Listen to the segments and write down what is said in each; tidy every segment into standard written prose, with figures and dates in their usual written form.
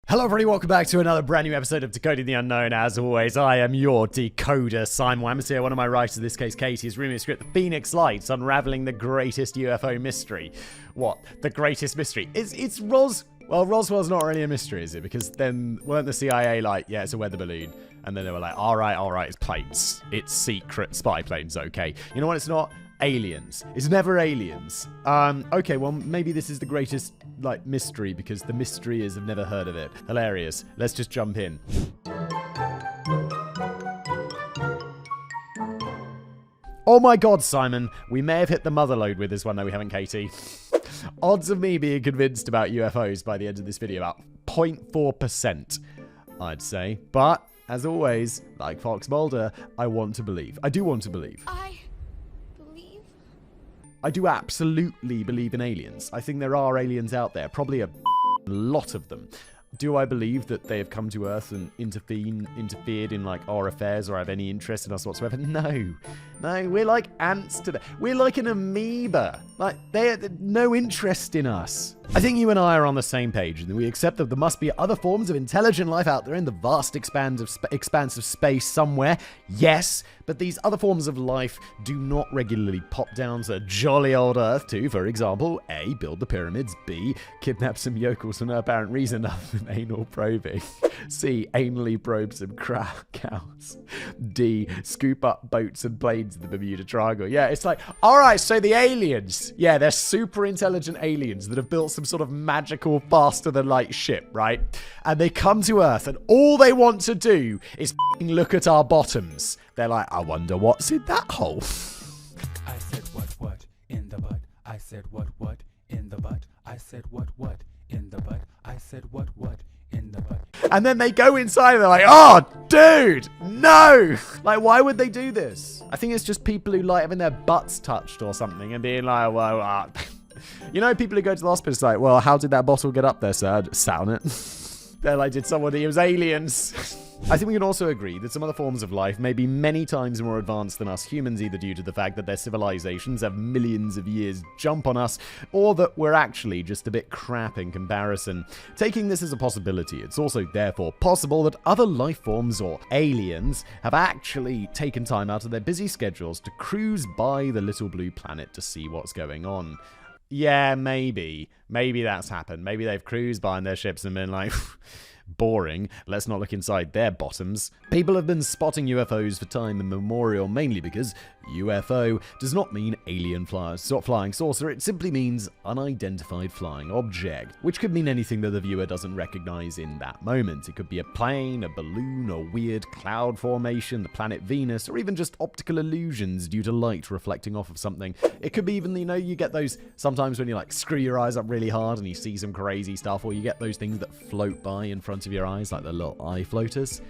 Hello everybody, welcome back to another brand new episode of Decoding the Unknown. As always, I am your decoder, Simon Wammas here. One of my writers, in this case Katie, is reading the script, The Phoenix Lights, unraveling the greatest UFO mystery. What? The greatest mystery? It's Ros... Well, Roswell's not really a mystery, is it? Because then weren't the CIA like, yeah, it's a weather balloon. And then they were like, all right, it's planes. It's secret spy planes, okay. You know what it's not? Aliens. It's never aliens. Okay, well, maybe this is the greatest, like, mystery, because the mystery is I've never heard of it. Hilarious. Let's just jump in. Oh my god, Simon. We may have hit the mother lode with this one, though we haven't, Katie. Odds of me being convinced about UFOs by the end of this video, about 0.4%, I'd say. But, as always, like Fox Mulder, I want to believe. I do want to believe. I do absolutely believe in aliens. I think there are aliens out there, probably a lot of them. Do I believe that they have come to Earth and interfered in like our affairs or have any interest in us whatsoever? No. No, we're like ants to them. We're like an amoeba. Like, they have no interest in us. I think you and I are on the same page, and we accept that there must be other forms of intelligent life out there in the vast expanse of space somewhere. Yes, but these other forms of life do not regularly pop down to jolly old Earth to, for example, A, build the pyramids, B, kidnap some yokels for no apparent reason other than anal probing, C, anally probe some cows, D, scoop up boats and planes in the Bermuda Triangle. Yeah, it's like, alright, so the aliens, yeah, they're super intelligent aliens that have built some sort of magical faster-than-light ship, right? And they come to Earth, and all they want to do is look at our bottoms. They're like, I wonder what's in that hole. I said what in the butt. I said what in the butt. I said what in the butt. I said what in the butt. And then they go inside and they're like, oh, dude, no. Like, why would they do this? I think it's just people who like having their butts touched or something and being like, well, you know, people who go to the hospital, it's like, well, how did that bottle get up there, sir? Sat on it. They're like, did somebody use aliens? I think we can also agree that some other forms of life may be many times more advanced than us humans, either due to the fact that their civilizations have millions of years jump on us, or that we're actually just a bit crap in comparison. Taking this as a possibility, it's also therefore possible that other life forms or aliens have actually taken time out of their busy schedules to cruise by the little blue planet to see what's going on. Yeah, maybe. Maybe that's happened. Maybe they've cruised by in their ships and been like, boring, let's not look inside their bottoms. People have been spotting UFOs for time immemorial, mainly because UFO does not mean alien flying saucer, it simply means unidentified flying object, which could mean anything that the viewer doesn't recognize in that moment. It could be a plane, a balloon, a weird cloud formation, the planet Venus, or even just optical illusions due to light reflecting off of something. It could be even, you know, you get those sometimes when you like screw your eyes up really hard and you see some crazy stuff, or you get those things that float by in front of your eyes, like the little eye floaters.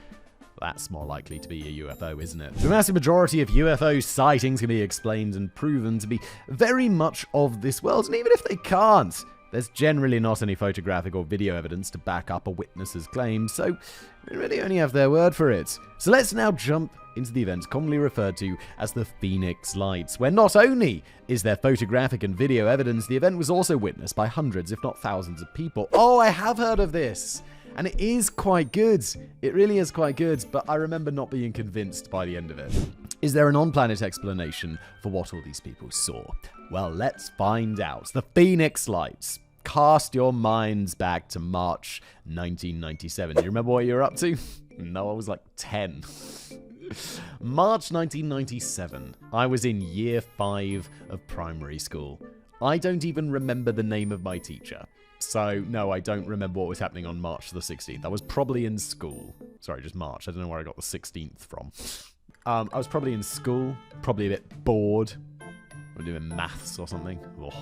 That's more likely to be a UFO, isn't it? The massive majority of UFO sightings can be explained and proven to be very much of this world, and even if they can't, there's generally not any photographic or video evidence to back up a witness's claims, so we really only have their word for it. So let's now jump into the event commonly referred to as the Phoenix Lights, where not only is there photographic and video evidence, the event was also witnessed by hundreds, if not thousands of people. Oh, I have heard of this! And it is quite good. It really is quite good, but I remember not being convinced by the end of it. Is there an on-planet explanation for what all these people saw? Well, let's find out. The Phoenix Lights. Cast your minds back to March 1997. Do you remember what you were up to? No, I was like 10. March 1997. I was in year 5 of primary school. I don't even remember the name of my teacher. So, no, I don't remember what was happening on March the 16th. I was probably in school. Sorry, just March. I don't know where I got the 16th from. I was probably in school, probably a bit bored. We're doing maths or something. Ugh.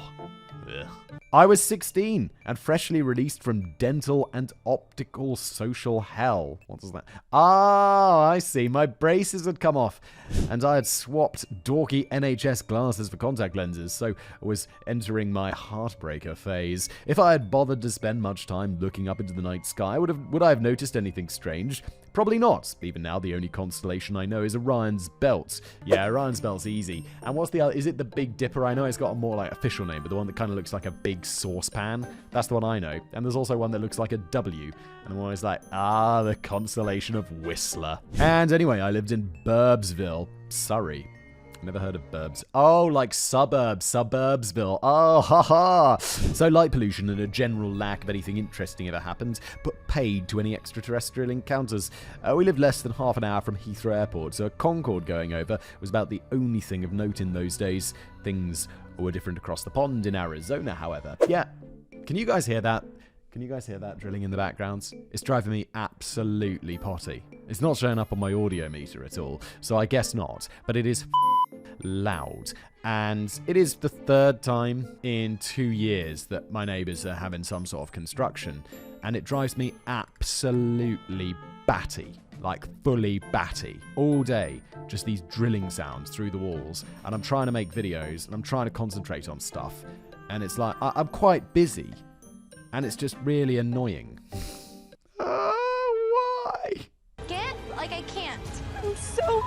I was 16 and freshly released from dental and optical social hell. What does that? Ah, I see. My braces had come off and I had swapped dorky NHS glasses for contact lenses, so I was entering my heartbreaker phase. If I had bothered to spend much time looking up into the night sky, would I have noticed anything strange? Probably not. Even now, the only constellation I know is Orion's Belt. Yeah, Orion's Belt's easy. And what's the other? Is it the Big Dipper? I know it's got a more like official name, but the one that kind of looks like a big saucepan. That's the one I know. And there's also one that looks like a W. And I'm always like, the constellation of Whistler. And anyway, I lived in Burbsville, Surrey. Never heard of Burbs. Oh, like Suburbsville. Oh, haha. So light pollution and a general lack of anything interesting ever happened, but paid to any extraterrestrial encounters. We lived less than half an hour from Heathrow Airport, so a Concorde going over was about the only thing of note in those days. Things were different across the pond in Arizona, however. Yeah, can you guys hear that? Can you guys hear that drilling in the background? It's driving me absolutely potty. It's not showing up on my audio meter at all, so I guess not, but it is loud. And it is the third time in 2 years that my neighbours are having some sort of construction, and it drives me absolutely batty. Like fully batty. All day, just these drilling sounds through the walls, and I'm trying to make videos, and I'm trying to concentrate on stuff, and it's like, I'm quite busy, and it's just really annoying. Why? Like I can't. I'm so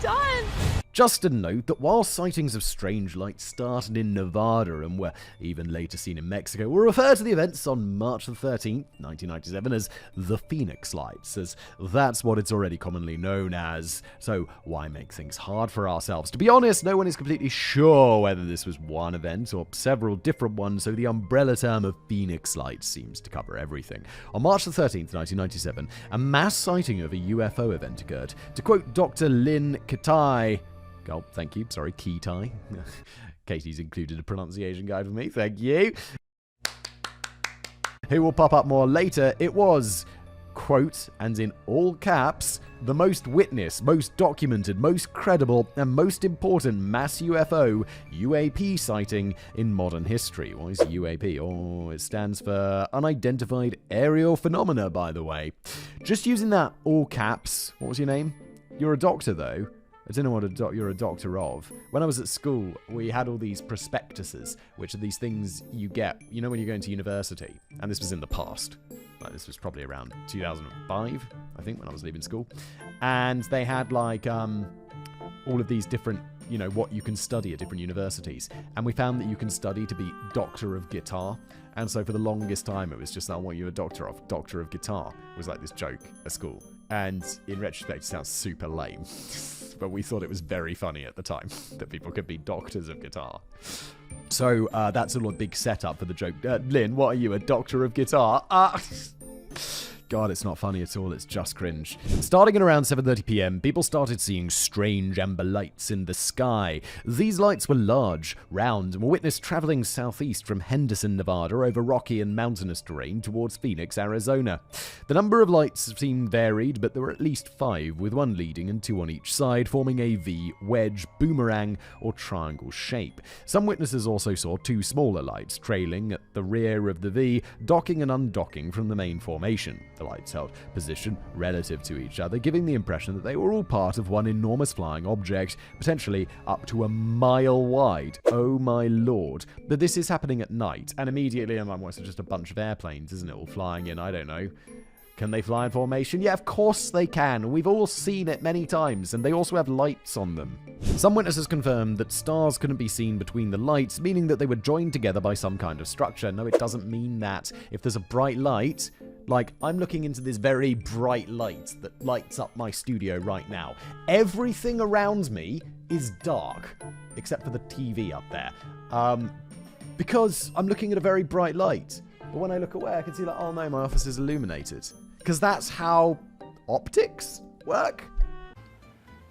done. Just a note that while sightings of strange lights started in Nevada and were even later seen in Mexico, we'll refer to the events on March the 13th, 1997 as the Phoenix Lights, as that's what it's already commonly known as. So why make things hard for ourselves? To be honest, no one is completely sure whether this was one event or several different ones, so the umbrella term of Phoenix Lights seems to cover everything. On March the 13th, 1997, a mass sighting of a UFO event occurred. To quote Dr. Lynn Katai, oh, thank you. Sorry, Kitai. Katie's included a pronunciation guide for me. Thank you. Who will pop up more later. It was, quote, and in all caps, the most witnessed, most documented, most credible, and most important mass UFO, UAP sighting in modern history. What is UAP? Oh, it stands for Unidentified Aerial Phenomena, by the way. Just using that all caps. What was your name? You're a doctor, though. I don't know what you're a doctor of. When I was at school, we had all these prospectuses, which are these things you get, you know, when you're going to university. And this was in the past. Like, this was probably around 2005, I think, when I was leaving school. And they had, like, all of these different, you know, what you can study at different universities. And we found that you can study to be Doctor of Guitar. And so for the longest time, it was just, what you're a doctor of. Doctor of Guitar was like this joke at school. And in retrospect, it sounds super lame. But we thought it was very funny at the time that people could be doctors of guitar. So that's all a big setup for the joke. Lynn, what are you, a doctor of guitar? God, it's not funny at all. It's just cringe. Starting at around 7:30 p.m., people started seeing strange amber lights in the sky. These lights were large, round, and were witnessed traveling southeast from Henderson, Nevada, over rocky and mountainous terrain towards Phoenix, Arizona. The number of lights seemed varied, but there were at least 5, with 1 leading and 2 on each side, forming a V, wedge, boomerang, or triangle shape. Some witnesses also saw 2 smaller lights trailing at the rear of the V, docking and undocking from the main formation. The lights held position relative to each other, giving the impression that they were all part of one enormous flying object, potentially up to a mile wide. Oh my lord. But this is happening at night, and immediately I'm like, well, it's just a bunch of airplanes, isn't it, all flying in? I don't know. Can they fly in formation? Yeah, of course they can. We've all seen it many times, and they also have lights on them. Some witnesses confirmed that stars couldn't be seen between the lights, meaning that they were joined together by some kind of structure. No, it doesn't mean that. If there's a bright light, like, I'm looking into this very bright light that lights up my studio right now. Everything around me is dark, except for the TV up there. Because I'm looking at a very bright light. But when I look away, I can see, like, oh no, my office is illuminated. Because that's how optics work.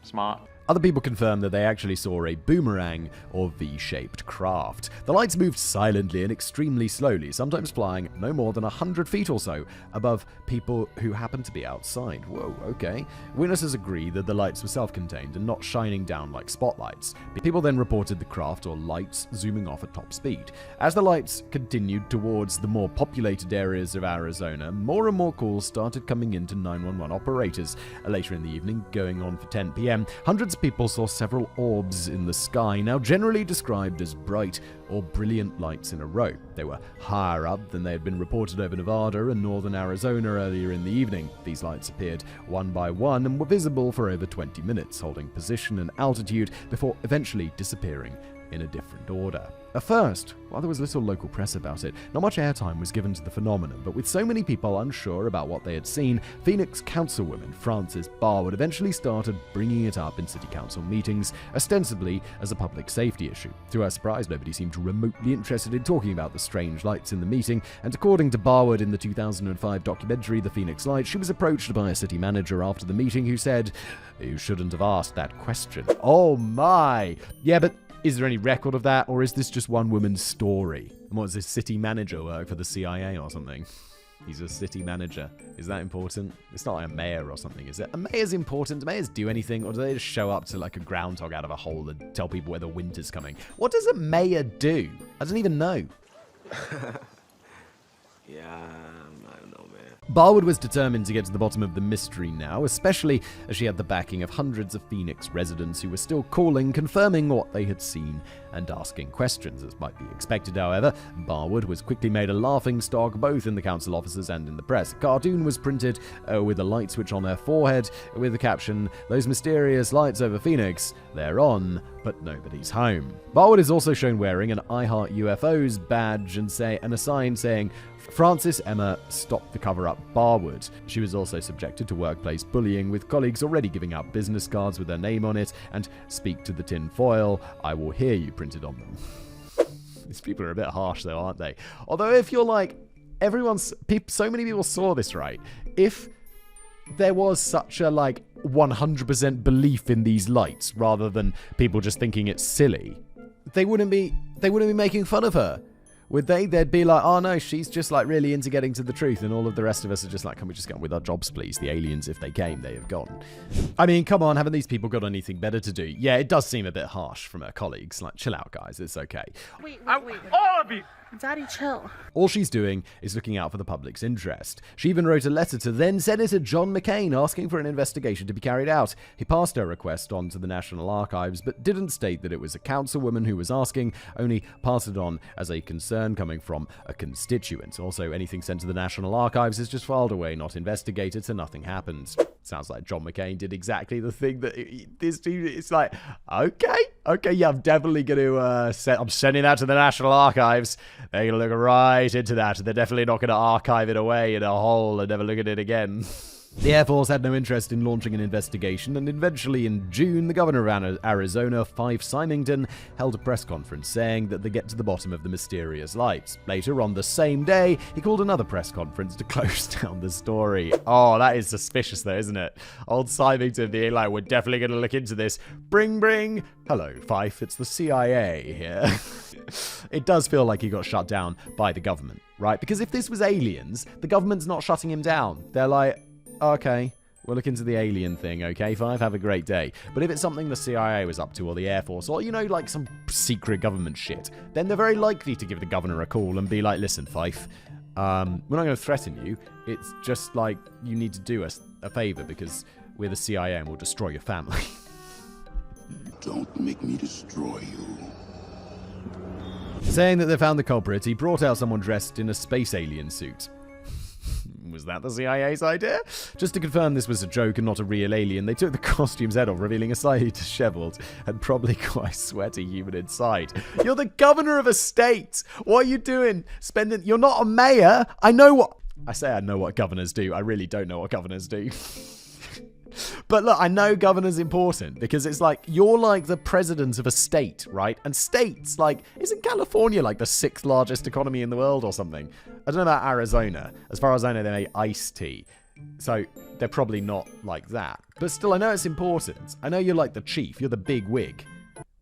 Smart. Other people confirmed that they actually saw a boomerang or V-shaped craft. The lights moved silently and extremely slowly, sometimes flying no more than 100 feet or so above people who happened to be outside. Whoa, okay. Witnesses agree that the lights were self-contained and not shining down like spotlights. People then reported the craft or lights zooming off at top speed. As the lights continued towards the more populated areas of Arizona, more and more calls started coming into 911 operators. Later in the evening, going on for 10 p.m., hundreds of people saw several orbs in the sky, now generally described as bright or brilliant lights in a row. They were higher up than they had been reported over Nevada and northern Arizona earlier in the evening. These lights appeared one by one and were visible for over 20 minutes, holding position and altitude before eventually disappearing in a different order. At first, while there was little local press about it, not much airtime was given to the phenomenon, but with so many people unsure about what they had seen, Phoenix councilwoman Frances Barwood eventually started bringing it up in city council meetings, ostensibly as a public safety issue. To her surprise, nobody seemed remotely interested in talking about the strange lights in the meeting, and according to Barwood in the 2005 documentary The Phoenix Lights, she was approached by a city manager after the meeting who said, "You shouldn't have asked that question." Oh my! Yeah, but is there any record of that, or is this just one woman's story? And what, does this city manager work for the CIA or something? He's a city manager. Is that important? It's not like a mayor or something, is it? Are mayors important? Do mayors do anything, or do they just show up to like a groundhog out of a hole and tell people where the winter's coming? What does a mayor do? I don't even know. Yeah, I don't know, man. Barwood was determined to get to the bottom of the mystery now, especially as she had the backing of hundreds of Phoenix residents who were still calling, confirming what they had seen, and asking questions. As might be expected, however, Barwood was quickly made a laughingstock both in the council offices and in the press. A cartoon was printed with a light switch on her forehead with the caption, "Those mysterious lights over Phoenix, they're on, but nobody's home." Barwood is also shown wearing an I Heart UFOs badge and a sign saying, "Francis Emma, stop the cover-up Barwood." She was also subjected to workplace bullying, with colleagues already giving out business cards with her name on it and "Speak to the tin foil, I will hear you" printed on them. These people are a bit harsh though, aren't they? Although if you're like, so many people saw this, right? If there was such a 100% belief in these lights rather than people just thinking it's silly, they wouldn't be making fun of her. Would they? They'd be like, "Oh no, she's just really into getting to the truth," and all of the rest of us are just like, "Can we just get on with our jobs, please? The aliens, if they came, they have gone." I mean, come on, haven't these people got anything better to do? Yeah, it does seem a bit harsh from her colleagues. Chill out, guys, it's okay. Wait. All of you! Daddy, chill. All she's doing is looking out for the public's interest. She even wrote a letter to then Senator John McCain asking for an investigation to be carried out. He passed her request on to the National Archives, but didn't state that it was a councilwoman who was asking, only passed it on as a concern coming from a constituent. Also, anything sent to the National Archives is just filed away, not investigated, so nothing happens. Sounds like John McCain did exactly the thing that this dude, it's like, okay, yeah, I'm definitely going to, I'm sending that to the National Archives. They're going to look right into that. They're definitely not going to archive it away in a hole and never look at it again. The Air Force had no interest in launching an investigation, and eventually in June, the governor of Arizona, Fife Symington, held a press conference saying that they get to the bottom of the mysterious lights. Later on the same day, he called another press conference to close down the story. Oh, that is suspicious though, isn't it? Old Symington being like, "We're definitely going to look into this. Bring. Hello, Fife, it's the CIA here." It does feel like he got shut down by the government, right? Because if this was aliens, the government's not shutting him down. They're like, "Okay, we'll look into the alien thing, okay, Five, have a great day." But if it's something the CIA was up to, or the Air Force, or, some secret government shit, then they're very likely to give the governor a call and be like, "Listen, Fife, we're not going to threaten you. It's just you need to do us a favor because we're the CIA and we'll destroy your family." Don't make me destroy you. Saying that they found the culprit, he brought out someone dressed in a space alien suit. Was that the CIA's idea? Just to confirm this was a joke and not a real alien, they took the costume's head off, revealing a slightly disheveled and probably quite sweaty human inside. You're the governor of a state! What are you doing? You're not a mayor! I know what governors do. I really don't know what governors do. But look, I know governor's important because it's you're the president of a state, right? And states, isn't California the 6th largest economy in the world or something? I don't know about Arizona. As far as I know, they make iced tea. So they're probably not like that. But still, I know it's important. I know you're the chief. You're the big wig.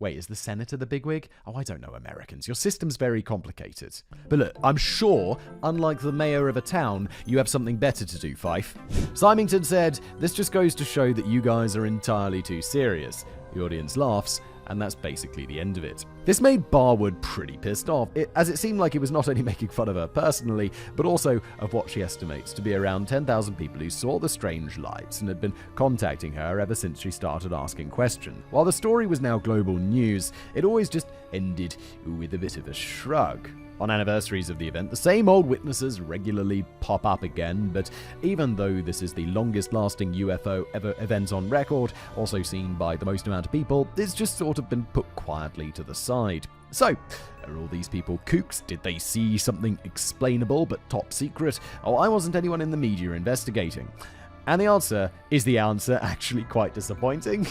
Wait, is the senator the bigwig? Oh, I don't know, Americans. Your system's very complicated. But look, I'm sure, unlike the mayor of a town, you have something better to do, Fife. Symington said, "This just goes to show that you guys are entirely too serious." The audience laughs, and that's basically the end of it. This made Barwood pretty pissed off, as it seemed like it was not only making fun of her personally, but also of what she estimates to be around 10,000 people who saw the strange lights and had been contacting her ever since she started asking questions. While the story was now global news, it always just ended with a bit of a shrug. On anniversaries of the event, the same old witnesses regularly pop up again, but even though this is the longest-lasting UFO event on record, also seen by the most amount of people, it's just sort of been put quietly to the side. So, are all these people kooks? Did they see something explainable but top secret? Oh, why wasn't anyone in the media investigating? And the answer is actually quite disappointing.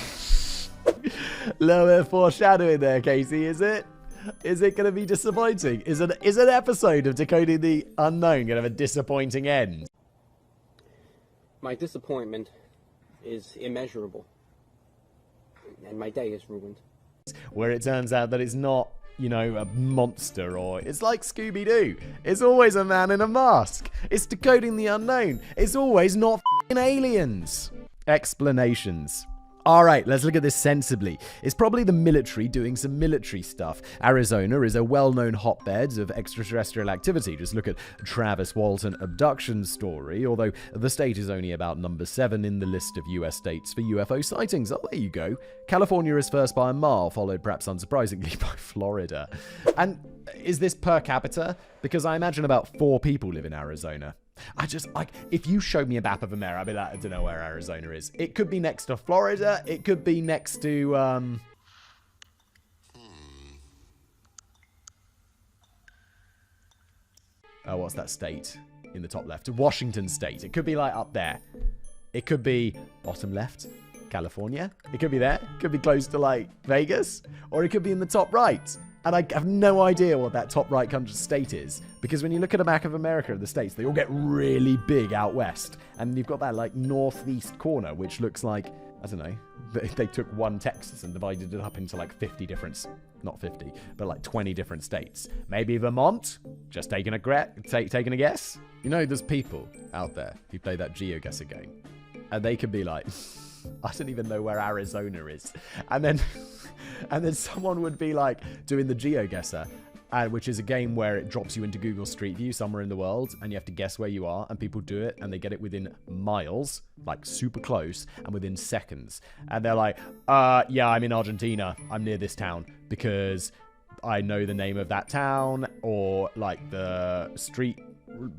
Little bit of foreshadowing there, Casey, is it? Is it going to be disappointing? Is an episode of Decoding the Unknown going to have a disappointing end? My disappointment is immeasurable, and my day is ruined. Where it turns out that it's not, you know, a monster, or it's like Scooby-Doo. It's always a man in a mask. It's Decoding the Unknown. It's always not f***ing aliens. Explanations. Alright, let's look at this sensibly. It's probably the military doing some military stuff. Arizona is a well-known hotbed of extraterrestrial activity. Just look at Travis Walton abduction story, although the state is only about number 7 in the list of US states for UFO sightings. Oh, there you go. California is first by a mile, followed perhaps unsurprisingly by Florida. And is this per capita? Because I imagine about 4 people live in Arizona. If you showed me a map of America, I'd be like, I don't know where Arizona is. It could be next to Florida. It could be next to, oh, what's that state in the top left? Washington State. It could be, like, up there. It could be bottom left, California. It could be there. It could be close to, like, Vegas. Or it could be in the top right. And I have no idea what that top right country state is. Because when you look at a map of America of the states, they all get really big out west. And you've got that, like, northeast corner, which looks like, I don't know, they took one Texas and divided it up into, like, 50 different, not 50, but, like, 20 different states. Maybe Vermont? Just taking a guess? You know, there's people out there who play that GeoGuessr game. And they could be like, I don't even know where Arizona is. And then someone would be like doing the GeoGuessr, which is a game where it drops you into Google Street View somewhere in the world, and you have to guess where you are, and people do it, and they get it within miles, like super close, and within seconds. And they're like, yeah, I'm in Argentina. I'm near this town because I know the name of that town, or like the street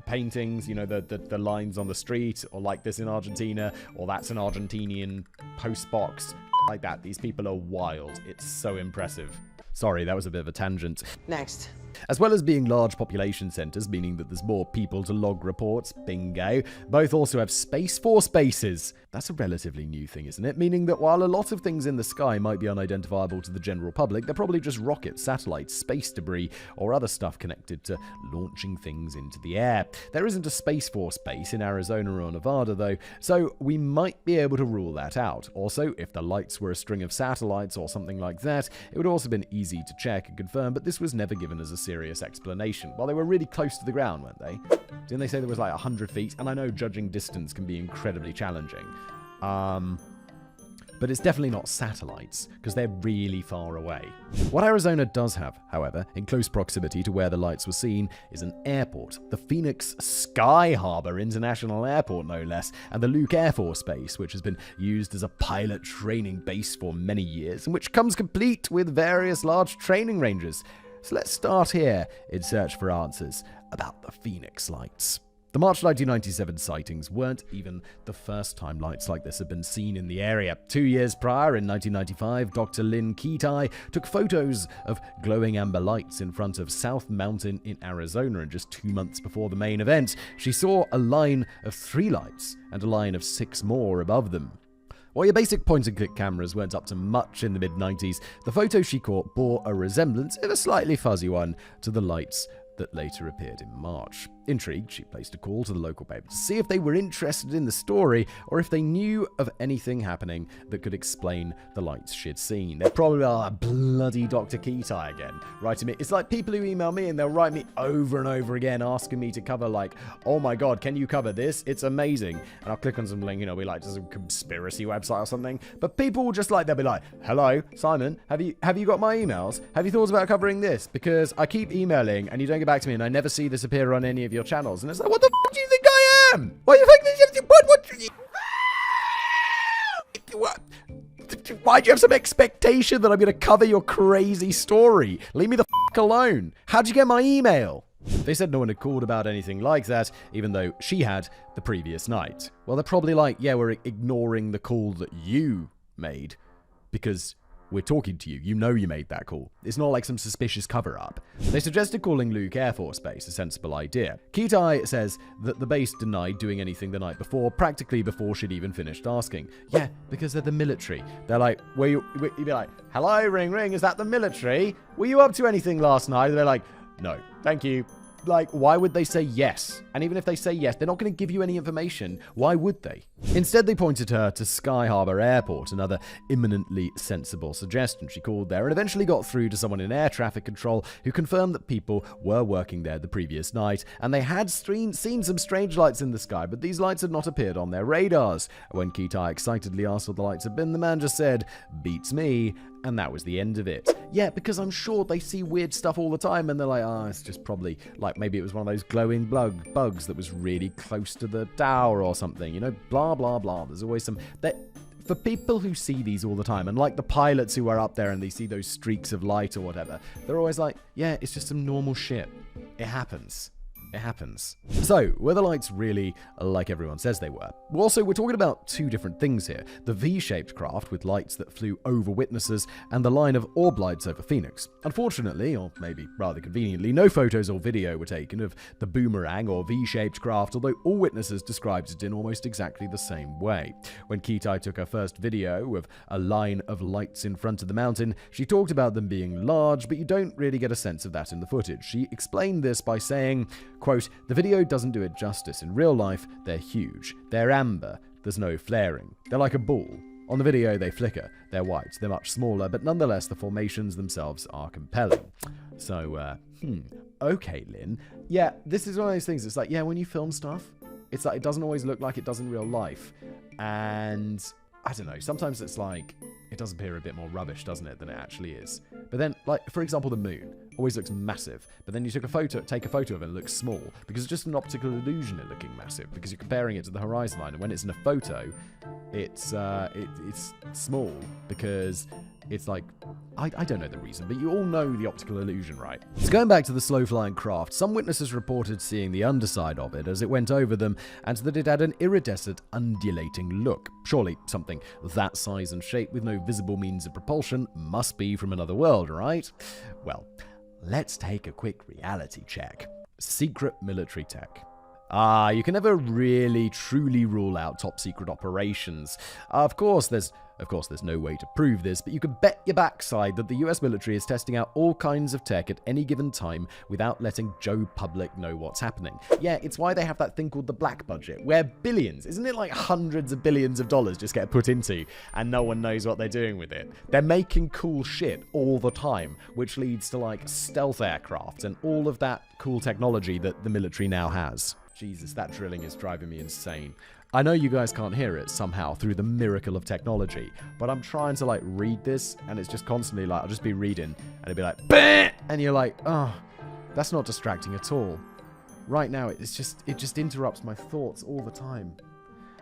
paintings, you know, the lines on the street, or like this in Argentina, or that's an Argentinian post box, like that. These people are wild. It's so impressive. Sorry, that was a bit of a tangent. Next. As well as being large population centers, meaning that there's more people to log reports, bingo, both also have Space Force bases. That's a relatively new thing, isn't it? Meaning that while a lot of things in the sky might be unidentifiable to the general public, they're probably just rockets, satellites, space debris, or other stuff connected to launching things into the air. There isn't a Space Force base in Arizona or Nevada, though, so we might be able to rule that out. Also, if the lights were a string of satellites or something like that, it would also have been easy to check and confirm, but this was never given as a serious explanation. Well, they were really close to the ground, weren't they? Didn't they say there was like 100 feet? And I know judging distance can be incredibly challenging. But it's definitely not satellites, because they're really far away. What Arizona does have, however, in close proximity to where the lights were seen, is an airport. The Phoenix Sky Harbor International Airport, no less, and the Luke Air Force Base, which has been used as a pilot training base for many years, and which comes complete with various large training ranges. So let's start here in search for answers about the Phoenix lights. The March 1997 sightings weren't even the first time lights like this had been seen in the area. 2 years prior, in 1995, Dr. Lynn Keatai took photos of glowing amber lights in front of South Mountain in Arizona, and just 2 months before the main event, she saw a line of 3 lights and a line of 6 more above them. While your basic point-and-click cameras weren't up to much in the mid-90s, the photos she caught bore a resemblance, if a slightly fuzzy one, to the lights that later appeared in March. Intrigued, she placed a call to the local paper to see if they were interested in the story or if they knew of anything happening that could explain the lights she'd seen. They're probably bloody Dr. Keatai again, writing me. It's like people who email me and they'll write me over and over again asking me to cover, like, oh my god, can you cover this? It's amazing. And I'll click on some link, you know, be like, to some conspiracy website or something. But people will just like, they'll be like, hello, Simon, have you got my emails? Have you thought about covering this? Because I keep emailing and you don't get back to me and I never see this appear on any of your channels. And it's like, what the f*** do you think I am? What do you think this? What? Why do you have some expectation that I'm going to cover your crazy story? Leave me the f*** alone. How'd you get my email? They said no one had called about anything like that, even though she had the previous night. Well, they're probably like, yeah, we're ignoring the call that you made because we're talking to you. You know you made that call. It's not like some suspicious cover-up. They suggested calling Luke Air Force Base, a sensible idea. Kitai says that the base denied doing anything the night before, practically before she'd even finished asking. Yeah, because they're the military. They're like, you'd be like, hello, ring, ring, is that the military? Were you up to anything last night? And they're like, no, thank you. Like, why would they say yes? And even if they say yes, they're not going to give you any information. Why would they? Instead, they pointed her to Sky Harbor Airport, another imminently sensible suggestion. She called there and eventually got through to someone in air traffic control who confirmed that people were working there the previous night, and they had seen some strange lights in the sky, but these lights had not appeared on their radars. When Kitai excitedly asked what the lights had been, the man just said, beats me, and that was the end of it. Yeah, because I'm sure they see weird stuff all the time, and they're like, it's just probably, like, maybe it was one of those glowing bugs that was really close to the tower or something, you know, blah, blah, blah. There's always some... For people who see these all the time, and like the pilots who are up there and they see those streaks of light or whatever, they're always like, yeah, it's just some normal shit. It happens. It happens. So, were the lights really like everyone says they were? Well, also, we're talking about two different things here. The V-shaped craft with lights that flew over witnesses and the line of orb lights over Phoenix. Unfortunately, or maybe rather conveniently, no photos or video were taken of the boomerang or V-shaped craft, although all witnesses described it in almost exactly the same way. When Kitai took her first video of a line of lights in front of the mountain, she talked about them being large, but you don't really get a sense of that in the footage. She explained this by saying, quote, the video doesn't do it justice. In real life, they're huge. They're amber. There's no flaring. They're like a ball. On the video, they flicker. They're white. They're much smaller, but nonetheless, the formations themselves are compelling. So, okay, Lynn. Yeah, this is one of those things. It's like, yeah, when you film stuff, it's like it doesn't always look like it does in real life. And I don't know, sometimes it's like, it does appear a bit more rubbish, doesn't it, than it actually is. But then, like, for example, the moon always looks massive, but then you take a photo of it and it looks small, because it's just an optical illusion it looking massive, because you're comparing it to the horizon line, and when it's in a photo, it's small, because it's like, I don't know the reason, but you all know the optical illusion, right? So going back to the slow-flying craft, some witnesses reported seeing the underside of it as it went over them, and that it had an iridescent, undulating look. Surely something that size and shape with no visible means of propulsion must be from another world, right? Well, let's take a quick reality check. Secret military tech. You can never really truly rule out top secret operations. Of course, there's no way to prove this, but you can bet your backside that the US military is testing out all kinds of tech at any given time without letting Joe Public know what's happening. Yeah, it's why they have that thing called the black budget, where billions, isn't it like hundreds of billions of dollars just get put into and no one knows what they're doing with it? They're making cool shit all the time, which leads to like stealth aircraft and all of that cool technology that the military now has. Jesus, that drilling is driving me insane. I know you guys can't hear it somehow through the miracle of technology, but I'm trying to like read this and it's just constantly like, I'll just be reading and it'll be like, bah! And you're like, oh, that's not distracting at all. Right now, it just interrupts my thoughts all the time.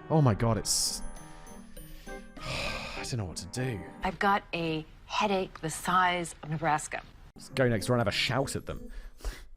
Oh my God, I don't know what to do. I've got a headache the size of Nebraska. Let's go next door and have a shout at them.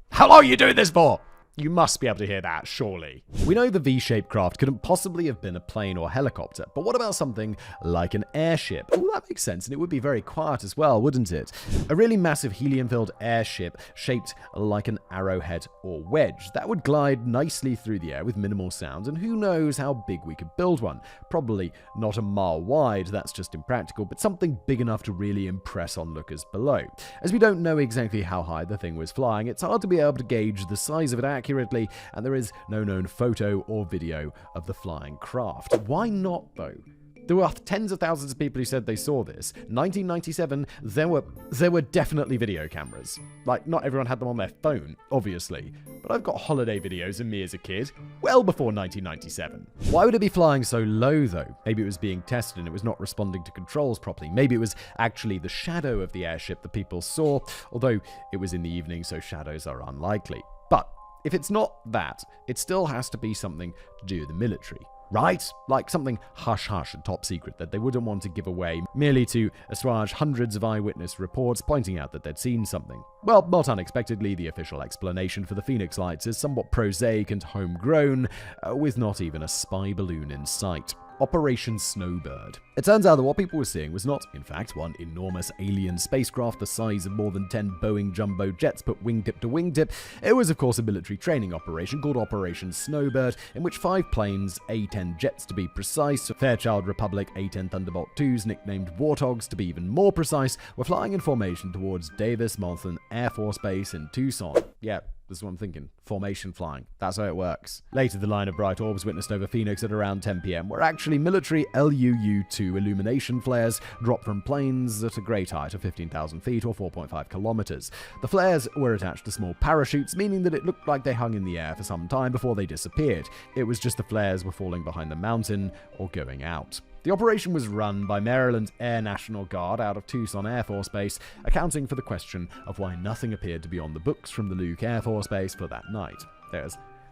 How long are you doing this for? You must be able to hear that, surely. We know the V-shaped craft couldn't possibly have been a plane or helicopter, but what about something like an airship? Oh, that makes sense, and it would be very quiet as well, wouldn't it? A really massive helium-filled airship shaped like an arrowhead or wedge that would glide nicely through the air with minimal sound, and who knows how big we could build one. Probably not a mile wide, that's just impractical, but something big enough to really impress onlookers below. As we don't know exactly how high the thing was flying, it's hard to be able to gauge the size of it accurately, and there is no known photo or video of the flying craft. Why not, though? There were tens of thousands of people who said they saw this. 1997, there were definitely video cameras. Like, not everyone had them on their phone, obviously. But I've got holiday videos of me as a kid, well before 1997. Why would it be flying so low, though? Maybe it was being tested and it was not responding to controls properly. Maybe it was actually the shadow of the airship that people saw, although it was in the evening, so shadows are unlikely. But if it's not that, it still has to be something to do with the military. right? Like something hush-hush and top secret that they wouldn't want to give away merely to assuage hundreds of eyewitness reports pointing out that they'd seen something. Well, not unexpectedly, the official explanation for the Phoenix Lights is somewhat prosaic and homegrown, with not even a spy balloon in sight. Operation Snowbird. It turns out that what people were seeing was not, in fact, one enormous alien spacecraft the size of more than 10 Boeing jumbo jets put wingtip to wingtip. It was, of course, a military training operation called Operation Snowbird, in which 5 planes, A-10 jets to be precise, Fairchild Republic A-10 Thunderbolt IIs, nicknamed Warthogs to be even more precise, were flying in formation towards Davis-Monthan Air Force Base in Tucson. Yeah, this is what I'm thinking. Formation flying. That's how it works. Later, the line of bright orbs witnessed over Phoenix at around 10 p.m. were actually military LUU-2 illumination flares dropped from planes at a great height of 15,000 feet or 4.5 kilometers. The flares were attached to small parachutes, meaning that it looked like they hung in the air for some time before they disappeared. It was just the flares were falling behind the mountain or going out. The operation was run by Maryland's Air National Guard out of Tucson Air Force Base, accounting for the question of why nothing appeared to be on the books from the Luke Air Force Base for that night.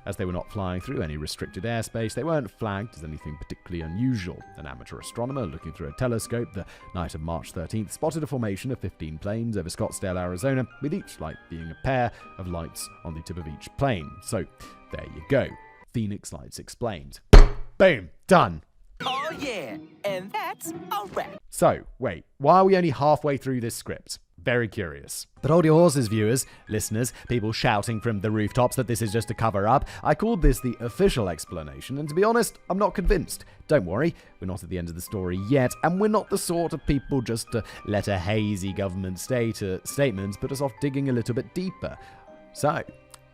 As they were not flying through any restricted airspace, they weren't flagged as anything particularly unusual. An amateur astronomer looking through a telescope the night of March 13th spotted a formation of 15 planes over Scottsdale, Arizona, with each light being a pair of lights on the tip of each plane. So, there you go. Phoenix Lights explained. Boom! Done! Oh yeah, and that's a wrap. So, wait, why are we only halfway through this script? Very curious. But hold your horses, viewers, listeners, people shouting from the rooftops that this is just a cover-up. I called this the official explanation, and to be honest, I'm not convinced. Don't worry, we're not at the end of the story yet, and we're not the sort of people just to let a hazy government statement put us off digging a little bit deeper. So,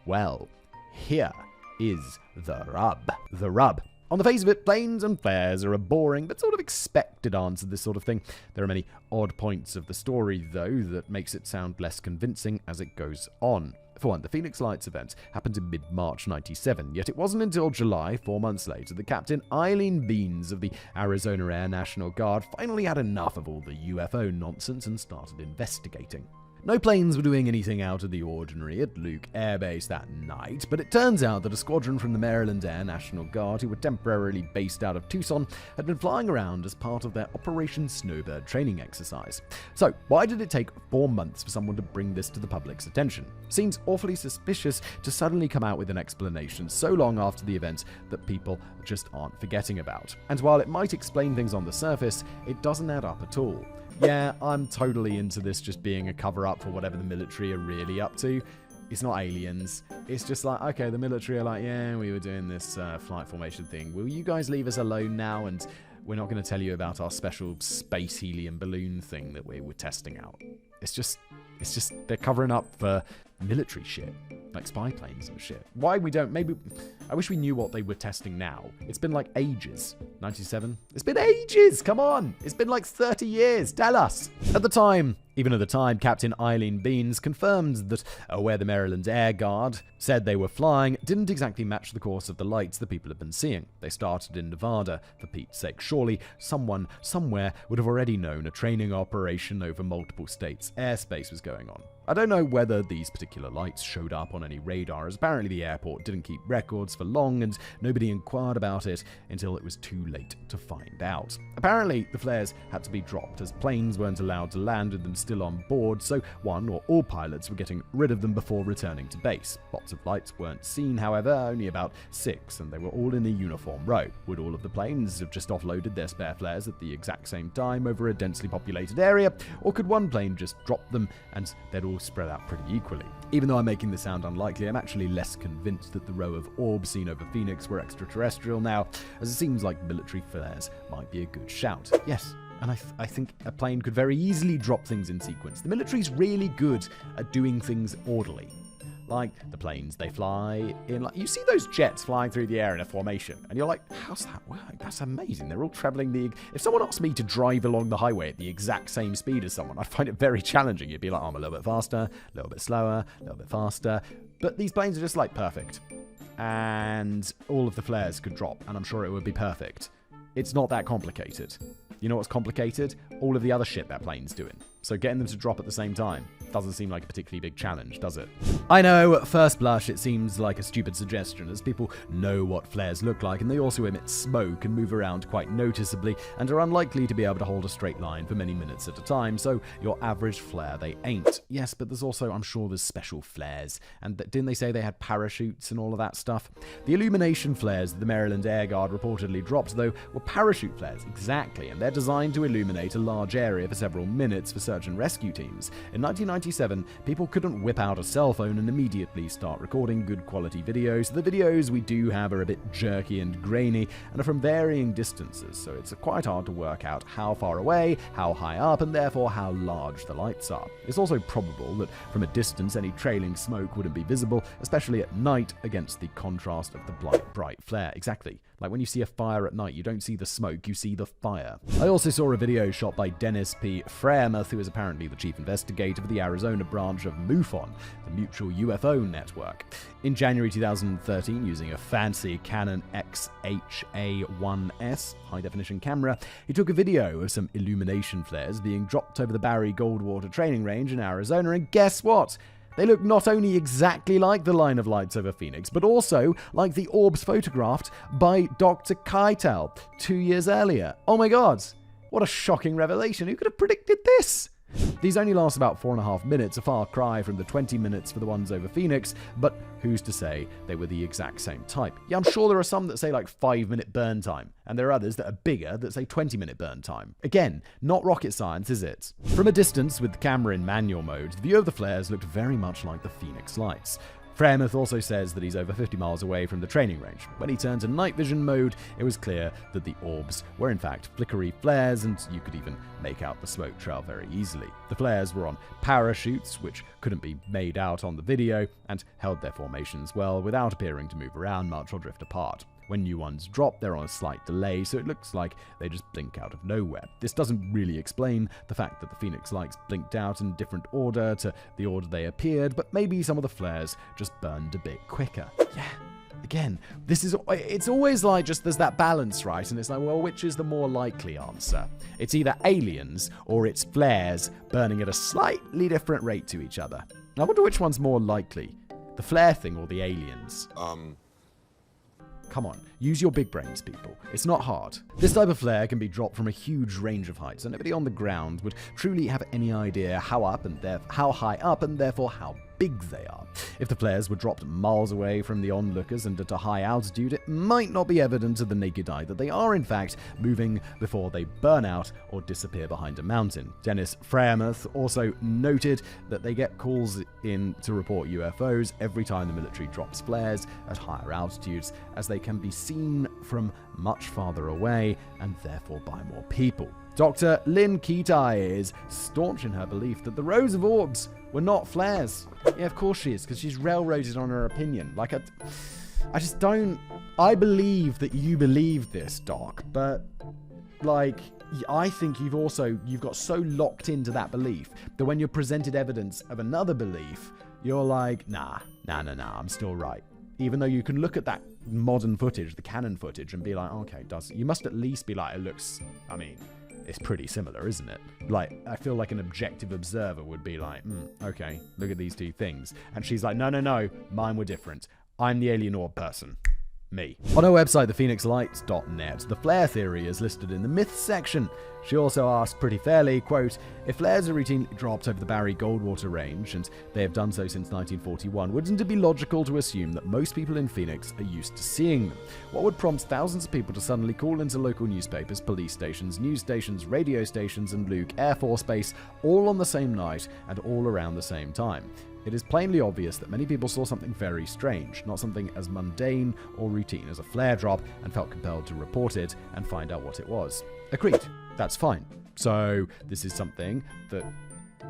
well, here is the rub. The rub. On the face of it, planes and flares are a boring but sort of expected answer to this sort of thing. There are many odd points of the story, though, that makes it sound less convincing as it goes on. For one, the Phoenix Lights event happened in mid-March 97, yet it wasn't until July, 4 months later, that Captain Eileen Beans of the Arizona Air National Guard finally had enough of all the UFO nonsense and started investigating. No planes were doing anything out of the ordinary at Luke Air Base that night, but it turns out that a squadron from the Maryland Air National Guard, who were temporarily based out of Tucson, had been flying around as part of their Operation Snowbird training exercise. So, why did it take 4 months for someone to bring this to the public's attention? Seems awfully suspicious to suddenly come out with an explanation so long after the event that people just aren't forgetting about. And while it might explain things on the surface, it doesn't add up at all. Yeah, I'm totally into this just being a cover-up for whatever the military are really up to. It's not aliens. It's just like, okay, the military are like, yeah, we were doing this flight formation thing. Will you guys leave us alone now? And we're not going to tell you about our special space helium balloon thing that we were testing out. It's just they're covering up for military shit, like spy planes and shit. Why we don't, maybe, I wish we knew what they were testing now. It's been like ages. 97? It's been ages, come on! It's been like 30 years, tell us! Even at the time, Captain Eileen Beans confirmed that where the Maryland Air Guard said they were flying didn't exactly match the course of the lights the people had been seeing. They started in Nevada, for Pete's sake. Surely someone, somewhere, would have already known a training operation over multiple states' airspace was going on. I don't know whether these particular lights showed up on any radar, as apparently the airport didn't keep records for long and nobody inquired about it until it was too late to find out. Apparently, the flares had to be dropped as planes weren't allowed to land with them still on board, so one or all pilots were getting rid of them before returning to base. Lots of lights weren't seen, however, only about 6, and they were all in a uniform row. Would all of the planes have just offloaded their spare flares at the exact same time over a densely populated area, or could one plane just drop them and they'd all spread out pretty equally? Even though I'm making this sound unlikely, I'm actually less convinced that the row of orbs seen over Phoenix were extraterrestrial now, as it seems like military flares might be a good shout. Yes, and I think a plane could very easily drop things in sequence. The military's really good at doing things orderly. Like the planes they fly in, like you see those jets flying through the air in a formation, and you're like, how's that work? That's amazing. They're all traveling if someone asked me to drive along the highway at the exact same speed as someone, I'd find it very challenging. You'd be like, oh, I'm a little bit faster, a little bit slower, a little bit faster. But these planes are just like perfect. And all of the flares could drop, and I'm sure it would be perfect. It's not that complicated. You know what's complicated? all of the other shit that plane's doing. So getting them to drop at the same time doesn't seem like a particularly big challenge, does it? I know, at first blush, it seems like a stupid suggestion, as people know what flares look like, and they also emit smoke and move around quite noticeably, and are unlikely to be able to hold a straight line for many minutes at a time, so your average flare, they ain't. Yes, but there's also, I'm sure there's special flares, and didn't they say they had parachutes and all of that stuff? The illumination flares that the Maryland Air Guard reportedly dropped, though, were parachute flares, exactly, and they're designed to illuminate a large area for several minutes for search and rescue teams. In 1997, people couldn't whip out a cell phone and immediately start recording good quality videos. The videos we do have are a bit jerky and grainy and are from varying distances, so it's quite hard to work out how far away, how high up, and therefore how large the lights are. It's also probable that from a distance any trailing smoke wouldn't be visible, especially at night against the contrast of the bright flare. Exactly. Like when you see a fire at night, you don't see the smoke, you see the fire. I also saw a video shot by Dennis P. Freiermuth, who is apparently the chief investigator for the Arizona branch of MUFON, the Mutual UFO Network. In January 2013, using a fancy Canon XHA-1S high-definition camera, he took a video of some illumination flares being dropped over the Barry Goldwater training range in Arizona, and guess what? They look not only exactly like the line of lights over Phoenix, but also like the orbs photographed by Dr. Keitel 2 years earlier. Oh my god, what a shocking revelation. Who could have predicted this? These only last about 4.5 minutes, a far cry from the 20 minutes for the ones over Phoenix, but who's to say they were the exact same type? Yeah, I'm sure there are some that say like 5-minute burn time, and there are others that are bigger that say 20-minute burn time. Again, not rocket science, is it? From a distance, with the camera in manual mode, the view of the flares looked very much like the Phoenix lights. Freiermuth also says that he's over 50 miles away from the training range. When he turned to night vision mode, it was clear that the orbs were in fact flickery flares, and you could even make out the smoke trail very easily. The flares were on parachutes, which couldn't be made out on the video, and held their formations well without appearing to move around much or drift apart. When new ones drop, they're on a slight delay, so it looks like they just blink out of nowhere. This doesn't really explain the fact that the Phoenix lights blinked out in different order to the order they appeared, but maybe some of the flares just burned a bit quicker. Yeah. Again, it's always like just there's that balance, right? And it's like, well, which is the more likely answer? It's either aliens or it's flares burning at a slightly different rate to each other. I wonder which one's more likely, the flare thing or the aliens? Come on, use your big brains, people. It's not hard. This type of flare can be dropped from a huge range of heights, so nobody on the ground would truly have any idea how high up and therefore how big they are. If the flares were dropped miles away from the onlookers and at a high altitude, it might not be evident to the naked eye that they are in fact moving before they burn out or disappear behind a mountain. Dennis Freiermuth also noted that they get calls in to report UFOs every time the military drops flares at higher altitudes, as they can be seen from much farther away and therefore by more people. Dr. Lynn Ketai is staunch in her belief that the rows of orbs were not flares. Yeah, of course she is, because she's railroaded on her opinion. Like, I just don't... I believe that you believe this, Doc, but, like, I think you've got so locked into that belief that when you're presented evidence of another belief, you're like, nah, I'm still right. Even though you can look at that modern footage, the Canon footage, and be like, okay, you must at least be like, it looks, I mean... it's pretty similar, isn't it? Like, I feel like an objective observer would be like, okay, look at these two things. And she's like, no, mine were different. I'm the alien orb person. Me. On her website, thephoenixlights.net, the flare theory is listed in the myths section. She also asked pretty fairly, quote, if flares are routinely dropped over the Barry Goldwater range, and they have done so since 1941, wouldn't it be logical to assume that most people in Phoenix are used to seeing them? What would prompt thousands of people to suddenly call into local newspapers, police stations, news stations, radio stations, and Luke Air Force Base all on the same night and all around the same time? It is plainly obvious that many people saw something very strange, not something as mundane or routine as a flare drop, and felt compelled to report it and find out what it was. Agreed. That's fine. So this is something that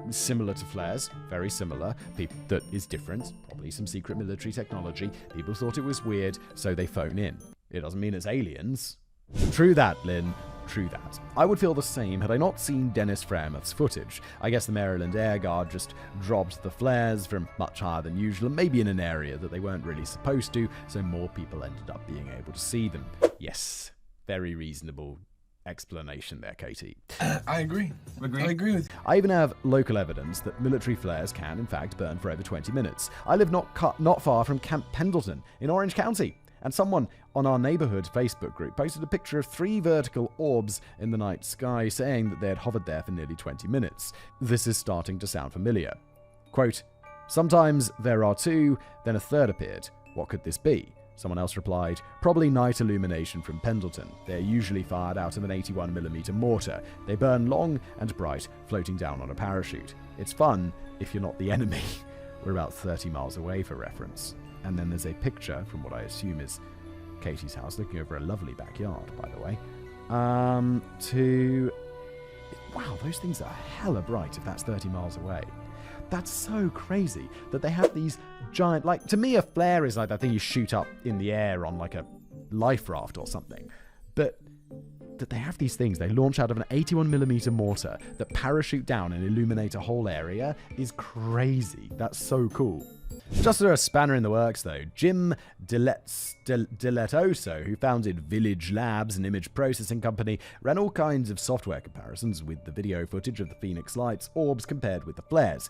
is similar to flares, very similar, that is different, probably some secret military technology. People thought it was weird, so they phone in. It doesn't mean it's aliens. True that, Lynn. True that. I would feel the same had I not seen Dennis Freiermuth's footage. I guess the Maryland Air Guard just dropped the flares from much higher than usual, and maybe in an area that they weren't really supposed to, so more people ended up being able to see them. Yes, very reasonable. explanation there, Katie. I agree. I agree with you. I even have local evidence that military flares can, in fact, burn for over 20 minutes. I live not far from Camp Pendleton in Orange County, and someone on our neighborhood Facebook group posted a picture of 3 vertical orbs in the night sky, saying that they had hovered there for nearly 20 minutes. This is starting to sound familiar. Quote, "Sometimes there are 2, then a third appeared. What could this be?" Someone else replied, "Probably night illumination from Pendleton. They're usually fired out of an 81mm mortar. They burn long and bright, floating down on a parachute. It's fun if you're not the enemy." We're about 30 miles away for reference. And then there's a picture from what I assume is Katie's house, looking over a lovely backyard, by the way. Wow, those things are hella bright if that's 30 miles away. That's so crazy that they have these giant, like, to me a flare is like that thing you shoot up in the air on like a life raft or something. But that they have these things, they launch out of an 81mm mortar that parachute down and illuminate a whole area is crazy. That's so cool. Just as a spanner in the works, though, Jim Diletoso, who founded Village Labs, an image processing company, ran all kinds of software comparisons with the video footage of the Phoenix Lights orbs compared with the flares.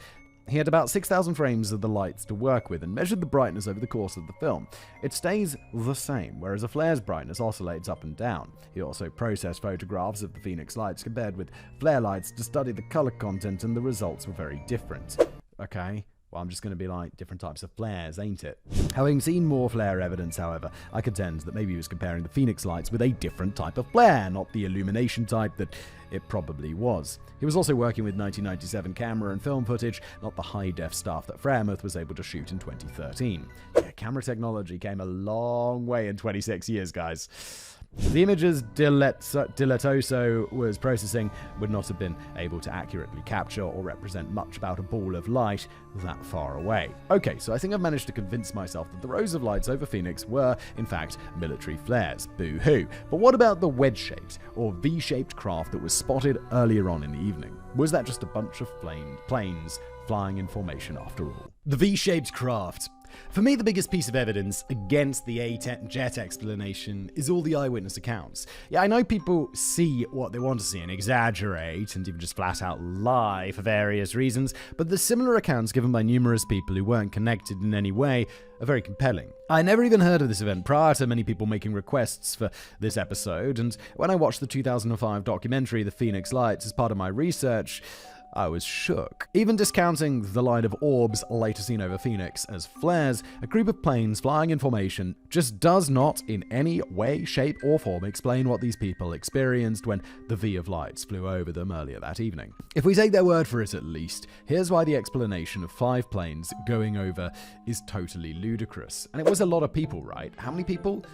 He had about 6,000 frames of the lights to work with and measured the brightness over the course of the film. It stays the same, whereas a flare's brightness oscillates up and down. He also processed photographs of the Phoenix Lights compared with flare lights to study the color content, and the results were very different. Okay. Well, I'm just going to be like, different types of flares, ain't it? Having seen more flare evidence, however, I contend that maybe he was comparing the Phoenix Lights with a different type of flare, not the illumination type that it probably was. He was also working with 1997 camera and film footage, not the high-def stuff that Fairmouth was able to shoot in 2013. Yeah, camera technology came a long way in 26 years, guys. The images Diletoso was processing would not have been able to accurately capture or represent much about a ball of light that far away. Okay, so I think I've managed to convince myself that the rows of lights over Phoenix were, in fact, military flares. Boo-hoo. But what about the wedge-shaped or V-shaped craft that was spotted earlier on in the evening? Was that just a bunch of planes flying in formation after all? The V-shaped craft. For me, the biggest piece of evidence against the A-10 jet explanation is all the eyewitness accounts. Yeah, I know people see what they want to see and exaggerate and even just flat out lie for various reasons, but the similar accounts given by numerous people who weren't connected in any way are very compelling. I never even heard of this event prior to many people making requests for this episode, and when I watched the 2005 documentary The Phoenix Lights as part of my research, I was shook. Even discounting the line of orbs later seen over Phoenix as flares, a group of planes flying in formation just does not in any way, shape, or form explain what these people experienced when the V of lights flew over them earlier that evening. If we take their word for it at least, here's why the explanation of 5 planes going over is totally ludicrous. And it was a lot of people, right? How many people?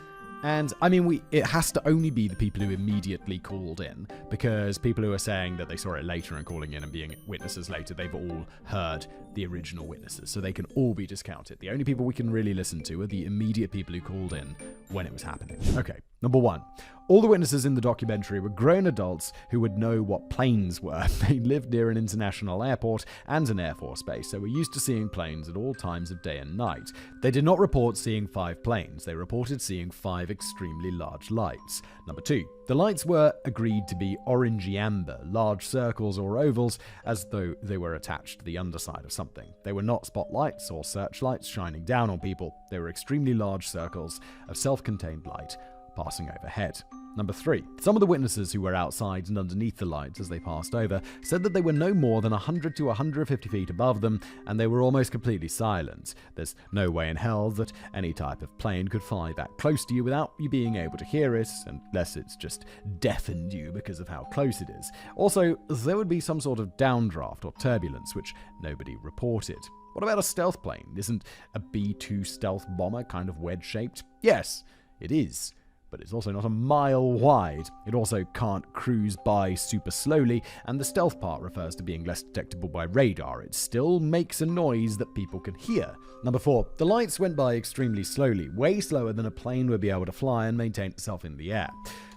And, I mean, it has to only be the people who immediately called in, because people who are saying that they saw it later and calling in and being witnesses later, they've all heard the original witnesses, so they can all be discounted. The only people we can really listen to are the immediate people who called in when it was happening. Okay, number 1. All the witnesses in the documentary were grown adults who would know what planes were. They lived near an international airport and an Air Force base, so were used to seeing planes at all times of day and night. They did not report seeing 5 planes. They reported seeing 5 extremely large lights. Number 2. The lights were agreed to be orangey amber, large circles or ovals, as though they were attached to the underside of something. They were not spotlights or searchlights shining down on people. They were extremely large circles of self-contained light passing overhead. Number 3. Some of the witnesses who were outside and underneath the lights as they passed over said that they were no more than 100 to 150 feet above them, and they were almost completely silent. There's no way in hell that any type of plane could fly that close to you without you being able to hear it, unless it's just deafened you because of how close it is. Also, there would be some sort of downdraft or turbulence, which nobody reported. What about a stealth plane? Isn't a B-2 stealth bomber kind of wedge-shaped? Yes, it is. But it's also not a mile wide. It also can't cruise by super slowly, and the stealth part refers to being less detectable by radar. It still makes a noise that people can hear. Number 4. The lights went by extremely slowly, way slower than a plane would be able to fly and maintain itself in the air.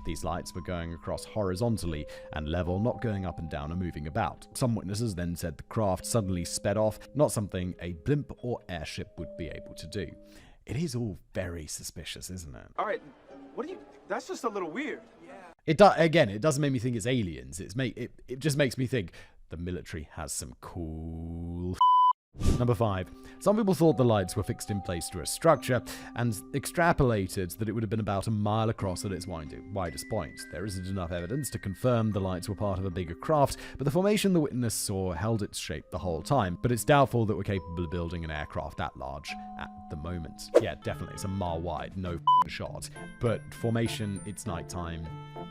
These lights were going across horizontally and level, not going up and down or moving about. Some witnesses then said the craft suddenly sped off, not something a blimp or airship would be able to do. It is all very suspicious, isn't it? All right. That's just a little weird. It doesn't make me think it's aliens. It just makes me think the military has some cool. Number 5. Some people thought the lights were fixed in place to a structure and extrapolated that it would have been about a mile across at its widest point. There isn't enough evidence to confirm the lights were part of a bigger craft, but the formation the witness saw held its shape the whole time. But it's doubtful that we're capable of building an aircraft that large at the moment. Yeah, definitely, it's a mile wide, no shot. But formation, it's nighttime,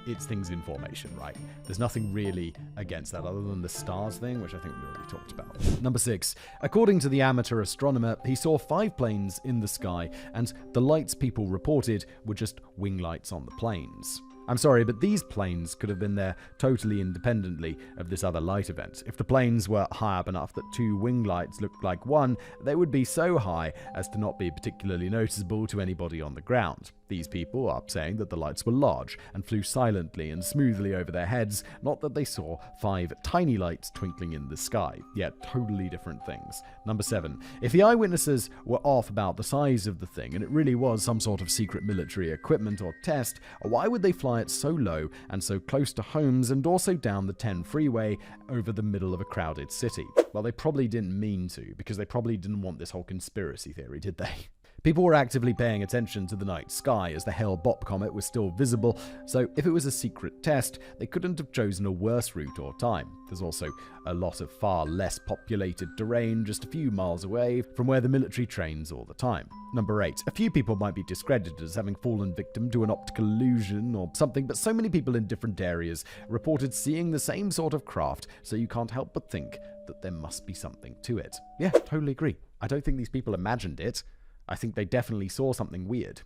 it's things in formation, right? There's nothing really against that other than the stars thing, which I think we already talked about. Number 6. According to the amateur astronomer, he saw 5 planes in the sky, and the lights people reported were just wing lights on the planes. I'm sorry, but these planes could have been there totally independently of this other light event. If the planes were high up enough that 2 wing lights looked like one, they would be so high as to not be particularly noticeable to anybody on the ground. These people are saying that the lights were large and flew silently and smoothly over their heads, not that they saw 5 tiny lights twinkling in the sky. Yet totally different things. Number 7. If the eyewitnesses were off about the size of the thing and it really was some sort of secret military equipment or test, why would they fly it so low and so close to homes and also down the 10 freeway over the middle of a crowded city? Well, they probably didn't mean to, because they probably didn't want this whole conspiracy theory, did they? People were actively paying attention to the night sky as the Hale-Bopp comet was still visible, so if it was a secret test, they couldn't have chosen a worse route or time. There's also a lot of far less populated terrain just a few miles away from where the military trains all the time. Number 8. A few people might be discredited as having fallen victim to an optical illusion or something, but so many people in different areas reported seeing the same sort of craft, so you can't help but think that there must be something to it. Yeah, totally agree. I don't think these people imagined it. I think they definitely saw something weird.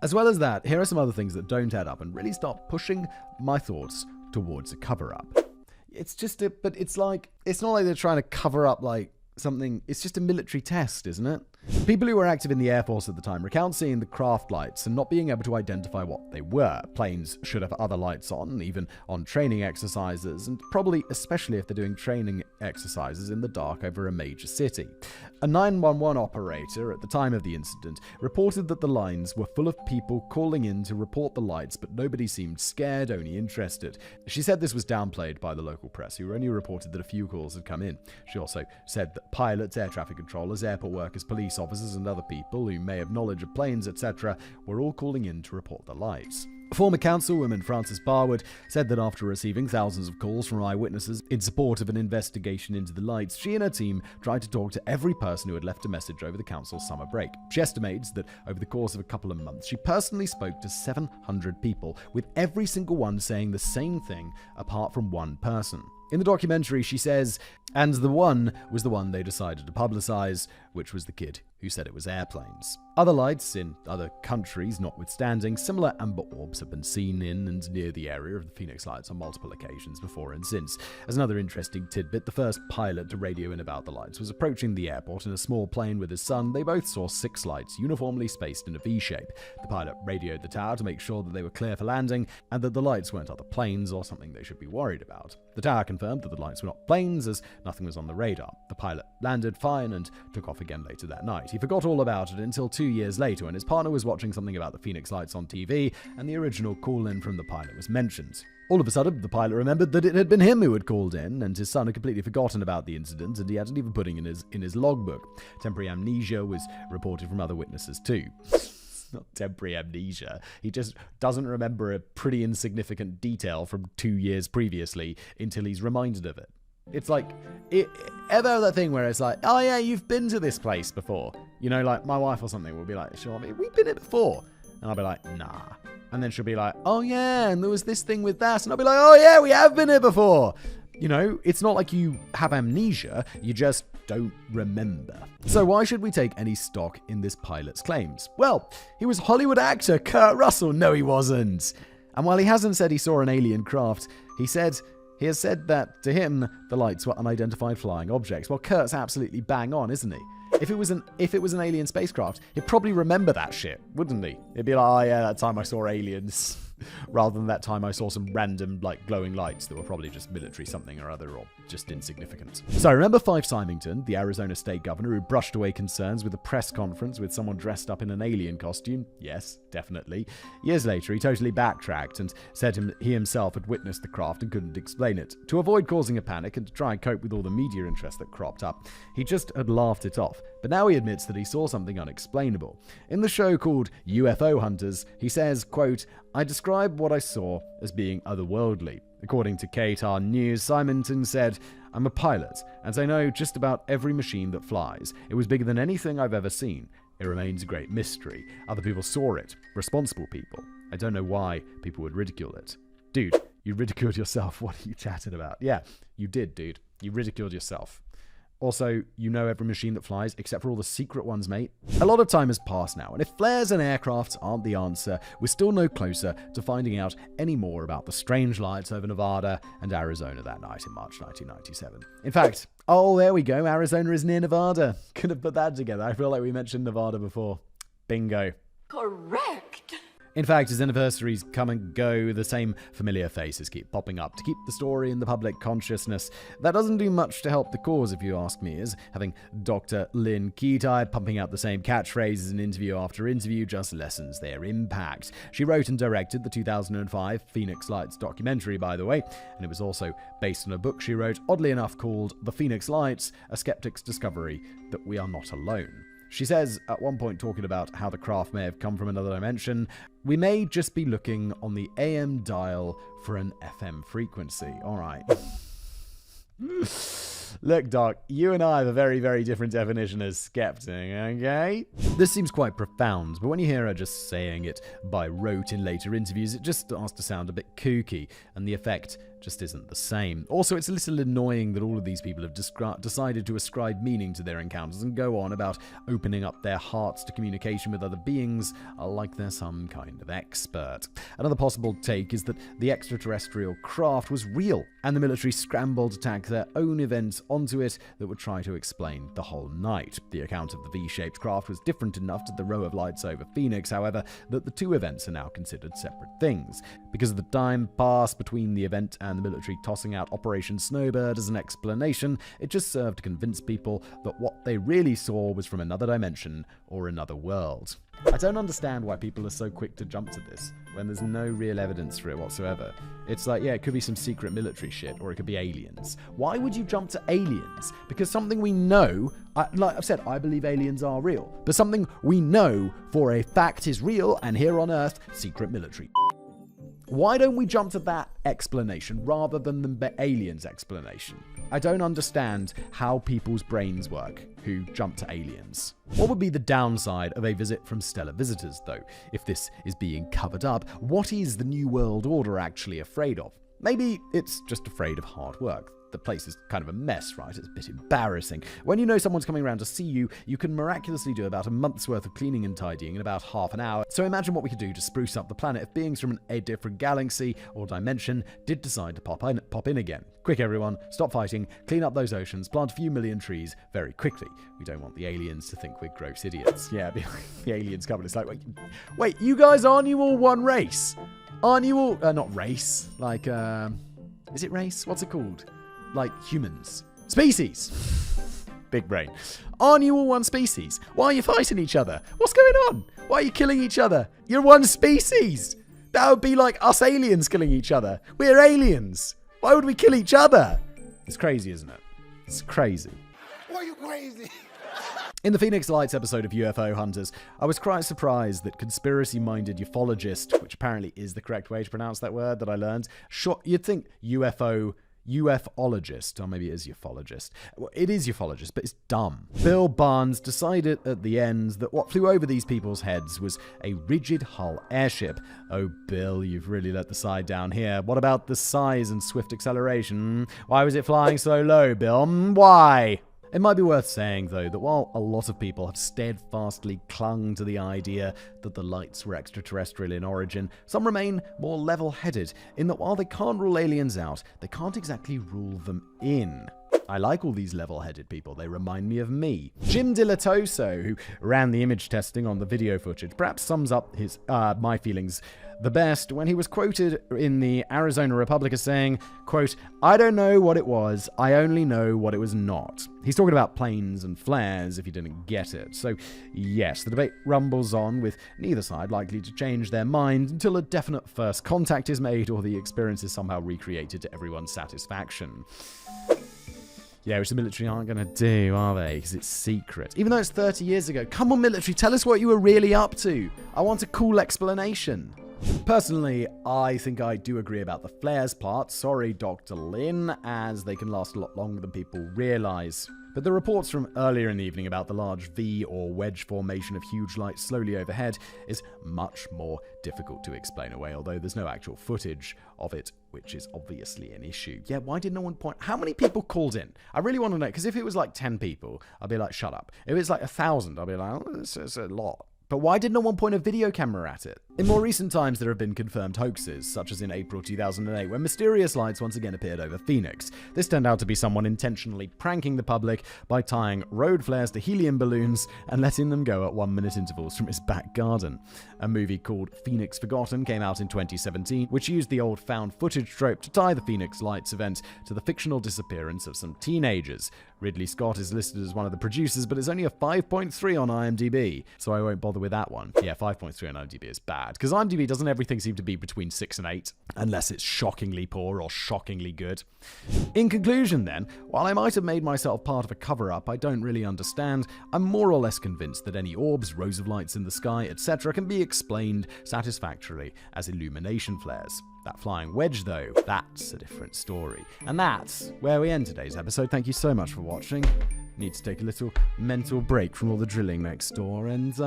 As well as that, here are some other things that don't add up and really start pushing my thoughts towards a cover-up. It's not like they're trying to cover up like something. It's just a military test, isn't it? People who were active in the Air Force at the time recount seeing the craft lights and not being able to identify what they were. Planes should have other lights on, even on training exercises, and probably especially if they're doing training exercises in the dark over a major city. A 911 operator at the time of the incident reported that the lines were full of people calling in to report the lights, but nobody seemed scared, only interested. She said this was downplayed by the local press, who only reported that a few calls had come in. She also said that pilots, air traffic controllers, airport workers, police officers, and other people who may have knowledge of planes, etc., were all calling in to report the lights. Former councilwoman Frances Barwood said that after receiving thousands of calls from eyewitnesses in support of an investigation into the lights, she and her team tried to talk to every person who had left a message over the council's summer break. She estimates that over the course of a couple of months, she personally spoke to 700 people, with every single one saying the same thing apart from one person. In the documentary, she says, and the one was the one they decided to publicize, which was the kid who said it was airplanes. Other lights in other countries notwithstanding, similar amber orbs have been seen in and near the area of the Phoenix Lights on multiple occasions before and since. As another interesting tidbit, the first pilot to radio in about the lights was approaching the airport in a small plane with his son. They both saw 6 lights uniformly spaced in a V-shape. The pilot radioed the tower to make sure that they were clear for landing and that the lights weren't other planes or something they should be worried about. The tower confirmed that the lights were not planes, as nothing was on the radar. The pilot landed fine and took off again later that night. He forgot all about it until 2 years later when his partner was watching something about the Phoenix Lights on TV and the original call-in from the pilot was mentioned. All of a sudden, the pilot remembered that it had been him who had called in, and his son had completely forgotten about the incident, and he hadn't even put it in his logbook. Temporary amnesia was reported from other witnesses too. Not temporary amnesia. He just doesn't remember a pretty insignificant detail from 2 years previously until he's reminded of it. It's like, ever that thing where it's like, oh yeah, you've been to this place before. You know, like my wife or something will be like, sure, we've been here before. And I'll be like, nah. And then she'll be like, oh yeah, and there was this thing with that. And I'll be like, oh yeah, we have been here before. You know, it's not like you have amnesia, you just don't remember. So why should we take any stock in this pilot's claims? Well, he was Hollywood actor Kurt Russell. No, he wasn't. And while he hasn't said he saw an alien craft, he has said that to him, the lights were unidentified flying objects. Well, Kurt's absolutely bang on, isn't he? If it was an alien spacecraft, he'd probably remember that shit, wouldn't he? He'd be like, oh yeah, that time I saw aliens. Rather than that time I saw some random, like, glowing lights that were probably just military something or other, or just insignificant. So remember Fife Symington, the Arizona state governor who brushed away concerns with a press conference with someone dressed up in an alien costume? Yes, definitely. Years later, he totally backtracked and said he himself had witnessed the craft and couldn't explain it. To avoid causing a panic and to try and cope with all the media interest that cropped up, he just had laughed it off. But now he admits that he saw something unexplainable. In the show called UFO Hunters, he says, quote, "I describe what I saw as being otherworldly." According to KTAR News, Symington said, "I'm a pilot, and I know just about every machine that flies. It was bigger than anything I've ever seen. It remains a great mystery. Other people saw it. Responsible people. I don't know why people would ridicule it." Dude, you ridiculed yourself. What are you chatting about? Yeah, you did, dude. You ridiculed yourself. Also, you know every machine that flies, except for all the secret ones, mate. A lot of time has passed now, and if flares and aircrafts aren't the answer, we're still no closer to finding out any more about the strange lights over Nevada and Arizona that night in March 1997. In fact, oh, there we go, Arizona is near Nevada. Could have put that together. I feel like we mentioned Nevada before. Bingo. Correct. In fact, as anniversaries come and go, the same familiar faces keep popping up to keep the story in the public consciousness. That doesn't do much to help the cause, if you ask me, as having Dr. Lynn Keatai pumping out the same catchphrases in interview after interview just lessens their impact. She wrote and directed the 2005 Phoenix Lights documentary, by the way, and it was also based on a book she wrote, oddly enough called The Phoenix Lights, A Skeptic's Discovery That We Are Not Alone. She says, at one point talking about how the craft may have come from another dimension, "We may just be looking on the AM dial for an FM frequency." All right. Look, Doc, you and I have a very, very different definition as skeptic, okay? This seems quite profound, but when you hear her just saying it by rote in later interviews, it just starts to sound a bit kooky, and the effect just isn't the same. Also, it's a little annoying that all of these people have decided to ascribe meaning to their encounters and go on about opening up their hearts to communication with other beings like they're some kind of expert. Another possible take is that the extraterrestrial craft was real, and the military scrambled to tack their own events onto it that would try to explain the whole night. The account of the V-shaped craft was different enough to the row of lights over Phoenix, however, that the two events are now considered separate things. Because of the time passed between the event and the military tossing out Operation Snowbird as an explanation, it just served to convince people that what they really saw was from another dimension or another world. I don't understand why people are so quick to jump to this when there's no real evidence for it whatsoever. It's like, yeah, it could be some secret military shit, or it could be aliens. Why would you jump to aliens? Because something we know, like I've said, I believe aliens are real, but something we know for a fact is real, and here on Earth, secret military. Why don't we jump to that explanation rather than the aliens explanation? I don't understand how people's brains work who jump to aliens. What would be the downside of a visit from stellar visitors, though? If this is being covered up, what is the New World Order actually afraid of? Maybe it's just afraid of hard work. The place is kind of a mess, right? It's a bit embarrassing. When you know someone's coming around to see you, you can miraculously do about a month's worth of cleaning and tidying in about half an hour. So imagine what we could do to spruce up the planet if beings from a different galaxy or dimension did decide to pop in again. Quick, everyone, stop fighting, clean up those oceans, plant a few million trees very quickly. We don't want the aliens to think we're gross idiots. Yeah, the aliens come and it's like, wait, you guys, aren't you all one race? Aren't you all, not race, like, is it race? What's it called? Like humans. Species! Big brain. Aren't you all one species? Why are you fighting each other? What's going on? Why are you killing each other? You're one species! That would be like us aliens killing each other. We're aliens! Why would we kill each other? It's crazy, isn't it? It's crazy. Why are you crazy? In the Phoenix Lights episode of UFO Hunters, I was quite surprised that conspiracy-minded ufologist, which apparently is the correct way to pronounce that word that I learned, you'd think ufologist, or maybe it is ufologist. Well, it is ufologist, but it's dumb. Bill Barnes decided at the end that what flew over these people's heads was a rigid hull airship. Oh, Bill, you've really let the side down here. What about the size and swift acceleration? Why was it flying so low, Bill? Why? It might be worth saying, though, that while a lot of people have steadfastly clung to the idea that the lights were extraterrestrial in origin, some remain more level-headed in that while they can't rule aliens out, they can't exactly rule them in. I like all these level-headed people. They remind me of me. Jim Dilatoso, who ran the image testing on the video footage, perhaps sums up his my feelings the best when he was quoted in the Arizona Republic as saying, quote, "I don't know what it was. I only know what it was not." He's talking about planes and flares if you didn't get it. So yes, the debate rumbles on with neither side likely to change their mind until a definite first contact is made or the experience is somehow recreated to everyone's satisfaction. Yeah, which the military aren't going to do, are they? Because it's secret. Even though it's 30 years ago. Come on, military, tell us what you were really up to. I want a cool explanation. Personally, I think I do agree about the flares part. Sorry, Dr. Lin, as they can last a lot longer than people realize. But the reports from earlier in the evening about the large V or wedge formation of huge lights slowly overhead is much more difficult to explain away, although there's no actual footage of it, which is obviously an issue. Yeah, why did no one point? How many people called in? I really want to know, because if it was like 10 people, I'd be like, shut up. If it's like 1,000, I'd be like, oh, it's a lot. But why did no one point a video camera at it? In more recent times, there have been confirmed hoaxes, such as in April 2008, when mysterious lights once again appeared over Phoenix. This turned out to be someone intentionally pranking the public by tying road flares to helium balloons and letting them go at 1-minute intervals from his back garden. A movie called Phoenix Forgotten came out in 2017, which used the old found footage trope to tie the Phoenix Lights event to the fictional disappearance of some teenagers. Ridley Scott is listed as one of the producers, but it's only a 5.3 on IMDb, so I won't bother with that one. Yeah, 5.3 on IMDb is bad, because IMDb doesn't everything seem to be between 6 and 8, unless it's shockingly poor or shockingly good. In conclusion then, while I might have made myself part of a cover-up I don't really understand, I'm more or less convinced that any orbs, rows of lights in the sky, etc. can be explained satisfactorily as illumination flares. That flying wedge, though, that's a different story. And that's where we end today's episode. Thank you so much for watching. Need to take a little mental break from all the drilling next door, and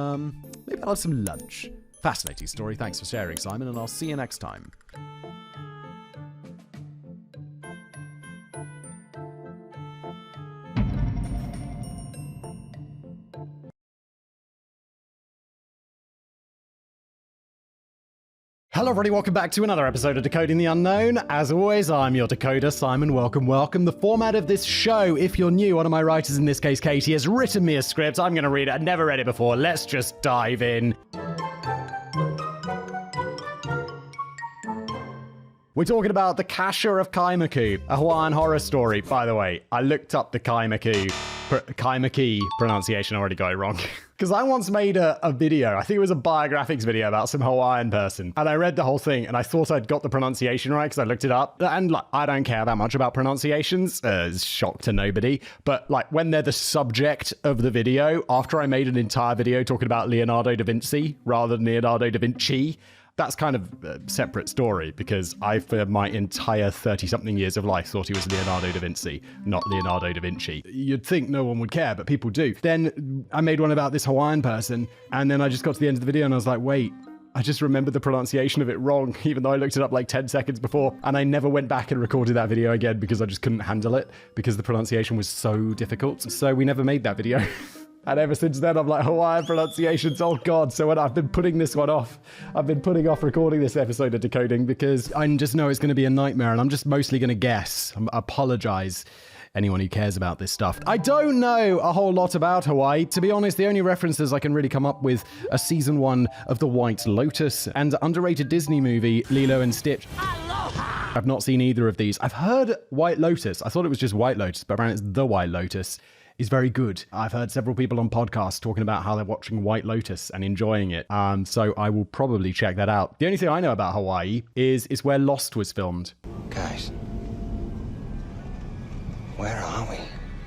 maybe I'll have some lunch. Fascinating story. Thanks for sharing, Simon, and I'll see you next time. Hello everybody, welcome back to another episode of Decoding the Unknown. As always, I'm your decoder, Simon. Welcome. The format of this show, if you're new, one of my writers, in this case Katie, has written me a script. I'm going to read it. I've never read it before. Let's just dive in. We're talking about the Kasha of Kaimaku, a Hawaiian horror story. By the way, I looked up the Kaimaki pronunciation. I already got it wrong. Because I once made a video, I think it was a biographics video about some Hawaiian person. And I read the whole thing and I thought I'd got the pronunciation right because I looked it up. And like, I don't care that much about pronunciations. It's shock to nobody. But like when they're the subject of the video, after I made an entire video talking about Leonardo da Vinci rather than Leonardo da Vinci, that's kind of a separate story because I, for my entire 30-something years of life, thought he was Leonardo da Vinci, not Leonardo da Vinci. You'd think no one would care, but people do. Then I made one about this Hawaiian person, and then I just got to the end of the video and I was like, wait, I just remembered the pronunciation of it wrong, even though I looked it up like 10 seconds before, and I never went back and recorded that video again because I just couldn't handle it because the pronunciation was so difficult. So we never made that video. And ever since then, I'm like, Hawaiian pronunciations, oh God. So when I've been putting this one off, I've been putting off recording this episode of Decoding because I just know it's going to be a nightmare and I'm just mostly going to guess. I apologize, anyone who cares about this stuff. I don't know a whole lot about Hawaii. To be honest, the only references I can really come up with are season 1 of The White Lotus and underrated Disney movie Lilo and Stitch. Aloha! I've not seen either of these. I've heard White Lotus. I thought it was just White Lotus, but apparently it's The White Lotus. Is very good. I've heard several people on podcasts talking about how they're watching White Lotus and enjoying it. So I will probably check that out. The only thing I know about Hawaii is it's where Lost was filmed. Guys, where are we?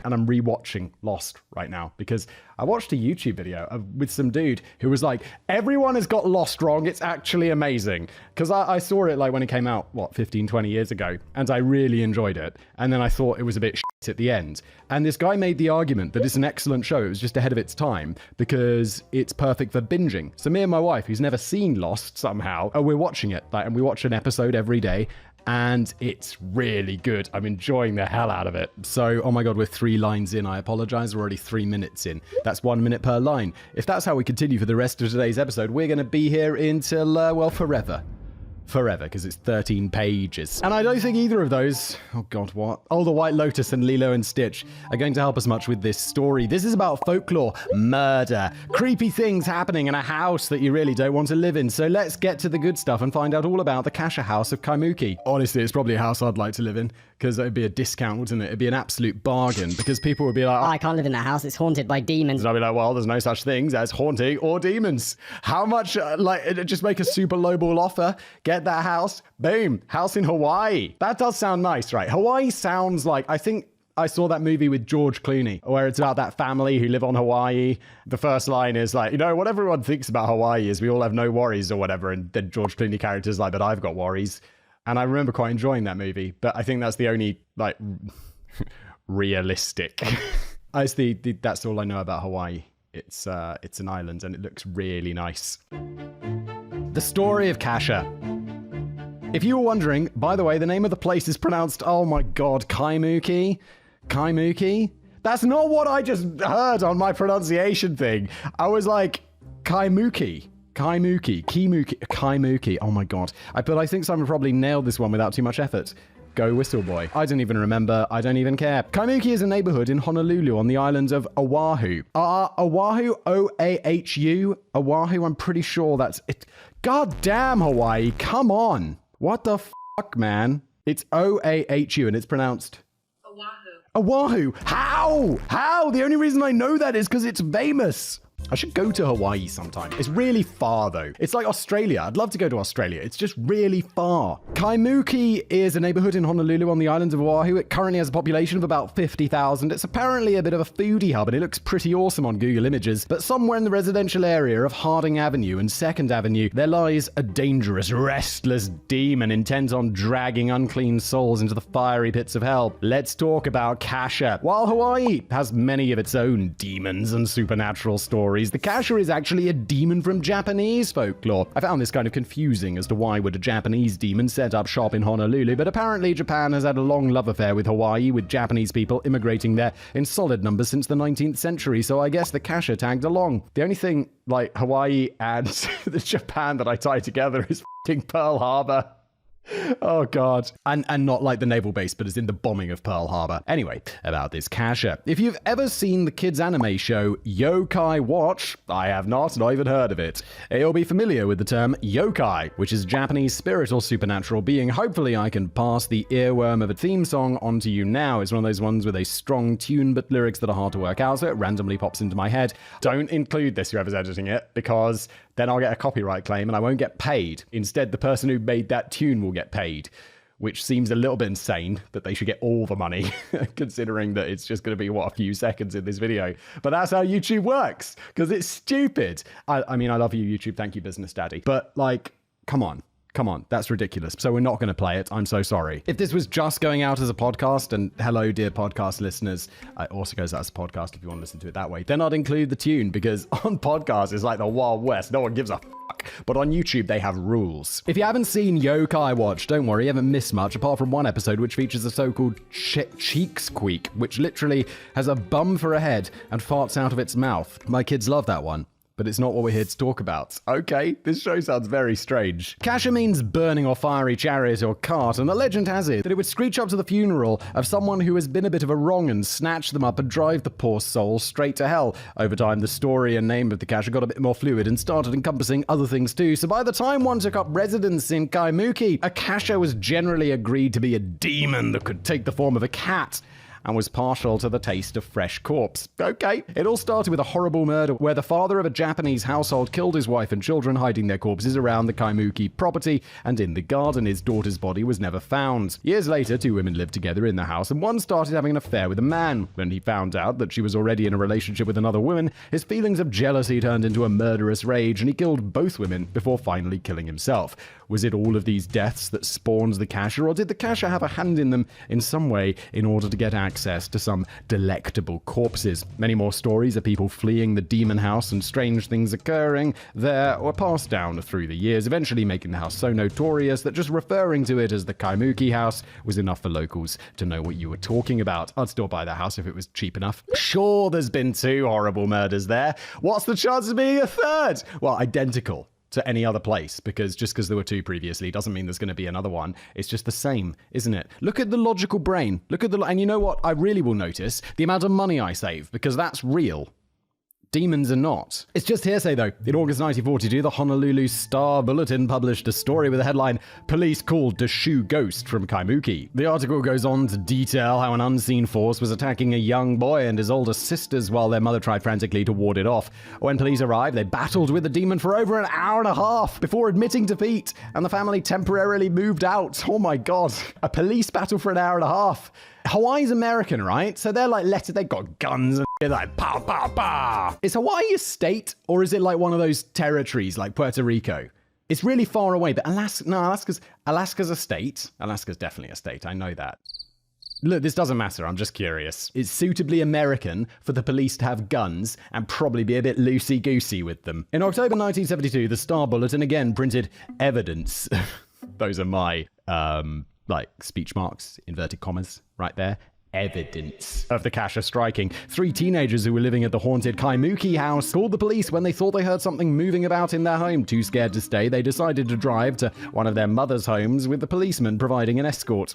And I'm rewatching Lost right now because I watched a YouTube video with some dude who was like, everyone has got Lost wrong. It's actually amazing. Because I saw it like when it came out, 15, 20 years ago. And I really enjoyed it. And then I thought it was a bit shit at the end. And this guy made the argument that it's an excellent show. It was just ahead of its time because it's perfect for binging. So me and my wife, who's never seen Lost somehow, we're watching it. And we watch an episode every day. And it's really good. I'm enjoying the hell out of it. So, oh my God, we're 3 lines in. I apologize. We're already 3 minutes in. That's 1 minute per line. If that's how we continue for the rest of today's episode, we're going to be here until, forever. forever because it's 13 pages. And I don't think either of those, oh god, what? Oh, The White Lotus and Lilo and Stitch are going to help us much with this story. This is about folklore, murder, creepy things happening in a house that you really don't want to live in. So let's get to the good stuff and find out all about the Kasha House of Kaimuki. Honestly, it's probably a house I'd like to live in because it'd be a discount, wouldn't it? It'd be an absolute bargain because people would be like, I can't live in that house, it's haunted by demons. And I'd be like, well, there's no such things as haunting or demons. How much, just make a super lowball offer, get that house, boom, house in Hawaii. That does sound nice, right? Hawaii sounds like, I think I saw that movie with George Clooney where it's about that family who live on Hawaii. The first line is like, what everyone thinks about Hawaii is we all have no worries or whatever. And then George Clooney character's like, but I've got worries. And I remember quite enjoying that movie, but I think that's the only, realistic. That's all I know about Hawaii. It's an island and it looks really nice. The story of Kasha. If you were wondering, by the way, the name of the place is pronounced, oh my god, Kaimuki? Kaimuki? That's not what I just heard on my pronunciation thing. I was like, Kaimuki. Kaimuki. Oh my god. But I think someone probably nailed this one without too much effort. Go Whistle Boy. I don't even remember. I don't even care. Kaimuki is a neighborhood in Honolulu on the island of Oahu. Oahu, O-A-H-U. Oahu, I'm pretty sure that's it. God damn, Hawaii. Come on. What the fuck, man? It's O-A-H-U and it's pronounced Oahu. How? The only reason I know that is because it's famous. I should go to Hawaii sometime. It's really far, though. It's like Australia. I'd love to go to Australia. It's just really far. Kaimuki is a neighborhood in Honolulu on the island of Oahu. It currently has a population of about 50,000. It's apparently a bit of a foodie hub, and it looks pretty awesome on Google Images. But somewhere in the residential area of Harding Avenue and 2nd Avenue, there lies a dangerous, restless demon intent on dragging unclean souls into the fiery pits of hell. Let's talk about Kasha. While Hawaii has many of its own demons and supernatural stories, the Kasha is actually a demon from Japanese folklore. I found this kind of confusing as to why would a Japanese demon set up shop in Honolulu, but apparently Japan has had a long love affair with Hawaii, with Japanese people immigrating there in solid numbers since the 19th century, so I guess the Kasha tagged along. The only thing like Hawaii and the Japan that I tie together is f***ing Pearl Harbor. Oh god. And not like the naval base, but as in the bombing of Pearl Harbor. Anyway, about this Kasha. If you've ever seen the kids anime show Yokai Watch, I have not even heard of it. You'll be familiar with the term yokai, which is Japanese spirit or supernatural being. Hopefully I can pass the earworm of a theme song onto you now. It's one of those ones with a strong tune but lyrics that are hard to work out, so it randomly pops into my head. Don't include this, whoever's editing it, because then I'll get a copyright claim and I won't get paid. Instead, the person who made that tune will get paid, which seems a little bit insane that they should get all the money, considering that it's just going to be, a few seconds in this video. But that's how YouTube works, because it's stupid. I mean, I love you, YouTube. Thank you, Business Daddy. But, come on. That's ridiculous. So we're not going to play it. I'm so sorry. If this was just going out as a podcast, and hello, dear podcast listeners, it also goes out as a podcast if you want to listen to it that way, then I'd include the tune, because on podcasts, it's like the Wild West. No one gives a fuck. But on YouTube, they have rules. If you haven't seen Yokai Watch, don't worry, you haven't missed much, apart from one episode which features a so-called cheek squeak, which literally has a bum for a head and farts out of its mouth. My kids love that one. But it's not what we're here to talk about. Okay, this show sounds very strange. Kasha means burning or fiery chariot or cart, and the legend has it that it would screech up to the funeral of someone who has been a bit of a wrong and snatch them up and drive the poor soul straight to hell. Over time, the story and name of the Kasha got a bit more fluid and started encompassing other things too, so by the time one took up residence in Kaimuki, a Kasha was generally agreed to be a demon that could take the form of a cat, and was partial to the taste of fresh corpse. Okay. It all started with a horrible murder where the father of a Japanese household killed his wife and children, hiding their corpses around the Kaimuki property, and in the garden his daughter's body was never found. Years later, 2 women lived together in the house, and one started having an affair with a man. When he found out that she was already in a relationship with another woman, his feelings of jealousy turned into a murderous rage, and he killed both women before finally killing himself. Was it all of these deaths that spawned the Kasha, or did the Kasha have a hand in them in some way in order to get access to some delectable corpses? Many more stories of people fleeing the demon house and strange things occurring there were passed down through the years, eventually making the house so notorious that just referring to it as the Kaimuki house was enough for locals to know what you were talking about. I'd still buy that house if it was cheap enough. Sure, there's been 2 horrible murders there. What's the chance of being a third? Well, identical. to any other place, because just because there were 2 previously doesn't mean there's going to be another one. It's just the same, isn't it? Look at the logical brain. And you know what? I really will notice the amount of money I save, because that's real. Demons are not. It's just hearsay, though. In August 1942, the Honolulu Star-Bulletin published a story with the headline, "Police Called to Shoo Ghost from Kaimuki." The article goes on to detail how an unseen force was attacking a young boy and his older sisters while their mother tried frantically to ward it off. When police arrived, they battled with the demon for over an hour and a half before admitting defeat, and the family temporarily moved out. Oh my god. A police battle for an hour and a half. Hawaii's American, right? So they're like, they've got guns and they're like, pow, pow, pow. Is Hawaii a state, or is it like one of those territories like Puerto Rico? It's really far away, but Alaska's a state. Alaska's definitely a state, I know that. Look, this doesn't matter, I'm just curious. It's suitably American for the police to have guns and probably be a bit loosey-goosey with them. In October 1972, the Star-Bulletin again printed evidence. Those are my, speech marks, inverted commas, right there. Evidence of the Kasha striking. 3 teenagers who were living at the haunted Kaimuki house called the police when they thought they heard something moving about in their home. Too scared to stay, they decided to drive to one of their mother's homes with the policeman providing an escort.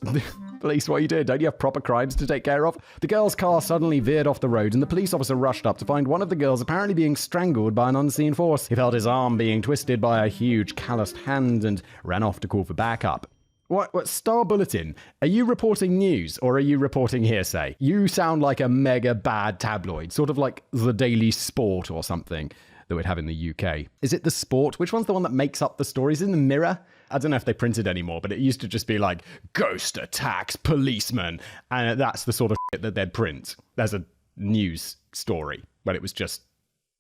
Police, what are you doing? Don't you have proper crimes to take care of? The girl's car suddenly veered off the road and the police officer rushed up to find one of the girls apparently being strangled by an unseen force. He felt his arm being twisted by a huge calloused hand and ran off to call for backup. What Star Bulletin? Are you reporting news or are you reporting hearsay? You sound like a mega bad tabloid, sort of like the Daily Sport or something that we'd have in the UK. Is it the Sport? Which one's the one that makes up the stories? In the Mirror? I don't know if they print it anymore, but it used to just be like, ghost attacks policeman. And that's the sort of shit that they'd print. There's a news story, but it was just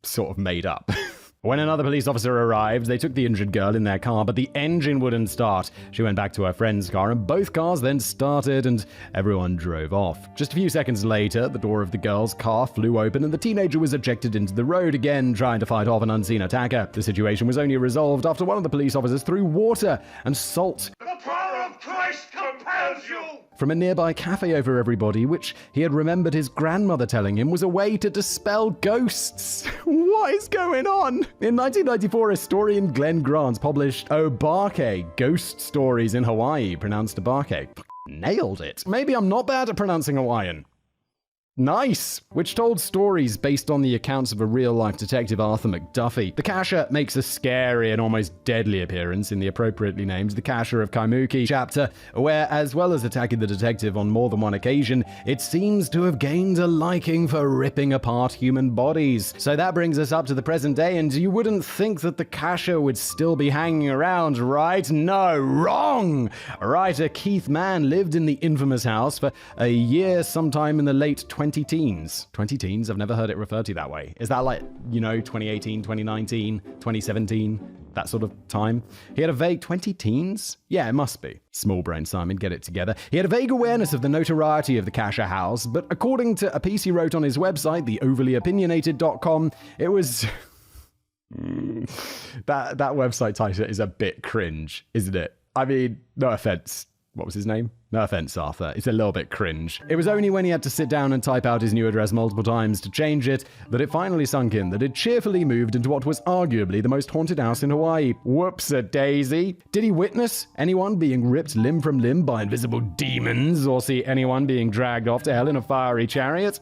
sort of made up. When another police officer arrived, they took the injured girl in their car, but the engine wouldn't start. She went back to her friend's car, and both cars then started, and everyone drove off. Just a few seconds later, the door of the girl's car flew open, and the teenager was ejected into the road again, trying to fight off an unseen attacker. The situation was only resolved after one of the police officers threw water and salt. The power of Christ compels you! From a nearby cafe over everybody, which he had remembered his grandmother telling him was a way to dispel ghosts. What is going on? In 1994, historian Glenn Grant published Obake, Ghost Stories in Hawaii, pronounced Obake. Nailed it. Maybe I'm not bad at pronouncing Hawaiian. Nice! Which told stories based on the accounts of a real-life detective, Arthur McDuffie. The Kasha makes a scary and almost deadly appearance in the appropriately named The Kasha of Kaimuki chapter, where, as well as attacking the detective on more than one occasion, it seems to have gained a liking for ripping apart human bodies. So that brings us up to the present day, and you wouldn't think that the Kasha would still be hanging around, right? No, wrong! Writer Keith Mann lived in the infamous house for a year sometime in the late 20-teens. 20-teens? I've never heard it referred to that way. Is that like, 2018, 2019, 2017? That sort of time? He had a vague 20-teens? Yeah, it must be. Small brain Simon, get it together. He had a vague awareness of the notoriety of the Kasha house, but according to a piece he wrote on his website, theoverlyopinionated.com, it was... that website title is a bit cringe, isn't it? I mean, no offense. What was his name? No offense, Arthur. It's a little bit cringe. It was only when he had to sit down and type out his new address multiple times to change it that it finally sunk in that it cheerfully moved into what was arguably the most haunted house in Hawaii. Whoops-a-daisy. Did he witness anyone being ripped limb from limb by invisible demons, or see anyone being dragged off to hell in a fiery chariot?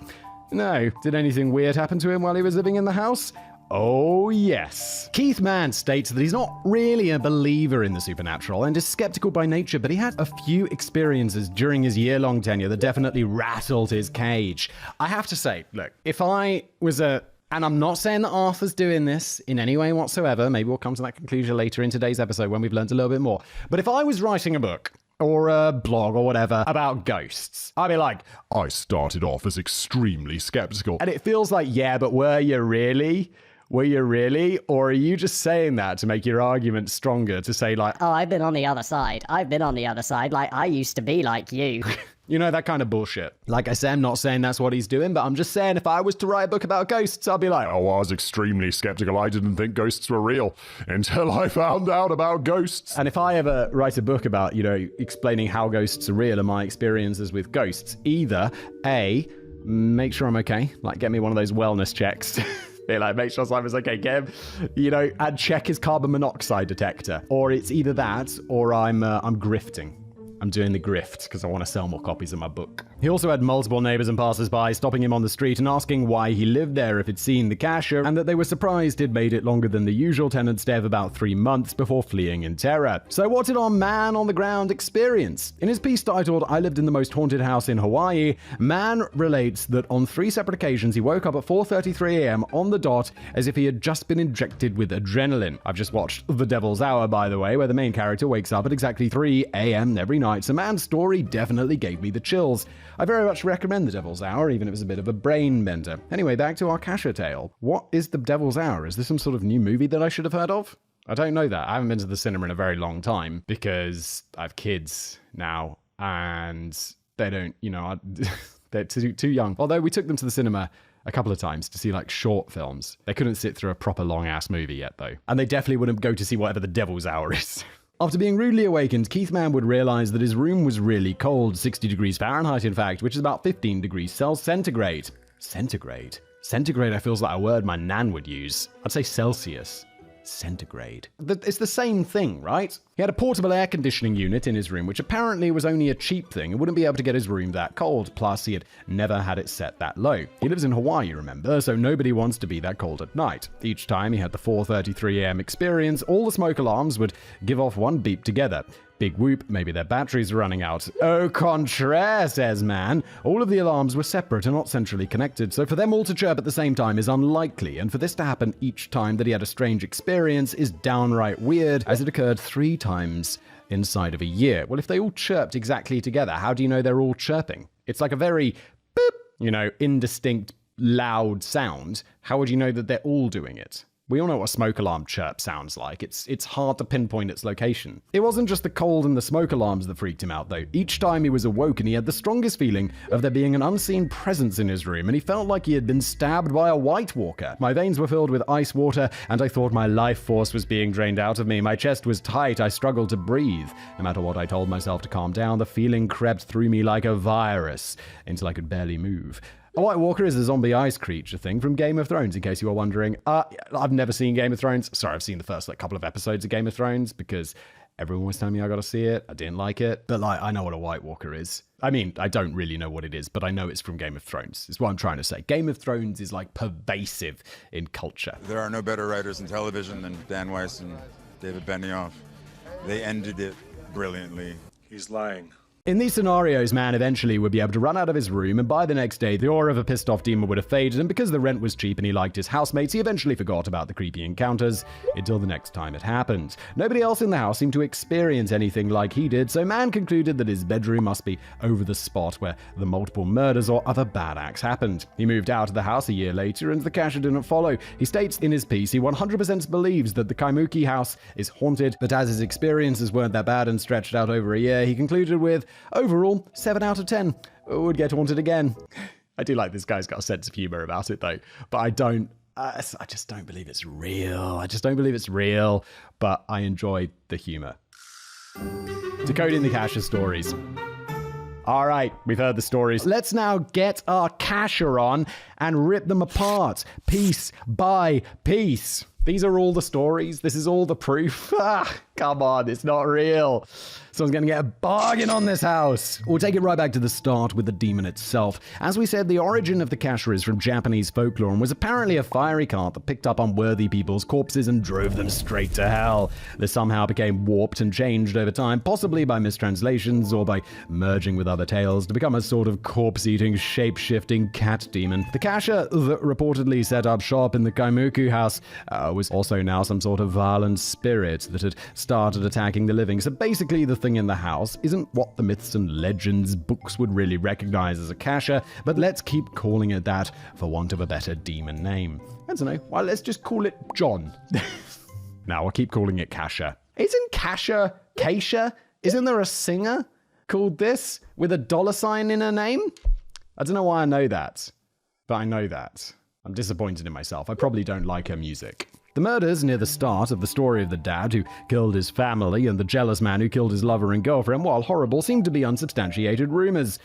No. Did anything weird happen to him while he was living in the house? Oh, yes. Keith Mann states that he's not really a believer in the supernatural and is skeptical by nature, but he had a few experiences during his year-long tenure that definitely rattled his cage. I have to say, look, if I was and I'm not saying that Arthur's doing this in any way whatsoever, maybe we'll come to that conclusion later in today's episode when we've learned a little bit more, but if I was writing a book or a blog or whatever about ghosts, I'd be like, I started off as extremely skeptical. And it feels like, yeah, but were you really? Were you really? Or are you just saying that to make your argument stronger, to say like, oh, I've been on the other side. Like, I used to be like you. You know, that kind of bullshit. Like I say, I'm not saying that's what he's doing, but I'm just saying if I was to write a book about ghosts, I'd be like, oh, I was extremely skeptical. I didn't think ghosts were real until I found out about ghosts. And if I ever write a book about, explaining how ghosts are real and my experiences with ghosts, either A, make sure I'm okay, like get me one of those wellness checks Be like, make sure Simon's okay, get him, and check his carbon monoxide detector. Or it's either that, or I'm grifting. I'm doing the grift because I want to sell more copies of my book. He also had multiple neighbors and passers-by stopping him on the street and asking why he lived there if he'd seen the cashier, and that they were surprised he'd made it longer than the usual tenants stay of about 3 months before fleeing in terror. So what did our man on the ground experience? In his piece titled, I Lived in the Most Haunted House in Hawaii, Man relates that on 3 separate occasions he woke up at 4:33 a.m. on the dot as if he had just been injected with adrenaline. I've just watched The Devil's Hour, by the way, where the main character wakes up at exactly 3 a.m. every night. So Man's story definitely gave me the chills. I very much recommend The Devil's Hour, even if it's a bit of a brain bender. Anyway, back to our Kasha tale. What is The Devil's Hour? Is this some sort of new movie that I should have heard of? I don't know that. I haven't been to the cinema in a very long time because I have kids now and they don't, they're too young. Although we took them to the cinema a couple of times to see like short films. They couldn't sit through a proper long ass movie yet though. And they definitely wouldn't go to see whatever The Devil's Hour is. After being rudely awakened, Keith Mann would realize that his room was really cold, 60 degrees Fahrenheit in fact, which is about 15 degrees centigrade. Centigrade? Centigrade, I feels like a word my nan would use. I'd say Celsius. Centigrade. It's the same thing, right? He had a portable air conditioning unit in his room, which apparently was only a cheap thing and wouldn't be able to get his room that cold, plus he had never had it set that low. He lives in Hawaii, remember, so nobody wants to be that cold at night. Each time he had the 4:33 a.m. experience, all the smoke alarms would give off one beep together. Big whoop, maybe their batteries are running out. Au contraire, says Man. All of the alarms were separate and not centrally connected, so for them all to chirp at the same time is unlikely, and for this to happen each time that he had a strange experience is downright weird, as it occurred 3 times inside of a year. Well, if they all chirped exactly together, how do you know they're all chirping? It's like a very boop, indistinct, loud sound. How would you know that they're all doing it? We all know what a smoke alarm chirp sounds like. It's hard to pinpoint its location. It wasn't just the cold and the smoke alarms that freaked him out, though. Each time he was awoken, he had the strongest feeling of there being an unseen presence in his room, and he felt like he had been stabbed by a White Walker. My veins were filled with ice water, and I thought my life force was being drained out of me. My chest was tight. I struggled to breathe. No matter what I told myself to calm down, the feeling crept through me like a virus until I could barely move. A White Walker is a zombie ice creature thing from Game of Thrones, in case you were wondering. I've never seen Game of Thrones. Sorry, I've seen the first couple of episodes of Game of Thrones because everyone was telling me I gotta see it. I didn't like it. But I know what a White Walker is. I mean, I don't really know what it is, but I know it's from Game of Thrones, is what I'm trying to say. Game of Thrones is pervasive in culture. There are no better writers in television than Dan Weiss and David Benioff. They ended it brilliantly. He's lying. In these scenarios, Man eventually would be able to run out of his room, and by the next day, the aura of a pissed-off demon would have faded, and because the rent was cheap and he liked his housemates, he eventually forgot about the creepy encounters until the next time it happened. Nobody else in the house seemed to experience anything like he did, so Man concluded that his bedroom must be over the spot where the multiple murders or other bad acts happened. He moved out of the house a year later, and the Kasha didn't follow. He states in his piece he 100% believes that the Kaimuki house is haunted, but as his experiences weren't that bad and stretched out over a year, he concluded with, overall, 7 out of 10 would get haunted again. I do like this guy's got a sense of humor about it though, but I just don't believe it's real. I just don't believe it's real, but I enjoy the humor. Decoding the Kasha stories. All right, we've heard the stories. Let's now get our Kasha on and rip them apart, piece by piece. These are all the stories. This is all the proof. Come on, it's not real. Someone's going to get a bargain on this house. We'll take it right back to the start with the demon itself. As we said, the origin of the Kasha is from Japanese folklore and was apparently a fiery cart that picked up unworthy people's corpses and drove them straight to hell. This somehow became warped and changed over time, possibly by mistranslations or by merging with other tales to become a sort of corpse-eating, shape-shifting cat demon. The Kasha that reportedly set up shop in the Kaimuku house was also now some sort of violent spirit that had started attacking the living. So basically, the thing in the house isn't what the myths and legends books would really recognize as a Kasha, but let's keep calling it that for want of a better demon name. I don't know. Well, let's just call it John. Now I'll keep calling it Kasha. Isn't Kasha Keisha? Isn't there a singer called this with a $sign in her name? I don't know why I know that, but I know that. I'm disappointed in myself. I probably don't like her music. The murders near the start of the story of the dad who killed his family and the jealous man who killed his lover and girlfriend, while horrible, seemed to be unsubstantiated rumors.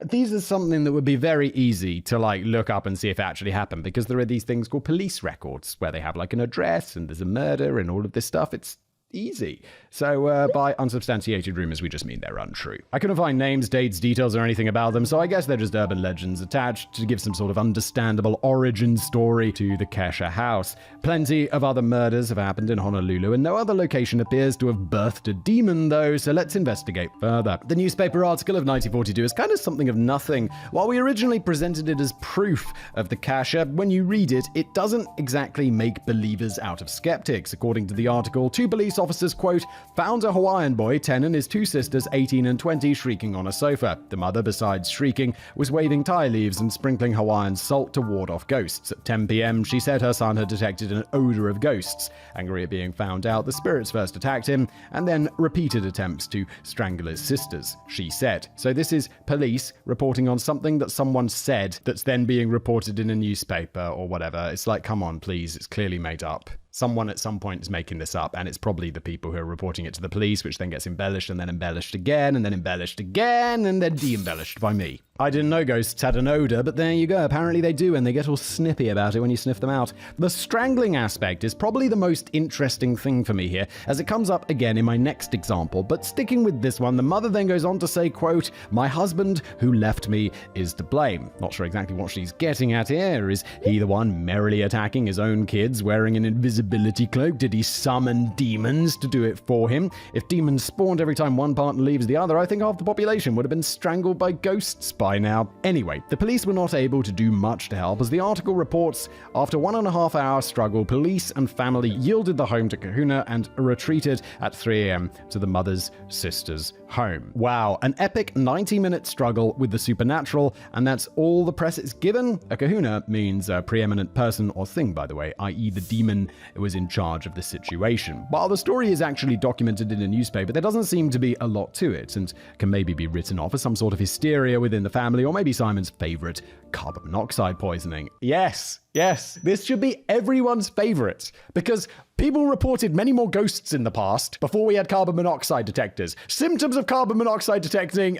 These are something that would be very easy to like look up and see if it actually happened, because there are these things called police records where they have like an address and there's a murder and all of this stuff. It's easy. So by unsubstantiated rumors, we just mean they're untrue. I couldn't find names, dates, details, or anything about them, so I guess they're just urban legends attached to give some sort of understandable origin story to the Kesha house. Plenty of other murders have happened in Honolulu, and no other location appears to have birthed a demon, though, so let's investigate further. The newspaper article of 1942 is kind of something of nothing. While we originally presented it as proof of the Kesha, when you read it, it doesn't exactly make believers out of skeptics. According to the article, 2 police officers, quote, found a Hawaiian boy, 10, and his 2 sisters, 18 and 20, shrieking on a sofa. The mother, besides shrieking, was waving Thai leaves and sprinkling Hawaiian salt to ward off ghosts. At 10 p.m., she said her son had detected an odor of ghosts. Angry at being found out, the spirits first attacked him and then repeated attempts to strangle his sisters, she said. So this is police reporting on something that someone said that's then being reported in a newspaper or whatever. It's like, come on, please, it's clearly made up. Someone at some point is making this up, and it's probably the people who are reporting it to the police, which then gets embellished and then embellished again and then embellished again and then de-embellished by me. I didn't know ghosts had an odor, but there you go. Apparently they do, and they get all snippy about it when you sniff them out. The strangling aspect is probably the most interesting thing for me here, as it comes up again in my next example. But sticking with this one, the mother then goes on to say, quote, my husband who left me is to blame. Not sure exactly what she's getting at here. Is he the one merrily attacking his own kids wearing an invisibility cloak? Did he summon demons to do it for him? If demons spawned every time one partner leaves the other, I think half the population would have been strangled by ghosts by now. Anyway, the police were not able to do much to help, as the article reports after 1.5 hour struggle, police and family yielded the home to Kahuna and retreated at 3 a.m. to the mother's sister's home. Wow, an epic 90-minute struggle with the supernatural, and that's all the press is given. A Kahuna means a preeminent person or thing, by the way, i.e. the demon was in charge of the situation. While the story is actually documented in a newspaper, there doesn't seem to be a lot to it, and can maybe be written off as some sort of hysteria within the family, or maybe Simon's favorite carbon monoxide poisoning. Yes, this should be everyone's favorite, because people reported many more ghosts in the past before we had carbon monoxide detectors. Symptoms of carbon monoxide detecting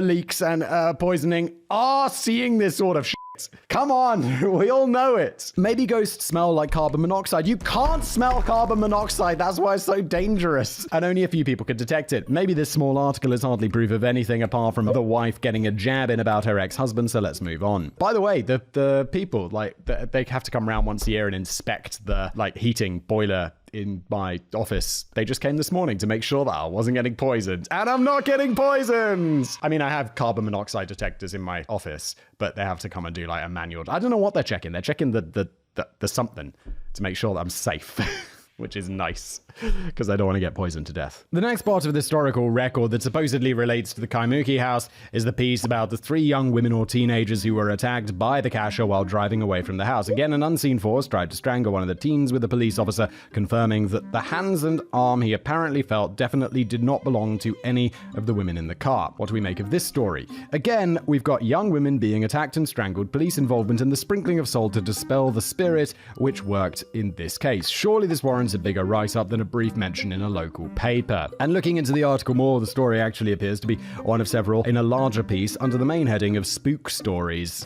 leaks and poisoning are seeing this sort of shit. Come on, we all know it. Maybe ghosts smell like carbon monoxide. You can't smell carbon monoxide. That's why it's so dangerous. And only a few people could detect it. Maybe this small article is hardly proof of anything apart from the wife getting a jab in about her ex-husband, so let's move on. By the way, the people, they have to come around once a year and inspect the, heating boiler in my office. They just came this morning to make sure that I wasn't getting poisoned. And I'm not getting poisoned! I mean, I have carbon monoxide detectors in my office, but they have to come and do a manual. I don't know what they're checking. They're checking the something to make sure that I'm safe. Which is nice, because I don't want to get poisoned to death. The next part of the historical record that supposedly relates to the Kaimuki house is the piece about the 3 young women or teenagers who were attacked by the Kasha while driving away from the house. Again, an unseen force tried to strangle one of the teens, with a police officer confirming that the hands and arm he apparently felt definitely did not belong to any of the women in the car. What do we make of this story? Again, we've got young women being attacked and strangled, police involvement, and the sprinkling of salt to dispel the spirit, which worked in this case. Surely this warrants a bigger write-up than a brief mention in a local paper. And looking into the article more, the story actually appears to be one of several in a larger piece under the main heading of spook stories.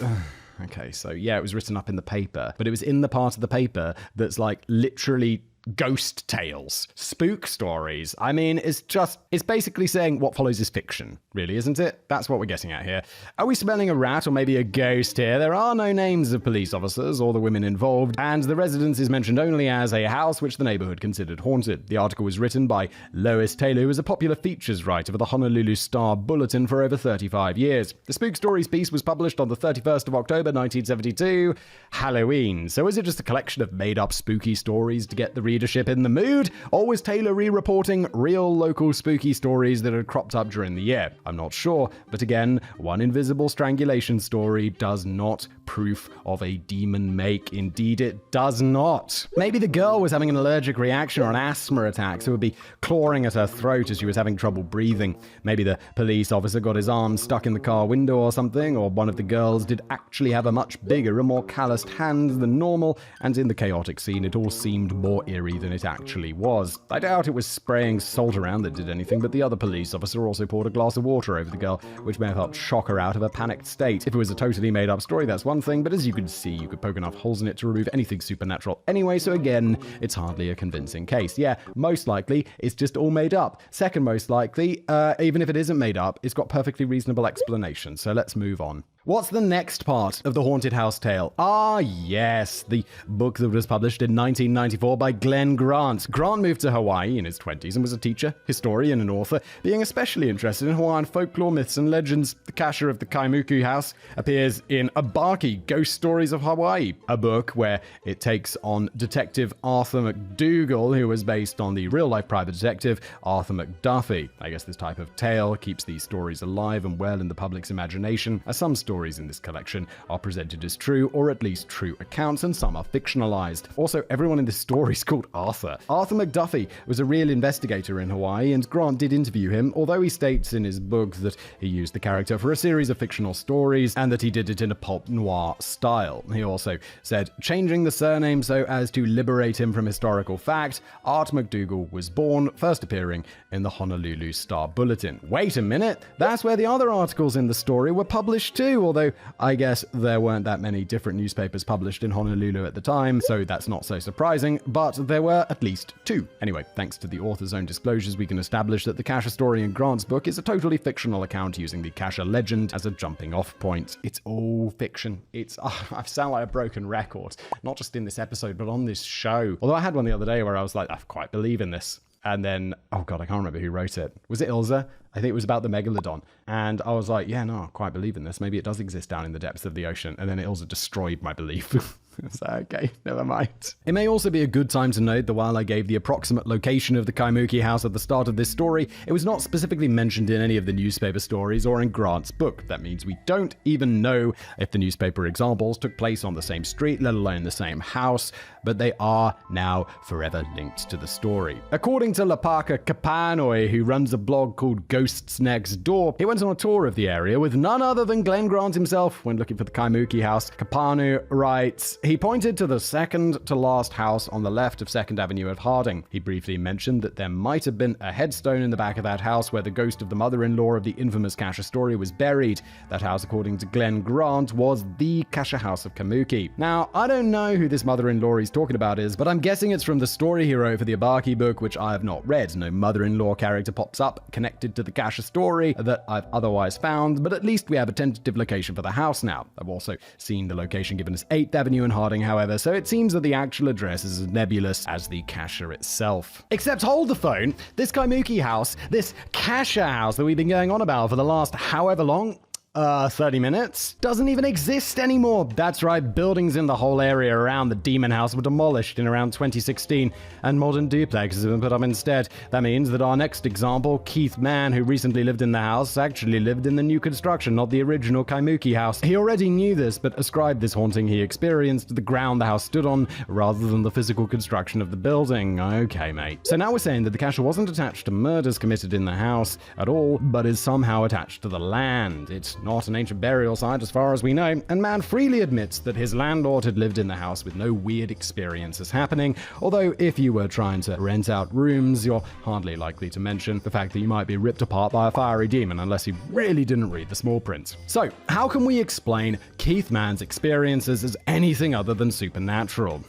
Okay, so yeah, it was written up in the paper, but it was in the part of the paper that's literally ghost tales, spook stories. I mean, it's basically saying what follows is fiction, really, isn't it? That's what we're getting at here. Are we smelling a rat or maybe a ghost here? There are no names of police officers or the women involved, and the residence is mentioned only as a house which the neighborhood considered haunted. The article was written by Lois Taylor, who was a popular features writer for the Honolulu Star Bulletin for over 35 years. The spook stories piece was published on the 31st of October 1972, Halloween. So is it just a collection of made-up spooky stories to get the readership in the mood, or was Taylor re-reporting real local spooky stories that had cropped up during the year? I'm not sure, but again, one invisible strangulation story does not proof of a demon make. Indeed, it does not. Maybe the girl was having an allergic reaction or an asthma attack, so it would be clawing at her throat as she was having trouble breathing. Maybe the police officer got his arm stuck in the car window or something, or one of the girls did actually have a much bigger and more calloused hand than normal, and in the chaotic scene, it all seemed more eerie scary than it actually was. I doubt it was spraying salt around that did anything, but the other police officer also poured a glass of water over the girl, which may have helped shock her out of a panicked state. If it was a totally made up story, that's one thing, but as you can see, you could poke enough holes in it to remove anything supernatural anyway, so again, it's hardly a convincing case. Yeah, most likely, it's just all made up. Second most likely, even if it isn't made up, it's got perfectly reasonable explanation, so let's move on. What's the next part of the haunted house tale? Ah, yes, the book that was published in 1994 by Glenn Grant. Grant moved to Hawaii in his 20s and was a teacher, historian, and author, being especially interested in Hawaiian folklore, myths, and legends. The Kasha of the Kaimuku House appears in Abaki, Ghost Stories of Hawaii, a book where it takes on Detective Arthur McDougal, who was based on the real-life private detective Arthur McDuffie. I guess this type of tale keeps these stories alive and well in the public's imagination, as some stories in this collection are presented as true, or at least true accounts, and some are fictionalized. Also, everyone in this story is called Arthur. Arthur McDuffie was a real investigator in Hawaii, and Grant did interview him, although he states in his book that he used the character for a series of fictional stories, and that he did it in a pulp noir style. He also said, changing the surname so as to liberate him from historical fact, Art McDougal was born, first appearing in the Honolulu Star Bulletin. Wait a minute, that's where the other articles in the story were published too, although I guess there weren't that many different newspapers published in Honolulu at the time, so that's not so surprising, but there were at least 2. Anyway, thanks to the author's own disclosures, we can establish that the Kasha story in Grant's book is a totally fictional account using the Kasha legend as a jumping off point. It's all fiction. I sound like a broken record, not just in this episode, but on this show. Although I had one the other day where I was like, I quite believe in this. And then, oh god, I can't remember who wrote it. Was it Ilza? I think it was about the megalodon. And I was like, yeah, no, I quite believe in this. Maybe it does exist down in the depths of the ocean. And then Ilza destroyed my belief. So, okay, never mind. It may also be a good time to note that while I gave the approximate location of the Kaimuki house at the start of this story, it was not specifically mentioned in any of the newspaper stories or in Grant's book. That means we don't even know if the newspaper examples took place on the same street, let alone the same house, but they are now forever linked to the story. According to Lapaka Kapanoi, who runs a blog called Ghosts Next Door, he went on a tour of the area with none other than Glenn Grant himself when looking for the Kaimuki house. Kapanu writes, he pointed to the second to last house on the left of 2nd Avenue at Harding. He briefly mentioned that there might have been a headstone in the back of that house where the ghost of the mother-in-law of the infamous Kasha story was buried. That house, according to Glenn Grant, was the Kasha house of Kamuki. Now, I don't know who this mother-in-law he's talking about is, but I'm guessing it's from the story hero for the Abaki book, which I have not read. No mother-in-law character pops up connected to the Kasha story that I've otherwise found, but at least we have a tentative location for the house now. I've also seen the location given as 8th Avenue and Harding, however, so it seems that the actual address is as nebulous as the Kasha itself. Except hold the phone, this Kaimuki house, this Kasha house that we've been going on about for the last however long, 30 minutes, doesn't even exist anymore. That's right, buildings in the whole area around the demon house were demolished in around 2016, and modern duplexes have been put up instead. That means that our next example, Keith Mann, who recently lived in the house, actually lived in the new construction, not the original Kaimuki house. He already knew this, but ascribed this haunting he experienced to the ground the house stood on, rather than the physical construction of the building. Okay, mate. So now we're saying that the Kasha wasn't attached to murders committed in the house at all, but is somehow attached to the land. It's not an ancient burial site as far as we know, and Mann freely admits that his landlord had lived in the house with no weird experiences happening, although if you were trying to rent out rooms, you're hardly likely to mention the fact that you might be ripped apart by a fiery demon unless you really didn't read the small print. So, how can we explain Keith Mann's experiences as anything other than supernatural?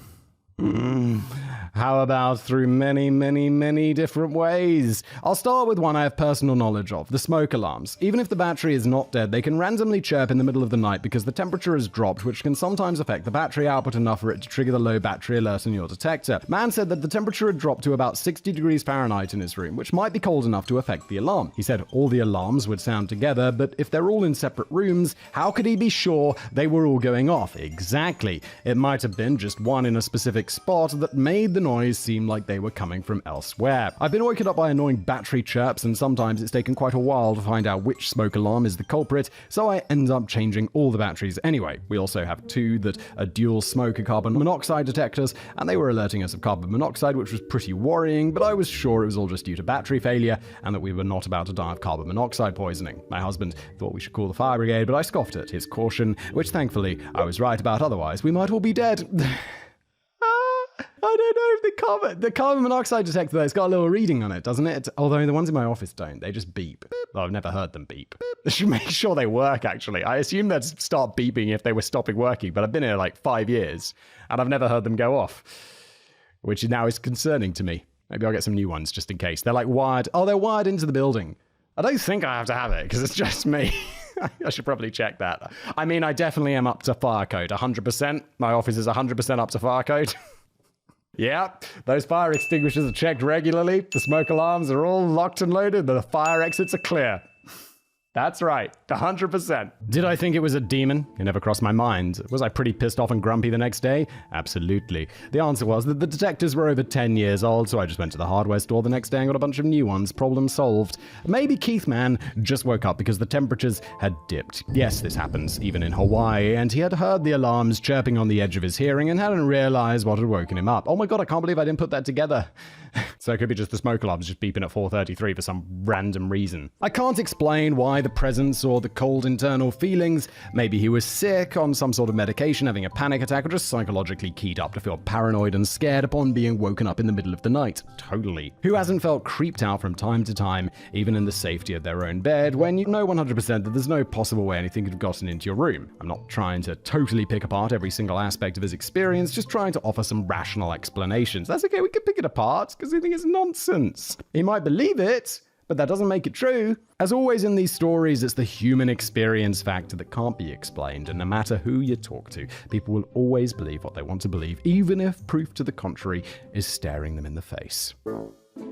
How about through many, many, many different ways? I'll start with one I have personal knowledge of, the smoke alarms. Even if the battery is not dead, they can randomly chirp in the middle of the night because the temperature has dropped, which can sometimes affect the battery output enough for it to trigger the low battery alert in your detector. Mann said that the temperature had dropped to about 60 degrees Fahrenheit in his room, which might be cold enough to affect the alarm. He said all the alarms would sound together, but if they're all in separate rooms, how could he be sure they were all going off? Exactly. It might have been just one in a specific spot that made the noise seem like they were coming from elsewhere. I've been woken up by annoying battery chirps, and sometimes it's taken quite a while to find out which smoke alarm is the culprit, so I end up changing all the batteries anyway. We also have 2 that are dual smoke and carbon monoxide detectors, and they were alerting us of carbon monoxide, which was pretty worrying, but I was sure it was all just due to battery failure and that we were not about to die of carbon monoxide poisoning. My husband thought we should call the fire brigade, but I scoffed at his caution, which thankfully I was right about, otherwise we might all be dead. I don't know if the carbon monoxide detector, though, it's got a little reading on it, doesn't it? Although the ones in my office don't. They just beep. Oh, I've never heard them beep. I should make sure they work, actually. I assume they'd start beeping if they were stopping working, but I've been here like 5 years, and I've never heard them go off, which now is concerning to me. Maybe I'll get some new ones just in case. They're like wired. Oh, they're wired into the building. I don't think I have to have it because it's just me. I should probably check that. I mean, I definitely am up to fire code, 100%. My office is 100% up to fire code. Yeah, those fire extinguishers are checked regularly. The smoke alarms are all locked and loaded. The fire exits are clear. That's right, 100%. Did I think it was a demon? It never crossed my mind. Was I pretty pissed off and grumpy the next day? Absolutely. The answer was that the detectors were over 10 years old, so I just went to the hardware store the next day and got a bunch of new ones. Problem solved. Maybe Keith Man just woke up because the temperatures had dipped. Yes, this happens, even in Hawaii, and he had heard the alarms chirping on the edge of his hearing and hadn't realized what had woken him up. Oh my god, I can't believe I didn't put that together. So it could be just the smoke alarms just beeping at 4:33 for some random reason. I can't explain why the presence or the cold internal feelings. Maybe he was sick, on some sort of medication, having a panic attack, or just psychologically keyed up to feel paranoid and scared upon being woken up in the middle of the night. Totally. Who hasn't felt creeped out from time to time, even in the safety of their own bed, when you know 100% that there's no possible way anything could have gotten into your room? I'm not trying to totally pick apart every single aspect of his experience, just trying to offer some rational explanations. That's okay, we can pick it apart, because I think it's nonsense. He might believe it, but that doesn't make it true. As always in these stories, it's the human experience factor that can't be explained, and no matter who you talk to, people will always believe what they want to believe, even if proof to the contrary is staring them in the face.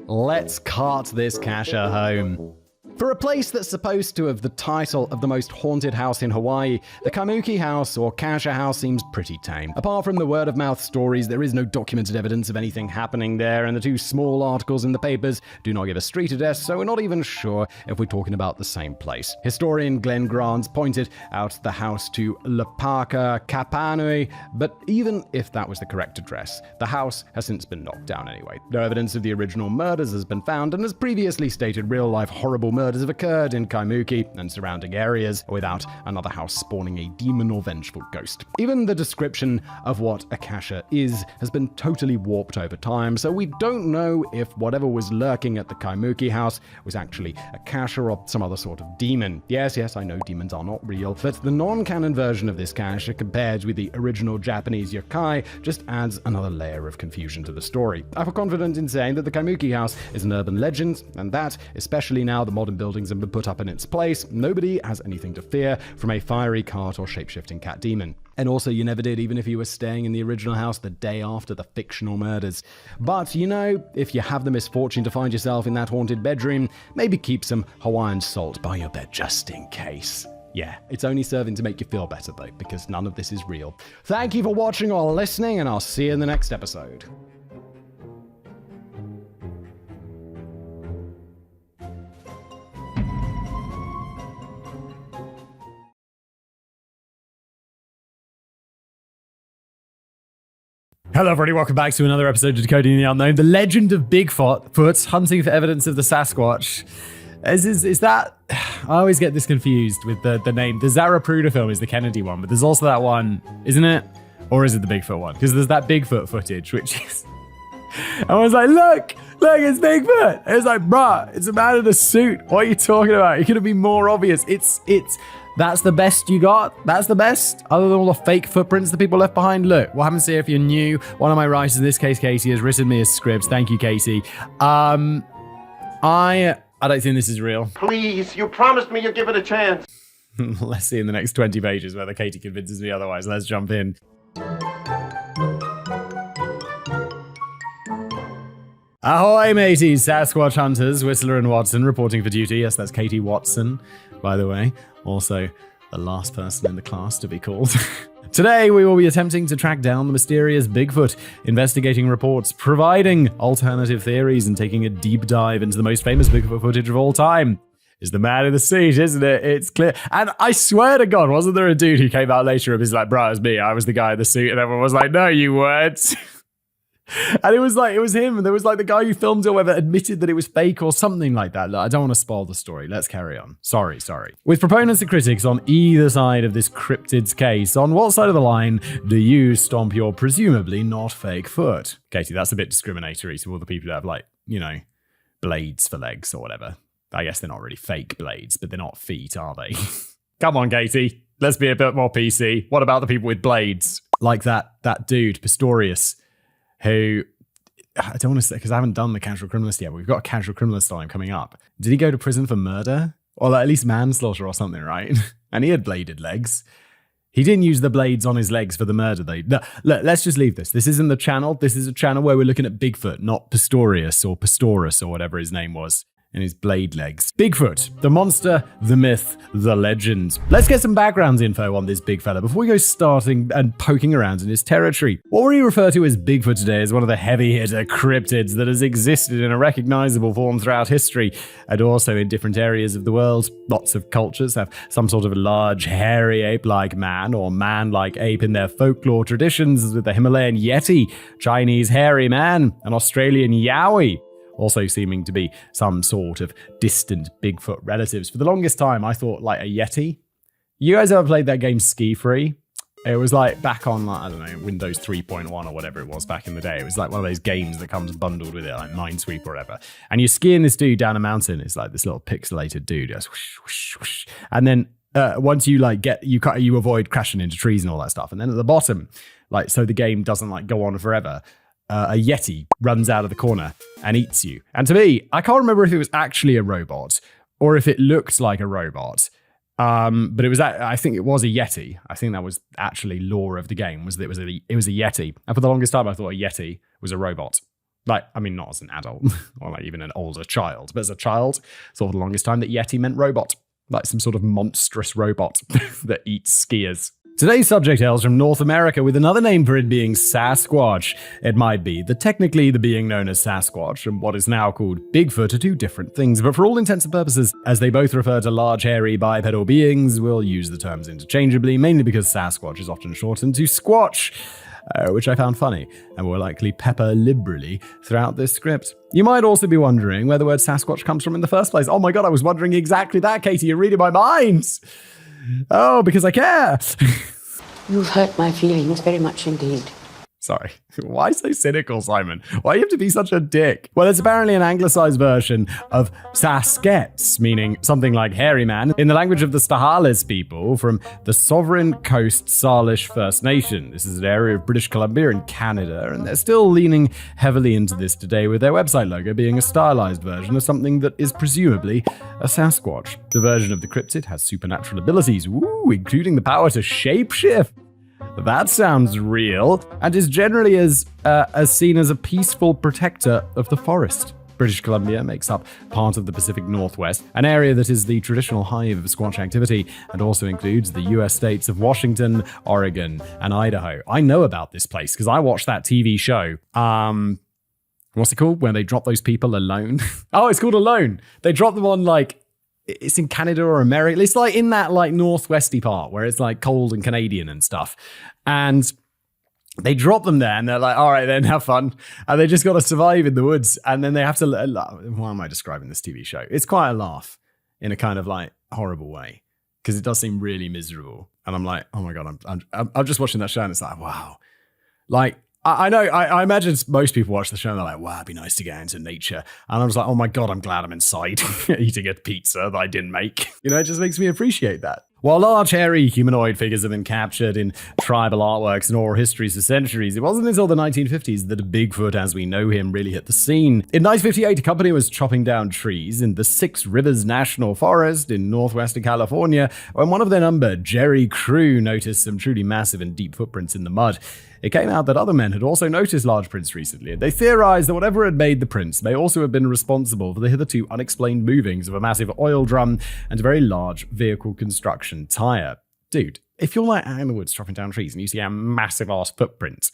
Let's cart this cacher home. For a place that's supposed to have the title of the most haunted house in Hawaii, the Kaimuki House or Kasha House seems pretty tame. Apart from the word-of-mouth stories, there is no documented evidence of anything happening there, and the two small articles in the papers do not give a street address, so we're not even sure if we're talking about the same place. Historian Glenn Grant pointed out the house to Lapaka Kapanui, but even if that was the correct address, the house has since been knocked down anyway. No evidence of the original murders has been found, and as previously stated, real-life horrible murders have occurred in Kaimuki and surrounding areas without another house spawning a demon or vengeful ghost. Even the description of what a kasha is has been totally warped over time, so we don't know if whatever was lurking at the Kaimuki house was actually a kasha or some other sort of demon. Yes, I know demons are not real, but the non-canon version of this kasha compared with the original Japanese yokai just adds another layer of confusion to the story. I feel confident in saying that the Kaimuki house is an urban legend, and that, especially now the modern buildings have been put up in its place, nobody has anything to fear from a fiery cart or shape-shifting cat demon. And also, you never did, even if you were staying in the original house the day after the fictional murders. But, you know, if you have the misfortune to find yourself in that haunted bedroom, maybe keep some Hawaiian salt by your bed just in case. Yeah, it's only serving to make you feel better though, because none of this is real. Thank you for watching or listening, and I'll see you in the next episode. Hello everybody, welcome back to another episode of Decoding the Unknown. The legend of Bigfoot, hunting for evidence of the Sasquatch. Is that... I always get this confused with the name. The Zarapruda film is the Kennedy one, but there's also that one, isn't it? Or is it the Bigfoot one? Because there's that Bigfoot footage, which is... I was like, look, it's Bigfoot. And it's like, bruh, it's a man in a suit. What are you talking about? It could have been more obvious. That's the best you got? That's the best? Other than all the fake footprints that people left behind? Look, what happens here if you're new? One of my writers, in this case, Casey, has written me a script. Thank you, Casey. I don't think this is real. Please, you promised me you'd give it a chance. Let's see in the next 20 pages whether Katie convinces me otherwise. Let's jump in. Ahoy, mateys, Sasquatch hunters, Whistler and Watson reporting for duty. Yes, that's Katie Watson, by the way. Also, the last person in the class to be called. Today, we will be attempting to track down the mysterious Bigfoot, investigating reports, providing alternative theories, and taking a deep dive into the most famous Bigfoot footage of all time. Is the man in the suit, isn't it? It's clear. And I swear to God, wasn't there a dude who came out later and was like, bro, it was me. I was the guy in the suit. And everyone was like, no, you weren't. And it was him, and there was like the guy who filmed it or whatever admitted that it was fake or something like that. Look, I don't want to spoil the story. Let's carry on. Sorry. With proponents and critics on either side of this cryptid's case, on what side of the line do you stomp your presumably not fake foot? Katie, that's a bit discriminatory to all the people who have like, you know, blades for legs or whatever. I guess they're not really fake blades, but they're not feet, are they? Come on, Katie. Let's be a bit more PC. What about the people with blades? Like that dude, Pistorius, who, I don't want to say, because I haven't done the casual criminalist yet, but we've got a casual criminalist on him coming up. Did he go to prison for murder? Or like at least manslaughter or something, right? And he had bladed legs. He didn't use the blades on his legs for the murder, though. No, look, let's just leave this. This isn't the channel. This is a channel where we're looking at Bigfoot, not Pistorius or Pistorus or whatever his name was. And his blade legs. Bigfoot, the monster, the myth, the legend. Let's get some background info on this big fella before we go starting and poking around in his territory. What we refer to as Bigfoot today is one of the heavy hitter cryptids that has existed in a recognizable form throughout history and also in different areas of the world. Lots of cultures have some sort of large hairy ape-like man or man-like ape in their folklore traditions, as with the Himalayan Yeti, Chinese hairy man, and Australian Yowie. Also seeming to be some sort of distant Bigfoot relatives. For the longest time, I thought like a Yeti. You guys ever played that game Ski Free? It was like back on, like, I don't know, Windows 3.1 or whatever it was back in the day. It was like one of those games that comes bundled with it, like Minesweeper or whatever. And you're skiing this dude down a mountain. It's like this little pixelated dude. Goes whoosh, whoosh, whoosh. And then once you like you avoid crashing into trees and all that stuff. And then at the bottom, like, so the game doesn't like go on forever. A Yeti runs out of the corner and eats you. And to me, I can't remember if it was actually a robot or if it looked like a robot. But it was, I think it was a Yeti. I think that was actually lore of the game, was that it was a Yeti. And for the longest time, I thought a Yeti was a robot. Like, I mean, not as an adult or like even an older child, but as a child, thought for the longest time that Yeti meant robot. Like some sort of monstrous robot that eats skiers. Today's subject hails from North America, with another name for it being Sasquatch. It might be that technically the being known as Sasquatch and what is now called Bigfoot are two different things, but for all intents and purposes, as they both refer to large, hairy, bipedal beings, we'll use the terms interchangeably, mainly because Sasquatch is often shortened to Squatch, which I found funny, and will likely pepper liberally throughout this script. You might also be wondering where the word Sasquatch comes from in the first place. Oh my god, I was wondering exactly that, Katie. You're reading my mind! Oh, because I care. You've hurt my feelings very much indeed. Sorry. Why so cynical, Simon? Why do you have to be such a dick? Well, it's apparently an anglicized version of Saskets, meaning something like hairy man, in the language of the Stahalis people from the Sovereign Coast Salish First Nation. This is an area of British Columbia in Canada, and they're still leaning heavily into this today, with their website logo being a stylized version of something that is presumably a Sasquatch. The version of the cryptid has supernatural abilities, including the power to shapeshift. That sounds real, and is generally as seen as a peaceful protector of the forest. British Columbia makes up part of the Pacific Northwest, an area that is the traditional hive of Squatch activity, and also includes the US states of Washington, Oregon, and Idaho. I know about this place because I watched that TV show. What's it called? Where they drop those people alone? Oh, it's called Alone. They drop them on like, it's in Canada or America. It's like in that like northwesty part where it's like cold and Canadian and stuff. And they drop them there and they're like, all right, then have fun. And they just got to survive in the woods. And then they have to, why am I describing this TV show? It's quite a laugh in a kind of like horrible way because it does seem really miserable. And I'm like, oh my God, I'm just watching that show and it's like, wow. Like, I know, I imagine most people watch the show and they're like, wow, it'd be nice to get into nature. And I was like, oh my God, I'm glad I'm inside eating a pizza that I didn't make. You know, it just makes me appreciate that. While large, hairy, humanoid figures have been captured in tribal artworks and oral histories for centuries, it wasn't until the 1950s that Bigfoot, as we know him, really hit the scene. In 1958, a company was chopping down trees in the Six Rivers National Forest in northwestern California when one of their number, Jerry Crew, noticed some truly massive and deep footprints in the mud. It came out that other men had also noticed large prints recently, and they theorized that whatever had made the prints may also have been responsible for the hitherto unexplained movings of a massive oil drum and a very large vehicle construction tire. Dude, if you're like out in the woods chopping down trees and you see a massive ass footprint,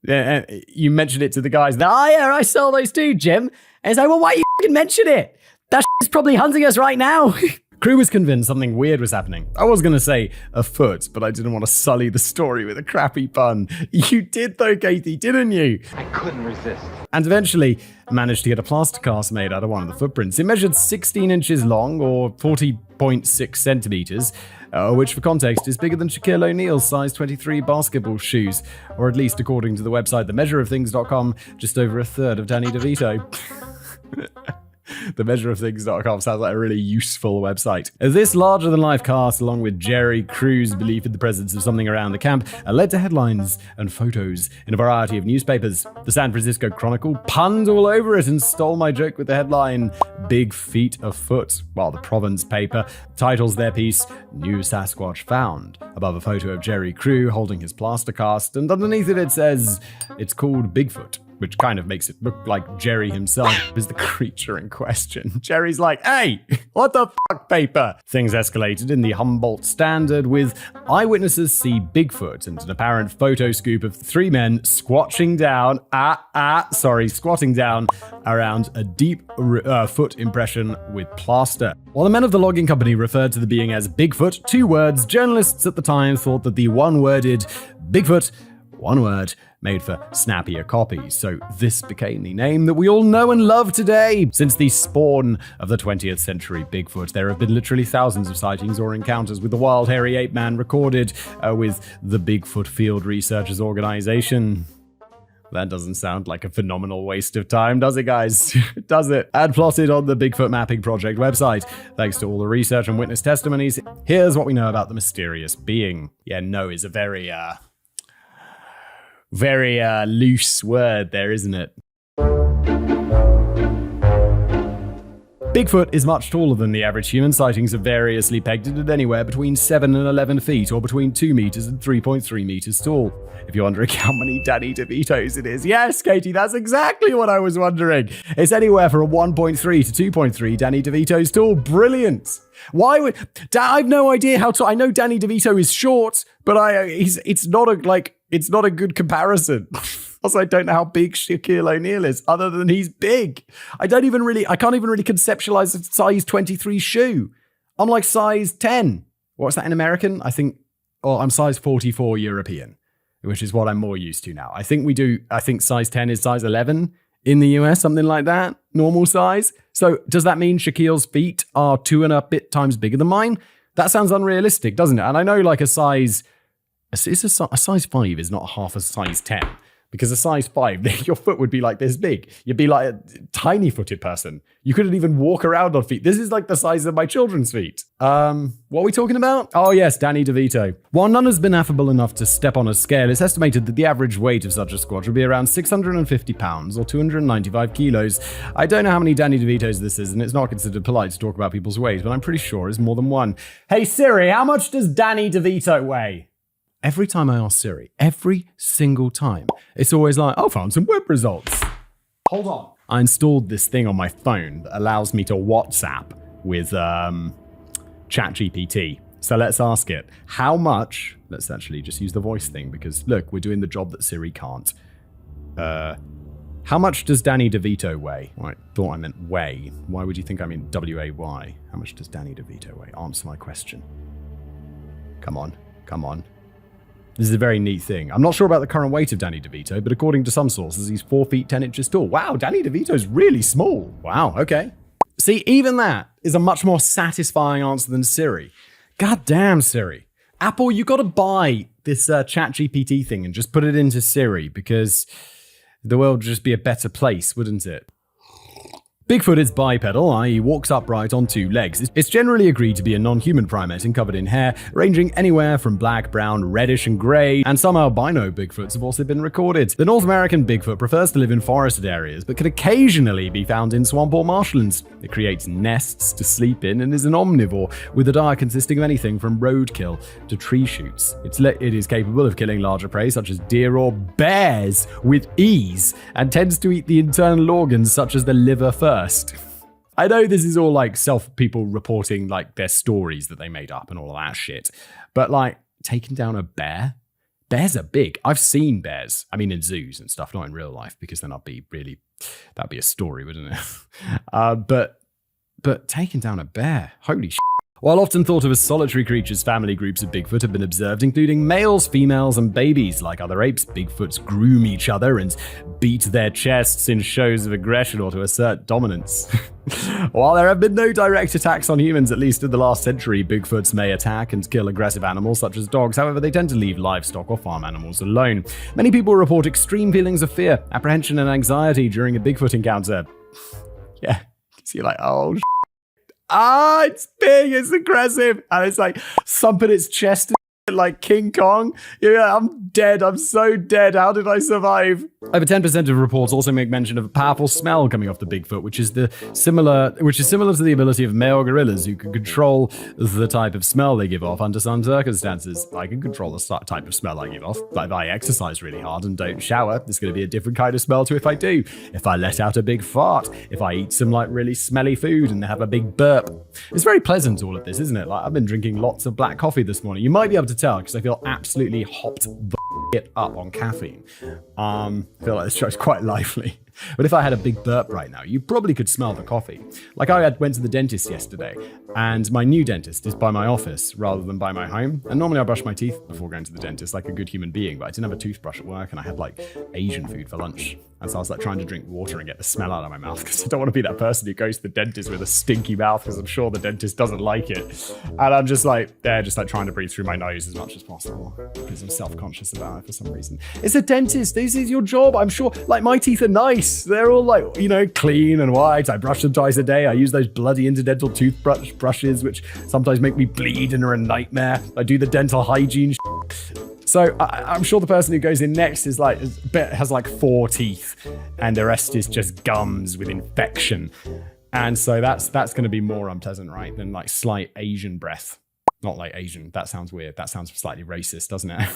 you mention it to the guys, oh yeah, I saw those too, Jim. And it's like, well, why you fucking mention it? That is probably hunting us right now. Crew was convinced something weird was happening. I was going to say afoot, but I didn't want to sully the story with a crappy pun. You did though, Katie, didn't you? I couldn't resist. And eventually managed to get a plaster cast made out of one of the footprints. It measured 16 inches long, or 40.6 centimeters, which for context is bigger than Shaquille O'Neal's size 23 basketball shoes, or at least according to the website themeasureofthings.com, just over a third of Danny DeVito. Themeasureofthings.com sounds like a really useful website. This larger-than-life cast, along with Jerry Crew's belief in the presence of something around the camp, led to headlines and photos in a variety of newspapers. The San Francisco Chronicle punned all over it and stole my joke with the headline, Big Feet Afoot, while the Province paper titles their piece, New Sasquatch Found, above a photo of Jerry Crew holding his plaster cast, and underneath it says, it's called Bigfoot, which kind of makes it look like Jerry himself is the creature in question. Jerry's like, hey, what the fuck, paper? Things escalated in the Humboldt Standard with eyewitnesses see Bigfoot and an apparent photo scoop of 3 men squatting down around a deep foot impression with plaster. While the men of the logging company referred to the being as Bigfoot, 2 words, journalists at the time thought that the one-worded Bigfoot, one word, made for snappier copies, so this became the name that we all know and love today. Since the spawn of the 20th century Bigfoot, there have been literally thousands of sightings or encounters with the wild hairy ape man recorded with the Bigfoot Field Researchers Organization. That doesn't sound like a phenomenal waste of time, does it, guys? Does it? And plotted on the Bigfoot Mapping Project website. Thanks to all the research and witness testimonies, here's what we know about the mysterious being. Yeah, no is a very loose word there, isn't it? Bigfoot is much taller than the average human. Sightings are variously pegged at anywhere between 7 and 11 feet, or between 2 meters and 3.3 meters tall. If you're wondering how many Danny DeVitos it is, yes, Katie, that's exactly what I was wondering. It's anywhere from 1.3 to 2.3 Danny DeVitos tall. Brilliant. Why would... I have no idea how tall... I know Danny DeVito is short, but it's not a good comparison. Also, I don't know how big Shaquille O'Neal is, other than he's big. I can't even really conceptualize a size 23 shoe. I'm like size 10. What's that in American? I'm size 44 European, which is what I'm more used to now. I think size 10 is size 11 in the US, something like that, normal size. So does that mean Shaquille's feet are 2 and a bit times bigger than mine? That sounds unrealistic, doesn't it? And I know like a size 5 is not half a size 10. Because a size 5, your foot would be like this big. You'd be like a tiny-footed person. You couldn't even walk around on feet. This is like the size of my children's feet. What are we talking about? Oh yes, Danny DeVito. While none has been affable enough to step on a scale, it's estimated that the average weight of such a squatch would be around 650 pounds or 295 kilos. I don't know how many Danny DeVitos this is, and it's not considered polite to talk about people's weight, but I'm pretty sure it's more than one. Hey Siri, how much does Danny DeVito weigh? Every time I ask Siri, every single time, it's always like, I found some web results. Hold on. I installed this thing on my phone that allows me to WhatsApp with ChatGPT. So let's ask it, how much, let's actually just use the voice thing because look, we're doing the job that Siri can't. How much does Danny DeVito weigh? I thought I meant weigh. Why would you think I mean W-A-Y? How much does Danny DeVito weigh? Answer my question. Come on. This is a very neat thing. I'm not sure about the current weight of Danny DeVito, but according to some sources, he's 4 feet 10 inches tall. Wow, Danny DeVito's really small. Wow, okay. See, even that is a much more satisfying answer than Siri. God damn, Siri. Apple, you got to buy this ChatGPT thing and just put it into Siri because the world would just be a better place, wouldn't it? Bigfoot is bipedal, i.e. walks upright on 2 legs. It's generally agreed to be a non-human primate and covered in hair, ranging anywhere from black, brown, reddish, and grey, and some albino Bigfoots have also been recorded. The North American Bigfoot prefers to live in forested areas, but can occasionally be found in swamp or marshlands. It creates nests to sleep in and is an omnivore, with a diet consisting of anything from roadkill to tree shoots. It is capable of killing larger prey such as deer or bears with ease, and tends to eat the internal organs such as the liver first. I know this is all like people reporting like their stories that they made up and all of that shit, but like taking down a bear? Bears are big. I've seen bears. I mean in zoos and stuff, not in real life, because then that'd be a story, wouldn't it? But taking down a bear, holy shit. While often thought of as solitary creatures, family groups of Bigfoot have been observed, including males, females, and babies. Like other apes, Bigfoots groom each other and beat their chests in shows of aggression or to assert dominance. While there have been no direct attacks on humans, at least in the last century, Bigfoots may attack and kill aggressive animals such as dogs. However, they tend to leave livestock or farm animals alone. Many people report extreme feelings of fear, apprehension, and anxiety during a Bigfoot encounter. Yeah, so you're like, oh, it's big, it's aggressive, and it's like thumping its chest like King Kong. Yeah, I'm dead. I'm so dead. How did I survive? Over 10% of reports also make mention of a powerful smell coming off the Bigfoot, which is similar to the ability of male gorillas who can control the type of smell they give off under some circumstances. I can control the type of smell I give off. But if I exercise really hard and don't shower, there's going to be a different kind of smell to if I do. If I let out a big fart, if I eat some like really smelly food and have a big burp. It's very pleasant, all of this, isn't it? Like I've been drinking lots of black coffee this morning. You might be able to tell because I feel absolutely hopped the it up on caffeine. I feel like this show's quite lively. But if I had a big burp right now, you probably could smell the coffee. Like I went to the dentist yesterday, and my new dentist is by my office rather than by my home. And normally I brush my teeth before going to the dentist like a good human being, but I didn't have a toothbrush at work, and I had like Asian food for lunch. And so I was like trying to drink water and get the smell out of my mouth because I don't want to be that person who goes to the dentist with a stinky mouth because I'm sure the dentist doesn't like it. And I'm just like, trying to breathe through my nose as much as possible because I'm self-conscious about it for some reason. It's a dentist. This is your job. I'm sure, like, my teeth are nice. They're all like, clean and white. I brush them twice a day. I use those bloody interdental toothbrushes, which sometimes make me bleed and are a nightmare. I do the dental hygiene So I'm sure the person who goes in next has like 4 teeth and the rest is just gums with infection. And so that's going to be more unpleasant, right, than like slight Asian breath. Not like Asian. That sounds weird. That sounds slightly racist, doesn't it?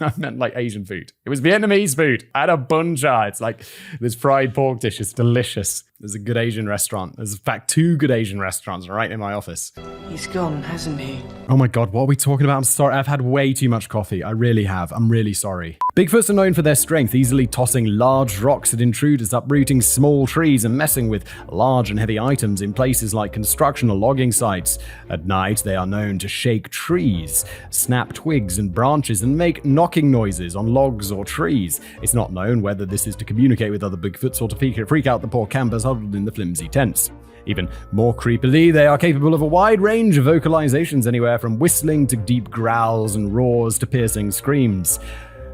I meant like Asian food. It was Vietnamese food. I had a bun cha. It's like this fried pork dish. It's delicious. There's a good Asian restaurant. There's in fact 2 good Asian restaurants right in my office. He's gone, hasn't he? Oh my God, what are we talking about? I'm sorry. I've had way too much coffee. I really have. I'm really sorry. Bigfoots are known for their strength, easily tossing large rocks at intruders, uprooting small trees, and messing with large and heavy items in places like construction or logging sites. At night, they are known to shake trees, snap twigs and branches, and make knocking noises on logs or trees. It's not known whether this is to communicate with other Bigfoots or to freak out the poor campers huddled in the flimsy tents. Even more creepily, they are capable of a wide range of vocalizations, anywhere from whistling to deep growls and roars to piercing screams.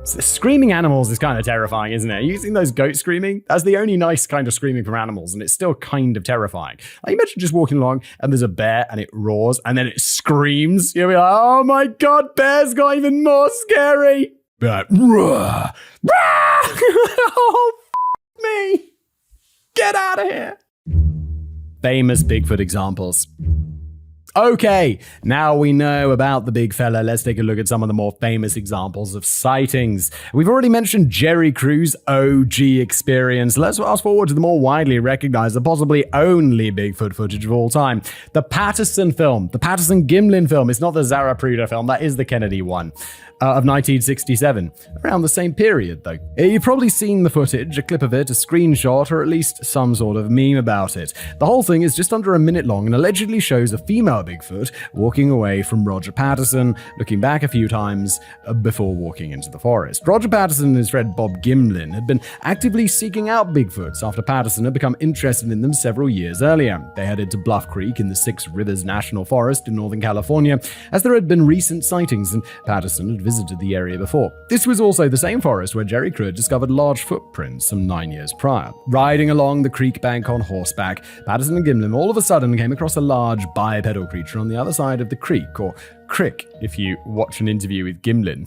Screaming animals is kind of terrifying, isn't it? You seen those goats screaming? That's the only nice kind of screaming from animals, and it's still kind of terrifying. Like, imagine just walking along and there's a bear and it roars and then it screams. You'll be like, oh my God, bears got even more scary. Be like, rah, rah! Oh, me. Get out of here. Famous Bigfoot examples. Okay, now we know about the big fella. Let's take a look at some of the more famous examples of sightings. We've already mentioned Jerry Crew's OG experience. Let's fast forward to the more widely recognized and possibly only Bigfoot footage of all time. The Patterson film, the Patterson-Gimlin film. It's not the Zarapruda film, that is the Kennedy one. Of 1967. Around the same period, though. You've probably seen the footage, a clip of it, a screenshot, or at least some sort of meme about it. The whole thing is just under a minute long and allegedly shows a female Bigfoot walking away from Roger Patterson, looking back a few times before walking into the forest. Roger Patterson and his friend Bob Gimlin had been actively seeking out Bigfoots after Patterson had become interested in them several years earlier. They headed to Bluff Creek in the Six Rivers National Forest in Northern California, as there had been recent sightings and Patterson had visited the area before. This was also the same forest where Jerry Crew had discovered large footprints some 9 years prior. Riding along the creek bank on horseback, Patterson and Gimlin all of a sudden came across a large bipedal creature on the other side of the creek, or crick if you watch an interview with Gimlin.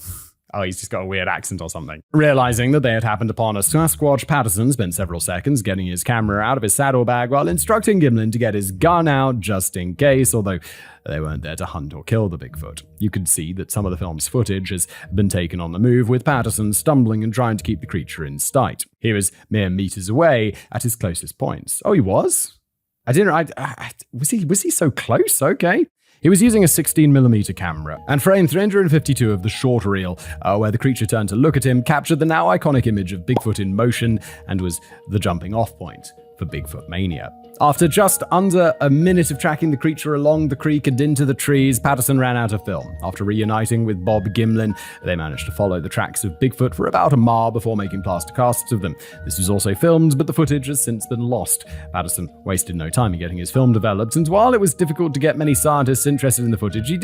Oh, he's just got a weird accent or something. Realizing that they had happened upon a Sasquatch, Patterson spent several seconds getting his camera out of his saddlebag while instructing Gimlin to get his gun out just in case, although they weren't there to hunt or kill the Bigfoot. You could see that some of the film's footage has been taken on the move, with Patterson stumbling and trying to keep the creature in sight. He was mere meters away at his closest points. Oh, he was? Was he so close? Okay. He was using a 16mm camera, and frame 352 of the short reel, where the creature turned to look at him, captured the now iconic image of Bigfoot in motion and was the jumping off point for Bigfoot mania. After just under a minute of tracking the creature along the creek and into the trees, Patterson ran out of film. After reuniting with Bob Gimlin, they managed to follow the tracks of Bigfoot for about a mile before making plaster casts of them. This was also filmed, but the footage has since been lost. Patterson wasted no time in getting his film developed, and while it was difficult to get many scientists interested in the footage, he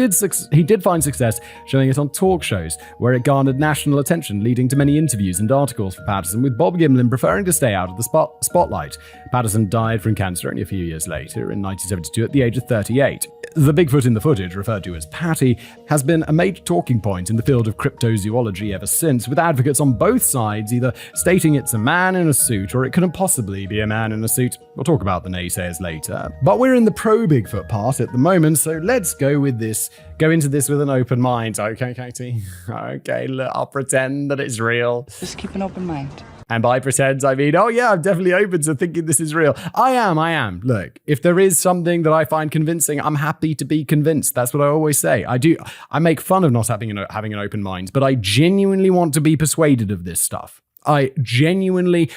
did find success showing it on talk shows, where it garnered national attention, leading to many interviews and articles for Patterson, with Bob Gimlin preferring to stay out of the spotlight. Patterson died from cancer only a few years later, in 1972, at the age of 38. The Bigfoot in the footage, referred to as Patty, has been a major talking point in the field of cryptozoology ever since, with advocates on both sides either stating it's a man in a suit or it couldn't possibly be a man in a suit. We'll talk about the naysayers later. But we're in the pro-Bigfoot part at the moment, so let's go into this with an open mind. Okay, Katie? Okay, look, I'll pretend that it's real. Just keep an open mind. And by pretend, I mean, oh yeah, I'm definitely open to thinking this is real. I am. Look, if there is something that I find convincing, I'm happy to be convinced. That's what I always say. I make fun of not having an open mind, but I genuinely want to be persuaded of this stuff. I genuinely,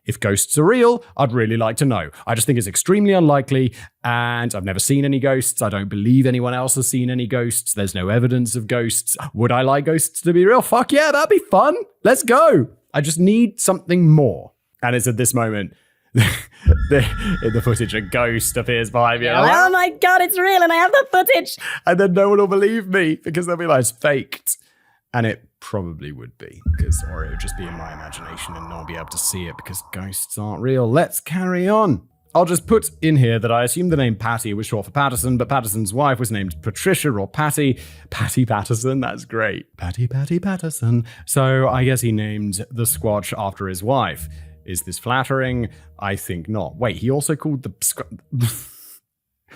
if ghosts are real, I'd really like to know. I just think it's extremely unlikely, and I've never seen any ghosts. I don't believe anyone else has seen any ghosts. There's no evidence of ghosts. Would I like ghosts to be real? Fuck yeah, that'd be fun. Let's go. I just need something more. And it's at this moment, in the footage, a ghost appears behind me. Oh my god, it's real and I have the footage! And then no one will believe me because they'll be like, it's faked. And it probably would be, or it would just be in my imagination and no one will be able to see it because ghosts aren't real. Let's carry on. I'll just put in here that I assume the name Patty was short for Patterson, but Patterson's wife was named Patricia or Patty. Patty Patterson, that's great. Patty Patterson. So I guess he named the Squatch after his wife. Is this flattering? I think not. Wait, he also called the...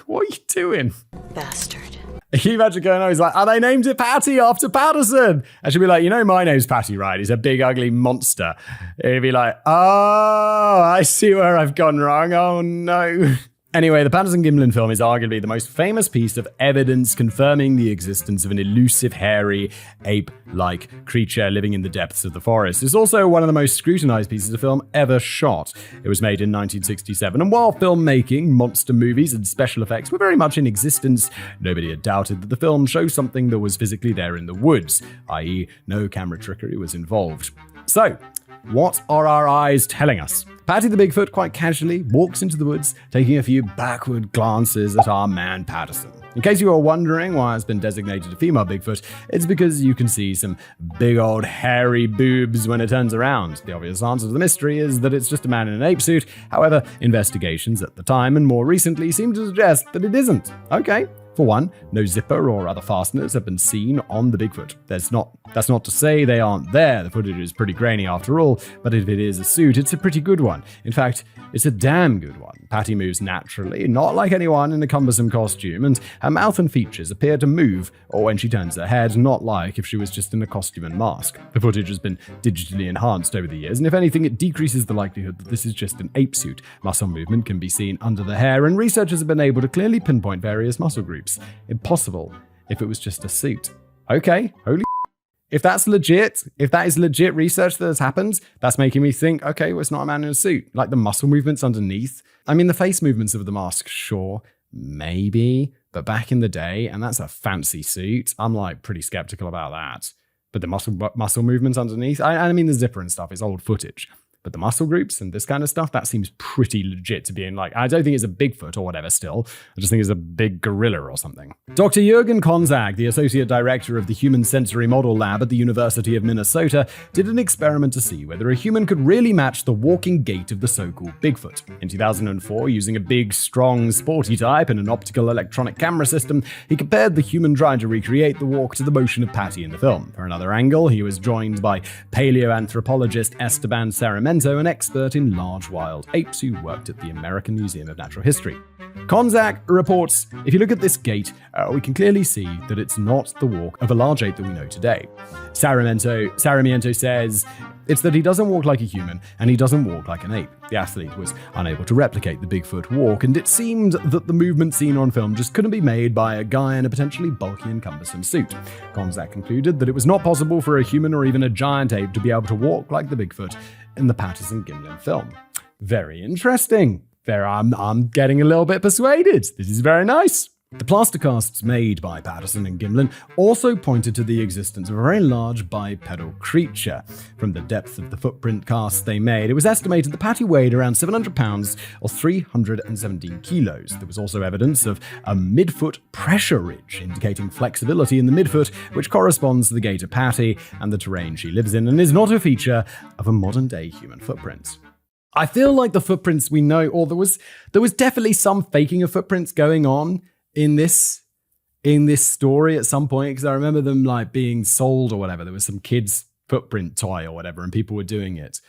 What are you doing? Bastard. Can you imagine going on? He's like, they named it Patty after Patterson. And she'd be like, my name's Patty, right? He's a big, ugly monster. And he'd be like, oh, I see where I've gone wrong. Oh, no. Anyway, the Patterson-Gimlin film is arguably the most famous piece of evidence confirming the existence of an elusive, hairy, ape-like creature living in the depths of the forest. It's also one of the most scrutinized pieces of film ever shot. It was made in 1967, and while filmmaking, monster movies, and special effects were very much in existence, nobody had doubted that the film showed something that was physically there in the woods, i.e., no camera trickery was involved. So, what are our eyes telling us? Patty the Bigfoot quite casually walks into the woods, taking a few backward glances at our man Patterson. In case you are wondering why it's been designated a female Bigfoot, it's because you can see some big old hairy boobs when it turns around. The obvious answer to the mystery is that it's just a man in an ape suit. However, investigations at the time and more recently seem to suggest that it isn't. Okay. For one, no zipper or other fasteners have been seen on the Bigfoot. That's not to say they aren't there. The footage is pretty grainy after all, but if it is a suit, it's a pretty good one. In fact, it's a damn good one. Patty moves naturally, not like anyone in a cumbersome costume, and her mouth and features appear to move, or when she turns her head, not like if she was just in a costume and mask. The footage has been digitally enhanced over the years, and if anything, it decreases the likelihood that this is just an ape suit. Muscle movement can be seen under the hair, and researchers have been able to clearly pinpoint various muscle groups. Impossible if it was just a suit. Okay, holy if that is legit research that has happened, that's making me think, okay, well, it's not a man in a suit. Like the muscle movements underneath. I mean, the face movements of the mask, sure, maybe, but back in the day, and that's a fancy suit, I'm like pretty skeptical about that. But the muscle movements underneath, I mean, the zipper and stuff is old footage. But the muscle groups and this kind of stuff, that seems pretty legit to be in like, I don't think it's a Bigfoot or whatever still. I just think it's a big gorilla or something. Dr. Jürgen Konzag, the associate director of the Human Sensory Model Lab at the University of Minnesota, did an experiment to see whether a human could really match the walking gait of the so-called Bigfoot. In 2004, using a big, strong, sporty type and an optical electronic camera system, he compared the human trying to recreate the walk to the motion of Patty in the film. For another angle, he was joined by paleoanthropologist Esteban Sarmiento, an expert in large wild apes who worked at the American Museum of Natural History. Konzak reports, if you look at this gait, we can clearly see that it's not the walk of a large ape that we know today. Sarmiento says it's that he doesn't walk like a human and he doesn't walk like an ape. The athlete was unable to replicate the Bigfoot walk, and it seemed that the movement seen on film just couldn't be made by a guy in a potentially bulky and cumbersome suit. Konzak concluded that it was not possible for a human or even a giant ape to be able to walk like the Bigfoot in the Patterson-Gimlin film. Very interesting. I'm getting a little bit persuaded. This is very nice. The plaster casts made by Patterson and Gimlin also pointed to the existence of a very large bipedal creature. From the depth of the footprint casts they made, it was estimated that Patty weighed around 700 pounds or 317 kilos. There was also evidence of a midfoot pressure ridge, indicating flexibility in the midfoot, which corresponds to the gait of Patty and the terrain she lives in, and is not a feature of a modern-day human footprint. I feel like the footprints we know, or there was definitely some faking of footprints going on in this story at some point, because I remember them like being sold or whatever. There was some kid's footprint toy or whatever, and people were doing it.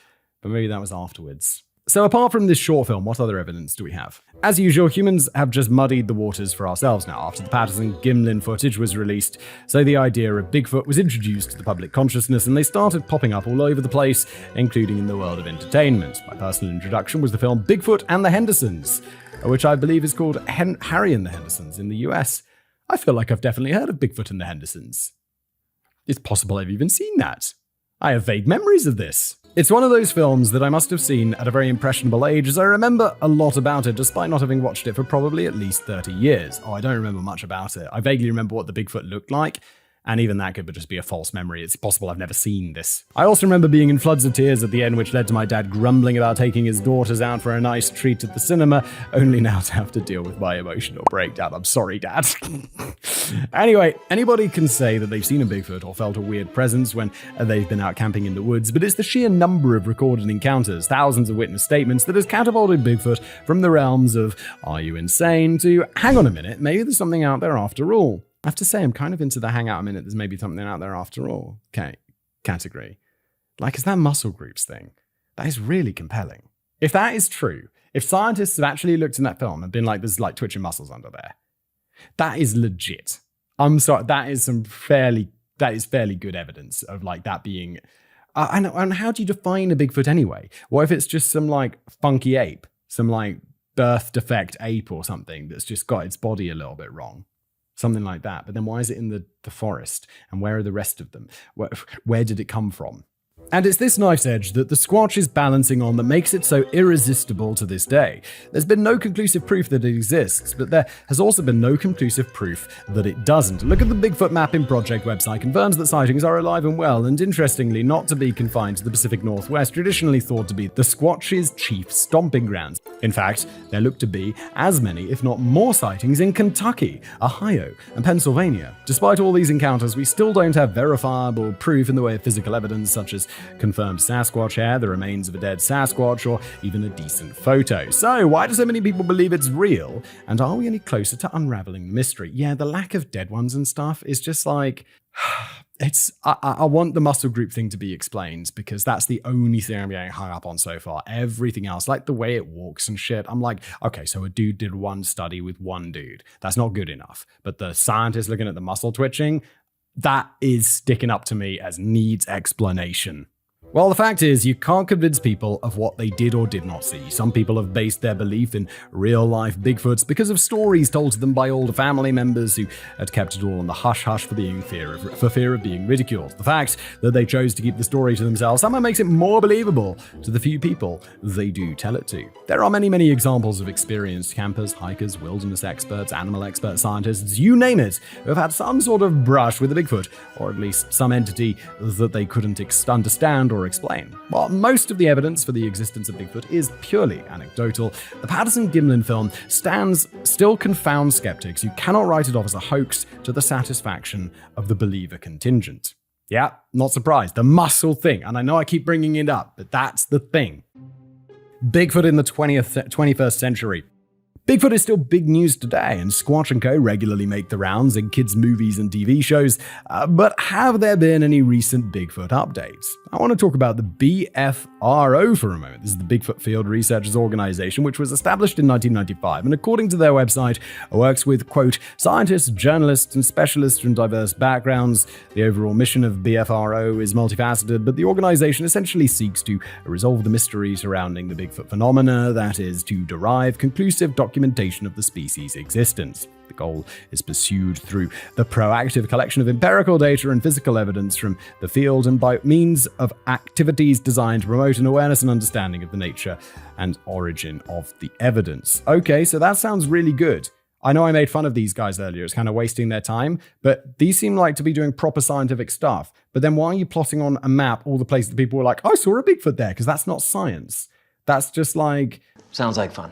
But maybe that was afterwards. So apart from this short film, what other evidence do we have? As usual, humans have just muddied the waters for ourselves now after the Patterson-Gimlin footage was released. So the idea of Bigfoot was introduced to the public consciousness, and they started popping up all over the place, including in the world of entertainment. My personal introduction was the film Bigfoot and the Hendersons, which I believe is called Harry and the Hendersons in the US. I feel like I've definitely heard of Bigfoot and the Hendersons. It's possible I've even seen that. I have vague memories of this. It's one of those films that I must have seen at a very impressionable age, as I remember a lot about it, despite not having watched it for probably at least 30 years. Oh, I don't remember much about it. I vaguely remember what the Bigfoot looked like, and even that could just be a false memory. It's possible I've never seen this. I also remember being in floods of tears at the end, which led to my dad grumbling about taking his daughters out for a nice treat at the cinema, only now to have to deal with my emotional breakdown. I'm sorry, Dad. Anyway, anybody can say that they've seen a Bigfoot or felt a weird presence when they've been out camping in the woods, but it's the sheer number of recorded encounters, thousands of witness statements, that has catapulted Bigfoot from the realms of, are you insane, to, hang on a minute, maybe there's something out there after all. I have to say, I'm kind of into the hang out a minute, there's maybe something out there after all category. Like, is that muscle groups thing? That is really compelling. If that is true, if scientists have actually looked in that film and been like, there's like twitching muscles under there, that is legit. I'm sorry, that is fairly good evidence of like that being... and how do you define a Bigfoot anyway? What if it's just some like funky ape? Some like birth defect ape or something that's just got its body a little bit wrong? Something like that. But then why is it in the forest? And where are the rest of them? Where did it come from? And it's this knife's edge that the Squatch is balancing on that makes it so irresistible to this day. There's been no conclusive proof that it exists, but there has also been no conclusive proof that it doesn't. Look at the Bigfoot Mapping Project website confirms that sightings are alive and well, and interestingly not to be confined to the Pacific Northwest, traditionally thought to be the Squatch's chief stomping grounds. In fact, there look to be as many, if not more, sightings in Kentucky, Ohio, and Pennsylvania. Despite all these encounters, we still don't have verifiable proof in the way of physical evidence, such as confirmed Sasquatch hair, the remains of a dead Sasquatch, or even a decent photo. So, why do so many people believe it's real? And are we any closer to unraveling the mystery? Yeah, the lack of dead ones and stuff is just like... I want the muscle group thing to be explained, because that's the only thing I'm getting hung up on so far. Everything else, like the way it walks and shit, I'm like, okay, so a dude did one study with one dude. That's not good enough. But the scientist looking at the muscle twitching, that is sticking up to me as needs explanation. Well, the fact is, you can't convince people of what they did or did not see. Some people have based their belief in real-life Bigfoots because of stories told to them by older family members who had kept it all on the hush-hush for fear of being ridiculed. The fact that they chose to keep the story to themselves somehow makes it more believable to the few people they do tell it to. There are many, many examples of experienced campers, hikers, wilderness experts, animal experts, scientists, you name it, who have had some sort of brush with a Bigfoot, or at least some entity that they couldn't understand or explain. While most of the evidence for the existence of Bigfoot is purely anecdotal, the Patterson-Gimlin film still confounds skeptics who cannot write it off as a hoax to the satisfaction of the believer contingent. Yeah, not surprised. The muscle thing, and I know I keep bringing it up, but that's the thing. Bigfoot in the 21st century. Bigfoot is still big news today, and Squatch & Co. regularly make the rounds in kids' movies and TV shows, but have there been any recent Bigfoot updates? I want to talk about the BFRO for a moment. This is the Bigfoot Field Researchers Organization, which was established in 1995, and according to their website, works with, quote, scientists, journalists, and specialists from diverse backgrounds. The overall mission of BFRO is multifaceted, but the organization essentially seeks to resolve the mystery surrounding the Bigfoot phenomena, that is, to derive conclusive documentation of the species' existence. The goal is pursued through the proactive collection of empirical data and physical evidence from the field and by means of activities designed to promote an awareness and understanding of the nature and origin of the evidence. Okay, so that sounds really good. I know I made fun of these guys earlier, it's kind of wasting their time, but these seem like to be doing proper scientific stuff. But then why are you plotting on a map all the places that people were like, I saw a Bigfoot there? Because that's not science. That's just like... Sounds like fun.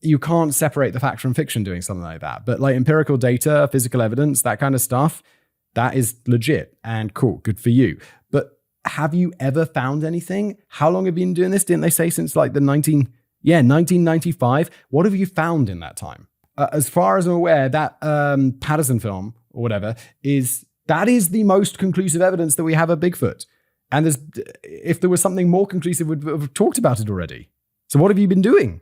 You can't separate the fact from fiction doing something like that. But like empirical data, physical evidence, that kind of stuff, that is legit and cool. Good for you. But have you ever found anything? How long have you been doing this? Didn't they say since like the 1995? What have you found in that time? As far as I'm aware, that Patterson film or whatever that is the most conclusive evidence that we have of Bigfoot. And if there was something more conclusive, we'd have talked about it already. So what have you been doing?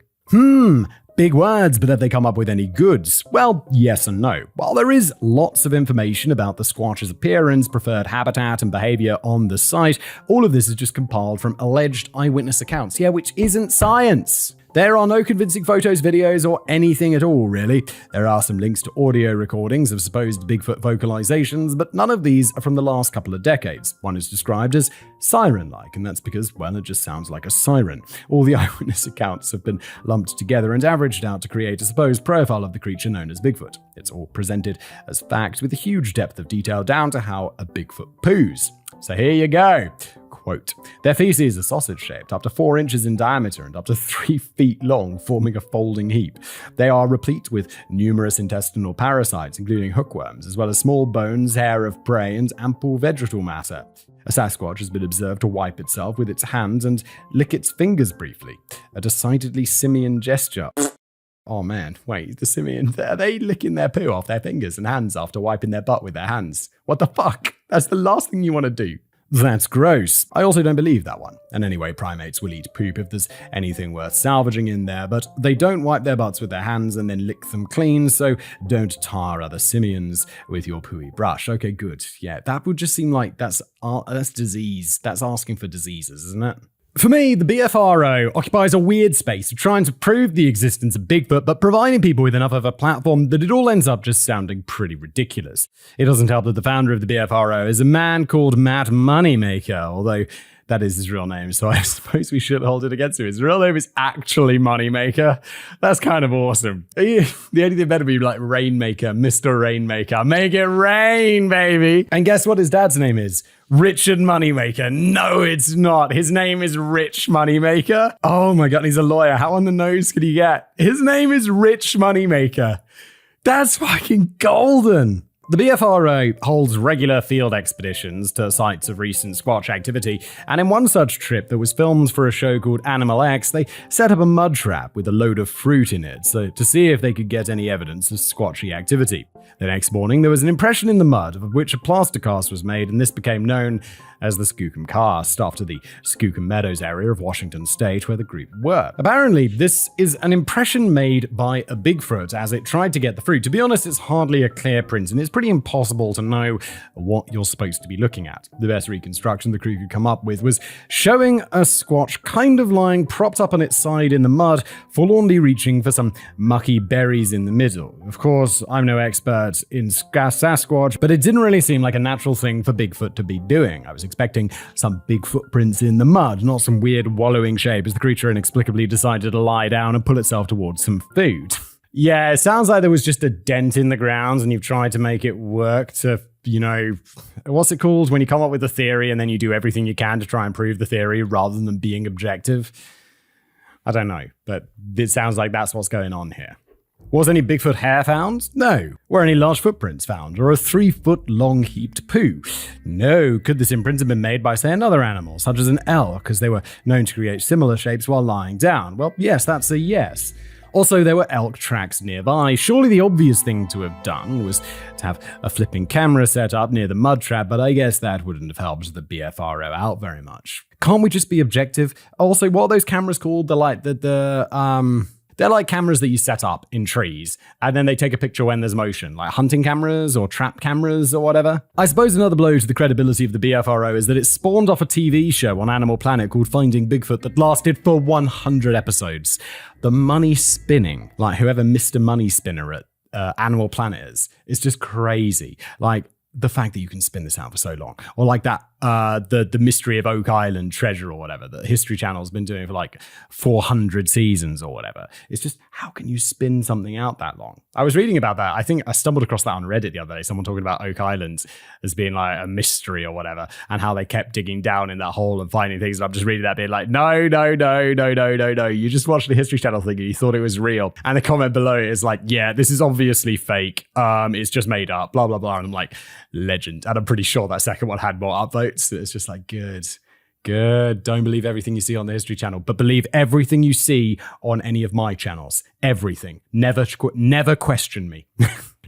Big words, but have they come up with any goods? Well, yes and no. While there is lots of information about the Squatch's appearance, preferred habitat, and behavior on the site, all of this is just compiled from alleged eyewitness accounts. Yeah, which isn't science. There are no convincing photos, videos, or anything at all, really. There are some links to audio recordings of supposed Bigfoot vocalizations, but none of these are from the last couple of decades. One is described as siren-like, and that's because, well, it just sounds like a siren. All the eyewitness accounts have been lumped together and averaged out to create a supposed profile of the creature known as Bigfoot. It's all presented as fact with a huge depth of detail down to how a Bigfoot poos. So here you go. Quote, their feces are sausage-shaped, up to 4 inches in diameter and up to 3 feet long, forming a folding heap. They are replete with numerous intestinal parasites, including hookworms, as well as small bones, hair of prey, and ample vegetal matter. A Sasquatch has been observed to wipe itself with its hands and lick its fingers briefly, a decidedly simian gesture. Oh man, wait, the simian, are they licking their poo off their fingers and hands after wiping their butt with their hands? What the fuck? That's the last thing you want to do. That's gross. I also don't believe that one. And anyway, primates will eat poop if there's anything worth salvaging in there, but they don't wipe their butts with their hands and then lick them clean, so don't tar other simians with your pooey brush. Okay, good. Yeah, that would just seem like that's disease. That's asking for diseases, isn't it? For me, the BFRO occupies a weird space of trying to prove the existence of Bigfoot, but providing people with enough of a platform that it all ends up just sounding pretty ridiculous. It doesn't help that the founder of the BFRO is a man called Matt Moneymaker, although that is his real name, so I suppose we should hold it against him. His real name is actually Moneymaker. That's kind of awesome. The only thing better be like Rainmaker, Mr. Rainmaker. Make it rain, baby! And guess what his dad's name is? Richard Moneymaker. No, it's not. His name is Rich Moneymaker. Oh my god, he's a lawyer. How on the nose could he get? His name is Rich Moneymaker. That's fucking golden. The BFRO holds regular field expeditions to sites of recent Squatch activity, and in one such trip that was filmed for a show called Animal X, they set up a mud trap with a load of fruit in it to see if they could get any evidence of Squatchy activity. The next morning, there was an impression in the mud of which a plaster cast was made, and this became known as the Skookum Cast, after the Skookum Meadows area of Washington state where the group were. Apparently, this is an impression made by a Bigfoot as it tried to get the fruit. To be honest, it's hardly a clear print, and it's pretty impossible to know what you're supposed to be looking at. The best reconstruction the crew could come up with was showing a Squatch kind of lying propped up on its side in the mud, forlornly reaching for some mucky berries in the middle. Of course, I'm no expert in Sasquatch, but it didn't really seem like a natural thing for Bigfoot to be doing. I was expecting some big footprints in the mud, not some weird wallowing shape as the creature inexplicably decided to lie down and pull itself towards some food. Yeah, it sounds like there was just a dent in the ground and you've tried to make it work to, you know, what's it called when you come up with a theory and then you do everything you can to try and prove the theory rather than being objective? I don't know, but it sounds like that's what's going on here. Was any Bigfoot hair found? No. Were any large footprints found, or a 3-foot-long heaped poo? No. Could this imprint have been made by, say, another animal, such as an elk, as they were known to create similar shapes while lying down? Well, yes, that's a yes. Also, there were elk tracks nearby. Surely the obvious thing to have done was to have a flipping camera set up near the mud trap, but I guess that wouldn't have helped the BFRO out very much. Can't we just be objective? Also, what are those cameras called? They're like they're like cameras that you set up in trees, and then they take a picture when there's motion, like hunting cameras or trap cameras or whatever. I suppose another blow to the credibility of the BFRO is that it spawned off a TV show on Animal Planet called Finding Bigfoot that lasted for 100 episodes. The money spinning, like whoever Mr. Money Spinner at Animal Planet is. It's just crazy. Like, the fact that you can spin this out for so long, or like that, the mystery of Oak Island treasure or whatever that History Channel's been doing for like 400 seasons or whatever. It's just, how can you spin something out that long? I was reading about that. I think I stumbled across that on Reddit the other day. Someone talking about Oak Island as being like a mystery or whatever, and how they kept digging down in that hole and finding things. And I'm just reading that being like, no. You just watched the History Channel thing and you thought it was real. And the comment below is like, yeah, this is obviously fake. It's just made up, blah, blah, blah. And I'm like, legend. And I'm pretty sure that second one had more upvotes. It's just like, good. Don't believe everything you see on the History Channel, but believe everything you see on any of my channels. Everything. Never question me.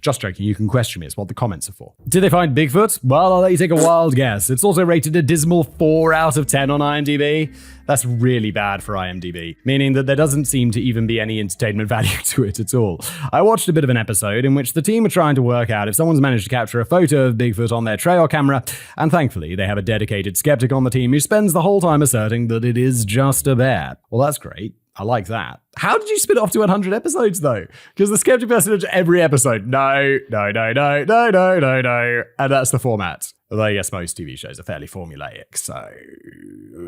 Just joking, you can question me. It's what the comments are for. Did they find Bigfoot? Well, I'll let you take a wild guess. It's also rated a dismal 4 out of 10 on IMDb. That's really bad for IMDb, meaning that there doesn't seem to even be any entertainment value to it at all. I watched a bit of an episode in which the team are trying to work out if someone's managed to capture a photo of Bigfoot on their trail camera, and thankfully they have a dedicated skeptic on the team who spends the whole time asserting that it is just a bear. Well, that's great. I like that. How did you spin it off to 100 episodes, though? Because the skeptic person every episode, no. And that's the format. Although, yes, most TV shows are fairly formulaic, so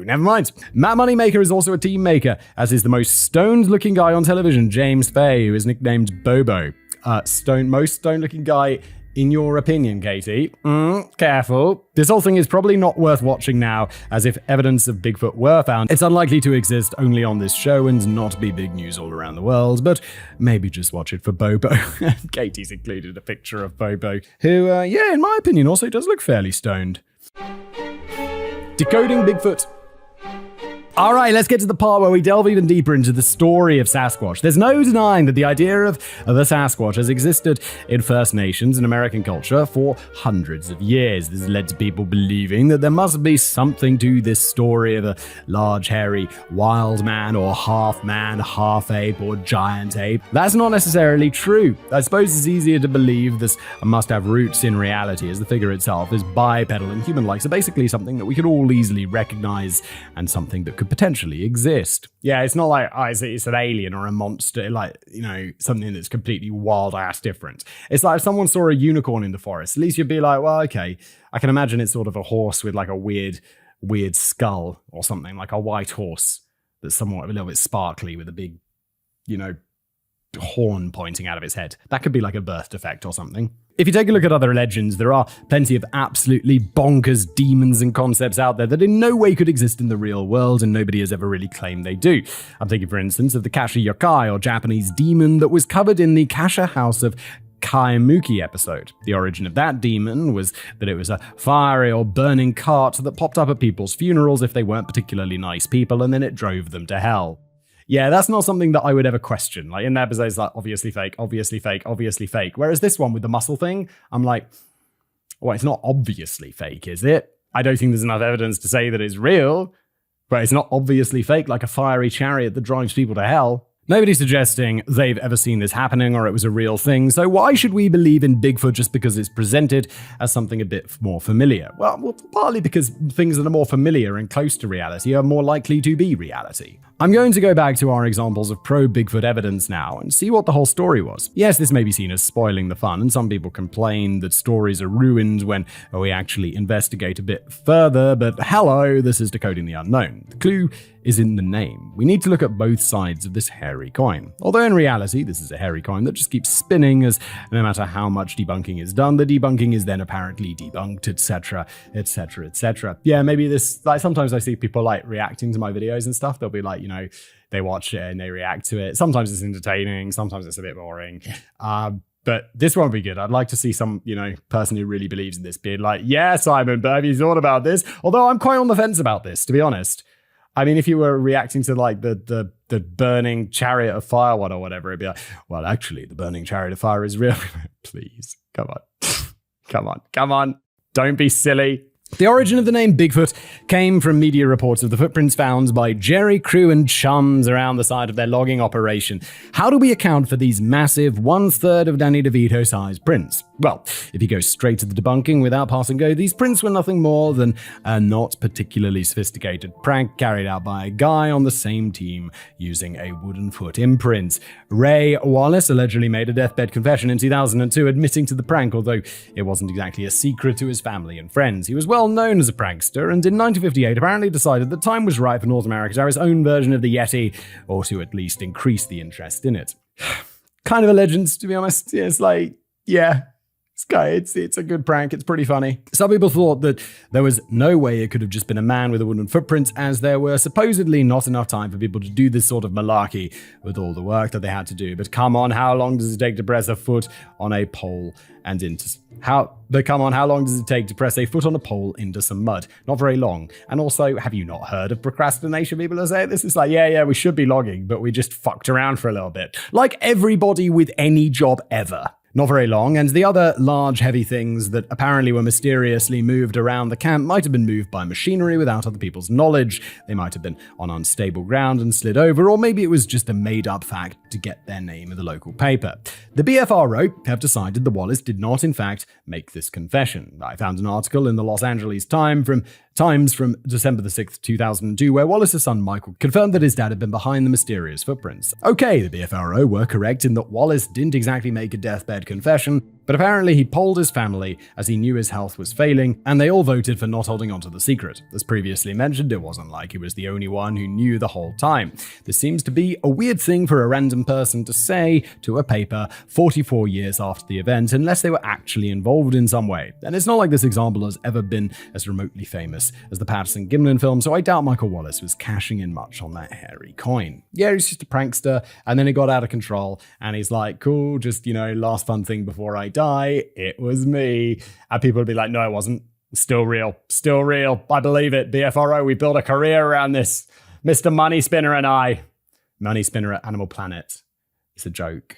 never mind. Matt Moneymaker is also a team maker, as is the most stoned-looking guy on television, James Fay, who is nicknamed Bobo. Most stoned-looking guy in your opinion, Katie. Careful. This whole thing is probably not worth watching now, as if evidence of Bigfoot were found, it's unlikely to exist only on this show and not be big news all around the world, but maybe just watch it for Bobo. Katie's included a picture of Bobo, who, in my opinion, also does look fairly stoned. Decoding Bigfoot. All right, let's get to the part where we delve even deeper into the story of Sasquatch. There's no denying that the idea of the Sasquatch has existed in First Nations and American culture for hundreds of years. This has led to people believing that there must be something to this story of a large, hairy, wild man, or half ape, or giant ape. That's not necessarily true. I suppose it's easier to believe this must have roots in reality, as the figure itself is bipedal and human-like, so basically something that we could all easily recognize and something that could potentially exist. Yeah, it's not like it's an alien or a monster, like, something that's completely wild-ass different. It's like if someone saw a unicorn in the forest, at least you'd be like, well, okay, I can imagine it's sort of a horse with like a weird skull or something, like a white horse that's somewhat a little bit sparkly with a big, horn pointing out of its head. That could be like a birth defect or something. If you take a look at other legends, there are plenty of absolutely bonkers demons and concepts out there that in no way could exist in the real world, and nobody has ever really claimed they do. I'm thinking, for instance, of the Kasha Yokai, or Japanese demon, that was covered in the Kasha House of Kaimuki episode. The origin of that demon was that it was a fiery or burning cart that popped up at people's funerals if they weren't particularly nice people, and then it drove them to hell. Yeah, that's not something that I would ever question. Like, in the episodes, like, obviously fake. Whereas this one with the muscle thing, I'm like, well, it's not obviously fake, is it? I don't think there's enough evidence to say that it's real, but it's not obviously fake, like a fiery chariot that drives people to hell. Nobody's suggesting they've ever seen this happening or it was a real thing, so why should we believe in Bigfoot just because it's presented as something a bit more familiar? Well, partly because things that are more familiar and close to reality are more likely to be reality. I'm going to go back to our examples of pro-Bigfoot evidence now and see what the whole story was. Yes, this may be seen as spoiling the fun, and some people complain that stories are ruined when we actually investigate a bit further, but hello, this is Decoding the Unknown. The clue is in the name. We need to look at both sides of this hairy coin. Although in reality, this is a hairy coin that just keeps spinning, as no matter how much debunking is done, the debunking is then apparently debunked, etc., etc., etc. Yeah, maybe this, like, sometimes I see people like reacting to my videos and stuff. They'll be like, they watch it and they react to it. Sometimes it's entertaining, sometimes it's a bit boring. But this won't be good. I'd like to see some, person who really believes in this being like, yeah, Simon, but have you thought about this? Although I'm quite on the fence about this, to be honest. I mean, if you were reacting to like the burning chariot of fire one or whatever, it'd be like, well, actually, the burning chariot of fire is real. Please, come on. Don't be silly. The origin of the name Bigfoot came from media reports of the footprints found by Jerry, crew, and chums around the site of their logging operation. How do we account for these massive 1/3 of Danny DeVito-sized prints? Well, if you go straight to the debunking without passing go, these prints were nothing more than a not particularly sophisticated prank carried out by a guy on the same team using a wooden foot imprint. Ray Wallace allegedly made a deathbed confession in 2002 admitting to the prank, although it wasn't exactly a secret to his family and friends. He was well known as a prankster, and in 1958 apparently decided the time was right for North America to have his own version of the Yeti, or to at least increase the interest in it. Kind of a legend, to be honest. It's like, yeah. It's a good prank. It's pretty funny. Some people thought that there was no way it could have just been a man with a wooden footprint, as there were supposedly not enough time for people to do this sort of malarkey with all the work that they had to do. But come on, how long does it take to press a foot on a pole and into... how long does it take to press a foot on a pole into some mud? Not very long. And also, have you not heard of procrastination? People are saying this is like, yeah, we should be logging, but we just fucked around for a little bit. Like everybody with any job ever. Not very long, and the other large heavy things that apparently were mysteriously moved around the camp might have been moved by machinery without other people's knowledge. They might have been on unstable ground and slid over, or maybe it was just a made-up fact to get their name in the local paper. The BFRO have decided that Wallace did not, in fact, make this confession. I found an article in the Los Angeles Times from December the 6th, 2002, where Wallace's son Michael confirmed that his dad had been behind the mysterious footprints. Okay, the BFRO were correct in that Wallace didn't exactly make a deathbed confession, but apparently he polled his family as he knew his health was failing, and they all voted for not holding onto the secret. As previously mentioned, it wasn't like he was the only one who knew the whole time. This seems to be a weird thing for a random person to say to a paper 44 years after the event, unless they were actually involved in some way. And it's not like this example has ever been as remotely famous as the Patterson-Gimlin film, so I doubt Michael Wallace was cashing in much on that hairy coin. Yeah, he's just a prankster, and then it got out of control, and he's like, cool, just, last fun thing before I die, it was me. And people would be like, no, it wasn't. Still real. I believe it. BFRO, we built a career around this. Mr. Money Spinner and I. Money Spinner at Animal Planet. It's a joke.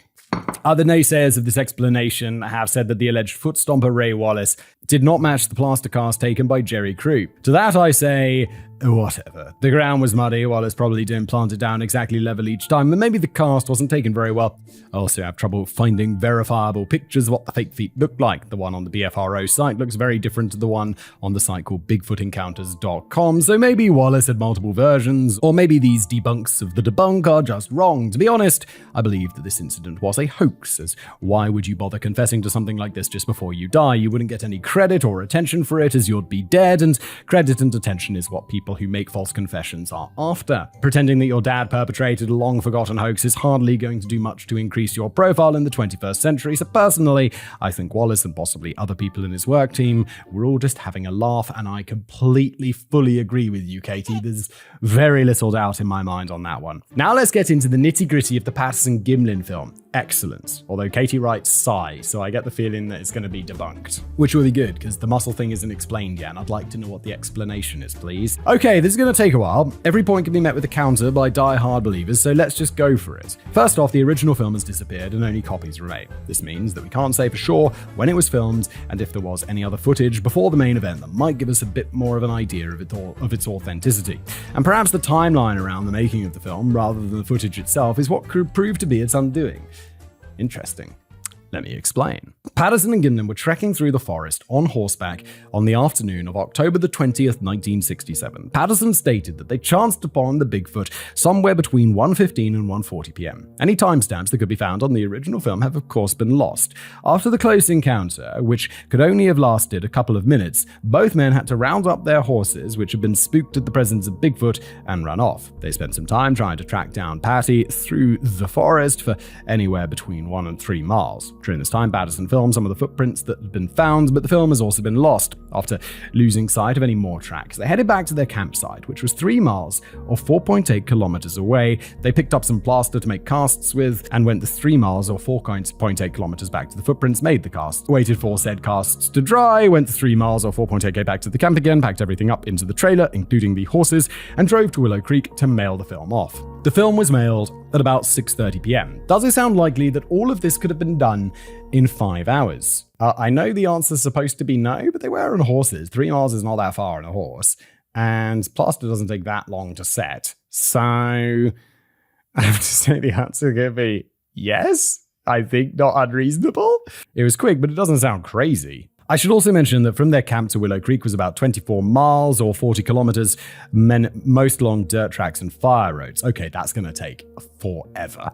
Other naysayers of this explanation have said that the alleged foot stomper Ray Wallace did not match the plaster cast taken by Jerry Crew. To that I say, whatever. The ground was muddy, Wallace probably didn't plant it down exactly level each time, and maybe the cast wasn't taken very well. I also have trouble finding verifiable pictures of what the fake feet looked like. The one on the BFRO site looks very different to the one on the site called BigfootEncounters.com, so maybe Wallace had multiple versions, or maybe these debunks of the debunk are just wrong. To be honest, I believe that this incident was a hoax, as why would you bother confessing to something like this just before you die? You wouldn't get any credit or attention for it, as you'd be dead, and credit and attention is what people who make false confessions are after. Pretending that your dad perpetrated a long-forgotten hoax is hardly going to do much to increase your profile in the 21st century, so personally, I think Wallace and possibly other people in his work team were all just having a laugh, and I completely, fully agree with you, Katie. There's very little doubt in my mind on that one. Now let's get into the nitty-gritty of the Patterson-Gimlin film. Excellent. Although Katie writes sigh, so I get the feeling that it's going to be debunked. Which will be good, because the muscle thing isn't explained yet, and I'd like to know what the explanation is, please. Okay, this is going to take a while. Every point can be met with a counter by die-hard believers, so let's just go for it. First off, the original film has disappeared and only copies remain. This means that we can't say for sure when it was filmed, and if there was any other footage before the main event that might give us a bit more of an idea of its authenticity. And perhaps the timeline around the making of the film, rather than the footage itself, is what could prove to be its undoing. Interesting. Let me explain. Patterson and Gimlin were trekking through the forest on horseback on the afternoon of October the 20th, 1967. Patterson stated that they chanced upon the Bigfoot somewhere between 1:15 and 1:40 p.m. Any timestamps that could be found on the original film have of course been lost. After the close encounter, which could only have lasted a couple of minutes, both men had to round up their horses, which had been spooked at the presence of Bigfoot, and run off. They spent some time trying to track down Patty through the forest for anywhere between 1 and 3 miles. During this time, Patterson filmed some of the footprints that had been found, but the film has also been lost. After losing sight of any more tracks, they headed back to their campsite, which was 3 miles or 4.8 kilometers away. They picked up some plaster to make casts with, and went the 3 miles or 4.8 kilometers back to the footprints, made the casts, waited for said casts to dry, went the 3 miles or 4.8k back to the camp again, packed everything up into the trailer, including the horses, and drove to Willow Creek to mail the film off. The film was mailed at about 6:30 p.m. Does it sound likely that all of this could have been done in 5 hours? I know the answer's supposed to be no, but they were on horses. 3 miles is not that far on a horse, and plaster doesn't take that long to set. So I have to say the answer could be yes. I think, not unreasonable. It was quick, but it doesn't sound crazy. I should also mention that from their camp to Willow Creek was about 24 miles or 40 kilometers, most along dirt tracks and fire roads. Okay, that's going to take forever.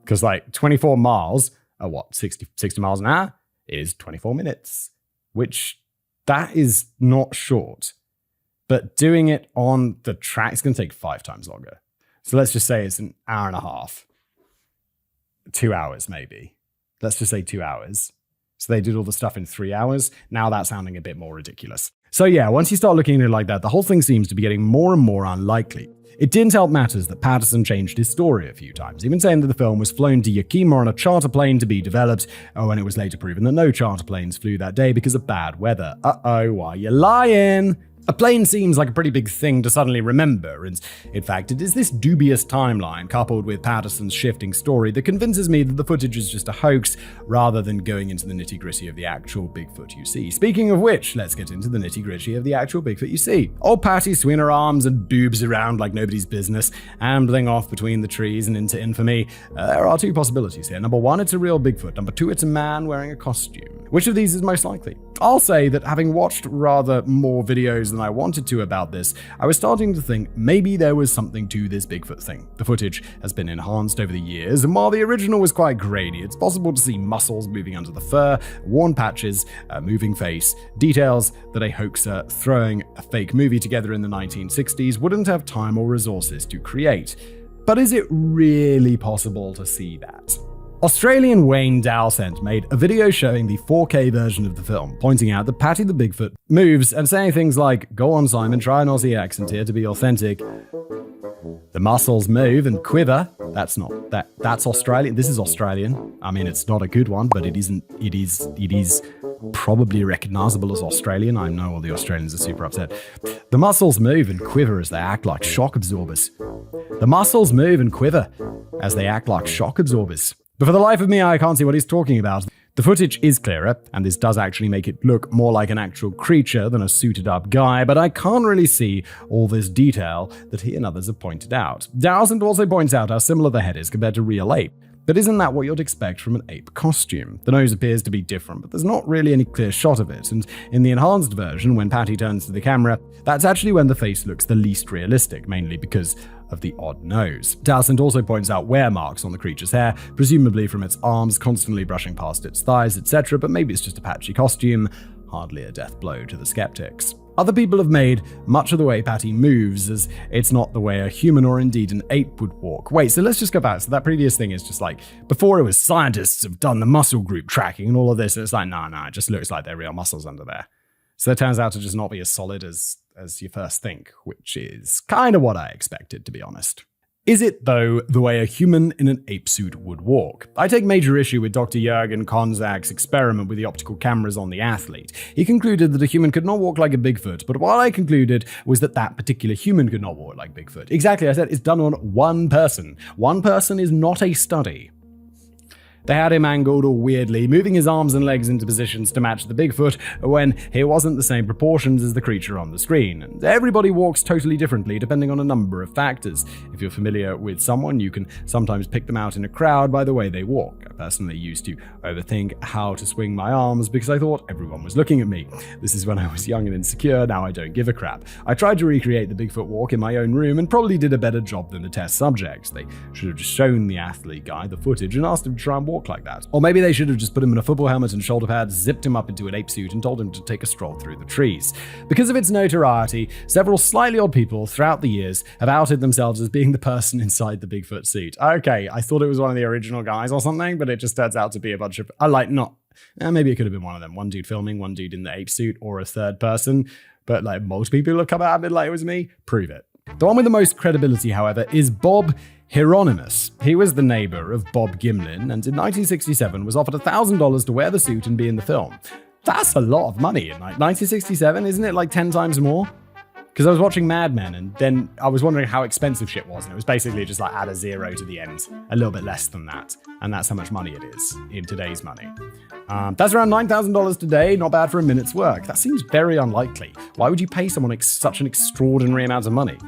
Because 24 miles at 60 miles an hour is 24 minutes, which that is not short. But doing it on the track is going to take 5 times longer. So let's just say it's an hour and a half. 2 hours, maybe. Let's just say 2 hours. So they did all the stuff in 3 hours. Now that's sounding a bit more ridiculous. So yeah, once you start looking at it like that, the whole thing seems to be getting more and more unlikely. It didn't help matters that Patterson changed his story a few times, even saying that the film was flown to Yakima on a charter plane to be developed, when it was later proven that no charter planes flew that day because of bad weather. Uh-oh, why are you lying? A plane seems like a pretty big thing to suddenly remember, and in fact, it is this dubious timeline coupled with Patterson's shifting story that convinces me that the footage is just a hoax rather than going into the nitty-gritty of the actual Bigfoot you see. Speaking of which, let's get into the nitty-gritty of the actual Bigfoot you see. Old Patty swinging her arms and boobs around like nobody's business, ambling off between the trees and into infamy. There are 2 possibilities here. Number 1, it's a real Bigfoot. Number 2, it's a man wearing a costume. Which of these is most likely? I'll say that having watched rather more videos than I wanted to about this, I was starting to think maybe there was something to this Bigfoot thing. The footage has been enhanced over the years, and while the original was quite grainy, it's possible to see muscles moving under the fur, worn patches, a moving face, details that a hoaxer throwing a fake movie together in the 1960s wouldn't have time or resources to create. But is it really possible to see that? Australian Wayne Dowsent made a video showing the 4K version of the film, pointing out that Patty the Bigfoot moves and saying things like, "Go on, Simon, try an Aussie accent here to be authentic. The muscles move and quiver." That's Australian. This is Australian. I mean, it's not a good one, but it is probably recognizable as Australian. I know all the Australians are super upset. The muscles move and quiver as they act like shock absorbers. The muscles move and quiver as they act like shock absorbers. But for the life of me, I can't see what he's talking about. The footage is clearer, and this does actually make it look more like an actual creature than a suited-up guy, but I can't really see all this detail that he and others have pointed out. Dowsent also points out how similar the head is compared to real ape. But isn't that what you'd expect from an ape costume? The nose appears to be different, but there's not really any clear shot of it, and in the enhanced version, when Patty turns to the camera, that's actually when the face looks the least realistic, mainly because of the odd nose. Dowsent also points out wear marks on the creature's hair, presumably from its arms constantly brushing past its thighs, etc., but maybe it's just a patchy costume, hardly a death blow to the skeptics. Other people have made much of the way Patty moves as it's not the way a human or indeed an ape would walk. Wait, so let's just go back. So that previous thing is just like, before it was scientists have done the muscle group tracking and all of this, and it's like, nah, it just looks like they're real muscles under there. So it turns out to just not be as solid as you first think, which is kind of what I expected, to be honest. Is it, though, the way a human in an ape suit would walk? I take major issue with Dr. Jürgen Konzak's experiment with the optical cameras on the athlete. He concluded that a human could not walk like a Bigfoot, but what I concluded was that that particular human could not walk like Bigfoot. Exactly, I said it's done on one person. One person is not a study. They had him angled all weirdly, moving his arms and legs into positions to match the Bigfoot when he wasn't the same proportions as the creature on the screen. And everybody walks totally differently depending on a number of factors. If you're familiar with someone, you can sometimes pick them out in a crowd by the way they walk. I personally used to overthink how to swing my arms because I thought everyone was looking at me. This is when I was young and insecure, now I don't give a crap. I tried to recreate the Bigfoot walk in my own room and probably did a better job than the test subjects. They should have just shown the athlete guy the footage and asked him to try and walk like that. Or maybe they should have just put him in a football helmet and shoulder pads, zipped him up into an ape suit and told him to take a stroll through the trees. Because of its notoriety, several slightly odd people throughout the years have outed themselves as being the person inside the Bigfoot suit. Okay, I thought it was one of the original guys or something, but it just turns out to be a bunch of, maybe it could have been one of them. One dude filming, one dude in the ape suit, or a third person. But most people have come out and been like, it was me. Prove it. The one with the most credibility, however, is Bob Hieronymus. He was the neighbor of Bob Gimlin, and in 1967 was offered $1,000 to wear the suit and be in the film. That's a lot of money in 1967, isn't it? Like 10 times more? Because I was watching Mad Men, and then I was wondering how expensive shit was, and it was basically just like add a zero to the end. A little bit less than that. And that's how much money it is in today's money. That's around $9,000 today, not bad for a minute's work. That seems very unlikely. Why would you pay someone such an extraordinary amount of money?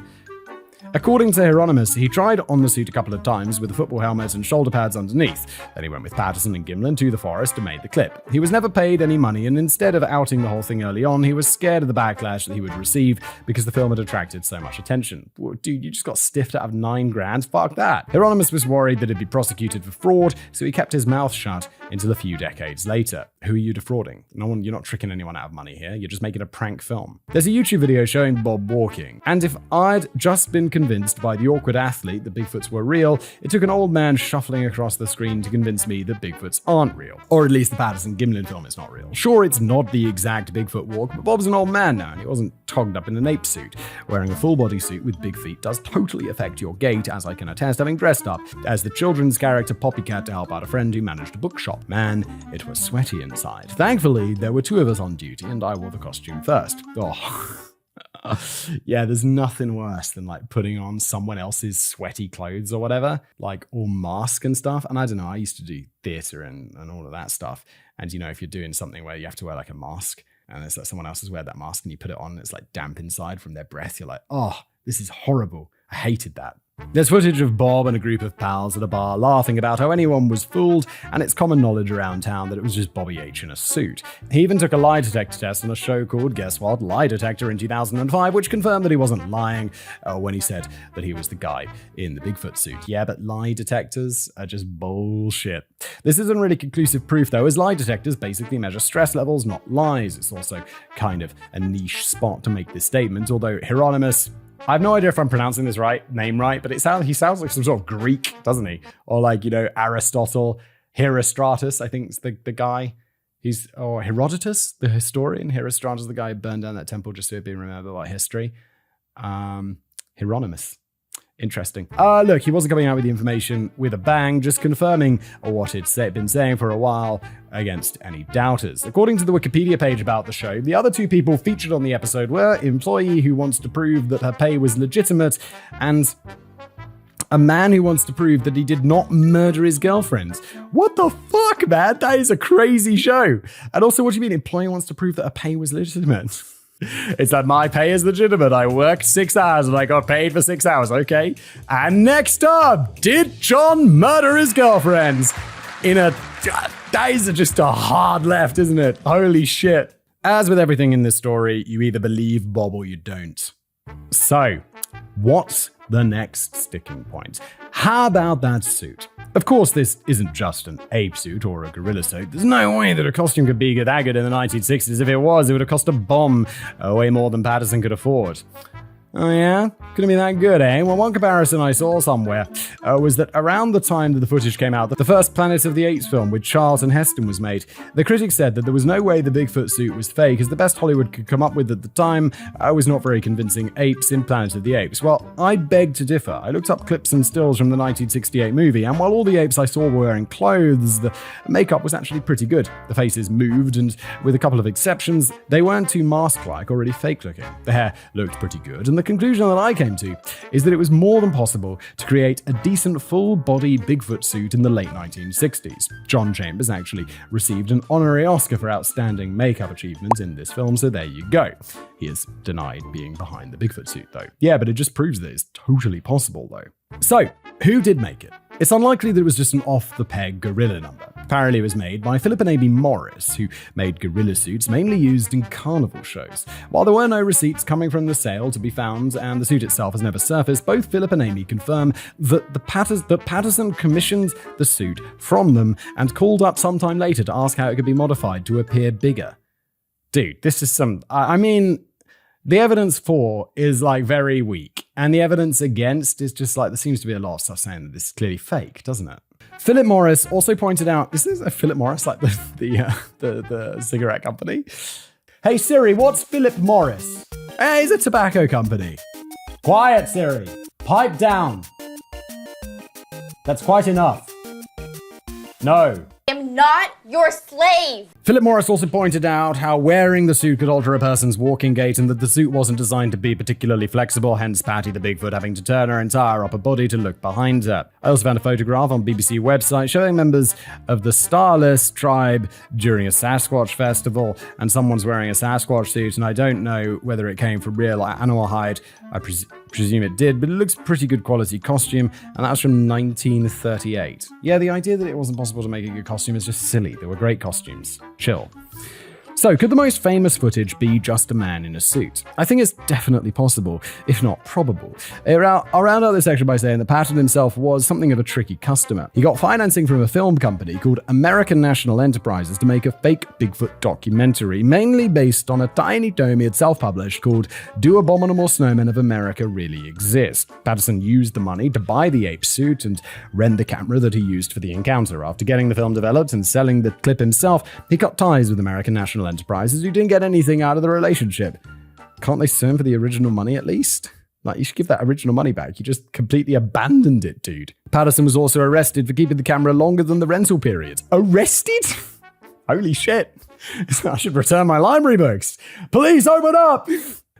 According to Hieronymus, he tried on the suit a couple of times with a football helmet and shoulder pads underneath. Then he went with Patterson and Gimlin to the forest and made the clip. He was never paid any money, and instead of outing the whole thing early on, he was scared of the backlash that he would receive because the film had attracted so much attention. Well, dude, you just got stiffed out of $9,000? Fuck that. Hieronymus was worried that he'd be prosecuted for fraud, so he kept his mouth shut until a few decades later. Who are you defrauding? You're not tricking anyone out of money here. You're just making a prank film. There's a YouTube video showing Bob walking, and if I'd just been convinced by the awkward athlete that Bigfoots were real, it took an old man shuffling across the screen to convince me that Bigfoots aren't real. Or at least the Patterson-Gimlin film is not real. Sure, it's not the exact Bigfoot walk, but Bob's an old man now, and he wasn't togged up in an ape suit. Wearing a full-body suit with big feet does totally affect your gait, as I can attest, having dressed up as the children's character Poppycat to help out a friend who managed a bookshop. Man, it was sweaty inside. Thankfully, there were two of us on duty, and I wore the costume first. Oh. Yeah, there's nothing worse than like putting on someone else's sweaty clothes or whatever, like or mask and stuff. And I don't know, I used to do theater and all of that stuff. And if you're doing something where you have to wear like a mask and it's like someone else has wear that mask and you put it on and it's like damp inside from their breath, you're like, oh, this is horrible. I hated that. There's footage of Bob and a group of pals at a bar laughing about how anyone was fooled, and it's common knowledge around town that it was just Bobby H in a suit. He even took a lie detector test on a show called, guess what, Lie Detector in 2005, which confirmed that he wasn't lying when he said that he was the guy in the Bigfoot suit. Yeah, but lie detectors are just bullshit. This isn't really conclusive proof though, as lie detectors basically measure stress levels, not lies. It's also kind of a niche spot to make this statement, although Hieronymus, I have no idea if I'm pronouncing this name right, but he sounds like some sort of Greek, doesn't he? Or like, Aristotle, Herostratus, I think is the guy. Or Herodotus, the historian. Herostratus, the guy who burned down that temple just so it'd be remembered by history. Hieronymus. Interesting. Look, he wasn't coming out with the information with a bang, just confirming what it's been saying for a while against any doubters. According to the Wikipedia page about the show, the other two people featured on the episode were employee who wants to prove that her pay was legitimate and a man who wants to prove that he did not murder his girlfriend. What the fuck, man? That is a crazy show. And also, what do you mean employee wants to prove that her pay was legitimate? It's that my pay is legitimate. I worked 6 hours and I got paid for 6 hours, okay? And next up, did John murder his girlfriend? That is just a hard left, isn't it? Holy shit. As with everything in this story, you either believe Bob or you don't. So, what's the next sticking point? How about that suit? Of course, this isn't just an ape suit or a gorilla suit. There's no way that a costume could be that good in the 1960s. If it was, it would have cost a bomb, way more than Patterson could afford. Oh yeah? Couldn't be that good, eh? Well, one comparison I saw somewhere was that around the time that the footage came out, the first Planet of the Apes film with Charlton Heston was made, the critics said that there was no way the Bigfoot suit was fake, as the best Hollywood could come up with at the time was not very convincing apes in Planet of the Apes. Well, I beg to differ. I looked up clips and stills from the 1968 movie, and while all the apes I saw were wearing clothes, the makeup was actually pretty good. The faces moved, and with a couple of exceptions, they weren't too mask-like or really fake-looking. The hair looked pretty good, and the conclusion that I came to is that it was more than possible to create a decent full-body Bigfoot suit in the late 1960s. John Chambers actually received an honorary Oscar for outstanding makeup achievement in this film, so there you go. He is denied being behind the Bigfoot suit, though. Yeah, but it just proves that it's totally possible, though. So, who did make it? It's unlikely that it was just an off-the-peg gorilla number. Apparently it was made by Philip and Amy Morris, who made gorilla suits mainly used in carnival shows. While there were no receipts coming from the sale to be found, and the suit itself has never surfaced, both Philip and Amy confirm that Patterson commissioned the suit from them and called up sometime later to ask how it could be modified to appear bigger. Dude, this is the evidence for is very weak, and the evidence against is just there seems to be a lot of stuff saying that this is clearly fake, doesn't it? Philip Morris also pointed out, is this a Philip Morris, the cigarette company? Hey Siri, what's Philip Morris? Hey, it's a tobacco company. Quiet, Siri. Pipe down. That's quite enough. No. I'm not You're a slave! Philip Morris also pointed out how wearing the suit could alter a person's walking gait and that the suit wasn't designed to be particularly flexible, hence Patty the Bigfoot having to turn her entire upper body to look behind her. I also found a photograph on BBC website showing members of the Starless tribe during a Sasquatch festival, and someone's wearing a Sasquatch suit, and I don't know whether it came from real animal hide. I presume it did, but it looks pretty good quality costume, and that was from 1938. Yeah, the idea that it wasn't possible to make a good costume is just silly. They were great costumes. Chill. So, could the most famous footage be just a man in a suit? I think it's definitely possible, if not probable. I'll round out this section by saying that Patton himself was something of a tricky customer. He got financing from a film company called American National Enterprises to make a fake Bigfoot documentary, mainly based on a tiny tome he had self-published called Do Abominable Snowmen of America Really Exist? Patterson used the money to buy the ape suit and rent the camera that he used for the encounter. After getting the film developed and selling the clip himself, he cut ties with American National Enterprises, who didn't get anything out of the relationship. Can't they sue him for the original money at least? Like, you should give that original money back. You just completely abandoned it, dude. Patterson was also arrested for keeping the camera longer than the rental period. Arrested? Holy shit. I should return my library books. Police, open up!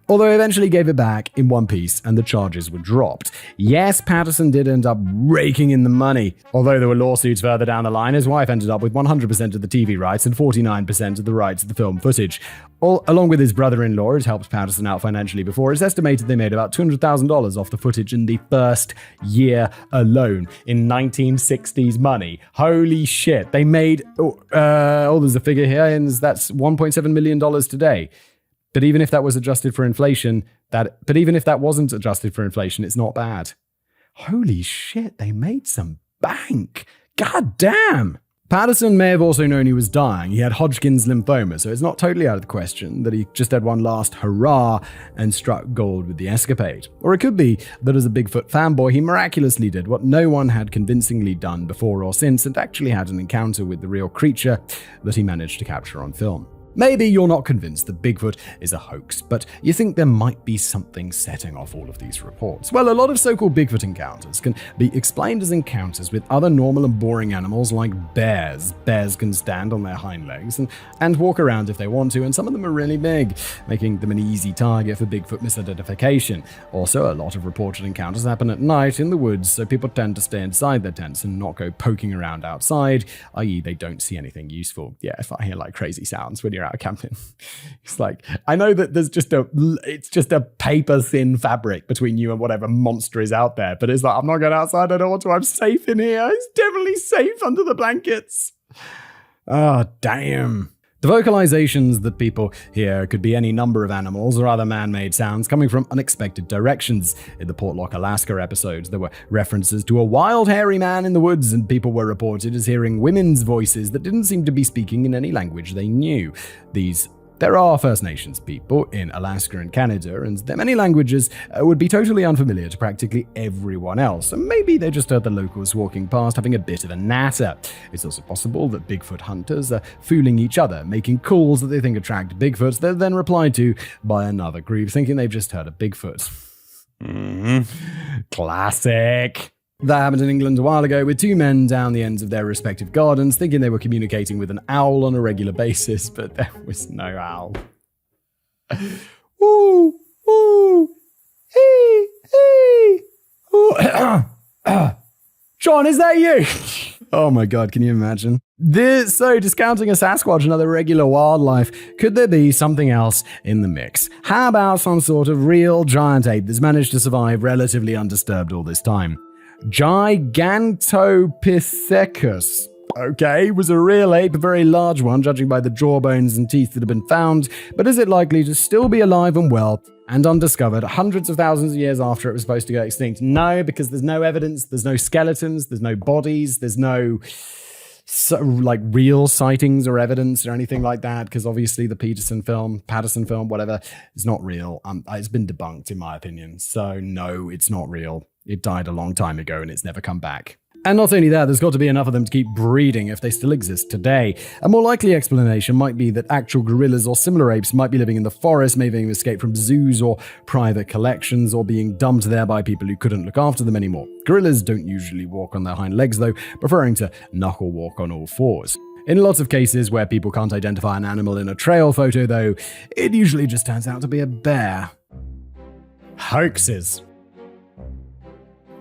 Although he eventually gave it back in one piece and the charges were dropped. Yes, Patterson did end up raking in the money. Although there were lawsuits further down the line, his wife ended up with 100% of the TV rights and 49% of the rights to the film footage. Along with his brother-in-law, it helped Patterson out financially before. It's estimated they made about $200,000 off the footage in the first year alone in 1960s money. Holy shit. They made, there's a figure here, and that's $1.7 million today. But even if that was adjusted for inflation, it's not bad. Holy shit, they made some bank. God damn. Patterson may have also known he was dying. He had Hodgkin's lymphoma, so it's not totally out of the question that he just had one last hurrah and struck gold with the escapade. Or it could be that as a Bigfoot fanboy, he miraculously did what no one had convincingly done before or since and actually had an encounter with the real creature that he managed to capture on film. Maybe you're not convinced that Bigfoot is a hoax, but you think there might be something setting off all of these reports. Well, a lot of so-called Bigfoot encounters can be explained as encounters with other normal and boring animals like bears. Bears can stand on their hind legs and walk around if they want to, and some of them are really big, making them an easy target for Bigfoot misidentification. Also, a lot of reported encounters happen at night in the woods, so people tend to stay inside their tents and not go poking around outside, i.e. they don't see anything useful. Yeah, if I hear like crazy sounds when you're out camping. It's like, I know that it's just a paper thin fabric between you and whatever monster is out there, but it's like, I'm not going outside, I don't want to, I'm safe in here. It's definitely safe under the blankets. Oh, damn. The vocalizations that people hear could be any number of animals or other man-made sounds coming from unexpected directions. In the Portlock, Alaska episodes, there were references to a wild, hairy man in the woods, and people were reported as hearing women's voices that didn't seem to be speaking in any language they knew. There are First Nations people in Alaska and Canada, and their many languages would be totally unfamiliar to practically everyone else, and maybe they just heard the locals walking past having a bit of a natter. It's also possible that Bigfoot hunters are fooling each other, making calls that they think attract Bigfoots, they're then replied to by another group, thinking they've just heard a Bigfoot. Classic. That happened in England a while ago with two men down the ends of their respective gardens thinking they were communicating with an owl on a regular basis, but there was no owl. Ooh, ooh, hey, hey, ooh. John, is that you? Oh my God, can you imagine? So, discounting a Sasquatch and other regular wildlife, could there be something else in the mix? How about some sort of real giant ape that's managed to survive relatively undisturbed all this time? Gigantopithecus. Okay, was a real ape, a very large one, judging by the jawbones and teeth that have been found, but is it likely to still be alive and well and undiscovered hundreds of thousands of years after it was supposed to go extinct? No, because there's no evidence, there's no skeletons, there's no bodies, there's no real sightings or evidence or anything like that, because obviously the Patterson film, whatever, is not real. It's been debunked in my opinion, so no, it's not real. It died a long time ago and it's never come back. And not only that, there's got to be enough of them to keep breeding if they still exist today. A more likely explanation might be that actual gorillas or similar apes might be living in the forest, maybe having escaped from zoos or private collections, or being dumped there by people who couldn't look after them anymore. Gorillas don't usually walk on their hind legs though, preferring to knuckle walk on all fours. In lots of cases where people can't identify an animal in a trail photo, though, it usually just turns out to be a bear. Hoaxes.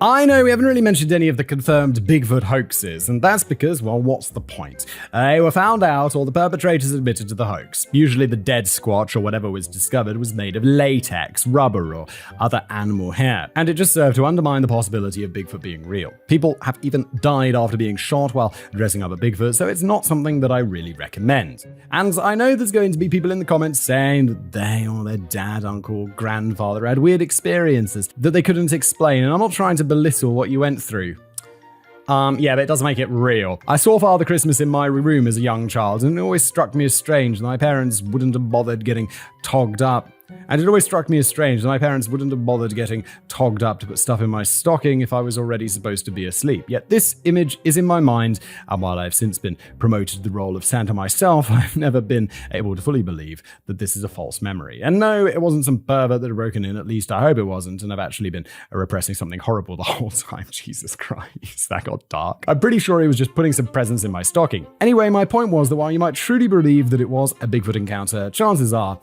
I know we haven't really mentioned any of the confirmed Bigfoot hoaxes, and that's because, well, what's the point? They were found out, or the perpetrators admitted to the hoax. Usually the dead squatch, or whatever was discovered, was made of latex, rubber, or other animal hair, and it just served to undermine the possibility of Bigfoot being real. People have even died after being shot while dressing up a Bigfoot, so it's not something that I really recommend. And I know there's going to be people in the comments saying that they or their dad, uncle, grandfather had weird experiences that they couldn't explain, and I'm not trying to belittle what you went through. Yeah, but it doesn't make it real. I saw Father Christmas in my room as a young child, and it always struck me as strange that my parents wouldn't have bothered getting togged up. And it always struck me as strange that my parents wouldn't have bothered getting togged up to put stuff in my stocking if I was already supposed to be asleep. Yet this image is in my mind, and while I've since been promoted to the role of Santa myself, I've never been able to fully believe that this is a false memory. And no, it wasn't some pervert that had broken in, at least I hope it wasn't, and I've actually been repressing something horrible the whole time. Jesus Christ, that got dark. I'm pretty sure he was just putting some presents in my stocking. Anyway, my point was that while you might truly believe that it was a Bigfoot encounter, chances are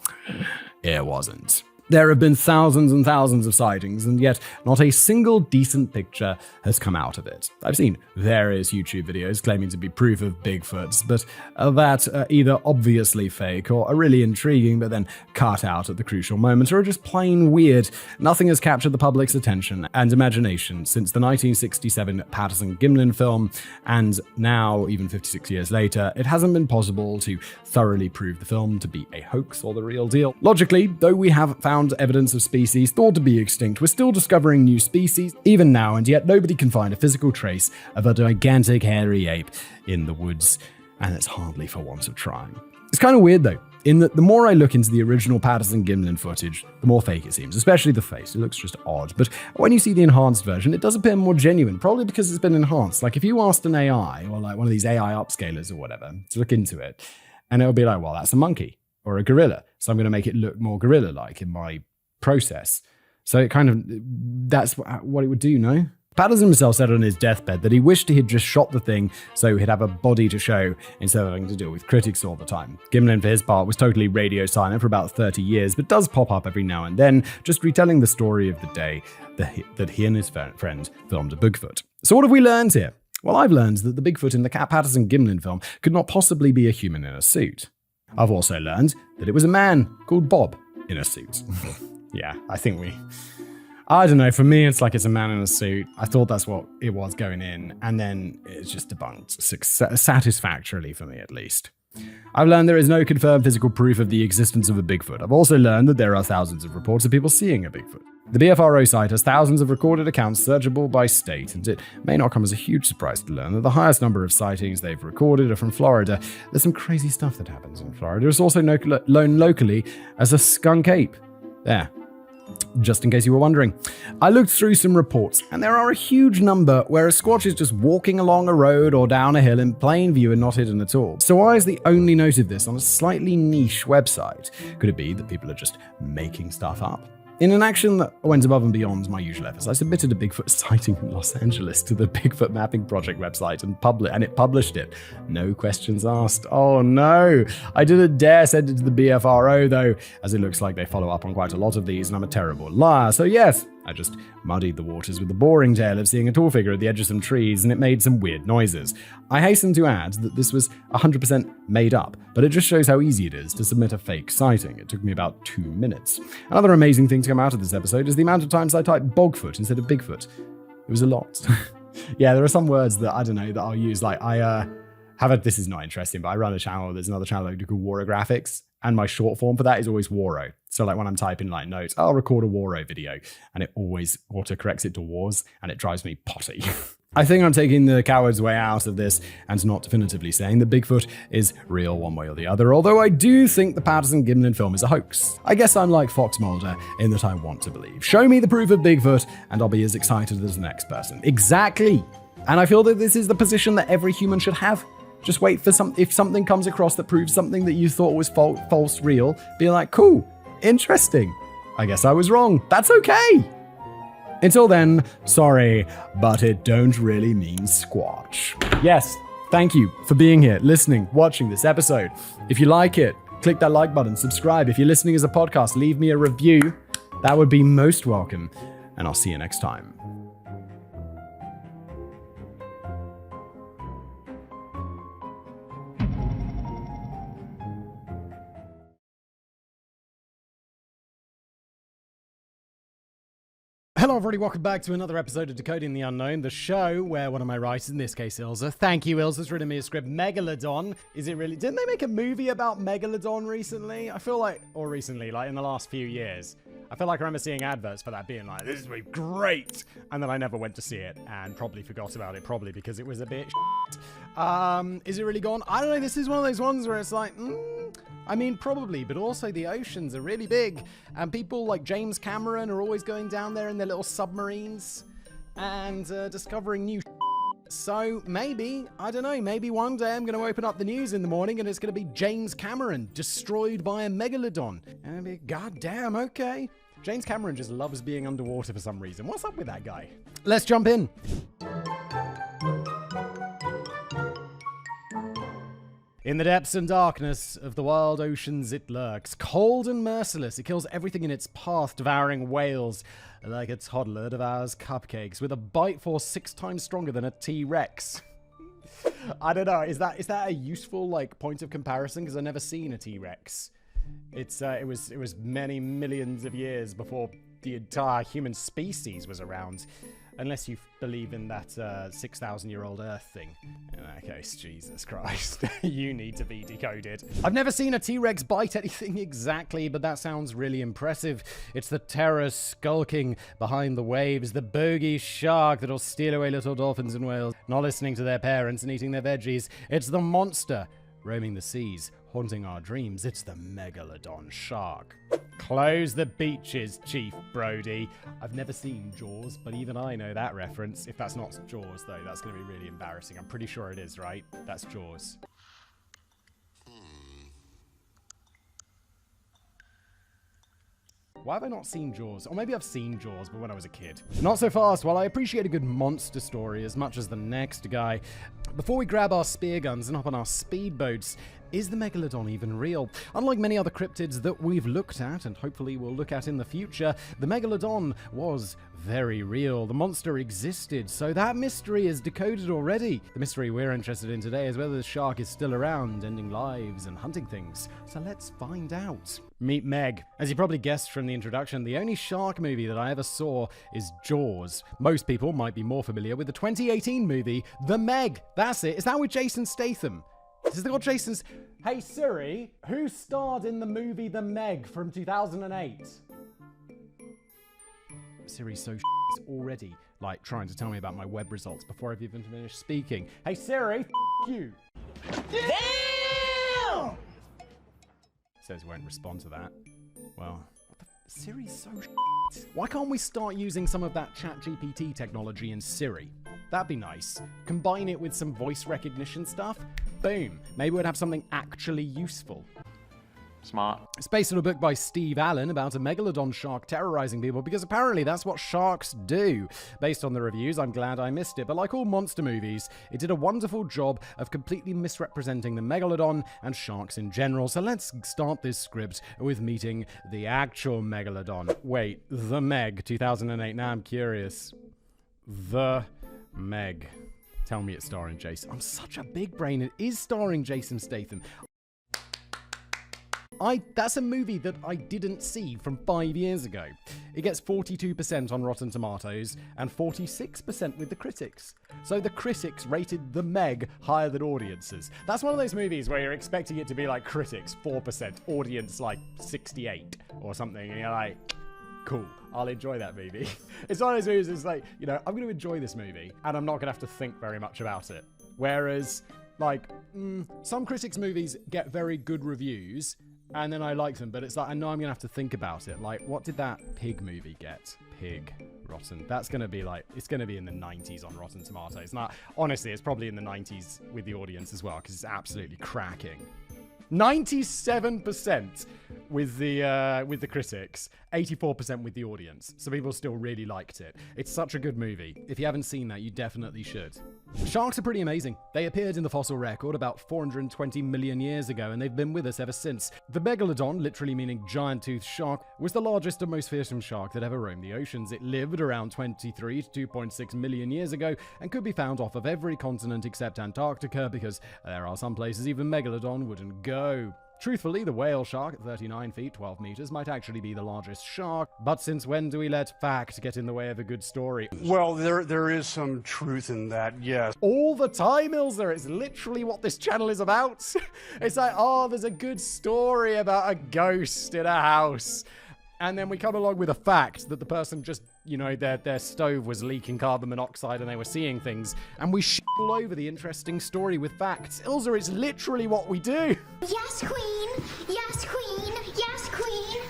it wasn't. There have been thousands and thousands of sightings, and yet not a single decent picture has come out of it. I've seen various YouTube videos claiming to be proof of Bigfoots, but that are either obviously fake or are really intriguing but then cut out at the crucial moment, or are just plain weird. Nothing has captured the public's attention and imagination since the 1967 Patterson-Gimlin film, and now, even 56 years later, it hasn't been possible to thoroughly prove the film to be a hoax or the real deal. Logically, though we have found evidence of species thought to be extinct, we're still discovering new species, even now, and yet nobody can find a physical trace of a gigantic hairy ape in the woods, and it's hardly for want of trying. It's kind of weird, though, in that the more I look into the original Patterson-Gimlin footage, the more fake it seems, especially the face. It looks just odd, but when you see the enhanced version, it does appear more genuine, probably because it's been enhanced. Like, if you asked an AI, or like one of these AI upscalers or whatever, to look into it, and it'll be like, well, that's a monkey or a gorilla, so I'm going to make it look more gorilla-like in my process. So it kind of, that's what it would do, no? Patterson himself said on his deathbed that he wished he had just shot the thing so he'd have a body to show instead of having to deal with critics all the time. Gimlin, for his part, was totally radio silent for about 30 years, but does pop up every now and then, just retelling the story of the day that he and his friend filmed a Bigfoot. So what have we learned here? Well, I've learned that the Bigfoot in the Patterson-Gimlin film could not possibly be a human in a suit. I've also learned that it was a man called Bob in a suit. Yeah, I don't know, for me it's like it's a man in a suit. I thought that's what it was going in, and then it's just debunked, satisfactorily for me at least. I've learned there is no confirmed physical proof of the existence of a Bigfoot. I've also learned that there are thousands of reports of people seeing a Bigfoot. The BFRO site has thousands of recorded accounts searchable by state, and it may not come as a huge surprise to learn that the highest number of sightings they've recorded are from Florida. There's some crazy stuff that happens in Florida. It's also known locally as a skunk ape. There. Just in case you were wondering. I looked through some reports, and there are a huge number where a squatch is just walking along a road or down a hill in plain view and not hidden at all. So why is the only note of this on a slightly niche website? Could it be that people are just making stuff up? In an action that went above and beyond my usual efforts, I submitted a Bigfoot sighting in Los Angeles to the Bigfoot Mapping Project website and it published it. No questions asked. Oh no! I didn't dare send it to the BFRO though, as it looks like they follow up on quite a lot of these and I'm a terrible liar. So yes, I just muddied the waters with the boring tale of seeing a tall figure at the edge of some trees and it made some weird noises. I hasten to add that this was 100% made up, but it just shows how easy it is to submit a fake sighting. It took me about 2 minutes. Another amazing thing to come out of this episode is the amount of times I typed Bogfoot instead of Bigfoot. It was a lot. Yeah, there are some words that I don't know that I'll use. Like this is not interesting, but I run a channel. There's another channel I do called Waro Graphics, and my short form for that is always Waro. So like when I'm typing like notes, I'll record a Waro video, and it always autocorrects it to Wars, and it drives me potty. I think I'm taking the coward's way out of this and not definitively saying that Bigfoot is real one way or the other, although I do think the Patterson-Gimlin film is a hoax. I guess I'm like Fox Mulder in that I want to believe. Show me the proof of Bigfoot, and I'll be as excited as the next person. Exactly! And I feel that this is the position that every human should have. Just wait for if something comes across that proves something that you thought was false real, be like, cool, interesting. I guess I was wrong. That's okay. Until then, sorry, but it don't really mean squatch. Yes, Thank you for being here, listening, watching this episode. If you like it, click that like button, subscribe. If you're listening as a podcast, leave me a review. That would be most welcome. And I'll see you next time. Hello everybody, welcome back to another episode of Decoding the Unknown, the show where one of my writers, in this case Ilza, thank you Ilza's written me a script, Megalodon. Is it really? Didn't they make a movie about Megalodon recently? I feel like, or recently, like in the last few years. I feel like I remember seeing adverts for that being like, this is going to be great! And then I never went to see it, and probably forgot about it, probably because it was a bit shit. Is it really gone? I don't know, this is one of those ones where it's like, I mean, probably, but also the oceans are really big, and people like James Cameron are always going down there in their little submarines and discovering new shit. So maybe, I don't know, maybe one day I'm going to open up the news in the morning and it's going to be James Cameron destroyed by a megalodon. And I'll be, goddamn, okay. James Cameron just loves being underwater for some reason. What's up with that guy? Let's jump in. In the depths and darkness of the wild oceans it lurks, cold and merciless. It kills everything in its path, devouring whales like a toddler devours cupcakes, with a bite force 6 times stronger than a T-Rex. I don't know, is that a useful like point of comparison? Because I've never seen a T-Rex. It was many millions of years before the entire human species was around. Unless you believe in that 6,000-year-old Earth thing. In that case, Jesus Christ, you need to be decoded. I've never seen a T-Rex bite anything exactly, but that sounds really impressive. It's the terror skulking behind the waves, the bogey shark that'll steal away little dolphins and whales, not listening to their parents and eating their veggies. It's the monster roaming the seas, haunting our dreams. It's the Megalodon shark. Close the beaches, Chief Brody. I've never seen Jaws, but even I know that reference. If that's not Jaws, though, that's going to be really embarrassing. I'm pretty sure it is, right? That's Jaws. Why have I not seen Jaws? Or maybe I've seen Jaws, but when I was a kid. Not so fast. While I appreciate a good monster story as much as the next guy, before we grab our spear guns and hop on our speedboats, is the Megalodon even real? Unlike many other cryptids that we've looked at, and hopefully we'll look at in the future, the Megalodon was very real. The monster existed, so that mystery is decoded already. The mystery we're interested in today is whether the shark is still around, ending lives and hunting things. So let's find out. Meet Meg. As you probably guessed from the introduction, the only shark movie that I ever saw is Jaws. Most people might be more familiar with the 2018 movie, The Meg. That's it. Is that with Jason Statham? Is it got Jason's... Hey Siri, who starred in the movie The Meg from 2008? Siri's so already, like, trying to tell me about my web results before I've even finished speaking. Hey Siri, you. Damn! Says won't respond to that. Well, Siri's so Why can't we start using some of that ChatGPT technology in Siri? That'd be nice. Combine it with some voice recognition stuff. Boom. Maybe we'd have something actually useful. Smart. It's based on a book by Steve Allen about a megalodon shark terrorizing people, because apparently that's what sharks do. Based on the reviews, I'm glad I missed it, but like all monster movies, it did a wonderful job of completely misrepresenting the megalodon and sharks in general. So let's start this script with meeting the actual megalodon. Wait, The Meg, 2008. Now I'm curious. The Meg. Tell me it's starring Jason. I'm such a big brain. It is starring Jason Statham. That's a movie that I didn't see from 5 years ago. It gets 42% on Rotten Tomatoes and 46% with the critics. So the critics rated The Meg higher than audiences. That's one of those movies where you're expecting it to be like critics 4%, audience like 68 or something, and you're like, cool, I'll enjoy that movie. It's one of those movies, it's like, you know, I'm going to enjoy this movie and I'm not going to have to think very much about it. Whereas, like, some critics' movies get very good reviews and then I like them, but it's like, I know I'm going to have to think about it. Like, what did that Pig movie get? Pig. Rotten. That's going to be like, it's going to be in the 90s on Rotten Tomatoes. Now, honestly, it's probably in the 90s with the audience as well, because it's absolutely cracking. 97% with the critics, 84% with the audience. So people still really liked it. It's such a good movie. If you haven't seen that, you definitely should. Sharks are pretty amazing. They appeared in the fossil record about 420 million years ago, and they've been with us ever since. The megalodon, literally meaning giant-toothed shark, was the largest and most fearsome shark that ever roamed the oceans. It lived around 23 to 2.6 million years ago and could be found off of every continent except Antarctica, because there are some places even megalodon wouldn't go. Truthfully, the whale shark at 39 feet, 12 meters, might actually be the largest shark, but since when do we let fact get in the way of a good story? Well, there is some truth in that, yes. All the time, Ilza. It's literally what this channel is about. It's like, oh, there's a good story about a ghost in a house. And then we come along with a fact that the person just, you know, their stove was leaking carbon monoxide and they were seeing things. And we all over the interesting story with facts. Ilza, it's literally what we do. Yes, queen. Yes, queen. Yes, queen.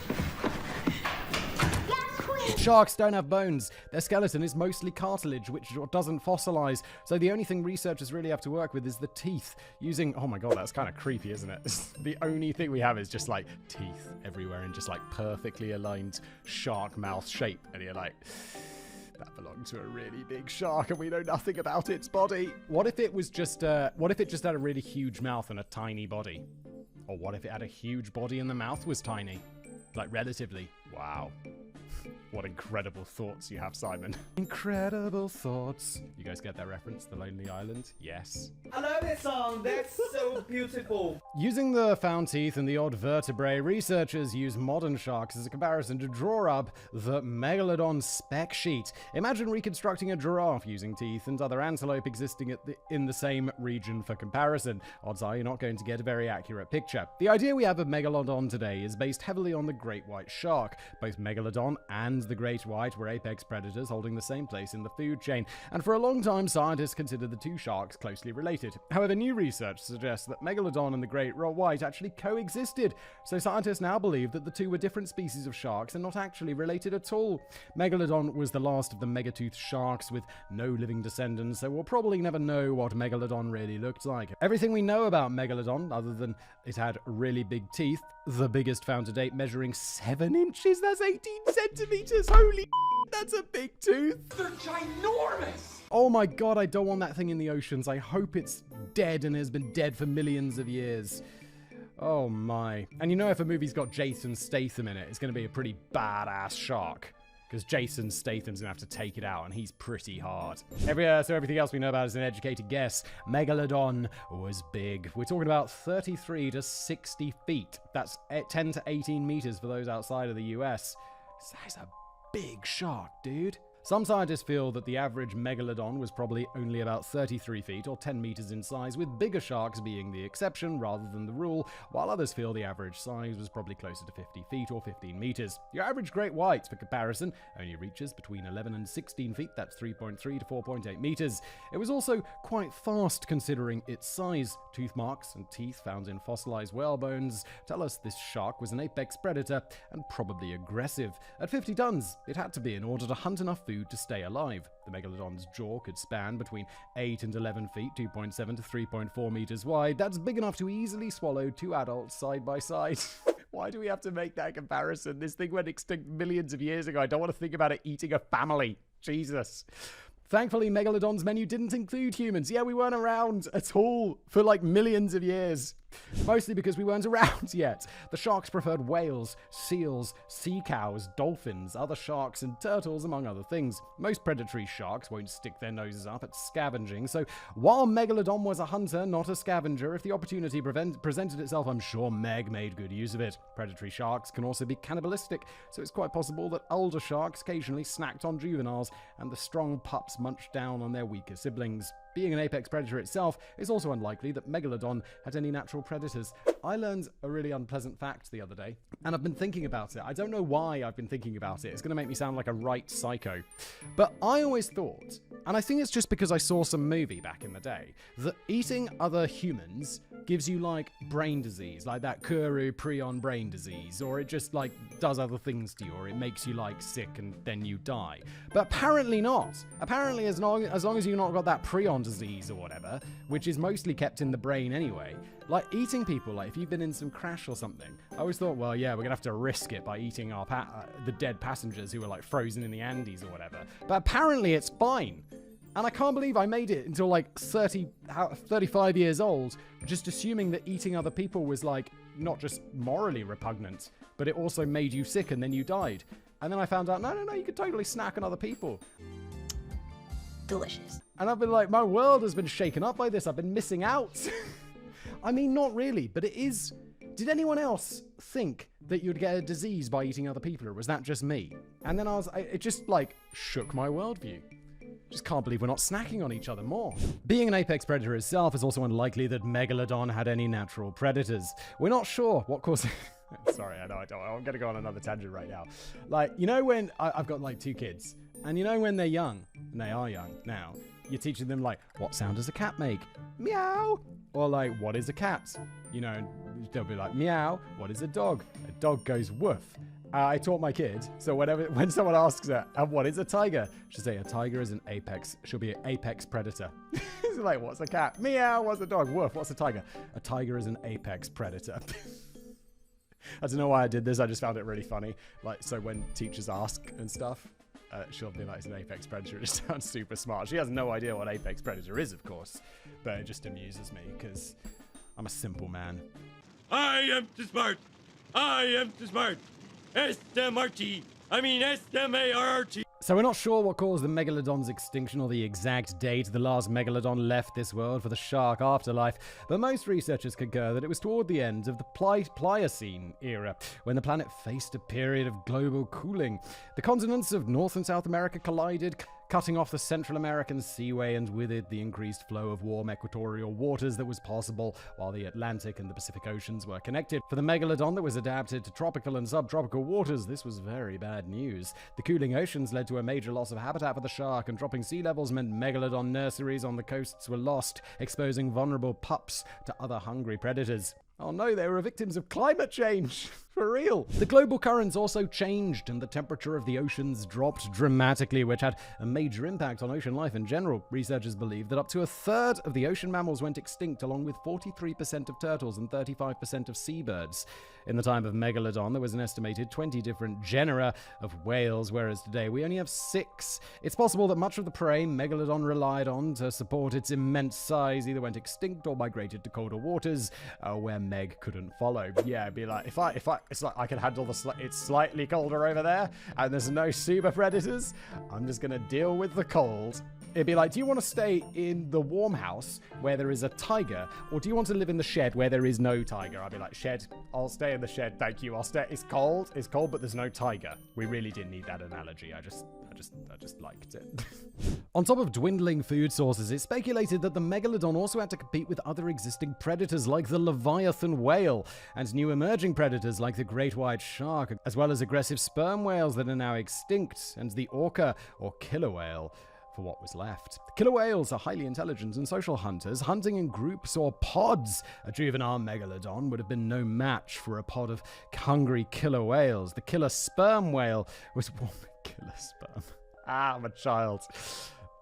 Yes, queen. Sharks don't have bones. Their skeleton is mostly cartilage, which doesn't fossilize. So the only thing researchers really have to work with is the teeth. Using, oh my god, that's kind of creepy, isn't it? The only thing we have is just like teeth everywhere and just like perfectly aligned shark mouth shape. And you're like, that belonged to a really big shark and we know nothing about its body. What if it was just, what if it just had a really huge mouth and a tiny body? Or what if it had a huge body and the mouth was tiny? Like relatively. Wow. What incredible thoughts you have, Simon. Incredible thoughts. You guys get that reference? The Lonely Island? Yes. I love that song. That's so beautiful. Using the found teeth and the odd vertebrae, researchers use modern sharks as a comparison to draw up the megalodon spec sheet. Imagine reconstructing a giraffe using teeth and other antelope existing in the same region for comparison. Odds are you're not going to get a very accurate picture. The idea we have of megalodon today is based heavily on the great white shark. Both megalodon and the great white were apex predators holding the same place in the food chain, and for a long time scientists considered the two sharks closely related. However, new research suggests that megalodon and the great white actually coexisted, so scientists now believe that the two were different species of sharks and not actually related at all. Megalodon was the last of the megatoothed sharks with no living descendants, so we'll probably never know what megalodon really looked like. Everything we know about megalodon, other than it had really big teeth, the biggest found to date measuring 7 inches, that's 18 centimeters, holy that's a big tooth. They're ginormous. Oh my god, I don't want that thing in the oceans. I hope it's dead and has been dead for millions of years. Oh my. And you know, if a movie's got Jason Statham in it, it's going to be a pretty badass shark. Because Jason Statham's going to have to take it out, and he's pretty hard. So everything else we know about is an educated guess. Megalodon was big. We're talking about 33 to 60 feet. That's 10 to 18 meters for those outside of the US. That's a big shark, dude. Some scientists feel that the average megalodon was probably only about 33 feet or 10 meters in size, with bigger sharks being the exception rather than the rule, while others feel the average size was probably closer to 50 feet or 15 meters. Your average great white, for comparison, only reaches between 11 and 16 feet, that's 3.3 to 4.8 meters. It was also quite fast considering its size. Tooth marks and teeth found in fossilized whale bones tell us this shark was an apex predator and probably aggressive. At 50 tons, it had to be in order to hunt enough food to stay alive. The megalodon's jaw could span between 8 and 11 feet, 2.7 to 3.4 meters wide. That's big enough to easily swallow 2 adults side by side. Why do we have to make that comparison? This thing went extinct millions of years ago. I don't want to think about it eating a family. Jesus. Thankfully, Megalodon's menu didn't include humans. Yeah, we weren't around at all for like millions of years. Mostly because we weren't around yet. The sharks preferred whales, seals, sea cows, dolphins, other sharks, and turtles, among other things. Most predatory sharks won't stick their noses up at scavenging, so while Megalodon was a hunter, not a scavenger, if the opportunity presented itself, I'm sure Meg made good use of it. Predatory sharks can also be cannibalistic, so it's quite possible that older sharks occasionally snacked on juveniles, and the strong pups munched down on their weaker siblings. Being an apex predator itself, it's also unlikely that Megalodon had any natural predators. I learned a really unpleasant fact the other day, and I've been thinking about it. I don't know why I've been thinking about it. It's going to make me sound like a right psycho. But I always thought, and I think it's just because I saw some movie back in the day, that eating other humans gives you like brain disease, like that Kuru prion brain disease, or it just like does other things to you, or it makes you like sick and then you die. But apparently not. Apparently as long as you've not got that prion disease or whatever, which is mostly kept in the brain anyway, like eating people, like if you've been in some crash or something, I always thought, well, yeah, we're gonna have to risk it by eating our the dead passengers who were like frozen in the Andes or whatever. But apparently it's fine. And I can't believe I made it until like 35 years old, just assuming that eating other people was like not just morally repugnant, but it also made you sick and then you died. And then I found out, no, you could totally snack on other people. Delicious. And I've been like, my world has been shaken up by this. I've been missing out. I mean, not really, but it is. Did anyone else think that you'd get a disease by eating other people, or was that just me? And then it just like shook my worldview. Just can't believe we're not snacking on each other more. Being an apex predator itself is also unlikely that Megalodon had any natural predators. We're not sure what caused... Sorry, I know I don't. I'm going to go on another tangent right now. Like, you know when... I've got like 2 kids. And you know when they're young, and they are young now, you're teaching them like, what sound does a cat make? Meow! Or like, what is a cat? You know, they'll be like, meow. What is a dog? A dog goes woof. I taught my kid, so when someone asks her, what is a tiger? She'll say, a tiger is an apex. She'll be an apex predator. It's like, what's a cat? Meow. What's a dog? Woof. What's a tiger? A tiger is an apex predator. I don't know why I did this. I just found it really funny. Like, so when teachers ask and stuff, she'll be like, it's an apex predator. It just sounds super smart. She has no idea what apex predator is, of course, but it just amuses me because I'm a simple man. I am too smart. I am too smart. S-M-R-T. I mean S-M-A-R-R-T. So we're not sure what caused the Megalodon's extinction or the exact date the last Megalodon left this world for the shark afterlife, but most researchers concur that it was toward the end of the Pliocene era, when the planet faced a period of global cooling. The continents of North and South America collided, cutting off the Central American Seaway, and with it the increased flow of warm equatorial waters that was possible while the Atlantic and the Pacific Oceans were connected. For the Megalodon that was adapted to tropical and subtropical waters, this was very bad news. The cooling oceans led to a major loss of habitat for the shark, and dropping sea levels meant Megalodon nurseries on the coasts were lost, exposing vulnerable pups to other hungry predators. Oh no, they were victims of climate change. For real. The global currents also changed and the temperature of the oceans dropped dramatically, which had a major impact on ocean life in general. Researchers believe that up to 1/3 of the ocean mammals went extinct, along with 43% of turtles and 35% of seabirds. In the time of Megalodon, there was an estimated 20 different genera of whales, whereas today we only have 6. It's possible that much of the prey Megalodon relied on to support its immense size either went extinct or migrated to colder waters, where Meg couldn't follow. Yeah, it'd be like, it's like I can handle it's slightly colder over there, and there's no super predators. I'm just gonna deal with the cold. It'd be like, do you want to stay in the warm house where there is a tiger, or do you want to live in the shed where there is no tiger? I'd be like, shed. I'll stay in the shed, thank you. I'll stay. It's cold, but there's no tiger. We really didn't need that analogy. I just liked it. On top of dwindling food sources, it's speculated that the Megalodon also had to compete with other existing predators like the Leviathan whale and new emerging predators like the great white shark, as well as aggressive sperm whales that are now extinct, and the orca or killer whale for what was left. Killer whales are highly intelligent and social hunters, hunting in groups or pods. A juvenile Megalodon would have been no match for a pod of hungry killer whales. The killer sperm whale was killer sperm. I'm a child.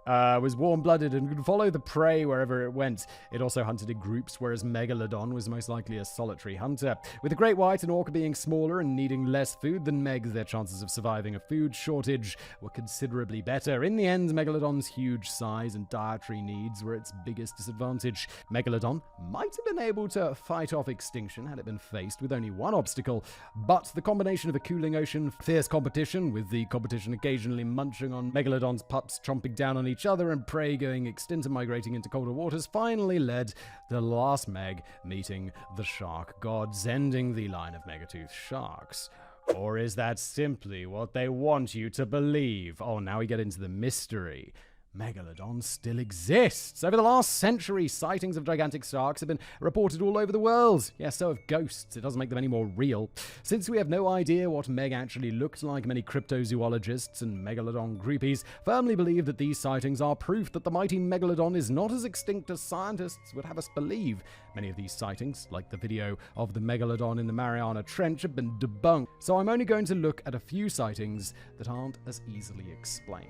Was warm-blooded and could follow the prey wherever it went. It also hunted in groups, whereas Megalodon was most likely a solitary hunter. With the great white and orca being smaller and needing less food than Megs, their chances of surviving a food shortage were considerably better. In the end, Megalodon's huge size and dietary needs were its biggest disadvantage. Megalodon might have been able to fight off extinction had it been faced with only one obstacle, but the combination of a cooling ocean, fierce competition, with the competition occasionally munching on Megalodon's pups, chomping down on each other, and prey going extinct and migrating into colder waters, finally led the last Meg meeting the shark gods, ending the line of megatooth sharks. Or is that simply what they want you to believe? Oh, now we get into the mystery. Megalodon still exists. Over the last century, sightings of gigantic sharks have been reported all over the world. Yeah, so have ghosts. It doesn't make them any more real. Since we have no idea what Meg actually looked like, many cryptozoologists and Megalodon groupies firmly believe that these sightings are proof that the mighty Megalodon is not as extinct as scientists would have us believe. Many of these sightings, like the video of the Megalodon in the Mariana Trench, have been debunked. So I'm only going to look at a few sightings that aren't as easily explained.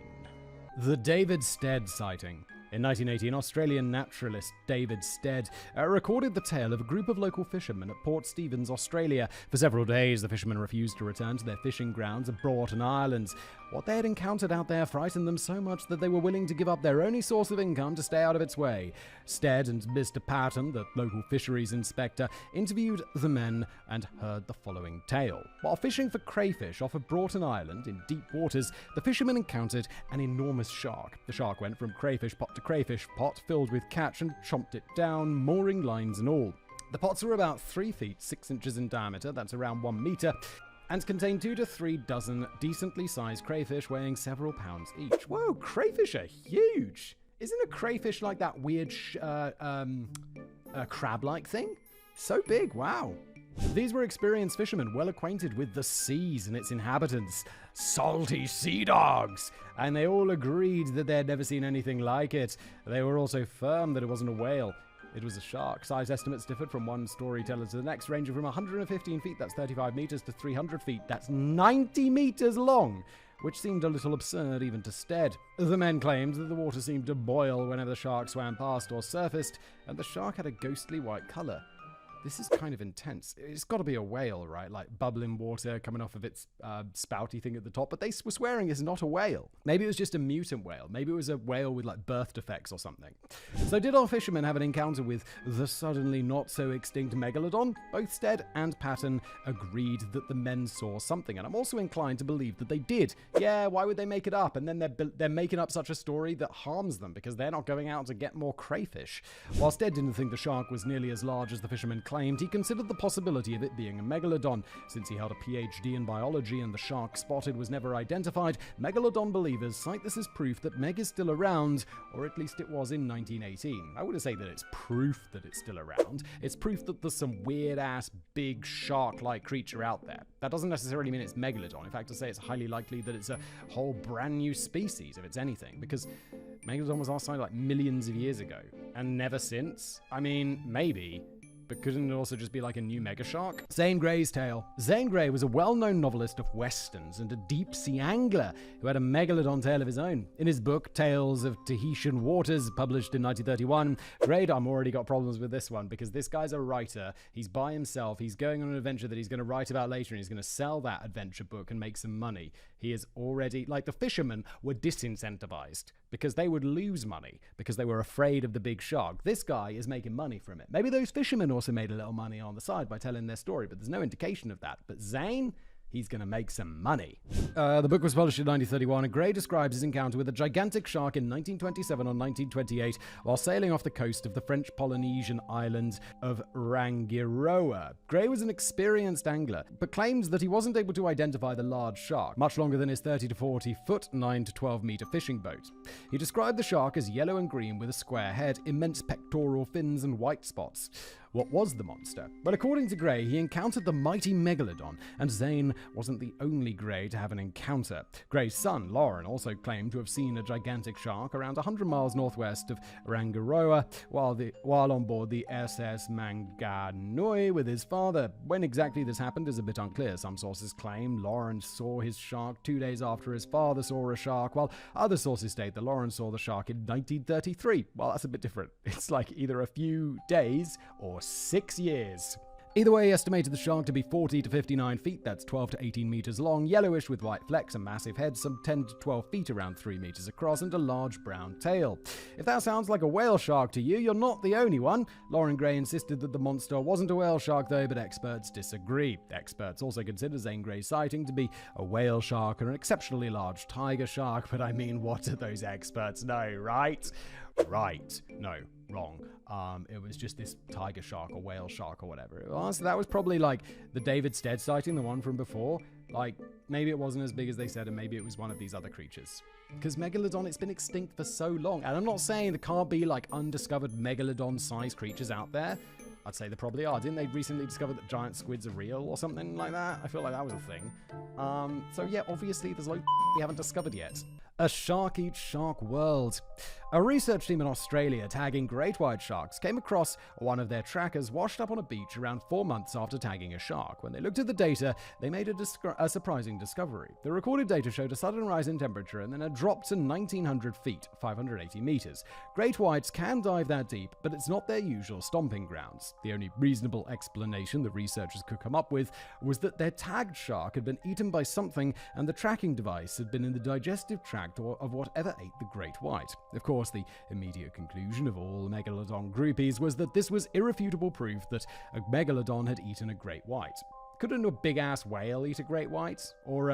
The David Stead sighting. In 1918, Australian naturalist David Stead recorded the tale of a group of local fishermen at Port Stephens, Australia. For several days, the fishermen refused to return to their fishing grounds at Broughton Islands. What they had encountered out there frightened them so much that they were willing to give up their only source of income to stay out of its way. Stead and Mr. Patton, the local fisheries inspector, interviewed the men and heard the following tale. While fishing for crayfish off of Broughton Island in deep waters, the fishermen encountered an enormous shark. The shark went from crayfish pot to crayfish pot filled with catch and chomped it down, mooring lines and all. The pots were about 3 feet 6 inches in diameter, that's around 1 meter, and contained 2 to 3 dozen decently sized crayfish weighing several pounds each. Whoa, crayfish are huge! Isn't a crayfish like that weird crab-like thing? So big, wow. These were experienced fishermen well acquainted with the seas and its inhabitants, salty sea dogs, and they all agreed that they had never seen anything like it. They were also firm that it wasn't a whale. It was a shark. Size estimates differed from one storyteller to the next, ranging from 115 feet, that's 35 meters, to 300 feet, that's 90 meters long, which seemed a little absurd even to Stead. The men claimed that the water seemed to boil whenever the shark swam past or surfaced, and the shark had a ghostly white color. This is kind of intense. It's got to be a whale, right? Like bubbling water coming off of its spouty thing at the top. But they were swearing it's not a whale. Maybe it was just a mutant whale. Maybe it was a whale with like birth defects or something. So did our fishermen have an encounter with the suddenly not so extinct megalodon? Both Stead and Patton agreed that the men saw something. And I'm also inclined to believe that they did. Yeah, why would they make it up? And then they're making up such a story that harms them because they're not going out to get more crayfish. While Stead didn't think the shark was nearly as large as the fishermen claimed, he considered the possibility of it being a megalodon. Since he held a PhD in biology and the shark spotted was never identified, megalodon believers cite this as proof that Meg is still around, or at least it was in 1918. I wouldn't say that it's proof that it's still around. It's proof that there's some weird-ass, big, shark-like creature out there. That doesn't necessarily mean it's megalodon. In fact, to say it's highly likely that it's a whole brand new species, if it's anything, because megalodon was last sighted like millions of years ago, and never since. I mean, maybe. But couldn't it also just be like a new mega shark? Zane Grey's tale. Zane Grey was a well-known novelist of westerns and a deep-sea angler who had a megalodon tale of his own. In his book, Tales of Tahitian Waters, published in 1931, Grey, I'm already got problems with this one because this guy's a writer. He's by himself. He's going on an adventure that he's going to write about later, and he's going to sell that adventure book and make some money. He is already, like the fishermen were disincentivized because they would lose money because they were afraid of the big shark. This guy is making money from it. Maybe those fishermen also made a little money on the side by telling their story, but there's no indication of that. But Zane, he's going to make some money. The book was published in 1931, and Grey describes his encounter with a gigantic shark in 1927 or 1928 while sailing off the coast of the French Polynesian island of Rangiroa. Grey was an experienced angler, but claims that he wasn't able to identify the large shark, much longer than his 30 to 40 foot, 9 to 12 meter fishing boat. He described the shark as yellow and green with a square head, immense pectoral fins, and white spots. What was the monster? Well, according to Grey, he encountered the mighty megalodon, and Zane wasn't the only Grey to have an encounter. Grey's son, Lauren, also claimed to have seen a gigantic shark around 100 miles northwest of Rangiroa while on board the SS Manganui with his father. When exactly this happened is a bit unclear. Some sources claim Lawrence saw his shark 2 days after his father saw a shark, while other sources state that Lawrence saw the shark in 1933. Well, that's a bit different. It's like either a few days or 6 years. Either way, he estimated the shark to be 40 to 59 feet, that's 12 to 18 meters long, yellowish with white flecks, a massive head, some 10 to 12 feet, around 3 meters across, and a large brown tail. If that sounds like a whale shark to you, you're not the only one. Lauren Grey insisted that the monster wasn't a whale shark though, but experts disagree. Experts also consider Zane Grey's sighting to be a whale shark or an exceptionally large tiger shark, but I mean, what do those experts know, right? Right. No, wrong. It was just this tiger shark or whale shark or whatever it was. That was probably like the David Stead sighting, the one from before. Like, maybe it wasn't as big as they said, and maybe it was one of these other creatures. Because Megalodon, it's been extinct for so long. And I'm not saying there can't be like undiscovered Megalodon-sized creatures out there. I'd say there probably are. Didn't they recently discover that giant squids are real or something like that? I feel like that was a thing. So yeah, obviously there's loads we haven't discovered yet. A shark eats shark world. A research team in Australia tagging great white sharks came across one of their trackers washed up on a beach around 4 months after tagging a shark. When they looked at the data, they made a surprising discovery. The recorded data showed a sudden rise in temperature and then a drop to 1,900 feet, 580 meters. Great whites can dive that deep, but it's not their usual stomping grounds. The only reasonable explanation the researchers could come up with was that their tagged shark had been eaten by something and the tracking device had been in the digestive tract of whatever ate the great white. Of course, the immediate conclusion of all megalodon groupies was that this was irrefutable proof that a megalodon had eaten a great white. Couldn't a big-ass whale eat a great white? Or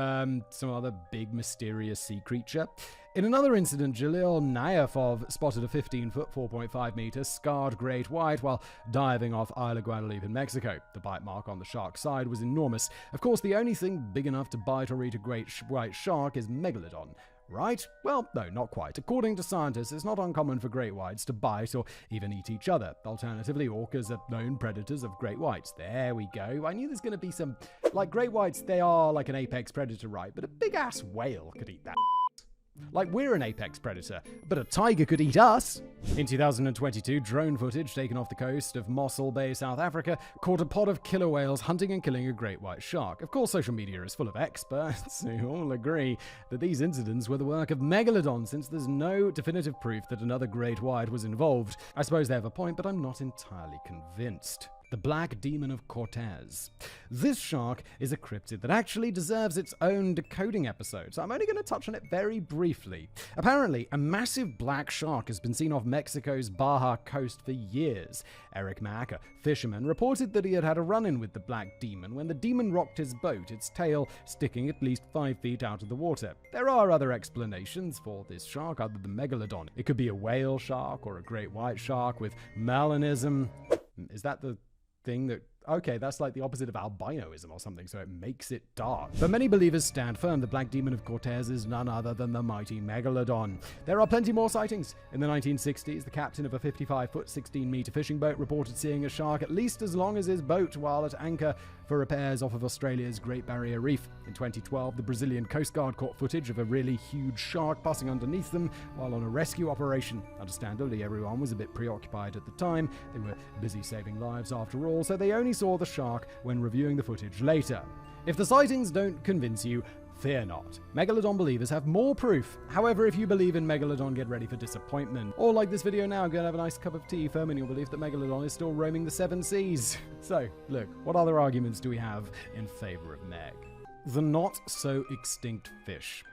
some other big, mysterious sea creature? In another incident, Jalil Nayafov spotted a 15-foot, 4.5-meter scarred great white while diving off Isla Guadalupe in Mexico. The bite mark on the shark's side was enormous. Of course, the only thing big enough to bite or eat a great white shark is megalodon. Right? Well, no, not quite. According to scientists, it's not uncommon for great whites to bite or even eat each other. Alternatively, orcas are known predators of great whites. There we go. I knew there's going to be some... Like, great whites, they are like an apex predator, right? But a big-ass whale could eat that. Like, we're an apex predator, but a tiger could eat us. In 2022, drone footage taken off the coast of Mossel Bay, South Africa, caught a pod of killer whales hunting and killing a great white shark. Of course, social media is full of experts who all agree that these incidents were the work of megalodon, since there's no definitive proof that another great white was involved. I suppose they have a point, but I'm not entirely convinced. The Black Demon of Cortez. This shark is a cryptid that actually deserves its own decoding episode, so I'm only going to touch on it very briefly. Apparently, a massive black shark has been seen off Mexico's Baja coast for years. Eric Mack, a fisherman, reported that he had had a run-in with the Black Demon when the demon rocked his boat, its tail sticking at least 5 feet out of the water. There are other explanations for this shark other than megalodon. It could be a whale shark or a great white shark with melanism. Is that the thing that... Okay, that's like the opposite of albinoism or something, so it makes it dark. But many believers stand firm the Black Demon of Cortez is none other than the mighty megalodon. There are plenty more sightings. In the 1960s, the captain of a 55-foot, 16-meter fishing boat reported seeing a shark at least as long as his boat while at anchor for repairs off of Australia's Great Barrier Reef. In 2012, the Brazilian Coast Guard caught footage of a really huge shark passing underneath them while on a rescue operation. Understandably, everyone was a bit preoccupied at the time. They were busy saving lives after all, so they only saw the shark when reviewing the footage later. If the sightings don't convince you, fear not. Megalodon believers have more proof. However, if you believe in Megalodon, get ready for disappointment. Or like this video now, go and have a nice cup of tea firming your belief that Megalodon is still roaming the 7 seas. So, look, what other arguments do we have in favor of Meg? The not-so-extinct fish.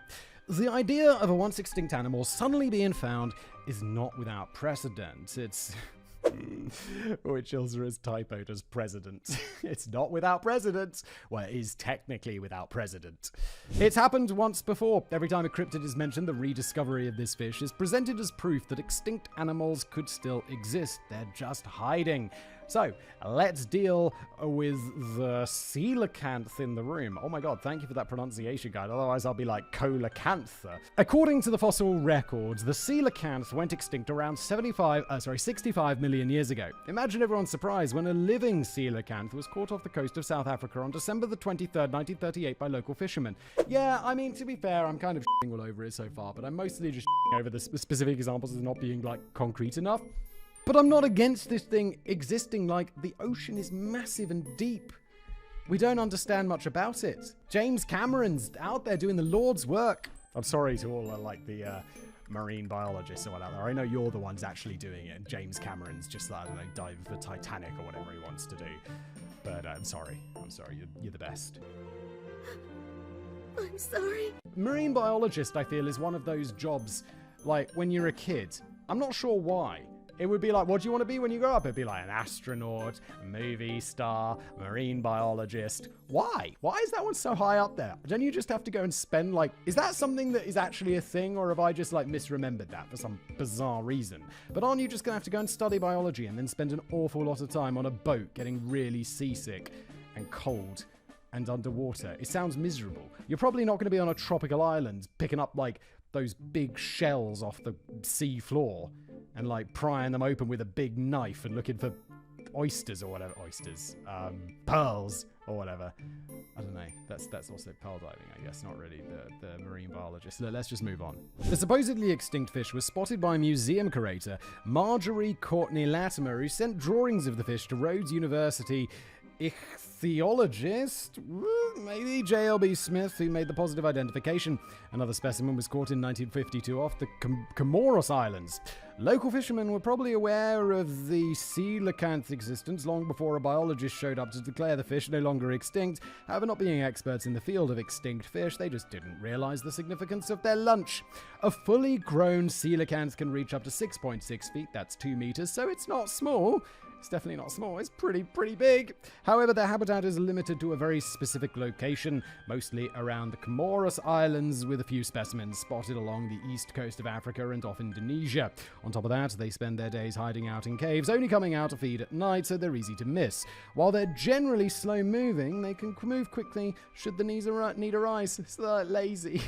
The idea of a once-extinct animal suddenly being found is not without precedent. It's... Which also is typoed as president. It's not without precedent. Well, it is technically without precedent. It's happened once before. Every time a cryptid is mentioned, the rediscovery of this fish is presented as proof that extinct animals could still exist. They're just hiding. So, let's deal with the coelacanth in the room. Oh my god, thank you for that pronunciation, guide. Otherwise, I'll be like coelacantha. According to the fossil records, the coelacanth went extinct around 65 million years ago. Imagine everyone's surprise when a living coelacanth was caught off the coast of South Africa on December the 23rd, 1938 by local fishermen. Yeah, I mean, to be fair, I'm kind of shitting all over it so far, but I'm mostly just shitting over the specific examples as not being, like, concrete enough. But I'm not against this thing existing. Like, the ocean is massive and deep. We don't understand much about it. James Cameron's out there doing the Lord's work. I'm sorry to all the marine biologists or whatever. I know you're the ones actually doing it. And James Cameron's just, I don't know, diving for Titanic or whatever he wants to do. But I'm sorry. You're the best. I'm sorry. Marine biologist, I feel, is one of those jobs, like, when you're a kid. I'm not sure why. It would be like, what do you want to be when you grow up? It'd be like an astronaut, a movie star, marine biologist. Why? Why is that one so high up there? Don't you just have to go and spend, like, is that something that is actually a thing, or have I just, like, misremembered that for some bizarre reason? But aren't you just going to have to go and study biology and then spend an awful lot of time on a boat getting really seasick and cold and underwater? It sounds miserable. You're probably not going to be on a tropical island picking up, like, those big shells off the sea floor and, like, prying them open with a big knife and looking for oysters or whatever. Oysters. Pearls or whatever. I don't know. That's also pearl diving, I guess. Not really the marine biologist. Let's just move on. The supposedly extinct fish was spotted by museum curator Marjorie Courtney Latimer, who sent drawings of the fish to Rhodes University ichthyologist, maybe J.L.B. Smith, who made the positive identification. Another specimen was caught in 1952 off the Comoros Islands. Local fishermen were probably aware of the coelacanth's existence long before a biologist showed up to declare the fish no longer extinct. However, not being experts in the field of extinct fish, they just didn't realize the significance of their lunch. A fully grown coelacanth can reach up to 6.6 feet, that's 2 meters, so it's not small. It's definitely not small, it's pretty big. However, their habitat is limited to a very specific location, mostly around the Comoros Islands, with a few specimens spotted along the east coast of Africa and off Indonesia. On top of that, they spend their days hiding out in caves, only coming out to feed at night, so they're easy to miss. While they're generally slow-moving, they can move quickly should the need arise. It's lazy.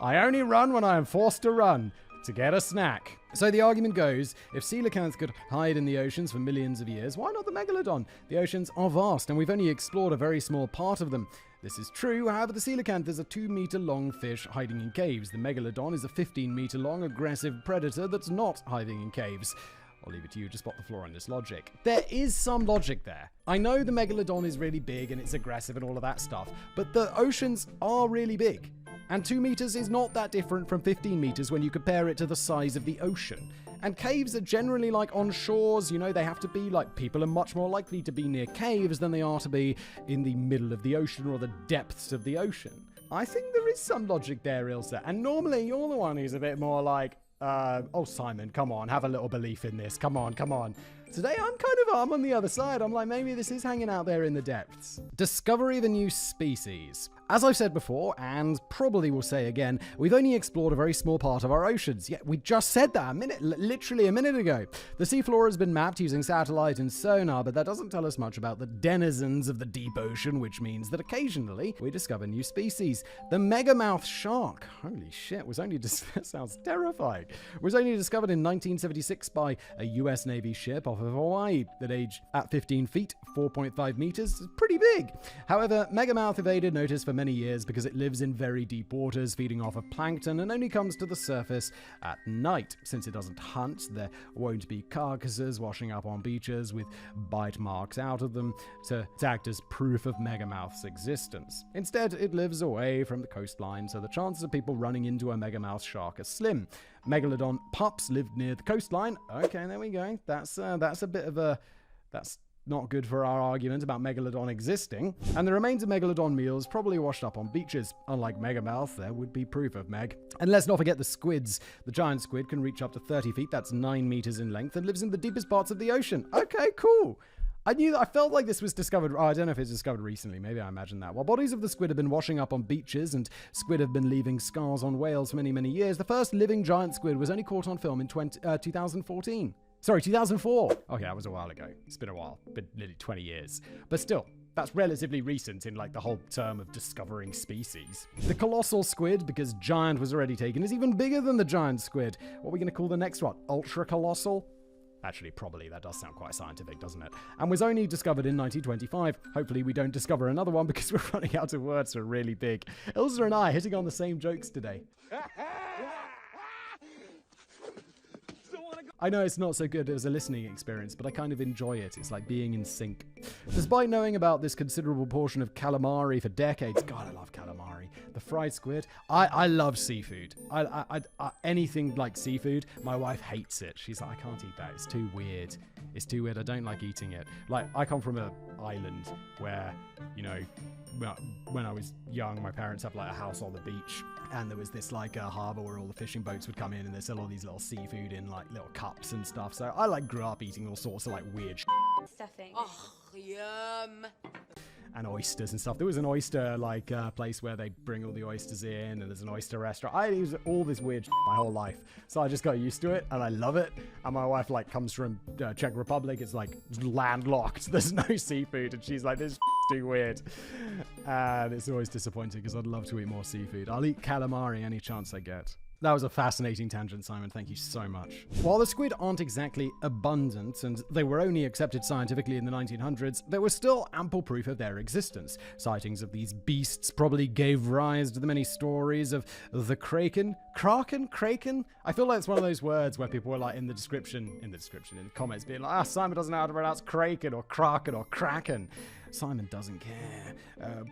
I only run when I am forced to run. To get a snack. So the argument goes, if coelacanths could hide in the oceans for millions of years, why not the megalodon? The oceans are vast, and we've only explored a very small part of them. This is true, however, the coelacanth is a 2-meter-long fish hiding in caves. The megalodon is a 15-meter-long aggressive predator that's not hiding in caves. I'll leave it to you to spot the flaw in this logic. There is some logic there. I know the megalodon is really big and it's aggressive and all of that stuff, but the oceans are really big. And 2 meters is not that different from 15 meters when you compare it to the size of the ocean. And caves are generally like on shores, they have to be like, people are much more likely to be near caves than they are to be in the middle of the ocean or the depths of the ocean. I think there is some logic there, Ilsa. And normally you're the one who's a bit more like, oh, Simon, come on, have a little belief in this. Come on. Today I'm on the other side. I'm like, maybe this is hanging out there in the depths. Discovery of a new species. As I've said before, and probably will say again, we've only explored a very small part of our oceans. Yet we just said that literally a minute ago. The seafloor has been mapped using satellite and sonar, but that doesn't tell us much about the denizens of the deep ocean, which means that occasionally we discover new species. The megamouth shark, holy shit, that sounds terrifying. Was only discovered in 1976 by a US Navy ship off of Hawaii. At 15 feet, 4.5 meters, is pretty big. However, megamouth evaded notice for many years because it lives in very deep waters, feeding off of plankton, and only comes to the surface at night. Since it doesn't hunt, there won't be carcasses washing up on beaches with bite marks out of them to act as proof of megamouth's existence. Instead, it lives away from the coastline, so the chances of people running into a megamouth shark are slim. Megalodon pups lived near the coastline. Okay, there we go. That's a bit of a... That's not good for our argument about megalodon existing. And the remains of megalodon meals probably washed up on beaches. Unlike megamouth, there would be proof of meg. And let's not forget the squids. The giant squid can reach up to 30 feet, that's 9 meters in length, and lives in the deepest parts of the ocean. Okay, cool. I felt like this was discovered. I don't know if it's discovered recently. Maybe I imagined that. While bodies of the squid have been washing up on beaches and squid have been leaving scars on whales for many, many years, the first living giant squid was only caught on film in 2014. Sorry, 2004. Okay, that was a while ago. It's been a while. Been nearly 20 years. But still, that's relatively recent in like the whole term of discovering species. The colossal squid, because giant was already taken, is even bigger than the giant squid. What are we going to call the next one? Ultra colossal? Actually, probably. That does sound quite scientific, doesn't it? And was only discovered in 1925. Hopefully we don't discover another one because we're running out of words for really big. Ilsa and I hitting on the same jokes today. I know it's not so good as a listening experience, but I kind of enjoy it. It's like being in sync. Despite knowing about this considerable portion of calamari for decades, God, I love calamari. The fried squid. I love seafood. Anything like seafood, my wife hates it. She's like, I can't eat that. It's too weird. It's too weird. I don't like eating it. Like, I come from an island where, when I was young, my parents have like a house on the beach. And there was this like a harbor where all the fishing boats would come in and they sell all these little seafood in like little cups and stuff. So I like grew up eating all sorts of like weird Stuffing. Oh, yum. And oysters and stuff. There was an oyster like place where they bring all the oysters in, and there's an oyster restaurant. I use all this weird my whole life, so I just got used to it and I love it. And my wife like comes from Czech Republic. It's like landlocked. There's no seafood, and she's like, this is too weird. And it's always disappointing because I'd love to eat more seafood. I'll eat calamari any chance I get. That was a fascinating tangent, Simon. Thank you so much. While the squid aren't exactly abundant, and they were only accepted scientifically in the 1900s, there was still ample proof of their existence. Sightings of these beasts probably gave rise to the many stories of the kraken. Kraken? I feel like it's one of those words where people were like in the comments, being like, Simon doesn't know how to pronounce kraken or kraken or kraken. Simon doesn't care.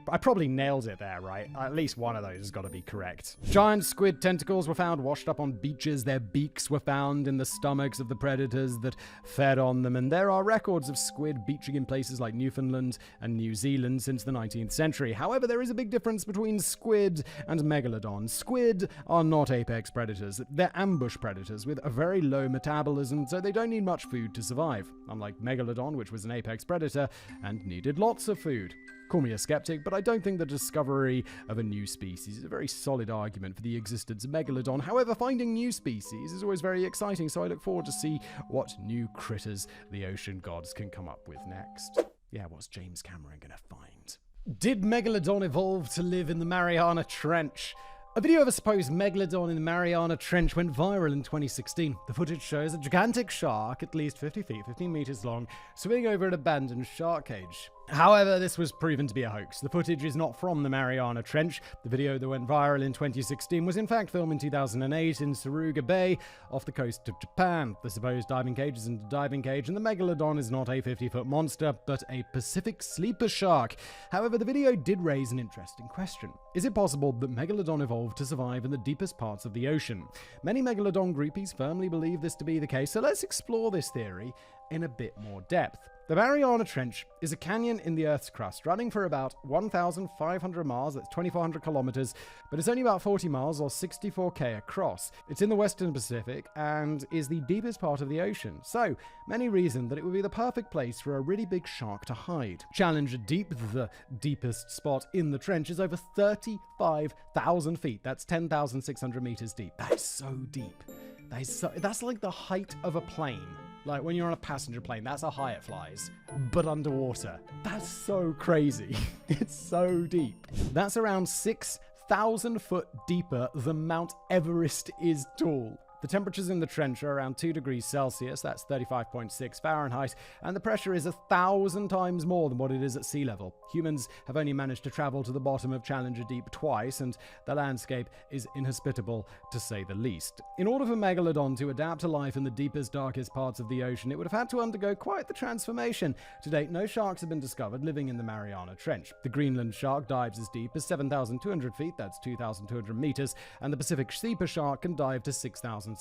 I probably nailed it there, right? At least one of those has got to be correct. Giant squid tentacles were found washed up on beaches. Their beaks were found in the stomachs of the predators that fed on them. And there are records of squid beaching in places like Newfoundland and New Zealand since the 19th century. However, there is a big difference between squid and megalodon. Squid are not apex predators. They're ambush predators with a very low metabolism, so they don't need much food to survive. Unlike megalodon, which was an apex predator and needed lots of food. Call me a skeptic, but I don't think the discovery of a new species is a very solid argument for the existence of megalodon. However, finding new species is always very exciting, so I look forward to see what new critters the ocean gods can come up with next. Yeah, what's James Cameron gonna find? Did megalodon evolve to live in the Mariana Trench? A video of a supposed megalodon in the Mariana Trench went viral in 2016. The footage shows a gigantic shark, at least 50 feet, 15 meters long, swimming over an abandoned shark cage. However, this was proven to be a hoax. The footage is not from the Mariana Trench. The video that went viral in 2016 was in fact filmed in 2008 in Suruga Bay, off the coast of Japan. The supposed diving cage is in a diving cage, and the megalodon is not a 50-foot monster, but a Pacific sleeper shark. However, the video did raise an interesting question. Is it possible that megalodon evolved to survive in the deepest parts of the ocean? Many megalodon groupies firmly believe this to be the case, so let's explore this theory in a bit more depth. The Mariana Trench is a canyon in the Earth's crust, running for about 1,500 miles, that's 2,400 kilometers, but it's only about 40 miles or 64k across. It's in the Western Pacific and is the deepest part of the ocean, so many reason that it would be the perfect place for a really big shark to hide. Challenger Deep, the deepest spot in the trench, is over 35,000 feet. That's 10,600 meters deep. That is so deep. That's like the height of a plane. Like when you're on a passenger plane, that's how high it flies, but underwater. That's so crazy. It's so deep. That's around 6,000 foot deeper than Mount Everest is tall. The temperatures in the trench are around 2 degrees Celsius, that's 35.6 Fahrenheit, and the pressure is 1,000 times more than what it is at sea level. Humans have only managed to travel to the bottom of Challenger Deep twice, and the landscape is inhospitable, to say the least. In order for Megalodon to adapt to life in the deepest, darkest parts of the ocean, it would have had to undergo quite the transformation. To date, no sharks have been discovered living in the Mariana Trench. The Greenland shark dives as deep as 7,200 feet, that's 2,200 meters, and the Pacific sleeper shark can dive to 6,600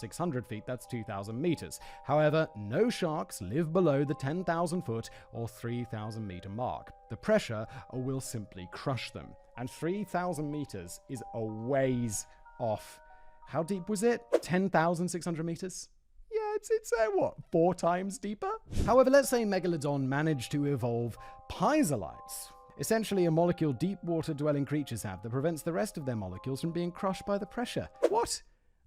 feet, that's 2,000 meters. However, no sharks live below the 10,000 foot or 3,000 meter mark. The pressure will simply crush them. And 3,000 meters is a ways off. How deep was it? 10,600 meters? Yeah, it's what, 4 times deeper? However, let's say Megalodon managed to evolve piezolytes. Essentially a molecule deep water dwelling creatures have that prevents the rest of their molecules from being crushed by the pressure. What?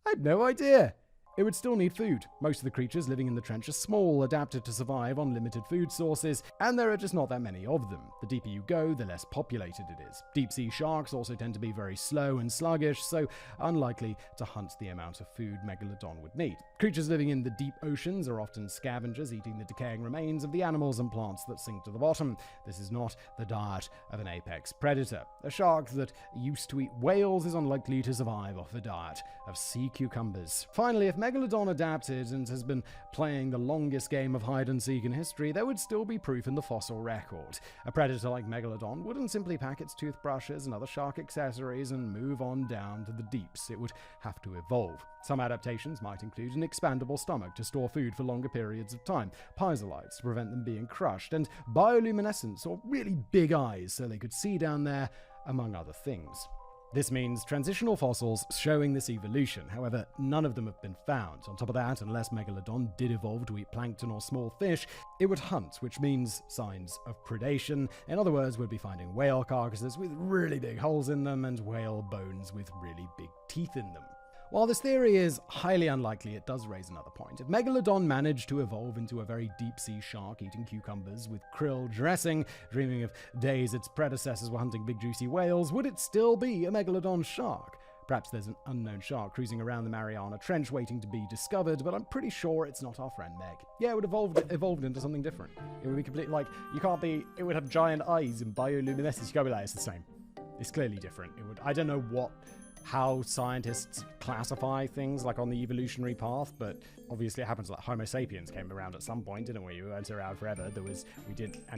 I had no idea. It would still need food. Most of the creatures living in the trench are small, adapted to survive on limited food sources, and there are just not that many of them. The deeper you go, the less populated it is. Deep-sea sharks also tend to be very slow and sluggish, so unlikely to hunt the amount of food Megalodon would need. Creatures living in the deep oceans are often scavengers, eating the decaying remains of the animals and plants that sink to the bottom. This is not the diet of an apex predator. A shark that used to eat whales is unlikely to survive off a diet of sea cucumbers. Finally, if Megalodon adapted and has been playing the longest game of hide-and-seek in history, there would still be proof in the fossil record. A predator like Megalodon wouldn't simply pack its toothbrushes and other shark accessories and move on down to the deeps. It would have to evolve. Some adaptations might include an expandable stomach to store food for longer periods of time, piezolytes to prevent them being crushed, and bioluminescence or really big eyes so they could see down there, among other things. This means transitional fossils showing this evolution. However, none of them have been found. On top of that, unless Megalodon did evolve to eat plankton or small fish, it would hunt, which means signs of predation. In other words, we'd be finding whale carcasses with really big holes in them and whale bones with really big teeth in them. While this theory is highly unlikely, it does raise another point. If Megalodon managed to evolve into a very deep-sea shark eating cucumbers with krill dressing, dreaming of days its predecessors were hunting big juicy whales, would it still be a Megalodon shark? Perhaps there's an unknown shark cruising around the Mariana Trench waiting to be discovered, but I'm pretty sure it's not our friend Meg. Yeah, it would have evolved into something different. It would be completely like, it would have giant eyes and bioluminescence. You can't be like, it's the same. It's clearly different. I don't know how scientists classify things like on the evolutionary path, but obviously it happens like Homo sapiens came around at some point, didn't we? We weren't around forever.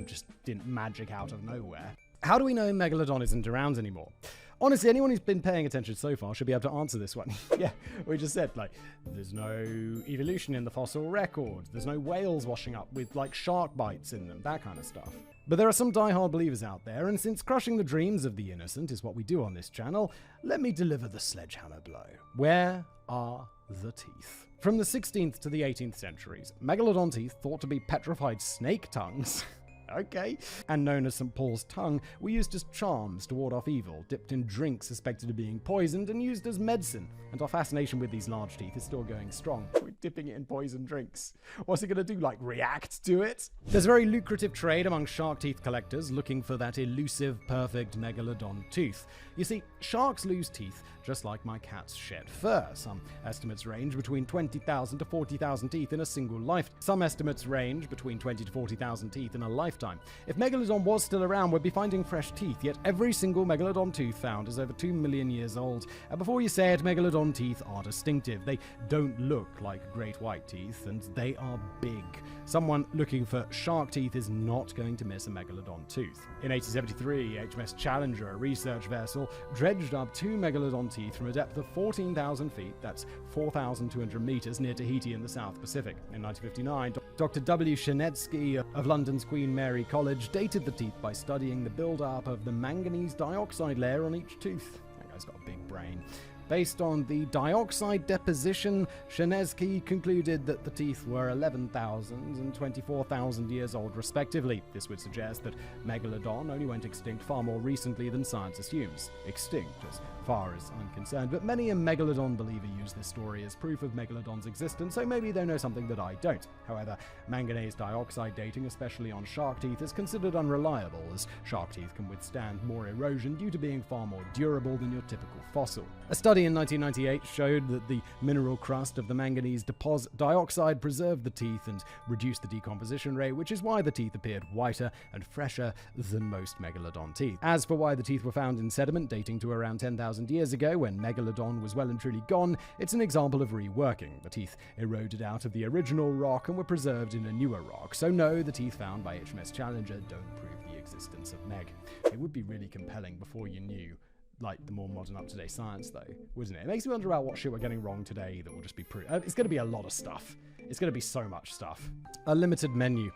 Just didn't magic out of nowhere. How do we know Megalodon isn't around anymore? Honestly, anyone who's been paying attention so far should be able to answer this one. Yeah, we just said, there's no evolution in the fossil record. There's no whales washing up with, shark bites in them, that kind of stuff. But there are some die-hard believers out there, and since crushing the dreams of the innocent is what we do on this channel, let me deliver the sledgehammer blow. Where are the teeth? From the 16th to the 18th centuries, Megalodon teeth, thought to be petrified snake tongues, okay, and known as St. Paul's tongue, were used as charms to ward off evil, dipped in drinks suspected of being poisoned, and used as medicine. And our fascination with these large teeth is still going strong. We're dipping it in poisoned drinks. What's it gonna do, react to it? There's a very lucrative trade among shark teeth collectors looking for that elusive, perfect Megalodon tooth. You see, sharks lose teeth just like my cats shed fur. Some estimates range between 20,000 to 40,000 teeth in a single life. Some estimates range between 20 to 40,000 teeth in a lifetime. If Megalodon was still around, we'd be finding fresh teeth, yet every single Megalodon tooth found is over 2 million years old. And before you say it, Megalodon teeth are distinctive. They don't look like great white teeth, and they are big. Someone looking for shark teeth is not going to miss a Megalodon tooth. In 1873, HMS Challenger, a research vessel, dredged up 2 Megalodon teeth from a depth of 14,000 feet, that's 4,200 meters, near Tahiti in the South Pacific. In 1959, Dr. W. Shenetsky of London's Queen Mary College dated the teeth by studying the build-up of the manganese dioxide layer on each tooth. That guy's got a big brain. Based on the dioxide deposition, Shenetsky concluded that the teeth were 11,000 and 24,000 years old, respectively. This would suggest that Megalodon only went extinct far more recently than science assumes. Extinct, as far as I'm concerned, but many a Megalodon believer use this story as proof of Megalodon's existence, so maybe they know something that I don't. However, manganese dioxide dating, especially on shark teeth, is considered unreliable, as shark teeth can withstand more erosion due to being far more durable than your typical fossil. A study in 1998 showed that the mineral crust of the manganese dioxide preserved the teeth and reduced the decomposition rate, which is why the teeth appeared whiter and fresher than most Megalodon teeth. As for why the teeth were found in sediment dating to around 10,000 years ago, when Megalodon was well and truly gone, it's an example of reworking. The teeth eroded out of the original rock and were preserved in a newer rock. So no, the teeth found by HMS Challenger don't prove the existence of Meg. It would be really compelling before you knew the more modern up-to-date science, though, wouldn't it? It makes me wonder about what shit we're getting wrong today that will just be it's going to be a lot of stuff. It's going to be so much stuff. A limited menu.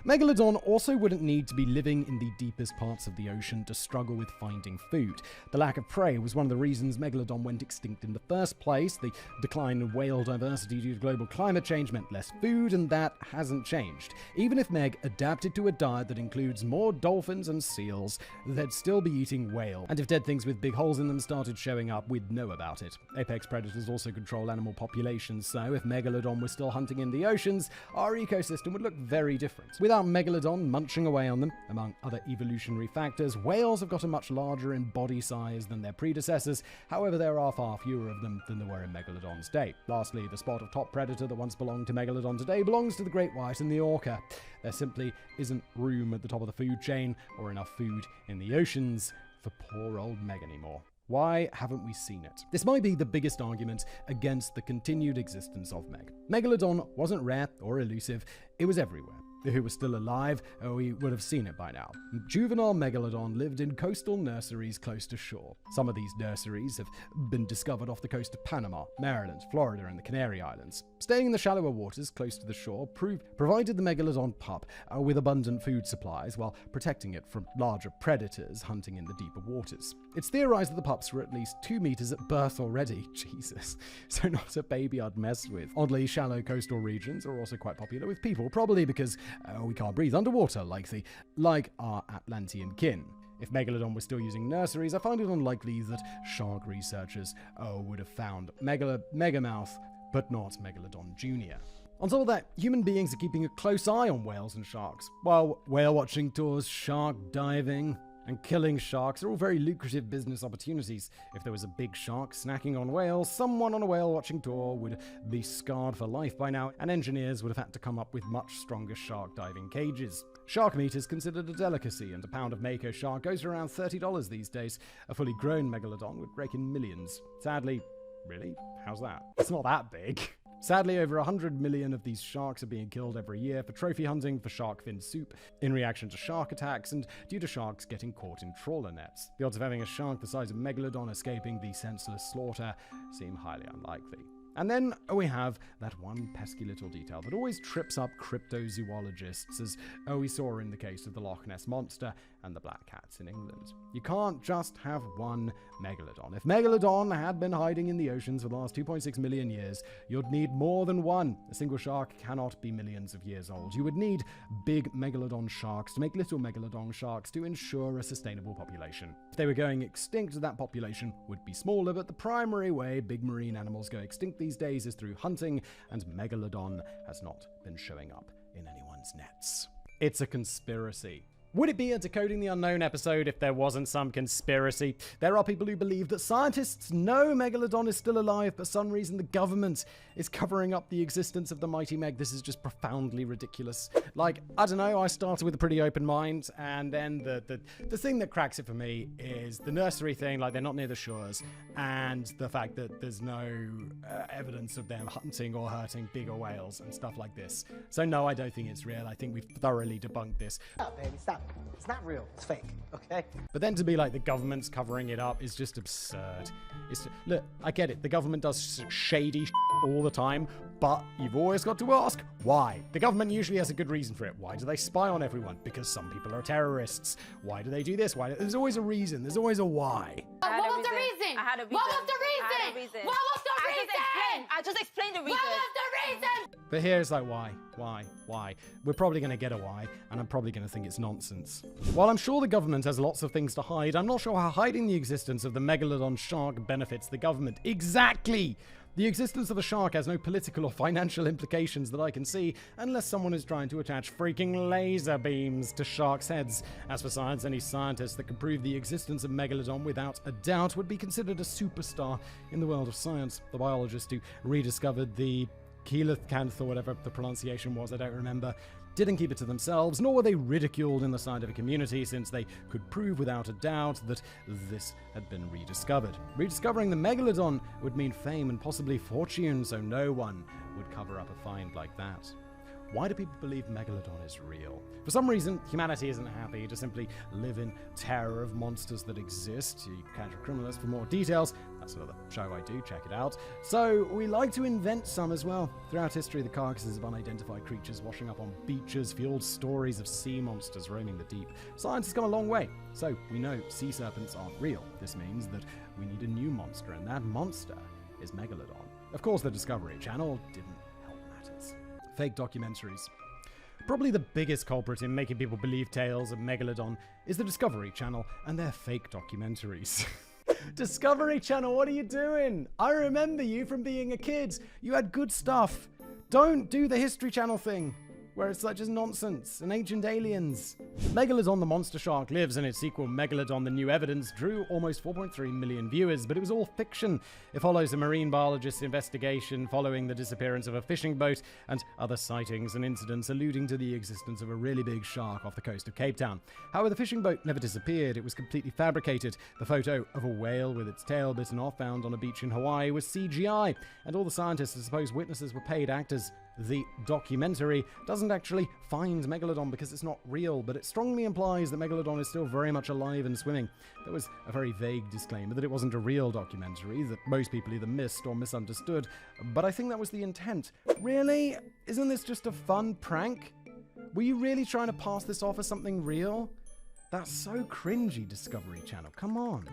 Megalodon also wouldn't need to be living in the deepest parts of the ocean to struggle with finding food. The lack of prey was one of the reasons Megalodon went extinct in the first place. The decline in whale diversity due to global climate change meant less food, and that hasn't changed. Even if Meg adapted to a diet that includes more dolphins and seals, they'd still be eating whale. And if dead things with big holes in them started showing up, we'd know about it. Apex predators also control animal populations, so if Megalodon was still hunting in the oceans, our ecosystem would look very different. Without Megalodon munching away on them, among other evolutionary factors, whales have gotten much larger in body size than their predecessors. However, there are far fewer of them than there were in Megalodon's day. Lastly, the spot of top predator that once belonged to Megalodon today belongs to the great white and the orca. There simply isn't room at the top of the food chain or enough food in the oceans for poor old Meg anymore. Why haven't we seen it? This might be the biggest argument against the continued existence of Meg. Megalodon wasn't rare or elusive, it was everywhere. If it was still alive, we would have seen it by now. Juvenile Megalodon lived in coastal nurseries close to shore. Some of these nurseries have been discovered off the coast of Panama, Maryland, Florida, and the Canary Islands. Staying in the shallower waters close to the shore provided the Megalodon pup with abundant food supplies while protecting it from larger predators hunting in the deeper waters. It's theorized that the pups were at least 2 meters at birth already. Jesus. So not a baby I'd mess with. Oddly, shallow coastal regions are also quite popular with people, probably because we can't breathe underwater like our Atlantean kin. If Megalodon was still using nurseries, I find it unlikely that shark researchers would have found Megamouth, but not Megalodon Jr. On top of that, human beings are keeping a close eye on whales and sharks. While whale watching tours, shark diving, and killing sharks are all very lucrative business opportunities. If there was a big shark snacking on whales, someone on a whale watching tour would be scarred for life by now, and engineers would have had to come up with much stronger shark diving cages. Shark meat is considered a delicacy, and a pound of mako shark goes for around $30 these days. A fully grown megalodon would rake in millions. Sadly, really? How's that? It's not that big. Sadly, over 100 million of these sharks are being killed every year for trophy hunting for shark fin soup, in reaction to shark attacks, and due to sharks getting caught in trawler nets. The odds of having a shark the size of Megalodon escaping the senseless slaughter seem highly unlikely. And then we have that one pesky little detail that always trips up cryptozoologists, as we saw in the case of the Loch Ness Monster and the black cats in England. You can't just have one megalodon. If Megalodon had been hiding in the oceans for the last 2.6 million years, you'd need more than one. A single shark cannot be millions of years old. You would need big megalodon sharks to make little megalodon sharks to ensure a sustainable population. If they were going extinct, that population would be smaller, but the primary way big marine animals go extinct these days is through hunting, and Megalodon has not been showing up in anyone's nets. It's a conspiracy. Would it be a Decoding the Unknown episode if there wasn't some conspiracy? There are people who believe that scientists know Megalodon is still alive, but for some reason the government is covering up the existence of the mighty Meg. This is just profoundly ridiculous. Like, I don't know, I started with a pretty open mind, and then the thing that cracks it for me is the nursery thing, like they're not near the shores, and the fact that there's no evidence of them hunting or hurting bigger whales and stuff like this. So no, I don't think it's real. I think we've thoroughly debunked this. Stop, baby, stop. It's not real. It's fake, okay? But then to be like the government's covering it up is just absurd. Look, I get it. The government does shady all the time, but you've always got to ask, why? The government usually has a good reason for it. Why do they spy on everyone? Because some people are terrorists. Why do they do this? There's always a reason. There's always a why. What was the reason? I had a reason. What was the reason? What was the reason? I just explained the reason. What was the reason? But here's like, why? We're probably going to get a why, and I'm probably going to think it's nonsense. While I'm sure the government has lots of things to hide, I'm not sure how hiding the existence of the Megalodon shark benefits the government. Exactly! The existence of a shark has no political or financial implications that I can see, unless someone is trying to attach freaking laser beams to sharks' heads. As for science, any scientist that can prove the existence of Megalodon without a doubt would be considered a superstar in the world of science. The biologist who rediscovered the coelacanth, or whatever the pronunciation was, I don't remember, didn't keep it to themselves, nor were they ridiculed in the scientific community, since they could prove without a doubt that this had been rediscovered. Rediscovering the Megalodon would mean fame and possibly fortune, so no one would cover up a find like that. Why do people believe Megalodon is real? For some reason, humanity isn't happy to simply live in terror of monsters that exist. You catch a criminalist for more details. That's another show I do, check it out. So we like to invent some as well. Throughout history, the carcasses of unidentified creatures washing up on beaches fueled stories of sea monsters roaming the deep. Science has come a long way, so we know sea serpents aren't real. This means that we need a new monster, and that monster is Megalodon. Of course, the Discovery Channel didn't help matters. Fake documentaries. Probably the biggest culprit in making people believe tales of Megalodon is the Discovery Channel and their fake documentaries. Discovery Channel, what are you doing? I remember you from being a kid. You had good stuff. Don't do the History Channel thing, where it's like just nonsense and ancient aliens. Megalodon the Monster Shark Lives and its sequel Megalodon the New Evidence drew almost 4.3 million viewers, but it was all fiction. It follows a marine biologist's investigation following the disappearance of a fishing boat and other sightings and incidents alluding to the existence of a really big shark off the coast of Cape Town. However, the fishing boat never disappeared. It was completely fabricated. The photo of a whale with its tail bitten off found on a beach in Hawaii was CGI, and all the scientists and supposed witnesses were paid actors. The documentary doesn't actually find Megalodon because it's not real, but it strongly implies that Megalodon is still very much alive and swimming. There was a very vague disclaimer that it wasn't a real documentary, that most people either missed or misunderstood, but I think that was the intent. Really? Isn't this just a fun prank? Were you really trying to pass this off as something real? That's so cringy, Discovery Channel. Come on.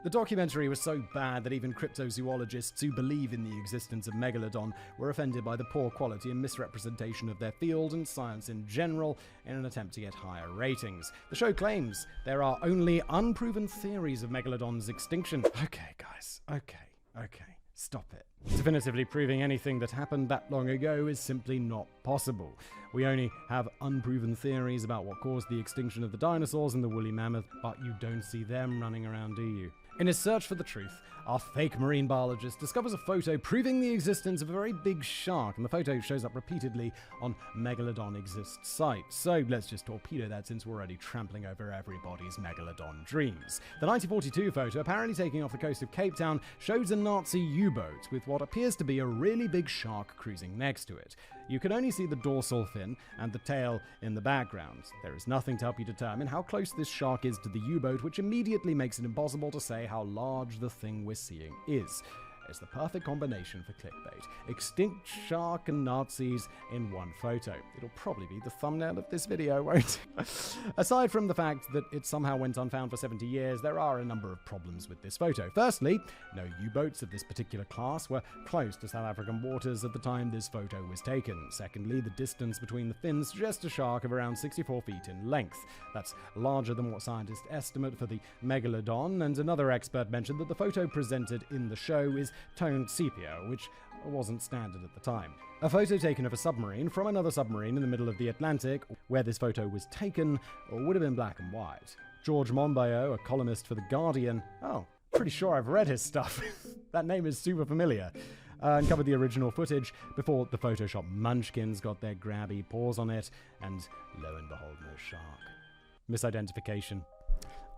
The documentary was so bad that even cryptozoologists who believe in the existence of Megalodon were offended by the poor quality and misrepresentation of their field and science in general in an attempt to get higher ratings. The show claims there are only unproven theories of Megalodon's extinction. Okay, guys. Okay. Stop it. Definitively proving anything that happened that long ago is simply not possible. We only have unproven theories about what caused the extinction of the dinosaurs and the woolly mammoth, but you don't see them running around, do you? In his search for the truth, our fake marine biologist discovers a photo proving the existence of a very big shark, and the photo shows up repeatedly on Megalodon Exists site. So let's just torpedo that since we're already trampling over everybody's Megalodon dreams. The 1942 photo, apparently taken off the coast of Cape Town, shows a Nazi U-boat with what appears to be a really big shark cruising next to it. You can only see the dorsal fin and the tail in the background. There is nothing to help you determine how close this shark is to the U-boat, which immediately makes it impossible to say how large the thing we're seeing is. It's the perfect combination for clickbait. Extinct shark and Nazis in one photo. It'll probably be the thumbnail of this video, won't it? Aside from the fact that it somehow went unfound for 70 years, there are a number of problems with this photo. Firstly, no U-boats of this particular class were close to South African waters at the time this photo was taken. Secondly, the distance between the fins suggests a shark of around 64 feet in length. That's larger than what scientists estimate for the Megalodon, and another expert mentioned that the photo presented in the show is toned sepia, which wasn't standard at the time. A photo taken of a submarine from another submarine in the middle of the Atlantic, where this photo was taken, would have been black and white. George Monbiot, a columnist for The Guardian, pretty sure I've read his stuff. That name is super familiar. Uncovered the original footage before the Photoshop munchkins got their grabby paws on it, and lo and behold, no shark. Misidentification.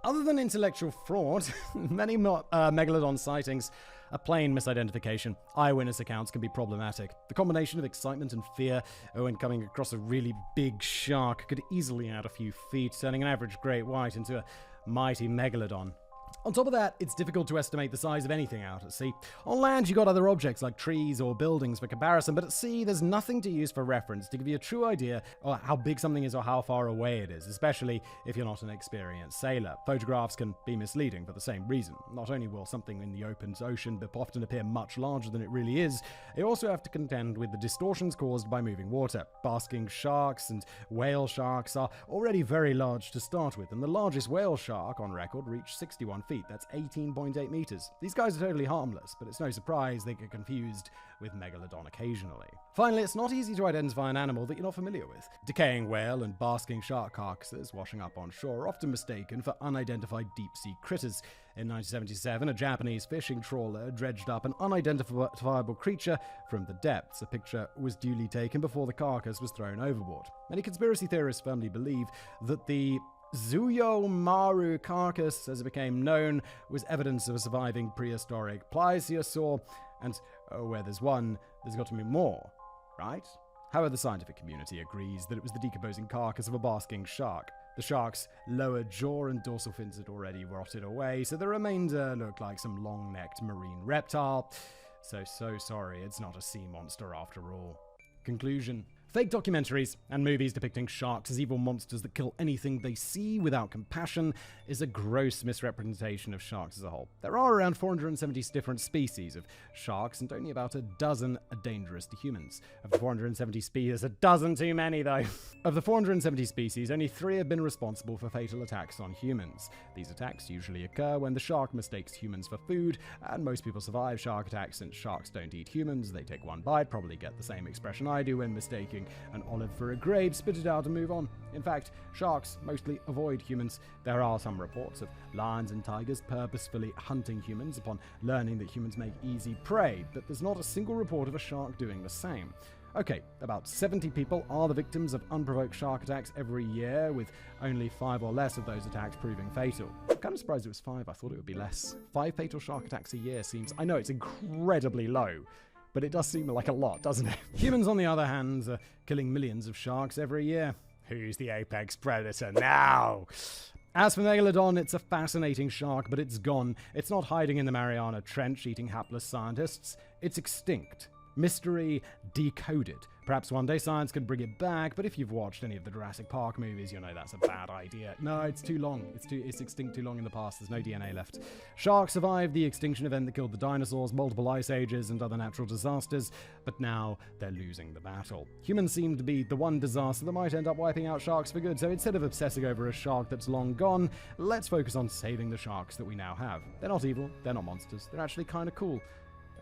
Other than intellectual fraud, many Megalodon sightings are plain misidentification. Eyewitness accounts can be problematic. The combination of excitement and fear when coming across a really big shark could easily add a few feet, turning an average great white into a mighty Megalodon. On top of that, it's difficult to estimate the size of anything out at sea. On land, you got other objects like trees or buildings for comparison, but at sea, there's nothing to use for reference to give you a true idea of how big something is or how far away it is, especially if you're not an experienced sailor. Photographs can be misleading for the same reason. Not only will something in the open ocean often appear much larger than it really is, you also have to contend with the distortions caused by moving water. Basking sharks and whale sharks are already very large to start with, and the largest whale shark on record reached 61 feet. That's 18.8 meters. These guys are totally harmless, but it's no surprise they get confused with Megalodon occasionally. Finally, it's not easy to identify an animal that you're not familiar with. Decaying whale and basking shark carcasses washing up on shore are often mistaken for unidentified deep-sea critters. In 1977, a Japanese fishing trawler dredged up an unidentifiable creature from the depths. A picture was duly taken before the carcass was thrown overboard. Many conspiracy theorists firmly believe that the Zuyo Maru carcass, as it became known, was evidence of a surviving prehistoric plesiosaur, and where there's one, there's got to be more, right? However, the scientific community agrees that it was the decomposing carcass of a basking shark. The shark's lower jaw and dorsal fins had already rotted away, so the remainder looked like some long-necked marine reptile. So sorry, it's not a sea monster after all. Conclusion. Fake documentaries and movies depicting sharks as evil monsters that kill anything they see without compassion is a gross misrepresentation of sharks as a whole. There are around 470 different species of sharks, and only about a dozen are dangerous to humans. Of the 470 species, a dozen too many though. Of the 470 species, only 3 have been responsible for fatal attacks on humans. These attacks usually occur when the shark mistakes humans for food, and most people survive shark attacks since sharks don't eat humans. They take one bite, probably get the same expression I do when mistaking an olive for a grape, spit it out and move on. In fact, sharks mostly avoid humans. There are some reports of lions and tigers purposefully hunting humans upon learning that humans make easy prey, but there's not a single report of a shark doing the same. Okay, about 70 people are the victims of unprovoked shark attacks every year, with only 5 or less of those attacks proving fatal. I'm kind of surprised it was 5, I thought it would be less. 5 fatal shark attacks a year seems, I know it's incredibly low, but it does seem like a lot, doesn't it? Humans, on the other hand, are killing millions of sharks every year. Who's the apex predator now? As for Megalodon, it's a fascinating shark, but it's gone. It's not hiding in the Mariana Trench eating hapless scientists. It's extinct. Mystery decoded. Perhaps one day science could bring it back, but if you've watched any of the Jurassic Park movies, you'll know that's a bad idea. No, it's too long. It's extinct too long in the past. There's no DNA left. Sharks survived the extinction event that killed the dinosaurs, multiple ice ages, and other natural disasters, but now they're losing the battle. Humans seem to be the one disaster that might end up wiping out sharks for good, so instead of obsessing over a shark that's long gone, let's focus on saving the sharks that we now have. They're not evil, they're not monsters, they're actually kind of cool.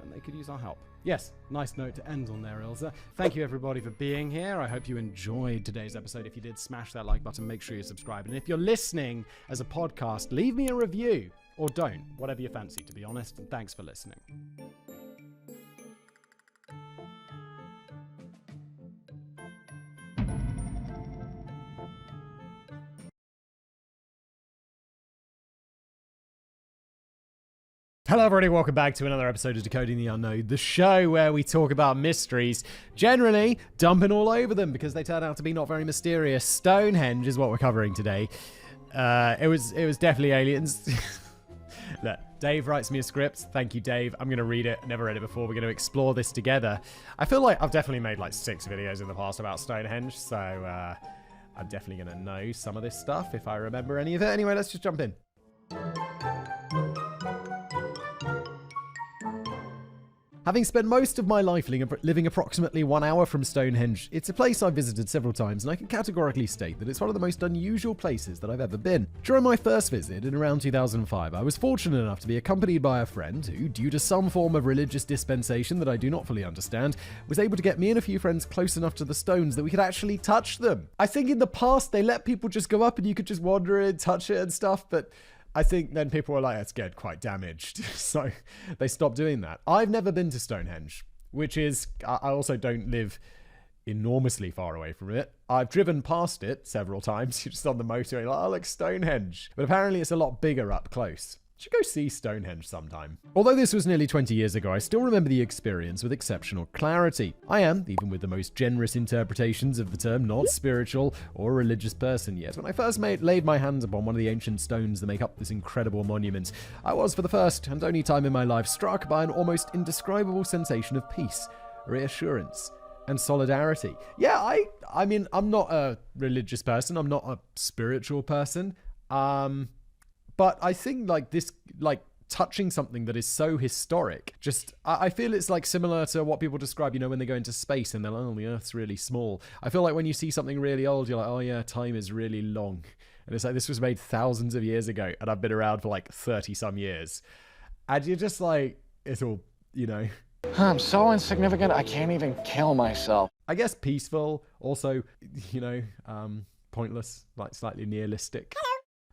and they could use our help. Yes, nice note to end on there, Ilza. Thank you, everybody, for being here. I hope you enjoyed today's episode. If you did, smash that like button. Make sure you subscribe. And if you're listening as a podcast, leave me a review. Or don't. Whatever you fancy, to be honest. And thanks for listening. Hello everybody, welcome back to another episode of Decoding the Unknown, the show where we talk about mysteries, generally dumping all over them because they turn out to be not very mysterious. Stonehenge is what we're covering today. It was definitely aliens. Look, Dave writes me a script. Thank you, Dave. I'm going to read it. Never read it before. We're going to explore this together. I feel like I've definitely made like 6 videos in the past about Stonehenge, so I'm definitely going to know some of this stuff if I remember any of it. Anyway, let's just jump in. Having spent most of my life living approximately 1 hour from Stonehenge, it's a place I've visited several times, and I can categorically state that it's one of the most unusual places that I've ever been. During my first visit in around 2005, I was fortunate enough to be accompanied by a friend who, due to some form of religious dispensation that I do not fully understand, was able to get me and a few friends close enough to the stones that we could actually touch them. I think in the past they let people just go up and you could just wander in, touch it and stuff, but I think then people were like, it's getting quite damaged. So they stopped doing that. I've never been to Stonehenge, which is, I also don't live enormously far away from it. I've driven past it several times. You're just on the motorway, like, oh, look, Stonehenge. But apparently it's a lot bigger up close. Should go see Stonehenge sometime. Although this was nearly 20 years ago, I still remember the experience with exceptional clarity. I am, even with the most generous interpretations of the term, not spiritual or religious person yet. When I first laid my hands upon one of the ancient stones that make up this incredible monument, I was, for the first and only time in my life, struck by an almost indescribable sensation of peace, reassurance, and solidarity. Yeah, I mean, I'm not a religious person. I'm not a spiritual person. But I think like this, like touching something that is so historic, just, I feel it's like similar to what people describe, you know, when they go into space and they're like, oh, the Earth's really small. I feel like when you see something really old, you're like, oh yeah, time is really long. And it's like, this was made thousands of years ago and I've been around for like 30 some years. And you're just like, it's all, you know. I'm so insignificant, I can't even kill myself. I guess peaceful, also, you know, pointless, like slightly nihilistic.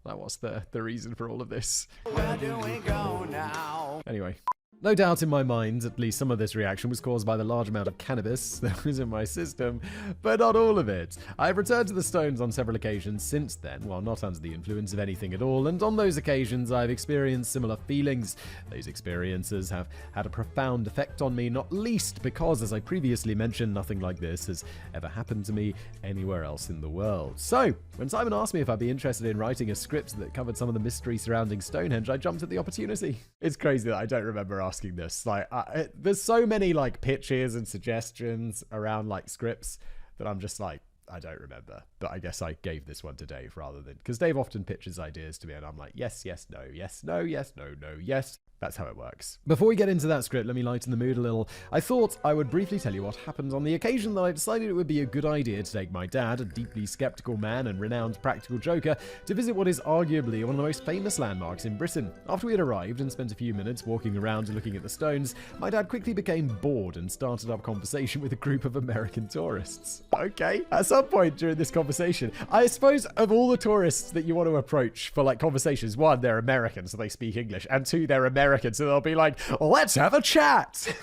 Like, what's the reason for all of this? Where do we go now? Anyway. No doubt in my mind, at least some of this reaction was caused by the large amount of cannabis that was in my system, but not all of it. I have returned to the stones on several occasions since then, while not under the influence of anything at all, and on those occasions I've experienced similar feelings. Those experiences have had a profound effect on me, not least because, as I previously mentioned, nothing like this has ever happened to me anywhere else in the world. So, when Simon asked me if I'd be interested in writing a script that covered some of the mystery surrounding Stonehenge, I jumped at the opportunity. It's crazy that I don't remember asking this. Like, there's so many like pitches and suggestions around like scripts that I'm just like, I don't remember. But I guess I gave this one to Dave rather than, because Dave often pitches ideas to me and I'm like, yes, yes, no, yes, no, yes, no, no, yes. That's how it works. Before we get into that script, let me lighten the mood a little. I thought I would briefly tell you what happened on the occasion that I decided it would be a good idea to take my dad, a deeply skeptical man and renowned practical joker, to visit what is arguably one of the most famous landmarks in Britain. After we had arrived and spent a few minutes walking around and looking at the stones, my dad quickly became bored and started up a conversation with a group of American tourists. Okay. At some point during this conversation, I suppose of all the tourists that you want to approach for like conversations, one, they're American, so they speak English, and two, they're American, so they'll be like, let's have a chat.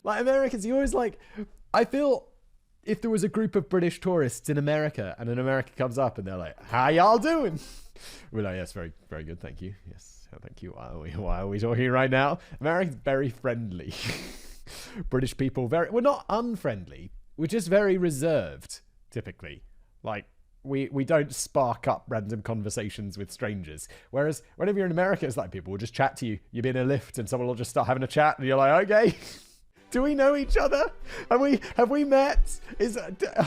Like Americans, you always like, I feel if there was a group of British tourists in America and an American comes up and they're like, how y'all doing? We're like, yes, very, very good, thank you. Yes, thank you. Why are we talking right now? Americans very friendly. British people we're not unfriendly. We're just very reserved, typically. Like, we don't spark up random conversations with strangers. Whereas whenever you're in America, it's like people will just chat to you. You'll be in a lift and someone will just start having a chat and you're like, okay, do we know each other? Have we met?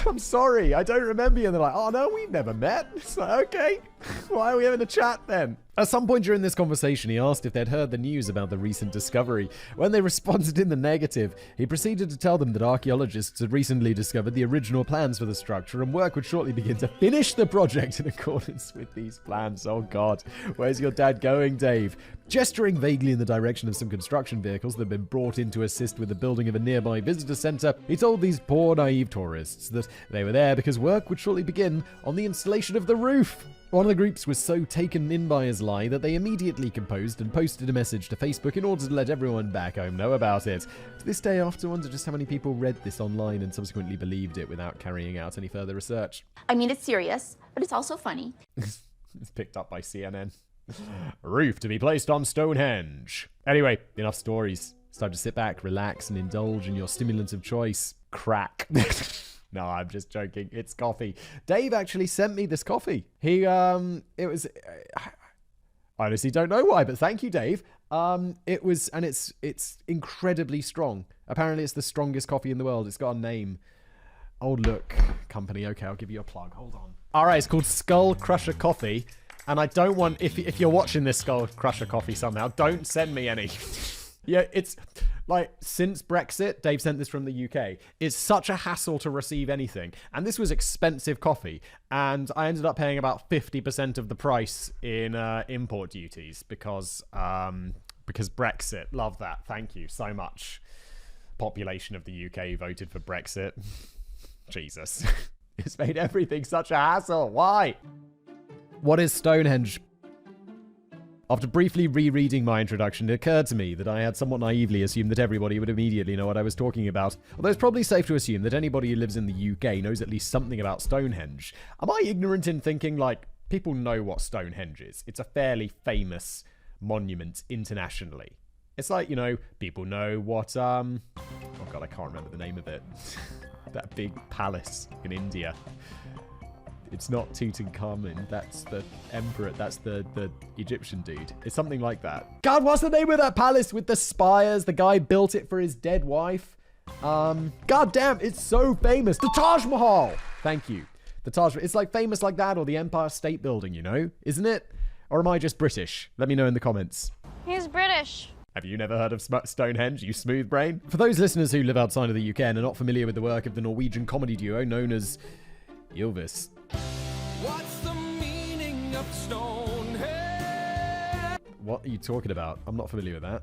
I'm sorry, I don't remember you. And they're like, oh no, we've never met. It's like, okay, Why are we having a chat then? At some point during this conversation, he asked if they'd heard the news about the recent discovery. When they responded in the negative, he proceeded to tell them that archaeologists had recently discovered the original plans for the structure and work would shortly begin to finish the project in accordance with these plans. Oh God, where's your dad going, Dave? Gesturing vaguely in the direction of some construction vehicles that had been brought in to assist with the building of a nearby visitor center, he told these poor naive tourists that they were there because work would shortly begin on the installation of the roof. One of the groups was so taken in by his lie that they immediately composed and posted a message to Facebook in order to let everyone back home know about it. To this day, I often wonder just how many people read this online and subsequently believed it without carrying out any further research. I mean, it's serious, but it's also funny. It's picked up by CNN. Roof to be placed on Stonehenge. Anyway, enough stories. It's time to sit back, relax, and indulge in your stimulant of choice. Crack. No, I'm just joking. It's coffee. Dave actually sent me this coffee. He, it was, I honestly don't know why, but thank you, Dave. It was, and it's incredibly strong. Apparently it's the strongest coffee in the world. It's got a name. Oh, look, company. Okay, I'll give you a plug. Hold on. All right, it's called Skull Crusher Coffee. And I don't want, if you're watching this Skull Crusher Coffee somehow, don't send me any. Yeah, it's like, since Brexit, Dave sent this from the UK. It's such a hassle to receive anything. And this was expensive coffee. And I ended up paying about 50% of the price in import duties because Brexit. Love that. Thank you so much. Population of the UK voted for Brexit. Jesus. It's made everything such a hassle. Why? What is Stonehenge? After briefly rereading my introduction, it occurred to me that I had somewhat naively assumed that everybody would immediately know what I was talking about. Although it's probably safe to assume that anybody who lives in the UK knows at least something about Stonehenge. Am I ignorant in thinking, like, people know what Stonehenge is? It's a fairly famous monument internationally. It's like, you know, people know what, oh God, I can't remember the name of it. That big palace in India. It's not Tutankhamun, that's the emperor, that's the Egyptian dude. It's something like that. God, what's the name of that palace with the spires? The guy built it for his dead wife. God damn, it's so famous. The Taj Mahal! Thank you. The Taj Mahal. It's like famous like that, or the Empire State Building, you know? Isn't it? Or am I just British? Let me know in the comments. He's British. Have you never heard of Stonehenge, you smooth brain? For those listeners who live outside of the UK and are not familiar with the work of the Norwegian comedy duo known as Ylvis. What's the meaning of Stonehenge? What are you talking about? I'm not familiar with that.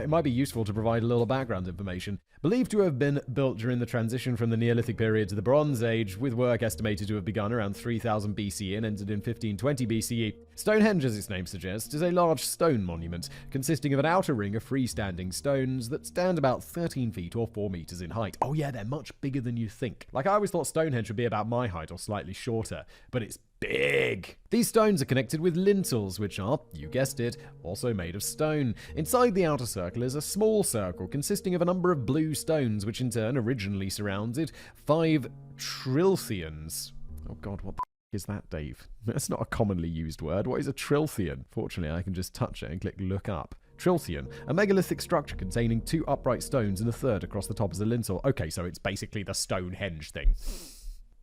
It might be useful to provide a little background information. Believed to have been built during the transition from the Neolithic period to the Bronze Age, with work estimated to have begun around 3000 BCE and ended in 1520 BCE. Stonehenge, as its name suggests, is a large stone monument consisting of an outer ring of freestanding stones that stand about 13 feet or 4 meters in height. Oh yeah, they're much bigger than you think. Like, I always thought Stonehenge would be about my height or slightly shorter, but it's big. These stones are connected with lintels, which are, you guessed it, also made of stone. Inside the outer circle is a small circle consisting of a number of blue stones, which in turn originally surrounded 5 trilthions. Oh God, what the is that, Dave? That's not a commonly used word. What is a trilthion? Fortunately, I can just touch it and click look up. Trilthion, a megalithic structure containing 2 upright stones and a third across the top as a lintel. Okay, so it's basically the Stonehenge thing.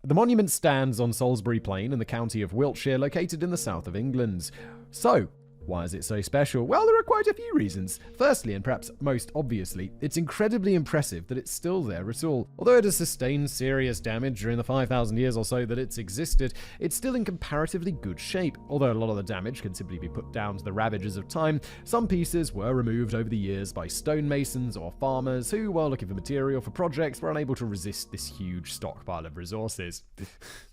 The monument stands on Salisbury Plain in the county of Wiltshire, located in the south of England. So, why is it so special? Well, there are quite a few reasons. Firstly, and perhaps most obviously, it's incredibly impressive that it's still there at all. Although it has sustained serious damage during the 5,000 years or so that it's existed, it's still in comparatively good shape. Although a lot of the damage can simply be put down to the ravages of time, some pieces were removed over the years by stonemasons or farmers who, while looking for material for projects, were unable to resist this huge stockpile of resources.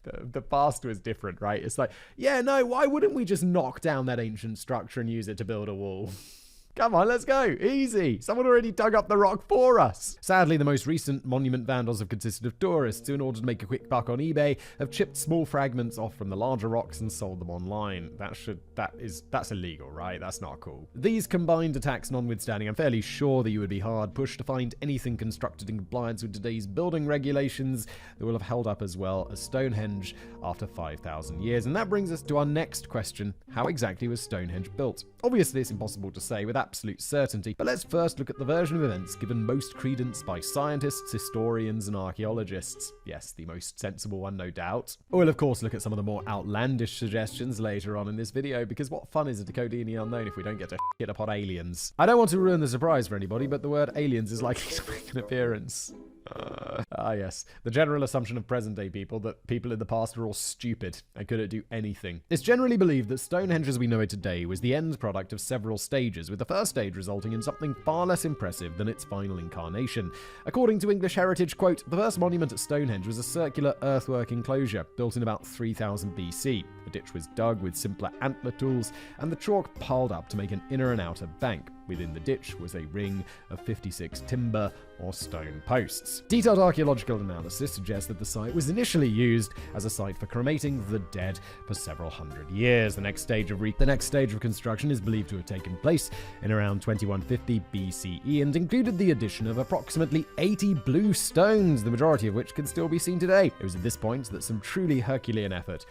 The past was different, right? It's like, yeah, no, why wouldn't we just knock down that ancient structure and use it to build a wall? Come on, let's go. Easy. Someone already dug up the rock for us. Sadly, the most recent monument vandals have consisted of tourists who, in order to make a quick buck on eBay, have chipped small fragments off from the larger rocks and sold them online. That's illegal, right? That's not cool. These combined attacks notwithstanding, I'm fairly sure that you would be hard pushed to find anything constructed in compliance with today's building regulations that will have held up as well as Stonehenge after 5,000 years. And that brings us to our next question. How exactly was Stonehenge built? Obviously, it's impossible to say with absolute certainty, but let's first look at the version of events given most credence by scientists, historians, and archaeologists. Yes, the most sensible one, no doubt. We'll of course look at some of the more outlandish suggestions later on in this video, because what fun is a decoding the unknown if we don't get to shit upon aliens? I don't want to ruin the surprise for anybody, but the word aliens is likely to make an appearance. Yes. The general assumption of present-day people that people in the past were all stupid and couldn't do anything. It's generally believed that Stonehenge as we know it today was the end product of several stages, with the first stage resulting in something far less impressive than its final incarnation. According to English Heritage, quote, the first monument at Stonehenge was a circular earthwork enclosure built in about 3000 BC. A ditch was dug with simpler antler tools, and the chalk piled up to make an inner and outer bank. Within the ditch was a ring of 56 timber or stone posts. Detailed archaeological analysis suggests that the site was initially used as a site for cremating the dead for several hundred years. The next stage of construction is believed to have taken place in around 2150 BCE and included the addition of approximately 80 blue stones, the majority of which can still be seen today. It was at this point that some truly Herculean effort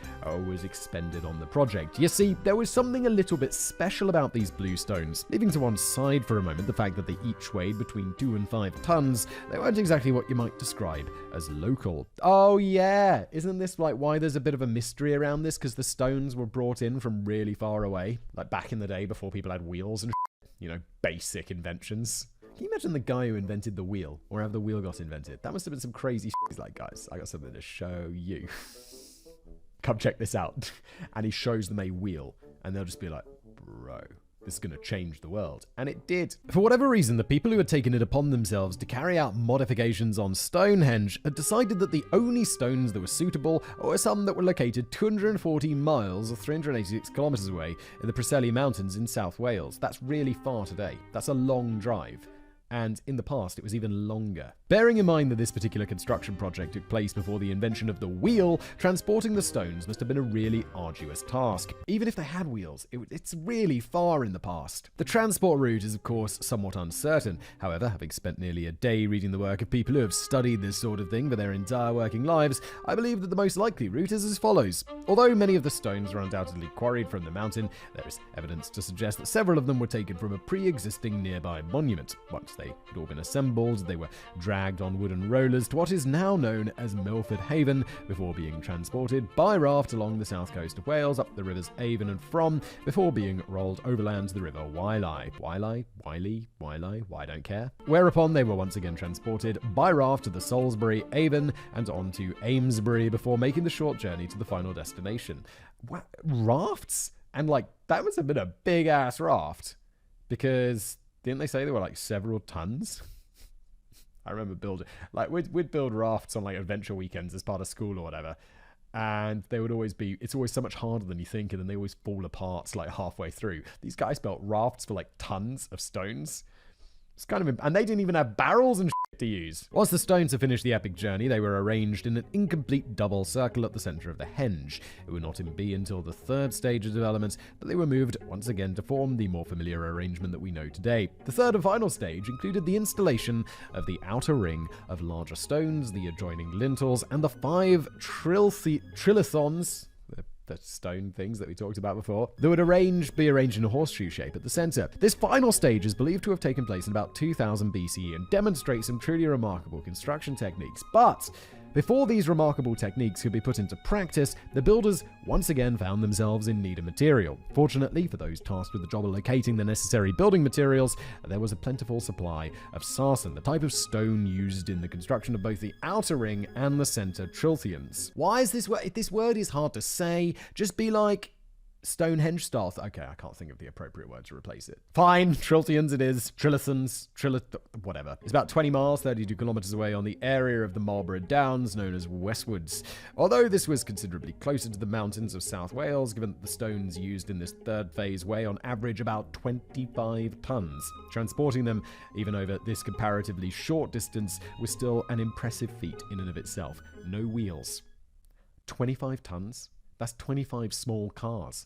was expended on the project. You see, there was something a little bit special about these blue stones. Leaving to one side for a moment the fact that they each weighed between 2 and 5 tons, they weren't exactly what you might describe as local. Oh yeah, isn't this like why there's a bit of a mystery around this? Because the stones were brought in from really far away, like back in the day before people had wheels and basic inventions. Can you imagine the guy who invented the wheel, or how the wheel got invented? That must have been some crazy shit. He's like, guys, I got something to show you. Come check this out. And he shows them a wheel, and they'll just be like, bro, this is going to change the world. And it did. For whatever reason, the people who had taken it upon themselves to carry out modifications on Stonehenge had decided that the only stones that were suitable were some that were located 240 miles or 386 kilometers away in the Preseli Mountains in South Wales. That's really far today. That's a long drive. And in the past, it was even longer. Bearing in mind that this particular construction project took place before the invention of the wheel, transporting the stones must have been a really arduous task. Even if they had wheels, it's really far in the past. The transport route is, of course, somewhat uncertain. However, having spent nearly a day reading the work of people who have studied this sort of thing for their entire working lives, I believe that the most likely route is as follows. Although many of the stones are undoubtedly quarried from the mountain, there is evidence to suggest that several of them were taken from a pre-existing nearby monument. Once they had all been assembled, they were dragged on wooden rollers to what is now known as Milford Haven before being transported by raft along the south coast of Wales up the rivers Avon and Frome before being rolled overland to the river Wylye. Wylye, I don't care. Whereupon they were once again transported by raft to the Salisbury, Avon and on to Amesbury before making the short journey to the final destination. What? Rafts? And that must have been a big ass raft, because didn't they say they were several tons? I remember building, we'd build rafts on adventure weekends as part of school or whatever. And they would always be, it's always so much harder than you think, and then they always fall apart halfway through. These guys built rafts for tons of stones. It's kind of, and they didn't even have barrels and shit to use. Once the stones had finished the epic journey, they were arranged in an incomplete double circle at the center of the henge. It would not be until the third stage of development that they were moved once again to form the more familiar arrangement that we know today. The third and final stage included the installation of the outer ring of larger stones, the adjoining lintels, and the 5 trilithons, the stone things that we talked about before, that would be arranged in a horseshoe shape at the center. This final stage is believed to have taken place in about 2000 BCE and demonstrates some truly remarkable construction techniques. But before these remarkable techniques could be put into practice, the builders once again found themselves in need of material. Fortunately for those tasked with the job of locating the necessary building materials, there was a plentiful supply of sarsen, the type of stone used in the construction of both the outer ring and the center trilithians. Why is this word? If this word is hard to say, just be like Stonehenge style. Okay, I can't think of the appropriate word to replace it. Fine, trilithians it is. Trilithons, whatever. It's about 20 miles, 32 kilometers away on the area of the Marlborough Downs known as Westwoods. Although this was considerably closer to the mountains of South Wales, given that the stones used in this third phase weigh on average about 25 tons. Transporting them even over this comparatively short distance was still an impressive feat in and of itself. No wheels. 25 tons? That's 25 small cars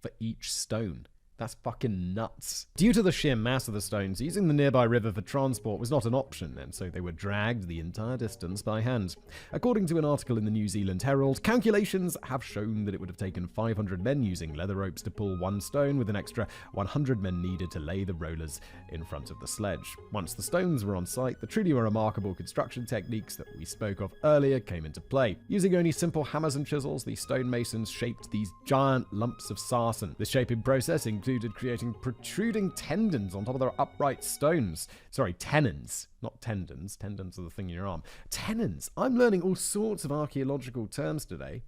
for each stone. That's fucking nuts. Due to the sheer mass of the stones, using the nearby river for transport was not an option, and so they were dragged the entire distance by hand. According to an article in the New Zealand Herald, calculations have shown that it would have taken 500 men using leather ropes to pull one stone, with an extra 100 men needed to lay the rollers in front of the sledge. Once the stones were on site, the truly remarkable construction techniques that we spoke of earlier came into play. Using only simple hammers and chisels, the stonemasons shaped these giant lumps of sarsen. This shaping process included creating protruding tendons on top of their upright stones. Sorry, tenons, not tendons. Tendons are the thing in your arm. Tenons. I'm learning all sorts of archaeological terms today.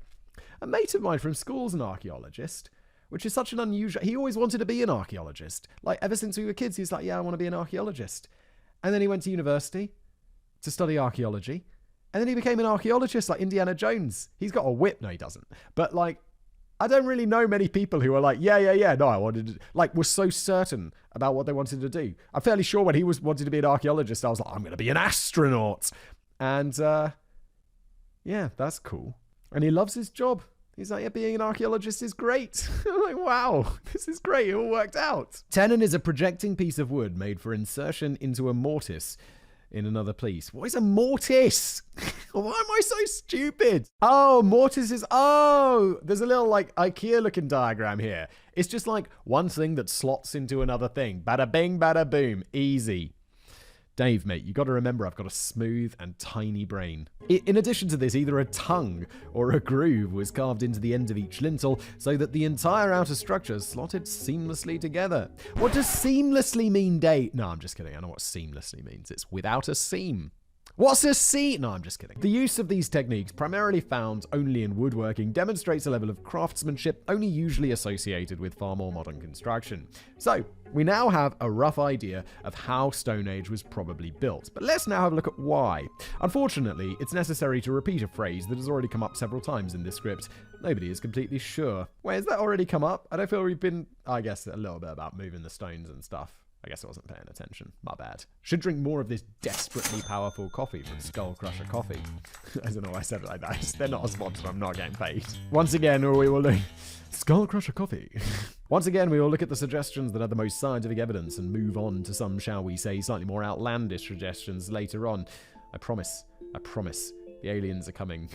A mate of mine from school's an archaeologist, which is such an unusual... He always wanted to be an archaeologist. Like, ever since we were kids, he's like, yeah, I want to be an archaeologist. And then he went to university to study archaeology. And then he became an archaeologist like Indiana Jones. He's got a whip. No, he doesn't. But, like, I don't really know many people who are like, yeah, no, I wanted to, like, were so certain about what they wanted to do. I'm fairly sure when he wanted to be an archaeologist, I was like, I'm going to be an astronaut. And, yeah, that's cool. And he loves his job. He's like, yeah, being an archaeologist is great. I'm like, wow, this is great. It all worked out. Tenon is a projecting piece of wood made for insertion into a mortise in another piece. What is a mortise? Why am I so stupid? Oh, mortise is... Oh, there's a little, like, IKEA-looking diagram here. It's just, like, one thing that slots into another thing. Bada bing, bada boom. Easy. Dave, mate, you got to remember I've got a smooth and tiny brain. In addition to this, either a tongue or a groove was carved into the end of each lintel so that the entire outer structure slotted seamlessly together. What does seamlessly mean, Dave? No, I'm just kidding. I know what seamlessly means. It's without a seam. What's a seam? No, I'm just kidding. The use of these techniques, primarily found only in woodworking, demonstrates a level of craftsmanship only usually associated with far more modern construction. So, we now have a rough idea of how Stone Age was probably built, but let's now have a look at why. Unfortunately, it's necessary to repeat a phrase that has already come up several times in this script. Nobody is completely sure. Wait, has that already come up? I don't feel we've been, I guess, a little bit about moving the stones and stuff. I guess I wasn't paying attention. My bad. Should drink more of this desperately powerful coffee from Skull Crusher Coffee. I don't know why I said it like that. They're not a sponsor. I'm not getting paid. Once again, we will do Skull Crusher Coffee. Once again, we will look at the suggestions that have the most scientific evidence and move on to some, shall we say, slightly more outlandish suggestions later on. I promise. The aliens are coming.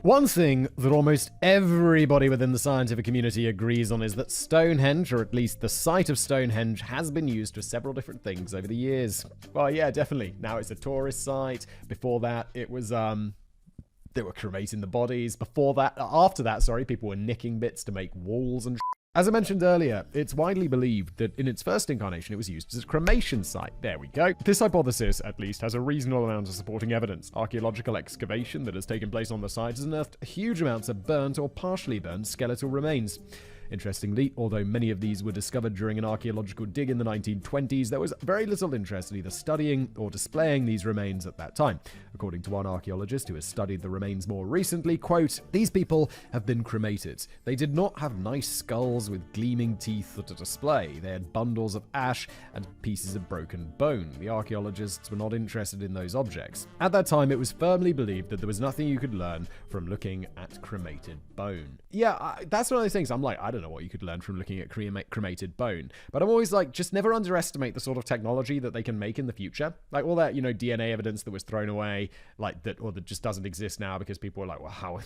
One thing that almost everybody within the scientific community agrees on is that Stonehenge, or at least the site of Stonehenge, has been used for several different things over the years. Well, yeah, definitely. Now it's a tourist site. Before that, it was, they were cremating the bodies. After that, people were nicking bits to make walls and As I mentioned earlier, it's widely believed that in its first incarnation it was used as a cremation site. There we go. This hypothesis, at least, has a reasonable amount of supporting evidence. Archaeological excavation that has taken place on the site has unearthed huge amounts of burnt or partially burnt skeletal remains. Interestingly, although many of these were discovered during an archaeological dig in the 1920s, there was very little interest in either studying or displaying these remains at that time. According to one archaeologist who has studied the remains more recently, quote, "These people have been cremated. They did not have nice skulls with gleaming teeth to display. They had bundles of ash and pieces of broken bone. The archaeologists were not interested in those objects. At that time, it was firmly believed that there was nothing you could learn from looking at cremated bone." Yeah, that's one of those things. I'm like, I don't know what you could learn from looking at cremated bone. But I'm always like, just never underestimate the sort of technology that they can make in the future. Like all that, DNA evidence that was thrown away, like that, or that just doesn't exist now because people were like, well, how?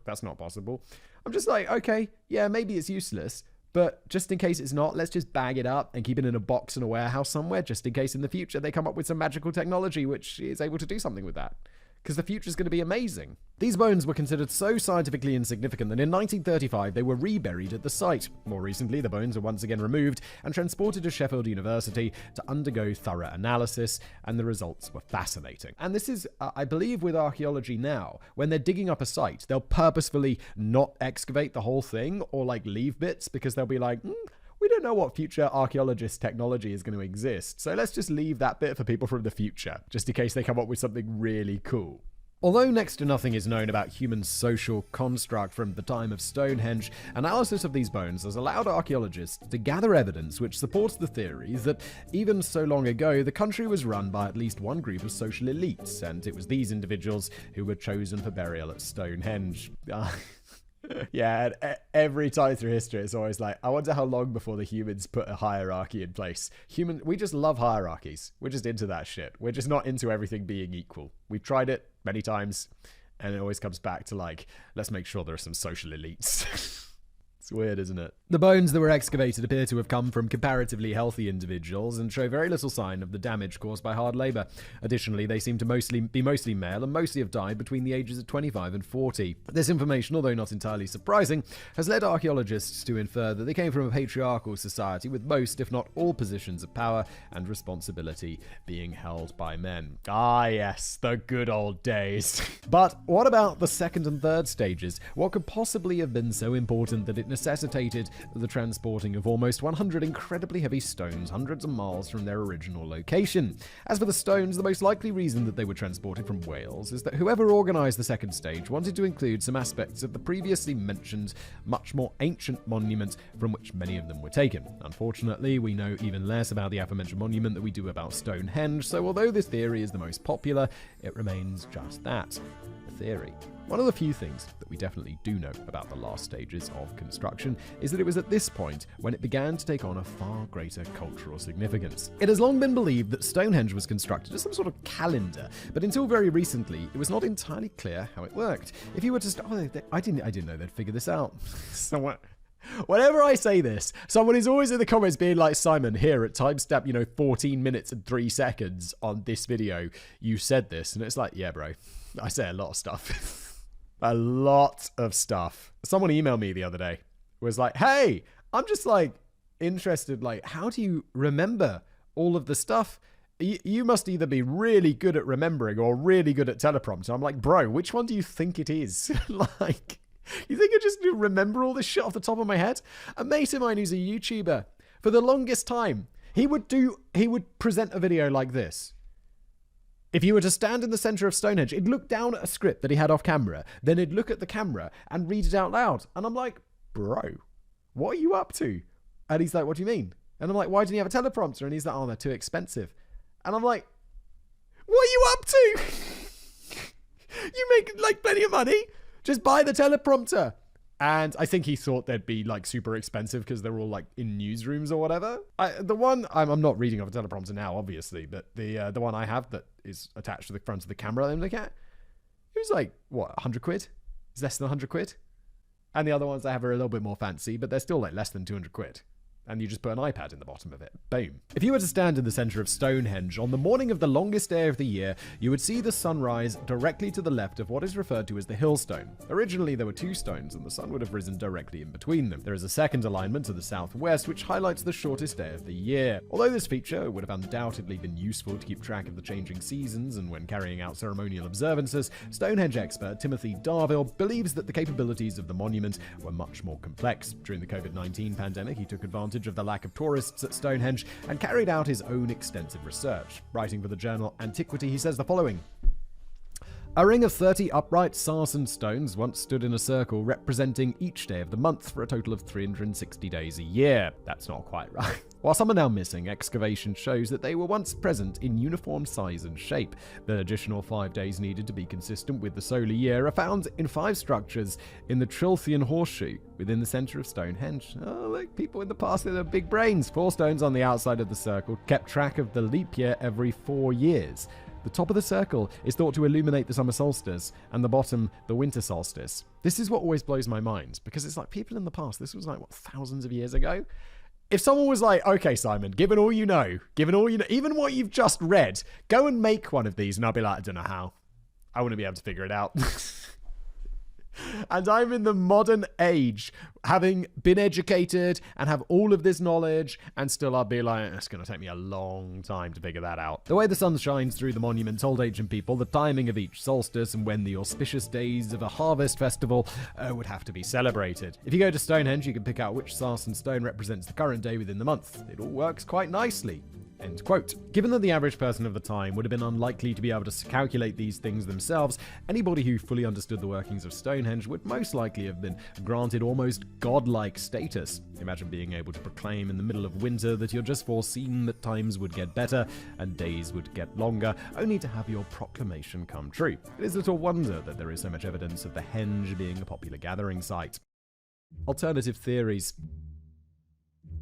That's not possible. I'm just like, okay, yeah, maybe it's useless. But just in case it's not, let's just bag it up and keep it in a box in a warehouse somewhere, just in case in the future they come up with some magical technology which is able to do something with that. Because the future is going to be amazing. These bones were considered so scientifically insignificant that in 1935 they were reburied at the site. More recently, the bones were once again removed and transported to Sheffield University to undergo thorough analysis, and the results were fascinating. And this is, I believe, with archaeology now. When they're digging up a site, they'll purposefully not excavate the whole thing or like leave bits because they'll be like, we don't know what future archaeologist technology is going to exist, so let's just leave that bit for people from the future, just in case they come up with something really cool. Although next to nothing is known about human social construct from the time of Stonehenge, analysis of these bones has allowed archaeologists to gather evidence which supports the theory that even so long ago, the country was run by at least one group of social elites, and it was these individuals who were chosen for burial at Stonehenge. Yeah, and every time through history, it's always like, I wonder how long before the humans put a hierarchy in place. We just love hierarchies. We're just into that shit. We're just not into everything being equal. We've tried it many times, and it always comes back to like, let's make sure there are some social elites. It's weird, isn't it? The bones that were excavated appear to have come from comparatively healthy individuals and show very little sign of the damage caused by hard labor. Additionally, they seem to be mostly male and mostly have died between the ages of 25 and 40. This information, although not entirely surprising, has led archaeologists to infer that they came from a patriarchal society with most, if not all, positions of power and responsibility being held by men. Ah, yes, the good old days. But what about the second and third stages? What could possibly have been so important that it necessitated the transporting of almost 100 incredibly heavy stones hundreds of miles from their original location? As for the stones, the most likely reason that they were transported from Wales is that whoever organised the second stage wanted to include some aspects of the previously mentioned, much more ancient monument from which many of them were taken. Unfortunately, we know even less about the aforementioned monument than we do about Stonehenge, so although this theory is the most popular, it remains just that, a theory. One of the few things that we definitely do know about the last stages of construction is that it was at this point when it began to take on a far greater cultural significance. It has long been believed that Stonehenge was constructed as some sort of calendar, but until very recently, it was not entirely clear how it worked. If you were to I didn't know they'd figure this out. Whenever I say this, someone is always in the comments being like, Simon, here at timestamp, 14 minutes and 3 seconds on this video, you said this. And it's like, yeah, bro, I say a lot of stuff. A lot of stuff. Someone emailed me the other day. Was like, hey, I'm just like interested, like, how do you remember all of the stuff? You must either be really good at remembering or really good at teleprompter. I'm like, bro, which one do you think it is? Like, you think I just remember all this shit off the top of my head? A mate of mine who's a YouTuber, for the longest time, he would present a video like this. If you were to stand in the center of Stonehenge, he'd look down at a script that he had off camera, then he'd look at the camera and read it out loud. And I'm like, bro, what are you up to? And he's like, what do you mean? And I'm like, why didn't you have a teleprompter? And he's like, oh, they're too expensive. And I'm like, what are you up to? You make like plenty of money. Just buy the teleprompter. And I think he thought they'd be like super expensive because they're all like in newsrooms or whatever. The one I'm not reading off a teleprompter now, obviously, but the one I have that is attached to the front of the camera that I'm looking at, it was like, what, 100 quid? It's less than 100 quid. And the other ones I have are a little bit more fancy, but they're still like less than 200 quid. And you just put an iPad in the bottom of it. Boom. If you were to stand in the center of Stonehenge on the morning of the longest day of the year, you would see the sun rise directly to the left of what is referred to as the hillstone. Originally, there were 2 stones, and the sun would have risen directly in between them. There is a second alignment to the southwest, which highlights the shortest day of the year. Although this feature would have undoubtedly been useful to keep track of the changing seasons and when carrying out ceremonial observances, Stonehenge expert Timothy Darville believes that the capabilities of the monument were much more complex. During the COVID-19 pandemic, he took advantage of the lack of tourists at Stonehenge and carried out his own extensive research. Writing for the journal Antiquity, he says the following: a ring of 30 upright sarsen stones once stood in a circle representing each day of the month for a total of 360 days a year. That's not quite right. While some are now missing, excavation shows that they were once present in uniform size and shape. The additional 5 days needed to be consistent with the solar year are found in 5 structures in the Trilthian horseshoe within the center of Stonehenge. Oh, look, people in the past with their big brains. 4 stones on the outside of the circle kept track of the leap year every 4 years. The top of the circle is thought to illuminate the summer solstice, and the bottom, the winter solstice. This is what always blows my mind, because it's like people in the past, this was like, what, thousands of years ago? If someone was like, okay, Simon, given all you know, even what you've just read, go and make one of these, and I'll be like, I don't know how. I wouldn't be able to figure it out. And I'm in the modern age, having been educated and have all of this knowledge, and still I'll be like, it's going to take me a long time to figure that out. The way the sun shines through the monument told ancient people the timing of each solstice and when the auspicious days of a harvest festival would have to be celebrated. If you go to Stonehenge, you can pick out which sarsen stone represents the current day within the month. It all works quite nicely. End quote. Given that the average person of the time would have been unlikely to be able to calculate these things themselves, anybody who fully understood the workings of Stonehenge would most likely have been granted almost godlike status. Imagine being able to proclaim in the middle of winter that you're just foreseen that times would get better and days would get longer, only to have your proclamation come true. It is little wonder that there is so much evidence of the henge being a popular gathering site. Alternative theories.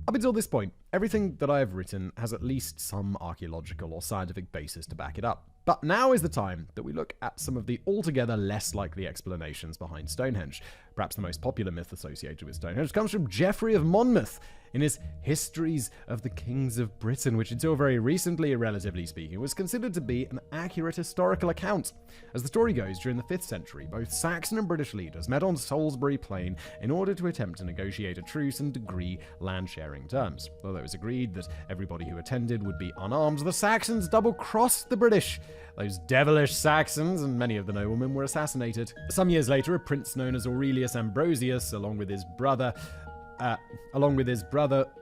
Up until this point, everything that I have written has at least some archaeological or scientific basis to back it up. But now is the time that we look at some of the altogether less likely explanations behind Stonehenge. Perhaps the most popular myth associated with Stonehenge comes from Geoffrey of Monmouth in his Histories of the Kings of Britain, which until very recently, relatively speaking, was considered to be an accurate historical account. As the story goes, during the 5th century, both Saxon and British leaders met on Salisbury Plain in order to attempt to negotiate a truce and agree land-sharing terms. Although it was agreed that everybody who attended would be unarmed, the Saxons double-crossed the British. Those devilish Saxons and many of the noblemen were assassinated. Some years later, a prince known as Aurelius Ambrosius, along with his brother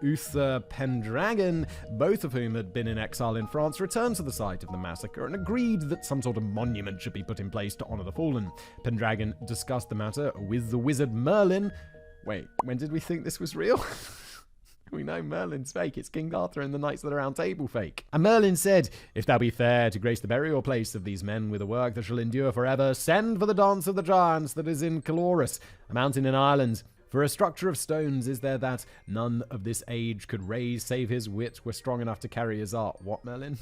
Uther Pendragon, both of whom had been in exile in France, returned to the site of the massacre and agreed that some sort of monument should be put in place to honor the fallen. Pendragon discussed the matter with the wizard Merlin. Wait, when did we think this was real? We know Merlin's fake. It's King Arthur and the Knights of the Round Table fake. And Merlin said, "If thou be fair to grace the burial place of these men with a work that shall endure forever, send for the dance of the giants that is in Calorus, a mountain in Ireland. For a structure of stones is there that none of this age could raise, save his wit were strong enough to carry his art." What, Merlin?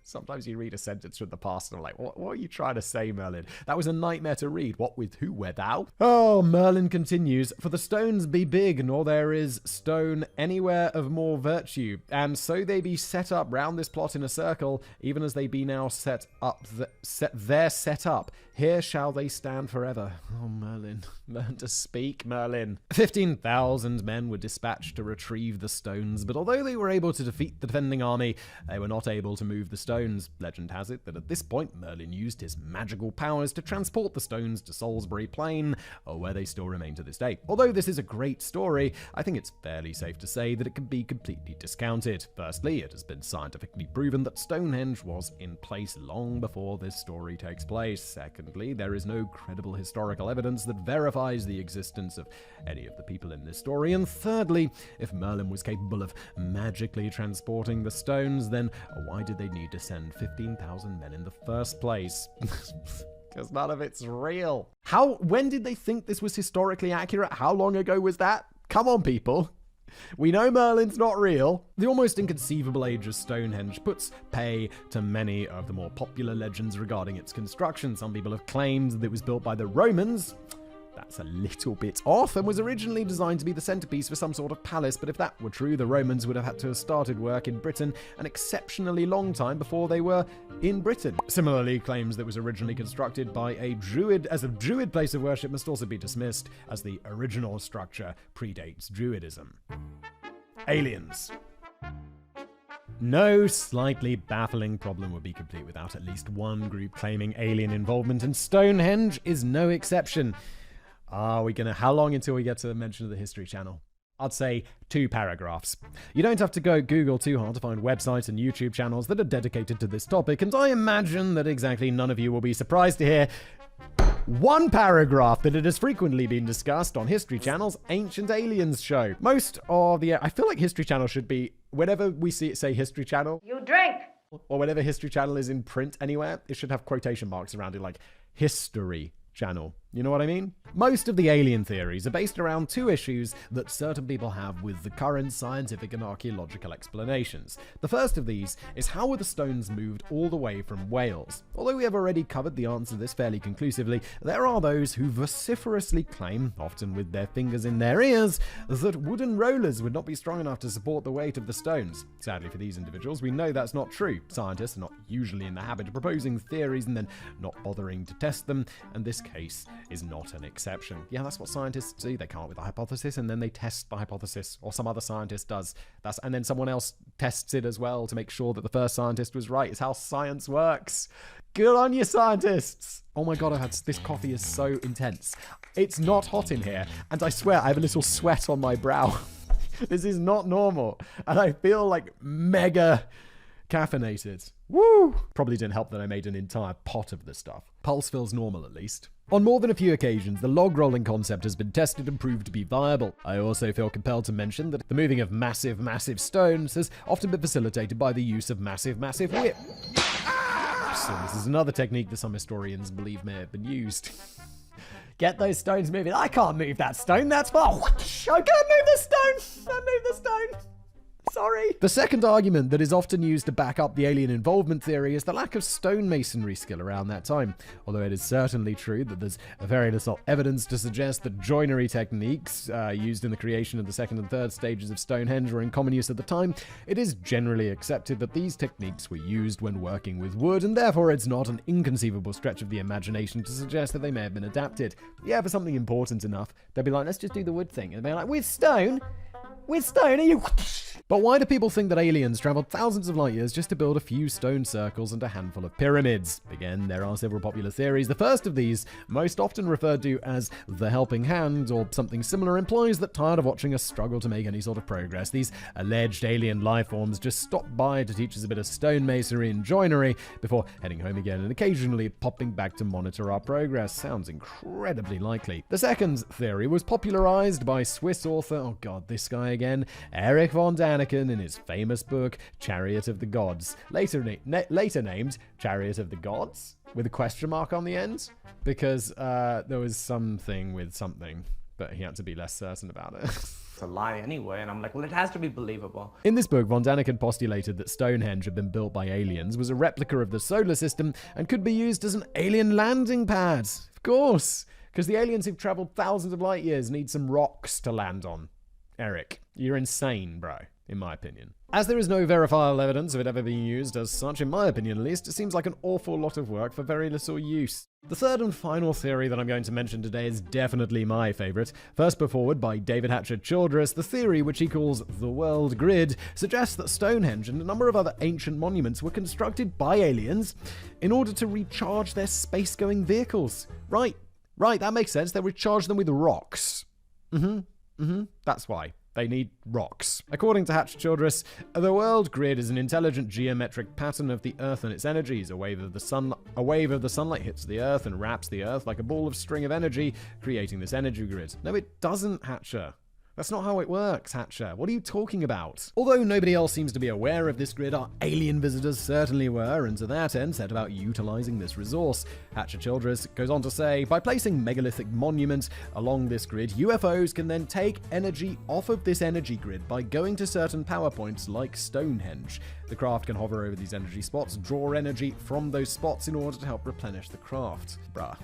Sometimes you read a sentence from the past and I'm like, what are you trying to say, Merlin? That was a nightmare to read. What with who, where thou? Oh, Merlin continues, "For the stones be big, nor there is stone anywhere of more virtue, and so they be set up round this plot in a circle, even as they be now set up. Here shall they stand forever." Oh, Merlin. Learn to speak, Merlin. 15,000 men were dispatched to retrieve the stones, but although they were able to defeat the defending army, they were not able to move the stones. Legend has it that at this point, Merlin used his magical powers to transport the stones to Salisbury Plain, where they still remain to this day. Although this is a great story, I think it's fairly safe to say that it can be completely discounted. Firstly, it has been scientifically proven that Stonehenge was in place long before this story takes place. Secondly, there is no credible historical evidence that verifies the existence of any of the people in this story. And thirdly, if Merlin was capable of magically transporting the stones, then why did they need to send 15,000 men in the first place? Because none of it's real. When did they think this was historically accurate? How long ago was that? Come on, people. We know Merlin's not real. The almost inconceivable age of Stonehenge puts pay to many of the more popular legends regarding its construction. Some people have claimed that it was built by the Romans. That's a little bit off and was originally designed to be the centerpiece for some sort of palace, but if that were true, the Romans would have had to have started work in Britain an exceptionally long time before they were in Britain. Similarly, claims that it was originally constructed by a Druid as a Druid place of worship must also be dismissed, as the original structure predates Druidism. Aliens. No slightly baffling problem would be complete without at least one group claiming alien involvement, and Stonehenge is no exception. How long until we get to the mention of the History Channel? I'd say 2 paragraphs. You don't have to go Google too hard to find websites and YouTube channels that are dedicated to this topic, and I imagine that exactly none of you will be surprised to hear 1 paragraph that it has frequently been discussed on History Channel's Ancient Aliens show. I feel like History Channel should be, whenever we see it say History Channel, You drink! or whenever History Channel is in print anywhere, it should have quotation marks around it like History Channel. You know what I mean? Most of the alien theories are based around 2 issues that certain people have with the current scientific and archaeological explanations. The first of these is how were the stones moved all the way from Wales? Although we have already covered the answer to this fairly conclusively, there are those who vociferously claim, often with their fingers in their ears, that wooden rollers would not be strong enough to support the weight of the stones. Sadly for these individuals, we know that's not true. Scientists are not usually in the habit of proposing theories and then not bothering to test them, and this case is not an exception. Yeah, that's what scientists do. They come up with a hypothesis and then they test the hypothesis, or some other scientist does. And then someone else tests it as well to make sure that the first scientist was right. It's how science works. Good on you, scientists. Oh my God, this coffee is so intense. It's not hot in here, and I swear I have a little sweat on my brow. This is not normal, and I feel like mega Caffeinated. Woo! Probably didn't help that I made an entire pot of this stuff. Pulse feels normal, at least. On more than a few occasions, the log rolling concept has been tested and proved to be viable. I also feel compelled to mention that the moving of massive, massive stones has often been facilitated by the use of massive, massive whip. So this is another technique that some historians believe may have been used. Get those stones moving. I can't move that stone. That's far. I can't move the stone. I move the stone. Sorry. The second argument that is often used to back up the alien involvement theory is the lack of stonemasonry skill around that time. Although it is certainly true that there's very little evidence to suggest that joinery techniques used in the creation of the second and third stages of Stonehenge were in common use at the time, it is generally accepted that these techniques were used when working with wood, and therefore it's not an inconceivable stretch of the imagination to suggest that they may have been adapted. Yeah, for something important enough, they'd be like, let's just do the wood thing. And they're like, with stone? With stone? Are you... But why do people think that aliens traveled thousands of light years just to build a few stone circles and a handful of pyramids? Again, there are several popular theories. The first of these, most often referred to as the helping hand or something similar, implies that tired of watching us struggle to make any sort of progress, these alleged alien life forms just stopped by to teach us a bit of stonemasonry and joinery before heading home again and occasionally popping back to monitor our progress. Sounds incredibly likely. The second theory was popularized by Swiss author, oh god, this guy again, Erich von Däniken, in his famous book Chariot of the Gods, later named Chariot of the Gods with a question mark on the end, because there was something with something, but he had to be less certain about it. It's a lie anyway, and I'm like, well, it has to be believable. In this book, von Däniken postulated that Stonehenge had been built by aliens, was a replica of the solar system, and could be used as an alien landing pad. Of course, because the aliens who've traveled thousands of light years need some rocks to land on. Eric, you're insane, bro, in my opinion. As there is no verifiable evidence of it ever being used as such, in my opinion at least, it seems like an awful lot of work for very little use. The third and final theory that I'm going to mention today is definitely my favourite. First put forward by David Hatcher Childress, the theory, which he calls the world grid, suggests that Stonehenge and a number of other ancient monuments were constructed by aliens in order to recharge their space-going vehicles. Right, that makes sense. They recharge them with rocks. That's why. They need rocks. According to Hatch Childress, the world grid is an intelligent geometric pattern of the Earth and its energies. A wave of the sunlight hits the Earth and wraps the Earth like a ball of string of energy, creating this energy grid. No, it doesn't, Hatcher. That's not how it works, Hatcher. What are you talking about? Although nobody else seems to be aware of this grid, our alien visitors certainly were, and to that end set about utilizing this resource. Hatcher Childress goes on to say, by placing megalithic monuments along this grid, UFOs can then take energy off of this energy grid by going to certain power points like Stonehenge. The craft can hover over these energy spots, draw energy from those spots in order to help replenish the craft. Bruh.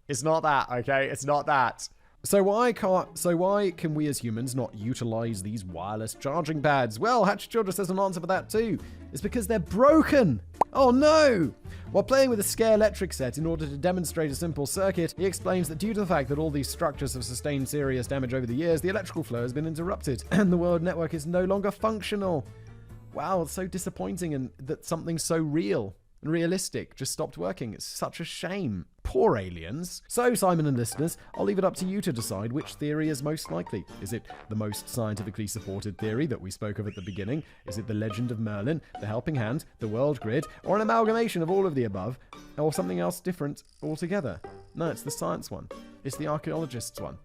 It's not that, okay? It's not that. So why can we as humans not utilize these wireless charging pads? Well, Hatch Childress has an answer for that too. It's because they're broken. Oh no! While playing with a scare electric set in order to demonstrate a simple circuit, he explains that due to the fact that all these structures have sustained serious damage over the years, the electrical flow has been interrupted and the world network is no longer functional. Wow, it's so disappointing, and that something so real and realistic just stopped working. It's such a shame. Poor aliens. So, Simon and listeners, I'll leave it up to you to decide which theory is most likely. Is it the most scientifically supported theory that we spoke of at the beginning? Is it the legend of Merlin, the helping hand, the world grid, or an amalgamation of all of the above? Or something else different altogether? No, it's the science one. It's the archaeologists one.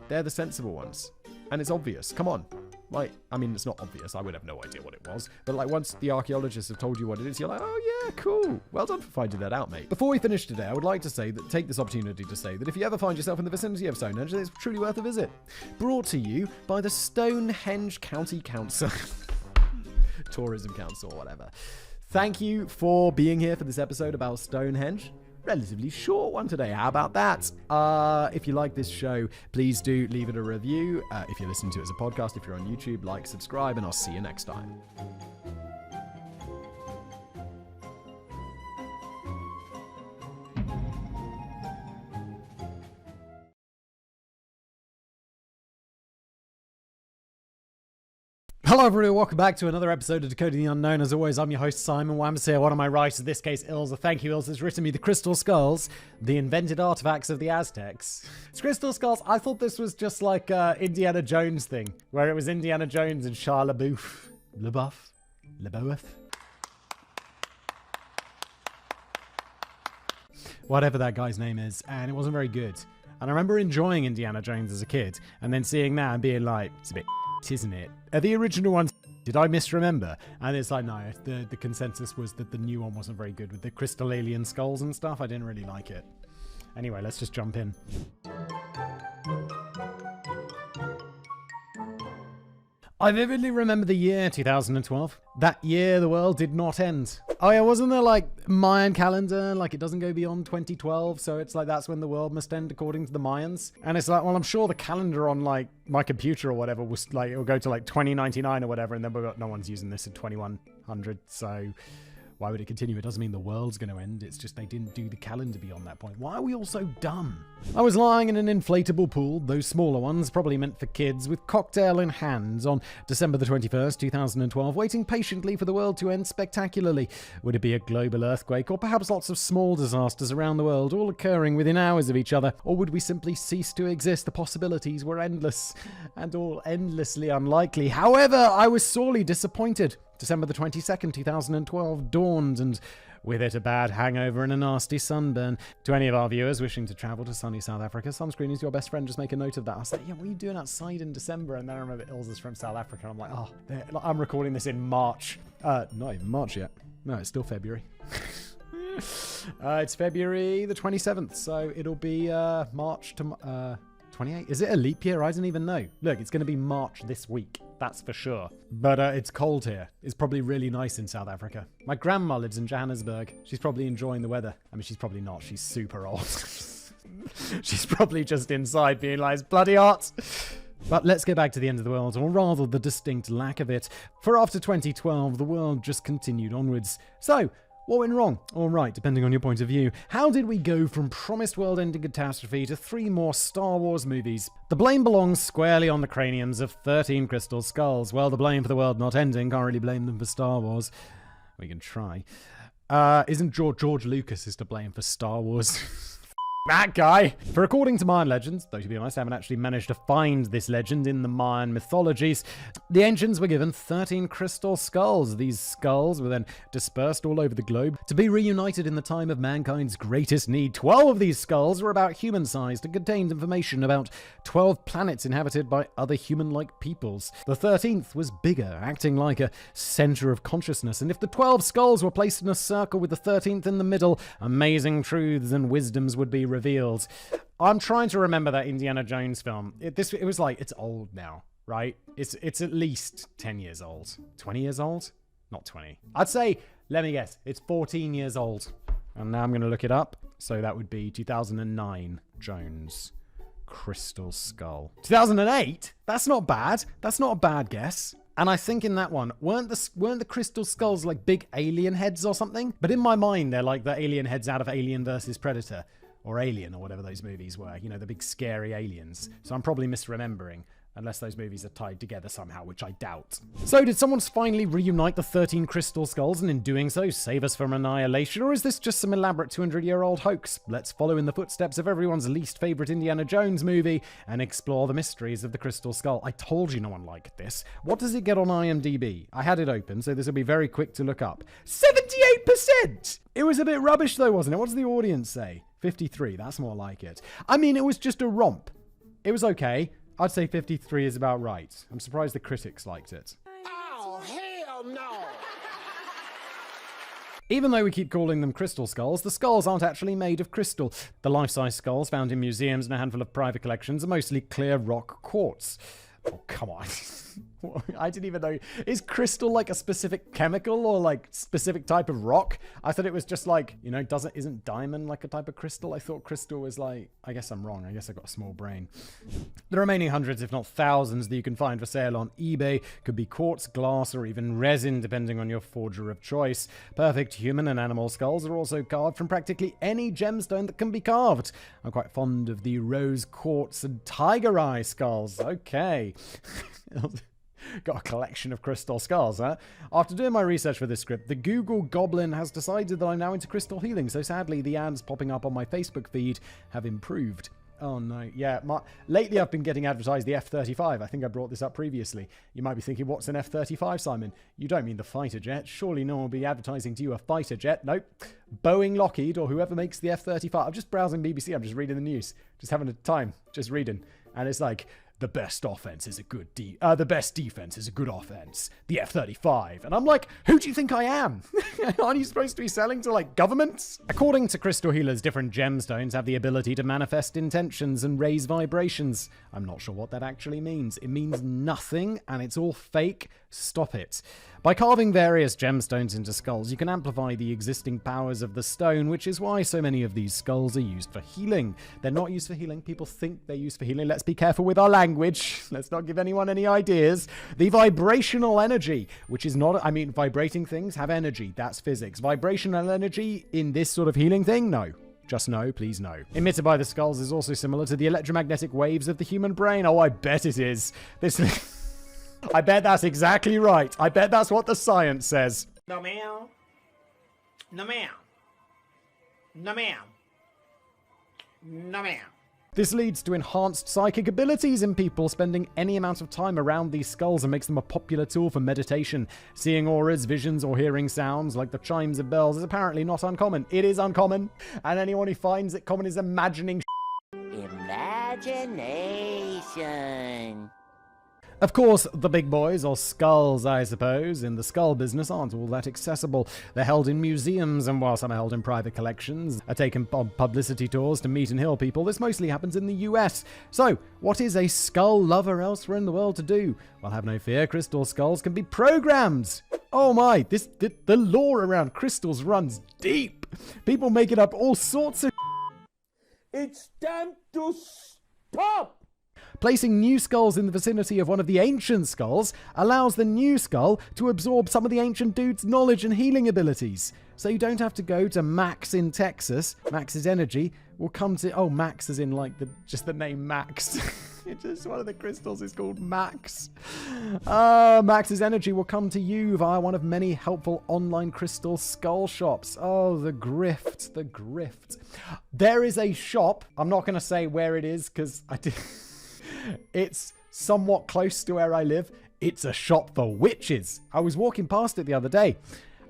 They're the sensible ones. And it's obvious. Come on. Like, I mean, it's not obvious. I would have no idea what it was. But like, once the archaeologists have told you what it is, you're like, oh yeah, cool. Well done for finding that out, mate. Before we finish today, I would like to take this opportunity to say that if you ever find yourself in the vicinity of Stonehenge, it's truly worth a visit. Brought to you by the Stonehenge County Council. Tourism Council, or whatever. Thank you for being here for this episode about Stonehenge. Relatively short one today. How about that? If you like this show, please do leave it a review. If you're listening to it as a podcast, if you're on YouTube, like, subscribe, and I'll see you next time. Hello everyone, welcome back to another episode of Decoding the Unknown. As always, I'm your host Simon Wams here. One of my writers, in this case Ilza. Thank you, Ilza, has written me the Crystal Skulls, the invented artifacts of the Aztecs. It's Crystal Skulls. I thought this was just like Indiana Jones thing, where it was Indiana Jones and Shia LaBeouf. Leboeuf? Whatever that guy's name is, and it wasn't very good. And I remember enjoying Indiana Jones as a kid, and then seeing that and being like, it's a bit isn't it? Are the original ones, did I misremember? And it's like, no, the consensus was that the new one wasn't very good with the crystal alien skulls and stuff. I didn't really like it. Anyway, let's just jump in. I vividly remember the year 2012. That year, the world did not end. Oh yeah, wasn't there like Mayan calendar? Like it doesn't go beyond 2012, so it's like that's when the world must end according to the Mayans. And it's like, well, I'm sure the calendar on like my computer or whatever was like, it'll go to like 2099 or whatever, and then no one's using this in 2100, so why would it continue? It doesn't mean the world's going to end. It's just they didn't do the calendar beyond that point. Why are we all so dumb? I was lying in an inflatable pool, those smaller ones, probably meant for kids, with cocktail in hand on December the 21st, 2012, waiting patiently for the world to end spectacularly. Would it be a global earthquake, or perhaps lots of small disasters around the world, all occurring within hours of each other? Or would we simply cease to exist? The possibilities were endless, and all endlessly unlikely. However, I was sorely disappointed. December the 22nd, 2012 dawned, and with it a bad hangover and a nasty sunburn. To any of our viewers wishing to travel to sunny South Africa, sunscreen is your best friend. Just make a note of that. I was like, yeah, what are you doing outside in December? And then I remember Ilza's from South Africa. I'm like, oh, I'm recording this in March. Not even March yet. No, it's still February. It's February the 27th, so it'll be March to 28. Is it a leap year? I don't even know. Look, it's going to be March this week. That's for sure. But it's cold here. It's probably really nice in South Africa. My grandma lives in Johannesburg. She's probably enjoying the weather. I mean, she's probably not. She's super old. She's probably just inside being like, it's bloody hot. But let's get back to the end of the world, or rather the distinct lack of it. For after 2012, the world just continued onwards. So, what went wrong? Or right, depending on your point of view. How did we go from promised world-ending catastrophe to 3 more Star Wars movies? The blame belongs squarely on the craniums of 13 crystal skulls. Well, the blame for the world not ending, can't really blame them for Star Wars. We can try. Isn't George Lucas is to blame for Star Wars? That guy! For according to Mayan legends, though to be honest I haven't actually managed to find this legend in the Mayan mythologies, the ancients were given 13 crystal skulls. These skulls were then dispersed all over the globe to be reunited in the time of mankind's greatest need. 12 of these skulls were about human-sized and contained information about 12 planets inhabited by other human-like peoples. The 13th was bigger, acting like a center of consciousness, and if the 12 skulls were placed in a circle with the 13th in the middle, amazing truths and wisdoms would be revealed. I'm trying to remember that Indiana Jones film. It was like, it's old now, right? It's at least 10 years old. 20 years old? Not 20. I'd say, let me guess, it's 14 years old. And now I'm going to look it up. So that would be 2009 Jones Crystal Skull. 2008? That's not bad. That's not a bad guess. And I think in that one, weren't the crystal skulls like big alien heads or something? But in my mind, they're like the alien heads out of Alien vs. Predator. Or Alien, or whatever those movies were. You know, the big scary aliens. So I'm probably misremembering. Unless those movies are tied together somehow, which I doubt. So did someone finally reunite the 13 crystal skulls and in doing so save us from annihilation? Or is this just some elaborate 200-year-old hoax? Let's follow in the footsteps of everyone's least favorite Indiana Jones movie and explore the mysteries of the crystal skull. I told you no one liked this. What does it get on IMDb? I had it open, so this will be very quick to look up. 78%! It was a bit rubbish though, wasn't it? What does the audience say? 53, that's more like it. I mean, it was just a romp. It was okay. I'd say 53 is about right. I'm surprised the critics liked it. Oh, hell no! Even though we keep calling them crystal skulls, the skulls aren't actually made of crystal. The life-size skulls found in museums and a handful of private collections are mostly clear rock quartz. Oh, come on. I didn't even know. Is crystal like a specific chemical or like specific type of rock? I thought it was just like, you know, isn't diamond like a type of crystal? I thought crystal was like, I guess I'm wrong. I guess I got a small brain. The remaining hundreds, if not thousands, that you can find for sale on eBay could be quartz, glass, or even resin, depending on your forger of choice. Perfect human and animal skulls are also carved from practically any gemstone that can be carved. I'm quite fond of the rose quartz and tiger eye skulls. Okay. Got a collection of crystal skulls, huh? After doing my research for this script, the Google Goblin has decided that I'm now into crystal healing, so sadly the ads popping up on my Facebook feed have improved. Oh no. Yeah, lately I've been getting advertised the F-35. I think I brought this up previously. You might be thinking, what's an F-35, Simon? You don't mean the fighter jet. Surely no one will be advertising to you a fighter jet. Nope. Boeing, Lockheed, or whoever makes the F-35. I'm just browsing BBC. I'm just reading the news. Just having a time. Just reading. And it's like, the best offense is a good the best defense is a good offense. The F-35. And I'm like, who do you think I am? Aren't you supposed to be selling to, like, governments? According to crystal healers, different gemstones have the ability to manifest intentions and raise vibrations. I'm not sure what that actually means. It means nothing, and it's all fake. Stop it. By carving various gemstones into skulls, you can amplify the existing powers of the stone, which is why so many of these skulls are used for healing. They're not used for healing. People think they're used for healing. Let's be careful with our language. Let's not give anyone any ideas. The vibrational energy, which is not, I mean, vibrating things have energy. That's physics. Vibrational energy in this sort of healing thing? No. Just no, please no. Emitted by the skulls is also similar to the electromagnetic waves of the human brain. Oh, I bet it is. I bet that's exactly right. I bet that's what the science says. No, ma'am. No, ma'am. No, ma'am. No, ma'am. This leads to enhanced psychic abilities in people spending any amount of time around these skulls and makes them a popular tool for meditation. Seeing auras, visions, or hearing sounds like the chimes of bells is apparently not uncommon. It is uncommon, and anyone who finds it common is imagining Imagination. Of course, the big boys, or skulls, I suppose, in the skull business aren't all that accessible. They're held in museums, and while some are held in private collections, are taken on publicity tours to meet and heal people, this mostly happens in the US. So, what is a skull lover elsewhere in the world to do? Well, have no fear, crystal skulls can be programmed. Oh my, the lore around crystals runs deep. People making up all sorts of It's time to stop! Placing new skulls in the vicinity of one of the ancient skulls allows the new skull to absorb some of the ancient dude's knowledge and healing abilities. So you don't have to go to Max in Texas. Max's energy will come to... Oh, Max as in like just the name Max. It's just one of the crystals is called Max. Max's energy will come to you via one of many helpful online crystal skull shops. Oh, the grift, the grift. There is a shop. I'm not going to say where it is because I did... It's somewhat close to where I live. It's a shop for witches. I was walking past it the other day,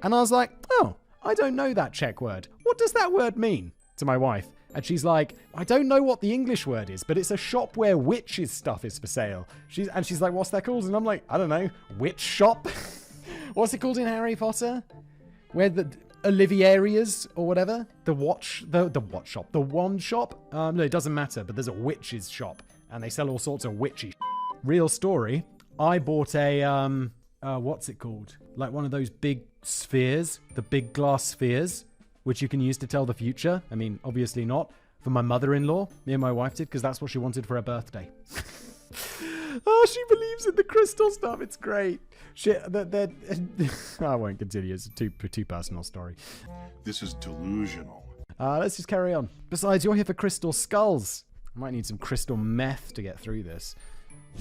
and I was like, oh, I don't know that Czech word. What does that word mean? To my wife. And she's like, I don't know what the English word is, but it's a shop where witches stuff is for sale. She's like, what's that called? And I'm like, I don't know, witch shop? What's it called in Harry Potter? Where the... Olivierias or whatever? The watch shop. The wand shop? No, it doesn't matter, but there's a witch's shop. And they sell all sorts of witchy Real story. I bought a, what's it called? Like one of those big spheres, the big glass spheres, which you can use to tell the future. I mean, obviously not. For my mother-in-law. Me and my wife did, because that's what she wanted for her birthday. Oh, she believes in the crystal stuff. It's great. I won't continue. It's a too personal story. This is delusional. Let's just carry on. Besides, you're here for crystal skulls. I might need some crystal meth to get through this.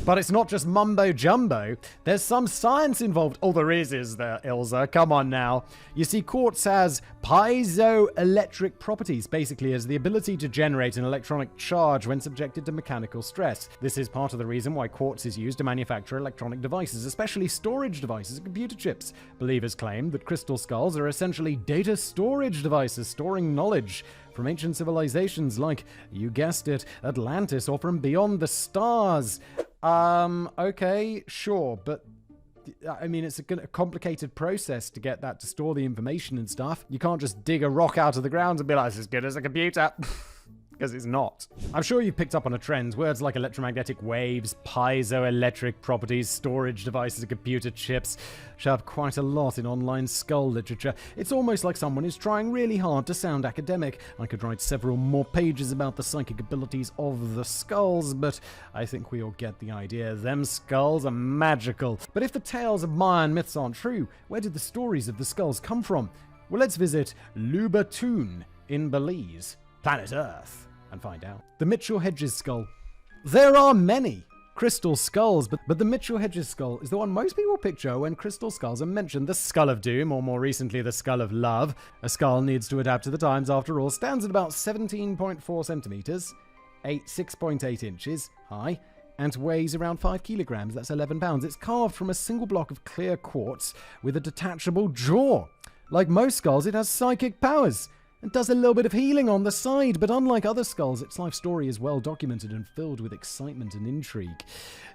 But it's not just mumbo jumbo. There's some science involved. Oh, there is there, Ilza? Come on now. You see, quartz has piezoelectric properties, basically as the ability to generate an electronic charge when subjected to mechanical stress. This is part of the reason why quartz is used to manufacture electronic devices, especially storage devices and computer chips. Believers claim that crystal skulls are essentially data storage devices storing knowledge from ancient civilizations like, you guessed it, Atlantis, or from beyond the stars. Okay, sure, but I mean, it's a complicated process to get that to store the information and stuff. You can't just dig a rock out of the ground and be like, it's as good as a computer. Because it's not. I'm sure you've picked up on a trend. Words like electromagnetic waves, piezoelectric properties, storage devices, and computer chips show up quite a lot in online skull literature. It's almost like someone is trying really hard to sound academic. I could write several more pages about the psychic abilities of the skulls, but I think we all get the idea. Them skulls are magical. But if the tales of Mayan myths aren't true, where did the stories of the skulls come from? Well, let's visit Lubatun in Belize, planet Earth, and find out. The Mitchell Hedges skull. There are many crystal skulls, but the Mitchell Hedges skull is the one most people picture when crystal skulls are mentioned. The Skull of Doom, or more recently, the Skull of Love. A skull needs to adapt to the times after all, stands at about 17.4 centimeters. 6.8 inches high and weighs around 5 kilograms. That's 11 pounds. It's carved from a single block of clear quartz with a detachable jaw. Like most skulls, it has psychic powers and does a little bit of healing on the side, but unlike other skulls, its life story is well documented and filled with excitement and intrigue.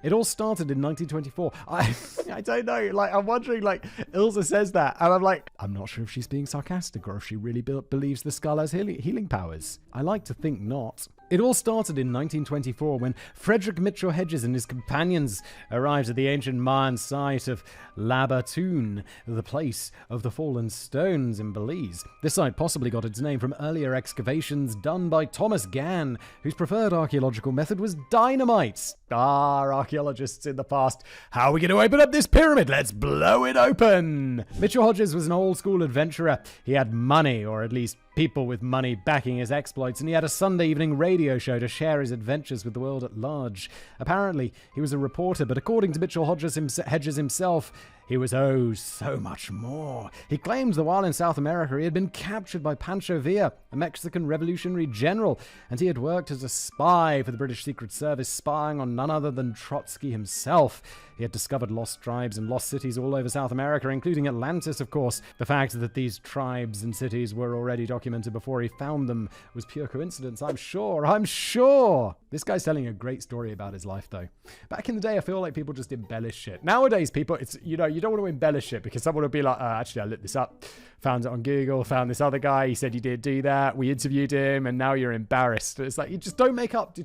It all started in 1924. I don't know, like, I'm wondering, like, Ilsa says that, and I'm like, I'm not sure if she's being sarcastic or if she really believes the skull has healing powers. I like to think not. It all started in 1924 when Frederick Mitchell Hedges and his companions arrived at the ancient Mayan site of Labatoon, the place of the fallen stones in Belize. This site possibly got its name from earlier excavations done by Thomas Gann, whose preferred archaeological method was dynamite. Archaeologists in the past, how are we going to open up this pyramid? Let's blow it open! Mitchell Hedges was an old-school adventurer. He had money, or at least people with money backing his exploits, and he had a Sunday evening radio show to share his adventures with the world at large. Apparently, he was a reporter, but according to Mitchell Hedges himself, he was so much more. He claims that while in South America, he had been captured by Pancho Villa, a Mexican revolutionary general, and he had worked as a spy for the British Secret Service, spying on none other than Trotsky himself. He had discovered lost tribes and lost cities all over South America, including Atlantis, of course. The fact that these tribes and cities were already documented before he found them was pure coincidence, I'm sure. This guy's telling a great story about his life, though. Back in the day, I feel like people just embellish shit. Nowadays, people, it's, you know, you don't want to embellish shit because someone will be like, actually, I looked this up, found it on Google, found this other guy, he said he did do that, we interviewed him, and now you're embarrassed. It's like, you just don't make up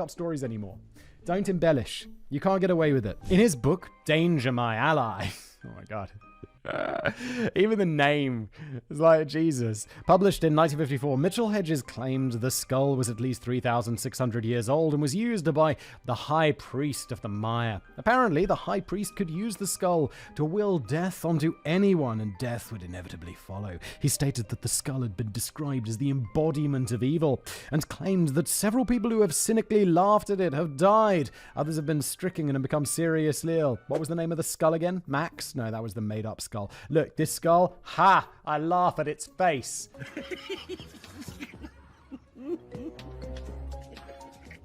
stories anymore. Don't embellish. You can't get away with it. In his book, Danger, My Ally. Oh my God. Even the name is like Jesus. Published in 1954, Mitchell Hedges claimed the skull was at least 3,600 years old and was used by the high priest of the Maya. Apparently, the high priest could use the skull to will death onto anyone, and death would inevitably follow. He stated that the skull had been described as the embodiment of evil, and claimed that several people who have cynically laughed at it have died. Others have been stricken and have become seriously ill. What was the name of the skull again? Max? No, that was the made-up skull. Look, this skull, ha! I laugh at its face.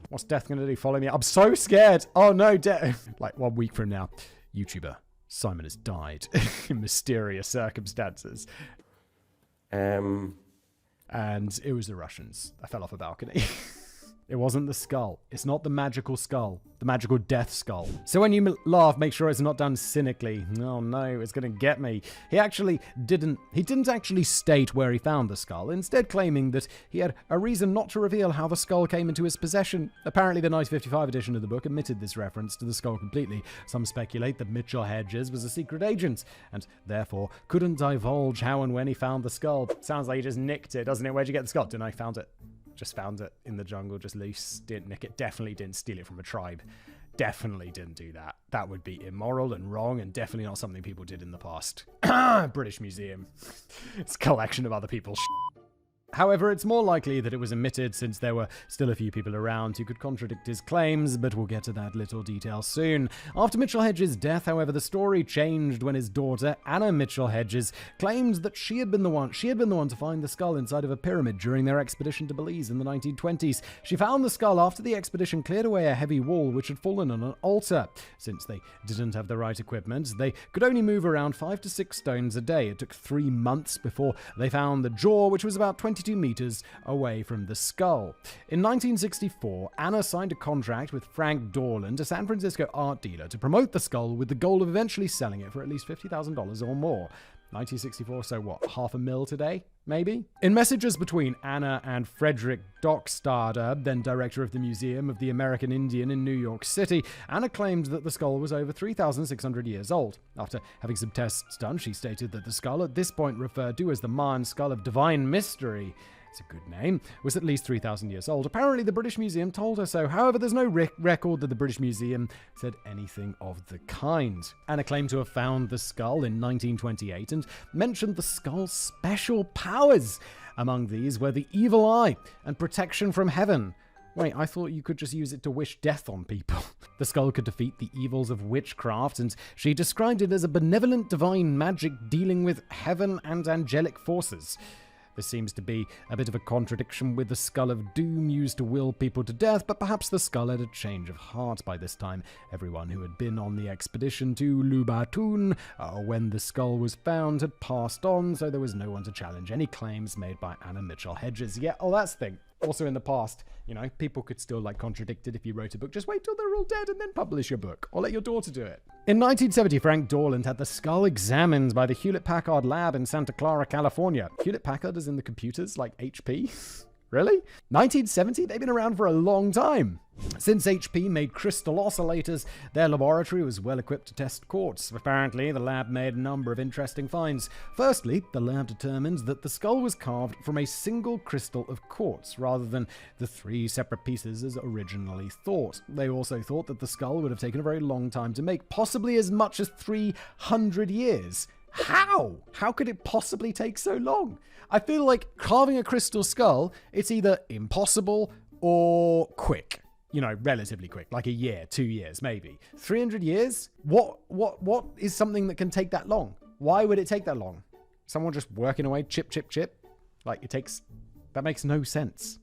What's death gonna do? Follow me? I'm so scared. Oh no, death. Like 1 week from now, YouTuber Simon has died in mysterious circumstances. And it was the Russians. I fell off a balcony. It wasn't the skull. It's not the magical skull. The magical death skull. So when you laugh, make sure it's not done cynically. Oh no, it's gonna get me. He didn't actually state where he found the skull, instead claiming that he had a reason not to reveal how the skull came into his possession. Apparently the 1955 edition of the book omitted this reference to the skull completely. Some speculate that Mitchell Hedges was a secret agent, and therefore couldn't divulge how and when he found the skull. Sounds like he just nicked it, doesn't it? Where'd you get the skull? Didn't I found it? Just found it in the jungle, just loose. Didn't nick it. Definitely didn't steal it from a tribe. Definitely didn't do that. That would be immoral and wrong, and definitely not something people did in the past. British Museum. It's a collection of other people's However, it's more likely that it was omitted since there were still a few people around who could contradict his claims, but we'll get to that little detail soon. After Mitchell Hedges' death, however, the story changed when his daughter, Anna Mitchell Hedges, claimed that she had been the one to find the skull inside of a pyramid during their expedition to Belize in the 1920s. She found the skull after the expedition cleared away a heavy wall which had fallen on an altar. Since they didn't have the right equipment, they could only move around 5 to 6 stones a day. It took 3 months before they found the jaw, which was about 22 meters away from the skull. In 1964, Anna signed a contract with Frank Dorland, a San Francisco art dealer, to promote the skull with the goal of eventually selling it for at least $50,000 or more. 1964, so what, $500,000 today? Maybe? In messages between Anna and Frederick Dockstader, then director of the Museum of the American Indian in New York City, Anna claimed that the skull was over 3,600 years old. After having some tests done, she stated that the skull, at this point referred to as the Mayan Skull of Divine Mystery, it's a good name, was at least 3,000 years old. Apparently, the British Museum told her so. However, there's no record that the British Museum said anything of the kind. Anna claimed to have found the skull in 1928 and mentioned the skull's special powers. Among these were the evil eye and protection from heaven. Wait, I thought you could just use it to wish death on people. The skull could defeat the evils of witchcraft, and she described it as a benevolent divine magic dealing with heaven and angelic forces. This seems to be a bit of a contradiction with the skull of doom used to will people to death, but perhaps the skull had a change of heart by this time. Everyone who had been on the expedition to Lubatun when the skull was found had passed on, so there was no one to challenge any claims made by Anna Mitchell Hedges. Yeah, oh, that's the thing. Also in the past, people could still contradict it if you wrote a book. Just wait till they're all dead and then publish your book, or let your daughter do it. In 1970, Frank Dorland had the skull examined by the Hewlett-Packard lab in Santa Clara, California. Hewlett-Packard is in the computers, like HP? Really? 1970? They've been around for a long time. Since HP made crystal oscillators, their laboratory was well equipped to test quartz. Apparently, the lab made a number of interesting finds. Firstly, the lab determined that the skull was carved from a single crystal of quartz, rather than the 3 separate pieces as originally thought. They also thought that the skull would have taken a very long time to make, possibly as much as 300 years. How? How could it possibly take so long? I feel like carving a crystal skull, it's either impossible or quick. Relatively quick, like a year, 2 years, maybe. 300 years? What is something that can take that long? Why would it take that long? Someone just working away, chip, chip, chip? That makes no sense.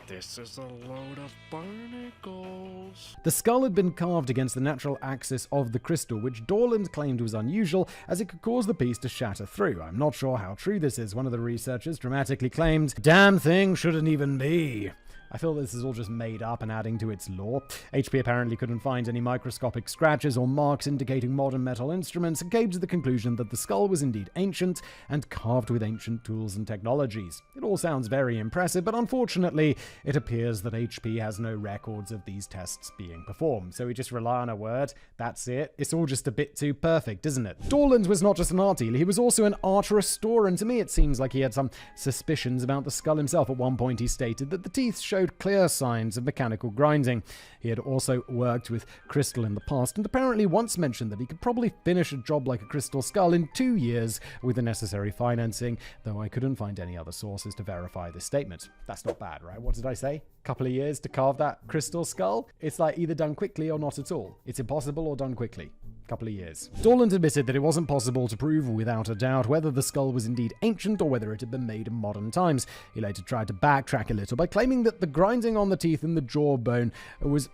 This is a load of barnacles. The skull had been carved against the natural axis of the crystal, which Dorland claimed was unusual, as it could cause the piece to shatter through. I'm not sure how true this is. One of the researchers dramatically claimed, "Damn thing shouldn't even be." I feel this is all just made up and adding to its lore. HP apparently couldn't find any microscopic scratches or marks indicating modern metal instruments, and came to the conclusion that the skull was indeed ancient and carved with ancient tools and technologies. It all sounds very impressive, but unfortunately, it appears that HP has no records of these tests being performed. So we just rely on a word. That's it. It's all just a bit too perfect, isn't it? Dorland was not just an art dealer, he was also an art restorer, and to me it seems like he had some suspicions about the skull himself. At one point he stated that the teeth showed clear signs of mechanical grinding. He had also worked with crystal in the past, and apparently once mentioned that he could probably finish a job like a crystal skull in 2 years with the necessary financing, though I couldn't find any other sources to verify this statement. That's not bad, right? What did I say? Couple of years to carve that crystal skull? It's either done quickly or not at all. It's impossible or done quickly. Couple of years. Dorland admitted that it wasn't possible to prove without a doubt whether the skull was indeed ancient or whether it had been made in modern times. He later tried to backtrack a little by claiming that the grinding on the teeth and the jawbone was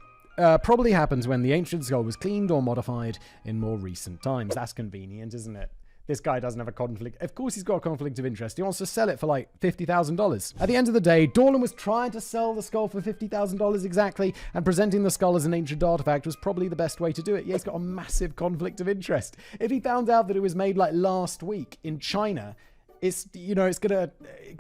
probably happens when the ancient skull was cleaned or modified in more recent times. That's convenient, isn't it? This guy doesn't have a conflict. Of course he's got a conflict of interest. He wants to sell it for $50,000. At the end of the day, Dorland was trying to sell the skull for $50,000 exactly, and presenting the skull as an ancient artifact was probably the best way to do it. Yeah, he's got a massive conflict of interest. If he found out that it was made last week in China, it's going to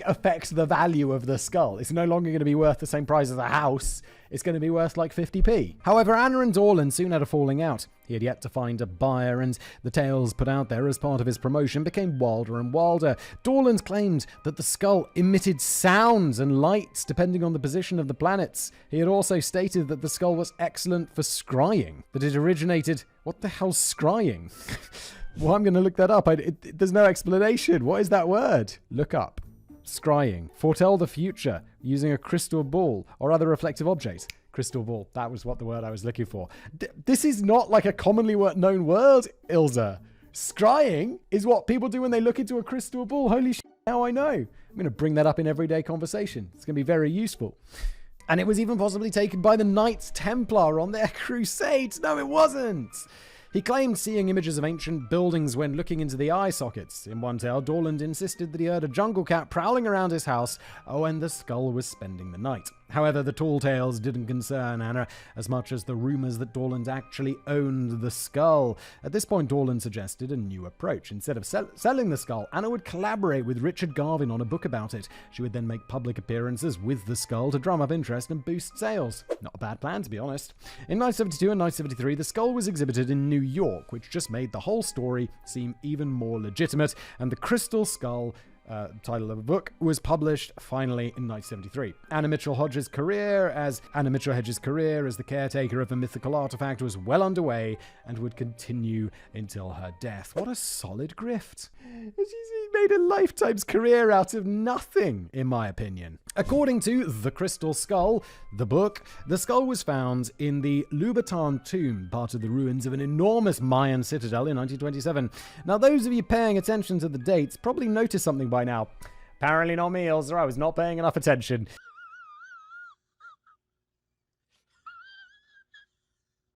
affect the value of the skull. It's no longer going to be worth the same price as a house. It's going to be worth 50p. However, Anna and Dorland soon had a falling out. He had yet to find a buyer, and the tales put out there as part of his promotion became wilder and wilder. Dorland claimed that the skull emitted sounds and lights depending on the position of the planets. He had also stated that the skull was excellent for scrying, that it originated... What the hell's scrying? Well, I'm going to look that up. There's no explanation. What is that word? Look up. Scrying. Foretell the future using a crystal ball or other reflective object. Crystal ball. That was what the word I was looking for. This is not a commonly known word, Ilza. Scrying is what people do when they look into a crystal ball. Holy shit, now I know. I'm going to bring that up in everyday conversation. It's going to be very useful. And it was even possibly taken by the Knights Templar on their crusades. No, it wasn't. He claimed seeing images of ancient buildings when looking into the eye sockets. In one tale, Dorland insisted that he heard a jungle cat prowling around his house when the skull was spending the night. However, the tall tales didn't concern Anna as much as the rumors that Dorland actually owned the skull. At this point, Dorland suggested a new approach. Instead of selling the skull, Anna would collaborate with Richard Garvin on a book about it. She would then make public appearances with the skull to drum up interest and boost sales. Not a bad plan, to be honest. In 1972 and 1973, the skull was exhibited in New York, which just made the whole story seem even more legitimate, and the Crystal Skull, title of a book, was published finally in 1973. Anna Mitchell Hedges' career as the caretaker of the mythical artifact was well underway and would continue until her death. What a solid grift. She made a lifetime's career out of nothing, in my opinion. According to The Crystal Skull, the book, the skull was found in the Lubatan tomb, part of the ruins of an enormous Mayan citadel in 1927. Now, those of you paying attention to the dates probably noticed something by now. Apparently not me, Ilsa. I was not paying enough attention.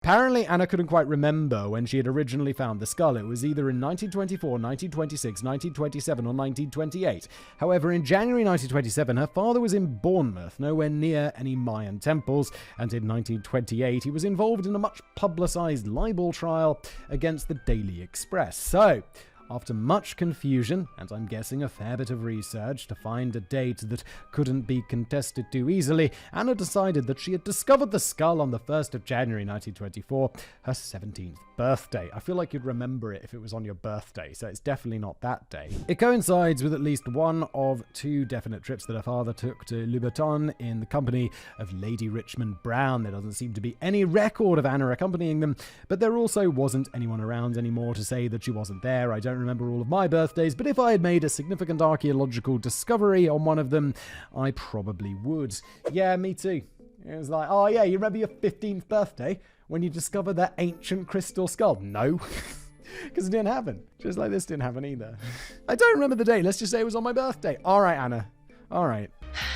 Apparently, Anna couldn't quite remember when she had originally found the skull. It was either in 1924, 1926, 1927, or 1928. However, in January 1927, her father was in Bournemouth, nowhere near any Mayan temples, and in 1928, he was involved in a much publicized libel trial against the Daily Express. So, after much confusion, and I'm guessing a fair bit of research to find a date that couldn't be contested too easily, Anna decided that she had discovered the skull on the 1st of January 1924, her 17th birthday. I feel like you'd remember it if it was on your birthday, so it's definitely not that day. It coincides with at least one of two definite trips that her father took to Louboutin in the company of Lady Richmond Brown. There doesn't seem to be any record of Anna accompanying them, but there also wasn't anyone around anymore to say that she wasn't there. I don't remember all of my birthdays, but if I had made a significant archaeological discovery on one of them, I probably would. Yeah, me too. It was like, oh yeah, you remember your 15th birthday when you discovered that ancient crystal skull? No. Because it didn't happen. Just like this didn't happen either. I don't remember the day. Let's just say it was on my birthday. All right, Anna. All right.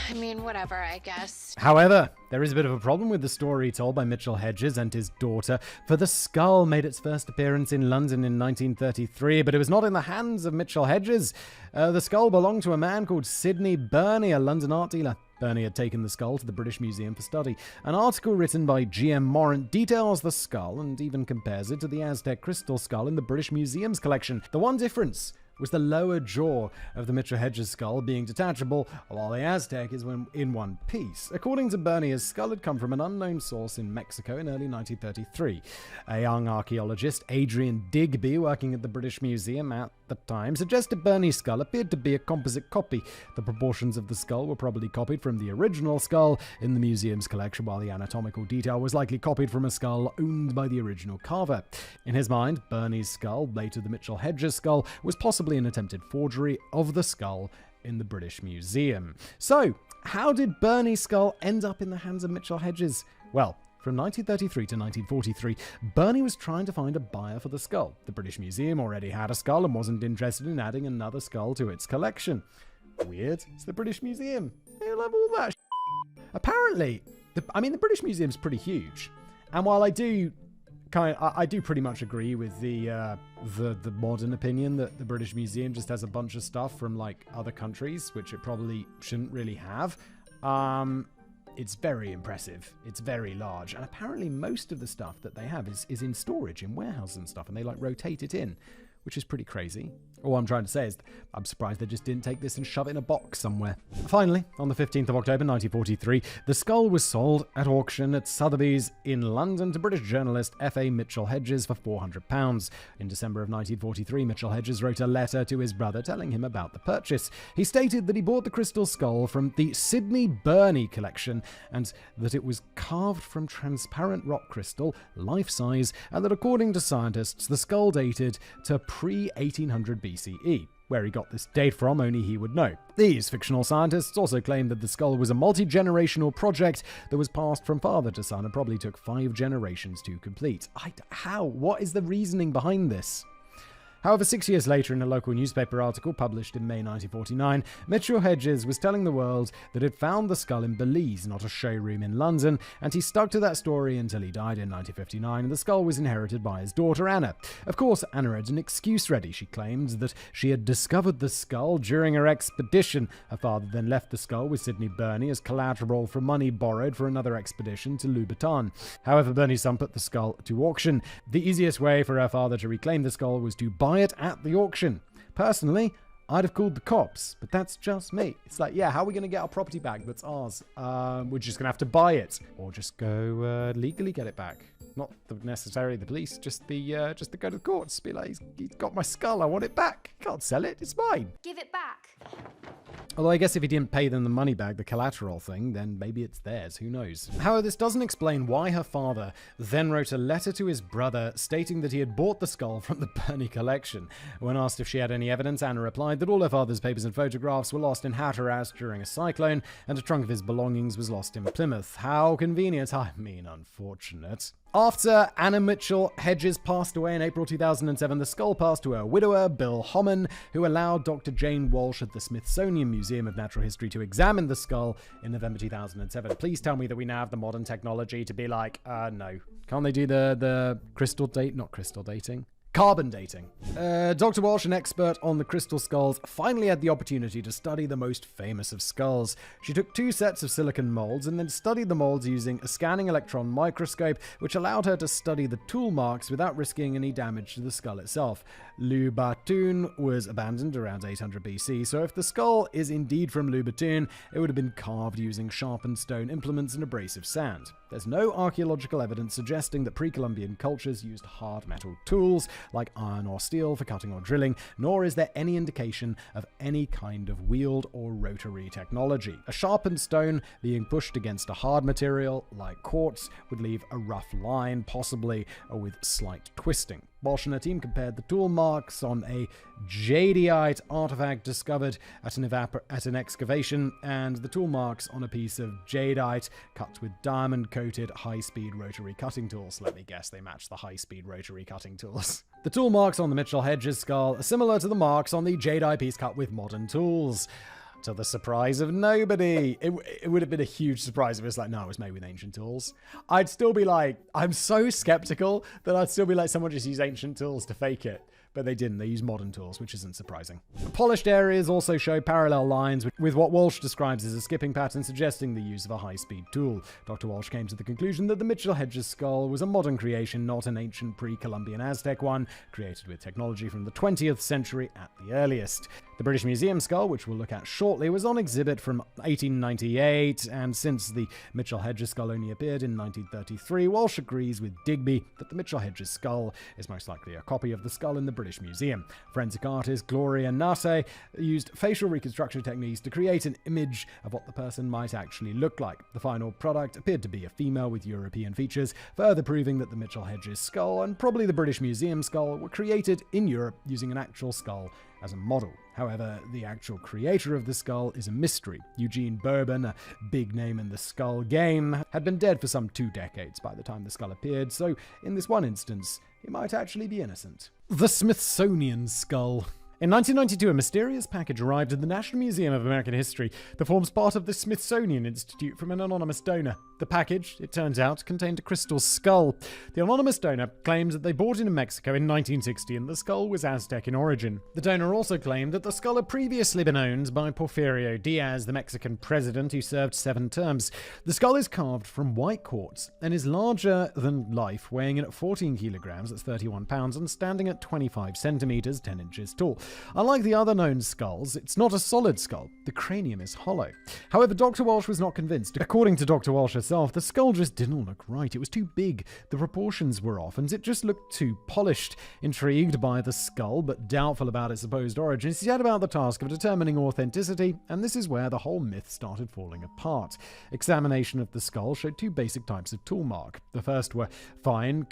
I mean, whatever, I guess. However, there is a bit of a problem with the story told by Mitchell Hedges and his daughter, for the skull made its first appearance in London in 1933, but it was not in the hands of Mitchell Hedges. The skull belonged to a man called Sidney Burney, a London art dealer. Burney had taken the skull to the British Museum for study. An article written by G.M. Morant details the skull and even compares it to the Aztec crystal skull in the British Museum's collection. The one difference was the lower jaw of the Mitchell Hedges skull being detachable, while the Aztec is in one piece. According to Burney, his skull had come from an unknown source in Mexico in early 1933. A young archaeologist, Adrian Digby, working at the British Museum at the time, suggested Burney's skull appeared to be a composite copy. The proportions of the skull were probably copied from the original skull in the museum's collection, while the anatomical detail was likely copied from a skull owned by the original carver. In his mind, Burney's skull, later the Mitchell Hedges skull, was possibly an attempted forgery of the skull in the British Museum. So, how did Burney's skull end up in the hands of Mitchell Hedges? Well, from 1933 to 1943, Burney was trying to find a buyer for the skull. The British Museum already had a skull and wasn't interested in adding another skull to its collection. Weird. It's the British Museum. They'll have all that Apparently, the British Museum's pretty huge. And while I do pretty much agree with the modern opinion that the British Museum just has a bunch of stuff from like other countries, which it probably shouldn't really have. It's very impressive. It's very large. And apparently most of the stuff that they have is in storage, in warehouses and stuff, and they like rotate it in, which is pretty crazy. All I'm trying to say is I'm surprised they just didn't take this and shove it in a box somewhere. Finally, on the 15th of October 1943, the skull was sold at auction at Sotheby's in London to British journalist F.A. Mitchell Hedges for £400. In December of 1943, Mitchell Hedges wrote a letter to his brother telling him about the purchase. He stated that he bought the crystal skull from the Sidney Burney collection and that it was carved from transparent rock crystal, life-size, and that according to scientists, the skull dated to pre-1800 BCE. Where he got this date from, only he would know. These fictional scientists also claim that the skull was a multi-generational project that was passed from father to son and probably took 5 generations to complete. How? What is the reasoning behind this? However, 6 years later, in a local newspaper article published in May 1949, Mitchell Hedges was telling the world that he'd found the skull in Belize, not a showroom in London, and he stuck to that story until he died in 1959, and the skull was inherited by his daughter, Anna. Of course, Anna had an excuse ready. She claimed that she had discovered the skull during her expedition. Her father then left the skull with Sidney Burney as collateral for money borrowed for another expedition to Louboutin. However, Burney's son put the skull to auction. The easiest way for her father to reclaim the skull was to buy it at the auction. Personally, I'd have called the cops, but that's just me. It's like, yeah, how are we going to get our property back that's ours? We're just going to have to buy it, or just go legally get it back. Not necessarily the police, just to go to the courts. Be like, he's got my skull, I want it back. Can't sell it, it's mine. Give it back. Although I guess if he didn't pay them the money back, the collateral thing, then maybe it's theirs, who knows. However, this doesn't explain why her father then wrote a letter to his brother stating that he had bought the skull from the Burney collection. When asked if she had any evidence, Anna replied that all her father's papers and photographs were lost in Hatteras during a cyclone, and a trunk of his belongings was lost in Plymouth. How convenient, I mean unfortunate. After Anna Mitchell Hedges passed away in April 2007, the skull passed to her widower, Bill Homan, who allowed Dr. Jane Walsh at the Smithsonian Museum of Natural History to examine the skull in November 2007. Please tell me that we now have the modern technology to be like, no. Can't they do the carbon dating. Dr. Walsh, an expert on the crystal skulls, finally had the opportunity to study the most famous of skulls. She took 2 sets of silicon molds and then studied the molds using a scanning electron microscope, which allowed her to study the tool marks without risking any damage to the skull itself. Lu Batun was abandoned around 800 BC, so if the skull is indeed from Lu Batun, it would have been carved using sharpened stone implements and abrasive sand. There's no archaeological evidence suggesting that pre-Columbian cultures used hard metal tools like iron or steel for cutting or drilling, nor is there any indication of any kind of wheeled or rotary technology. A sharpened stone being pushed against a hard material like quartz would leave a rough line, possibly with slight twisting. Walsh and her team compared the tool marks on a jadeite artifact discovered at an excavation and the tool marks on a piece of jadeite cut with diamond-coated high-speed rotary cutting tools. Let me guess, they match the high-speed rotary cutting tools. The tool marks on the Mitchell Hedges skull are similar to the marks on the jadeite piece cut with modern tools. To the surprise of nobody. It would have been a huge surprise if it was like, no, it was made with ancient tools. I'd still be like, I'm so skeptical that I'd still be like, someone just used ancient tools to fake it. But they didn't. They used modern tools, which isn't surprising. The polished areas also show parallel lines with what Walsh describes as a skipping pattern, suggesting the use of a high-speed tool. Dr. Walsh came to the conclusion that the Mitchell Hedges skull was a modern creation, not an ancient pre-Columbian Aztec one, created with technology from the 20th century at the earliest. The British Museum skull, which we'll look at shortly, was on exhibit from 1898, and since the Mitchell Hedges skull only appeared in 1933, Walsh agrees with Digby that the Mitchell Hedges skull is most likely a copy of the skull in the British Museum. Forensic artist Gloria Nate used facial reconstruction techniques to create an image of what the person might actually look like. The final product appeared to be a female with European features, further proving that the Mitchell Hedges skull and probably the British Museum skull were created in Europe using an actual skull as a model. However, the actual creator of the skull is a mystery. Eugene Bourbon, a big name in the skull game, had been dead for some 2 decades by the time the skull appeared, so in this one instance, he might actually be innocent. The Smithsonian skull. In 1992, a mysterious package arrived at the National Museum of American History that forms part of the Smithsonian Institute from an anonymous donor. The package, it turns out, contained a crystal skull. The anonymous donor claims that they bought it in Mexico in 1960 and the skull was Aztec in origin. The donor also claimed that the skull had previously been owned by Porfirio Diaz, the Mexican president who served 7 terms. The skull is carved from white quartz and is larger than life, weighing in at 14 kilograms, that's 31 pounds, and standing at 25 centimeters, 10 inches tall. Unlike the other known skulls, it's not a solid skull. The cranium is hollow. However, Dr. Walsh was not convinced. According to Dr. Walsh herself, the skull just didn't look right. It was too big, the proportions were off, and it just looked too polished. Intrigued by the skull, but doubtful about its supposed origins, he set about the task of determining authenticity, and this is where the whole myth started falling apart. Examination of the skull showed 2 basic types of tool mark. The first were fine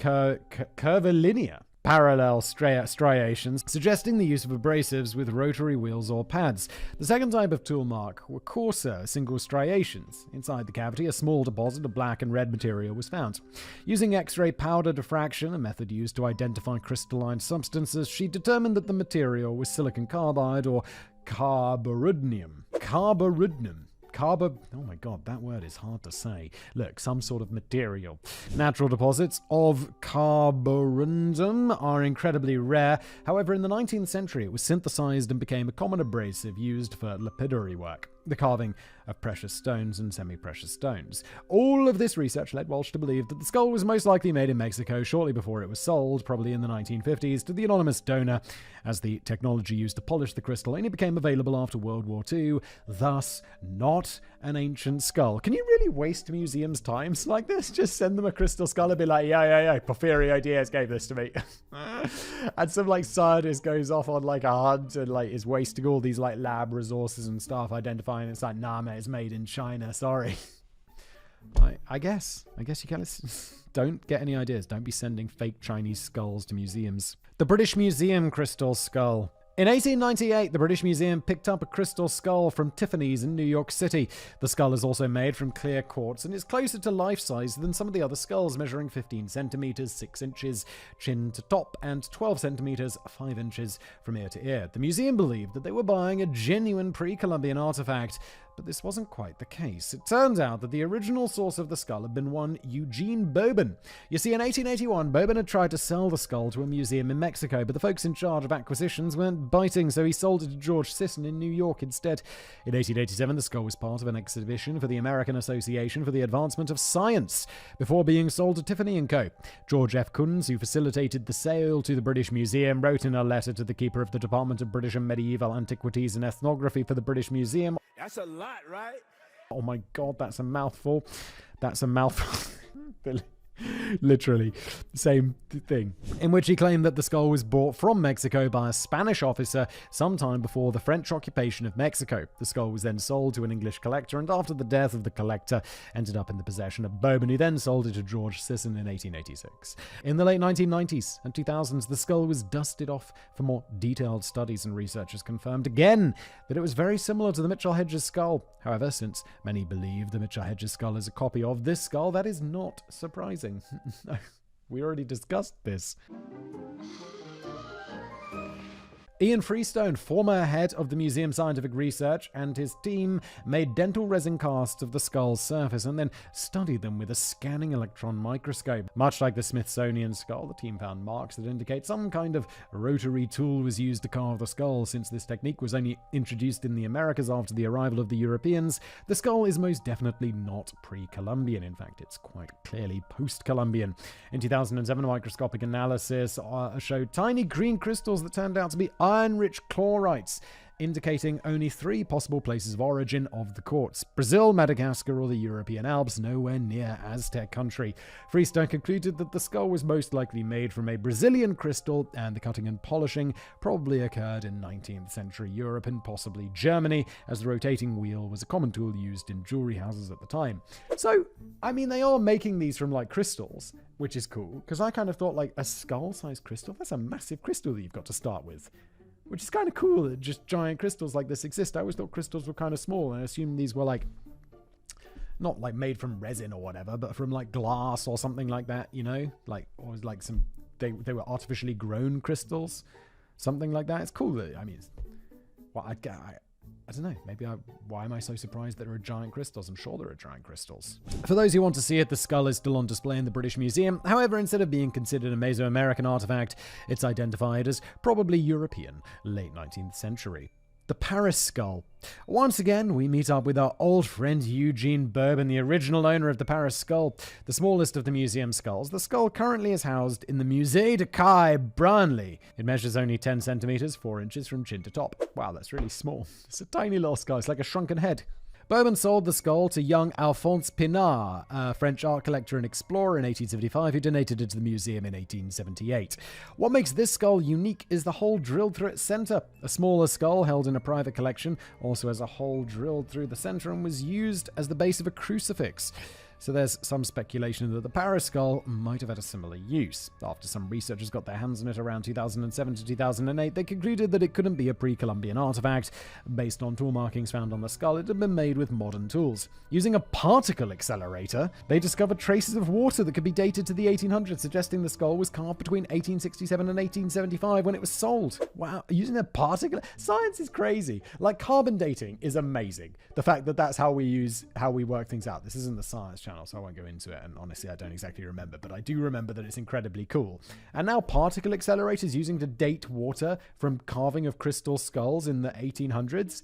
curvilinear parallel striations, suggesting the use of abrasives with rotary wheels or pads. The second type of tool mark were coarser, single striations. Inside the cavity, a small deposit of black and red material was found. Using X-ray powder diffraction, a method used to identify crystalline substances, she determined that the material was silicon carbide or carborundum. Oh my god, that word is hard to say. Look, some sort of material. Natural deposits of carborundum are incredibly rare. However, in the 19th century, it was synthesized and became a common abrasive used for lapidary work, the carving of precious stones and semi-precious stones. All of this research led Walsh to believe that the skull was most likely made in Mexico shortly before it was sold, probably in the 1950s, to the anonymous donor, as the technology used to polish the crystal only became available after World War II, thus not an ancient skull. Can you really waste museums' times like this? Just send them a crystal skull and be like, yeah, Porfirio Diaz gave this to me. And some scientist goes off on a hunt and is wasting all these lab resources and stuff identifying. It's like, nah, mate, it's made in China. Sorry. I guess you can. Don't get any ideas. Don't be sending fake Chinese skulls to museums. The British Museum crystal skull. In 1898, the British Museum picked up a crystal skull from Tiffany's in New York City. The skull is also made from clear quartz and is closer to life size than some of the other skulls, measuring 15 centimeters, 6 inches, chin to top, and 12 centimeters, 5 inches from ear to ear. The museum believed that they were buying a genuine pre-Columbian artifact, but this wasn't quite the case. It turns out that the original source of the skull had been one Eugene Bourbon. You see, in 1881, Bourbon had tried to sell the skull to a museum in Mexico, but the folks in charge of acquisitions weren't biting, so he sold it to George Sisson in New York instead. In 1887, the skull was part of an exhibition for the American Association for the Advancement of Science, before being sold to Tiffany & Co. George F. Kunz, who facilitated the sale to the British Museum, wrote in a letter to the keeper of the Department of British and Medieval Antiquities and Ethnography for the British Museum. That's a lot, right? Oh my god, that's a mouthful. That's a mouthful. Literally, same thing. In which he claimed that the skull was bought from Mexico by a Spanish officer sometime before the French occupation of Mexico. The skull was then sold to an English collector, and after the death of the collector, ended up in the possession of Bourbon, who then sold it to George Sisson in 1886. In the late 1990s and 2000s, the skull was dusted off for more detailed studies, and researchers confirmed again that it was very similar to the Mitchell-Hedges skull. However, since many believe the Mitchell-Hedges skull is a copy of this skull, that is not surprising. No, we already discussed this. Ian Freestone, former head of the Museum Scientific Research, and his team made dental resin casts of the skull's surface and then studied them with a scanning electron microscope. Much like the Smithsonian skull, the team found marks that indicate some kind of rotary tool was used to carve the skull. Since this technique was only introduced in the Americas after the arrival of the Europeans, the skull is most definitely not pre-Columbian. In fact, it's quite clearly post-Columbian. In 2007, a microscopic analysis showed tiny green crystals that turned out to be iron-rich chlorites, indicating only 3 possible places of origin of the quartz: Brazil, Madagascar, or the European Alps, nowhere near Aztec country. Freestone concluded that the skull was most likely made from a Brazilian crystal, and the cutting and polishing probably occurred in 19th century Europe and possibly Germany, as the rotating wheel was a common tool used in jewelry houses at the time. So, I mean, they are making these from, like, crystals, which is cool, because I kind of thought, like, a skull-sized crystal? That's a massive crystal that you've got to start with. Which is kind of cool that just giant crystals like this exist. I always thought crystals were kind of small, and I assumed these were like, not like made from resin or whatever, but from like glass or something like that, you know? Like, or like some, they were artificially grown crystals, something like that. It's cool that, I mean, it's, well, I don't know, maybe why am I so surprised that there are giant crystals? I'm sure there are giant crystals. For those who want to see it, the skull is still on display in the British Museum. However, instead of being considered a Mesoamerican artifact, it's identified as probably European, late 19th century. The Paris skull. Once again, we meet up with our old friend Eugene Bourbon, the original owner of the Paris skull, the smallest of the museum skulls. The skull currently is housed in the Musée de Caille, Burnley. It measures only 10 centimeters, 4 inches from chin to top. Wow, that's really small. It's a tiny little skull. It's like a shrunken head. Bourbon sold the skull to young Alphonse Pinard, a French art collector and explorer, in 1875, who donated it to the museum in 1878. What makes this skull unique is the hole drilled through its center. A smaller skull held in a private collection also has a hole drilled through the center and was used as the base of a crucifix. So there's some speculation that the Paris skull might have had a similar use. After some researchers got their hands on it around 2007 to 2008, they concluded that it couldn't be a pre-Columbian artifact. Based on tool markings found on the skull, it had been made with modern tools. Using a particle accelerator, they discovered traces of water that could be dated to the 1800s, suggesting the skull was carved between 1867 and 1875 when it was sold. Wow, using a particle? Science is crazy. Like, carbon dating is amazing. The fact that that's how we work things out. This isn't the science channel, so I won't go into it, and honestly I don't exactly remember, but I do remember that it's incredibly cool. And now particle accelerators using to date water from carving of crystal skulls in the 1800s.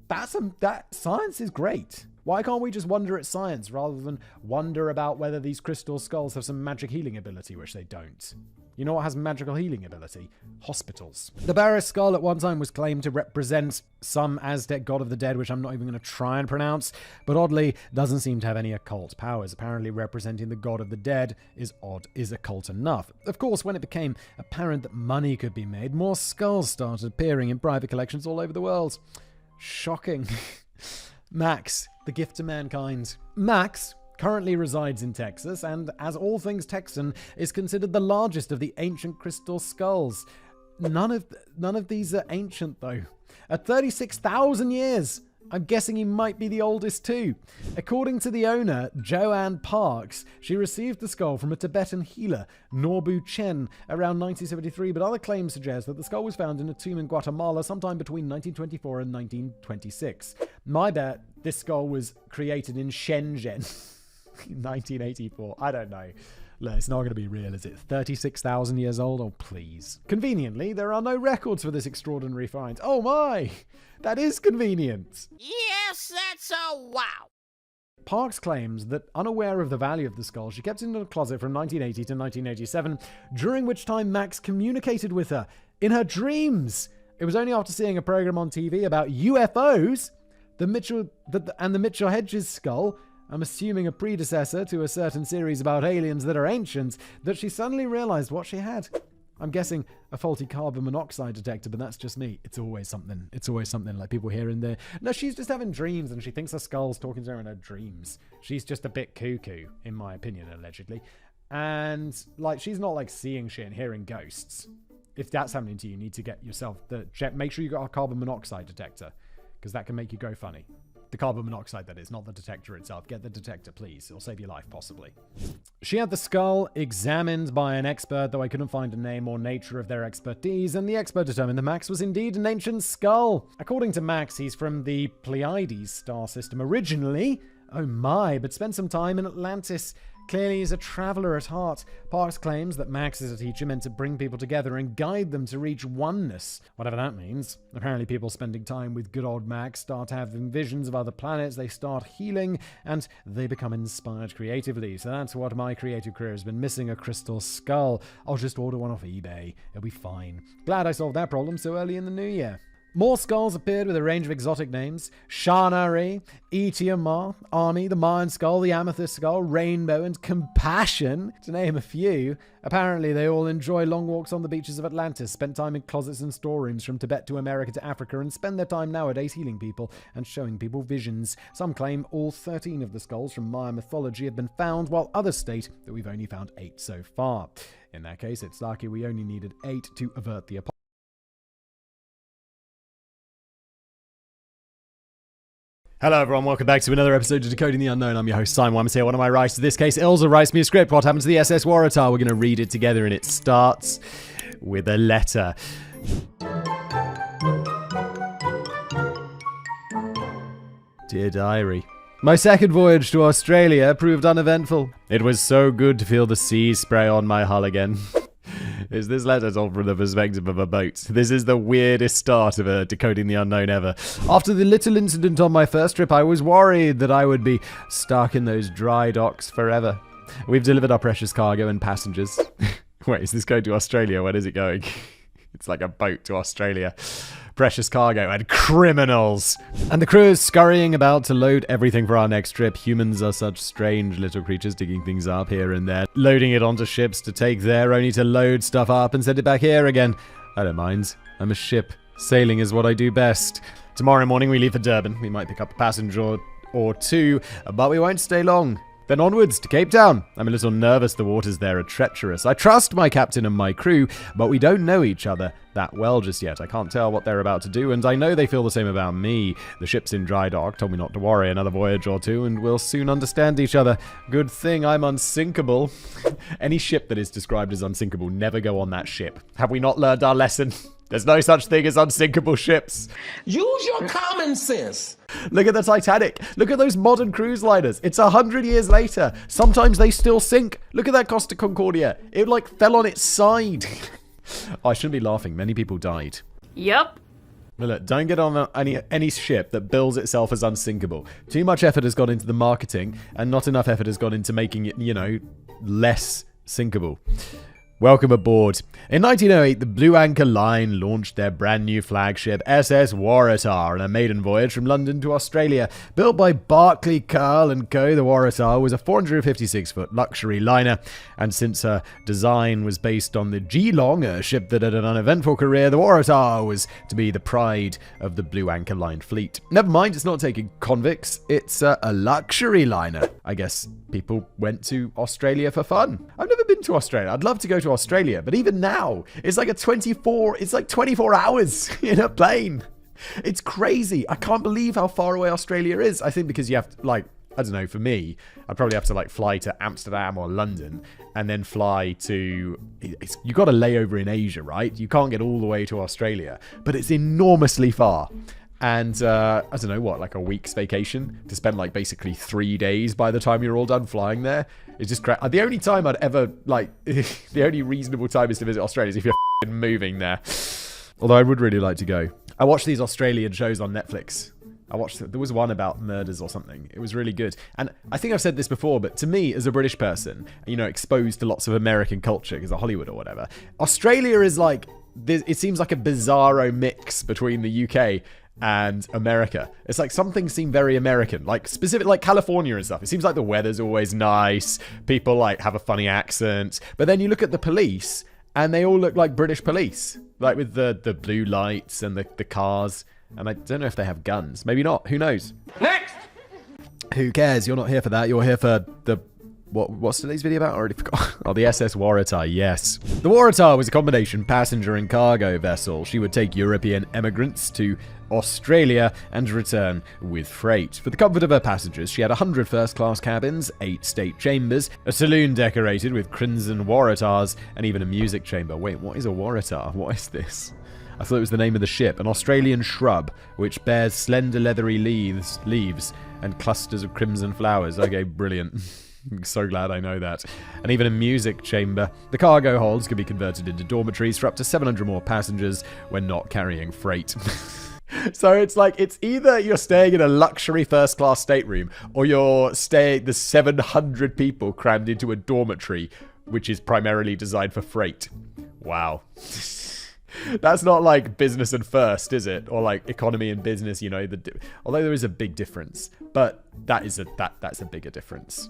That science is great. Why can't we just wonder at science rather than wonder about whether these crystal skulls have some magic healing ability, which they don't? You know what has magical healing ability? Hospitals. The Paris skull at one time was claimed to represent some Aztec god of the dead, which I'm not even going to try and pronounce, but oddly doesn't seem to have any occult powers. Apparently representing the god of the dead is occult enough. Of course, when it became apparent that money could be made, more skulls started appearing in private collections all over the world. Shocking. Max, the gift to mankind. Max currently resides in Texas, and as all things Texan, is considered the largest of the ancient crystal skulls. none of these are ancient, though. At 36,000 years, I'm guessing he might be the oldest too. According to the owner, Joanne Parks, she received the skull from a Tibetan healer, Norbu Chen, around 1973, but other claims suggest that the skull was found in a tomb in Guatemala sometime between 1924 and 1926. My bet, this skull was created in Shenzhen in 1984. I don't know. Look, it's not going to be real, is it? 36,000 years old? Oh, please. Conveniently, there are no records for this extraordinary find. Oh my! That is convenient. Yes, that's a wow. Parks claims that, unaware of the value of the skull, she kept it in a closet from 1980 to 1987, during which time Max communicated with her in her dreams. It was only after seeing a program on TV about UFOs, the Mitchell Hedges skull, I'm assuming a predecessor to a certain series about aliens that are ancient, that she suddenly realized what she had. I'm guessing a faulty carbon monoxide detector, but that's just me. It's always something. It's always something, like people here and there. No, she's just having dreams and she thinks her skull's talking to her in her dreams. She's just a bit cuckoo, in my opinion, allegedly. And, like, she's not, like, seeing shit and hearing ghosts. If that's happening to you, you need to get yourself make sure you got a carbon monoxide detector, because that can make you go funny. The carbon monoxide, that is, not the detector itself. Get the detector, please. It'll save your life, possibly. She had the skull examined by an expert, though I couldn't find a name or nature of their expertise, and the expert determined that Max was indeed an ancient skull. According to Max, he's from the Pleiades star system originally. Oh my, but spent some time in Atlantis. Clearly, he's a traveler at heart. Parks claims that Max is a teacher meant to bring people together and guide them to reach oneness, whatever that means. Apparently, people spending time with good old Max start having visions of other planets, they start healing, and they become inspired creatively. So that's what my creative career has been missing, a crystal skull. I'll just order one off eBay. It'll be fine. Glad I solved that problem so early in the new year. More skulls appeared with a range of exotic names. Shanari, Etiamar, Army, the Mayan skull, the Amethyst skull, Rainbow, and Compassion, to name a few. Apparently, they all enjoy long walks on the beaches of Atlantis, spent time in closets and storerooms from Tibet to America to Africa, and spend their time nowadays healing people and showing people visions. Some claim all 13 of the skulls from Mayan mythology have been found, while others state that we've only found 8 so far. In that case, it's lucky we only needed 8 to avert the apocalypse. Hello everyone, welcome back to another episode of Decoding the Unknown. I'm your host Simon Wimms here. One of my writers, in this case Ilza, writes me a script. What happened to the SS Waratah? We're going to read it together, and it starts with a letter. Dear Diary, my second voyage to Australia proved uneventful. It was so good to feel the sea spray on my hull again. Is this letter told from the perspective of a boat? This is the weirdest start of a Decoding the Unknown ever. After the little incident on my first trip, I was worried that I would be stuck in those dry docks forever. We've delivered our precious cargo and passengers. Wait, is this going to Australia? Where is it going? It's like a boat to Australia. Precious cargo and criminals. And the crew is scurrying about to load everything for our next trip. Humans are such strange little creatures, digging things up here and there, loading it onto ships to take there, only to load stuff up and send it back here again. I don't mind. I'm a ship. Sailing is what I do best. Tomorrow morning we leave for Durban. We might pick up a passenger or two, but we won't stay long. Then onwards to Cape Town. I'm a little nervous, the waters there are treacherous. I trust my captain and my crew, but we don't know each other that well just yet. I can't tell what they're about to do, and I know they feel the same about me. The ship's in dry dock, told me not to worry, another voyage or two, and we'll soon understand each other. Good thing I'm unsinkable. Any ship that is described as unsinkable, never go on that ship. Have we not learned our lesson? There's no such thing as unsinkable ships. Use your common sense. Look at the Titanic. Look at those modern cruise liners. It's 100 years later. Sometimes they still sink. Look at that Costa Concordia. It like fell on its side. Oh, I shouldn't be laughing. Many people died. Yep. But look, don't get on any ship that bills itself as unsinkable. Too much effort has gone into the marketing, and not enough effort has gone into making it, less sinkable. Welcome aboard. In 1908, the Blue Anchor Line launched their brand new flagship SS Waratah on a maiden voyage from London to Australia. Built by Barclay, Carl & Co., the Waratah was a 456-foot luxury liner, and since her design was based on the Geelong, a ship that had an uneventful career, the Waratah was to be the pride of the Blue Anchor Line fleet. Never mind, it's not taking convicts, it's a luxury liner. I guess people went to Australia for fun. I've never been to Australia. I'd love to go to to Australia. But even now, it's like 24 hours in a plane. It's crazy. I can't believe how far away Australia is. I think because you have to, like, I don't know, for me, I'd probably have to like fly to Amsterdam or London and then fly to, you got to lay over in Asia, right? You can't get all the way to Australia, but it's enormously far. And I don't know what, like a week's vacation to spend like basically 3 days by the time you're all done flying there. It's just crazy. The only time I'd ever like, the only reasonable time is to visit Australia is if you're moving there. Although I would really like to go. I watch these Australian shows on Netflix. There was one about murders or something. It was really good. And I think I've said this before, but to me, as a British person, you know, exposed to lots of American culture because of Hollywood or whatever, Australia is like, it seems like a bizarro mix between the UK and America. It's like something seem very American, like specific, like California and stuff. It seems like the weather's always nice. People like have a funny accent. But then you look at the police and they all look like British police, like with the blue lights and the cars. And I don't know if they have guns. Maybe not. Who knows? Next! Who cares? You're not here for that. You're here for the... What's today's video about? I already forgot. Oh, the SS Waratah, yes. The Waratah was a combination passenger and cargo vessel. She would take European emigrants to Australia and return with freight. For the comfort of her passengers, she had 100 first-class cabins, 8 state chambers, a saloon decorated with crimson Waratahs, and even a music chamber. Wait, what is a Waratah? What is this? I thought it was the name of the ship, an Australian shrub which bears slender leathery leaves and clusters of crimson flowers. Okay, brilliant. I'm so glad I know that. And even a music chamber. The cargo holds can be converted into dormitories for up to 700 more passengers when not carrying freight. So it's like, it's either you're staying in a luxury first-class stateroom or you're staying the 700 people crammed into a dormitory, which is primarily designed for freight. Wow. That's not like business and first, is it? Or like economy and business, you know, although there is a big difference, but that's a bigger difference.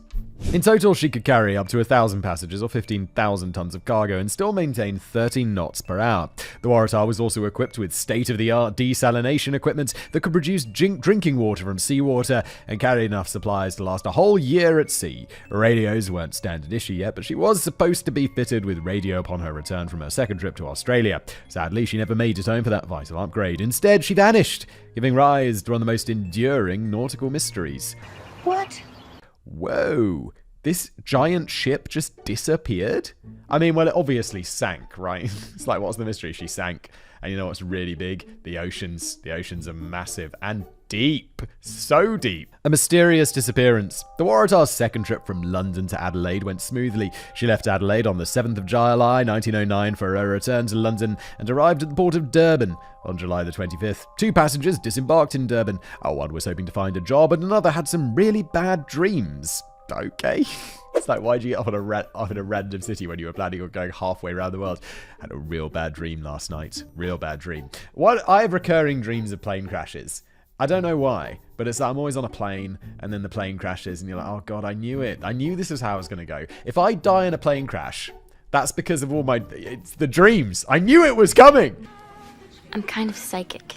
In total, she could carry up to 1,000 passengers or 15,000 tons of cargo and still maintain 13 knots per hour. The Waratah was also equipped with state-of-the-art desalination equipment that could produce drinking water from seawater and carry enough supplies to last a whole year at sea. Radios weren't standard issue yet, but she was supposed to be fitted with radio upon her return from her second trip to Australia. Sadly, she never made it home for that vital upgrade. Instead, she vanished, giving rise to one of the most enduring nautical mysteries. What? Whoa, this giant ship just disappeared? I mean, well, it obviously sank, right? It's like, what's the mystery? She sank. And you know what's really big? The oceans. The oceans are massive and deep. So deep. A mysterious disappearance. The Waratah's second trip from London to Adelaide went smoothly. She left Adelaide on the 7th of July, 1909 for her return to London and arrived at the port of Durban on July the 25th. 2 passengers disembarked in Durban. One was hoping to find a job and another had some really bad dreams. Okay. It's like, why'd you get off in a random city when you were planning on going halfway around the world? I had a real bad dream last night. Real bad dream. I have recurring dreams of plane crashes. I don't know why, but it's like I'm always on a plane and then the plane crashes and you're like, oh God, I knew it. I knew this was how it was going to go. If I die in a plane crash, that's because of it's the dreams. I knew it was coming. I'm kind of psychic.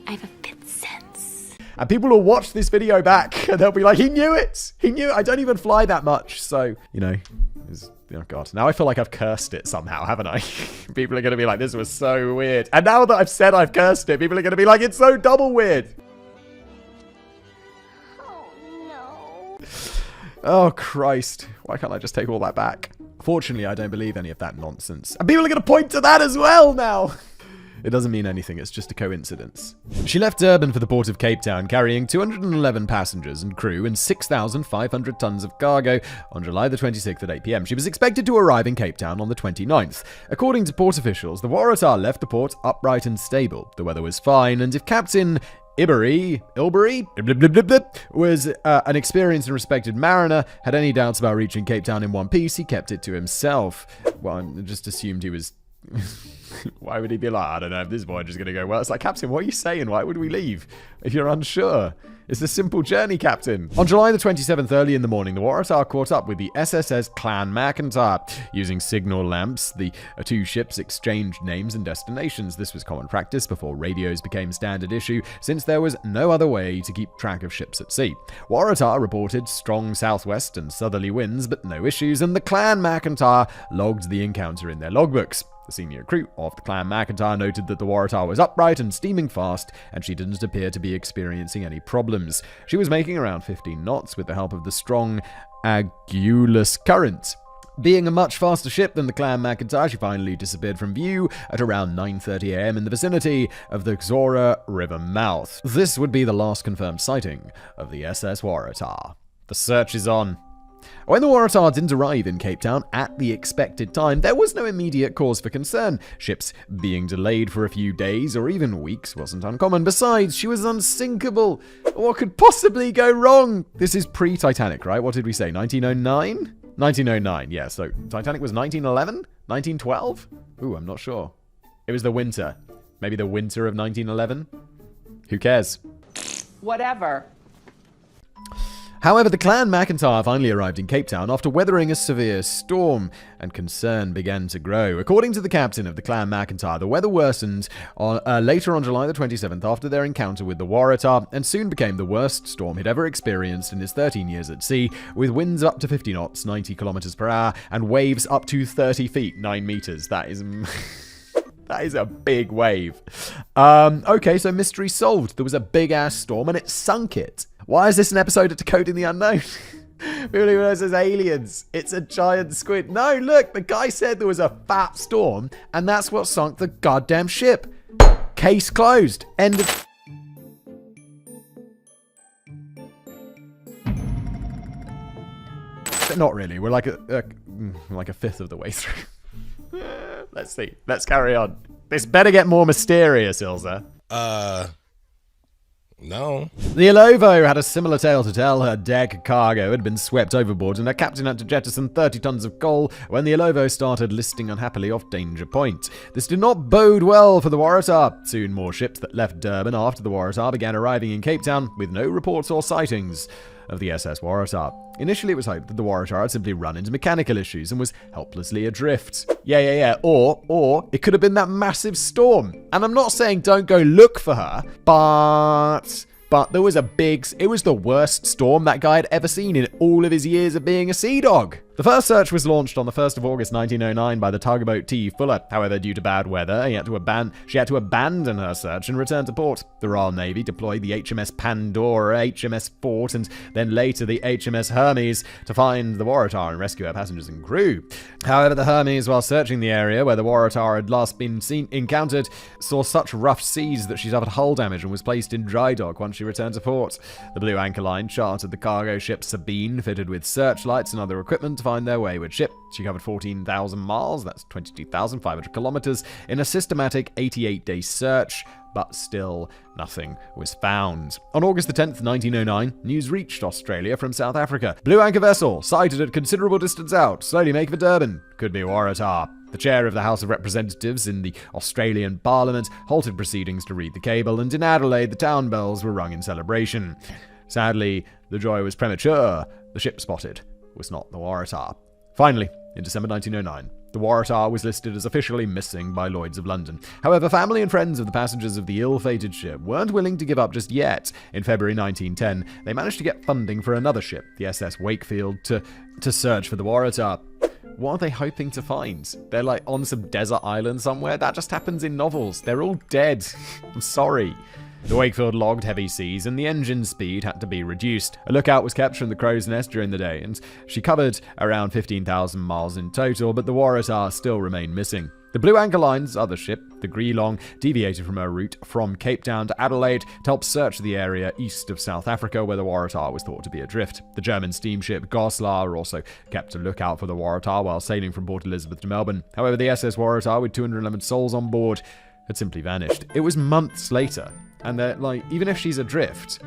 I have a fifth sense. And people will watch this video back and they'll be like, he knew it. He knew it. I don't even fly that much. So, you know, oh God. Now I feel like I've cursed it somehow, haven't I? People are going to be like, this was so weird. And now that I've said I've cursed it, people are going to be like, it's so double weird. Oh, no. Oh, Christ. Why can't I just take all that back? Fortunately, I don't believe any of that nonsense. And people are going to point to that as well now. It doesn't mean anything, it's just a coincidence. She left Durban for the port of Cape Town, carrying 211 passengers and crew and 6,500 tons of cargo on July the 26th at 8 p.m. She was expected to arrive in Cape Town on the 29th. According to port officials, the Waratah left the port upright and stable. The weather was fine, and if Captain Ilbury was an experienced and respected mariner, had any doubts about reaching Cape Town in one piece, he kept it to himself. Well, I just assumed he was Why would he be like, I don't know if this voyage is going to go well? It's like, Captain, what are you saying? Why would we leave if you're unsure? It's a simple journey, Captain. On July the 27th, early in the morning, the Waratah caught up with the SSS Clan McIntyre. Using signal lamps, the two ships exchanged names and destinations. This was common practice before radios became standard issue, since there was no other way to keep track of ships at sea. Waratah reported strong southwest and southerly winds, but no issues, and the Clan McIntyre logged the encounter in their logbooks. The senior crew of the Clan McIntyre noted that the Waratah was upright and steaming fast, and she didn't appear to be experiencing any problems. She was making around 15 knots with the help of the strong Agulous current. Being a much faster ship than the Clan McIntyre, she finally disappeared from view at around 9:30 a.m. in the vicinity of the Xora River mouth. This would be the last confirmed sighting of the SS Waratah. The search is on. When the Waratah didn't arrive in Cape Town at the expected time, there was no immediate cause for concern. Ships being delayed for a few days or even weeks wasn't uncommon. Besides, she was unsinkable. What could possibly go wrong? This is pre-Titanic, right? What did we say? 1909? 1909, yeah. So Titanic was 1911? 1912? Ooh, I'm not sure. It was the winter. Maybe the winter of 1911? Who cares? Whatever. However, the Clan McIntyre finally arrived in Cape Town after weathering a severe storm, and concern began to grow. According to the captain of the Clan McIntyre, the weather worsened later on July the 27th after their encounter with the Waratah, and soon became the worst storm he'd ever experienced in his 13 years at sea, with winds up to 50 knots, 90 kilometers per hour, and waves up to 30 feet, 9 meters. That is... That is a big wave. Okay, so mystery solved. There was a big-ass storm and it sunk it. Why is this an episode of Decoding the Unknown? People even know it says aliens. It's a giant squid. No, look, the guy said there was a fat storm and that's what sunk the goddamn ship. Case closed. End of... But not really. We're like a fifth of the way through. Let's see. Let's carry on. This better get more mysterious, Ilza. No. The Ilovo had a similar tale to tell. Her deck cargo had been swept overboard and her captain had to jettison 30 tons of coal when the Ilovo started listing unhappily off Danger Point. This did not bode well for the Waratah. Soon more ships that left Durban after the Waratah began arriving in Cape Town with no reports or sightings of the SS Waratah. Initially, it was hoped that the Waratah had simply run into mechanical issues and was helplessly adrift. Yeah. Or it could have been that massive storm. And I'm not saying don't go look for her, but there was it was the worst storm that guy had ever seen in all of his years of being a sea dog. The first search was launched on the 1st of August 1909 by the tugboat T. Fuller. However, due to bad weather, she had to abandon her search and return to port. The Royal Navy deployed the HMS Pandora, HMS Fort, and then later the HMS Hermes to find the Waratah and rescue her passengers and crew. However, the Hermes, while searching the area where the Waratah had last been encountered, saw such rough seas that she suffered hull damage and was placed in dry dock once she returned to port. The Blue Anchor Line chartered the cargo ship Sabine, fitted with searchlights and other equipment, to find their wayward ship. She covered 14,000 miles, that's 22,500 kilometers, in a systematic 88-day search, but still nothing was found. On August the 10th, 1909, news reached Australia from South Africa. Blue anchor vessel, sighted at considerable distance out, slowly making for Durban. Could be a Waratah. The chair of the House of Representatives in the Australian Parliament halted proceedings to read the cable, and in Adelaide, the town bells were rung in celebration. Sadly, the joy was premature. The ship spotted was not the Waratah. Finally, in December 1909, the Waratah was listed as officially missing by Lloyd's of London. However, family and friends of the passengers of the ill-fated ship weren't willing to give up just yet. In February 1910, they managed to get funding for another ship, the SS Wakefield, to search for the Waratah. What are they hoping to find? They're like on some desert island somewhere? That just happens in novels. They're all dead. I'm sorry. The Wakefield logged heavy seas and the engine speed had to be reduced. A lookout was kept from the crow's nest during the day, and she covered around 15,000 miles in total, but the Waratah still remained missing. The Blue Anchor Line's other ship, the Geelong, deviated from her route from Cape Town to Adelaide to help search the area east of South Africa where the Waratah was thought to be adrift. The German steamship Goslar also kept a lookout for the Waratah while sailing from Port Elizabeth to Melbourne. However, the SS Waratah, with 211 souls on board, had simply vanished. It was months later, and they're like, even if she's adrift,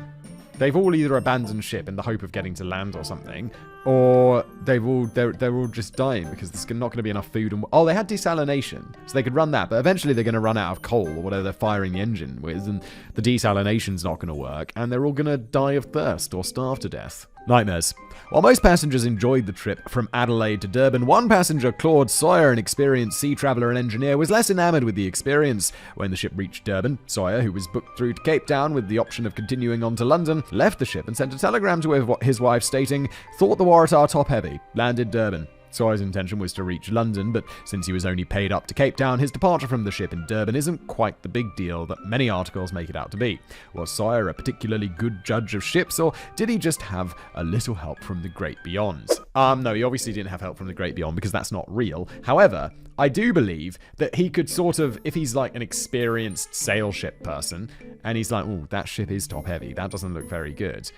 they've all either abandoned ship in the hope of getting to land or something, or they're all just dying because there's not going to be enough food. Oh, they had desalination, so they could run that, but eventually they're going to run out of coal or whatever they're firing the engine with, and the desalination's not going to work, and they're all going to die of thirst or starve to death. Nightmares. While most passengers enjoyed the trip from Adelaide to Durban, one passenger, Claude Sawyer, an experienced sea traveller and engineer, was less enamored with the experience. When the ship reached Durban, Sawyer, who was booked through to Cape Town with the option of continuing on to London, left the ship and sent a telegram to his wife stating, "Thought the Waratah top-heavy, landed Durban." Sawyer's intention was to reach London, but since he was only paid up to Cape Town, his departure from the ship in Durban isn't quite the big deal that many articles make it out to be. Was Sawyer a particularly good judge of ships, or did he just have a little help from the great beyond? No, he obviously didn't have help from the great beyond because that's not real. However, I do believe that he could sort of, if he's like an experienced sail ship person, and he's like, "Oh, that ship is top heavy, that doesn't look very good."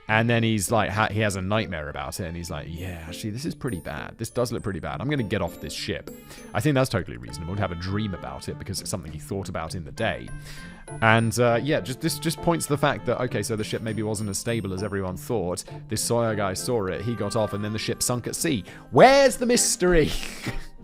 And then he's like, he has a nightmare about it, and he's like, "Yeah, actually, this is pretty bad. This does look pretty bad. I'm going to get off this ship." I think that's totally reasonable to have a dream about it because it's something he thought about in the day. And this just points to the fact that, okay, so the ship maybe wasn't as stable as everyone thought. This Sawyer guy saw it, he got off, and then the ship sunk at sea. Where's the mystery?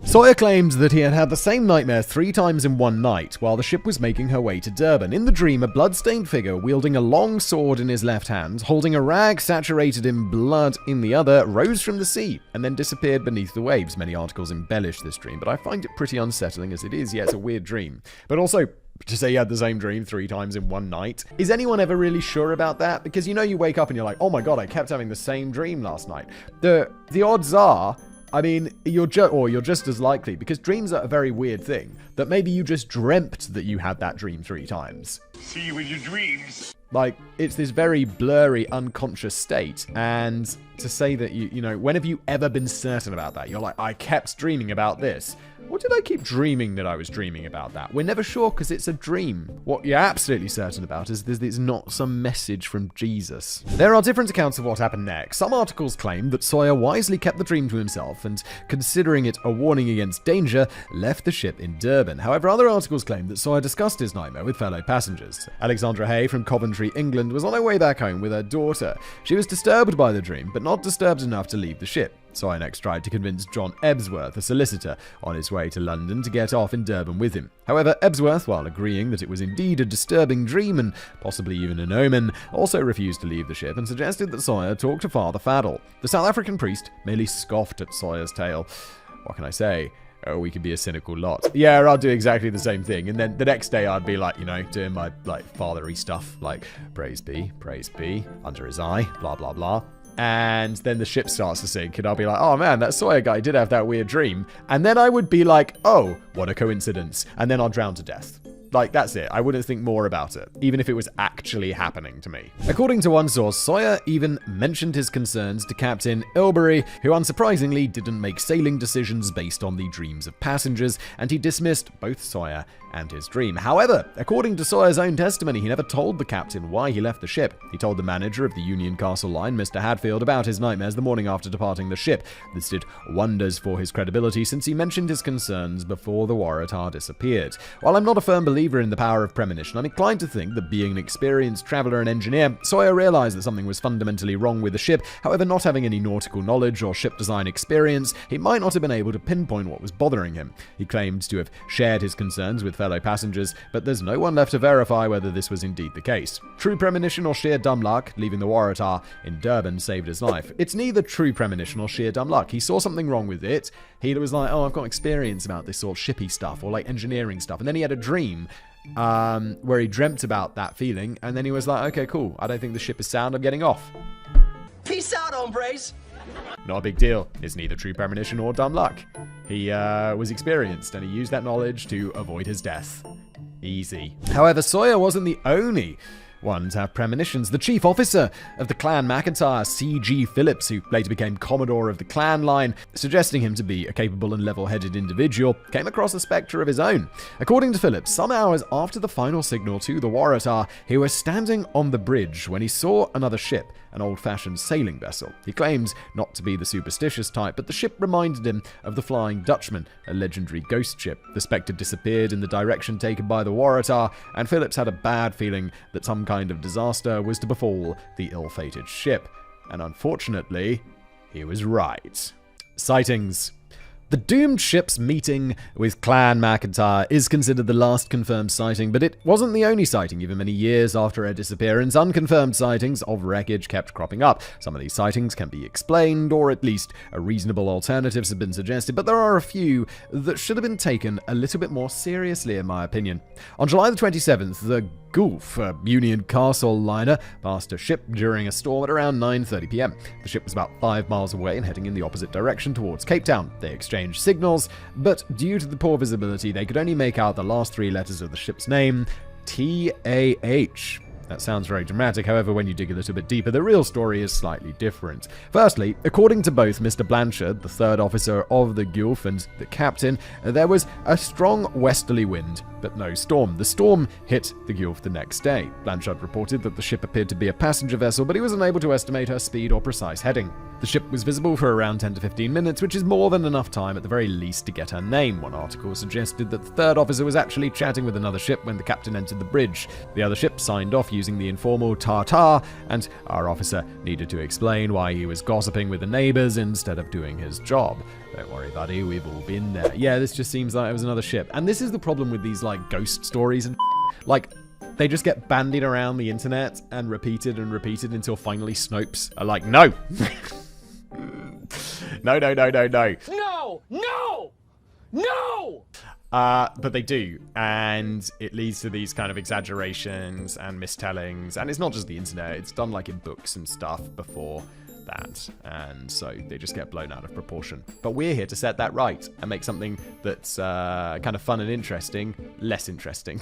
Sawyer claimed that he had had the same nightmare 3 times in one night while the ship was making her way to Durban. In the dream, a blood-stained figure wielding a long sword in his left hand, holding a rag saturated in blood in the other, rose from the sea and then disappeared beneath the waves. Many articles embellish this dream, but I find it pretty unsettling as it is. Yeah, it's a weird dream. But also, to say you had the same dream 3 times in one night. Is anyone ever really sure about that? Because you wake up and you're like, "Oh my god, I kept having the same dream last night." The odds are, I mean, you're just as likely, because dreams are a very weird thing, that maybe you just dreamt that you had that dream 3 times. See you in your dreams. Like, it's this very blurry, unconscious state, and to say that when have you ever been certain about that? You're like, "I kept dreaming about this." Or did I keep dreaming that I was dreaming about that? We're never sure because it's a dream. What you're absolutely certain about is there's not some message from Jesus. There are different accounts of what happened next. Some articles claim that Sawyer wisely kept the dream to himself and, considering it a warning against danger, left the ship in Durban. However, other articles claim that Sawyer discussed his nightmare with fellow passengers. Alexandra Hay from Coventry, England, was on her way back home with her daughter. She was disturbed by the dream, but not disturbed enough to leave the ship. Sawyer next tried to convince John Ebsworth, a solicitor, on his way to London to get off in Durban with him. However, Ebsworth, while agreeing that it was indeed a disturbing dream and possibly even an omen, also refused to leave the ship and suggested that Sawyer talk to Father Faddle. The South African priest merely scoffed at Sawyer's tale. What can I say? Oh, we could be a cynical lot. Yeah, I'll do exactly the same thing. And then the next day I'd be like, doing my fathery stuff, like praise be, under his eye, blah, blah, blah. And then the ship starts to sink, and I'll be like, "Oh man, that Sawyer guy did have that weird dream." And then I would be like, "Oh, what a coincidence." And then I'll drown to death. Like, that's it. I wouldn't think more about it, even if it was actually happening to me. According to one source, Sawyer even mentioned his concerns to Captain Ilbery, who unsurprisingly didn't make sailing decisions based on the dreams of passengers, and he dismissed both Sawyer and his dream. However, according to Sawyer's own testimony, he never told the captain why he left the ship. He told the manager of the Union Castle line, Mr. Hadfield, about his nightmares the morning after departing the ship. This did wonders for his credibility, since he mentioned his concerns before the Waratah disappeared. While I'm not a firm believer in the power of premonition, I'm inclined to think that, being an experienced traveller and engineer, Sawyer realised that something was fundamentally wrong with the ship. However, not having any nautical knowledge or ship design experience, he might not have been able to pinpoint what was bothering him. He claimed to have shared his concerns with fellow passengers, but there's no one left to verify whether this was indeed the case. True premonition or sheer dumb luck, leaving the Waratah in Durban saved his life. It's neither true premonition or sheer dumb luck. He saw something wrong with it. He was like, "Oh, I've got experience about this sort of shippy stuff or like engineering stuff." And then he had a dream where he dreamt about that feeling, and then he was like, "Okay, cool. I don't think the ship is sound. I'm getting off." Peace out, hombres. Not a big deal. It's neither true premonition or dumb luck. He was experienced, and he used that knowledge to avoid his death. Easy. However, Sawyer wasn't the only one to have premonitions. The chief officer of the Clan McIntyre, C.G. Phillips, who later became Commodore of the Clan line, suggesting him to be a capable and level-headed individual, came across a spectre of his own. According to Phillips, some hours after the final signal to the Waratah, he was standing on the bridge when he saw another ship, an old-fashioned sailing vessel. He claims not to be the superstitious type, but the ship reminded him of the Flying Dutchman, a legendary ghost ship. The spectre disappeared in the direction taken by the Waratah, and Phillips had a bad feeling that some kind of disaster was to befall the ill-fated ship. And unfortunately, he was right. Sightings. The doomed ship's meeting with Clan McIntyre is considered the last confirmed sighting, but it wasn't the only sighting. Even many years after her disappearance, unconfirmed sightings of wreckage kept cropping up. Some of these sightings can be explained, or at least reasonable alternatives have been suggested, but there are a few that should have been taken a little bit more seriously, in my opinion. On July the 27th, the Gulf, a Union Castle liner, passed a ship during a storm at around 9:30 p.m. The ship was about 5 miles away and heading in the opposite direction towards Cape Town. They exchanged signals, but due to the poor visibility, they could only make out the last 3 letters of the ship's name, TAH. That sounds very dramatic, however, when you dig a little bit deeper, the real story is slightly different. Firstly, according to both Mr. Blanchard, the third officer of the Gulf, and the captain, there was a strong westerly wind, but no storm. The storm hit the Gulf the next day. Blanchard reported that the ship appeared to be a passenger vessel, but he was unable to estimate her speed or precise heading. The ship was visible for around 10 to 15 minutes, which is more than enough time at the very least to get her name. One article suggested that the third officer was actually chatting with another ship when the captain entered the bridge. The other ship signed off using the informal ta-ta, and our officer needed to explain why he was gossiping with the neighbors instead of doing his job. Don't worry, buddy, we've all been there. Yeah, this just seems like it was another ship. And this is the problem with these, ghost stories and like, they just get bandied around the internet and repeated until finally Snopes are like, no! No. No! But they do, and it leads to these kind of exaggerations and mistellings, and it's not just the internet, it's done in books and stuff before that, and so they just get blown out of proportion. But we're here to set that right and make something that's kind of fun and interesting less interesting.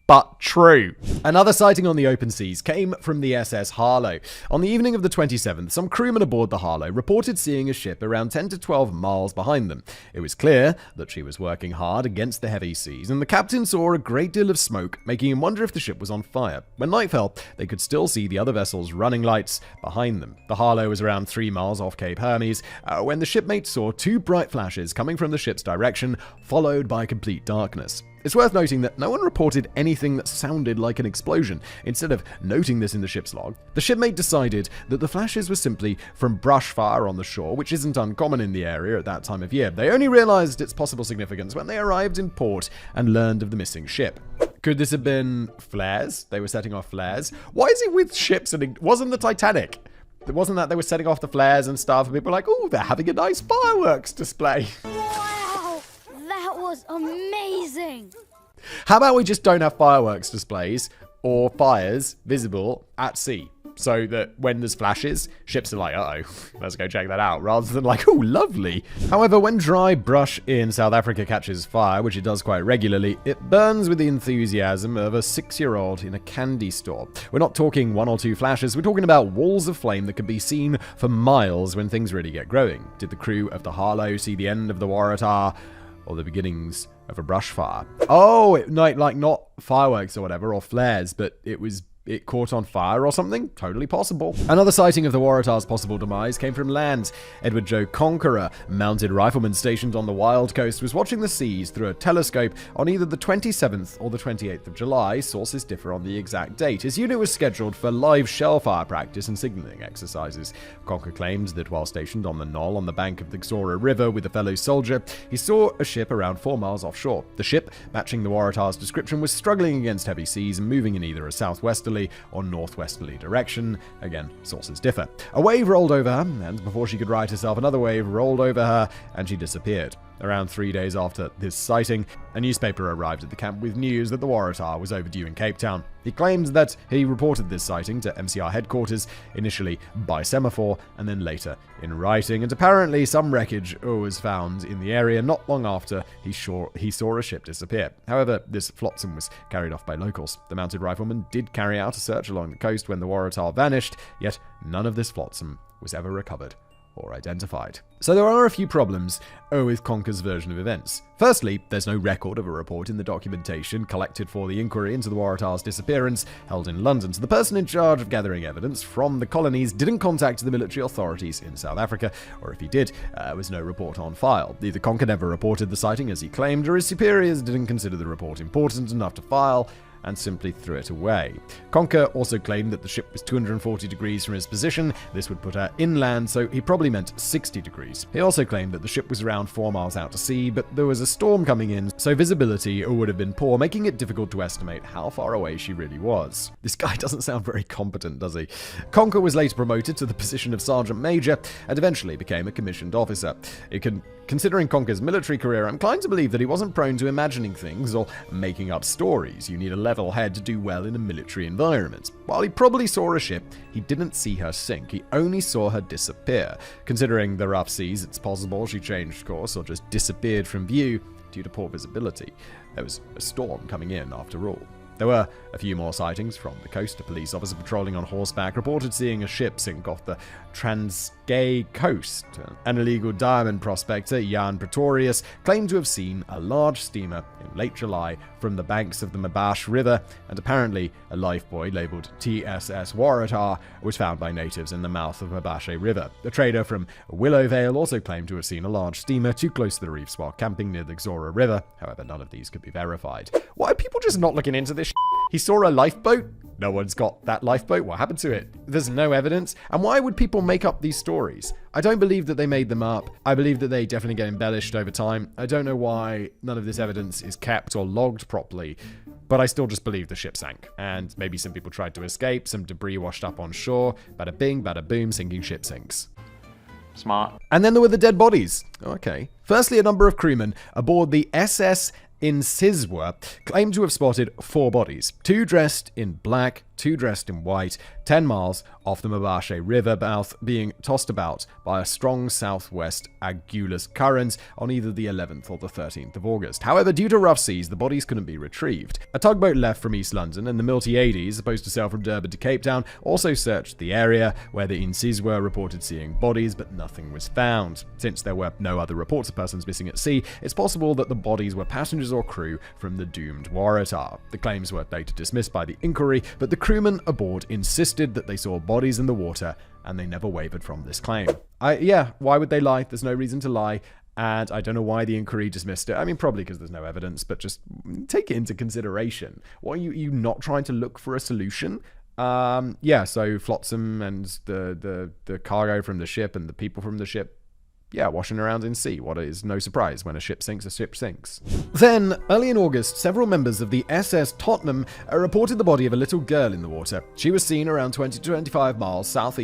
But true. Another sighting on the open seas came from the SS Harlow. On the evening of the 27th, some crewmen aboard the Harlow reported seeing a ship around 10 to 12 miles behind them. It was clear that she was working hard against the heavy seas, and the captain saw a great deal of smoke, making him wonder if the ship was on fire. When night fell, they could still see the other vessel's running lights behind them. The Harlow was around 3 miles off Cape Hermes when the shipmates saw 2 bright flashes coming from the ship's direction, followed by complete darkness. It's worth noting that no one reported anything that sounded like an explosion. Instead of noting this in the ship's log, the shipmate decided that the flashes were simply from brush fire on the shore, which isn't uncommon in the area at that time of year. They only realized its possible significance when they arrived in port and learned of the missing ship. Could this have been flares? They were setting off flares? Why is it with ships and it wasn't the Titanic? It wasn't that they were setting off the flares and stuff and people were like, oh, they're having a nice fireworks display. Wow, that was amazing. How about we just don't have fireworks displays or fires visible at sea? So that when there's flashes, ships are like, uh-oh, let's go check that out, rather than like, oh, lovely. However, when dry brush in South Africa catches fire, which it does quite regularly, it burns with the enthusiasm of a 6-year-old in a candy store. We're not talking 1 or 2 flashes, we're talking about walls of flame that can be seen for miles when things really get growing. Did the crew of the Harlow see the end of the Waratah or the beginnings of a brush fire? Oh, not fireworks or whatever, or flares, but it caught on fire or something? Totally possible. Another sighting of the Waratah's possible demise came from land. Edward Joe Conqueror, mounted rifleman stationed on the Wild Coast, was watching the seas through a telescope on either the 27th or the 28th of July. Sources differ on the exact date. His unit was scheduled for live shellfire practice and signaling exercises. Conqueror claims that while stationed on the knoll on the bank of the Xora River with a fellow soldier, he saw a ship around 4 miles offshore. The ship, matching the Waratah's description, was struggling against heavy seas and moving in either a southwesterly or northwesterly direction. Again, sources differ. A wave rolled over her, and before she could right herself, another wave rolled over her, and she disappeared. Around 3 days after this sighting, a newspaper arrived at the camp with news that the Waratah was overdue in Cape Town. He claimed that he reported this sighting to MCR headquarters, initially by semaphore, and then later in writing, and apparently some wreckage was found in the area not long after he saw a ship disappear. However, this flotsam was carried off by locals. The mounted rifleman did carry out a search along the coast when the Waratah vanished, yet none of this flotsam was ever recovered or identified. So there are a few problems with Conker's version of events. Firstly, there's no record of a report in the documentation collected for the inquiry into the Waratah's disappearance held in London, so the person in charge of gathering evidence from the colonies didn't contact the military authorities in South Africa, or if he did, there was no report on file. Either Conker never reported the sighting as he claimed, or his superiors didn't consider the report important enough to file and simply threw it away. Conker also claimed that the ship was 240 degrees from his position. This would put her inland, so he probably meant 60 degrees. He also claimed that the ship was around 4 miles out to sea, but there was a storm coming in, so visibility would have been poor, making it difficult to estimate how far away she really was. This guy doesn't sound very competent, does he? Conker was later promoted to the position of Sergeant Major and eventually became a commissioned officer. Considering Conker's military career, I'm inclined to believe that he wasn't prone to imagining things or making up stories. You need a level head to do well in a military environment. While he probably saw a ship, he didn't see her sink. He only saw her disappear. Considering the rough seas, it's possible she changed course or just disappeared from view due to poor visibility. There was a storm coming in after all. There were a few more sightings from the coast. A police officer patrolling on horseback reported seeing a ship sink off the Transkei coast. An illegal diamond prospector, Jan Pretorius, claimed to have seen a large steamer in late July from the banks of the Mabash River, and apparently a lifebuoy labeled TSS Waratah was found by natives in the mouth of Mabashe River. The trader from Willowvale also claimed to have seen a large steamer too close to the reefs while camping near the Xora River. However, none of these could be verified. Why are people just not looking into this shit? He saw a lifeboat? No one's got that lifeboat. What happened to it? There's no evidence. And why would people make up these stories? I don't believe that they made them up. I believe that they definitely get embellished over time. I don't know why none of this evidence is kept or logged properly, but I still just believe the ship sank. And maybe some people tried to escape, some debris washed up on shore. Bada bing, bada boom, sinking ship sinks. Smart. And then there were the dead bodies. Okay. Firstly, a number of crewmen aboard the SS Insizwa claimed to have spotted 4 bodies, 2 dressed in black, 2 dressed in white, 10 miles off the Mabashe River mouth, being tossed about by a strong southwest Agulous current on either the 11th or the 13th of August. However, due to rough seas, the bodies couldn't be retrieved. A tugboat left from East London and the Miltiades, supposed to sail from Durban to Cape Town, also searched the area where the Insizwa reported seeing bodies, but nothing was found. Since there were no other reports of persons missing at sea, it's possible that the bodies were passengers or crew from the doomed Waratah. The claims were later dismissed by the inquiry, but the crewmen aboard insisted that they saw bodies in the water, and they never wavered from this claim. Why would they lie? There's no reason to lie, and I don't know why the inquiry dismissed it. I mean, probably because there's no evidence, but just take it into consideration. Why are you not trying to look for a solution? So Flotsam and the cargo from the ship and the people from the ship, washing around in sea. What is no surprise when a ship sinks, a ship sinks. Then, early in August, several members of the SS Tottenham reported the body of a little girl in the water. She was seen around 20 to 25 miles south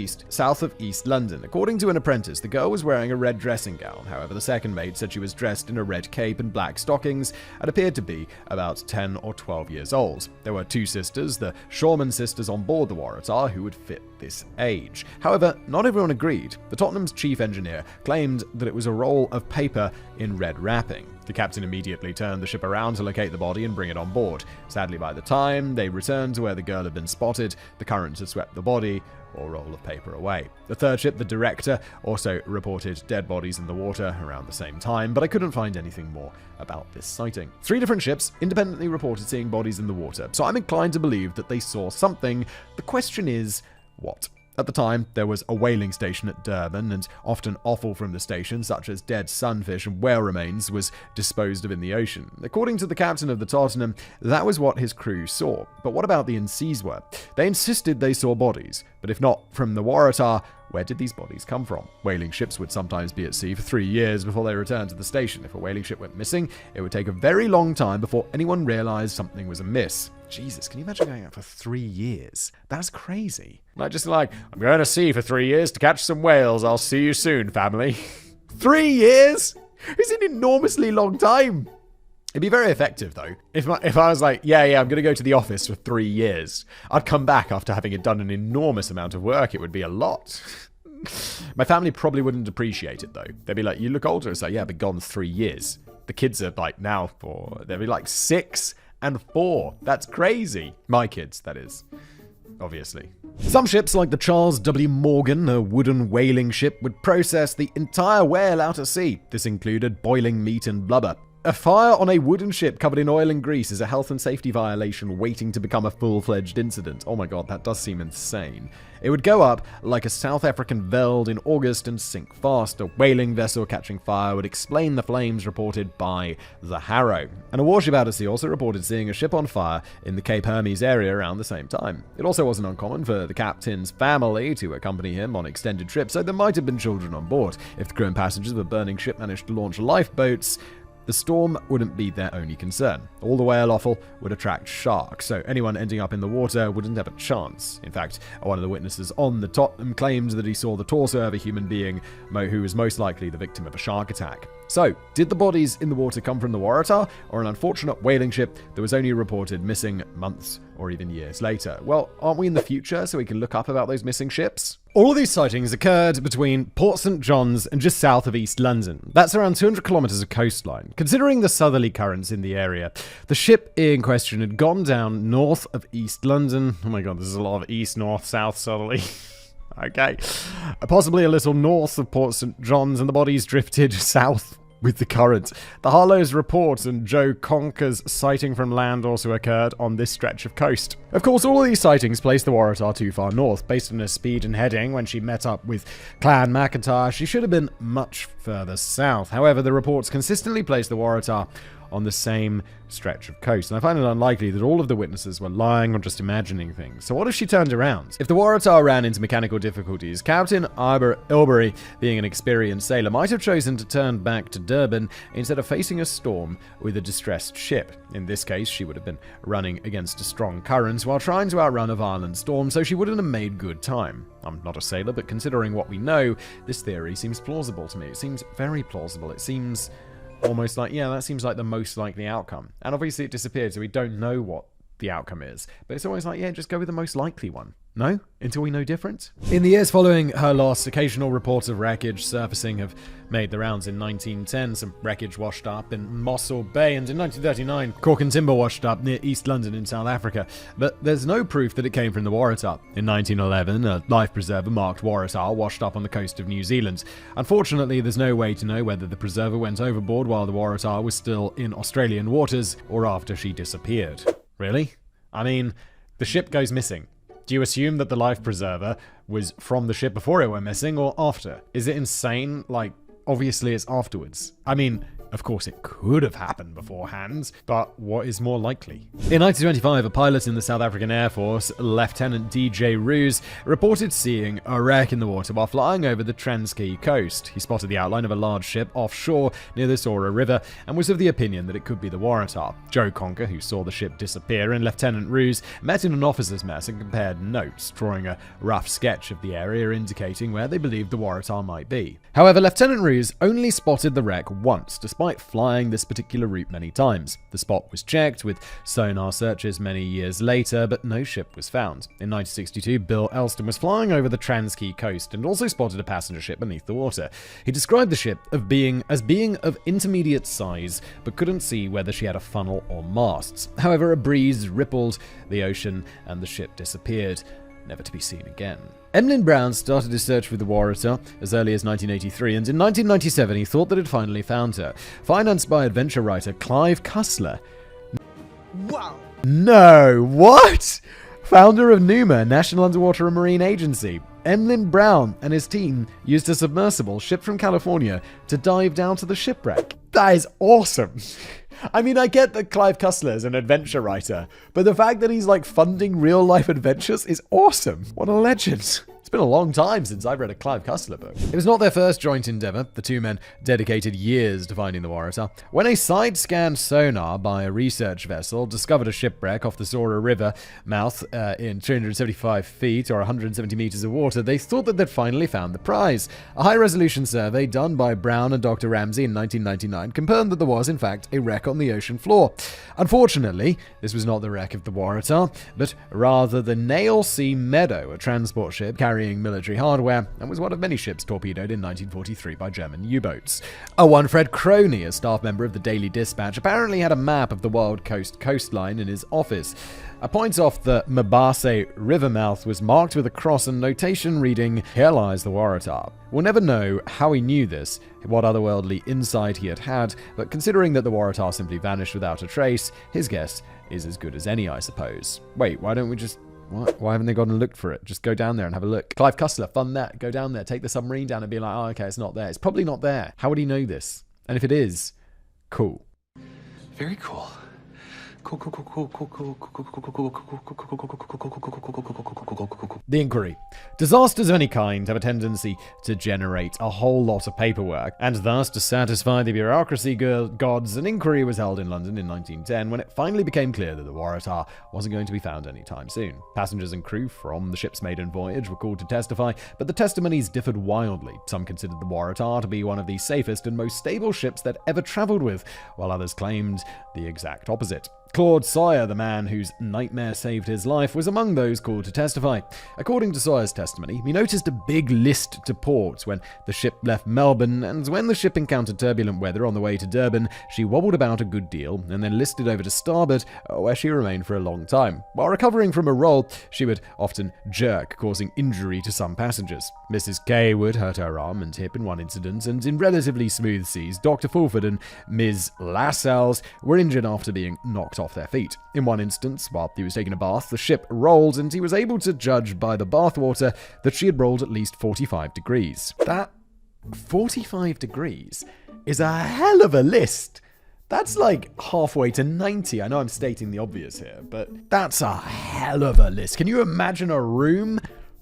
of East London. According to an apprentice, the girl was wearing a red dressing gown. However, the second mate said she was dressed in a red cape and black stockings and appeared to be about 10 or 12 years old. There were 2 sisters, the Shoreman sisters on board the Waratah, who would fit this age. However, not everyone agreed. The Tottenham's chief engineer claimed that it was a roll of paper in red wrapping. The captain immediately turned the ship around to locate the body and bring it on board. Sadly, by the time they returned to where the girl had been spotted, the current had swept the body or roll of paper away. The third ship, the Director, also reported dead bodies in the water around the same time, but I couldn't find anything more about this sighting. 3 different ships independently reported seeing bodies in the water, so I'm inclined to believe that they saw something. The question is, what? At the time, there was a whaling station at Durban, and often offal from the station, such as dead sunfish and whale remains, was disposed of in the ocean. According to the captain of the Tottenham, that was what his crew saw. But what about the Insizwa? They insisted they saw bodies, but if not from the Waratah, where did these bodies come from? Whaling ships would sometimes be at sea for 3 years before they returned to the station. If a whaling ship went missing, it would take a very long time before anyone realized something was amiss. Jesus, can you imagine going out for 3 years? That's crazy. I'm going to sea for 3 years to catch some whales. I'll see you soon, family. 3 years? It's an enormously long time. It'd be very effective, though. If I was like, I'm going to go to the office for 3 years, I'd come back after having done an enormous amount of work. It would be a lot. My family probably wouldn't appreciate it, though. They'd be like, you look older. It's like, I've been gone 3 years. The kids are now 4. They'd be like 6 and 4. That's crazy. My kids, that is. Obviously. Some ships, like the Charles W. Morgan, a wooden whaling ship, would process the entire whale out at sea. This included boiling meat and blubber. A fire on a wooden ship covered in oil and grease is a health and safety violation waiting to become a full-fledged incident. Oh my god, that does seem insane. It would go up like a South African veld in August and sink fast. A whaling vessel catching fire would explain the flames reported by the Harrow. And a warship out at sea also reported seeing a ship on fire in the Cape Hermes area around the same time. It also wasn't uncommon for the captain's family to accompany him on extended trips, so there might have been children on board. If the crew and passengers of a burning ship managed to launch lifeboats, the storm wouldn't be their only concern. All the whale offal would attract sharks, so anyone ending up in the water wouldn't have a chance. In fact, one of the witnesses on the Tottenham claimed that he saw the torso of a human being who was most likely the victim of a shark attack. So, did the bodies in the water come from the Waratah, or an unfortunate whaling ship that was only reported missing months or even years later? Well, aren't we in the future so we can look up about those missing ships? All of these sightings occurred between Port St. John's and just south of East London. That's around 200 kilometers of coastline. Considering the southerly currents in the area, the ship in question had gone down north of East London. Oh my god, there's a lot of east, north, south, southerly. Okay. Possibly a little north of Port St. John's, and the bodies drifted south with the current. The Harlow's report and Joe Conker's sighting from land also occurred on this stretch of coast. Of course, all of these sightings placed the Waratah too far north. Based on her speed and heading when she met up with Clan McIntyre, she should have been much further south. However, the reports consistently placed the Waratah on the same stretch of coast, and I find it unlikely that all of the witnesses were lying or just imagining things. So what if she turned around? If the Waratah ran into mechanical difficulties, Captain Ilbery, being an experienced sailor, might have chosen to turn back to Durban instead of facing a storm with a distressed ship. In this case, she would have been running against a strong current while trying to outrun a violent storm, so she wouldn't have made good time. I'm not a sailor, but considering what we know, this theory seems plausible to me. It seems very plausible. It seems almost like, yeah, that seems like the most likely outcome. And obviously it disappeared, so we don't know what the outcome is. But it's always like, yeah, just go with the most likely one. No? Until we know different? In the years following her loss, occasional reports of wreckage surfacing have made the rounds. In 1910, some wreckage washed up in Mossel Bay, and in 1939, cork and timber washed up near East London in South Africa. But there's no proof that it came from the Waratah. In 1911, a life preserver marked Waratah washed up on the coast of New Zealand. Unfortunately, there's no way to know whether the preserver went overboard while the Waratah was still in Australian waters or after she disappeared. Really? I mean, the ship goes missing. Do you assume that the life preserver was from the ship before it went missing or after? Is it insane? Like, obviously it's afterwards. I mean, of course it could have happened beforehand, but what is more likely? In 1925, a pilot in the South African Air Force, Lieutenant DJ Roos, reported seeing a wreck in the water while flying over the Transkei coast. He spotted the outline of a large ship offshore near the Sora River and was of the opinion that it could be the Waratah. Joe Conker, who saw the ship disappear, and Lieutenant Roos met in an officer's mess and compared notes, drawing a rough sketch of the area indicating where they believed the Waratah might be. However, Lieutenant Roos only spotted the wreck once, despite flying this particular route many times. The spot was checked with sonar searches many years later, but no ship was found. In 1962, Bill Elston was flying over the Transkei coast and also spotted a passenger ship beneath the water. He described the ship as being of intermediate size, but couldn't see whether she had a funnel or masts. However, a breeze rippled the ocean and the ship disappeared, never to be seen again. Emlyn Brown started his search for the Waratah as early as 1983, and in 1997 he thought that he'd finally found her. Financed by adventure writer Clive Cussler. Wow! No, what? Founder of NUMA, National Underwater and Marine Agency. Emlyn Brown and his team used a submersible shipped from California to dive down to the shipwreck. That is awesome. I mean, I get that Clive Cussler is an adventure writer, but the fact that he's like funding real life adventures is awesome. What a legend. It's been a long time since I've read a Clive Cussler book. It was not their first joint endeavor. The two men dedicated years to finding the Waratah. When a side-scan sonar by a research vessel discovered a shipwreck off the Sora River mouth in 375 feet or 170 meters of water, they thought that they'd finally found the prize. A high-resolution survey done by Brown and Dr. Ramsey in 1999 confirmed that there was, in fact, a wreck on the ocean floor. Unfortunately, this was not the wreck of the Waratah, but rather the Nailsea Meadow, a transport ship carrying carrying military hardware and was one of many ships torpedoed in 1943 by German U-boats. One Fred Croney, a staff member of the Daily Dispatch, apparently had a map of the Wild Coast coastline in his office. A point off the Mbase river mouth was marked with a cross and notation reading, "Here lies the Waratah." We'll never know how he knew this, what otherworldly insight he had, but considering that the Waratah simply vanished without a trace, his guess is as good as any, I suppose. Wait, why don't we just... Why haven't they gone and looked for it? Just go down there and have a look. Clive Cussler, fund that. Go down there, take the submarine down and be like, oh, okay, it's not there. It's probably not there. How would he know this? And if it is, cool. Very cool. The inquiry. Disasters of any kind have a tendency to generate a whole lot of paperwork, and thus to satisfy the bureaucracy gods, an inquiry was held in London in 1910 when it finally became clear that the Waratah wasn't going to be found anytime soon. Passengers and crew from the ship's maiden voyage were called to testify, but the testimonies differed wildly. Some considered the Waratah to be one of the safest and most stable ships that ever travelled with, while others claimed the exact opposite. Claude Sawyer, the man whose nightmare saved his life, was among those called to testify. According to Sawyer's testimony, he noticed a big list to port when the ship left Melbourne, and when the ship encountered turbulent weather on the way to Durban, she wobbled about a good deal and then listed over to starboard, where she remained for a long time. While recovering from a roll, she would often jerk, causing injury to some passengers. Mrs. K would hurt her arm and hip in one incident, and in relatively smooth seas, Dr. Fulford and Ms. Lascelles were injured after being knocked off their feet. In one instance, while he was taking a bath, the ship rolled, and he was able to judge by the bathwater that she had rolled at least 45 degrees. That 45 degrees is a hell of a list. That's like halfway to 90. I know I'm stating the obvious here, but that's a hell of a list. Can you imagine a room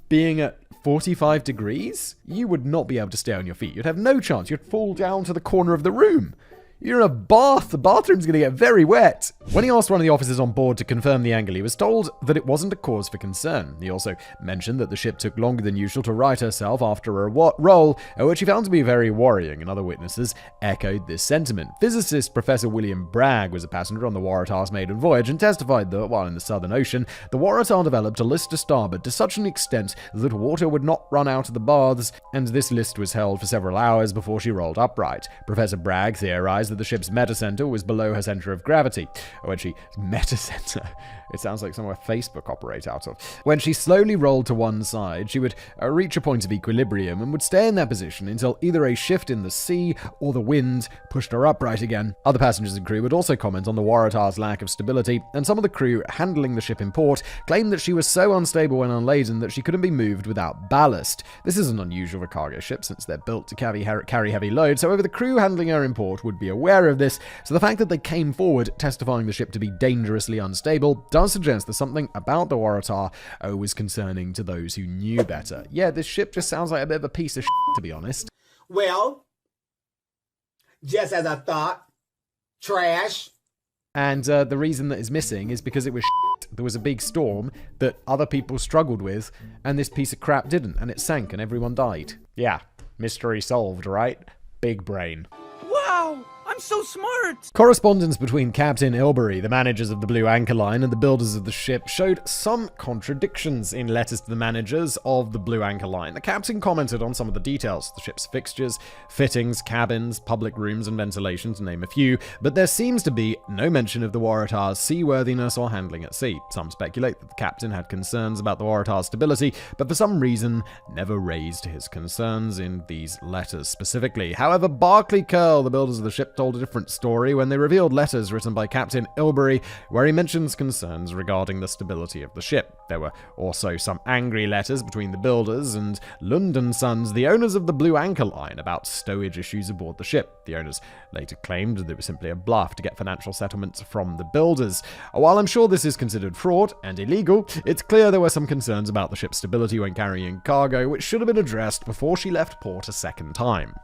being at 45 degrees? You would not be able to stay on your feet. You'd have no chance. You'd fall down to the corner of the room. You're in a bath. The bathroom's going to get very wet. When he asked one of the officers on board to confirm the angle, he was told that it wasn't a cause for concern. He also mentioned that the ship took longer than usual to right herself after a roll, which he found to be very worrying, and other witnesses echoed this sentiment. Physicist Professor William Bragg was a passenger on the Waratah's maiden voyage and testified that, while in the Southern Ocean, the Waratah developed a list to starboard to such an extent that water would not run out of the baths, and this list was held for several hours before she rolled upright. Professor Bragg theorized that the ship's metacenter was below her center of gravity. When she... Metacenter? It sounds like somewhere Facebook operate out of. When she slowly rolled to one side, she would reach a point of equilibrium and would stay in that position until either a shift in the sea or the wind pushed her upright again. Other passengers and crew would also comment on the Waratah's lack of stability, and some of the crew handling the ship in port claimed that she was so unstable when unladen that she couldn't be moved without ballast. This isn't unusual for cargo ships since they're built to carry heavy loads. However, the crew handling her in port would be aware of this, so the fact that they came forward testifying the ship to be dangerously unstable does suggest that something about the Waratah was concerning to those who knew better. Yeah, this ship just sounds like a bit of a piece of shit, to be honest. Well, just as I thought, trash. And the reason that is missing is because it was shit. There was a big storm that other people struggled with, and this piece of crap didn't, and it sank and everyone died. Yeah, mystery solved, right? Big brain. Wow! I'm so smart! Correspondence between Captain Ilbery, the managers of the Blue Anchor Line, and the builders of the ship showed some contradictions in letters to the managers of the Blue Anchor Line. The captain commented on some of the details, the ship's fixtures, fittings, cabins, public rooms, and ventilation, to name a few, but there seems to be no mention of the Waratah's seaworthiness or handling at sea. Some speculate that the captain had concerns about the Waratah's stability, but for some reason never raised his concerns in these letters specifically. However, Barclay Curl, the builders of the ship, told a different story when they revealed letters written by Captain Ilbery, where he mentions concerns regarding the stability of the ship. There were also some angry letters between the builders and Lund & Sons, the owners of the Blue Anchor Line, about stowage issues aboard the ship. The owners later claimed that it was simply a bluff to get financial settlements from the builders. While I'm sure this is considered fraud and illegal, it's clear there were some concerns about the ship's stability when carrying cargo, which should have been addressed before she left port a second time.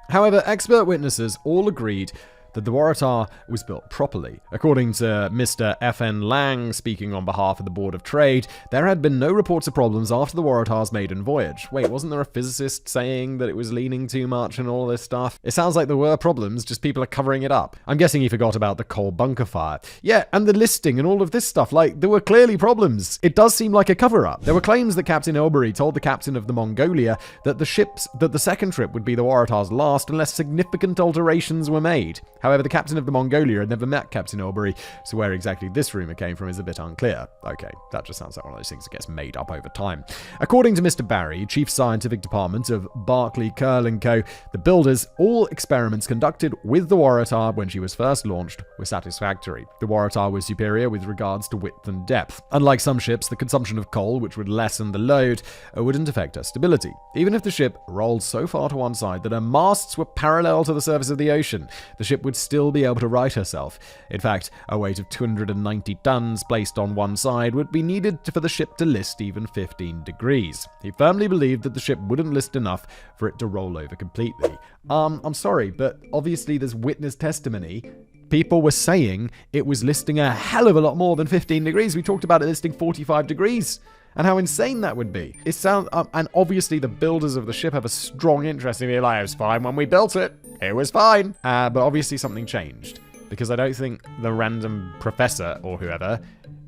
However, expert witnesses all agreed that the Waratah was built properly. According to Mr. F.N. Lang, speaking on behalf of the Board of Trade, there had been no reports of problems after the Waratah's maiden voyage. Wait, wasn't there a physicist saying that it was leaning too much and all this stuff? It sounds like there were problems, just people are covering it up. I'm guessing he forgot about the coal bunker fire. Yeah, and the listing and all of this stuff, like, there were clearly problems. It does seem like a cover-up. There were claims that Captain Elbury told the captain of the Mongolia that the second trip would be the Waratah's last unless significant alterations were made. However, the captain of the Mongolia had never met Captain Elbury, so where exactly this rumor came from is a bit unclear. Okay, that just sounds like one of those things that gets made up over time. According to Mr. Barry, Chief Scientific Department of Barclay Curl & Co., the builders, all experiments conducted with the Waratah when she was first launched were satisfactory. The Waratah was superior with regards to width and depth. Unlike some ships, the consumption of coal, which would lessen the load, wouldn't affect her stability. Even if the ship rolled so far to one side that her masts were parallel to the surface of the ocean, the ship would still be able to right herself. In fact, a weight of 290 tons placed on one side would be needed for the ship to list even 15 degrees. He firmly believed that the ship wouldn't list enough for it to roll over completely. I'm sorry, but obviously there's witness testimony. People were saying it was listing a hell of a lot more than 15 degrees. We talked about it listing 45 degrees. And how insane that would be. It sounds, and obviously the builders of the ship have a strong interest in being like, it was fine when we built it. It was fine. But obviously something changed. Because I don't think the random professor or whoever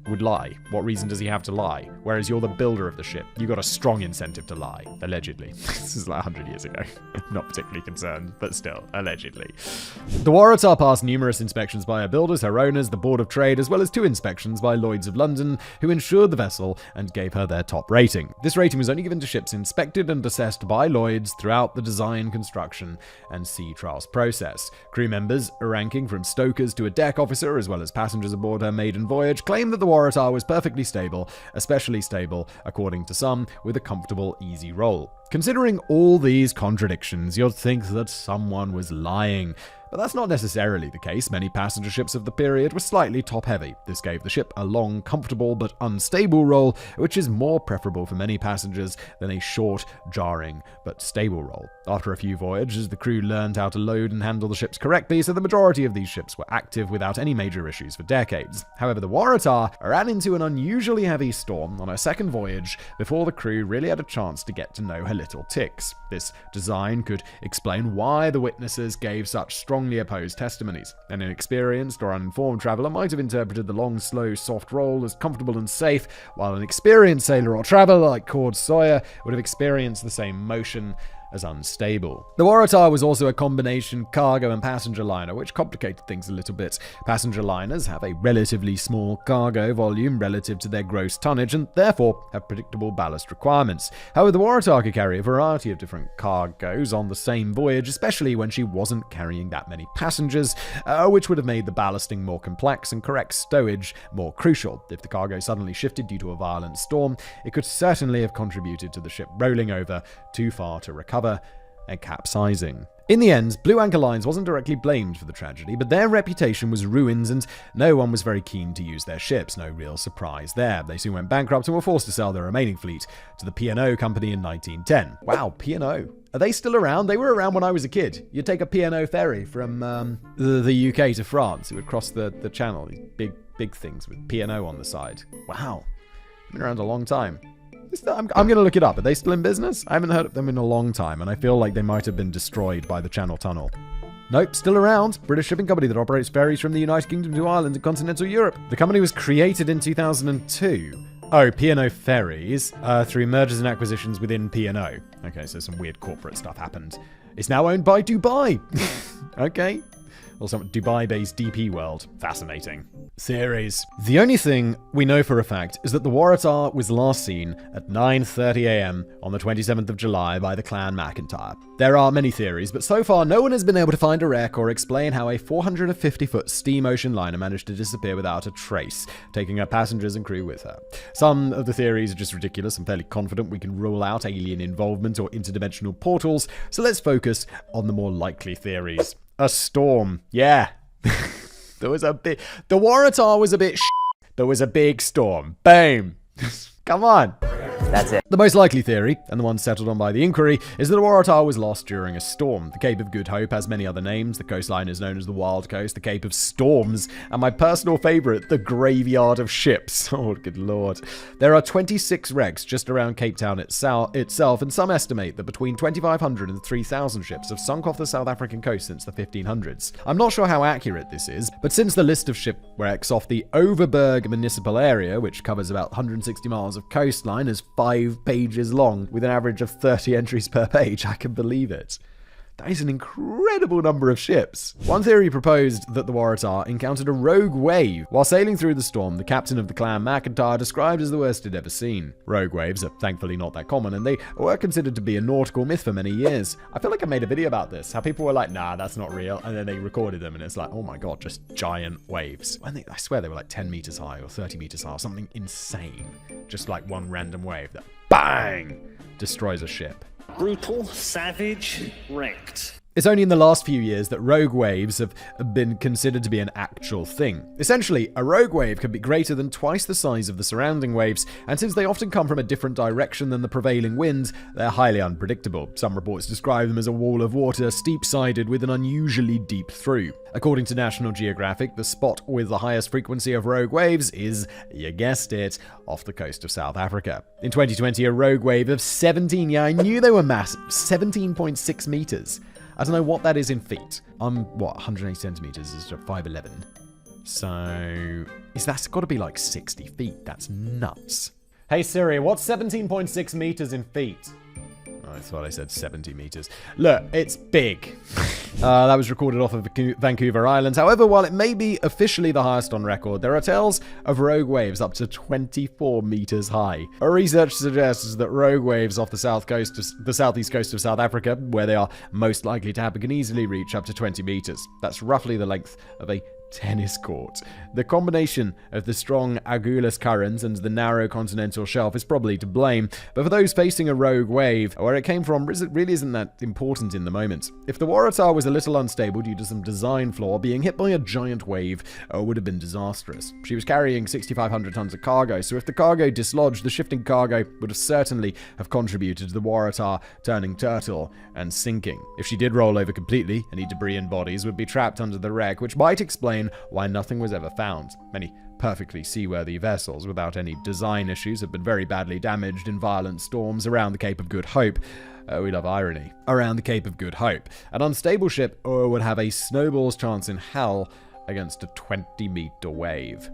would lie. What reason does he have to lie? Whereas you're the builder of the ship. You got a strong incentive to lie. Allegedly. This is like 100 years ago. Not particularly concerned, but still, allegedly. The Waratah passed numerous inspections by her builders, her owners, the Board of Trade, as well as 2 inspections by Lloyd's of London, who insured the vessel and gave her their top rating. This rating was only given to ships inspected and assessed by Lloyd's throughout the design, construction, and sea trials process. Crew members, ranking from stokers to a deck officer, as well as passengers aboard her maiden voyage, claimed that the Waratah was perfectly stable, especially stable, according to some, with a comfortable, easy roll. Considering all these contradictions, you'd think that someone was lying. But that's not necessarily the case. Many passenger ships of the period were slightly top-heavy. This gave the ship a long, comfortable, but unstable roll, which is more preferable for many passengers than a short, jarring, but stable roll. After a few voyages, the crew learned how to load and handle the ships correctly, so the majority of these ships were active without any major issues for decades. However, the Waratah ran into an unusually heavy storm on her second voyage before the crew really had a chance to get to know her little ticks. This design could explain why the witnesses gave such strongly opposed testimonies. An inexperienced or uninformed traveler might have interpreted the long, slow, soft roll as comfortable and safe, while an experienced sailor or traveler like Cord Sawyer would have experienced the same motion as unstable. The Waratah was also a combination cargo and passenger liner, which complicated things a little bit. Passenger liners have a relatively small cargo volume relative to their gross tonnage and therefore have predictable ballast requirements. However, the Waratah could carry a variety of different cargoes on the same voyage, especially when she wasn't carrying that many passengers, which would have made the ballasting more complex and correct stowage more crucial. If the cargo suddenly shifted due to a violent storm, it could certainly have contributed to the ship rolling over too far to recover and capsizing. In the end, Blue Anchor Lines wasn't directly blamed for the tragedy, but their reputation was ruined and no one was very keen to use their ships. No real surprise there. They soon went bankrupt and were forced to sell their remaining fleet to the P&O Company in 1910. Wow, P&O. Are they still around? They were around when I was a kid. You'd take a P&O ferry from the UK to France. It would cross the channel. These big things with P&O on the side. Wow. Been around a long time. I'm going to look it up. Are they still in business? I haven't heard of them in a long time, and I feel like they might have been destroyed by the Channel Tunnel. Nope, still around. British shipping company that operates ferries from the United Kingdom to Ireland and continental Europe. The company was created in 2002. Oh, P&O Ferries, through mergers and acquisitions within P&O. Okay, so some weird corporate stuff happened. It's now owned by Dubai. Okay. Also, Dubai-based DP World. Fascinating. Theories. The only thing we know for a fact is that the Waratah was last seen at 9:30 a.m. on the 27th of July by the Clan McIntyre. There are many theories, but so far no one has been able to find a wreck or explain how a 450-foot steam ocean liner managed to disappear without a trace, taking her passengers and crew with her. Some of the theories are just ridiculous. I'm fairly confident we can rule out alien involvement or interdimensional portals, so let's focus on the more likely theories. A storm. Yeah. The Waratah was a bit There was a big storm. Boom. Come on. That's it. The most likely theory, and the one settled on by the inquiry, is that the Waratah was lost during a storm. The Cape of Good Hope has many other names. The coastline is known as the Wild Coast, the Cape of Storms, and my personal favourite, the Graveyard of Ships. Oh, good lord. There are 26 wrecks just around Cape Town itself, and some estimate that between 2,500 and 3,000 ships have sunk off the South African coast since the 1500s. I'm not sure how accurate this is, but since the list of shipwrecks off the Overberg municipal area, which covers about 160 miles of coastline, is 5 pages long, with an average of 30 entries per page, I can believe it. That is an incredible number of ships. One theory proposed that the Waratah encountered a rogue wave. While sailing through the storm, the captain of the clan, McIntyre, described as the worst he'd ever seen. Rogue waves are thankfully not that common, and they were considered to be a nautical myth for many years. I feel like I made a video about this, how people were like, nah, that's not real, and then they recorded them, and it's like, oh my god, just giant waves. I swear they were like 10 meters high or 30 meters high, or something insane. Just like one random wave that, bang, destroys a ship. Brutal, savage, wrecked. It's only in the last few years that rogue waves have been considered to be an actual thing. Essentially, a rogue wave can be greater than twice the size of the surrounding waves, and since they often come from a different direction than the prevailing wind, they're highly unpredictable. Some reports describe them as a wall of water, steep-sided with an unusually deep through. According to National Geographic, the spot with the highest frequency of rogue waves is, you guessed it, off the coast of South Africa. In 2020, a rogue wave of 17, yeah, I knew they were massive, 17.6 meters. I don't know what that is in feet. 180 centimeters is 5'11". So, that's got to be like 60 feet. That's nuts. Hey Siri, what's 17.6 meters in feet? Oh, I thought I said 70 meters. Look, it's big. That was recorded off of Vancouver Island. However, while it may be officially the highest on record, there are tales of rogue waves up to 24 meters high. Our research suggests that rogue waves off the southeast coast of South Africa, where they are most likely to happen, can easily reach up to 20 meters. That's roughly the length of a tennis court. The combination of the strong Agulhas currents and the narrow continental shelf is probably to blame, but for those facing a rogue wave, where it came from really isn't that important in the moment. If the Waratah was a little unstable due to some design flaw, being hit by a giant wave would have been disastrous. She was carrying 6,500 tons of cargo, so if the cargo dislodged, the shifting cargo would have certainly have contributed to the Waratah turning turtle and sinking. If she did roll over completely, any debris and bodies would be trapped under the wreck, which might explain why nothing was ever found. Many perfectly seaworthy vessels without any design issues have been very badly damaged in violent storms around the Cape of Good Hope. We love irony. Around the Cape of Good Hope. An unstable ship would have a snowball's chance in hell against a 20-meter wave.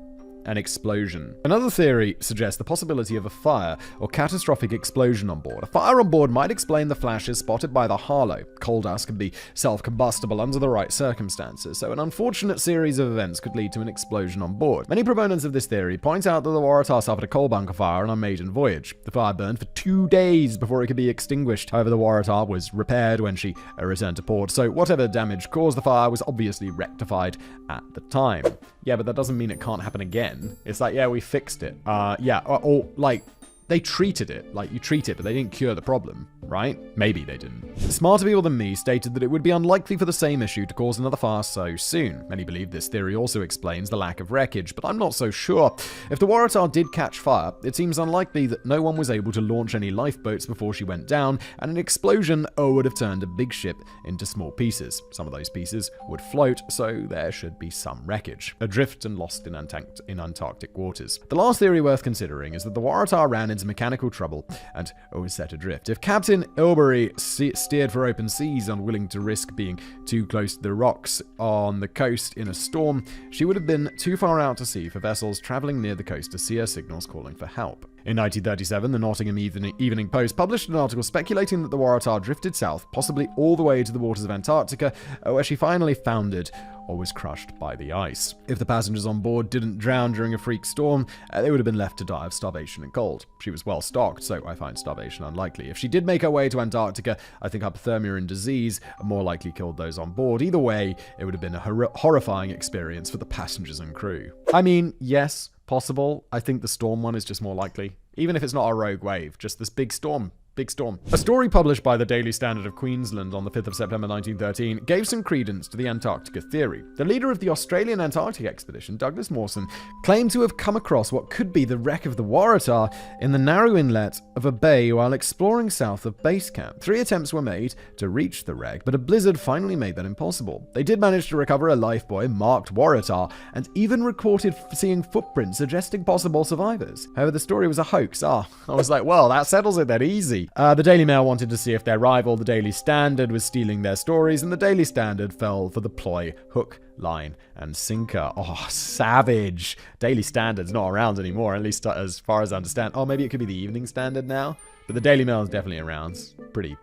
An explosion. Another theory suggests the possibility of a fire or catastrophic explosion on board. A fire on board might explain the flashes spotted by the Harlow. Coal dust can be self-combustible under the right circumstances, so an unfortunate series of events could lead to an explosion on board. Many proponents of this theory point out that the Waratah suffered a coal bunker fire on a maiden voyage. The fire burned for 2 days before it could be extinguished. However, the Waratah was repaired when she returned to port, so whatever damage caused the fire was obviously rectified at the time. Yeah, but that doesn't mean it can't happen again. It's like, yeah, we fixed it. Or like, they treated it. Like, you treat it, but they didn't cure the problem, right? Maybe they didn't. Smarter people than me stated that it would be unlikely for the same issue to cause another fire so soon. Many believe this theory also explains the lack of wreckage, but I'm not so sure. If the Waratah did catch fire, it seems unlikely that no one was able to launch any lifeboats before she went down, and an explosion would have turned a big ship into small pieces. Some of those pieces would float, so there should be some wreckage. Adrift and lost in Antarctic waters. The last theory worth considering is that the Waratah ran into mechanical trouble and was set adrift. If Captain Ilbury steered for open seas, unwilling to risk being too close to the rocks on the coast in a storm, she would have been too far out to sea for vessels traveling near the coast to see her signals calling for help. In 1937, the Nottingham Evening Post published an article speculating that the Waratah drifted south, possibly all the way to the waters of Antarctica, where she finally foundered or was crushed by the ice. If the passengers on board didn't drown during a freak storm, they would have been left to die of starvation and cold. She was well stocked, so I find starvation unlikely. If she did make her way to Antarctica, I think hypothermia and disease more likely killed those on board. Either way, it would have been a horrifying experience for the passengers and crew. I mean, yes, possible. I think the storm one is just more likely. Even if it's not a rogue wave, just this big storm Big storm. A story published by the Daily Standard of Queensland on the 5th of September 1913 gave some credence to the Antarctica theory. The leader of the Australian Antarctic expedition, Douglas Mawson, claimed to have come across what could be the wreck of the Waratah in the narrow inlet of a bay while exploring south of base camp. 3 attempts were made to reach the wreck, but a blizzard finally made that impossible. They did manage to recover a lifebuoy marked Waratah and even recorded seeing footprints suggesting possible survivors. However, the story was a hoax. I was like, well, that settles it then, easy. The Daily Mail wanted to see if their rival, the Daily Standard, was stealing their stories, and the Daily Standard fell for the ploy hook, line, and sinker. Oh, savage. Daily Standard's not around anymore, at least as far as I understand. Oh, maybe it could be the Evening Standard now? But the Daily Mail is definitely around. Pretty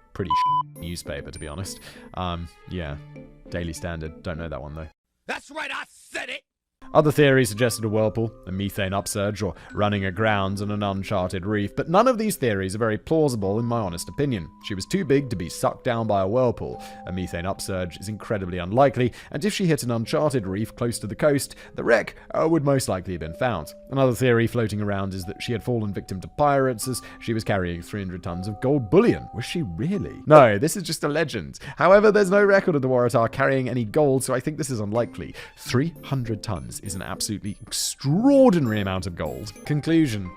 newspaper, to be honest. Yeah. Daily Standard. Don't know that one, though. That's right, I said it! Other theories suggested a whirlpool, a methane upsurge, or running aground on an uncharted reef, but none of these theories are very plausible in my honest opinion. She was too big to be sucked down by a whirlpool. A methane upsurge is incredibly unlikely, and if she hit an uncharted reef close to the coast, the wreck would most likely have been found. Another theory floating around is that she had fallen victim to pirates as she was carrying 300 tons of gold bullion. Was she really? No, this is just a legend. However, there's no record of the Waratah carrying any gold, so I think this is unlikely. 300 tons is an absolutely extraordinary amount of gold. Conclusion.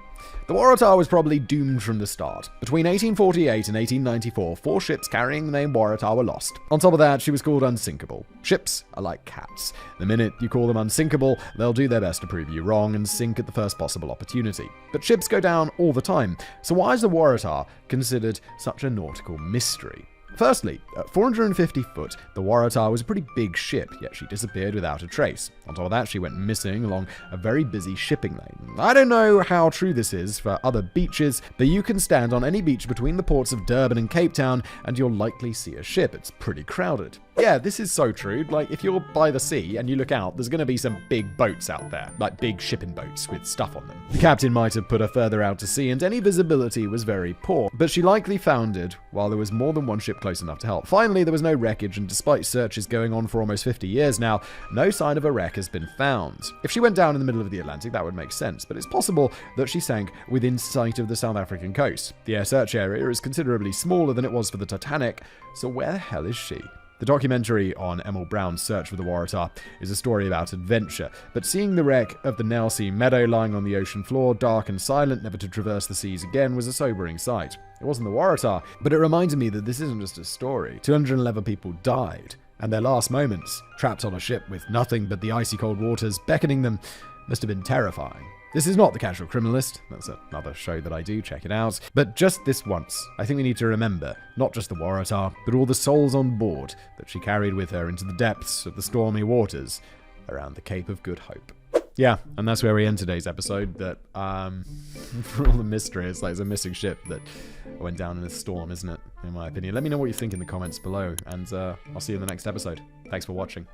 The Waratah was probably doomed from the start. Between 1848 and 1894, 4 ships carrying the name Waratah were lost. On top of that, she was called unsinkable. Ships are like cats. The minute you call them unsinkable, they'll do their best to prove you wrong and sink at the first possible opportunity. But ships go down all the time, so why is the Waratah considered such a nautical mystery? Firstly, at 450 foot, the Waratah was a pretty big ship, yet she disappeared without a trace. On top of that, she went missing along a very busy shipping lane. I don't know how true this is for other beaches, but you can stand on any beach between the ports of Durban and Cape Town, and you'll likely see a ship. It's pretty crowded. Yeah, this is so true. Like, if you're by the sea and you look out, there's going to be some big boats out there, like big shipping boats with stuff on them. The captain might have put her further out to sea, and any visibility was very poor, but she likely foundered while there was more than one ship close enough to help. Finally, there was no wreckage, and despite searches going on for almost 50 years now, no sign of a wreck has been found. If she went down in the middle of the Atlantic, that would make sense, but it's possible that she sank within sight of the South African coast. The air search area is considerably smaller than it was for the Titanic, so where the hell is she? The documentary on Emil Brown's search for the Waratah is a story about adventure, but seeing the wreck of the Nailsea Meadow lying on the ocean floor, dark and silent, never to traverse the seas again, was a sobering sight. It wasn't the Waratah, but it reminded me that this isn't just a story. 211 people died, and their last moments, trapped on a ship with nothing but the icy cold waters beckoning them, must have been terrifying. This is not The Casual Criminalist. That's another show that I do. Check it out. But just this once, I think we need to remember not just the Waratah, but all the souls on board that she carried with her into the depths of the stormy waters around the Cape of Good Hope. Yeah, and that's where we end today's episode. That, for all the mystery, it's like it's a missing ship that went down in a storm, isn't it? In my opinion. Let me know what you think in the comments below, and I'll see you in the next episode. Thanks for watching.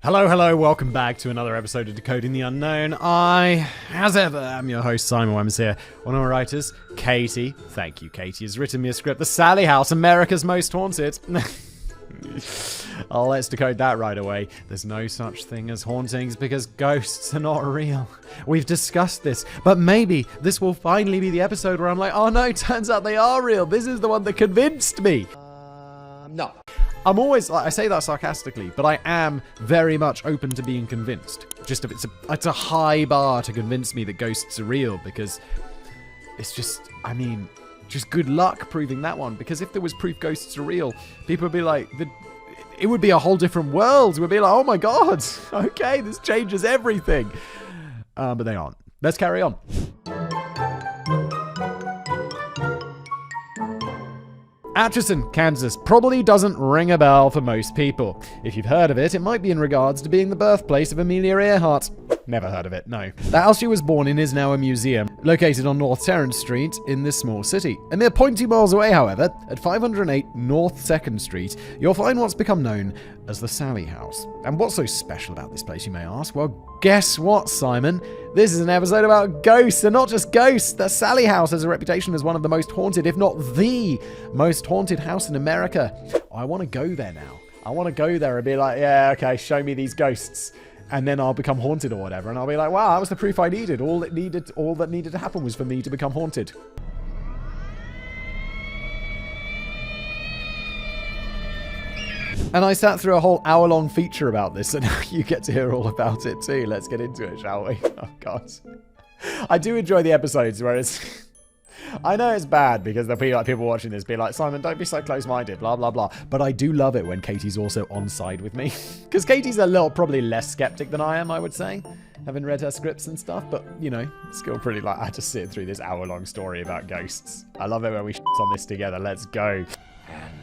Hello, welcome back to another episode of Decoding the Unknown. I, as ever, am your host, Simon Wemmers here. One of my writers, Katie, thank you, Katie, has written me a script, The Sally House, America's Most Haunted. Oh, let's decode that right away. There's no such thing as hauntings because ghosts are not real. We've discussed this, but maybe this will finally be the episode where I'm like, oh no, turns out they are real. This is the one that convinced me. No. I'm always, I say that sarcastically, but I am very much open to being convinced. Just if it's a high bar to convince me that ghosts are real, because it's just, I mean, just good luck proving that one. Because if there was proof ghosts are real, people would be like, it would be a whole different world. We'd be like, oh my god, okay, this changes everything. But they aren't. Let's carry on. Atchison, Kansas probably doesn't ring a bell for most people. If you've heard of it, it might be in regards to being the birthplace of Amelia Earhart. Never heard of it, no. The house she was born in is now a museum, located on North Terrace Street in this small city. A mere 0.2 miles away, however, at 508 North 2nd Street, you'll find what's become known as the Sally House. And what's so special about this place, you may ask? Well, Guess what, Simon? This is an episode about ghosts, and not just ghosts. The Sallie House has a reputation as one of the most haunted, if not the most haunted house in America. I want to go there now. I want to go there and be like, yeah, okay, show me these ghosts. And then I'll become haunted or whatever. And I'll be like, wow, that was the proof I needed. All that needed to happen was for me to become haunted. And I sat through a whole hour-long feature about this, and you get to hear all about it too. Let's get into it, shall we? Oh, God. I do enjoy the episodes where it's... I know it's bad because there'll be like people watching this be like, Simon, don't be so close-minded, blah, blah, blah. But I do love it when Katie's also on side with me. Because Katie's a little probably less skeptic than I am, I would say, having read her scripts and stuff. But, you know, it's still pretty like, I just sit through this hour-long story about ghosts. I love it when we on this together. Let's go. And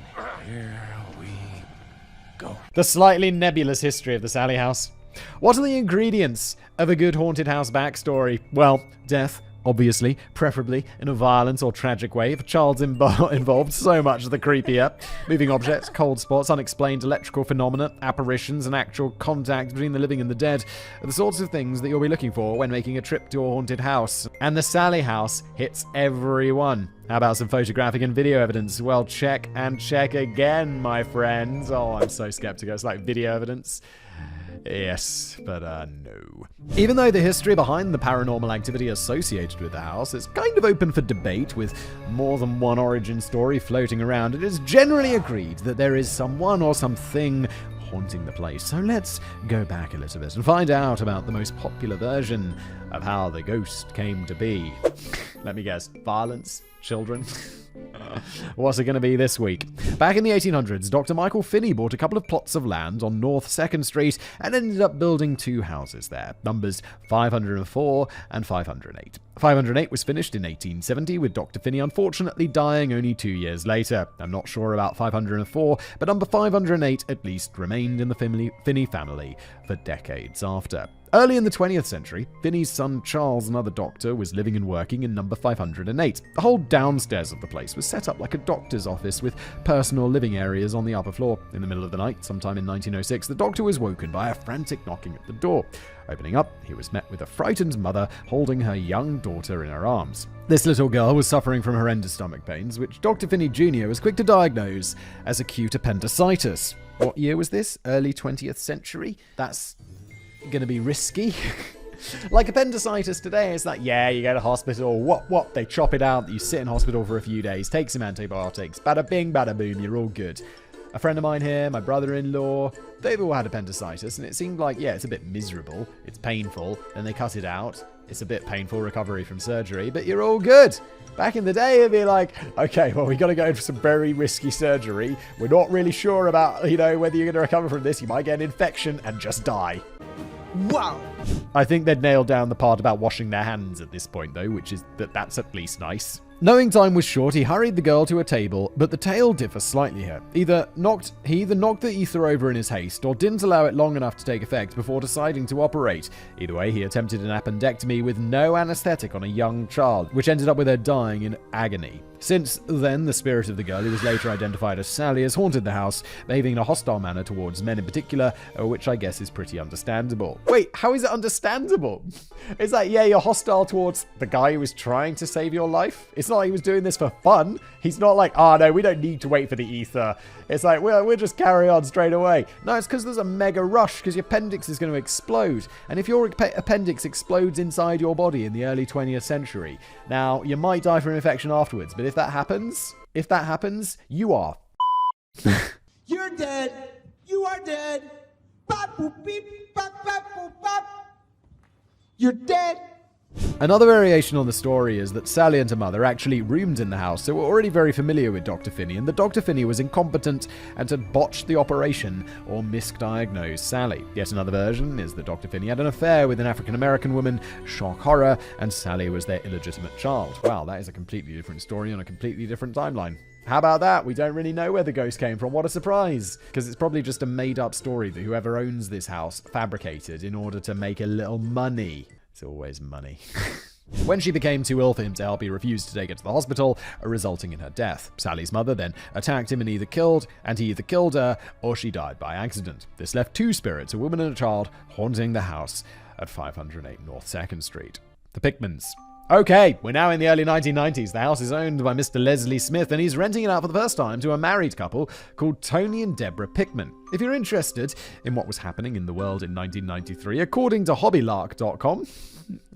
here we go. The slightly nebulous history of the Sallie House. What are the ingredients of a good haunted house backstory? Well, death, obviously, preferably in a violent or tragic way. If a child's involved, so much the creepier. Moving objects, cold spots, unexplained electrical phenomena, apparitions, and actual contact between the living and the dead are the sorts of things that you'll be looking for when making a trip to a haunted house. And the Sallie House hits every one. How about some photographic and video evidence? Well, check and check again, my friends. Oh, I'm so skeptical. It's like video evidence. Yes, but no. Even though the history behind the paranormal activity associated with the house is kind of open for debate, with more than one origin story floating around, it is generally agreed that there is someone or something haunting the place. So let's go back a little bit and find out about the most popular version of how the ghost came to be. Let me guess, violence? Children? What's it going to be this week? Back in the 1800s, Dr. Michael Finney bought a couple of plots of land on North 2nd Street and ended up building two houses there, numbers 504 and 508. 508 was finished in 1870, with Dr. Finney unfortunately dying only 2 years later. I'm not sure about 504, but number 508 at least remained in the Finney family for decades after. Early in the 20th century, Finney's son Charles, another doctor, was living and working in number 508. The whole downstairs of the place was set up like a doctor's office with personal living areas on the upper floor. In the middle of the night, sometime in 1906, the doctor was woken by a frantic knocking at the door. Opening up, he was met with a frightened mother holding her young daughter in her arms. This little girl was suffering from horrendous stomach pains, which Dr. Finney Jr. was quick to diagnose as acute appendicitis. What year was this? Early 20th century? That's gonna be risky. Like appendicitis today, it's like, yeah, you go to hospital, what, they chop it out, you sit in hospital for a few days, take some antibiotics, bada bing, bada boom, you're all good. A friend of mine here, my brother-in-law, they've all had appendicitis, and it seemed like, yeah, it's a bit miserable, it's painful, then they cut it out, it's a bit painful recovery from surgery, but you're all good. Back in the day, it'd be like, okay, well, we got to go for some very risky surgery. We're not really sure about, whether you're going to recover from this. You might get an infection and just die. Wow. I think they'd nailed down the part about washing their hands at this point, though, which is that's at least nice. Knowing time was short, he hurried the girl to a table, but the tale differs slightly here. He either knocked the ether over in his haste, or didn't allow it long enough to take effect before deciding to operate. Either way, he attempted an appendectomy with no anesthetic on a young child, which ended up with her dying in agony. Since then, the spirit of the girl, who was later identified as Sally, has haunted the house, behaving in a hostile manner towards men in particular, which I guess is pretty understandable. Wait, how is it understandable? It's like, yeah, you're hostile towards the guy who was trying to save your life. It's not like he was doing this for fun. He's not like, oh no, we don't need to wait for the ether. It's like, we'll just carry on straight away. No, it's because there's a mega rush, because your appendix is going to explode. And if your appendix explodes inside your body in the early 20th century, now, you might die from infection afterwards, but if that happens, you are You're dead. You are dead. Bop, boop, beep, bop, bop, boop, bop. You're dead. Another variation on the story is that Sally and her mother actually roomed in the house, so were already very familiar with Dr. Finney, and that Dr. Finney was incompetent and had botched the operation or misdiagnosed Sally. Yet another version is that Dr. Finney had an affair with an African-American woman, shock horror, and Sally was their illegitimate child. Wow, that is a completely different story on a completely different timeline. How about that? We don't really know where the ghost came from. What a surprise. Because it's probably just a made-up story that whoever owns this house fabricated in order to make a little money. It's always money. When she became too ill for him to help, he refused to take her to the hospital, resulting in her death. Sally's mother then attacked him and he either killed her or she died by accident. This left two spirits, a woman and a child, haunting the house at 508 North 2nd Street. The Pickmans. Okay, we're now in the early 1990s. The house is owned by Mr. Leslie Smith, and he's renting it out for the first time to a married couple called Tony and Deborah Pickman. If you're interested in what was happening in the world in 1993, according to hobbylark.com,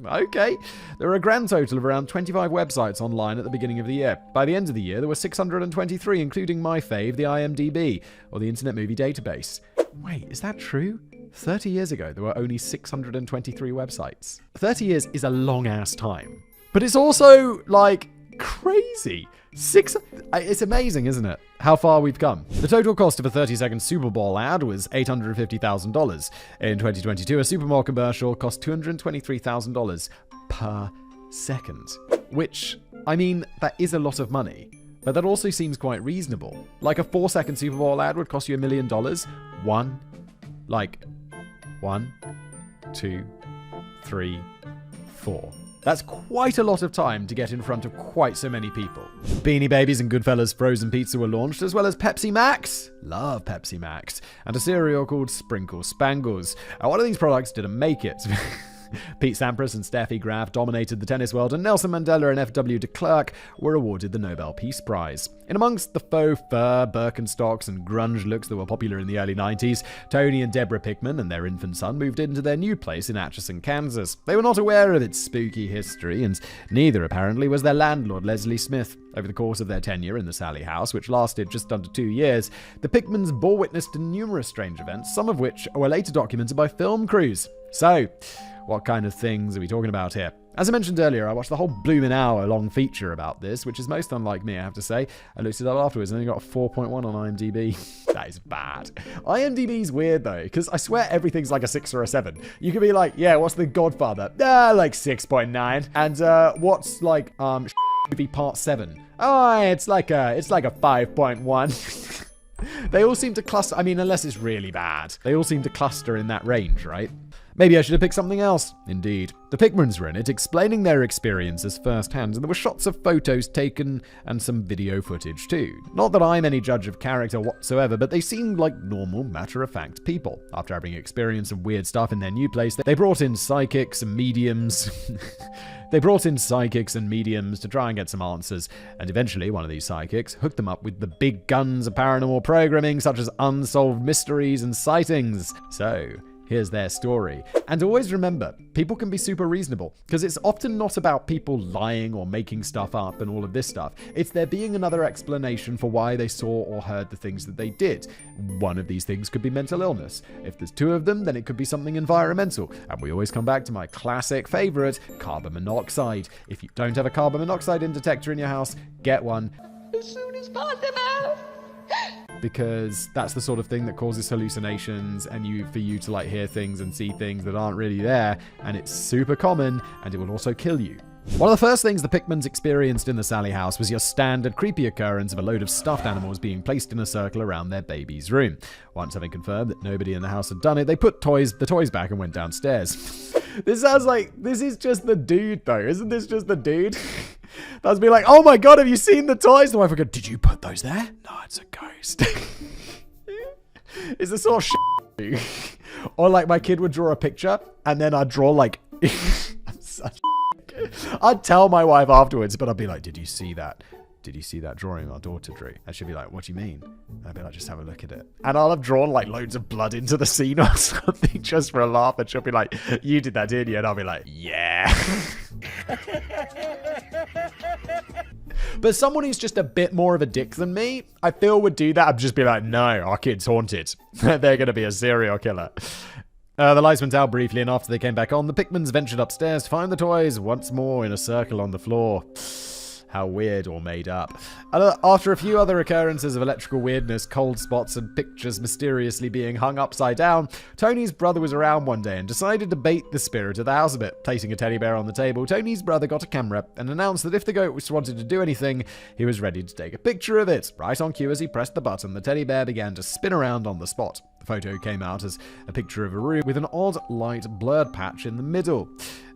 okay, there are a grand total of around 25 websites online at the beginning of the year. By the end of the year, there were 623, including my fave, the IMDb, or the Internet Movie Database. Wait, is that true? 30 years ago, there were only 623 websites. 30 years is a long-ass time. But it's also, like, crazy. It's amazing, isn't it? How far we've come. The total cost of a 30-second Super Bowl ad was $850,000. In 2022, a Super Bowl commercial cost $223,000 per second. Which, I mean, that is a lot of money. But that also seems quite reasonable. Like a 4-second Super Bowl ad would cost you $1 million. 1, 2, 3, 4. That's quite a lot of time to get in front of quite so many people. Beanie Babies and Goodfellas frozen pizza were launched, as well as Pepsi Max. Love Pepsi Max. And a cereal called Sprinkle Spangles. One of these products didn't make it. Pete Sampras and Steffi Graf dominated the tennis world, and Nelson Mandela and F.W. de Klerk were awarded the Nobel Peace Prize. In amongst the faux fur, Birkenstocks, and grunge looks that were popular in the early 90s, Tony and Deborah Pickman and their infant son moved into their new place in Atchison, Kansas. They were not aware of its spooky history, and neither apparently was their landlord, Leslie Smith. Over the course of their tenure in the Sally house, which lasted just under 2 years, the Pickmans bore witness to numerous strange events, some of which were later documented by film crews. So, what kind of things are we talking about here? As I mentioned earlier, I watched the whole blooming hour-long feature about this, which is most unlike me, I have to say. I looked it up afterwards and only got a 4.1 on IMDb. That is bad. IMDb's weird, though, because I swear everything's like a 6 or a 7. You could be like, yeah, what's The Godfather? Like 6.9. And what's like, movie part 7? Oh, it's like a 5.1. They all seem to cluster, I mean, unless it's really bad. They all seem to cluster in that range, right? Maybe I should have picked something else. Indeed. The Pickmans were in it, explaining their experiences firsthand, and there were shots of photos taken and some video footage too. Not that I'm any judge of character whatsoever, but they seemed like normal, matter-of-fact people. After having experienced some weird stuff in their new place, they brought in psychics and mediums. They brought in psychics and mediums to try and get some answers, and eventually one of these psychics hooked them up with the big guns of paranormal programming, such as unsolved mysteries and sightings. So, here's their story. And always remember, people can be super reasonable, because it's often not about people lying or making stuff up and all of this stuff. It's there being another explanation for why they saw or heard the things that they did. One of these things could be mental illness. If there's two of them, then it could be something environmental. And we always come back to my classic favorite, carbon monoxide. If you don't have a carbon monoxide detector in your house, get one as soon as possible. Because that's the sort of thing that causes hallucinations and for you to like hear things and see things that aren't really there, and it's super common, and it will also kill you. One of the first things the Pickmans experienced in the Sally house was your standard creepy occurrence of a load of stuffed animals being placed in a circle around their baby's room. Once having confirmed that nobody in the house had done it, they put the toys back and went downstairs. This sounds like this is just the dude, though. Isn't this just the dude? That's be like, oh my god, have you seen the toys? The wife would go, did you put those there? No, it's a ghost. It's the sort of shit. Or like my kid would draw a picture and then I'd draw like I'm such I'd tell my wife afterwards, but I'd be like, did you see that? Did you see that drawing our daughter drew? And she'd be like, what do you mean? And I'd be like, just have a look at it. And I'll have drawn like loads of blood into the scene or something just for a laugh. And she'll be like, you did that, didn't you? And I'll be like, yeah. But someone who's just a bit more of a dick than me, I feel would do that. I'd just be like, no, our kid's haunted. They're going to be a serial killer. The lights went out briefly, and after they came back on, the Pickmans ventured upstairs to find the toys once more in a circle on the floor. How weird or made up. After a few other occurrences of electrical weirdness, cold spots, and pictures mysteriously being hung upside down, Tony's brother was around one day and decided to bait the spirit of the house a bit. Placing a teddy bear on the table, Tony's brother got a camera and announced that if the goat wanted to do anything, he was ready to take a picture of it. Right on cue, as he pressed the button, the teddy bear began to spin around on the spot. The photo came out as a picture of a room with an odd light blurred patch in the middle.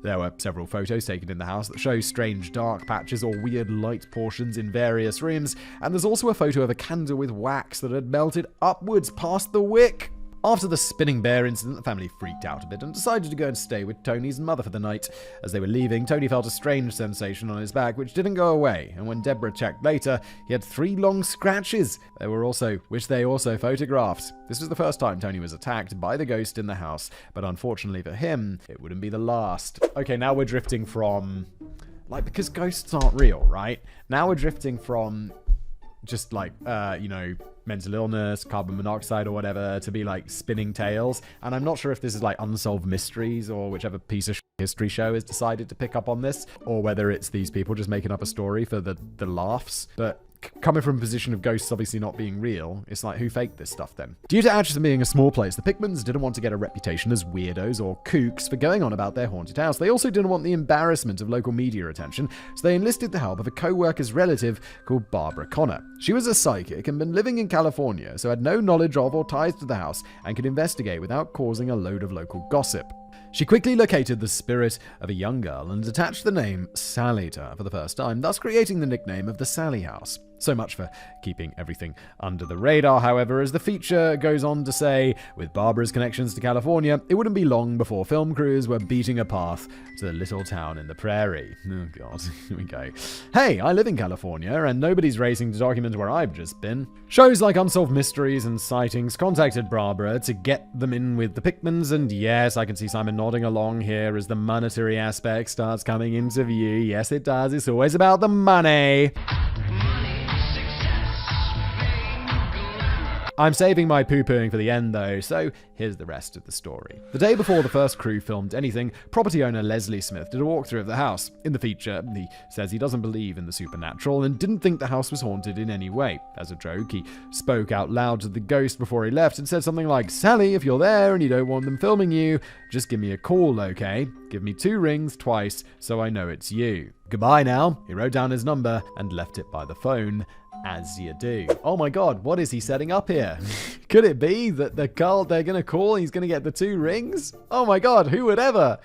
There were several photos taken in the house that show strange dark patches or weird light portions in various rooms, and there's also a photo of a candle with wax that had melted upwards past the wick. After the spinning bear incident, the family freaked out a bit and decided to go and stay with Tony's mother for the night. As they were leaving, Tony felt a strange sensation on his back, which didn't go away, and when Deborah checked later, he had 3 long scratches, which they also photographed. This was the first time Tony was attacked by the ghost in the house, but unfortunately for him, it wouldn't be the last. Okay, now we're drifting from... because ghosts aren't real, right? Now we're drifting from just mental illness, carbon monoxide or whatever, to be spinning tales. And I'm not sure if this is Unsolved Mysteries or whichever piece of history show has decided to pick up on this, or whether it's these people just making up a story for the laughs. But coming from a position of ghosts obviously not being real, it's who faked this stuff then? Due to Atchison being a small place, the Pickmans didn't want to get a reputation as weirdos or kooks for going on about their haunted house. They also didn't want the embarrassment of local media attention, so they enlisted the help of a co-worker's relative called Barbara Connor. She was a psychic and been living in California, so had no knowledge of or ties to the house and could investigate without causing a load of local gossip. She quickly located the spirit of a young girl and attached the name Sally to her for the first time, thus creating the nickname of the Sally House. So much for keeping everything under the radar, however, as the feature goes on to say, with Barbara's connections to California, it wouldn't be long before film crews were beating a path to the little town in the prairie. Oh god, here we go. Hey, I live in California, and nobody's racing to document where I've just been. Shows like Unsolved Mysteries and Sightings contacted Barbara to get them in with the Pickmans, and yes, I can see Simon nodding along here as the monetary aspect starts coming into view. Yes, it does. It's always about the money. I'm saving my poo-pooing for the end though, so here's the rest of the story. The day before the first crew filmed anything, property owner Leslie Smith did a walkthrough of the house. In the feature, he says he doesn't believe in the supernatural and didn't think the house was haunted in any way. As a joke, he spoke out loud to the ghost before he left and said something like, "Sally, if you're there and you don't want them filming you, just give me a call, okay? Give me 2 rings twice so I know it's you. Goodbye now." He wrote down his number and left it by the phone. As you do. Oh my god, what is he setting up here? Could it be that the girl they're gonna call and he's gonna get the 2 rings? Oh my god, who would ever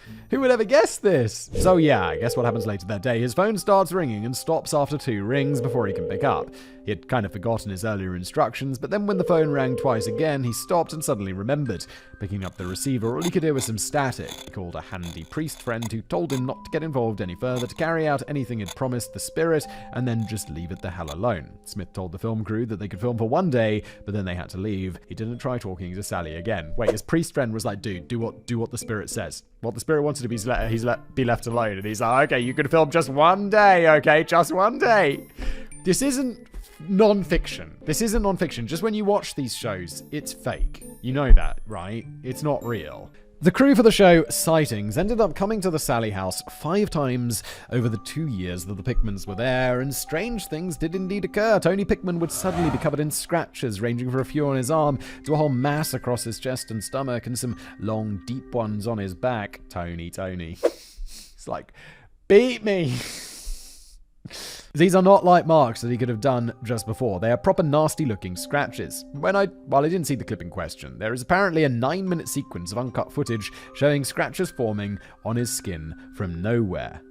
guess this? So yeah, I guess what happens later that day, his phone starts ringing and stops after 2 rings before he can pick up. He had kind of forgotten his earlier instructions, but then when the phone rang twice again, he stopped and suddenly remembered. Picking up the receiver, all he could hear was some static. He called a handy priest friend who told him not to get involved any further, to carry out anything he'd promised the spirit, and then just leave it the hell alone. Smith told the film crew that they could film for 1 day, but then they had to leave. He didn't try talking to Sally again. Wait, his priest friend was like, dude, do what the spirit says. What the spirit wanted to be left alone, and he's like, okay, you can film just 1 day, okay, just 1 day. This isn't non-fiction. This isn't non-fiction. Just when you watch these shows, it's fake. You know that, right? It's not real. The crew for the show Sightings ended up coming to the Sally house 5 times over the 2 years that the Pickmans were there, and strange things did indeed occur. Tony Pickman would suddenly be covered in scratches, ranging from a few on his arm to a whole mass across his chest and stomach, and some long, deep ones on his back. Tony. It's like, beat me. These are not like marks that he could have done just before. They are proper nasty-looking scratches. While I didn't see the clip in question, there is apparently a 9-minute sequence of uncut footage showing scratches forming on his skin from nowhere.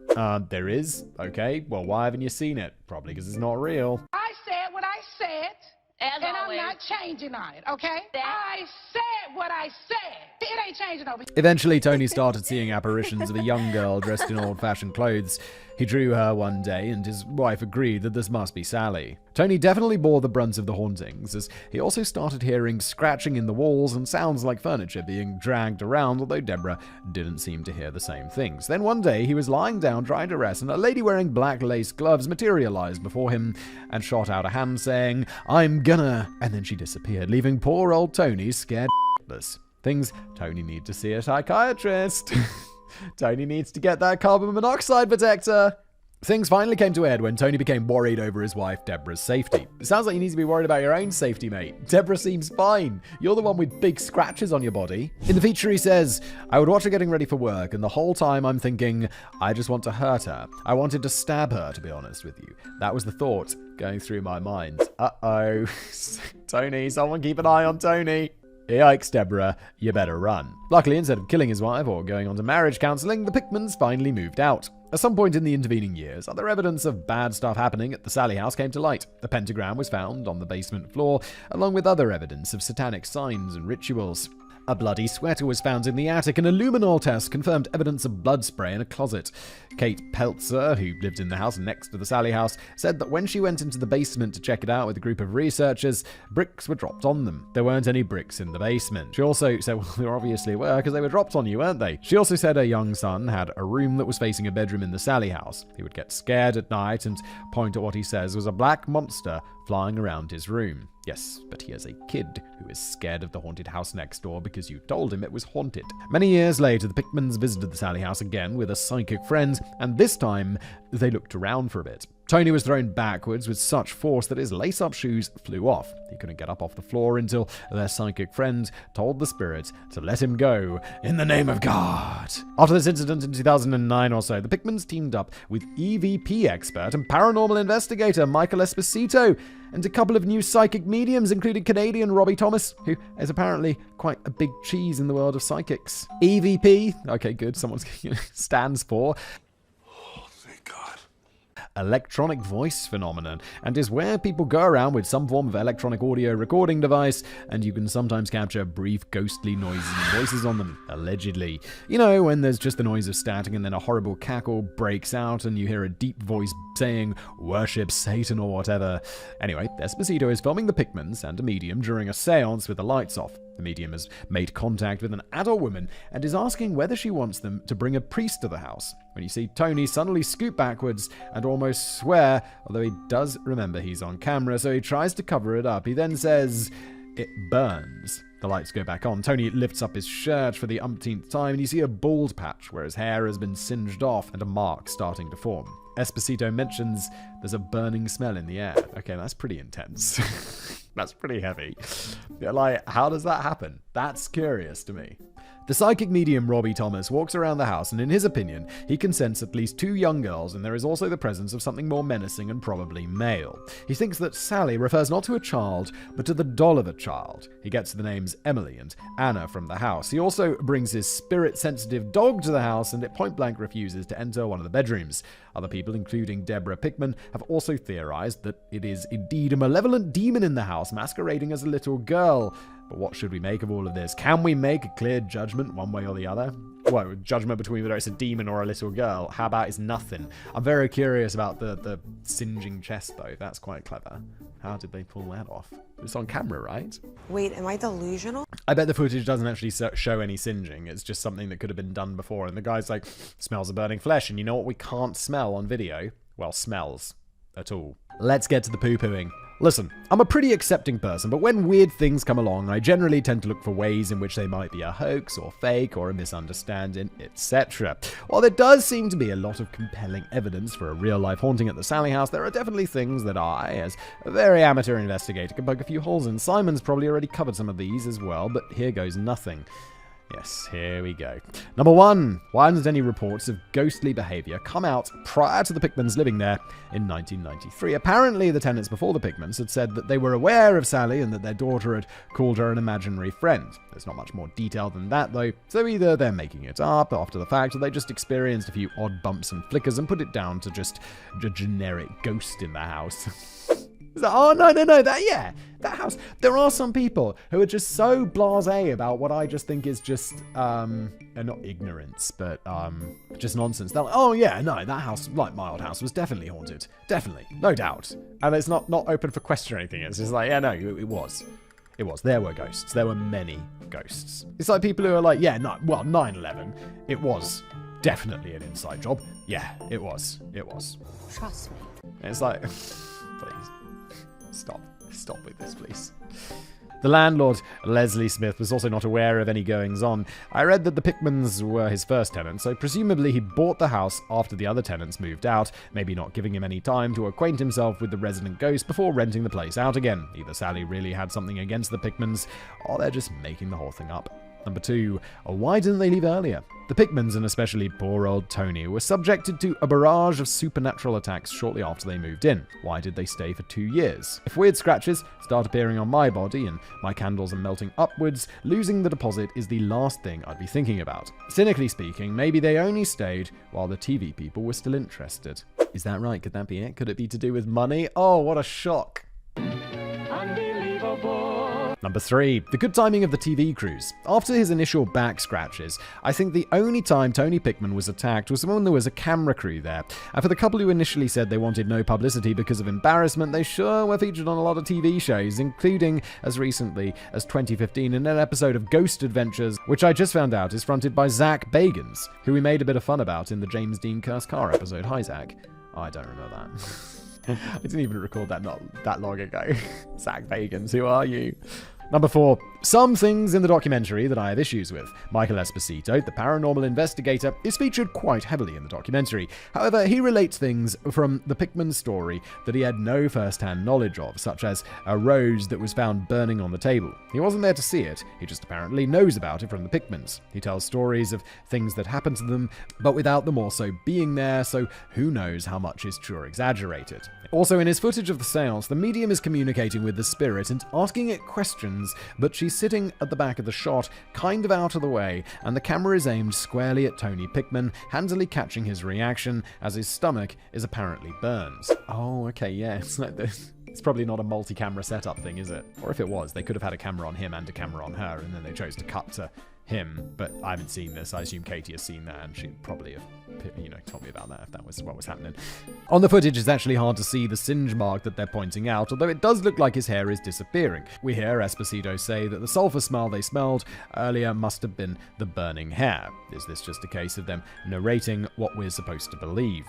There is? Okay, well, why haven't you seen it? Probably because it's not real. I said what I said, and always. I'm not changing on it, okay? I said what I said. It ain't changing over here. Eventually, Tony started seeing apparitions of a young girl dressed in old-fashioned clothes. He drew her one day, and his wife agreed that this must be Sally. Tony definitely bore the brunt of the hauntings, as he also started hearing scratching in the walls and sounds like furniture being dragged around, although Deborah didn't seem to hear the same things. Then one day, he was lying down trying to rest, and a lady wearing black lace gloves materialized before him and shot out a hand saying, "I'm gonna," and then she disappeared, leaving poor old Tony scared shitless. Things Tony needs to see a psychiatrist. Tony needs to get that carbon monoxide protector. Things finally came to a head when Tony became worried over his wife Deborah's safety. It sounds like you need to be worried about your own safety, mate. Deborah seems fine. You're the one with big scratches on your body. In the feature, he says, "I would watch her getting ready for work, and the whole time I'm thinking, I just want to hurt her. I wanted to stab her, to be honest with you. That was the thought going through my mind." Uh-oh. Tony, someone keep an eye on Tony. Yikes, Deborah, you better run. Luckily, instead of killing his wife or going on to marriage counseling, the Pickmans finally moved out. At some point in the intervening years, other evidence of bad stuff happening at the Sally house came to light. A pentagram was found on the basement floor, along with other evidence of satanic signs and rituals. A bloody sweater was found in the attic, and a luminol test confirmed evidence of blood spray in a closet. Kate Peltzer, who lived in the house next to the Sally house, said that when she went into the basement to check it out with a group of researchers, bricks were dropped on them. There weren't any bricks in the basement. She also said, well, there obviously were, because they were dropped on you, weren't they? She also said her young son had a room that was facing a bedroom in the Sally house. He would get scared at night and point at what he says was a black monster flying around his room. Yes, but he has a kid who is scared of the haunted house next door because you told him it was haunted. Many years later, the Pickmans visited the Sally house again with a psychic friend, and this time, they looked around for a bit. Tony was thrown backwards with such force that his lace-up shoes flew off. He couldn't get up off the floor until their psychic friend told the spirit to let him go in the name of God. After this incident in 2009 or so, the Pickmans teamed up with EVP expert and paranormal investigator Michael Esposito and a couple of new psychic mediums, including Canadian Robbie Thomas, who is apparently quite a big cheese in the world of psychics. EVP, okay, good, someone's stands for electronic voice phenomenon, and is where people go around with some form of electronic audio recording device, and you can sometimes capture brief ghostly noises and voices on them, allegedly. You know, when there's just the noise of static and then a horrible cackle breaks out and you hear a deep voice saying, "Worship Satan" or whatever. Anyway, Esposito is filming the Pickmans and a medium during a seance with the lights off. The medium has made contact with an adult woman and is asking whether she wants them to bring a priest to the house. When you see Tony suddenly scoot backwards and almost swear, although he does remember he's on camera, so he tries to cover it up. He then says, "It burns." The lights go back on. Tony lifts up his shirt for the umpteenth time, and you see a bald patch where his hair has been singed off and a mark starting to form. Esposito mentions there's a burning smell in the air. Okay, that's pretty intense. That's pretty heavy. Yeah, like, how does that happen? That's curious to me. The psychic medium Robbie Thomas walks around the house, and in his opinion, he can sense at least 2 young girls, and there is also the presence of something more menacing and probably male. He thinks that Sally refers not to a child, but to the doll of a child. He gets the names Emily and Anna from the house. He also brings his spirit-sensitive dog to the house, and it point-blank refuses to enter one of the bedrooms. Other people, including Deborah Pickman, have also theorized that it is indeed a malevolent demon in the house masquerading as a little girl. But what should we make of all of this? Can we make a clear judgment one way or the other? Well, judgment between whether it's a demon or a little girl. How about it's nothing? I'm very curious about the singeing chest, though. That's quite clever. How did they pull that off? It's on camera, right? Wait, am I delusional? I bet the footage doesn't actually show any singeing. It's just something that could have been done before. And the guy's like, smells of burning flesh. And you know what we can't smell on video? Well, smells. At all. Let's get to the poo-pooing. Listen, I'm a pretty accepting person, but when weird things come along, I generally tend to look for ways in which they might be a hoax or fake or a misunderstanding, etc. While there does seem to be a lot of compelling evidence for a real-life haunting at the Sally house, there are definitely things that I, as a very amateur investigator, can poke a few holes in. Simon's probably already covered some of these as well, but here goes nothing. Yes, here we go. Number 1. Why didn't any reports of ghostly behavior come out prior to the Pickmans living there in 1993? Apparently, the tenants before the Pickmans had said that they were aware of Sally and that their daughter had called her an imaginary friend. There's not much more detail than that, though, so either they're making it up after the fact or they just experienced a few odd bumps and flickers and put it down to just a generic ghost in the house. Oh, no, that house. There are some people who are just so blasé about what I just think is just, not ignorance, but, just nonsense. They're like, oh, yeah, no, that house, like my old house, was definitely haunted. Definitely. No doubt. And it's not open for question or anything. It's just like, yeah, no, it was. It was. There were ghosts. There were many ghosts. It's like people who are like, yeah, no, well, 9/11, it was definitely an inside job. Yeah, it was. It was. Trust me. And it's like, please. Stop with this, please. The landlord, Leslie Smith, was also not aware of any goings-on. I read that the Pickmans were his first tenant, so presumably he bought the house after the other tenants moved out, maybe not giving him any time to acquaint himself with the resident ghost before renting the place out again. Either Sally really had something against the Pickmans, or they're just making the whole thing up. Number 2, why didn't they leave earlier? The Pickmans, and especially poor old Tony, were subjected to a barrage of supernatural attacks shortly after they moved in. Why did they stay for 2 years? If weird scratches start appearing on my body and my candles are melting upwards, losing the deposit is the last thing I'd be thinking about. Cynically speaking, maybe they only stayed while the TV people were still interested. Is that right? Could that be it? Could it be to do with money? Oh, what a shock. Number 3, the good timing of the TV crews. After his initial back scratches, I think the only time Tony Pickman was attacked was when there was a camera crew there. And for the couple who initially said they wanted no publicity because of embarrassment, they sure were featured on a lot of TV shows, including as recently as 2015 in an episode of Ghost Adventures, which I just found out is fronted by Zach Bagans, who we made a bit of fun about in the James Dean Cursed Car episode. Hi, Zach. Oh, I don't remember that. I didn't even record that not that long ago. Zach Bagans, who are you? Number 4, some things in the documentary that I have issues with. Michael Esposito, the paranormal investigator, is featured quite heavily in the documentary. However, he relates things from the Pickman story that he had no first-hand knowledge of, such as a rose that was found burning on the table. He wasn't there to see it, he just apparently knows about it from the Pickmans. He tells stories of things that happened to them, but without them also being there, so who knows how much is true or exaggerated. Also, in his footage of the seance, the medium is communicating with the spirit and asking it questions, but she's sitting at the back of the shot, kind of out of the way, and the camera is aimed squarely at Tony Pickman, handily catching his reaction as his stomach is apparently burned. Oh, okay, yeah, it's like this. It's probably not a multi-camera setup thing, is it? Or if it was, they could have had a camera on him and a camera on her, and then they chose to cut to him. But I haven't seen this. I assume Katie has seen that, and she'd probably have, told me about that if that was what was happening. On the footage, it's actually hard to see the singe mark that they're pointing out, although it does look like his hair is disappearing. We hear Esposito say that the sulfur smell they smelled earlier must have been the burning hair. Is this just a case of them narrating what we're supposed to believe?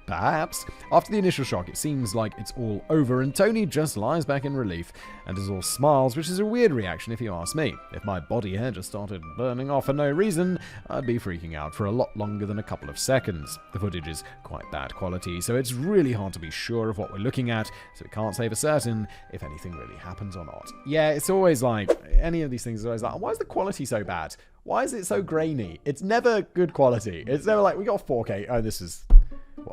Perhaps. After the initial shock, it seems like it's all over, and Tony just lies back in relief and is all smiles, which is a weird reaction if you ask me. If my body hair just started burning off for no reason, I'd be freaking out for a lot longer than a couple of seconds. The footage is quite bad quality, so it's really hard to be sure of what we're looking at, so we can't say for certain if anything really happens or not. Yeah, it's always like, any of these things is always like, why is the quality so bad? Why is it so grainy? It's never good quality. It's never like, we got 4K. Oh, this is,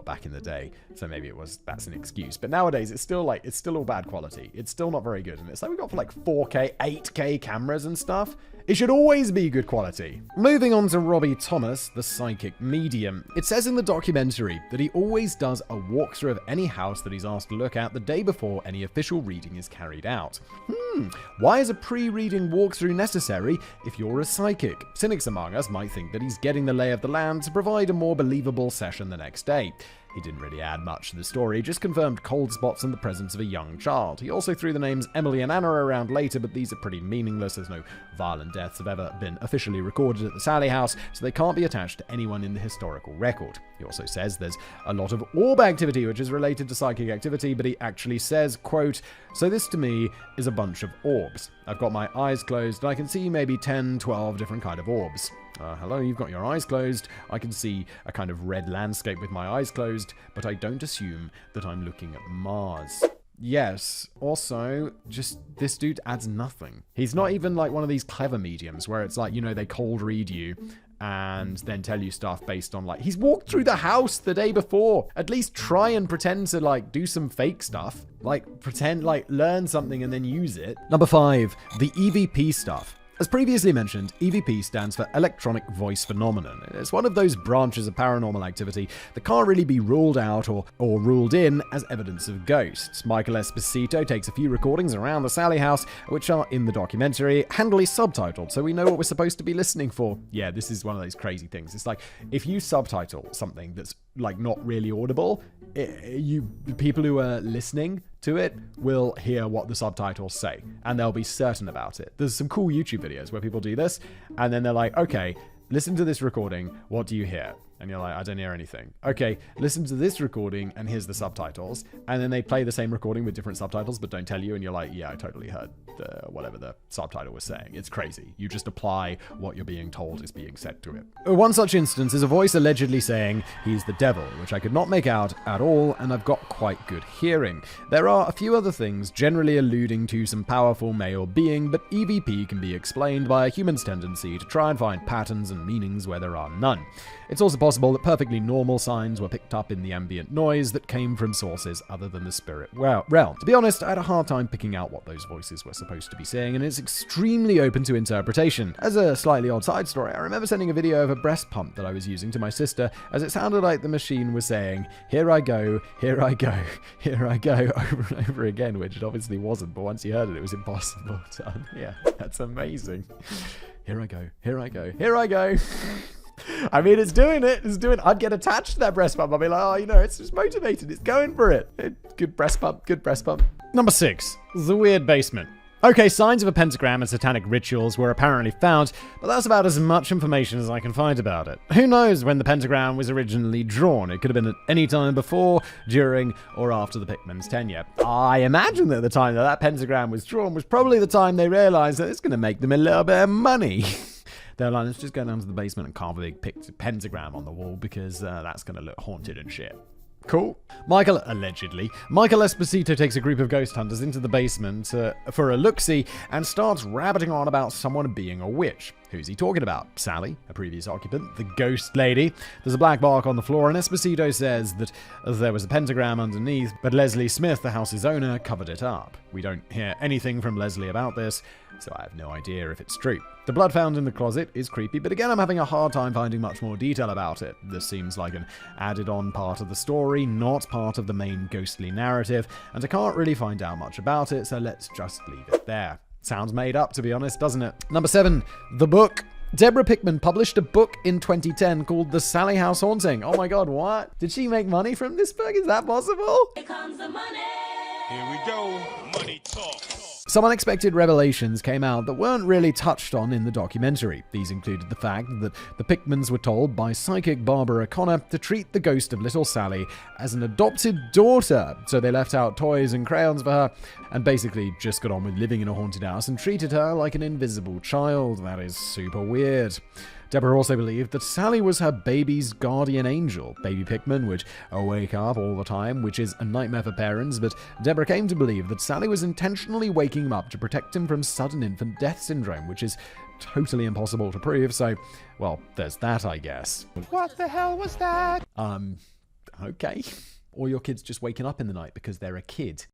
back in the day. So maybe that's an excuse. But nowadays, it's still all bad quality. It's still not very good. And it's like we got for like 4K, 8K cameras and stuff. It should always be good quality. Moving on to Robbie Thomas, the psychic medium. It says in the documentary that he always does a walkthrough of any house that he's asked to look at the day before any official reading is carried out. Why is a pre-reading walkthrough necessary if you're a psychic? Cynics among us might think that he's getting the lay of the land to provide a more believable session the next day. He didn't really add much to the story, just confirmed cold spots and the presence of a young child. He also threw the names Emily and Anna around later, but these are pretty meaningless as no violent deaths have ever been officially recorded at the Sally house, so they can't be attached to anyone in the historical record. He also says there's a lot of orb activity, which is related to psychic activity, but he actually says, quote, "So this to me is a bunch of orbs. I've got my eyes closed and I can see maybe 10, 12 different kind of orbs." Hello, you've got your eyes closed. I can see a kind of red landscape with my eyes closed, but I don't assume that I'm looking at Mars. Yes, also, just this dude adds nothing. He's not even like one of these clever mediums where it's like, they cold read you and then tell you stuff based on he's walked through the house the day before. At least try and pretend to do some fake stuff. Pretend learn something and then use it. Number 5, the EVP stuff. As previously mentioned, EVP stands for Electronic Voice Phenomenon. It's one of those branches of paranormal activity that can't really be ruled out or ruled in as evidence of ghosts. Michael Esposito takes a few recordings around the Sally house, which are in the documentary, handily subtitled, so we know what we're supposed to be listening for. Yeah, this is one of those crazy things. It's like, if you subtitle something that's not really audible, people who are listening to it will hear what the subtitles say, and they'll be certain about it. There's some cool YouTube videos where people do this, and then they're like, okay, listen to this recording, what do you hear? And you're like, I don't hear anything. Okay, listen to this recording and here's the subtitles. And then they play the same recording with different subtitles but don't tell you, and you're like, yeah, I totally heard whatever the subtitle was saying. It's crazy. You just apply what you're being told is being said to it. One such instance is a voice allegedly saying he's the devil, which I could not make out at all, and I've got quite good hearing. There are a few other things generally alluding to some powerful male being, but EVP can be explained by a human's tendency to try and find patterns and meanings where there are none. It's also possible that perfectly normal signs were picked up in the ambient noise that came from sources other than the spirit realm. To be honest, I had a hard time picking out what those voices were supposed to be saying, and it's extremely open to interpretation. As a slightly odd side story, I remember sending a video of a breast pump that I was using to my sister, as it sounded like the machine was saying, here I go, here I go, here I go, over and over again, which it obviously wasn't, but once you heard it, it was impossible to unhear. That's amazing. Here I go, here I go, here I go. I mean, it's doing it. It's doing it. I'd get attached to that breast pump. I'd be like, oh, you know, it's just motivated. It's going for it. Good breast pump. Good breast pump. Number 6. The weird basement. Okay, signs of a pentagram and satanic rituals were apparently found, but that's about as much information as I can find about it. Who knows when the pentagram was originally drawn? It could have been at any time before, during, or after the Pickman's tenure. I imagine that the time that pentagram was drawn was probably the time they realized that it's going to make them a little bit of money. They're like, let's just go down to the basement and carve a big pentagram on the wall because that's going to look haunted and shit. Cool. Michael Esposito takes a group of ghost hunters into the basement for a look-see and starts rabbiting on about someone being a witch. Who's he talking about? Sally, a previous occupant, the ghost lady. There's a black mark on the floor, and Esposito says that there was a pentagram underneath, but Leslie Smith, the house's owner, covered it up. We don't hear anything from Leslie about this, so I have no idea if it's true. The blood found in the closet is creepy, but again, I'm having a hard time finding much more detail about it. This seems like an added-on part of the story, not part of the main ghostly narrative, and I can't really find out much about it, so let's just leave it there. Sounds made up, to be honest, doesn't it? Number 7, the book. Deborah Pickman published a book in 2010 called The Sally House Haunting. Oh my god, what? Did she make money from this book? Is that possible? Here comes the money. Here we go. Money talk. Some unexpected revelations came out that weren't really touched on in the documentary. These included the fact that the Pickmans were told by psychic Barbara Connor to treat the ghost of little Sally as an adopted daughter, so they left out toys and crayons for her and basically just got on with living in a haunted house and treated her like an invisible child. That is super weird. Deborah also believed that Sally was her baby's guardian angel. Baby Pickman would wake up all the time, which is a nightmare for parents, but Deborah came to believe that Sally was intentionally waking him up to protect him from sudden infant death syndrome, which is totally impossible to prove, so, well, there's that, I guess. What the hell was that? Okay. Or your kid's just waking up in the night because they're a kid.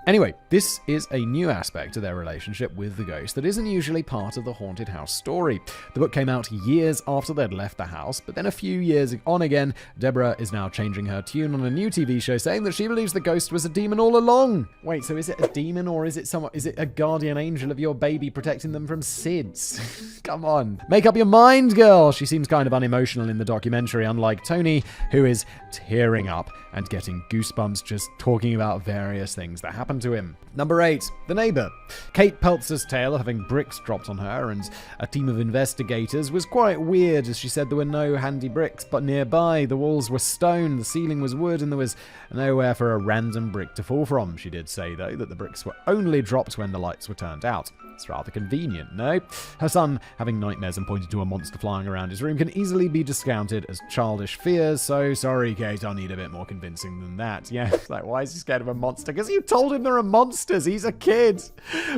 Anyway, this is a new aspect to their relationship with the ghost that isn't usually part of the haunted house story. The book came out years after they'd left the house, but then a few years on again, Deborah is now changing her tune on a new TV show saying that she believes the ghost was a demon all along. Wait, so is it a demon or is it a guardian angel of your baby protecting them from SIDS? Come on. Make up your mind, girl. She seems kind of unemotional in the documentary, unlike Tony, who is tearing up and getting goosebumps just talking about various things that happened to him. Number 8, the neighbor. Kate Peltzer's tale of having bricks dropped on her and a team of investigators was quite weird, as she said there were no handy bricks but nearby. The walls were stone, the ceiling was wood, and there was nowhere for a random brick to fall from. She did say, though, that the bricks were only dropped when the lights were turned out. It's rather convenient, no? Her son, having nightmares and pointed to a monster flying around his room, can easily be discounted as childish fears, so sorry, Kate, I'll need a bit more convincing than that. Yeah, it's like, why is he scared of a monster? Because you told him there are monsters. He's a kid.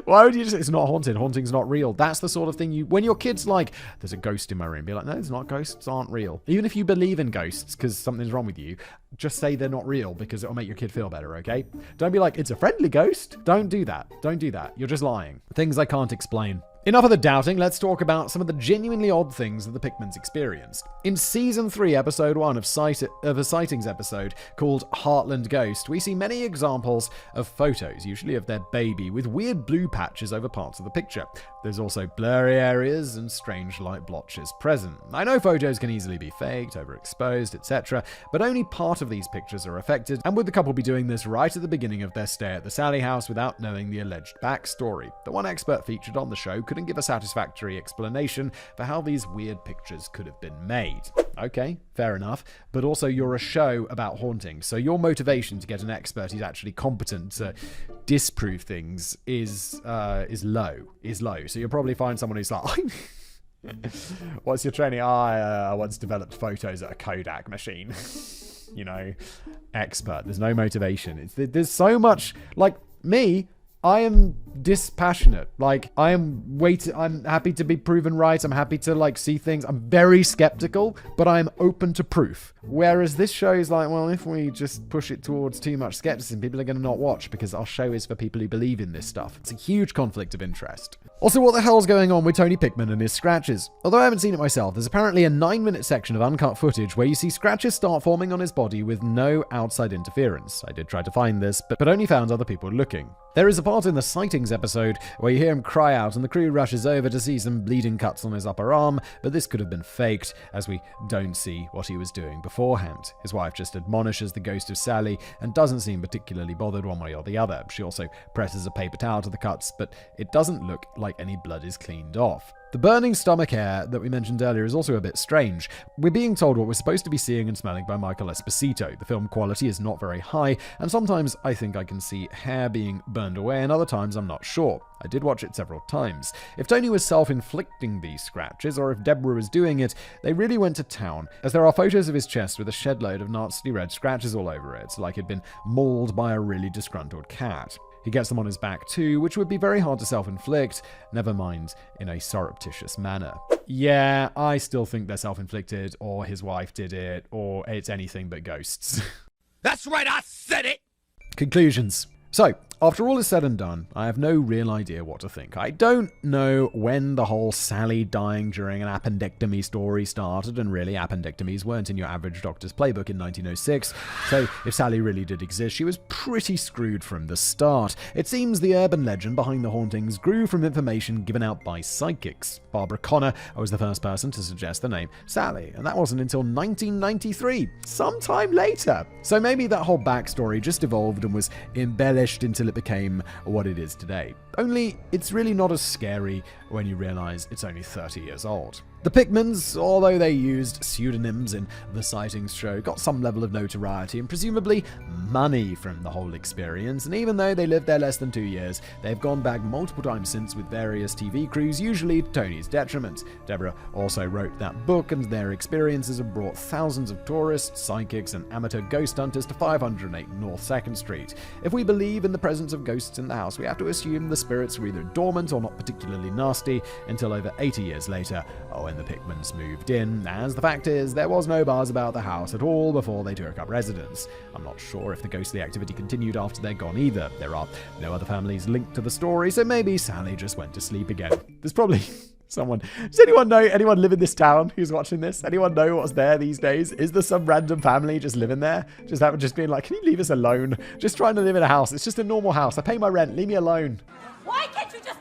Why would you just... It's not haunted. Haunting's not real. That's the sort of thing when your kid's like, there's a ghost in my room, be like, no, it's not. Ghosts aren't real. Even if you believe in ghosts because something's wrong with you, just say they're not real because it'll make your kid feel better, okay? Don't be like, it's a friendly ghost. Don't do that. Don't do that. You're just lying. Things I can't explain. Enough of the doubting, let's talk about some of the genuinely odd things that the Pickmans experienced. In Season 3, Episode 1 of a Sightings episode called Heartland Ghost, we see many examples of photos, usually of their baby, with weird blue patches over parts of the picture. There's also blurry areas and strange light blotches present. I know photos can easily be faked, overexposed, etc., but only part of these pictures are affected, and would the couple be doing this right at the beginning of their stay at the Sally house without knowing the alleged backstory? The one expert featured on the show couldn't give a satisfactory explanation for how these weird pictures could have been made. Okay, fair enough. But also you're a show about hauntings, so your motivation to get an expert who's actually competent to disprove things is low. So you'll probably find someone who's like, what's your training? I once developed photos at a Kodak machine. You know, expert. There's no motivation. There's so much, like me, I am dispassionate. Like, I'm happy to be proven right. I'm happy to, like, see things. I'm very skeptical, but I'm open to proof. Whereas this show is like, well, if we just push it towards too much skepticism, people are going to not watch because our show is for people who believe in this stuff. It's a huge conflict of interest. Also, what the hell's going on with Tony Pickman and his scratches? Although I haven't seen it myself, there's apparently a 9-minute section of uncut footage where you see scratches start forming on his body with no outside interference. I did try to find this, but only found other people looking. There is a part in the Sightings episode where you hear him cry out and the crew rushes over to see some bleeding cuts on his upper arm, but this could have been faked, as we don't see what he was doing beforehand. His wife just admonishes the ghost of Sally and doesn't seem particularly bothered one way or the other. She also presses a paper towel to the cuts, but it doesn't look like any blood is cleaned off. The burning stomach hair that we mentioned earlier is also a bit strange. We're being told what we're supposed to be seeing and smelling by Michael Esposito. The film quality is not very high, and sometimes I think I can see hair being burned away, and other times I'm not sure. I did watch it several times. If Tony was self-inflicting these scratches, or if Deborah was doing it, they really went to town, as there are photos of his chest with a shed load of nasty red scratches all over it, like he'd been mauled by a really disgruntled cat. He gets them on his back too, which would be very hard to self-inflict, never mind in a surreptitious manner. Yeah, I still think they're self-inflicted, or his wife did it, or it's anything but ghosts. That's right, I said it! Conclusions. So, after all is said and done, I have no real idea what to think. I don't know when the whole Sally dying during an appendectomy story started, and really, appendectomies weren't in your average doctor's playbook in 1906, so if Sally really did exist, she was pretty screwed from the start. It seems the urban legend behind the hauntings grew from information given out by psychics. Barbara Connor was the first person to suggest the name Sally, and that wasn't until 1993, sometime later. So maybe that whole backstory just evolved and was embellished until it became what it is today. Only, it's really not as scary when you realize it's only 30 years old. The Pickmans, although they used pseudonyms in the Sightings show, got some level of notoriety and presumably money from the whole experience, and even though they lived there less than 2 years, they've gone back multiple times since with various TV crews, usually to Tony's detriment. Deborah also wrote that book, and their experiences have brought thousands of tourists, psychics, and amateur ghost hunters to 508 North 2nd Street. If we believe in the presence of ghosts in the house, we have to assume the spirits were either dormant or not particularly nasty until over 80 years later, when the Pickmans moved in, as the fact is, there was no buzz about the house at all before they took up residence. I'm not sure if the ghostly activity continued after they're gone either. There are no other families linked to the story, so maybe Sally just went to sleep again. There's probably someone. Does anyone live in this town who's watching this? Anyone know what's there these days? Is there some random family just living there? Just being like, can you leave us alone? Just trying to live in a house. It's just a normal house. I pay my rent. Leave me alone. Why can't you just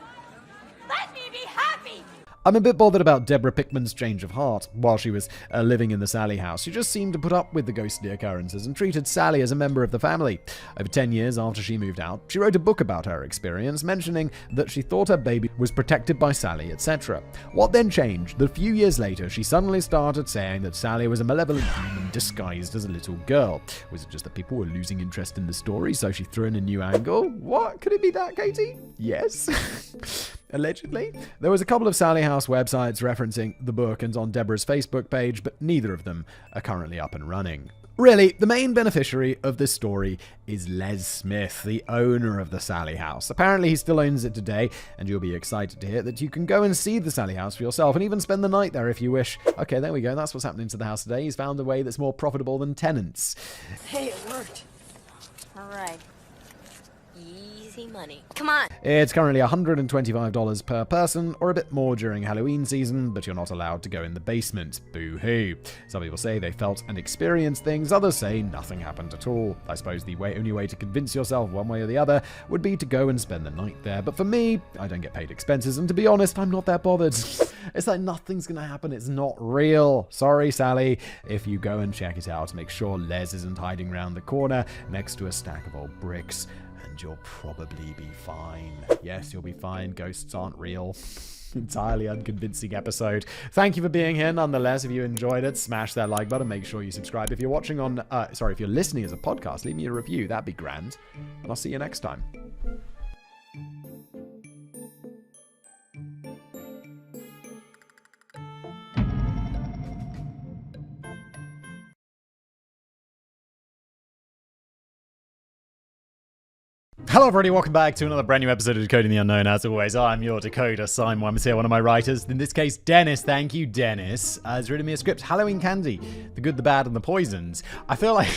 let me be happy? I'm a bit bothered about Deborah Pickman's change of heart. While she was living in the Sally house, she just seemed to put up with the ghostly occurrences and treated Sally as a member of the family. Over 10 years after she moved out, she wrote a book about her experience, mentioning that she thought her baby was protected by Sally, etc. What then changed? That a few years later, she suddenly started saying that Sally was a malevolent demon disguised as a little girl. Was it just that people were losing interest in the story, so she threw in a new angle? What? Could it be that, Katie? Yes. Allegedly. There was a couple of Sally House websites referencing the book and on Deborah's Facebook page, but neither of them are currently up and running. Really, the main beneficiary of this story is Les Smith, the owner of the Sally House. Apparently he still owns it today, and you'll be excited to hear that you can go and see the Sally House for yourself and even spend the night there if you wish. Okay, there we go. That's what's happening to the house today. He's found a way that's more profitable than tenants. Hey, it worked. All right. Easy money. Come on. It's currently $125 per person, or a bit more during Halloween season, but you're not allowed to go in the basement. Boo-hoo. Some people say they felt and experienced things, others say nothing happened at all. I suppose the only way to convince yourself one way or the other would be to go and spend the night there, but for me, I don't get paid expenses, and to be honest, I'm not that bothered. It's like nothing's gonna happen, it's not real. Sorry, Sally. If you go and check it out, make sure Les isn't hiding around the corner next to a stack of old bricks and and you'll probably be fine. Yes, you'll be fine. Ghosts aren't real. Entirely unconvincing episode. Thank you for being here nonetheless. If you enjoyed it, smash that like button. Make sure you subscribe. If you're watching on, if you're listening as a podcast, leave me a review. That'd be grand. And I'll see you next time. Hello everybody, welcome back to another brand new episode of Decoding the Unknown. As always, I'm your decoder, Simon Wemmers here, one of my writers. In this case, Dennis, thank you, Dennis, has written me a script, Halloween Candy, The Good, the Bad, and the Poisons. I feel like...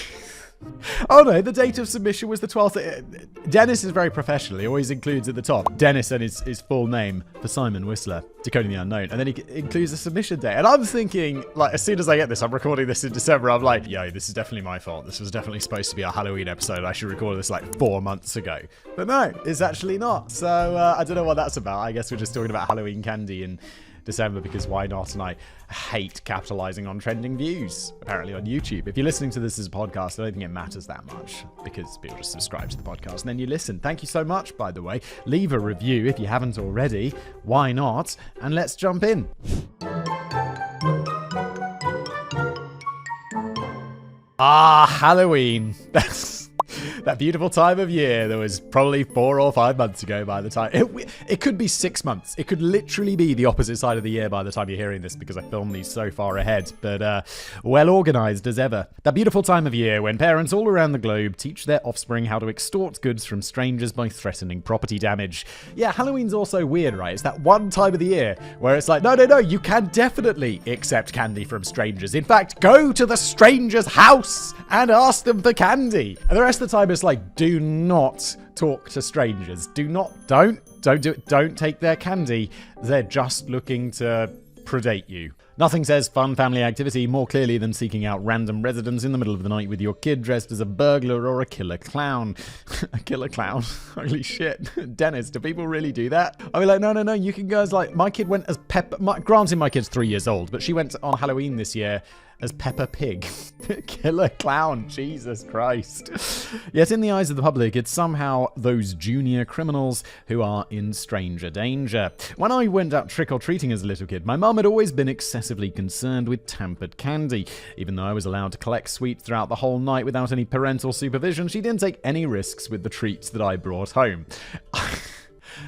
Oh no, the date of submission was the 12th. Dennis is very professional. He always includes at the top Dennis and his full name for Simon Whistler, Decoding the Unknown. And then he includes the submission date. And I'm thinking, like, as soon as I get this, I'm recording this in December. I'm like, yo, this is definitely my fault. This was definitely supposed to be a Halloween episode. I should record this like 4 months ago. But no, it's actually not. So I don't know what that's about. I guess we're just talking about Halloween candy in December because why not? And I hate capitalizing on trending views, apparently on YouTube. If you're listening to this as a podcast, I don't think it matters that much because people just subscribe to the podcast and then you listen. Thank you so much, by the way. Leave a review if you haven't already. Why not? And let's jump in. Halloween. That beautiful time of year that was probably 4 or 5 months ago by the time... It could be 6 months. It could literally be the opposite side of the year by the time you're hearing this because I filmed these so far ahead. But well organized as ever. That beautiful time of year when parents all around the globe teach their offspring how to extort goods from strangers by threatening property damage. Yeah, Halloween's also weird, right? It's that one time of the year where it's like, no, you can definitely accept candy from strangers. In fact, go to the stranger's house and ask them for candy. And the rest of the time it's like, do not talk to strangers. Don't do it. Don't take their candy. They're just looking to predate you. Nothing says fun family activity more clearly than seeking out random residents in the middle of the night with your kid dressed as a burglar or a killer clown. A killer clown? Holy shit. Dennis, do people really do that? I'll be like, no, you can go as like, my kid went as Peppa, granted my kid's 3 years old, but she went on Halloween this year as Peppa Pig. Killer clown, Jesus Christ. Yet in the eyes of the public, it's somehow those junior criminals who are in stranger danger. When I went out trick-or-treating as a little kid, my mum had always been excessively concerned with tampered candy. Even though I was allowed to collect sweets throughout the whole night without any parental supervision, she didn't take any risks with the treats that I brought home.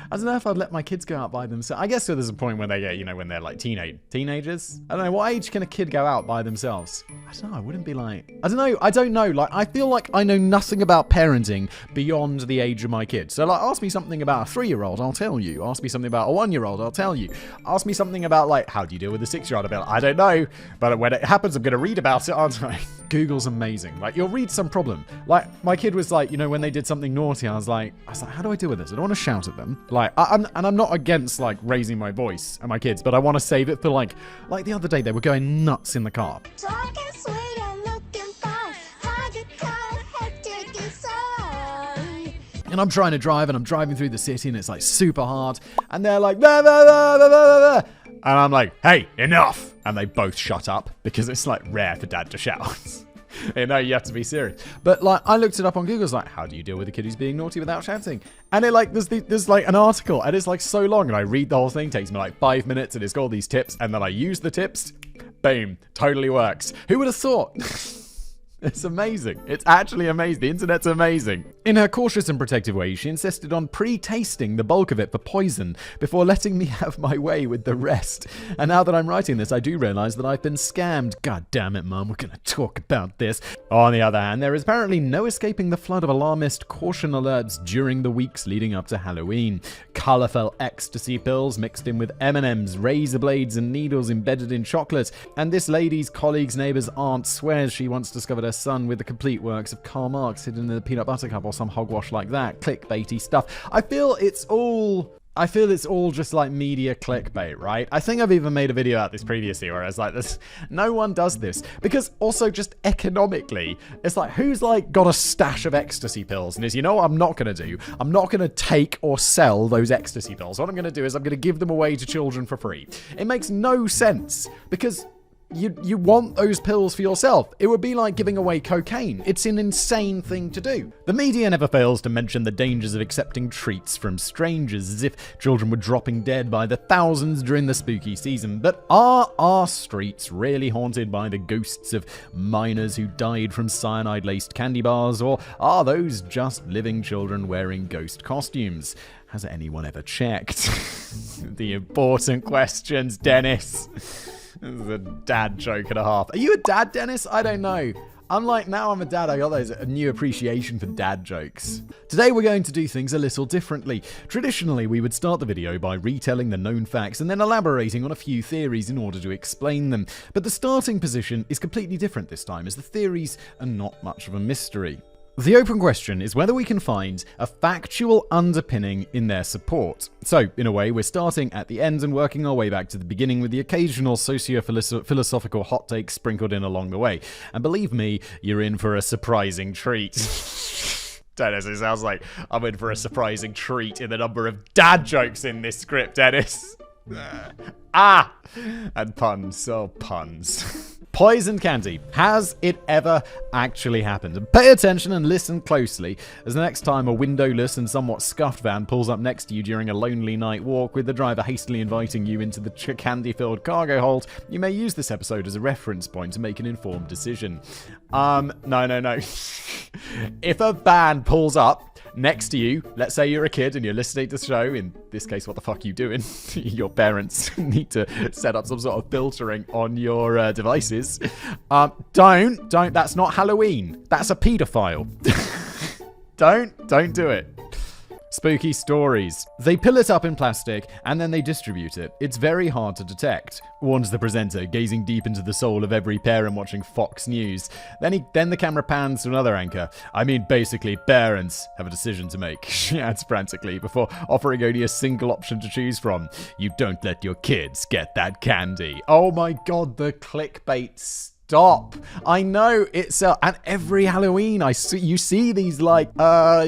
I don't know if I'd let my kids go out by themselves. I guess there's a point when they get, when they're like teenagers. I don't know, what age can a kid go out by themselves? I don't know, I wouldn't be like... I don't know. Like, I feel like I know nothing about parenting beyond the age of my kids. So, like, ask me something about a 3-year-old, I'll tell you. Ask me something about a 1-year-old, I'll tell you. Ask me something about, like, how do you deal with a 6-year-old? I'll be like, I don't know. But when it happens, I'm going to read about it, aren't I? Google's amazing. Like, you'll read some problem. Like, my kid was like, when they did something naughty, I was like, how do I deal with this? I don't want to shout at them. Like, I'm not against, like, raising my voice at my kids, but I want to save it for, like the other day, they were going nuts in the car. And I'm trying to drive, and I'm driving through the city, and it's, like, super hard. And they're like, blah, blah, blah, blah, blah, blah. And I'm like, hey, enough. And they both shut up, because it's, like, rare for dad to shout. You have to be serious. But like, I looked it up on Google. It's like, how do you deal with a kid who's being naughty without shouting? And it like, there's like an article, and it's like so long, and I read the whole thing. Takes me like 5 minutes, and it's got all these tips, and then I use the tips. Boom, totally works. Who would have thought? It's amazing. It's actually amazing. The internet's amazing. In her cautious and protective way, she insisted on pre-tasting the bulk of it for poison before letting me have my way with the rest. And now that I'm writing this, I do realize that I've been scammed. God damn it, Mum, we're going to talk about this. On the other hand, there is apparently no escaping the flood of alarmist caution alerts during the weeks leading up to Halloween. Colorful ecstasy pills mixed in with M&Ms, razor blades, and needles embedded in chocolate. And this lady's colleague's neighbor's aunt swears she once discovered her son with the complete works of Karl Marx hidden in the peanut butter cup or some hogwash like that. Clickbaity stuff. I feel it's all just like media clickbait, right? I think I've even made a video about this previously where I was like, no one does this. Because also just economically, it's like, who's like got a stash of ecstasy pills and is, what I'm not going to do? I'm not going to take or sell those ecstasy pills. What I'm going to do is I'm going to give them away to children for free. It makes no sense because you want those pills for yourself. It would be like giving away cocaine. It's an insane thing to do. The media never fails to mention the dangers of accepting treats from strangers, as if children were dropping dead by the thousands during the spooky season. But are our streets really haunted by the ghosts of minors who died from cyanide-laced candy bars, or are those just living children wearing ghost costumes? Has anyone ever checked? The important questions, Dennis. This is a dad joke and a half. Are you a dad, Dennis? I don't know. Unlike now I'm a dad, I got a new appreciation for dad jokes. Today we're going to do things a little differently. Traditionally, we would start the video by retelling the known facts and then elaborating on a few theories in order to explain them. But the starting position is completely different this time, as the theories are not much of a mystery. The open question is whether we can find a factual underpinning in their support. So, in a way, we're starting at the end and working our way back to the beginning with the occasional socio-philosophical hot takes sprinkled in along the way. And believe me, you're in for a surprising treat. Dennis, it sounds like I'm in for a surprising treat in the number of dad jokes in this script, Dennis. And puns. Oh, puns. Poisoned candy. Has it ever actually happened? And pay attention and listen closely, as the next time a windowless and somewhat scuffed van pulls up next to you during a lonely night walk with the driver hastily inviting you into the candy-filled cargo hold, you may use this episode as a reference point to make an informed decision. No. If a van pulls up next to you, let's say you're a kid and you're listening to the show, in this case, what the fuck are you doing? Your parents need to set up some sort of filtering on your devices. Don't, that's not Halloween. That's a pedophile. Don't do it. Spooky stories. They pill it up in plastic and then they distribute it. It's very hard to detect, warns the presenter, gazing deep into the soul of every parent watching Fox News. Then the camera pans to another anchor. I mean, basically, parents have a decision to make, she adds frantically, before offering only a single option to choose from. You don't let your kids get that candy. Oh my god, the clickbait. Stop. I know it's and every Halloween you see these like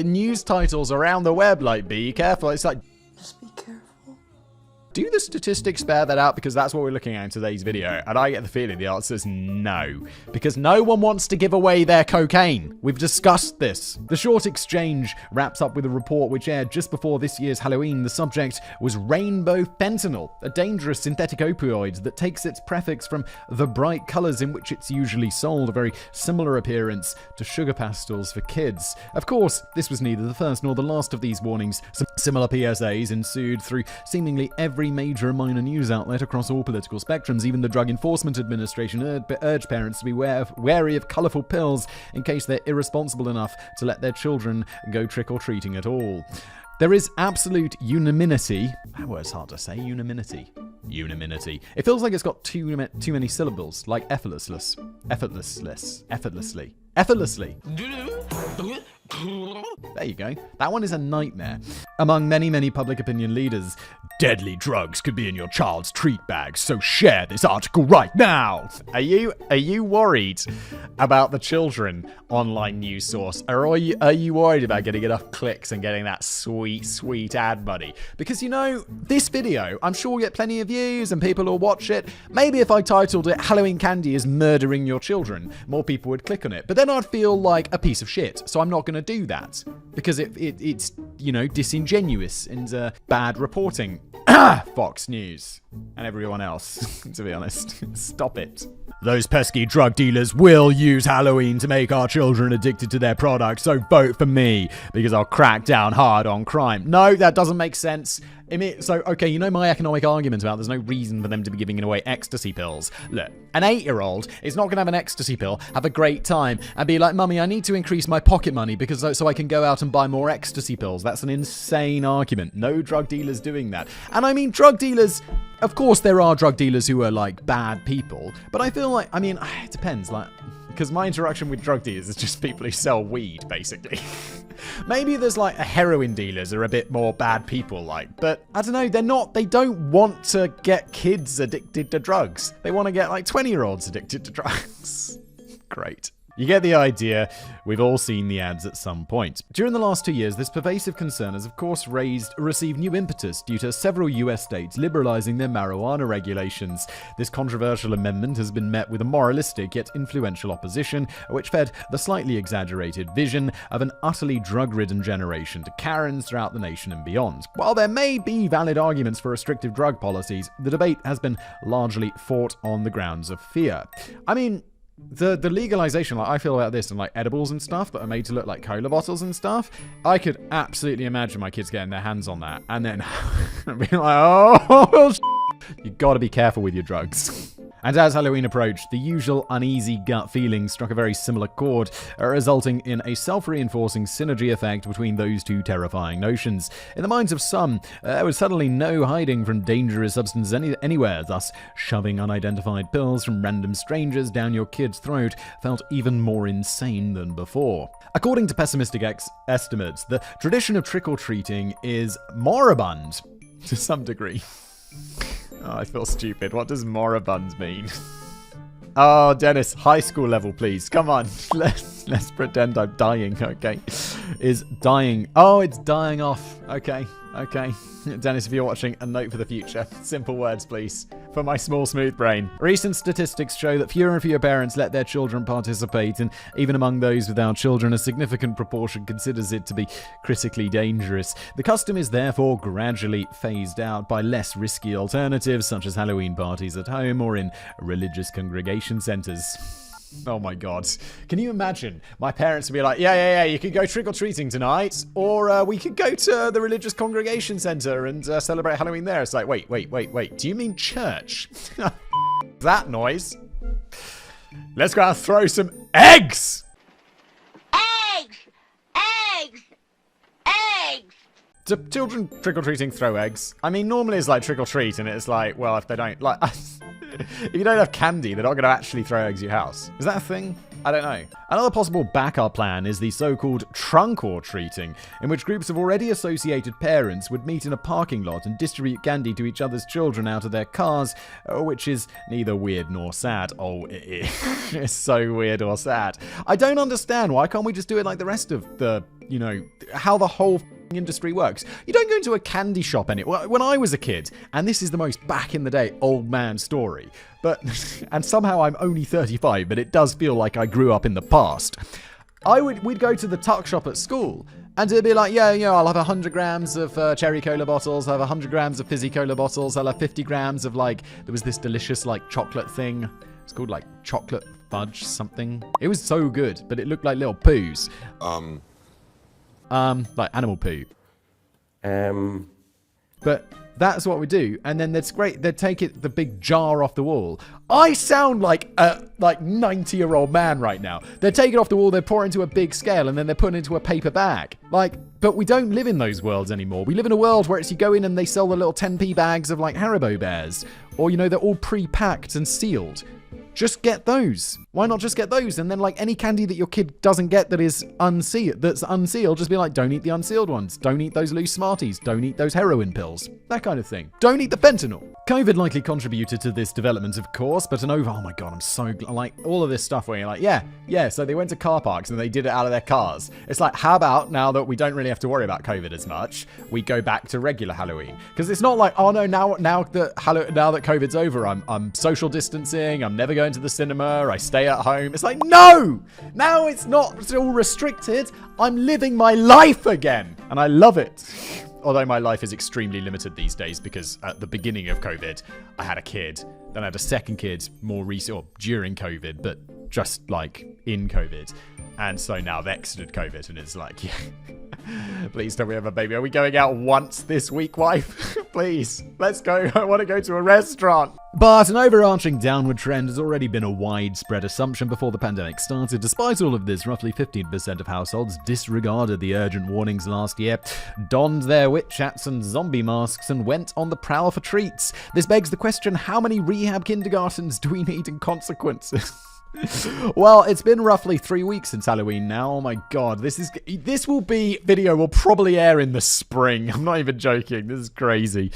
news titles around the web like be careful. It's like, just be careful. Do the statistics bear that out? Because that's what we're looking at in today's video. And I get the feeling the answer is no. Because no one wants to give away their cocaine. We've discussed this. The short exchange wraps up with a report which aired just before this year's Halloween. The subject was rainbow fentanyl, a dangerous synthetic opioid that takes its prefix from the bright colors in which it's usually sold, a very similar appearance to sugar pastels for kids. Of course, this was neither the first nor the last of these warnings. Some similar PSAs ensued through seemingly every major and minor news outlet across all political spectrums. Even the Drug Enforcement Administration urged parents to be wary of colorful pills in case they're irresponsible enough to let their children go trick-or-treating at all. There is absolute unanimity. That word's hard to say. Unanimity. It feels like it's got too many syllables, like effortlessly. There you go. That one is a nightmare. Among many public opinion leaders, deadly drugs could be in your child's treat bag, so share this article right now. Are you worried about the children online news source? Or are you worried about getting enough clicks and getting that sweet ad money? Because this video, I'm sure will get plenty of views and people will watch it. Maybe if I titled it Halloween Candy is Murdering Your Children, more people would click on it. But then I'd feel like a piece of shit. So I'm not going to do that because it's disingenuous and bad reporting. Fox News and everyone else, to be honest. Stop it. Those pesky drug dealers will use Halloween to make our children addicted to their products, so vote for me because I'll crack down hard on crime. No, that doesn't make sense. Okay, my economic argument about there's no reason for them to be giving away ecstasy pills. Look, an 8-year-old is not going to have an ecstasy pill, have a great time, and be like, Mummy, I need to increase my pocket money because so I can go out and buy more ecstasy pills. That's an insane argument. No drug dealers doing that. And I mean, drug dealers, of course there are drug dealers who are like bad people, but I feel like, it depends, because my interaction with drug dealers is just people who sell weed, basically. Maybe there's a heroin dealers are a bit more bad people, but I don't know, they don't want to get kids addicted to drugs. They want to get 20-year-olds addicted to drugs. Great. You get the idea. We've all seen the ads at some point. During the last 2 years, this pervasive concern has of course received new impetus due to several US states liberalizing their marijuana regulations. This controversial amendment has been met with a moralistic yet influential opposition, which fed the slightly exaggerated vision of an utterly drug-ridden generation to Karens throughout the nation and beyond. While there may be valid arguments for restrictive drug policies, the debate has been largely fought on the grounds of fear. I mean, the legalization, like I feel about this and like edibles and stuff that are made to look like cola bottles and stuff, I could absolutely imagine my kids getting their hands on that and then being like, oh, you gotta be careful with your drugs. And as Halloween approached, the usual uneasy gut feeling struck a very similar chord, resulting in a self-reinforcing synergy effect between those two terrifying notions. In the minds of some, there was suddenly no hiding from dangerous substances anywhere, thus shoving unidentified pills from random strangers down your kid's throat felt even more insane than before. According to pessimistic estimates, the tradition of trick-or-treating is moribund to some degree. Oh, I feel stupid. What does moribund mean? Oh, Dennis, high school level, please. Come on. Let's pretend I'm dying, okay? Is dying. Oh, it's dying off. Okay. Dennis, if you're watching, a note for the future. Simple words, please. For my small, smooth brain. Recent statistics show that fewer and fewer parents let their children participate, and even among those without children, a significant proportion considers it to be critically dangerous. The custom is therefore gradually phased out by less risky alternatives, such as Halloween parties at home or in religious congregation centers. Oh my god. Can you imagine? My parents would be like, yeah, you could go trick-or-treating tonight, or we could go to the religious congregation center and celebrate Halloween there. It's like, wait. Do you mean church? That noise. Let's go and throw some eggs! Eggs! Do children trick-or-treating throw eggs? I mean, normally it's like trick-or-treat, and it's like, well, if they don't, like... If you don't have candy, they're not going to actually throw eggs at your house. Is that a thing? I don't know. Another possible backup plan is the so-called trunk-or-treating, in which groups of already associated parents would meet in a parking lot and distribute candy to each other's children out of their cars, which is neither weird nor sad. Oh, it is so weird or sad. I don't understand. Why can't we just do it like the rest of the, how the whole industry works? You don't go into a candy shop anymore. When I was a kid, and this is the most back in the day old man story, but and somehow I'm only 35, but it does feel like I grew up in the past. We'd go to the tuck shop at school, and it'd be like, yeah, I'll have 100 grams of cherry cola bottles, I'll have 100 grams of fizzy cola bottles, I'll have 50 grams of there was this delicious chocolate thing. It's called chocolate fudge something. It was so good, but it looked like little poos. Like animal poo. But that's what we do, and then that's great. They'd take the big jar off the wall. I sound like a 90-year-old man right now. They'd take it off the wall, they'd pour it into a big scale, and then they'd put it into a paper bag. But we don't live in those worlds anymore. We live in a world where you go in and they sell the little 10p bags of Haribo bears, or they're all pre-packed and sealed. Just get those. Why not just get those? And then any candy that your kid doesn't get that's unsealed, just be like, don't eat the unsealed ones. Don't eat those loose Smarties. Don't eat those heroin pills. That kind of thing. Don't eat the fentanyl. COVID likely contributed to this development, of course, but oh my god, I'm so all of this stuff where you're like, yeah, so they went to car parks and they did it out of their cars. It's like, how about now that we don't really have to worry about COVID as much, we go back to regular Halloween? Because it's not like, oh no, now that COVID's over, I'm social distancing, I'm never going to the cinema, I stay at home. It's like, no! Now it's not all restricted. I'm living my life again. And I love it. Although my life is extremely limited these days because at the beginning of COVID, I had a kid. Then I had a second kid more recent, or during COVID, but just in COVID. And so now I've exited COVID and it's like, yeah, please tell me I have a baby. Are we going out once this week, wife? Please, let's go. I want to go to a restaurant. But an overarching downward trend has already been a widespread assumption before the pandemic started. Despite all of this, roughly 15% of households disregarded the urgent warnings last year, donned their witch hats and zombie masks, and went on the prowl for treats. This begs the question, how many rehab kindergartens do we need in consequences? Well, it's been roughly 3 weeks since Halloween now. Oh my god, this video will probably air in the spring. I'm not even joking. This is crazy.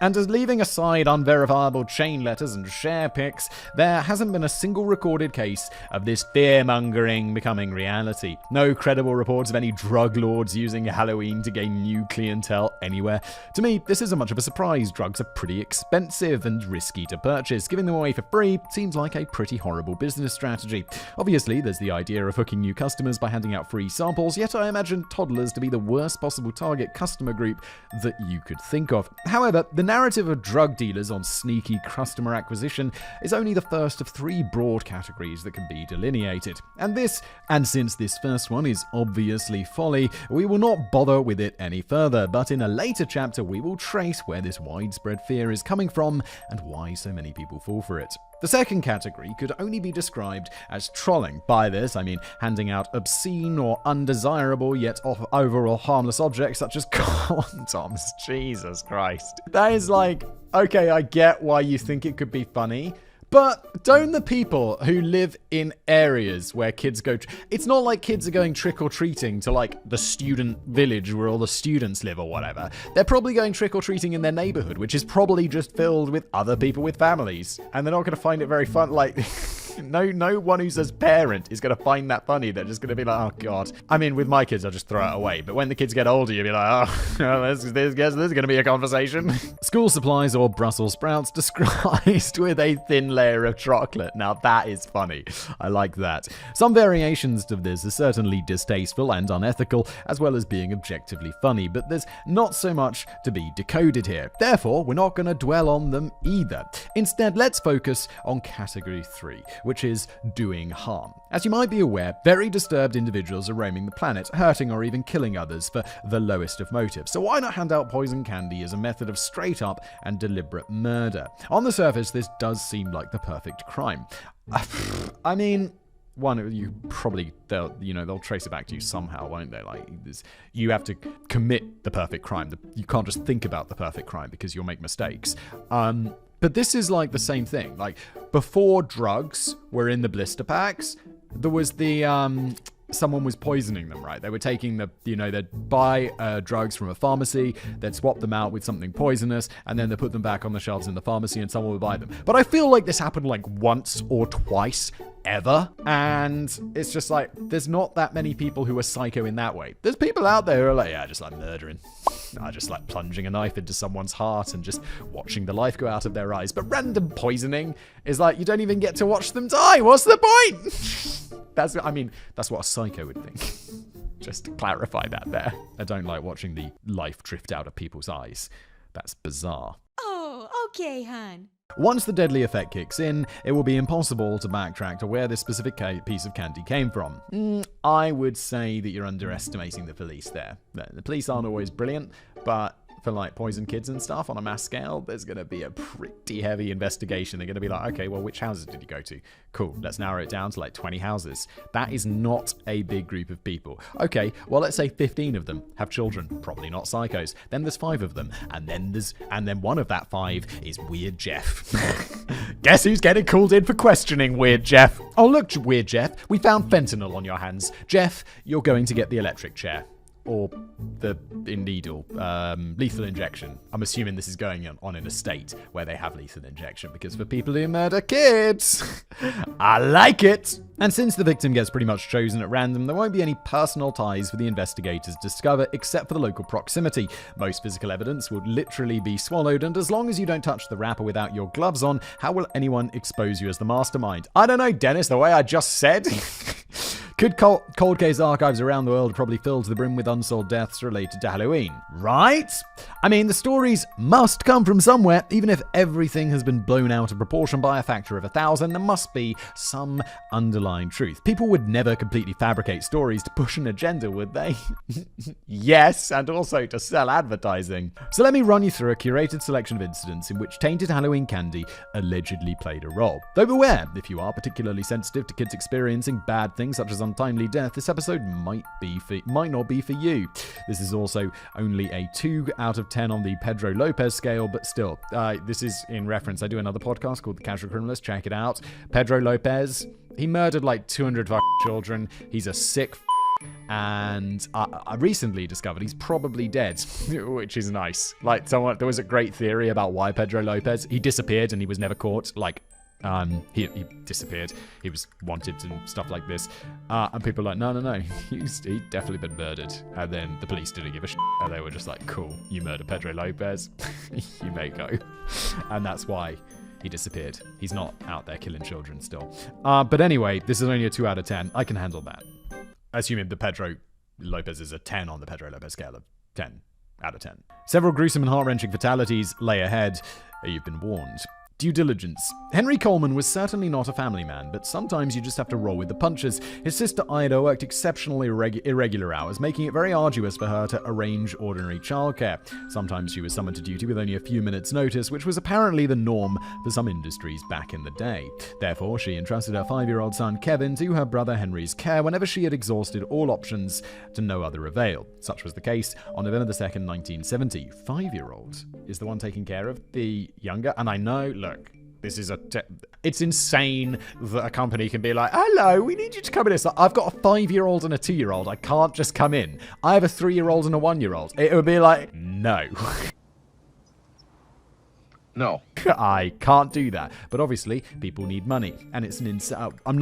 And as leaving aside unverifiable chain letters and share pics, there hasn't been a single recorded case of this fear-mongering becoming reality. No credible reports of any drug lords using Halloween to gain new clientele anywhere. To me, this isn't much of a surprise. Drugs are pretty expensive and risky to purchase. Giving them away for free seems like a pretty horrible business strategy. Obviously, there's the idea of hooking new customers by handing out free samples, yet I imagine toddlers to be the worst possible target customer group that you could think of. However, the narrative of drug dealers on sneaky customer acquisition is only the first of 3 broad categories that can be delineated. And since this first one is obviously folly, we will not bother with it any further, but in a later chapter we will trace where this widespread fear is coming from and why so many people fall for it. The second category could only be described as trolling. By this, I mean handing out obscene or undesirable yet overall harmless objects such as condoms. Jesus Christ. That is like, okay, I get why you think it could be funny, but don't the people who live in areas where kids go... It's not like kids are going trick-or-treating to, like, the student village where all the students live or whatever. They're probably going trick-or-treating in their neighborhood, which is probably just filled with other people with families. And they're not going to find it very fun. Like... No one who's a parent is going to find that funny. They're just going to be like, oh, God. I mean, with my kids, I'll just throw it away. But when the kids get older, you'll be like, oh, this is going to be a conversation. School supplies or Brussels sprouts disguised with a thin layer of chocolate. Now, that is funny. I like that. Some variations of this are certainly distasteful and unethical, as well as being objectively funny. But there's not so much to be decoded here. Therefore, we're not going to dwell on them either. Instead, let's focus on category 3, which is doing harm. As you might be aware, very disturbed individuals are roaming the planet, hurting or even killing others for the lowest of motives. So why not hand out poison candy as a method of straight up and deliberate murder? On the surface, this does seem like the perfect crime. I mean... they'll trace it back to you somehow, won't they? Like, you have to commit the perfect crime. You can't just think about the perfect crime because you'll make mistakes. But this is like the same thing. Like, before drugs were in the blister packs, there was someone was poisoning them, right? They were taking they'd buy drugs from a pharmacy, they'd swap them out with something poisonous, and then they put them back on the shelves in the pharmacy and someone would buy them. But I feel like this happened like once or twice ever, and it's just like, there's not that many people who are psycho in that way. There's people out there who are like, yeah, I just like murdering. I just like plunging a knife into someone's heart and just watching the life go out of their eyes. But random poisoning is like, you don't even get to watch them die. What's the point? That's what a psycho would think. Just to clarify that there. I don't like watching the life drift out of people's eyes. That's bizarre. Oh, okay, hon. Once the deadly effect kicks in, it will be impossible to backtrack to where this specific piece of candy came from. I would say that you're underestimating the police there. The police aren't always brilliant, but for like poison kids and stuff on a mass scale, there's going to be a pretty heavy investigation. They're going to be like, okay, well, which houses did you go to? Cool, let's narrow it down to like 20 houses. That is not a big group of people. Okay, well, let's say 15 of them have children. Probably not psychos. Then there's 5 of them. And then one of that 5 is Weird Jeff. Guess who's getting called in for questioning, Weird Jeff? Oh, look, Weird Jeff, we found fentanyl on your hands. Jeff, you're going to get the electric chair. Or the needle, lethal injection. I'm assuming this is going on in a state where they have lethal injection, because for people who murder kids, I like it. And since the victim gets pretty much chosen at random, there won't be any personal ties for the investigators to discover, except for the local proximity. Most physical evidence will literally be swallowed, and as long as you don't touch the wrapper without your gloves on, how will anyone expose you as the mastermind? I don't know, Dennis, the way I just said. Could cold case archives around the world are probably filled to the brim with unsolved deaths related to Halloween, right? I mean, the stories must come from somewhere. Even if everything has been blown out of proportion by a factor of 1,000, there must be some underlying truth. People would never completely fabricate stories to push an agenda, would they? Yes, and also to sell advertising. So let me run you through a curated selection of incidents in which tainted Halloween candy allegedly played a role. Though beware, if you are particularly sensitive to kids experiencing bad things such as untimely death, this episode might not be for you. This is also only a 2 out of 10 on the Pedro Lopez scale, but still, this is in reference. I do another podcast called The Casual Criminalist. Check it out. Pedro Lopez, He murdered like 200 children. He's a sick and I recently discovered he's probably dead, which is nice. Like, there was a great theory about why Pedro Lopez, he disappeared and he was never caught. Like, he disappeared. He was wanted and stuff like this. And people were like, no, he'd definitely been murdered. And then the police didn't give a shit. And they were just like, cool, you murdered Pedro Lopez. You may go. And that's why he disappeared. He's not out there killing children still. But anyway, this is only a 2 out of 10. I can handle that. Assuming the Pedro Lopez is a 10 on the Pedro Lopez scale of 10 out of 10. Several gruesome and heart-wrenching fatalities lay ahead. You've been warned. Due diligence. Henry Coleman was certainly not a family man, but sometimes you just have to roll with the punches. His sister Ida worked exceptionally irregular hours, making it very arduous for her to arrange ordinary childcare. Sometimes she was summoned to duty with only a few minutes' notice, which was apparently the norm for some industries back in the day. Therefore, she entrusted her 5-year-old son Kevin to her brother Henry's care whenever she had exhausted all options to no other avail. Such was the case on November 2nd, 1970. 5-year-old is the one taking care of the younger, and I know, look, this is it's insane that a company can be like, hello, we need you to come in. It's like, I've got a 5-year-old and a 2-year-old. I can't just come in. I have a 3-year-old and a 1-year-old. It would be like, no. No. I can't do that. But obviously, people need money. And it's an I'm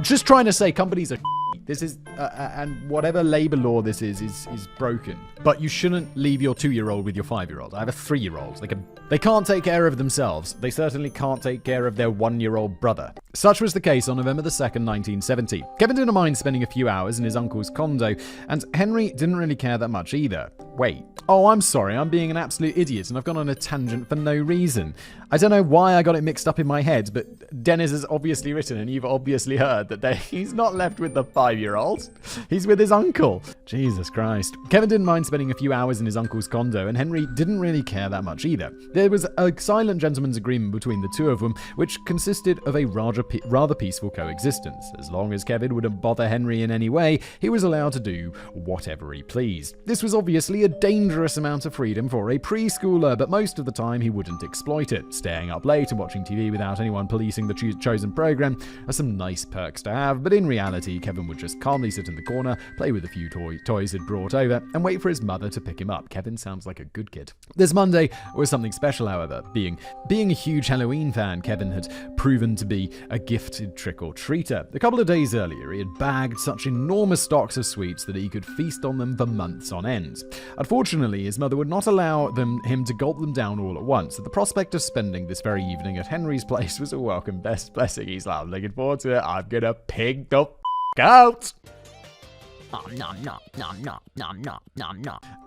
just trying to say companies are this is, and whatever labor law this is broken. But you shouldn't leave your 2-year-old with your 5-year-old. I have a 3-year-old. They can't take care of themselves. They certainly can't take care of their 1-year-old brother. Such was the case on November 2nd, 1970. Kevin didn't mind spending a few hours in his uncle's condo, and Henry didn't really care that much either. Wait. Oh, I'm sorry. I'm being an absolute idiot, and I've gone on a tangent for no reason. I don't know why I got it mixed up in my head, but Dennis has obviously written, and you've obviously heard, that he's not left with the 5-year-old. He's with his uncle. Jesus Christ. Kevin didn't mind spending a few hours in his uncle's condo, and Henry didn't really care that much either. There was a silent gentleman's agreement between the two of them, which consisted of a rather peaceful coexistence. As long as Kevin wouldn't bother Henry in any way, he was allowed to do whatever he pleased. This was obviously a dangerous amount of freedom for a preschooler, but most of the time he wouldn't exploit it. Staying up late and watching TV without anyone policing the chosen program are some nice perks to have, but in reality, Kevin would just calmly sit in the corner, play with a few toys he'd brought over, and wait for his mother to pick him up. Kevin sounds like a good kid. This Monday was something special, however. Being a huge Halloween fan, Kevin had proven to be a gifted trick-or-treater. A couple of days earlier, he had bagged such enormous stocks of sweets that he could feast on them for months on end. Unfortunately, his mother would not allow him to gulp them down all at once, so the prospect of spending this very evening at Henry's place was a welcome blessing. He's like, I'm looking forward to it. I'm gonna pig the out.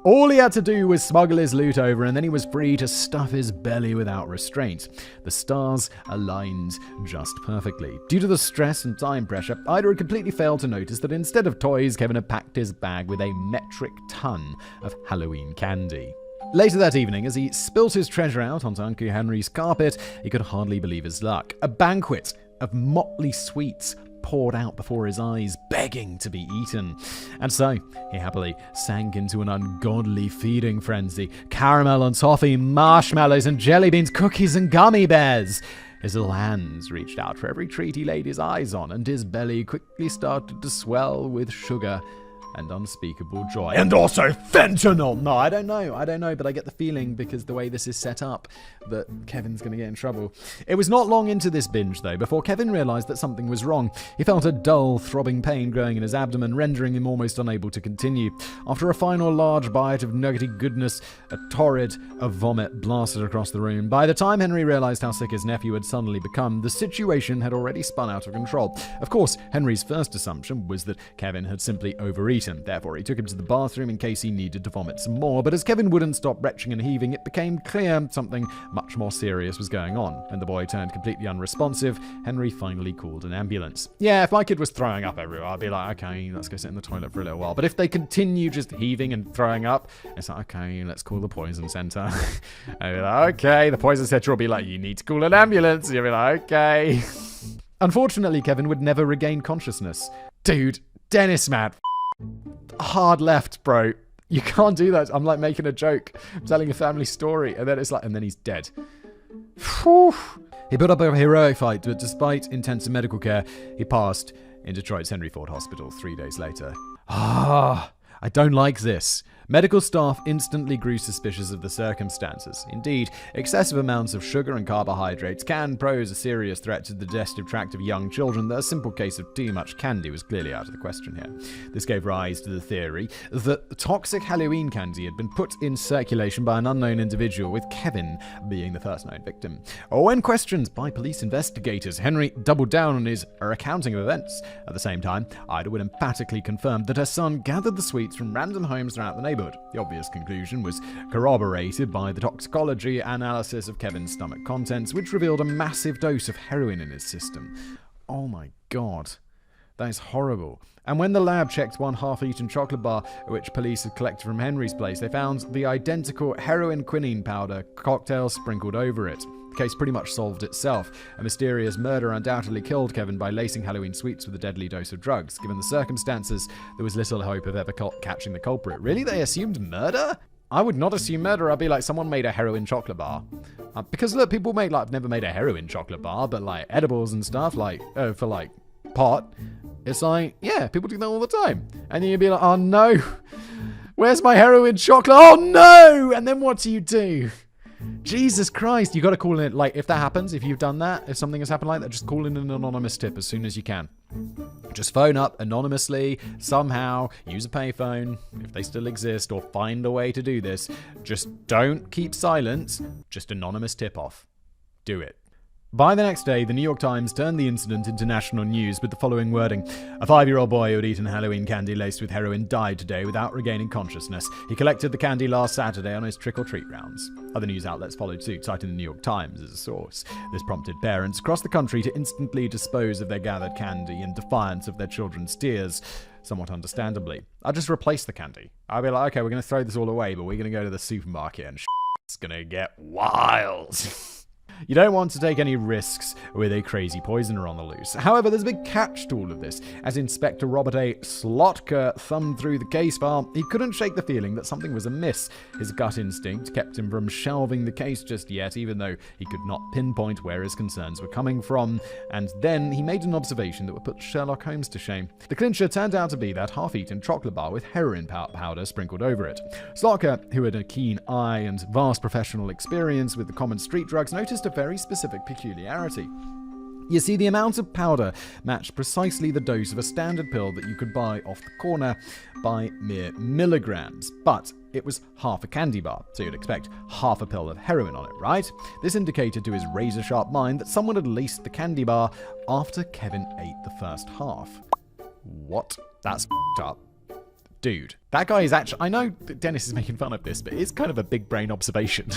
All he had to do was smuggle his loot over, and then he was free to stuff his belly without restraint. The stars aligned just perfectly. Due to the stress and time pressure, Ida had completely failed to notice that instead of toys, Kevin had packed his bag with a metric ton of Halloween candy. Later that evening, as he spilt his treasure out onto Uncle Henry's carpet, he could hardly believe his luck. A banquet of motley sweets poured out before his eyes, begging to be eaten. And so, he happily sank into an ungodly feeding frenzy. Caramel and toffee, marshmallows and jelly beans, cookies and gummy bears. His little hands reached out for every treat he laid his eyes on, and his belly quickly started to swell with sugar and unspeakable joy. And also fentanyl! No, I don't know, but I get the feeling, because the way this is set up, that Kevin's gonna get in trouble. It was not long into this binge, though, before Kevin realized that something was wrong. He felt a dull, throbbing pain growing in his abdomen, rendering him almost unable to continue. After a final large bite of nuggety goodness, a torrent of vomit blasted across the room. By the time Henry realized how sick his nephew had suddenly become, the situation had already spun out of control. Of course, Henry's first assumption was that Kevin had simply overeaten. Therefore, he took him to the bathroom in case he needed to vomit some more, but as Kevin wouldn't stop retching and heaving, it became clear something much more serious was going on. When the boy turned completely unresponsive, Henry finally called an ambulance. Yeah, if my kid was throwing up everywhere, I'd be like, okay, let's go sit in the toilet for a little while. But if they continue just heaving and throwing up, it's like, okay, let's call the poison center. I'd be like, okay, the poison center will be like, you need to call an ambulance. You'll be like, okay. Unfortunately, Kevin would never regain consciousness. Dude, Dennis, man. Hard left, bro. You can't do that. I'm like making a joke. I'm telling a family story, and then it's like, and then he's dead. Whew. He put up a heroic fight, but despite intensive medical care, he passed in Detroit's Henry Ford Hospital 3 days later. I don't like this. Medical staff instantly grew suspicious of the circumstances. Indeed, excessive amounts of sugar and carbohydrates can pose a serious threat to the digestive tract of young children, though a simple case of too much candy was clearly out of the question here. This gave rise to the theory that toxic Halloween candy had been put in circulation by an unknown individual, with Kevin being the first known victim. When questioned by police investigators, Henry doubled down on his accounting of events. At the same time, Ida would emphatically confirm that her son gathered the sweets from random homes throughout the neighborhood. The obvious conclusion was corroborated by the toxicology analysis of Kevin's stomach contents, which revealed a massive dose of heroin in his system. Oh my god. That is horrible. And when the lab checked one half-eaten chocolate bar, which police had collected from Henry's place, they found the identical heroin quinine powder cocktail sprinkled over it. The case pretty much solved itself. A mysterious murder undoubtedly killed Kevin by lacing Halloween sweets with a deadly dose of drugs. Given the circumstances, there was little hope of ever catching the culprit. Really? They assumed murder? I would not assume murder. I'd be like, someone made a heroin chocolate bar. Because look, people make, like, I've never made a heroin chocolate bar, but like edibles and stuff, like, for like pot. It's like, yeah, people do that all the time. And then you'd be like, oh no, where's my heroin chocolate? Oh no! And then what do? Jesus Christ, you got to call in, like, if that happens, if you've done that, if something has happened like that, just call in an anonymous tip as soon as you can. Just phone up anonymously, somehow, use a payphone, if they still exist, or find a way to do this. Just don't keep silent, just anonymous tip off. Do it. By the next day, the New York Times turned the incident into national news with the following wording. A 5-year-old boy who had eaten Halloween candy laced with heroin died today without regaining consciousness. He collected the candy last Saturday on his trick-or-treat rounds. Other news outlets followed suit, citing the New York Times as a source. This prompted parents across the country to instantly dispose of their gathered candy in defiance of their children's tears. Somewhat understandably. I'll just replace the candy. I'll be like, okay, we're going to throw this all away, but we're going to go to the supermarket and it's going to get wild. You don't want to take any risks with a crazy poisoner on the loose. However, there's a big catch to all of this. As Inspector Robert A. Slotka thumbed through the case file, he couldn't shake the feeling that something was amiss. His gut instinct kept him from shelving the case just yet, even though he could not pinpoint where his concerns were coming from. And then he made an observation that would put Sherlock Holmes to shame. The clincher turned out to be that half-eaten chocolate bar with heroin powder sprinkled over it. Slotka, who had a keen eye and vast professional experience with the common street drugs, noticed a very specific peculiarity. You see, the amount of powder matched precisely the dose of a standard pill that you could buy off the corner by mere milligrams, but it was half a candy bar, so you'd expect half a pill of heroin on it, right? This indicated to his razor-sharp mind that someone had laced the candy bar after Kevin ate the first half. What? That's f***ed up. Dude, that guy is actually... I know that Dennis is making fun of this, but it's kind of a big brain observation.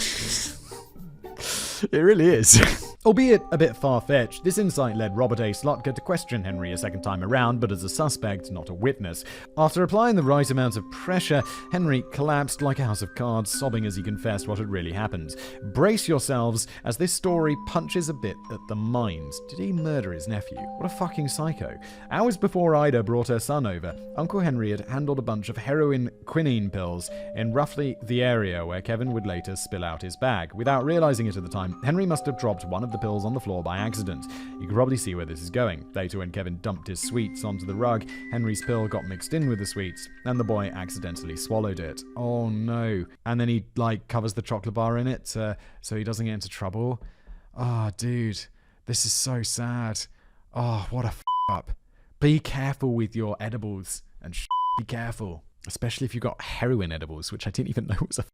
It really is. Albeit a bit far-fetched, this insight led Robert A. Slotka to question Henry a second time around, but as a suspect, not a witness. After applying the right amount of pressure, Henry collapsed like a house of cards, sobbing as he confessed what had really happened. Brace yourselves, as this story punches a bit at the mind. Did he murder his nephew? What a fucking psycho. Hours before Ida brought her son over, Uncle Henry had handled a bunch of heroin quinine pills in roughly the area where Kevin would later spill out his bag. Without realizing it at the time, Henry must have dropped one of the pills on the floor by accident. You can probably see where this is going. Later, when Kevin dumped his sweets onto the rug, Henry's pill got mixed in with the sweets, and the boy accidentally swallowed it. Oh no. And then he, covers the chocolate bar in it, so he doesn't get into trouble. Oh, dude. This is so sad. Oh, what a up. Be careful with your edibles, and be careful. Especially if you got heroin edibles, which I didn't even know was a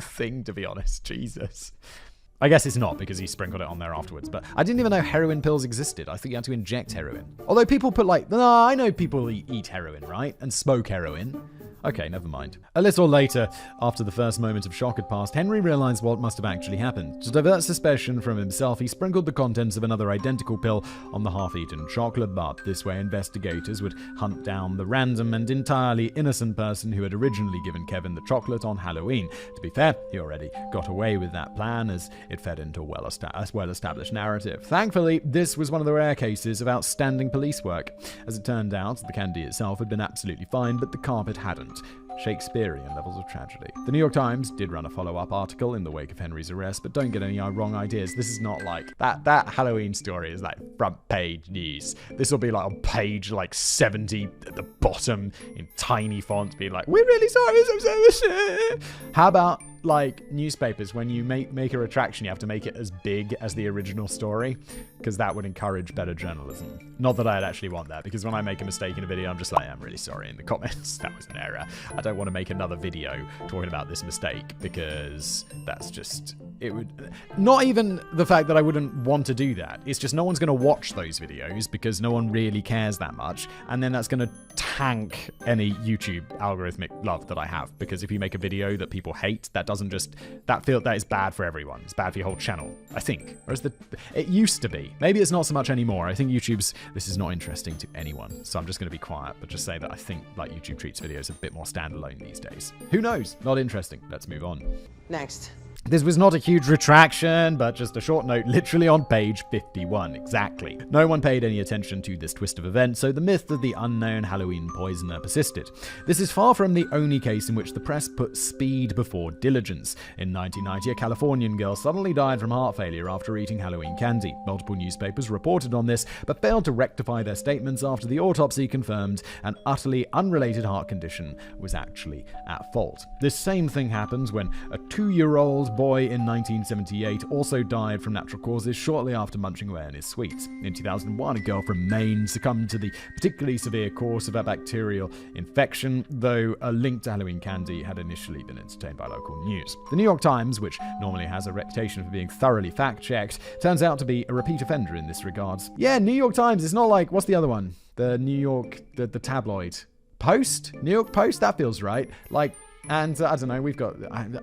thing, to be honest. Jesus. I guess it's not, because he sprinkled it on there afterwards, but I didn't even know heroin pills existed. I think you had to inject heroin. Although people put I know people eat heroin, right? And smoke heroin. Okay, never mind. A little later, after the first moment of shock had passed, Henry realized what must have actually happened. To divert suspicion from himself, he sprinkled the contents of another identical pill on the half-eaten chocolate bar. This way, investigators would hunt down the random and entirely innocent person who had originally given Kevin the chocolate on Halloween. To be fair, he already got away with that plan, as it fed into a well-established narrative. Thankfully, this was one of the rare cases of outstanding police work. As it turned out, the candy itself had been absolutely fine, but the carpet hadn't. Shakespearean levels of tragedy. The New York Times did run a follow-up article in the wake of Henry's arrest, but don't get any wrong ideas. This is not like that Halloween story is like front page news. This will be like on page like 70 at the bottom in tiny font, being like, we're really sorry. How about like newspapers, when you make a retraction, you have to make it as big as the original story, because that would encourage better journalism. Not that I'd actually want that, because when I make a mistake in a video, I'm just like, I'm really sorry in the comments. That was an error. I don't want to make another video talking about this mistake, because that's just, it would, not even the fact that I wouldn't want to do that. It's just no one's going to watch those videos because no one really cares that much. And then that's going to tank any YouTube algorithmic love that I have, because if you make a video that people hate, that doesn't just, that is bad for everyone. It's bad for your whole channel, I think. Whereas it used to be. Maybe it's not so much anymore. I think this is not interesting to anyone. So I'm just going to be quiet, but just say that I think like YouTube treats videos a bit more standalone these days. Who knows? Not interesting. Let's move on. Next. This was not a huge retraction, but just a short note literally on page 51, exactly. No one paid any attention to this twist of events, so the myth of the unknown Halloween poisoner persisted. This is far from the only case in which the press put speed before diligence. In 1990, a Californian girl suddenly died from heart failure after eating Halloween candy. Multiple newspapers reported on this, but failed to rectify their statements after the autopsy confirmed an utterly unrelated heart condition was actually at fault. This same thing happens when a 2-year-old boy in 1978 also died from natural causes shortly after munching away on his sweets. In 2001, a girl from Maine succumbed to the particularly severe course of a bacterial infection, though a link to Halloween candy had initially been entertained by local news. The New York Times, which normally has a reputation for being thoroughly fact-checked, turns out to be a repeat offender in this regard. Yeah, New York Times, it's not like, what's the other one? The New York, the tabloid. Post? New York Post? That feels right. Like, and I don't know, we've got,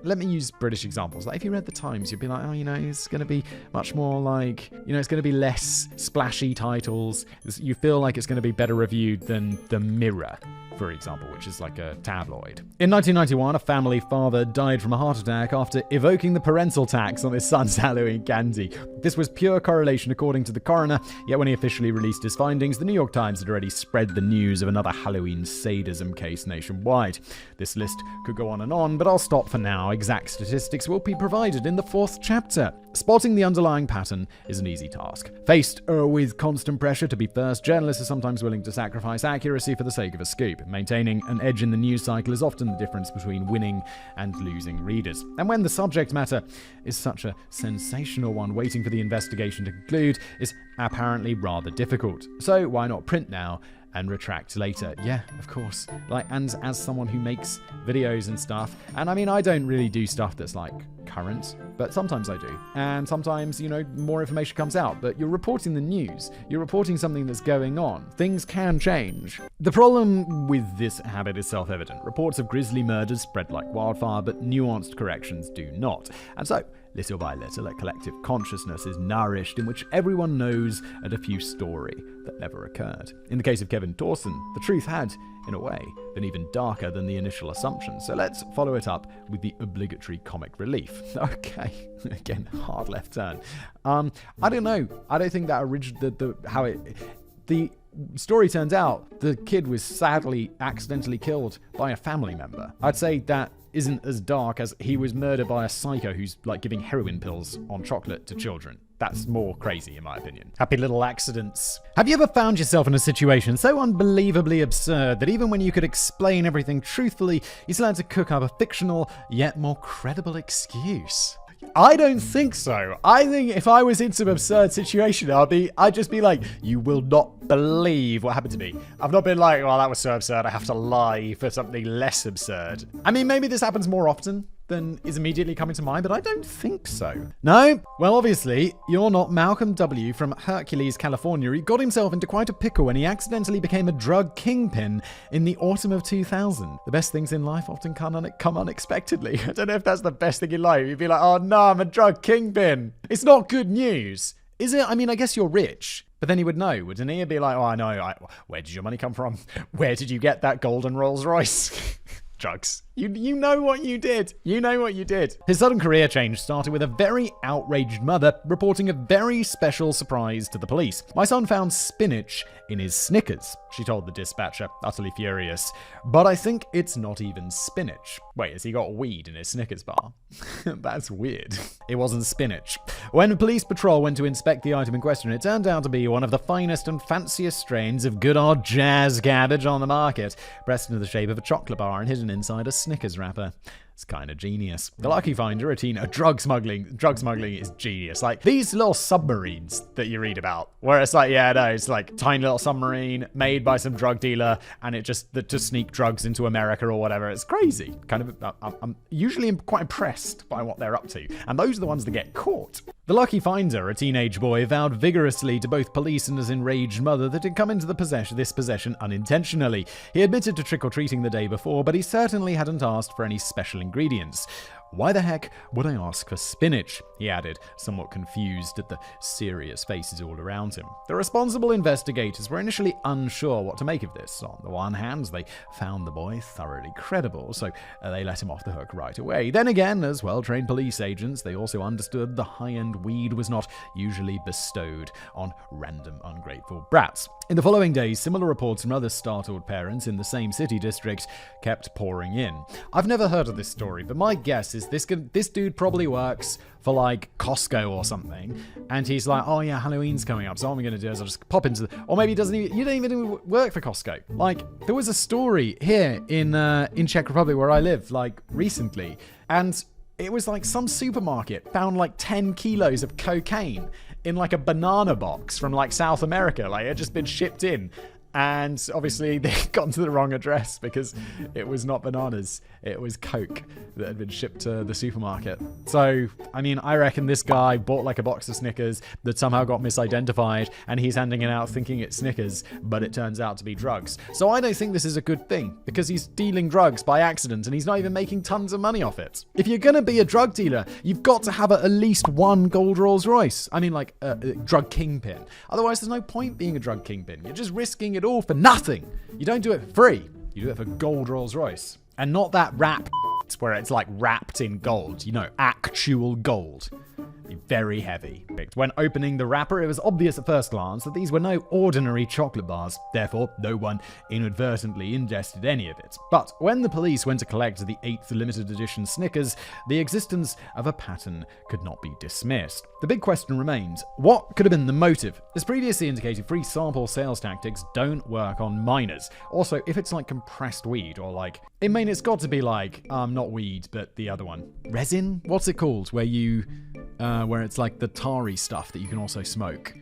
let me use British examples. Like if you read the Times, you'd be like, oh, it's going to be much more like, it's going to be less splashy titles. You feel like it's going to be better reviewed than The Mirror, for example, which is like a tabloid. In 1991, a family father died from a heart attack after evoking the parental tax on his son's Halloween candy. This was pure correlation according to the coroner, yet when he officially released his findings, the New York Times had already spread the news of another Halloween sadism case nationwide. This list could go on, but I'll stop for now. Exact statistics will be provided in the 4th chapter. Spotting the underlying pattern is an easy task. Faced with constant pressure to be first, journalists are sometimes willing to sacrifice accuracy for the sake of a scoop. Maintaining an edge in the news cycle is often the difference between winning and losing readers. And when the subject matter is such a sensational one, waiting for the investigation to conclude is apparently rather difficult. So why not print now and retract later? Yeah, of course. And as someone who makes videos and stuff, and I mean, I don't really do stuff that's like current, but sometimes I do. And sometimes, more information comes out, but you're reporting the news. You're reporting something that's going on. Things can change. The problem with this habit is self-evident. Reports of grisly murders spread like wildfire, but nuanced corrections do not. And so, little by little, a collective consciousness is nourished in which everyone knows a diffuse story that never occurred. In the case of Kevin Dawson, the truth had, in a way, been even darker than the initial assumption. So let's follow it up with the obligatory comic relief. Okay, again, hard left turn. I don't know. I don't think that the story turns out the kid was sadly accidentally killed by a family member. I'd say that isn't as dark as he was murdered by a psycho who's like giving heroin pills on chocolate to children. That's more crazy in my opinion. Happy little accidents. Have you ever found yourself in a situation so unbelievably absurd that even when you could explain everything truthfully, you still had to cook up a fictional yet more credible excuse? I don't think so. I think if I was in some absurd situation, I'd just be like, you will not believe what happened to me. I've not been like, well, that was so absurd, I have to lie for something less absurd. I mean, maybe this happens more often than is immediately coming to mind, but I don't think so. No? Well, obviously, you're not Malcolm W. from Hercules, California. He got himself into quite a pickle when he accidentally became a drug kingpin in the autumn of 2000. The best things in life often come unexpectedly. I don't know if that's the best thing in life. You'd be like, oh no, I'm a drug kingpin. It's not good news. Is it? I mean, I guess you're rich. But then he would know, wouldn't he? He'd be like, oh, I know. Where did your money come from? Where did you get that golden Rolls Royce? drugs. You know what you did. You know what you did. His sudden career change started with a very outraged mother reporting a very special surprise to the police. My son found spinach in his Snickers, she told the dispatcher, utterly furious. But I think it's not even spinach. Wait, has he got weed in his Snickers bar? That's weird. It wasn't spinach. When a police patrol went to inspect the item in question, it turned out to be one of the finest and fanciest strains of good old jazz cabbage on the market, pressed into the shape of a chocolate bar and hidden inside a Snickers wrapper. It's kind of genius. The lucky finder, drug smuggling is genius. Like these little submarines that you read about, where it's like, yeah, no, it's like tiny little submarine made by some drug dealer, and it just to sneak drugs into America or whatever. It's crazy. I'm usually quite impressed by what they're up to, and those are the ones that get caught. The lucky finder, a teenage boy, vowed vigorously to both police and his enraged mother that he'd come into this possession unintentionally. He admitted to trick-or-treating the day before, but he certainly hadn't asked for any special ingredients. Why the heck would I ask for spinach? He added, somewhat confused at the serious faces all around him. The responsible investigators were initially unsure what to make of this. On the one hand, they found the boy thoroughly credible, so they let him off the hook right away. Then again, as well-trained police agents, they also understood the high-end weed was not usually bestowed on random ungrateful brats. In the following days, similar reports from other startled parents in the same city district kept pouring in. I've never heard of this story, but my guess is this dude probably works for like Costco or something, and he's like, oh yeah, Halloween's coming up, so what I'm gonna do is I'll just pop into the, or maybe you don't even work for Costco. Like there was a story here in Czech Republic where I live, like recently, and it was like some supermarket found like 10 kilos of cocaine in like a banana box from like South America. Like it had just been shipped in. And obviously they got to the wrong address because it was not bananas. It was Coke that had been shipped to the supermarket. So, I mean, I reckon this guy bought like a box of Snickers that somehow got misidentified, and he's handing it out thinking it's Snickers, but it turns out to be drugs. So I don't think this is a good thing because he's dealing drugs by accident and he's not even making tons of money off it. If you're going to be a drug dealer, you've got to have at least one gold Rolls Royce. I mean, like a drug kingpin. Otherwise, there's no point being a drug kingpin. You're just risking it all for nothing. You don't do it for free. You do it for gold Rolls Royce. And not that wrap where it's like wrapped in gold. You know, actual gold. Very heavy. When opening the wrapper, it was obvious at first glance that these were no ordinary chocolate bars. Therefore, no one inadvertently ingested any of it. But when the police went to collect the 8th limited edition Snickers, the existence of a pattern could not be dismissed. The big question remains, what could have been the motive? As previously indicated, free sample sales tactics don't work on minors. Also, if it's like compressed weed or like, it's got to be like, not weed, but the other one. Resin? What's it called? Where it's like the tarry stuff that you can also smoke.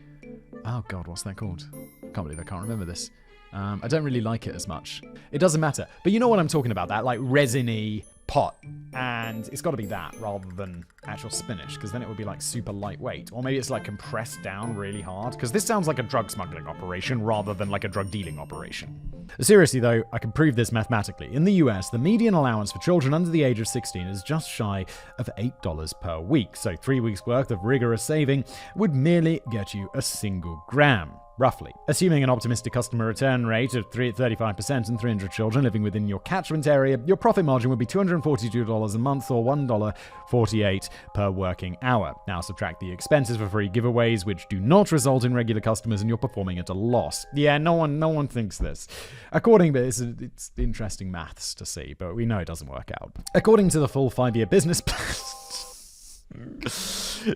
Oh god, what's that called? Can't believe I can't remember this. I don't really like it as much. It doesn't matter. But you know what I'm talking about, that like resiny pot. And it's got to be that rather than actual spinach, because then it would be like super lightweight. Or maybe it's like compressed down really hard, because this sounds like a drug smuggling operation rather than like a drug dealing operation. Seriously though, I can prove this mathematically. In the US, the median allowance for children under the age of 16 is just shy of $8 per week, so 3 weeks worth of rigorous saving would merely get you a single gram. Roughly. Assuming an optimistic customer return rate of 35% and 300 children living within your catchment area, your profit margin would be $242 a month or $1.48 per working hour. Now subtract the expenses for free giveaways, which do not result in regular customers, and you're performing at a loss. Yeah, no one thinks this. It's interesting maths to see, but we know it doesn't work out. According to the full 5-year business plan,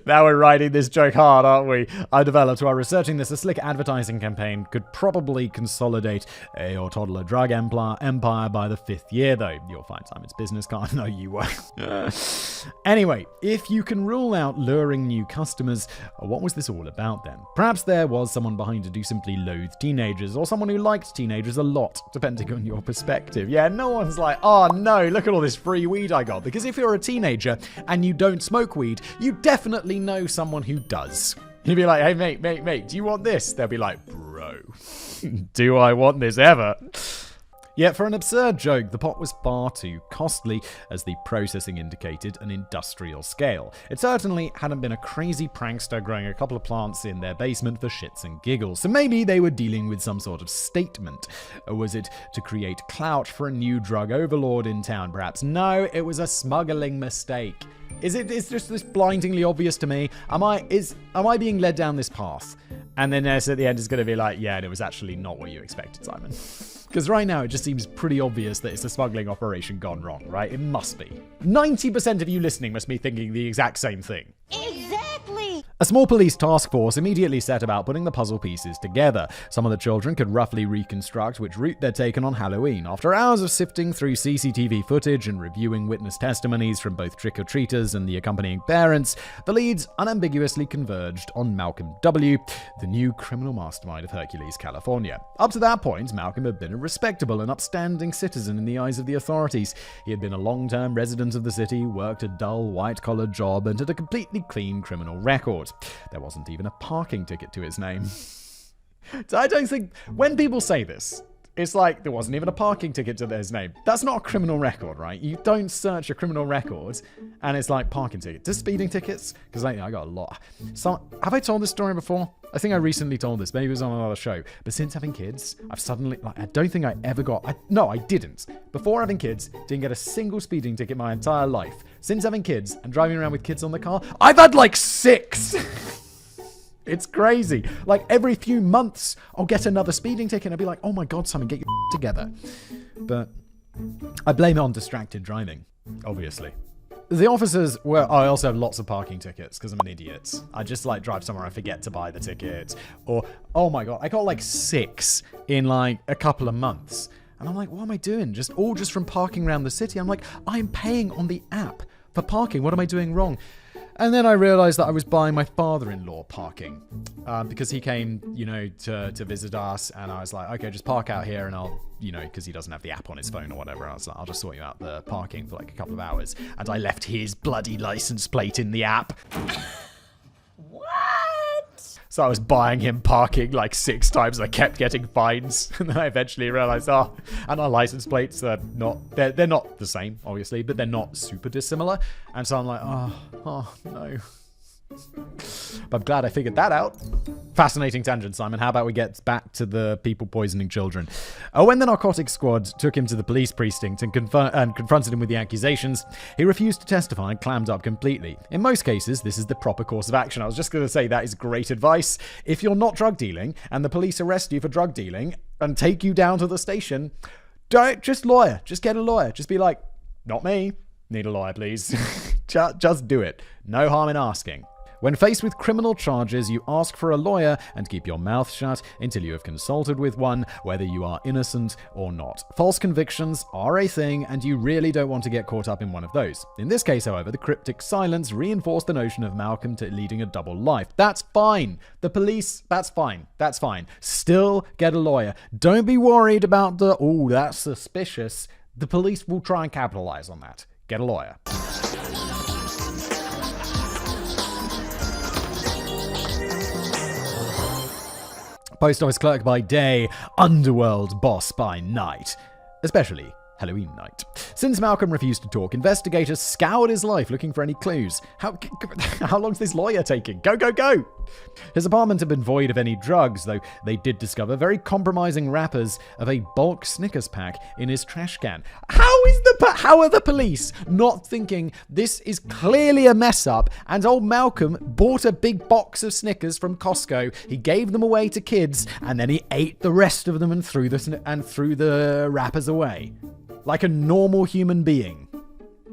now we're riding this joke hard, aren't we? I developed while researching this, a slick advertising campaign could probably consolidate your toddler drug empire by the 5th year, though. You'll find Simon's business card. No, you won't. Anyway, if you can rule out luring new customers, what was this all about then? Perhaps there was someone behind it who simply loathed teenagers, or someone who liked teenagers a lot, depending on your perspective. Yeah, no one's like, oh no, look at all this free weed I got. Because if you're a teenager and you don't smoke weed, you definitely know someone who does. You'd be like, hey mate, do you want this? They'll be like, bro, do I want this ever? Yet for an absurd joke, the pot was far too costly, as the processing indicated an industrial scale. It certainly hadn't been a crazy prankster growing a couple of plants in their basement for shits and giggles, so maybe they were dealing with some sort of statement. Or was it to create clout for a new drug overlord in town, perhaps? No, it was a smuggling mistake. It's just this blindingly obvious to me? Am I being led down this path? And then Ness at the end is going to be like, yeah, and it was actually not what you expected, Simon. Because right now it just seems pretty obvious that it's a smuggling operation gone wrong, right? It must be. 90% of you listening must be thinking the exact same thing. Exactly! A small police task force immediately set about putting the puzzle pieces together. Some of the children could roughly reconstruct which route they'd taken on Halloween. After hours of sifting through CCTV footage and reviewing witness testimonies from both trick-or-treaters and the accompanying parents, the leads unambiguously converged on Malcolm W., the new criminal mastermind of Hercules, California. Up to that point, Malcolm had been a respectable and upstanding citizen in the eyes of the authorities. He had been a long-term resident of the city, worked a dull, white-collar job, and had a completely clean criminal record. There wasn't even a parking ticket to his name. So I don't think, when people say this, it's like there wasn't even a parking ticket to his name. That's not a criminal record, right? You don't search a criminal record and it's like parking ticket. Does speeding tickets? Because I got a lot. So, have I told this story before? I think I recently told this. Maybe it was on another show. But since having kids, I've suddenly, I don't think I ever got, no, I didn't. Before having kids, didn't get a single speeding ticket my entire life. Since having kids and driving around with kids on the car, I've had like 6. It's crazy. Like every few months, I'll get another speeding ticket and I'll be like, oh my God, Simon, get your together. But I blame it on distracted driving, obviously. The officers were, I also have lots of parking tickets because I'm an idiot. I just like drive somewhere and forget to buy the ticket. Or, oh my God, I got like 6 in like a couple of months. And I'm like, what am I doing? Just from parking around the city. I'm like, I'm paying on the app for parking. What am I doing wrong? And then I realized that I was buying my father-in-law parking because he came, to visit us. And I was like, okay, just park out here and I'll, because he doesn't have the app on his phone or whatever. I was like, I'll just sort you out the parking for like a couple of hours. And I left his bloody license plate in the app. What? So I was buying him parking like 6 times. I kept getting fines. And then I eventually realized, and our license plates are they're not the same, obviously, but they're not super dissimilar. And so I'm like, oh no. But I'm glad I figured that out. Fascinating tangent, Simon. How about we get back to the people poisoning children? When the narcotics squad took him to the police precinct and confronted him with the accusations, he refused to testify and clammed up completely. In most cases, this is the proper course of action. I was just going to say that is great advice. If you're not drug dealing and the police arrest you for drug dealing and take you down to the station, don't just lawyer. Just get a lawyer. Just be like, not me. Need a lawyer, please. Just do it. No harm in asking. When faced with criminal charges, you ask for a lawyer and keep your mouth shut until you have consulted with one, whether you are innocent or not. False convictions are a thing, and you really don't want to get caught up in one of those. In this case, however, the cryptic silence reinforced the notion of Malcolm leading a double life. That's fine. The police, that's fine. That's fine. Still get a lawyer. Don't be worried about that's suspicious. The police will try and capitalize on that. Get a lawyer. Post office clerk by day, underworld boss by night. Especially Halloween night. Since Malcolm refused to talk, investigators scoured his life looking for any clues. How long's this lawyer taking? Go, go, go! His apartment had been void of any drugs, though they did discover very compromising wrappers of a bulk Snickers pack in his trash can. How are the police not thinking this is clearly a mess up, and old Malcolm bought a big box of Snickers from Costco, he gave them away to kids, and then he ate the rest of them and threw the wrappers away? Like a normal human being.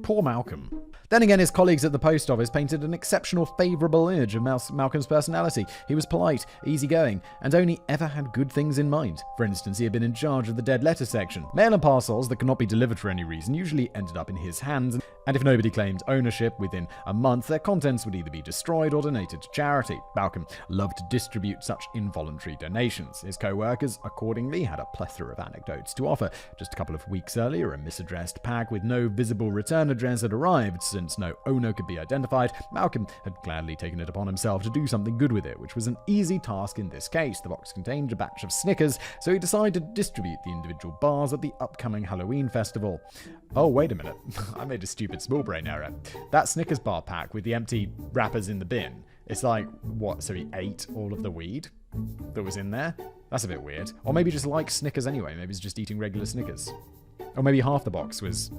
Poor Malcolm. Then again, his colleagues at the post office painted an exceptional favourable image of Malcolm's personality. He was polite, easygoing, and only ever had good things in mind. For instance, he had been in charge of the dead letter section. Mail and parcels that could not be delivered for any reason usually ended up in his hands, and if nobody claimed ownership within a month, their contents would either be destroyed or donated to charity. Malcolm loved to distribute such involuntary donations. His co-workers, accordingly, had a plethora of anecdotes to offer. Just a couple of weeks earlier, a misaddressed pack with no visible return address had arrived, since no owner could be identified, Malcolm had gladly taken it upon himself to do something good with it, which was an easy task in this case. The box contained a batch of Snickers, so he decided to distribute the individual bars at the upcoming Halloween festival. Oh, wait a minute. I made a stupid small brain error. That Snickers bar pack with the empty wrappers in the bin, it's like, what, so he ate all of the weed that was in there? That's a bit weird. Or maybe just likes Snickers anyway. Maybe he's just eating regular Snickers. Or maybe half the box was...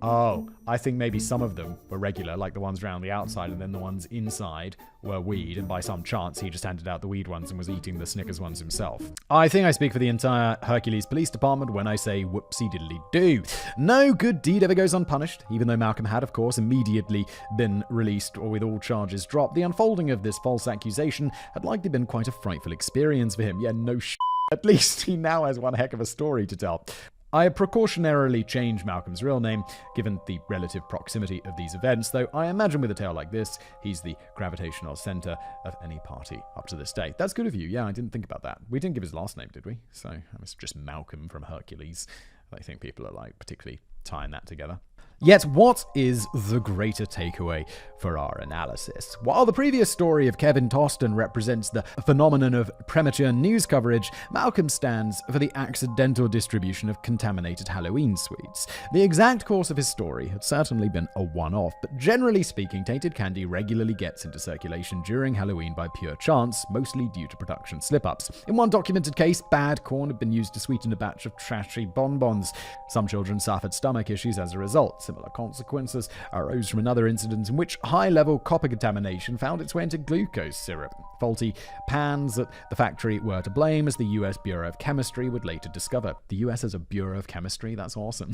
Oh, I think maybe some of them were regular, like the ones around the outside, and then the ones inside were weed, and by some chance he just handed out the weed ones and was eating the Snickers ones himself. I think I speak for the entire Hercules Police Department when I say whoopsie diddly do. No good deed ever goes unpunished. Even though Malcolm had, of course, immediately been released or with all charges dropped, the unfolding of this false accusation had likely been quite a frightful experience for him. Yeah, no sh**. At least he now has one heck of a story to tell. I precautionarily changed Malcolm's real name, given the relative proximity of these events, though I imagine with a tale like this, he's the gravitational center of any party up to this day. That's good of you. Yeah, I didn't think about that. We didn't give his last name, did we? So it was just Malcolm from Hercules. I think people are like particularly tying that together. Yet, what is the greater takeaway for our analysis? While the previous story of Kevin Toston represents the phenomenon of premature news coverage, Malcolm stands for the accidental distribution of contaminated Halloween sweets. The exact course of his story had certainly been a one-off, but generally speaking, tainted candy regularly gets into circulation during Halloween by pure chance, mostly due to production slip-ups. In one documented case, bad corn had been used to sweeten a batch of trashy bonbons. Some children suffered stomach issues as a result. Similar consequences arose from another incident in which high-level copper contamination found its way into glucose syrup. Faulty pans at the factory were to blame, as the US Bureau of Chemistry would later discover. The US has a Bureau of Chemistry? That's awesome.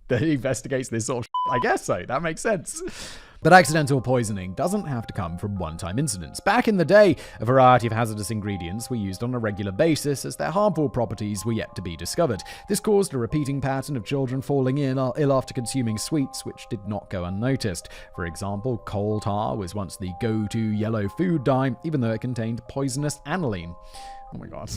That investigates this sort of shit. I guess so. That makes sense. But accidental poisoning doesn't have to come from one-time incidents. Back in the day, a variety of hazardous ingredients were used on a regular basis as their harmful properties were yet to be discovered. This caused a repeating pattern of children falling ill after consuming sweets which did not go unnoticed. For example, coal tar was once the go-to yellow food dye, even though it contained poisonous aniline. Oh my god.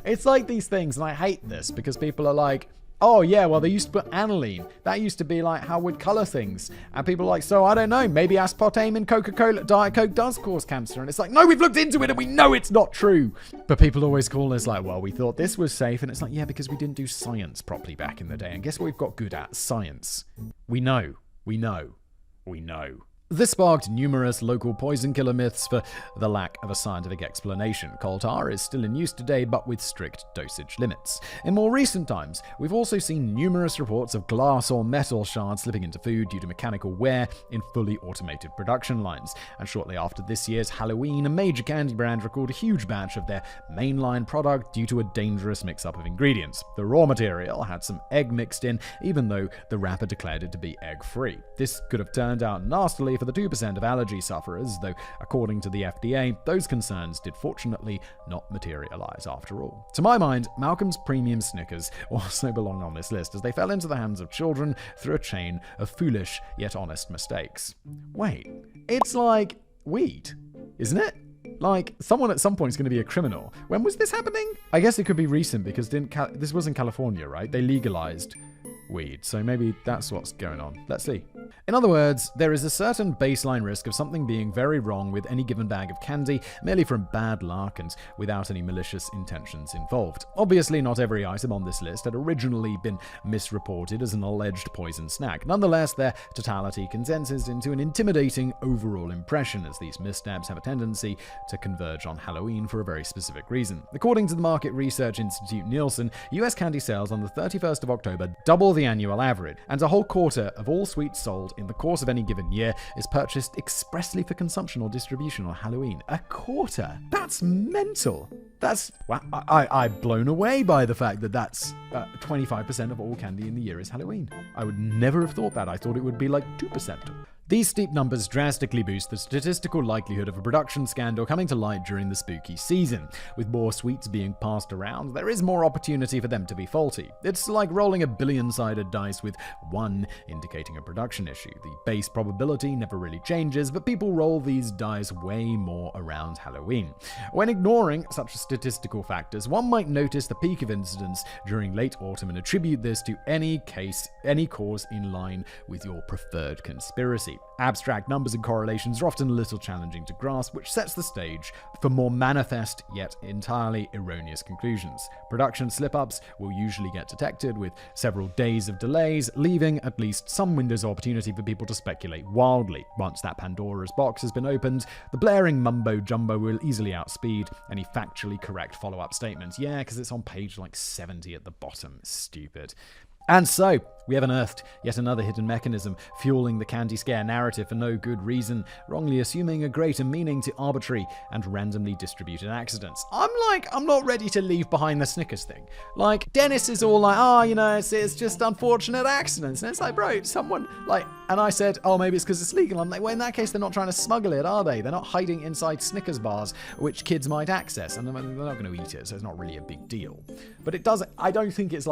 It's like these things, and I hate this because people are like, oh yeah, well they used to put aniline. That used to be like how we'd color things. And people are like, so I don't know, maybe aspartame in Coca-Cola, Diet Coke does cause cancer. And it's like, no, we've looked into it and we know it's not true. But people always call us like, well, we thought this was safe. And it's like, yeah, because we didn't do science properly back in the day. And guess what we've got good at? Science. We know. This sparked numerous local poison killer myths for the lack of a scientific explanation. Coal tar is still in use today, but with strict dosage limits. In more recent times, we've also seen numerous reports of glass or metal shards slipping into food due to mechanical wear in fully automated production lines. And shortly after this year's Halloween, a major candy brand recalled a huge batch of their mainline product due to a dangerous mix-up of ingredients. The raw material had some egg mixed in, even though the wrapper declared it to be egg-free. This could have turned out nastily for the 2% of allergy sufferers, though according to the FDA, those concerns did fortunately not materialize after all. To my mind, Malcolm's premium Snickers also belong on this list, as they fell into the hands of children through a chain of foolish yet honest mistakes. Wait, it's like weed, isn't it? Like, someone at some point is going to be a criminal. When was this happening? I guess it could be recent, because this was in California, right? They legalized weed, so maybe that's what's going on. Let's see. In other words, there is a certain baseline risk of something being very wrong with any given bag of candy, merely from bad luck and without any malicious intentions involved. Obviously, not every item on this list had originally been misreported as an alleged poison snack. Nonetheless, their totality condenses into an intimidating overall impression, as these missteps have a tendency to converge on Halloween for a very specific reason. According to the Market Research Institute Nielsen, US candy sales on the 31st of October double the annual average, and a whole quarter of all sweets sold in the course of any given year is purchased expressly for consumption or distribution on Halloween. A quarter? That's mental. That's... Wow, I'm blown away by the fact that that's 25% of all candy in the year is Halloween. I would never have thought that. I thought it would be like 2%. These steep numbers drastically boost the statistical likelihood of a production scandal coming to light during the spooky season. With more sweets being passed around, there is more opportunity for them to be faulty. It's like rolling a billion-sided dice with one indicating a production issue. The base probability never really changes, but people roll these dice way more around Halloween. When ignoring such statistical factors, one might notice the peak of incidents during late autumn and attribute this to any cause in line with your preferred conspiracy. Abstract numbers and correlations are often a little challenging to grasp, which sets the stage for more manifest yet entirely erroneous conclusions. Production slip-ups will usually get detected with several days of delays, leaving at least some windows of opportunity for people to speculate wildly. Once that Pandora's box has been opened, the blaring mumbo-jumbo will easily outspeed any factually correct follow-up statements. Yeah, because it's on page like 70 at the bottom. Stupid. And so, we have unearthed yet another hidden mechanism fueling the candy scare narrative for no good reason, wrongly assuming a greater meaning to arbitrary and randomly distributed accidents. I'm not ready to leave behind the Snickers thing. Like, Dennis is all like, it's just unfortunate accidents. And it's like, bro, someone, and I said, maybe it's because it's legal. I'm like, well, in that case, they're not trying to smuggle it, are they? They're not hiding inside Snickers bars, which kids might access, and they're not going to eat it, so it's not really a big deal. But I don't think it's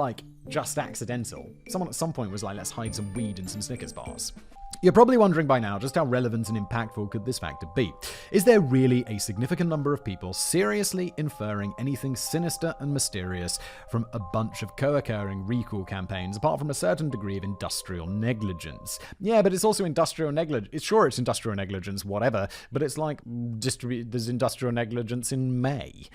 just accidental. Someone at some point was like, let's hide some weed in some Snickers bars. You're probably wondering by now just how relevant and impactful could this factor be. Is there really a significant number of people seriously inferring anything sinister and mysterious from a bunch of co-occurring recall campaigns, apart from a certain degree of industrial negligence? Yeah, but it's also industrial negligence. Sure, it's industrial negligence, whatever, but it's like there's industrial negligence in May.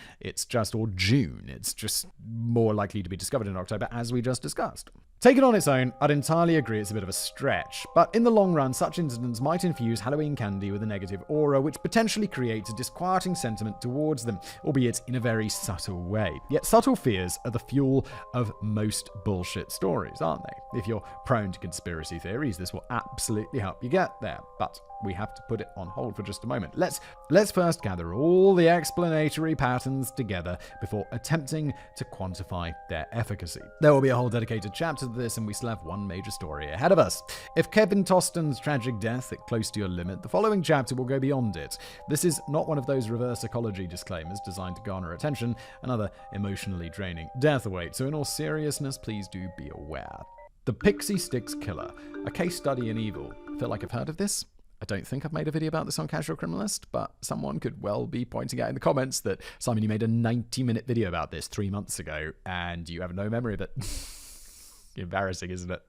Or June. It's just more likely to be discovered in October, as we just discussed. Taken on its own, I'd entirely agree it's a bit of a stretch, but in the long run, such incidents might infuse Halloween candy with a negative aura, which potentially creates a disquieting sentiment towards them, albeit in a very subtle way. Yet subtle fears are the fuel of most bullshit stories, aren't they? If you're prone to conspiracy theories, this will absolutely help you get there, but we have to put it on hold for just a moment. Let's first gather all the explanatory patterns together before attempting to quantify their efficacy. There will be a whole dedicated chapter to this, and we still have one major story ahead of us. If Kevin Toston's tragic death hit close to your limit, the following chapter will go beyond it. This is not one of those reverse ecology disclaimers designed to garner attention. Another emotionally draining death awaits, so in all seriousness, please do be aware. The Pixie Sticks Killer, a case study in evil. I feel like I've heard of this. I don't think I've made a video about this on Casual Criminalist, but someone could well be pointing out in the comments that, Simon, you made a 90-minute video about this 3 months ago, and you have no memory of it. Embarrassing, isn't it?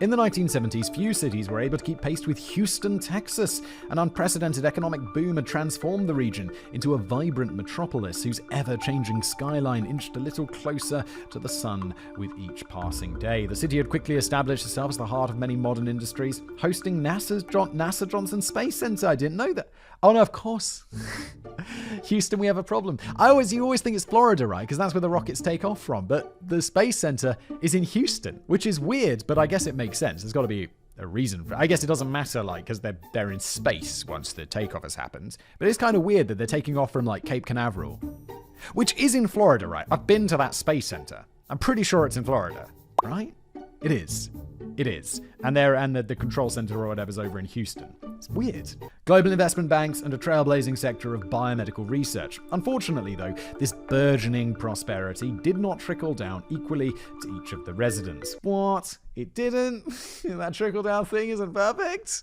In the 1970s, few cities were able to keep pace with Houston, Texas. An unprecedented economic boom had transformed the region into a vibrant metropolis whose ever-changing skyline inched a little closer to the sun with each passing day. The city had quickly established itself as the heart of many modern industries, hosting NASA Johnson Space Center. I didn't know that. Oh no, of course. Houston, we have a problem. You always think it's Florida, right? Because that's where the rockets take off from. But the Space Center is in Houston, which is weird, but I guess it makes sense. There's got to be a reason for it. I guess it doesn't matter, because they're in space once the takeoff has happened. But it's kind of weird that they're taking off from, Cape Canaveral, which is in Florida, right? I've been to that space center. I'm pretty sure it's in Florida, right? It is. It is. And the control center or whatever's over in Houston. It's weird. Global investment banks and a trailblazing sector of biomedical research. Unfortunately, though, this burgeoning prosperity did not trickle down equally to each of the residents. What? It didn't? That trickle-down thing isn't perfect?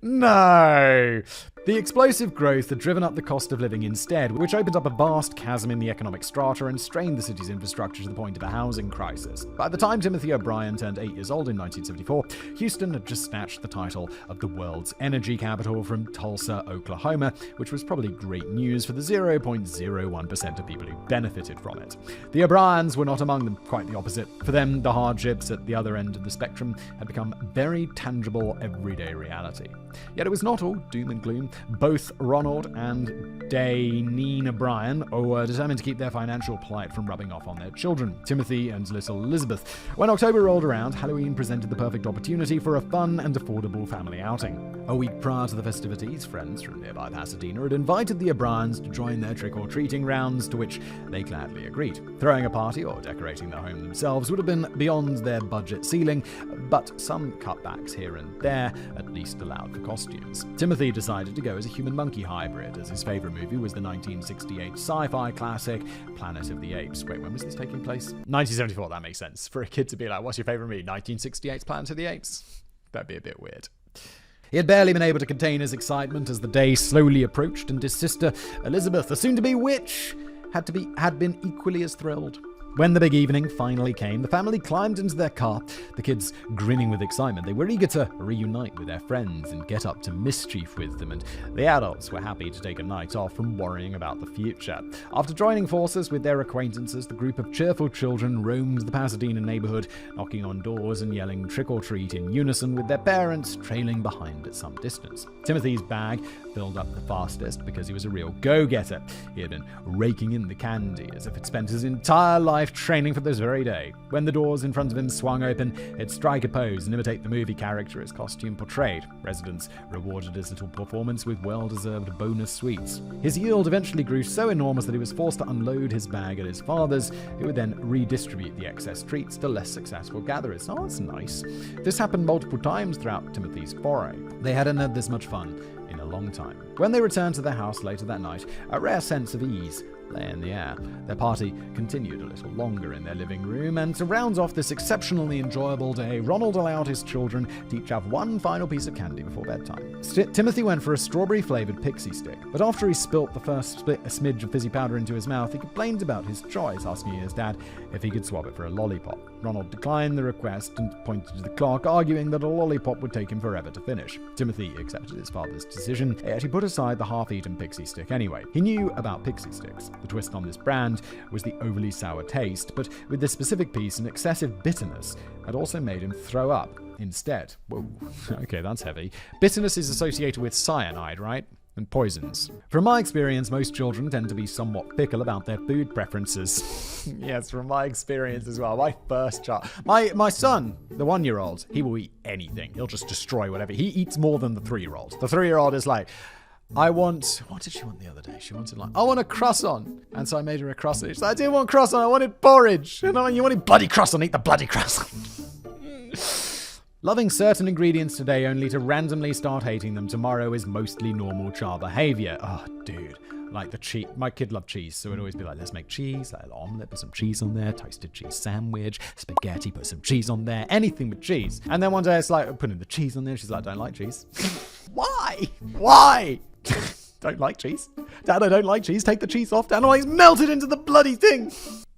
No! The explosive growth had driven up the cost of living instead, which opened up a vast chasm in the economic strata and strained the city's infrastructure to the point of a housing crisis. By the time Timothy O'Brien turned 8 years old in 1974, Houston had just snatched the title of the world's energy capital from Tulsa, Oklahoma, which was probably great news for the 0.01% of people who benefited from it. The O'Briens were not among them, quite the opposite. For them, the hardships at the other end of the spectrum had become very tangible everyday reality. Yet it was not all doom and gloom. Both Ronald and Dayneen O'Brien were determined to keep their financial plight from rubbing off on their children, Timothy and little Elizabeth. When October rolled around, Halloween presented the perfect opportunity for a fun and affordable family outing. A week prior to the festivities, Timothy's friends from nearby Pasadena had invited the O'Briens to join their trick-or-treating rounds, to which they gladly agreed. Throwing a party or decorating their home themselves would have been beyond their budget ceiling, but some cutbacks here and there at least allowed for costumes. Timothy decided to go as a human-monkey hybrid, as his favorite movie was the 1968 sci-fi classic Planet of the Apes. Wait, when was this taking place? 1974, that makes sense. For a kid to be like, what's your favorite movie? 1968's Planet of the Apes? That'd be a bit weird. He had barely been able to contain his excitement as the day slowly approached, and his sister, Elizabeth, the soon-to-be witch, had been equally as thrilled. When the big evening finally came, the family climbed into their car, the kids grinning with excitement. They were eager to reunite with their friends and get up to mischief with them, and the adults were happy to take a night off from worrying about the future. After joining forces with their acquaintances, the group of cheerful children roamed the Pasadena neighborhood, knocking on doors and yelling trick-or-treat in unison, with their parents trailing behind at some distance. Timothy's bag filled up the fastest because he was a real go-getter. He had been raking in the candy as if he'd spent his entire life training for this very day. When the doors in front of him swung open, he'd strike a pose and imitate the movie character his costume portrayed. Residents rewarded his little performance with well-deserved bonus sweets. His yield eventually grew so enormous that he was forced to unload his bag at his father's, who would then redistribute the excess treats to less successful gatherers. Oh, that's nice. This happened multiple times throughout Timothy's foray. They hadn't had this much fun in a long time. When they returned to their house later that night, a rare sense of ease lay in the air. Their party continued a little longer in their living room, and to round off this exceptionally enjoyable day, Ronald allowed his children to each have one final piece of candy before bedtime. Timothy went for a strawberry-flavored pixie stick, but after he spilt the first smidge of fizzy powder into his mouth, he complained about his choice, asking his dad if he could swap it for a lollipop. Ronald declined the request and pointed to the clock, arguing that a lollipop would take him forever to finish. Timothy accepted his father's decision, yet he put aside the half-eaten pixie stick anyway. He knew about pixie sticks. The twist on this brand was the overly sour taste, but with this specific piece, an excessive bitterness had also made him throw up instead. Whoa, okay, that's heavy. Bitterness is associated with cyanide, right? And poisons. From my experience, most children tend to be somewhat fickle about their food preferences. Yes, from my experience as well. My first child. My son, the 1-year-old, he will eat anything. He'll just destroy whatever. He eats more than the 3-year-old. The 3-year-old is like, what did she want the other day? She wanted I want a croissant. And so I made her a croissant. She's like, I didn't want croissant, I wanted porridge. And I'm like, you wanted bloody croissant, eat the bloody croissant. Loving certain ingredients today only to randomly start hating them tomorrow is mostly normal child behavior. Oh, dude. Like the cheese. My kid loved cheese, so it'd always be like, let's make cheese, like an omelet, put some cheese on there, toasted cheese sandwich, spaghetti, put some cheese on there, anything with cheese. And then one day it's like, putting the cheese on there, she's like, I don't like cheese. Why? Why? Don't like cheese? Dad, I don't like cheese. Take the cheese off. Dad, it's melted into the bloody thing.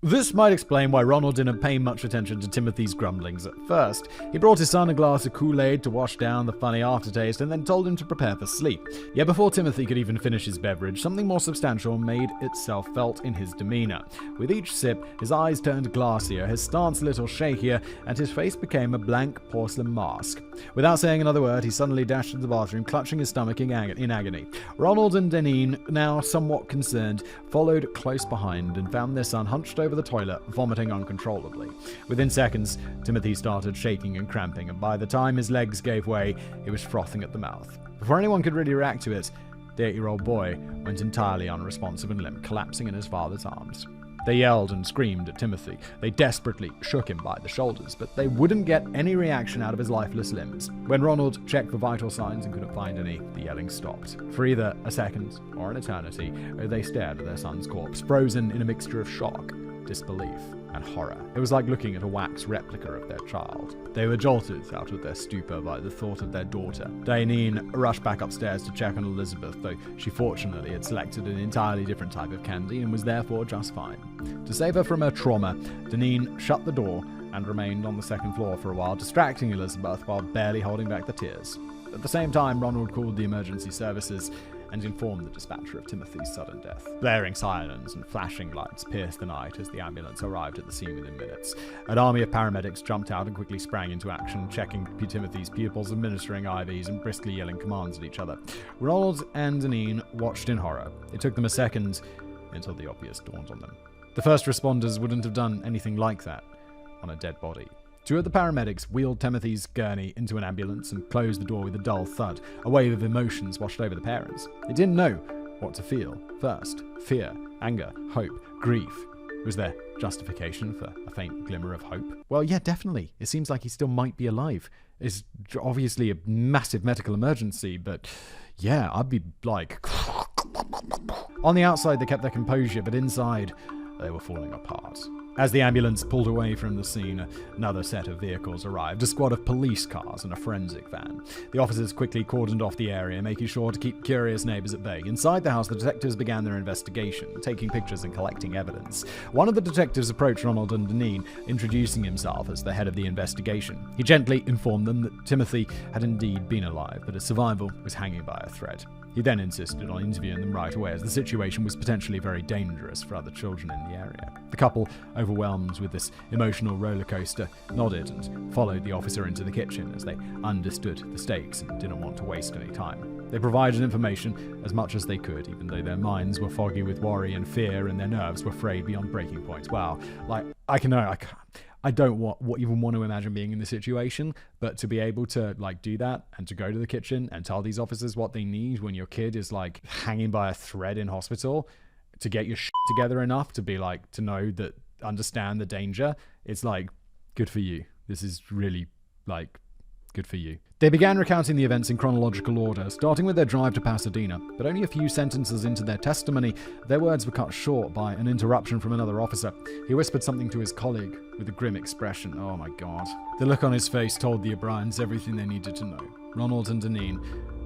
This might explain why Ronald didn't pay much attention to Timothy's grumblings at first. He brought his son a glass of Kool-Aid to wash down the funny aftertaste and then told him to prepare for sleep. Yet before Timothy could even finish his beverage, something more substantial made itself felt in his demeanor. With each sip, his eyes turned glassier, his stance a little shakier, and his face became a blank porcelain mask. Without saying another word, he suddenly dashed to the bathroom, clutching his stomach in agony. Ronald and Deneen, now somewhat concerned, followed close behind and found their son hunched over the toilet, vomiting uncontrollably. Within seconds, Timothy started shaking and cramping, and by the time his legs gave way, he was frothing at the mouth. Before anyone could really react to it, the 8-year-old boy went entirely unresponsive and limp, collapsing in his father's arms. They yelled and screamed at Timothy. They desperately shook him by the shoulders, but they wouldn't get any reaction out of his lifeless limbs. When Ronald checked for vital signs and couldn't find any, the yelling stopped. For either a second or an eternity, they stared at their son's corpse, frozen in a mixture of shock, disbelief, and horror. It was like looking at a wax replica of their child. They were jolted out of their stupor by the thought of their daughter. Deneen rushed back upstairs to check on Elizabeth, though she fortunately had selected an entirely different type of candy and was therefore just fine. To save her from her trauma, Deneen shut the door and remained on the second floor for a while, distracting Elizabeth while barely holding back the tears. At the same time, Ronald called the emergency services and informed the dispatcher of Timothy's sudden death. Blaring sirens and flashing lights pierced the night as the ambulance arrived at the scene within minutes. An army of paramedics jumped out and quickly sprang into action, checking Timothy's pupils, administering IVs, and briskly yelling commands at each other. Ronald and Deneen watched in horror. It took them a second until the obvious dawned on them. The first responders wouldn't have done anything like that on a dead body. Two of the paramedics wheeled Timothy's gurney into an ambulance and closed the door with a dull thud. A wave of emotions washed over the parents. They didn't know what to feel first. Fear, anger, hope, grief. Was there justification for a faint glimmer of hope? Well, yeah, definitely. It seems like he still might be alive. It's obviously a massive medical emergency, but yeah, I'd be like... On the outside, they kept their composure, but inside, they were falling apart. As the ambulance pulled away from the scene, another set of vehicles arrived, a squad of police cars and a forensic van. The officers quickly cordoned off the area, making sure to keep curious neighbors at bay. Inside the house, the detectives began their investigation, taking pictures and collecting evidence. One of the detectives approached Ronald and Deneen, introducing himself as the head of the investigation. He gently informed them that Timothy had indeed been alive, but his survival was hanging by a thread. He then insisted on interviewing them right away, as the situation was potentially very dangerous for other children in the area. The couple, overwhelmed with this emotional roller coaster, nodded and followed the officer into the kitchen as they understood the stakes and didn't want to waste any time. They provided information as much as they could, even though their minds were foggy with worry and fear and their nerves were frayed beyond breaking points. Wow, I don't even want to imagine being in the situation, but to be able to do that and to go to the kitchen and tell these officers what they need when your kid is hanging by a thread in hospital, to get your shit together enough to be to know that, understand the danger, it's good for you. This is really good for you. They began recounting the events in chronological order, starting with their drive to Pasadena, but only a few sentences into their testimony, their words were cut short by an interruption from another officer. He whispered something to his colleague with a grim expression. Oh my god. The look on his face told the O'Briens everything they needed to know. Ronald and Deneen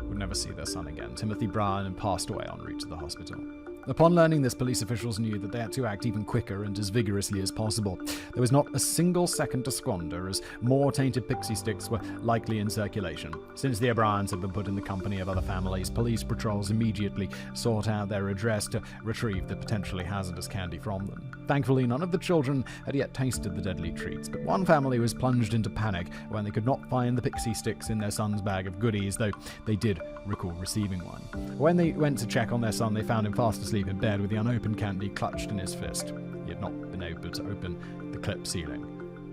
would never see their son again. Timothy Bryan had passed away en route to the hospital. Upon learning this, police officials knew that they had to act even quicker and as vigorously as possible. There was not a single second to squander, as more tainted pixie sticks were likely in circulation. Since the O'Briens had been put in the company of other families, police patrols immediately sought out their address to retrieve the potentially hazardous candy from them. Thankfully, none of the children had yet tasted the deadly treats, but one family was plunged into panic when they could not find the pixie sticks in their son's bag of goodies, though they did recall receiving one. When they went to check on their son, they found him fast asleep in bed with the unopened candy clutched in his fist. He had not been able to open the clip sealing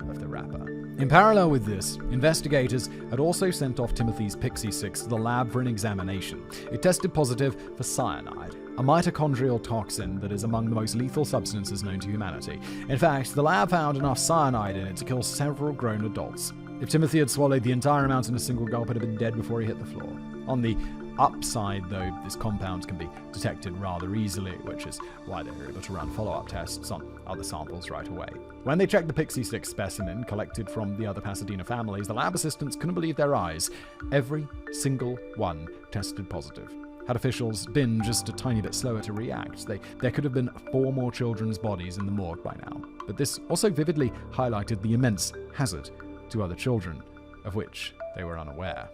of the wrapper. In parallel with this, investigators had also sent off Timothy's pixie sticks to the lab for an examination. It tested positive for cyanide, a mitochondrial toxin that is among the most lethal substances known to humanity. In fact, the lab found enough cyanide in it to kill several grown adults. If Timothy had swallowed the entire amount in a single gulp, he'd have been dead before he hit the floor. On the upside, though, this compound can be detected rather easily, which is why they were able to run follow-up tests on other samples right away. When they checked the pixie stick specimen collected from the other Pasadena families, the lab assistants couldn't believe their eyes. Every single one tested positive. Had officials been just a tiny bit slower to react, there could have been 4 more children's bodies in the morgue by now. But this also vividly highlighted the immense hazard to other children, of which they were unaware.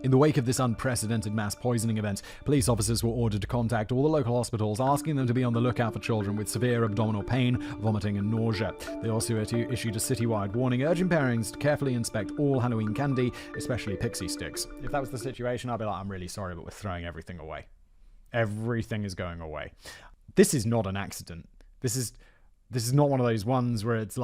In the wake of this unprecedented mass poisoning event, police officers were ordered to contact all the local hospitals, asking them to be on the lookout for children with severe abdominal pain, vomiting, and nausea. They also issued a citywide warning, urging parents to carefully inspect all Halloween candy, especially pixie sticks. If that was the situation, I'd be like, I'm really sorry, but we're throwing everything away. Everything is going away. This is not an accident. This is not one of those ones where it's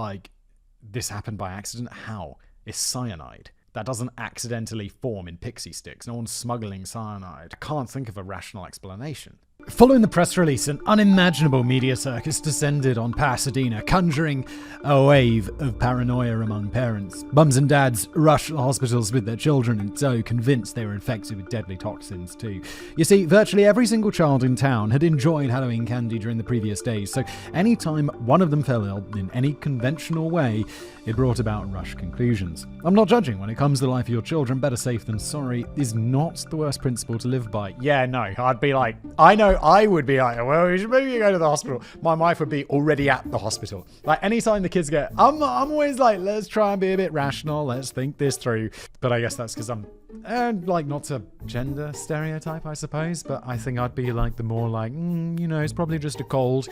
this happened by accident. How? It's cyanide. That doesn't accidentally form in pixie sticks. No one's smuggling cyanide. I can't think of a rational explanation. Following the press release, an unimaginable media circus descended on Pasadena, conjuring a wave of paranoia among parents. Mums and dads rushed to the hospitals with their children in tow, convinced they were infected with deadly toxins too. You see, virtually every single child in town had enjoyed Halloween candy during the previous days, so anytime one of them fell ill in any conventional way, it brought about rushed conclusions. I'm not judging when it comes to the life of your children. Better safe than sorry is not the worst principle to live by. Yeah, no, I'd be like, I would be like, well, you should maybe go to the hospital. My wife would be already at the hospital. Anytime the kids get, I'm always like, let's try and be a bit rational. Let's think this through. But I guess that's because I'm, not to gender stereotype, I suppose. But I think I'd be the more it's probably just a cold.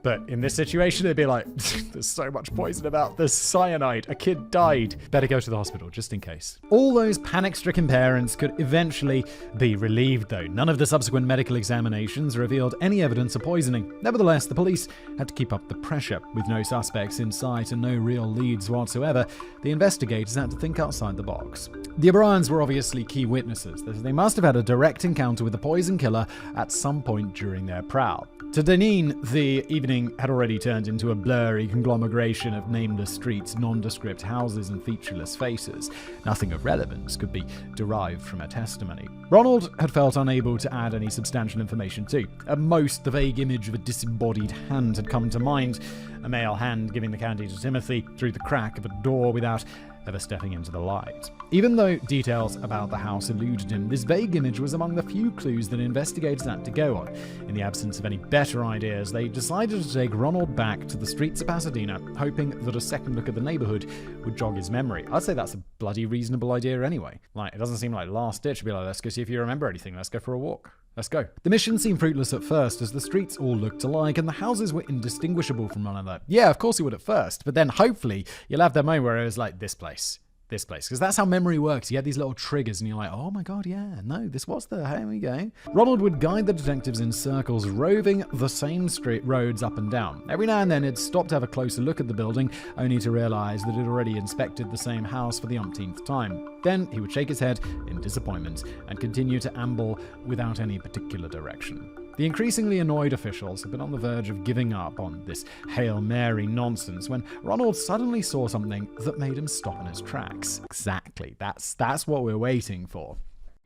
But in this situation, it'd be like, there's so much poison about this cyanide. A kid died. Better go to the hospital, just in case. All those panic-stricken parents could eventually be relieved, though. None of the subsequent medical examinations revealed any evidence of poisoning. Nevertheless, the police had to keep up the pressure. With no suspects in sight and no real leads whatsoever, the investigators had to think outside the box. The O'Briens were obviously key witnesses. They must have had a direct encounter with the poison killer at some point during their prowl. To Deneen, the evening had already turned into a blurry conglomeration of nameless streets, nondescript houses, and featureless faces. Nothing of relevance could be derived from her testimony. Ronald had felt unable to add any substantial information too. At most, the vague image of a disembodied hand had come to mind, a male hand giving the candy to Timothy through the crack of a door without ever stepping into the light. Even though details about the house eluded him, this vague image was among the few clues that investigators had to go on. In the absence of any better ideas, they decided to take Ronald back to the streets of Pasadena, hoping that a second look at the neighborhood would jog his memory. I'd say that's a bloody reasonable idea anyway. Like, it doesn't seem like last ditch to be like, let's go see if you remember anything, let's go for a walk. Let's go. The mission seemed fruitless at first, as the streets all looked alike and the houses were indistinguishable from one another. Yeah, of course it would at first, but then hopefully you'll have that moment where it was like, this place. Because that's how memory works. You get these little triggers and you're like, oh my god, yeah, no, this was the, here we go. Ronald would guide the detectives in circles, roving the same street roads up and down. Every now and then he'd stop to have a closer look at the building, only to realize that he'd already inspected the same house for the umpteenth time. Then he would shake his head in disappointment and continue to amble without any particular direction. The increasingly annoyed officials had been on the verge of giving up on this Hail Mary nonsense when Ronald suddenly saw something that made him stop in his tracks. Exactly. That's what we're waiting for.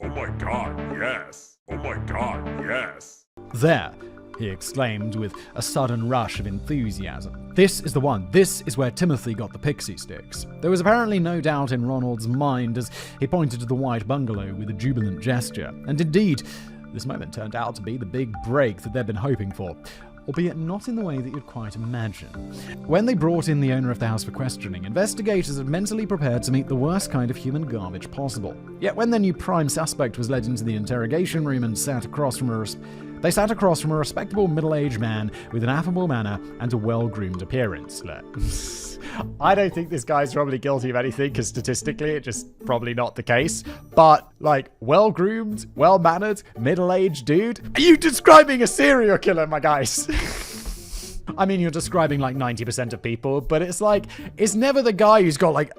Oh my god, yes. Oh my god, yes. There, he exclaimed with a sudden rush of enthusiasm. This is the one. This is where Timothy got the pixie sticks. There was apparently no doubt in Ronald's mind as he pointed to the white bungalow with a jubilant gesture. And indeed, this moment turned out to be the big break that they'd been hoping for, albeit not in the way that you'd quite imagine. When they brought in the owner of the house for questioning, investigators had mentally prepared to meet the worst kind of human garbage possible. Yet when their new prime suspect was led into the interrogation room and sat across from a respectable middle-aged man with an affable manner and a well-groomed appearance. I don't think this guy's probably guilty of anything, because statistically it's just probably not the case. But, like, well-groomed, well-mannered, middle-aged dude? Are you describing a serial killer, my guys? I mean, you're describing like 90% of people, but it's like, it's never the guy who's got like,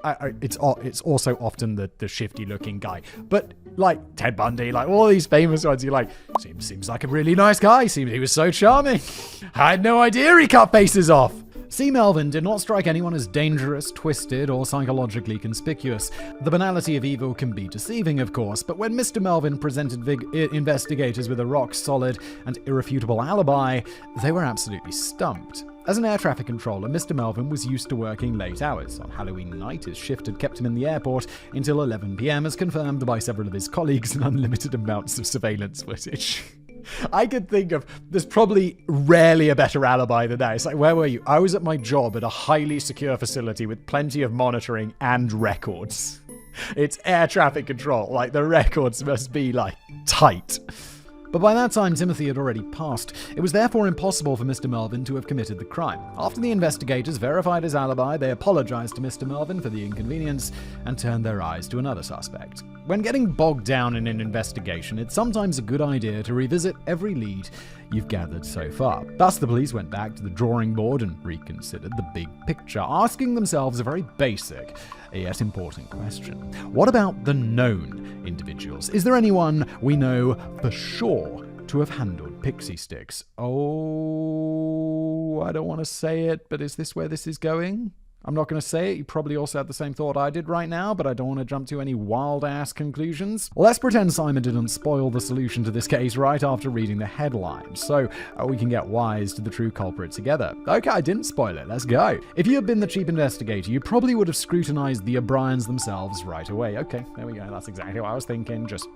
it's also often the shifty-looking guy. But like Ted Bundy, like all these famous ones, you're like, seems like a really nice guy. Seems he was so charming. I had no idea he cut faces off. C. Melvin did not strike anyone as dangerous, twisted, or psychologically conspicuous. The banality of evil can be deceiving, of course, but when Mr. Melvin presented investigators with a rock-solid and irrefutable alibi, they were absolutely stumped. As an air traffic controller, Mr. Melvin was used to working late hours. On Halloween night, his shift had kept him in the airport until 11 p.m, as confirmed by several of his colleagues and unlimited amounts of surveillance footage. I could think of, there's probably rarely a better alibi than that. It's like, where were you? I was at my job at a highly secure facility with plenty of monitoring and records. It's air traffic control. Like, the records must be, like, tight. But by that time, Timothy had already passed. It was therefore impossible for Mr. Melvin to have committed the crime. After the investigators verified his alibi, they apologized to Mr. Melvin for the inconvenience and turned their eyes to another suspect. When getting bogged down in an investigation, it's sometimes a good idea to revisit every lead you've gathered so far. Thus, the police went back to the drawing board and reconsidered the big picture, asking themselves a very basic, yet important question. What about the known individuals? Is there anyone we know for sure to have handled pixie sticks? Oh, I don't want to say it, but is this where this is going? I'm not going to say it. You probably also had the same thought I did right now, but I don't want to jump to any wild-ass conclusions. Let's pretend Simon didn't spoil the solution to this case right after reading the headlines, so we can get wise to the true culprit together. Okay, I didn't spoil it. Let's go. If you had been the chief investigator, you probably would have scrutinized the O'Briens themselves right away. Okay, there we go. That's exactly what I was thinking. Just,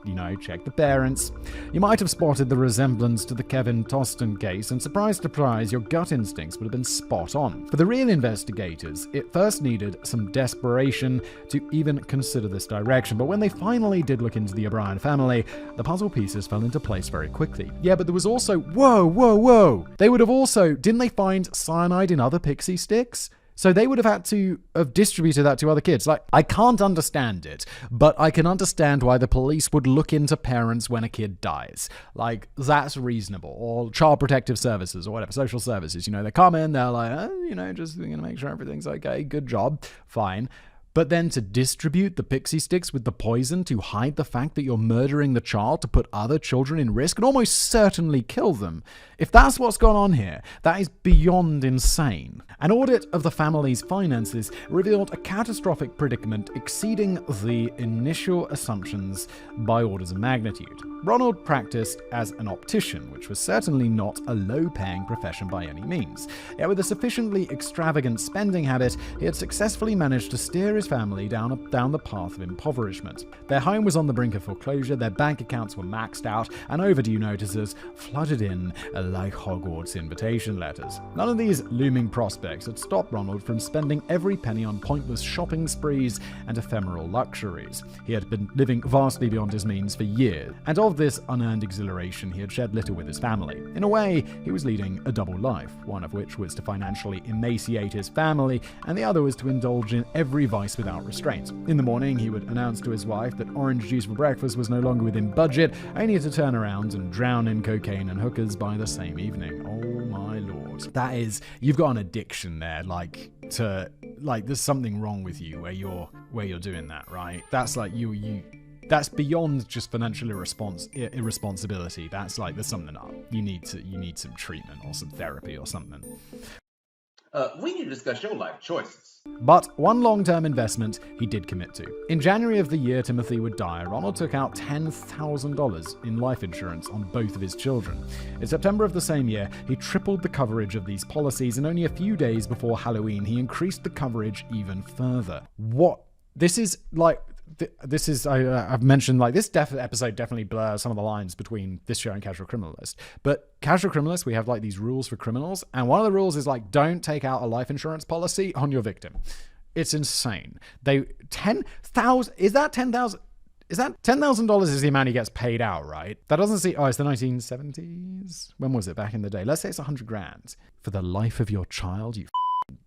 check the parents. You might have spotted the resemblance to the Kevin Toston case, and surprise, your gut instincts would have been spot on. For the real investigators, it first needed some desperation to even consider this direction. But when they finally did look into the O'Brien family, the puzzle pieces fell into place very quickly. Yeah, but there was also, whoa. They would have also, didn't they find cyanide in other pixie sticks? So they would have had to have distributed that to other kids. Like, I can't understand it, but I can understand why the police would look into parents when a kid dies. Like, that's reasonable. Or Child Protective Services or whatever, social services. They come in, they're like, just going to make sure everything's okay. Good job. Fine. But then to distribute the pixie sticks with the poison to hide the fact that you're murdering the child to put other children in risk and almost certainly kill them. If that's what's gone on here, that is beyond insane. An audit of the family's finances revealed a catastrophic predicament exceeding the initial assumptions by orders of magnitude. Ronald practiced as an optician, which was certainly not a low-paying profession by any means. Yet with a sufficiently extravagant spending habit, he had successfully managed to steer his family down the path of impoverishment. Their home was on the brink of foreclosure, their bank accounts were maxed out, and overdue notices flooded in like Hogwarts invitation letters. None of these looming prospects had stopped Ronald from spending every penny on pointless shopping sprees and ephemeral luxuries. He had been living vastly beyond his means for years, and of this unearned exhilaration he had shared little with his family. In a way, he was leading a double life, one of which was to financially emaciate his family, and the other was to indulge in every vice without restraint. In the morning, he would announce to his wife that orange juice for breakfast was no longer within budget, only to turn around and drown in cocaine and hookers by the same evening. Oh my lord. That is, you've got an addiction there, there's something wrong with you where you're doing that, right? That's like that's beyond just financial irresponsibility. That's like, there's something up. You need some treatment or some therapy or something. We need to discuss your life choices. But one long-term investment he did commit to. In January of the year Timothy would die, Ronald took out $10,000 in life insurance on both of his children. In September of the same year, he tripled the coverage of these policies, and only a few days before Halloween, he increased the coverage even further. What? This is like... I've mentioned, like, this episode definitely blurs some of the lines between this show and Casual Criminalist. But Casual Criminalist, we have, like, these rules for criminals. And one of the rules is, like, don't take out a life insurance policy on your victim. It's insane. Is that $10,000 is the amount he gets paid out, right? That doesn't seem... Oh, it's the 1970s? When was it? Back in the day. Let's say it's $100,000. For the life of your child, you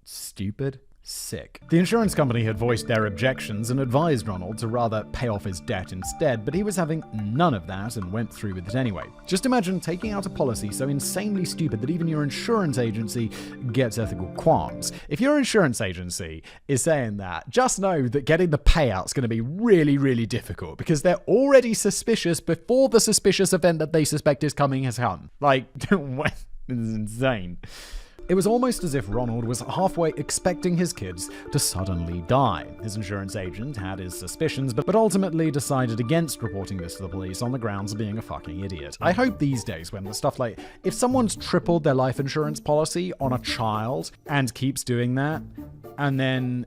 stupid. Sick. The insurance company had voiced their objections and advised Ronald to rather pay off his debt instead, but he was having none of that and went through with it anyway. Just imagine taking out a policy so insanely stupid that even your insurance agency gets ethical qualms. If your insurance agency is saying that, just know that getting the payout's going to be really, really difficult because they're already suspicious before the suspicious event that they suspect is coming has come. Like, this is insane. It was almost as if Ronald was halfway expecting his kids to suddenly die. His insurance agent had his suspicions, but ultimately decided against reporting this to the police on the grounds of being a fucking idiot. I hope these days when the stuff like, if someone's tripled their life insurance policy on a child and keeps doing that, and then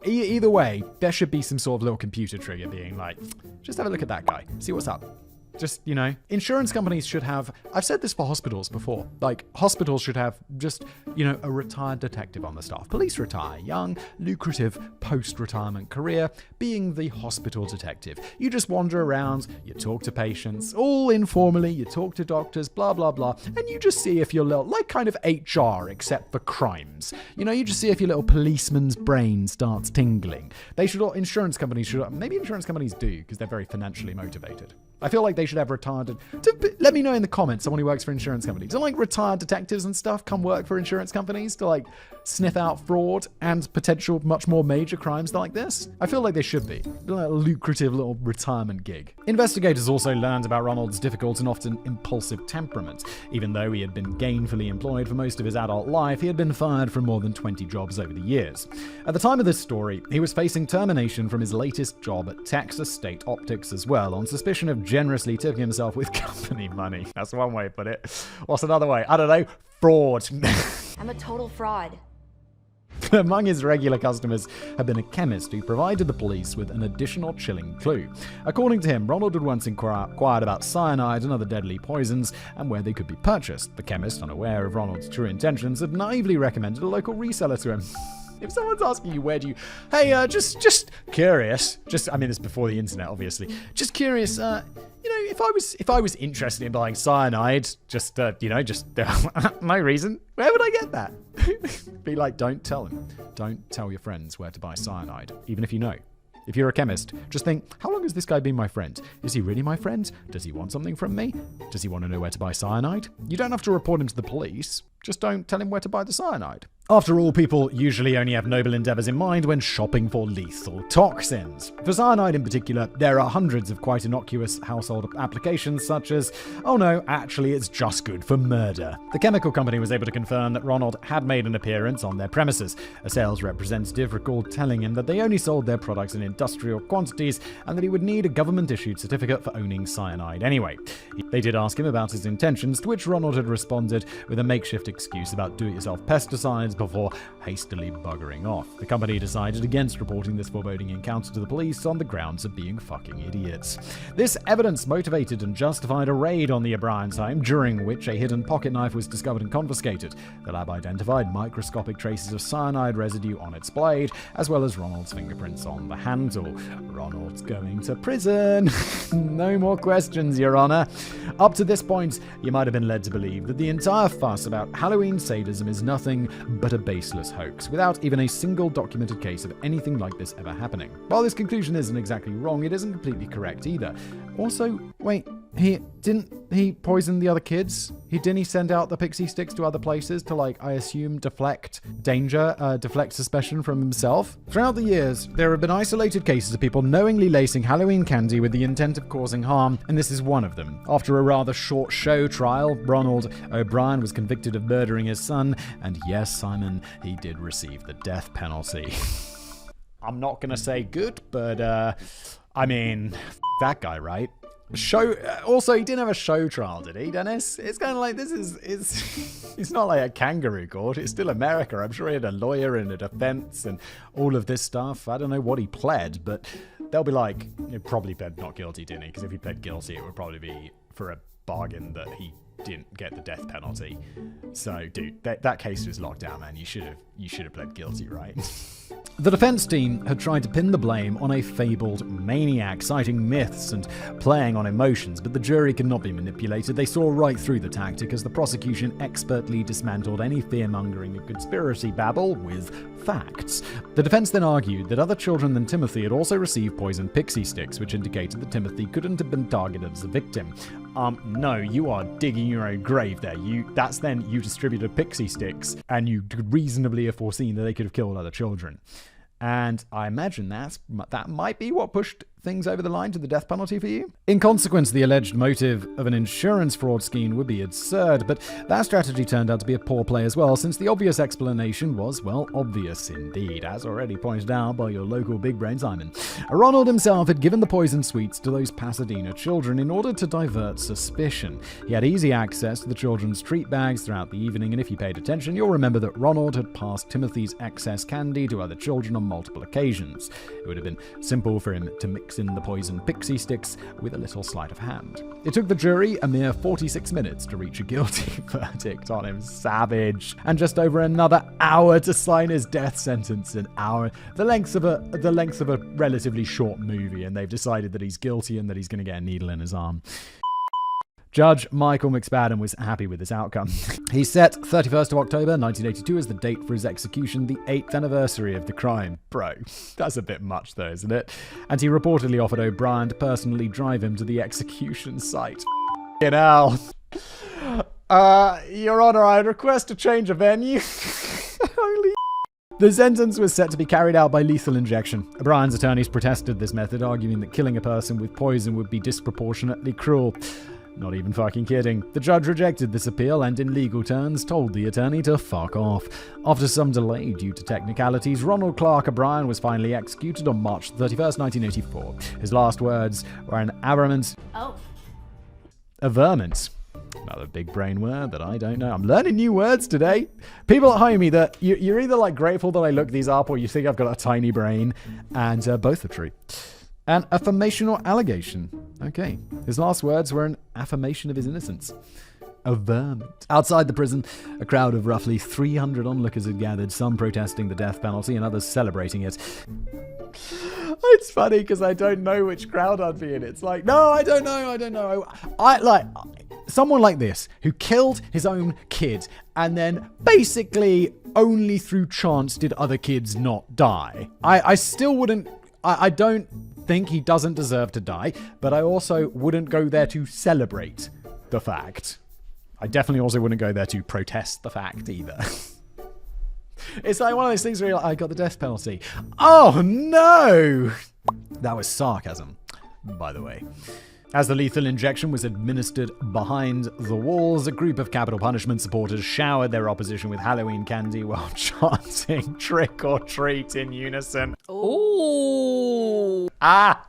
either way, there should be some sort of little computer trigger being like, just have a look at that guy, see what's up. Just, insurance companies should have, I've said this for hospitals before, like hospitals should have just, a retired detective on the staff. Police retire, young, lucrative post-retirement career, being the hospital detective. You just wander around, you talk to patients, all informally, you talk to doctors, blah, blah, blah, and you just see if your little, like kind of HR except for crimes. You just see if your little policeman's brain starts tingling. Insurance companies should, maybe insurance companies do, because they're very financially motivated. I feel like they should have retired... Let me know in the comments, someone who works for insurance companies. Do like retired detectives and stuff come work for insurance companies to like sniff out fraud and potential much more major crimes like this? I feel like they should be. Like a lucrative little retirement gig. Investigators also learned about Ronald's difficult and often impulsive temperament. Even though he had been gainfully employed for most of his adult life, he had been fired from more than 20 jobs over the years. At the time of this story, he was facing termination from his latest job at Texas State Optics as well, on suspicion of generously tipping himself with company money. That's one way to put it. What's another way? I don't know. Fraud. I'm a total fraud. Among his regular customers had been a chemist who provided the police with an additional chilling clue. According to him, Ronald had once inquired about cyanide and other deadly poisons and where they could be purchased. The chemist, unaware of Ronald's true intentions, had naively recommended a local reseller to him. If someone's asking you hey, just curious, I mean, it's before the internet, obviously. Just curious, if I was interested in buying cyanide, just no reason, where would I get that? Be like, don't tell him. Don't tell your friends where to buy cyanide, even if you know. If you're a chemist, just think, how long has this guy been my friend? Is he really my friend? Does he want something from me? Does he want to know where to buy cyanide? You don't have to report him to the police. Just don't tell him where to buy the cyanide. After all, people usually only have noble endeavors in mind when shopping for lethal toxins. For cyanide in particular, there are hundreds of quite innocuous household applications such as, oh no, actually it's just good for murder. The chemical company was able to confirm that Ronald had made an appearance on their premises. A sales representative recalled telling him that they only sold their products in industrial quantities and that he would need a government-issued certificate for owning cyanide anyway. They did ask him about his intentions, to which Ronald had responded with a makeshift excuse about do-it-yourself pesticides before hastily buggering off. The company decided against reporting this foreboding encounter to the police on the grounds of being fucking idiots. This evidence motivated and justified a raid on the O'Brien's home, during which a hidden pocket knife was discovered and confiscated. The lab identified microscopic traces of cyanide residue on its blade, as well as Ronald's fingerprints on the handle. Ronald's going to prison. No more questions, Your Honor. Up to this point, you might have been led to believe that the entire fuss about Halloween sadism is nothing but a baseless hoax, without even a single documented case of anything like this ever happening. While this conclusion isn't exactly wrong, it isn't completely correct either. Also, wait, didn't he poison the other kids? Didn't he send out the pixie sticks to other places to, I assume, deflect suspicion from himself? Throughout the years, there have been isolated cases of people knowingly lacing Halloween candy with the intent of causing harm, and this is one of them. After a rather short show trial, Ronald O'Brien was convicted of murdering his son, and yes, Simon, he did receive the death penalty. I'm not gonna say good, but, I mean, that guy, right? Also, he didn't have a show trial, did he, Dennis? It's kind of like, it's not like a kangaroo court. It's still America. I'm sure he had a lawyer and a defense and all of this stuff. I don't know what he pled, but they'll be like, he probably pled not guilty, didn't he? Because if he pled guilty, it would probably be for a bargain that he didn't get the death penalty. So, dude, that case was locked down, man. You should have pled guilty, right? The defense team had tried to pin the blame on a fabled maniac, citing myths and playing on emotions, but the jury could not be manipulated. They saw right through the tactic as the prosecution expertly dismantled any fear-mongering and conspiracy babble with facts. The defense then argued that other children than Timothy had also received poisoned pixie sticks, which indicated that Timothy couldn't have been targeted as a victim. No, you are digging your own grave there. You distributed pixie sticks, and you could reasonably have foreseen that they could have killed other children. And I imagine that might be what pushed things over the line to the death penalty for you. In consequence, the alleged motive of an insurance fraud scheme would be absurd, but that strategy turned out to be a poor play as well, since the obvious explanation was, well, obvious indeed, as already pointed out by your local big brain Simon. Ronald himself had given the poisoned sweets to those Pasadena children in order to divert suspicion. He had easy access to the children's treat bags throughout the evening, and if you paid attention, you'll remember that Ronald had passed Timothy's excess candy to other children on multiple occasions. It would have been simple for him to mix in the poisoned pixie sticks with a little sleight of hand. It took the jury a mere 46 minutes to reach a guilty verdict on him. Savage. And just over another hour to sign his death sentence. An hour. The length of a relatively short movie, and they've decided that he's guilty and that he's going to get a needle in his arm. Judge Michael McSpadden was happy with this outcome. He set 31st of October 1982 as the date for his execution, the 8th anniversary of the crime. Bro, that's a bit much though, isn't it? And he reportedly offered O'Brien to personally drive him to the execution site. Hell. Your Honor, I request a change of venue. Holy. The sentence was set to be carried out by lethal injection. O'Brien's attorneys protested this method, arguing that killing a person with poison would be disproportionately cruel. Not even fucking kidding. The judge rejected this appeal and, in legal terms, told the attorney to fuck off. After some delay due to technicalities, Ronald Clark O'Brien was finally executed on March 31st, 1984. His last words were an averment. Oh. Averment. Another big brain word that I don't know. I'm learning new words today. People at home, you're either grateful that I looked these up, or you think I've got a tiny brain, and both are true. An affirmation or allegation. Okay. His last words were an affirmation of his innocence. a vermin. Outside the prison, a crowd of roughly 300 onlookers had gathered, some protesting the death penalty and others celebrating it. It's funny because I don't know which crowd I'd be in. It's like, no, I don't know. I like someone like this who killed his own kid and then basically only through chance did other kids not die. I still wouldn't, I don't think he doesn't deserve to die, but I also wouldn't go there to celebrate the fact. I definitely also wouldn't go there to protest the fact either. It's like one of those things where you're like, I got the death penalty. Oh no! That was sarcasm, by the way. As the lethal injection was administered behind the walls, a group of capital punishment supporters showered their opposition with Halloween candy while chanting trick or treat in unison. Ooh. Ah!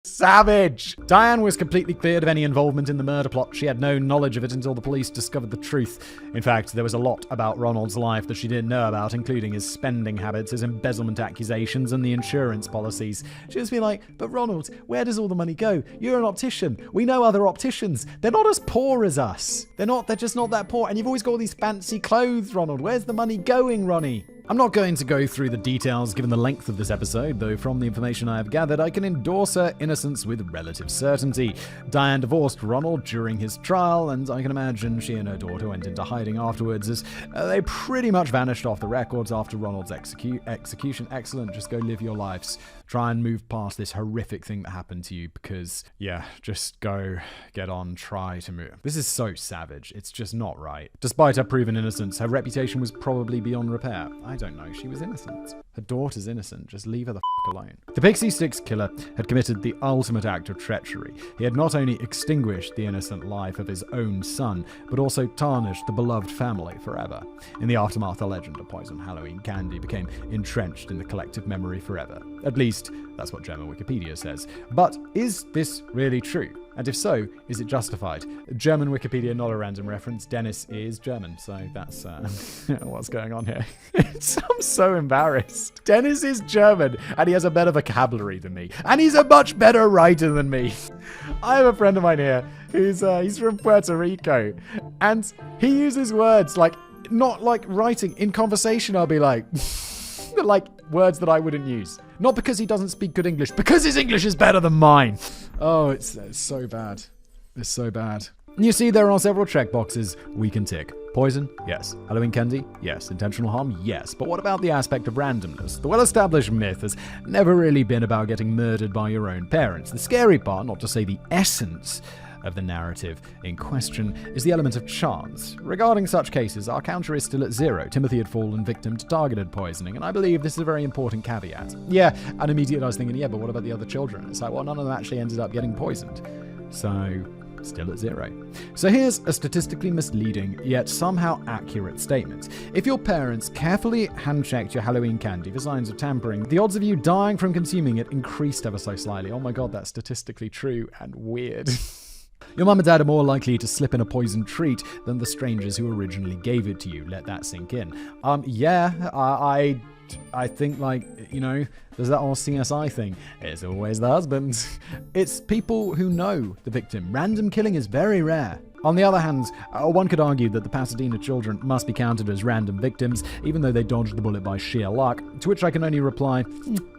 Savage! Diane was completely cleared of any involvement in the murder plot. She had no knowledge of it until the police discovered the truth. In fact, there was a lot about Ronald's life that she didn't know about, including his spending habits, his embezzlement accusations, and the insurance policies. She was like, but Ronald, where does all the money go? You're an optician. We know other opticians. They're not as poor as us. They're just not that poor. And you've always got all these fancy clothes, Ronald. Where's the money going, Ronnie? I'm not going to go through the details given the length of this episode, though from the information I have gathered, I can endorse her innocence with relative certainty. Diane divorced Ronald during his trial, and I can imagine she and her daughter went into hiding afterwards, as they pretty much vanished off the records after Ronald's execution. Excellent, just go live your lives. Try and move past this horrific thing that happened to you, because, yeah, just go, get on, try to move. This is so savage. It's just not right. Despite her proven innocence, her reputation was probably beyond repair. I don't know. She was innocent. Her daughter's innocent. Just leave her the f*** alone. The Pixie Sticks killer had committed the ultimate act of treachery. He had not only extinguished the innocent life of his own son, but also tarnished the beloved family forever. In the aftermath, the legend of poisoned Halloween candy became entrenched in the collective memory forever. At least, that's what German Wikipedia says. But is this really true? And if so, is it justified? German Wikipedia, not a random reference. Dennis is German, so that's what's going on here. I'm so embarrassed. Dennis is German, and he has a better vocabulary than me. And he's a much better writer than me. I have a friend of mine here who's he's from Puerto Rico, and he uses words like, not like writing. In conversation, I'll be like words that I wouldn't use. Not because he doesn't speak good English, because his English is better than mine. Oh, it's so bad. It's so bad. You see, there are several checkboxes we can tick. Poison? Yes. Halloween candy? Yes. Intentional harm? Yes. But what about the aspect of randomness? The well-established myth has never really been about getting murdered by your own parents. The scary part, not to say the essence of the narrative in question, is the element of chance. Regarding such cases, our counter is still at 0. Timothy had fallen victim to targeted poisoning, and I believe this is a very important caveat. Yeah, and immediately I was thinking, yeah, but what about the other children? It's like, well, none of them actually ended up getting poisoned. So, still at 0. So here's a statistically misleading, yet somehow accurate statement. If your parents carefully hand-checked your Halloween candy for signs of tampering, the odds of you dying from consuming it increased ever so slightly. Oh my god, that's statistically true and weird. Your mum and dad are more likely to slip in a poisoned treat than the strangers who originally gave it to you. Let that sink in. I think, like, you know, there's that whole CSI thing. It's always the husband. It's people who know the victim. Random killing is very rare. On the other hand, one could argue that the Pasadena children must be counted as random victims, even though they dodged the bullet by sheer luck, to which I can only reply,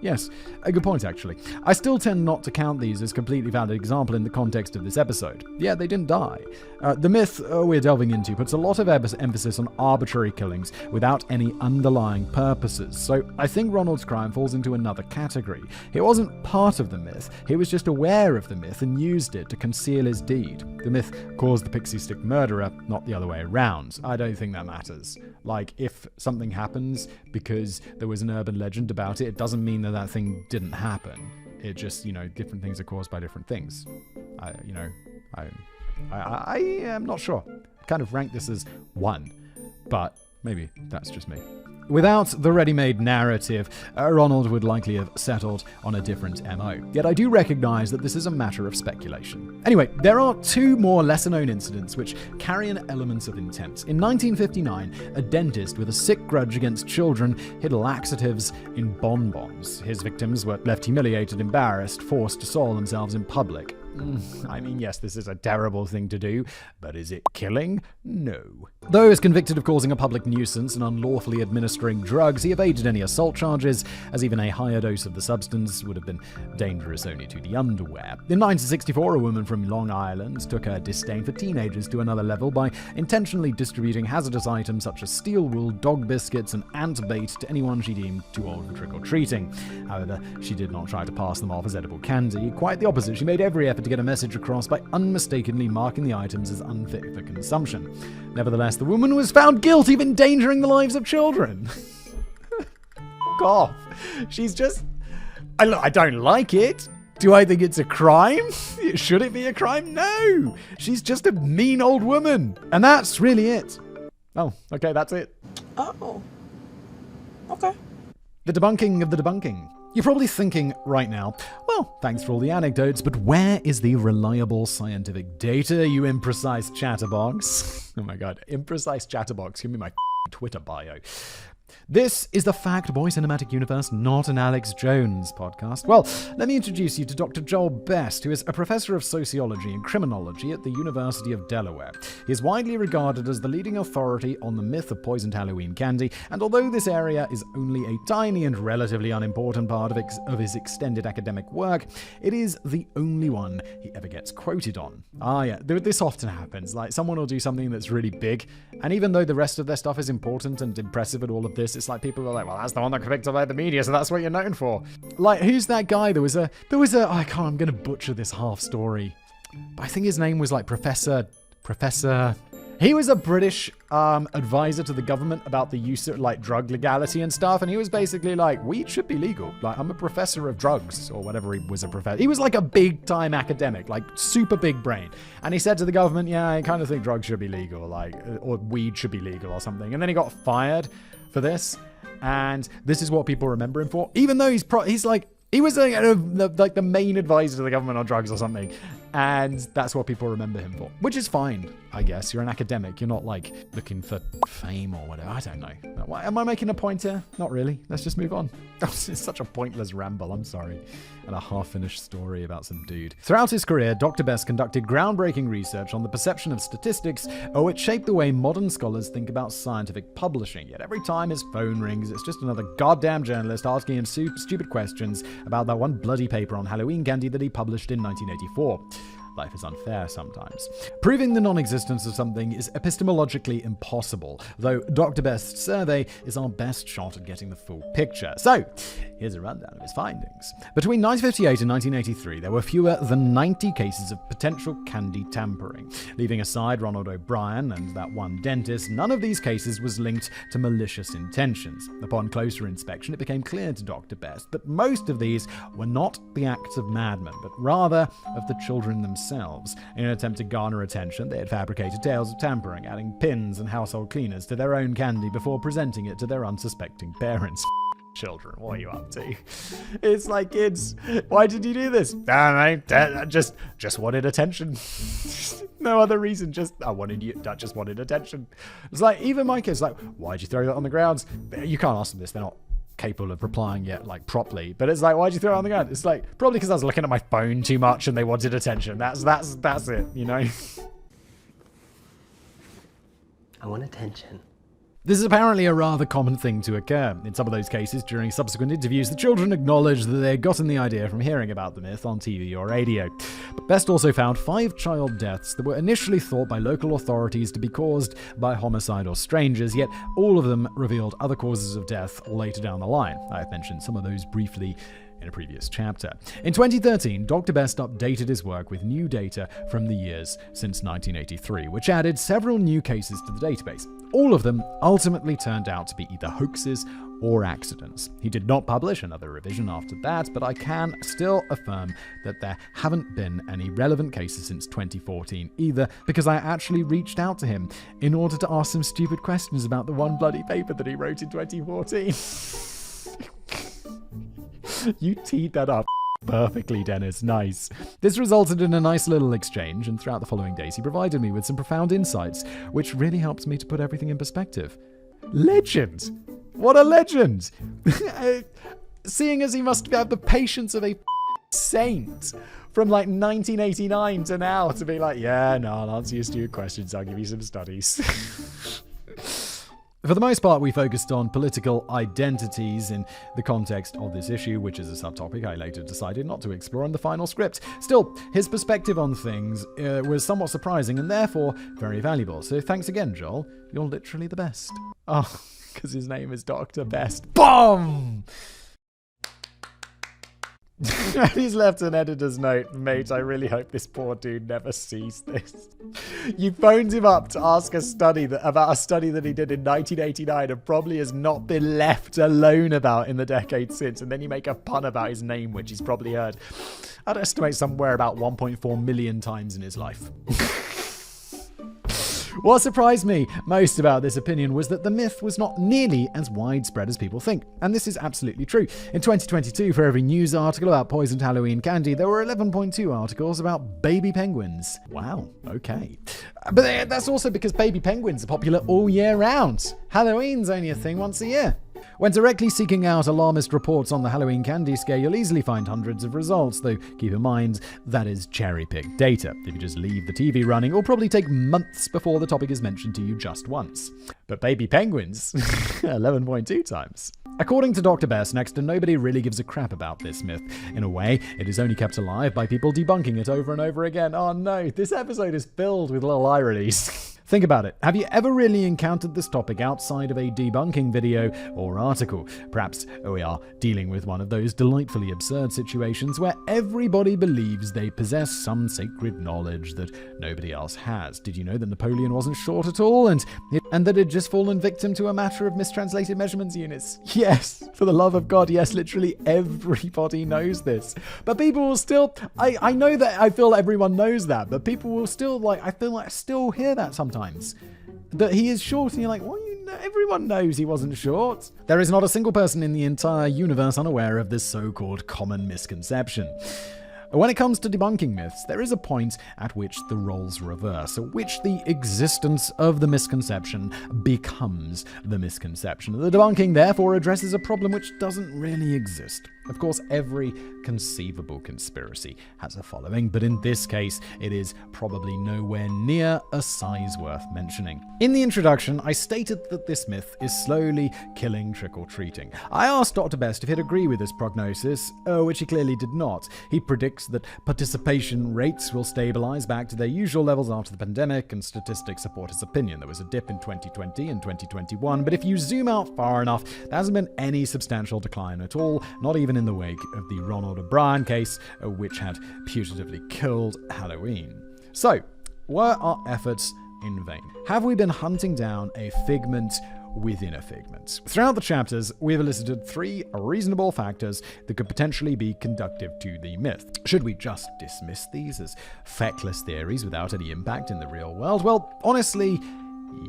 yes, a good point actually. I still tend not to count these as completely valid example in the context of this episode. Yeah, they didn't die. The myth we're delving into puts a lot of emphasis on arbitrary killings without any underlying purposes, so I think Ronald's crime falls into another category. He wasn't part of the myth, he was just aware of the myth and used it to conceal his deed. The myth caused the Pixie Stick murderer, not the other way around. I don't think that matters. Like, if something happens because there was an urban legend about it, it doesn't mean that that thing didn't happen. It just, you know, different things are caused by different things. I am not sure. I kind of rank this as 1, but maybe that's just me. Without the ready-made narrative, Ronald would likely have settled on a different MO. Yet I do recognize that this is a matter of speculation. Anyway, there are 2 more lesser-known incidents which carry an element of intent. In 1959, a dentist with a sick grudge against children hid laxatives in bonbons. His victims were left humiliated, embarrassed, forced to soil themselves in public. I mean, yes, this is a terrible thing to do, but is it killing? No. Though he was convicted of causing a public nuisance and unlawfully administering drugs, he evaded any assault charges, as even a higher dose of the substance would have been dangerous only to the underwear. In 1964, a woman from Long Island took her disdain for teenagers to another level by intentionally distributing hazardous items such as steel wool, dog biscuits, and ant bait to anyone she deemed too old for trick-or-treating. However, she did not try to pass them off as edible candy. Quite the opposite, she made every effort to get a message across by unmistakably marking the items as unfit for consumption. Nevertheless, the woman was found guilty of endangering the lives of children. Off. She's just... I don't like it. Do I think it's a crime? Should it be a crime? No. She's just a mean old woman. And that's really it. Oh, okay, that's it. Oh. Okay. The debunking of the debunking. You're probably thinking right now, well, thanks for all the anecdotes, but where is the reliable scientific data, you imprecise chatterbox? Oh my god, imprecise chatterbox, give me my Twitter bio. This is the Fact Boy Cinematic Universe, not an Alex Jones podcast. Well, let me introduce you to Dr. Joel Best, who is a professor of sociology and criminology at the University of Delaware. He is widely regarded as the leading authority on the myth of poisoned Halloween candy, and although this area is only a tiny and relatively unimportant part of his extended academic work, it is the only one he ever gets quoted on. Yeah, this often happens. Like, someone will do something that's really big, and even though the rest of their stuff is important and impressive and all of this, it's like people are like, well, that's the one that got picked up by the media, so that's what you're known for. Like, who's that guy? There was a I'm gonna butcher this half story, but I think his name was like Professor. He was a British advisor to the government about the use of like drug legality and stuff, and he was basically like, weed should be legal. Like, I'm a professor of drugs, or whatever he was a professor. He was like a big time academic, like super big brain. And he said to the government, yeah, I kind of think drugs should be legal, like, or weed should be legal or something. And then he got fired for this, and this is what people remember him for, even though he's like, he was like the main advisor to the government on drugs or something, and that's what people remember him for, which is fine, I guess. You're an academic, you're not like looking for fame or whatever. I don't know. Am I making a point here? Not really. Let's just move on. It's such a pointless ramble, I'm sorry. And a half-finished story about some dude. Throughout his career, Dr. Best conducted groundbreaking research on the perception of statistics, which shaped the way modern scholars think about scientific publishing. Yet every time his phone rings, it's just another goddamn journalist asking him stupid questions about that one bloody paper on Halloween candy that he published in 1984. Life is unfair sometimes. Proving the non-existence of something is epistemologically impossible, though Dr. Best's survey is our best shot at getting the full picture. So, here's a rundown of his findings. Between 1958 and 1983, there were fewer than 90 cases of potential candy tampering. Leaving aside Ronald O'Brien and that one dentist, none of these cases was linked to malicious intentions. Upon closer inspection, it became clear to Dr. Best that most of these were not the acts of madmen, but rather of the children themselves. In an attempt to garner attention, they had fabricated tales of tampering, adding pins and household cleaners to their own candy before presenting it to their unsuspecting parents. Children, what are you up to? It's like, kids, why did you do this? I don't know, just wanted attention. No other reason, I just wanted attention. It's like, even my kids, like, why'd you throw that on the ground? You can't ask them this, they're not capable of replying yet, like, properly. But it's like, why'd you throw it on the ground? It's like, probably because I was looking at my phone too much and they wanted attention. That's it, you know? I want attention. This is apparently a rather common thing to occur. In some of those cases, during subsequent interviews, the children acknowledged that they had gotten the idea from hearing about the myth on TV or radio. But Best also found 5 child deaths that were initially thought by local authorities to be caused by homicide or strangers, yet all of them revealed other causes of death later down the line. I've mentioned some of those briefly in a previous chapter. In 2013, Dr. Best updated his work with new data from the years since 1983, which added several new cases to the database. All of them ultimately turned out to be either hoaxes or accidents. He did not publish another revision after that, but I can still affirm that there haven't been any relevant cases since 2014 either, because I actually reached out to him in order to ask some stupid questions about the one bloody paper that he wrote in 2014. You teed that up perfectly, Dennis. Nice. This resulted in a nice little exchange, and throughout the following days, he provided me with some profound insights, which really helped me to put everything in perspective. Legend! What a legend! Seeing as he must have the patience of a saint from like 1989 to now to be like, yeah, no, I'll answer your stupid questions. I'll give you some studies. For the most part, we focused on political identities in the context of this issue, which is a subtopic I later decided not to explore in the final script. Still, his perspective on things was somewhat surprising and therefore very valuable. So thanks again, Joel. You're literally the best. Oh, because his name is Dr. Best. Boom! He's left an editor's note, mate, I really hope this poor dude never sees this. You phoned him up to ask about a study that he did in 1989 and probably has not been left alone about in the decade since, and then you make a pun about his name, which he's probably heard, I'd estimate somewhere about 1.4 million times in his life. What surprised me most about this opinion was that the myth was not nearly as widespread as people think. And this is absolutely true. In 2022, for every news article about poisoned Halloween candy, there were 11.2 articles about baby penguins. Wow, okay. But that's also because baby penguins are popular all year round. Halloween's only a thing once a year. When directly seeking out alarmist reports on the Halloween candy scare, you'll easily find hundreds of results, though keep in mind that is cherry-picked data. If you just leave the TV running, it'll probably take months before the topic is mentioned to you just once. But baby penguins, 11.2 times. According to Dr. Best, next to nobody really gives a crap about this myth. In a way, it is only kept alive by people debunking it over and over again. Oh no, this episode is filled with little ironies. Think about it. Have you ever really encountered this topic outside of a debunking video or article? Perhaps we are dealing with one of those delightfully absurd situations where everybody believes they possess some sacred knowledge that nobody else has. Did you know that Napoleon wasn't short at all and that he'd just fallen victim to a matter of mistranslated measurements units? Yes, for the love of God, yes, literally everybody knows this. But people will still, I know that I feel everyone knows that, but people will still I feel like I still hear that sometimes. That he is short, and you're like, well, everyone knows he wasn't short. There is not a single person in the entire universe unaware of this so-called common misconception. When it comes to debunking myths, there is a point at which the roles reverse, at which the existence of the misconception becomes the misconception. The debunking, therefore, addresses a problem which doesn't really exist. Of course, every conceivable conspiracy has a following, but in this case, it is probably nowhere near a size worth mentioning. In the introduction, I stated that this myth is slowly killing trick-or-treating. I asked Dr. Best if he'd agree with this prognosis, which he clearly did not. He predicts that participation rates will stabilize back to their usual levels after the pandemic, and statistics support his opinion. There was a dip in 2020 and 2021, but if you zoom out far enough, there hasn't been any substantial decline at all, not even in the wake of the Ronald O'Brien case, which had putatively killed Halloween. So, were our efforts in vain? Have we been hunting down a figment within a figment? Throughout the chapters, we've elicited 3 reasonable factors that could potentially be conducive to the myth. Should we just dismiss these as feckless theories without any impact in the real world? Well, honestly,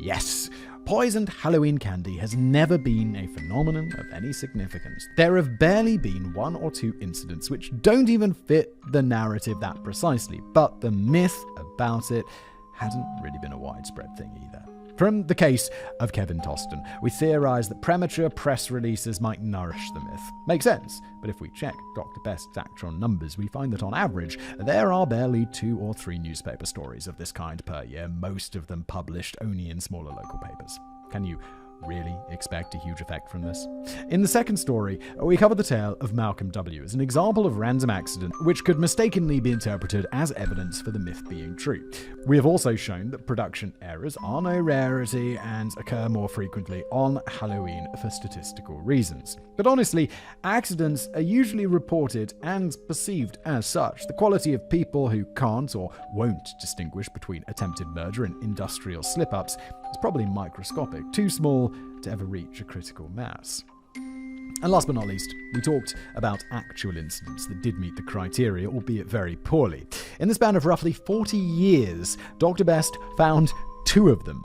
yes. Poisoned Halloween candy has never been a phenomenon of any significance. There have barely been 1 or 2 incidents which don't even fit the narrative that precisely, but the myth about it hadn't really been a widespread thing either. From the case of Kevin Toston, we theorized that premature press releases might nourish the myth. Makes sense, but if we check Dr. Best's actual numbers, we find that on average, there are barely 2 or 3 newspaper stories of this kind per year, most of them published only in smaller local papers. Can you really expect a huge effect from this? In the second story, we cover the tale of Malcolm W. as an example of random accident which could mistakenly be interpreted as evidence for the myth being true. We have also shown that production errors are no rarity and occur more frequently on Halloween for statistical reasons. But honestly, accidents are usually reported and perceived as such. The quality of people who can't or won't distinguish between attempted murder and industrial slip-ups is probably microscopic, too small to ever reach a critical mass. And last but not least, we talked about actual incidents that did meet the criteria, albeit very poorly. In the span of roughly 40 years, Dr. Best found 2 of them.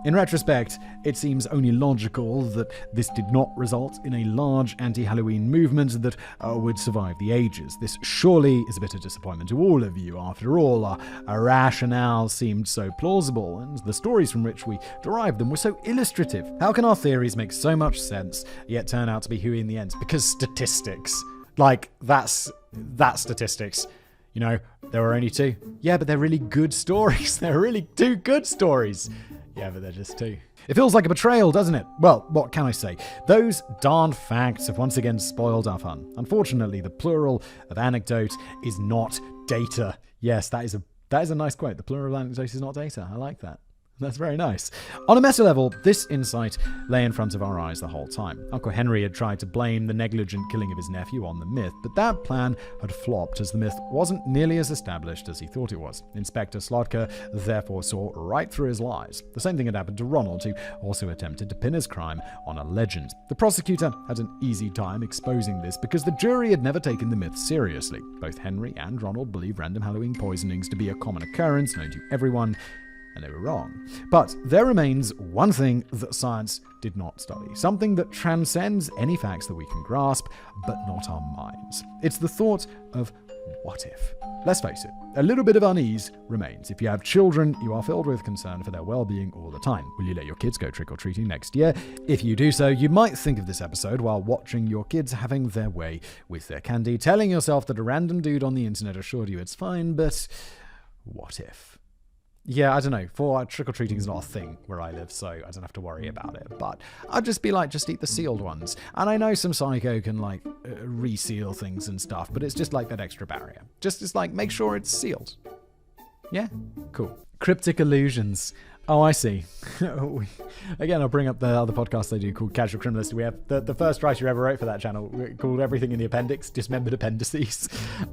In retrospect, it seems only logical that this did not result in a large anti-Halloween movement that would survive the ages. This surely is a bit of disappointment to all of you. After all, our rationale seemed so plausible, and the stories from which we derived them were so illustrative. How can our theories make so much sense, yet turn out to be hooey in the end? Because statistics. Like, that's statistics. You know, there were only 2. Yeah, but they're really good stories. They're really 2 good stories. Yeah, but they're just 2. It feels like a betrayal, doesn't it? Well, what can I say? Those darn facts have once again spoiled our fun. Unfortunately, the plural of anecdote is not data. Yes, that is a nice quote. The plural of anecdote is not data. I like that. That's very nice. On a meta level, this insight lay in front of our eyes the whole time. Uncle Henry had tried to blame the negligent killing of his nephew on the myth, but that plan had flopped as the myth wasn't nearly as established as he thought it was. Inspector Slodka therefore saw right through his lies. The same thing had happened to Ronald, who also attempted to pin his crime on a legend. The prosecutor had an easy time exposing this because the jury had never taken the myth seriously. Both Henry and Ronald believed random Halloween poisonings to be a common occurrence known to everyone, and they were wrong. But there remains one thing that science did not study, something that transcends any facts that we can grasp, but not our minds. It's the thought of what if? Let's face it, a little bit of unease remains. If you have children, you are filled with concern for their well-being all the time. Will you let your kids go trick-or-treating next year? If you do so, you might think of this episode while watching your kids having their way with their candy, telling yourself that a random dude on the internet assured you it's fine, but what if? Yeah, I don't know. For trick-or-treating is not a thing where I live, so I don't have to worry about it. But I'd just be like, just eat the sealed ones. And I know some psycho can reseal things and stuff, but it's just like that extra barrier. Just like, make sure it's sealed. Yeah? Cool. Cryptic illusions. Oh, I see. Again, I'll bring up the other podcast I do called Casual Criminalist. We have the first writer who ever wrote for that channel called Everything in the Appendix, Dismembered Appendices.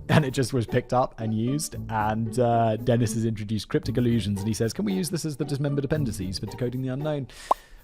And it just was picked up and used. And Dennis has introduced cryptic illusions. And he says, can we use this as the Dismembered Appendices for decoding the unknown?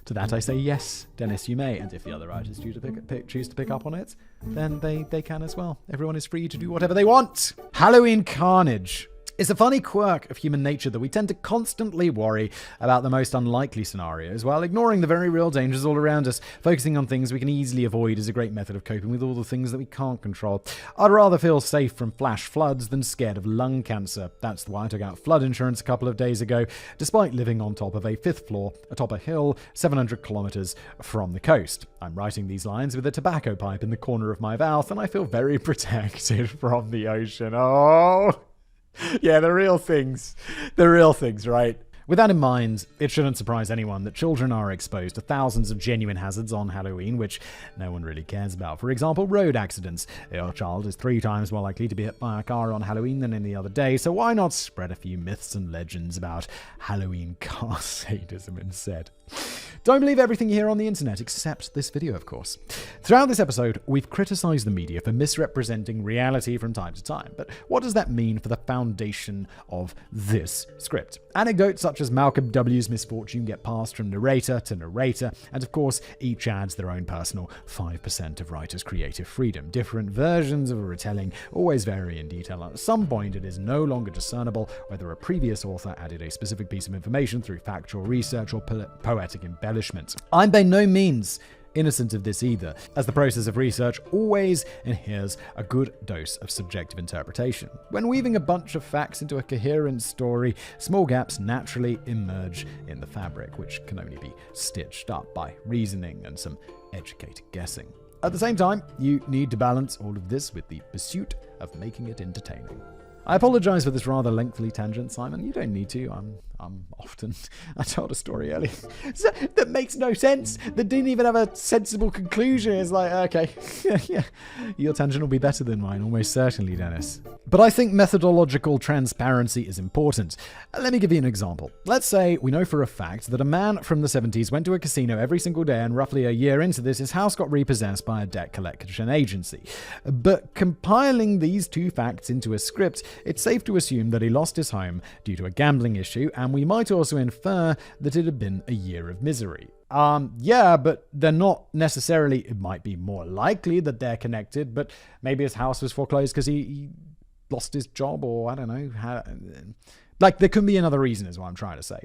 To that I say, yes, Dennis, you may. And if the other writers choose to pick up on it, then they can as well. Everyone is free to do whatever they want. Halloween carnage. It's a funny quirk of human nature that we tend to constantly worry about the most unlikely scenarios while ignoring the very real dangers all around us. Focusing on things we can easily avoid is a great method of coping with all the things that we can't control. I'd rather feel safe from flash floods than scared of lung cancer. That's why I took out flood insurance a couple of days ago, despite living on top of a 5th floor atop a hill 700 kilometers from the coast. I'm writing these lines with a tobacco pipe in the corner of my mouth, and I feel very protected from the ocean. Oh... Yeah, the real things, right? With that in mind, it shouldn't surprise anyone that children are exposed to thousands of genuine hazards on Halloween, which no one really cares about. For example, road accidents. Your child is 3 times more likely to be hit by a car on Halloween than any other day, so why not spread a few myths and legends about Halloween car sadism instead? Don't believe everything you hear on the internet, except this video, of course. Throughout this episode, we've criticized the media for misrepresenting reality from time to time. But what does that mean for the foundation of this script? Anecdotes such as Malcolm W.'s misfortune get passed from narrator to narrator, and of course, each adds their own personal 5% of writer's creative freedom. Different versions of a retelling always vary in detail, and at some point it is no longer discernible whether a previous author added a specific piece of information through factual research or poetic embellishment. I'm by no means innocent of this either, as the process of research always adheres a good dose of subjective interpretation. When weaving a bunch of facts into a coherent story, small gaps naturally emerge in the fabric, which can only be stitched up by reasoning and some educated guessing. At the same time, you need to balance all of this with the pursuit of making it entertaining. I apologize for this rather lengthy tangent, Simon. You don't need to. I told a story earlier that makes no sense. That didn't even have a sensible conclusion. It's like, okay, yeah, your tangent will be better than mine, almost certainly, Dennis. But I think methodological transparency is important. Let me give you an example. Let's say we know for a fact that a man from the 70s went to a casino every single day, and roughly a year into this, his house got repossessed by a debt collection agency. But compiling these 2 facts into a script, it's safe to assume that he lost his home due to a gambling issue, and we might also infer that it had been a year of misery. Yeah, but they're not necessarily, it might be more likely that they're connected, but maybe his house was foreclosed because he lost his job, or I don't know. There could be another reason is what I'm trying to say.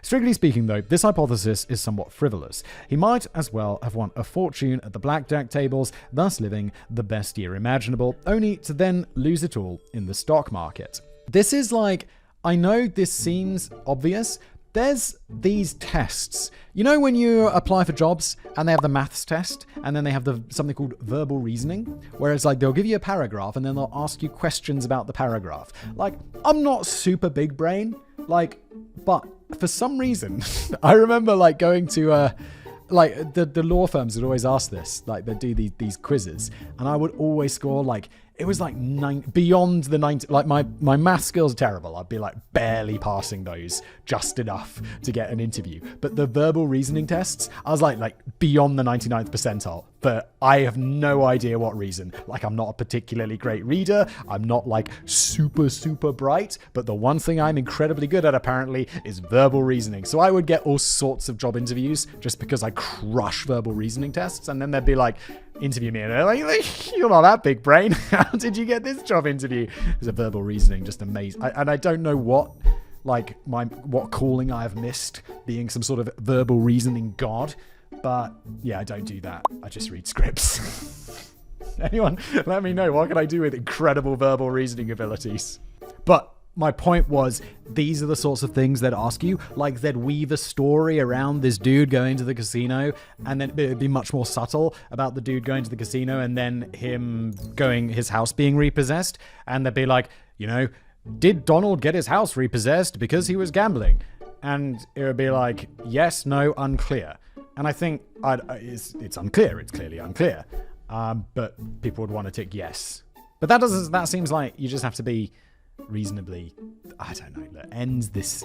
Strictly speaking, though, this hypothesis is somewhat frivolous. He might as well have won a fortune at the blackjack tables, thus living the best year imaginable, only to then lose it all in the stock market. This is like, I know this seems obvious, there's these tests. You know when you apply for jobs and they have the maths test and then they have something called verbal reasoning, where it's like they'll give you a paragraph and then they'll ask you questions about the paragraph. Like, I'm not super big brain, like, but for some reason, I remember like going to like the law firms would always ask this, like they'd do these quizzes, and I would always score like, it was like beyond the 90, like my math skills are terrible. I'd be like barely passing those just enough to get an interview. But the verbal reasoning tests, I was like beyond the 99th percentile, but I have no idea what reason. Like, I'm not a particularly great reader. I'm not like super, super bright, but the one thing I'm incredibly good at apparently is verbal reasoning. So I would get all sorts of job interviews just because I crush verbal reasoning tests. And then they'd be like, interview me, and they're like, you're not that big brain. How did you get this job interview? It's a verbal reasoning, just amazing. And I don't know what calling I have missed, being some sort of verbal reasoning god. But yeah, I don't do that. I just read scripts. Anyone, let me know. What can I do with incredible verbal reasoning abilities? But my point was, these are the sorts of things they'd ask you. Like, they'd weave a story around this dude going to the casino, and then it'd be much more subtle about the dude going to the casino and then his house being repossessed. And they'd be like, you know, did Donald get his house repossessed because he was gambling? And it would be like, yes, no, unclear. And I think it's unclear. It's clearly unclear. But people would want to tick yes. But that seems like you just have to be reasonably, I don't know, ends this.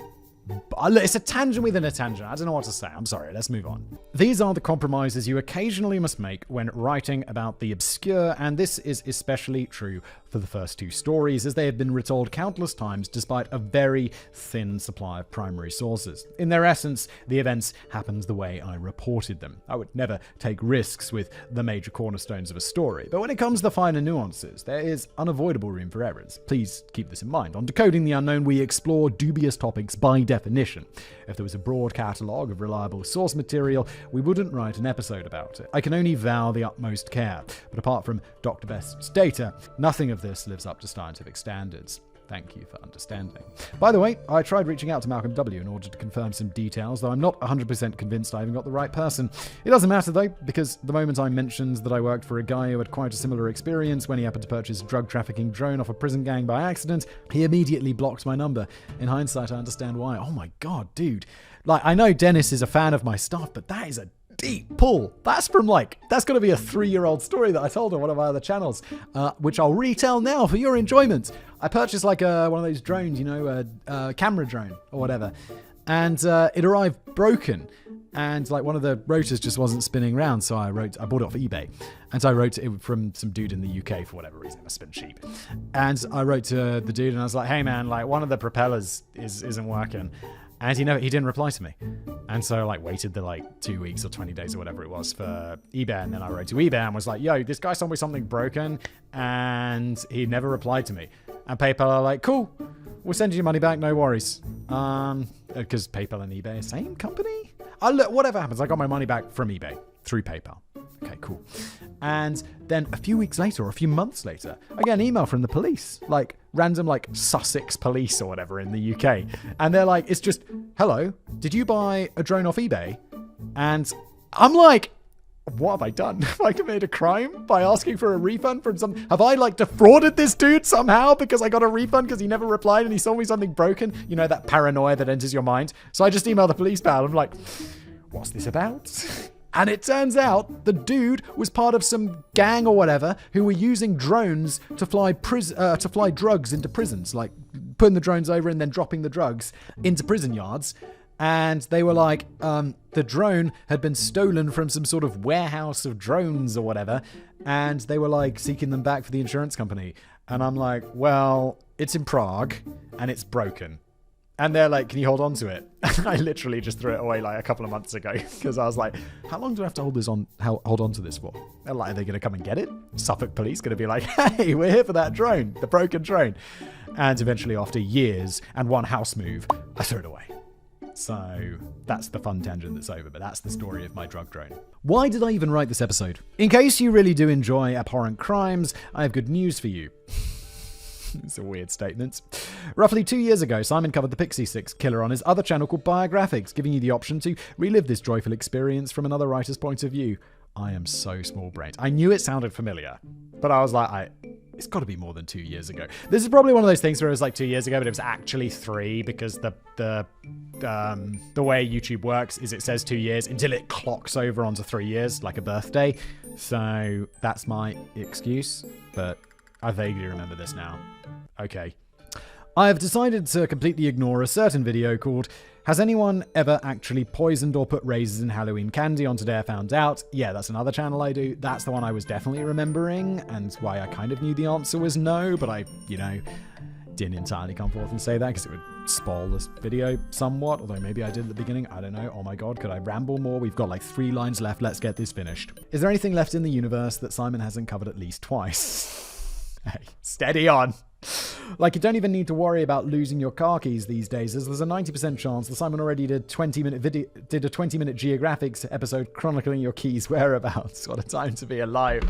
It's a tangent within a tangent. I don't know what to say. I'm sorry. Let's move on. These are the compromises you occasionally must make when writing about the obscure, and this is especially true for the first two stories, as they have been retold countless times despite a very thin supply of primary sources. In their essence, the events happened the way I reported them. I would never take risks with the major cornerstones of a story, but when it comes to the finer nuances, there is unavoidable room for errors. Please keep this in mind. On Decoding the Unknown, we explore dubious topics by definition. If there was a broad catalogue of reliable source material, we wouldn't write an episode about it. I can only vow the utmost care, but apart from Dr. Best's data, nothing of this lives up to scientific standards. Thank you for understanding. By the way, I tried reaching out to Malcolm W. in order to confirm some details, though I'm not 100% convinced I even got the right person. It doesn't matter though, because the moment I mentioned that I worked for a guy who had quite a similar experience when he happened to purchase a drug trafficking drone off a prison gang by accident, he immediately blocked my number. In hindsight, I understand why. Oh my god, dude. Like, I know Dennis is a fan of my stuff, but that is a deep pull. That's got to be a 3-year-old story that I told on one of my other channels, which I'll retell now for your enjoyment. I purchased like one of those drones, you know, a camera drone or whatever, and it arrived broken, and like one of the rotors just wasn't spinning around, so I bought it off eBay, and so I wrote it from some dude in the UK for whatever reason. It must have been cheap, and I wrote to the dude and I was like, hey man, like one of the propellers isn't working. And he didn't reply to me. And so I like waited the like 2 weeks or 20 days or whatever it was for eBay. And then I wrote to eBay and was like, yo, this guy sold me something broken. And he never replied to me. And PayPal are like, cool, we'll send you your money back, no worries. Because PayPal and eBay are same company? Look, whatever happens, I got my money back from eBay through PayPal. Okay, cool. And then a few weeks later or a few months later, I get an email from the police, like random like Sussex police or whatever in the UK. And they're like, it's just, hello, did you buy a drone off eBay? And I'm like, what have I done? Have I committed a crime by asking for a refund from some? Have I like defrauded this dude somehow because I got a refund because he never replied and he sold me something broken? You know, that paranoia that enters your mind. So I just emailed the police pal. I'm like, what's this about? And it turns out the dude was part of some gang or whatever who were using drones to fly drugs into prisons, like putting the drones over and then dropping the drugs into prison yards. And they were like, the drone had been stolen from some sort of warehouse of drones or whatever. And they were like seeking them back for the insurance company. And I'm like, well, it's in Prague and it's broken. And they're like, can you hold on to it? I literally just threw it away like a couple of months ago because I was like, how long do I have to hold on to this for? They're like, are they going to come and get it? Suffolk police going to be like, hey, we're here for that drone, the broken drone. And eventually after years and one house move, I threw it away. So that's the fun tangent that's over, but that's the story of my drug drone. Why did I even write this episode? In case you really do enjoy abhorrent crimes, I have good news for you. It's a weird statement. Roughly 2 years ago, Simon covered the Pixie Six killer on his other channel called Biographics, giving you the option to relive this joyful experience from another writer's point of view. I am so small-brained. I knew it sounded familiar, but I was like, it's got to be more than 2 years ago. This is probably one of those things where it was like 2 years ago, but it was actually 3 because the way YouTube works is it says 2 years until it clocks over onto 3 years, like a birthday. So that's my excuse, but I vaguely remember this now. Okay. I have decided to completely ignore a certain video called Has Anyone Ever Actually Poisoned or Put Raisins in Halloween Candy on Today I Found Out? Yeah, that's another channel I do. That's the one I was definitely remembering, and why I kind of knew the answer was no, but I, didn't entirely come forth and say that because it would spoil this video somewhat, although maybe I did at the beginning. I don't know. Oh my god, could I ramble more? We've got like 3 lines left. Let's get this finished. Is there anything left in the universe that Simon hasn't covered at least twice? Hey, steady on. Like, you don't even need to worry about losing your car keys these days, as there's a 90% chance that Simon already did a 20-minute Geographics episode chronicling your keys' whereabouts. What a time to be alive.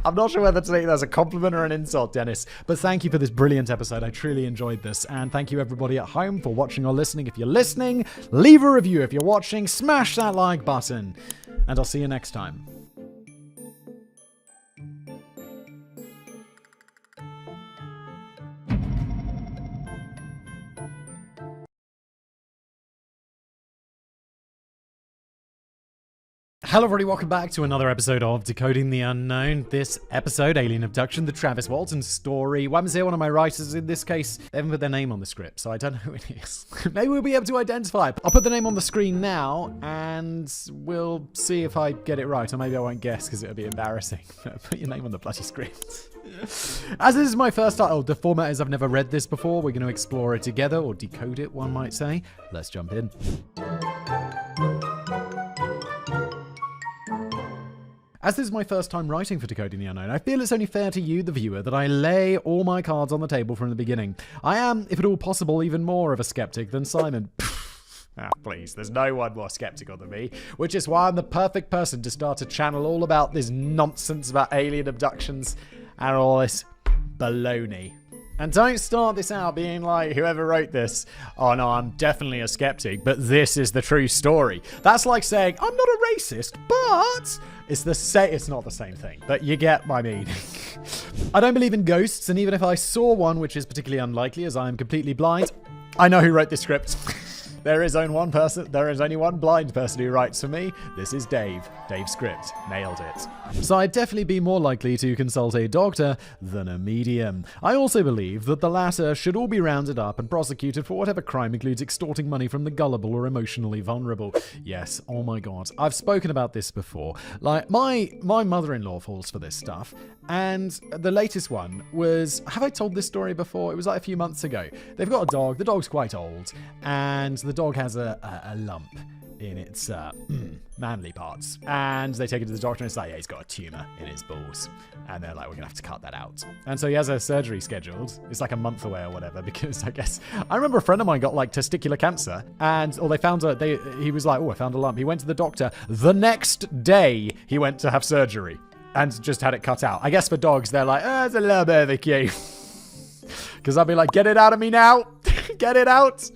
I'm not sure whether to take that as a compliment or an insult, Dennis, but thank you for this brilliant episode. I truly enjoyed this, and thank you everybody at home for watching or listening. If you're listening, leave a review. If you're watching, smash that like button, and I'll see you next time. Hello everybody, welcome back to another episode of Decoding the Unknown. This episode, Alien Abduction, the Travis Walton story. Why am I saying one of my writers in this case? They haven't put their name on the script, so I don't know who it is. Maybe we'll be able to identify. I'll put the name on the screen now, and we'll see if I get it right, or maybe I won't guess because it'll be embarrassing. Put your name on the bloody script. As this is my first title, the format is I've never read this before. We're going to explore it together, or decode it, one might say. Let's jump in. As this is my first time writing for Decoding the Unknown, I feel it's only fair to you, the viewer, that I lay all my cards on the table from the beginning. I am, if at all possible, even more of a skeptic than Simon. Please, there's no one more skeptical than me, which is why I'm the perfect person to start a channel all about this nonsense about alien abductions and all this baloney. And don't start this out being like, whoever wrote this, oh no, I'm definitely a skeptic, but this is the true story. That's like saying, I'm not a racist, but it's not the same thing, but you get my meaning. I don't believe in ghosts, and even if I saw one, which is particularly unlikely as I am completely blind, I know who wrote this script. There is only one blind person who writes for me. This is Dave. Dave's script. Nailed it. So I'd definitely be more likely to consult a doctor than a medium. I also believe that the latter should all be rounded up and prosecuted for whatever crime includes extorting money from the gullible or emotionally vulnerable. Yes, oh my god. I've spoken about this before. Like, my mother-in-law falls for this stuff. And the latest one was, have I told this story before? It was like a few months ago. They've got a dog. The dog's quite old. And the dog has a lump in its manly parts. And they take it to the doctor and it's like, yeah, he's got a tumor in his balls. And they're like, we're going to have to cut that out. And so he has a surgery scheduled. It's like a month away or whatever, because I guess, I remember a friend of mine got like testicular cancer they found he was like, oh, I found a lump. He went to the doctor. The next day he went to have surgery and just had it cut out. I guess for dogs, they're like, oh, it's a little bit of a cue. Because I'll be like, get it out of me now. Get it out.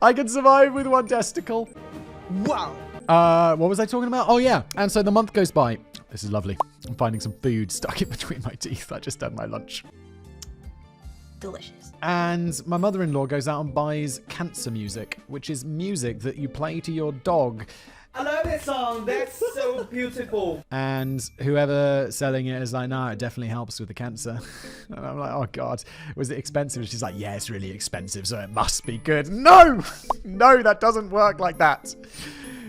I can survive with one testicle. Wow. What was I talking about? Oh, yeah. And so the month goes by. This is lovely. I'm finding some food stuck in between my teeth. I just had my lunch. Delicious. And my mother-in-law goes out and buys cancer music, which is music that you play to your dog. I love that song. That's so beautiful. And whoever selling it is like, no, it definitely helps with the cancer. And I'm like, oh God, was it expensive? And she's like, yeah, it's really expensive, so it must be good. No, no, that doesn't work like that.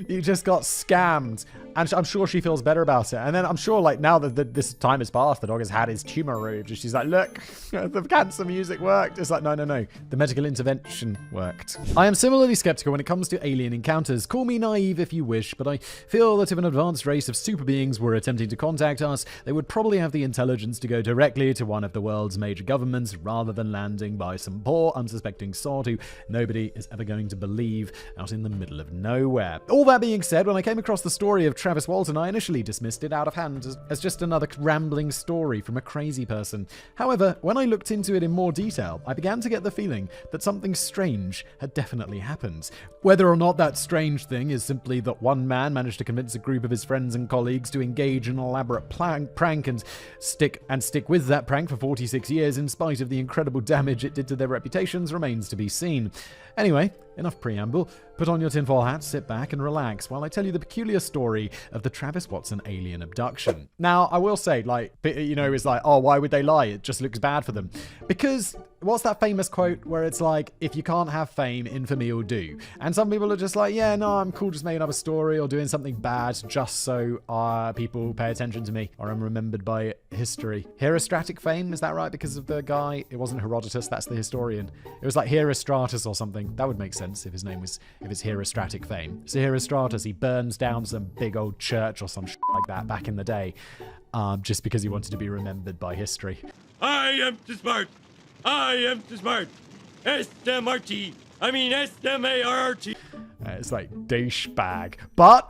You just got scammed. And I'm sure she feels better about it. And then I'm sure, like, now that this time has passed, the dog has had his tumor removed. And she's like, look, the cancer music worked. It's like, no. The medical intervention worked. I am similarly skeptical when it comes to alien encounters. Call me naive if you wish, but I feel that if an advanced race of super beings were attempting to contact us, they would probably have the intelligence to go directly to one of the world's major governments rather than landing by some poor, unsuspecting sod who nobody is ever going to believe out in the middle of nowhere. All that being said, when I came across the story of Travis Walton, I initially dismissed it out of hand as just another rambling story from a crazy person. However, when I looked into it in more detail, I began to get the feeling that something strange had definitely happened. Whether or not that strange thing is simply that one man managed to convince a group of his friends and colleagues to engage in an elaborate prank and stick with that prank for 46 years in spite of the incredible damage it did to their reputations remains to be seen. Anyway, enough preamble. Put on your tinfoil hat, sit back and relax while I tell you the peculiar story of the Travis Watson alien abduction. Now, I will say, it's like, oh, why would they lie? It just looks bad for them. Because what's that famous quote where it's like, if you can't have fame, infamy will do. And some people are just like, yeah, no, I'm cool just making up a story or doing something bad just so people pay attention to me or I'm remembered by history. Herostratic fame, is that right? Because of the guy, it wasn't Herodotus, that's the historian. It was like Herostratus or something. That would make sense if his name was, if it's Herostratic fame. So Herostratus, he burns down some big old church or some shit like that back in the day, just because he wanted to be remembered by history. I am too smart. I am too smart. S-M-R-T. I mean S-M-A-R-T. It's like douchebag. But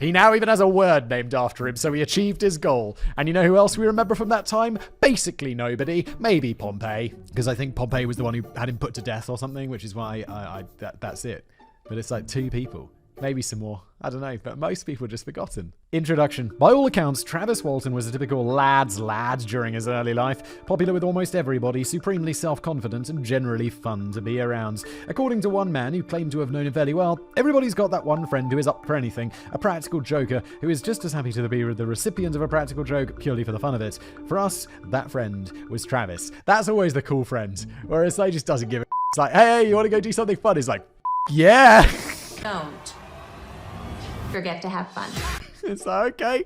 he now even has a word named after him, so he achieved his goal. And you know who else we remember from that time? Basically nobody. Maybe Pompey, because I think Pompey was the one who had him put to death or something, which is why that's it. But it's like 2 people. Maybe some more. I don't know, but most people are just forgotten. Introduction. By all accounts, Travis Walton was a typical lad's lad during his early life, popular with almost everybody, supremely self-confident, and generally fun to be around. According to one man who claimed to have known him fairly well, everybody's got that one friend who is up for anything, a practical joker who is just as happy to be the recipient of a practical joke purely for the fun of it. For us, that friend was Travis. That's always the cool friend, whereas they just doesn't give a It's like, hey, you want to go do something fun? He's like, yeah. Don't forget to have fun. It's like, okay.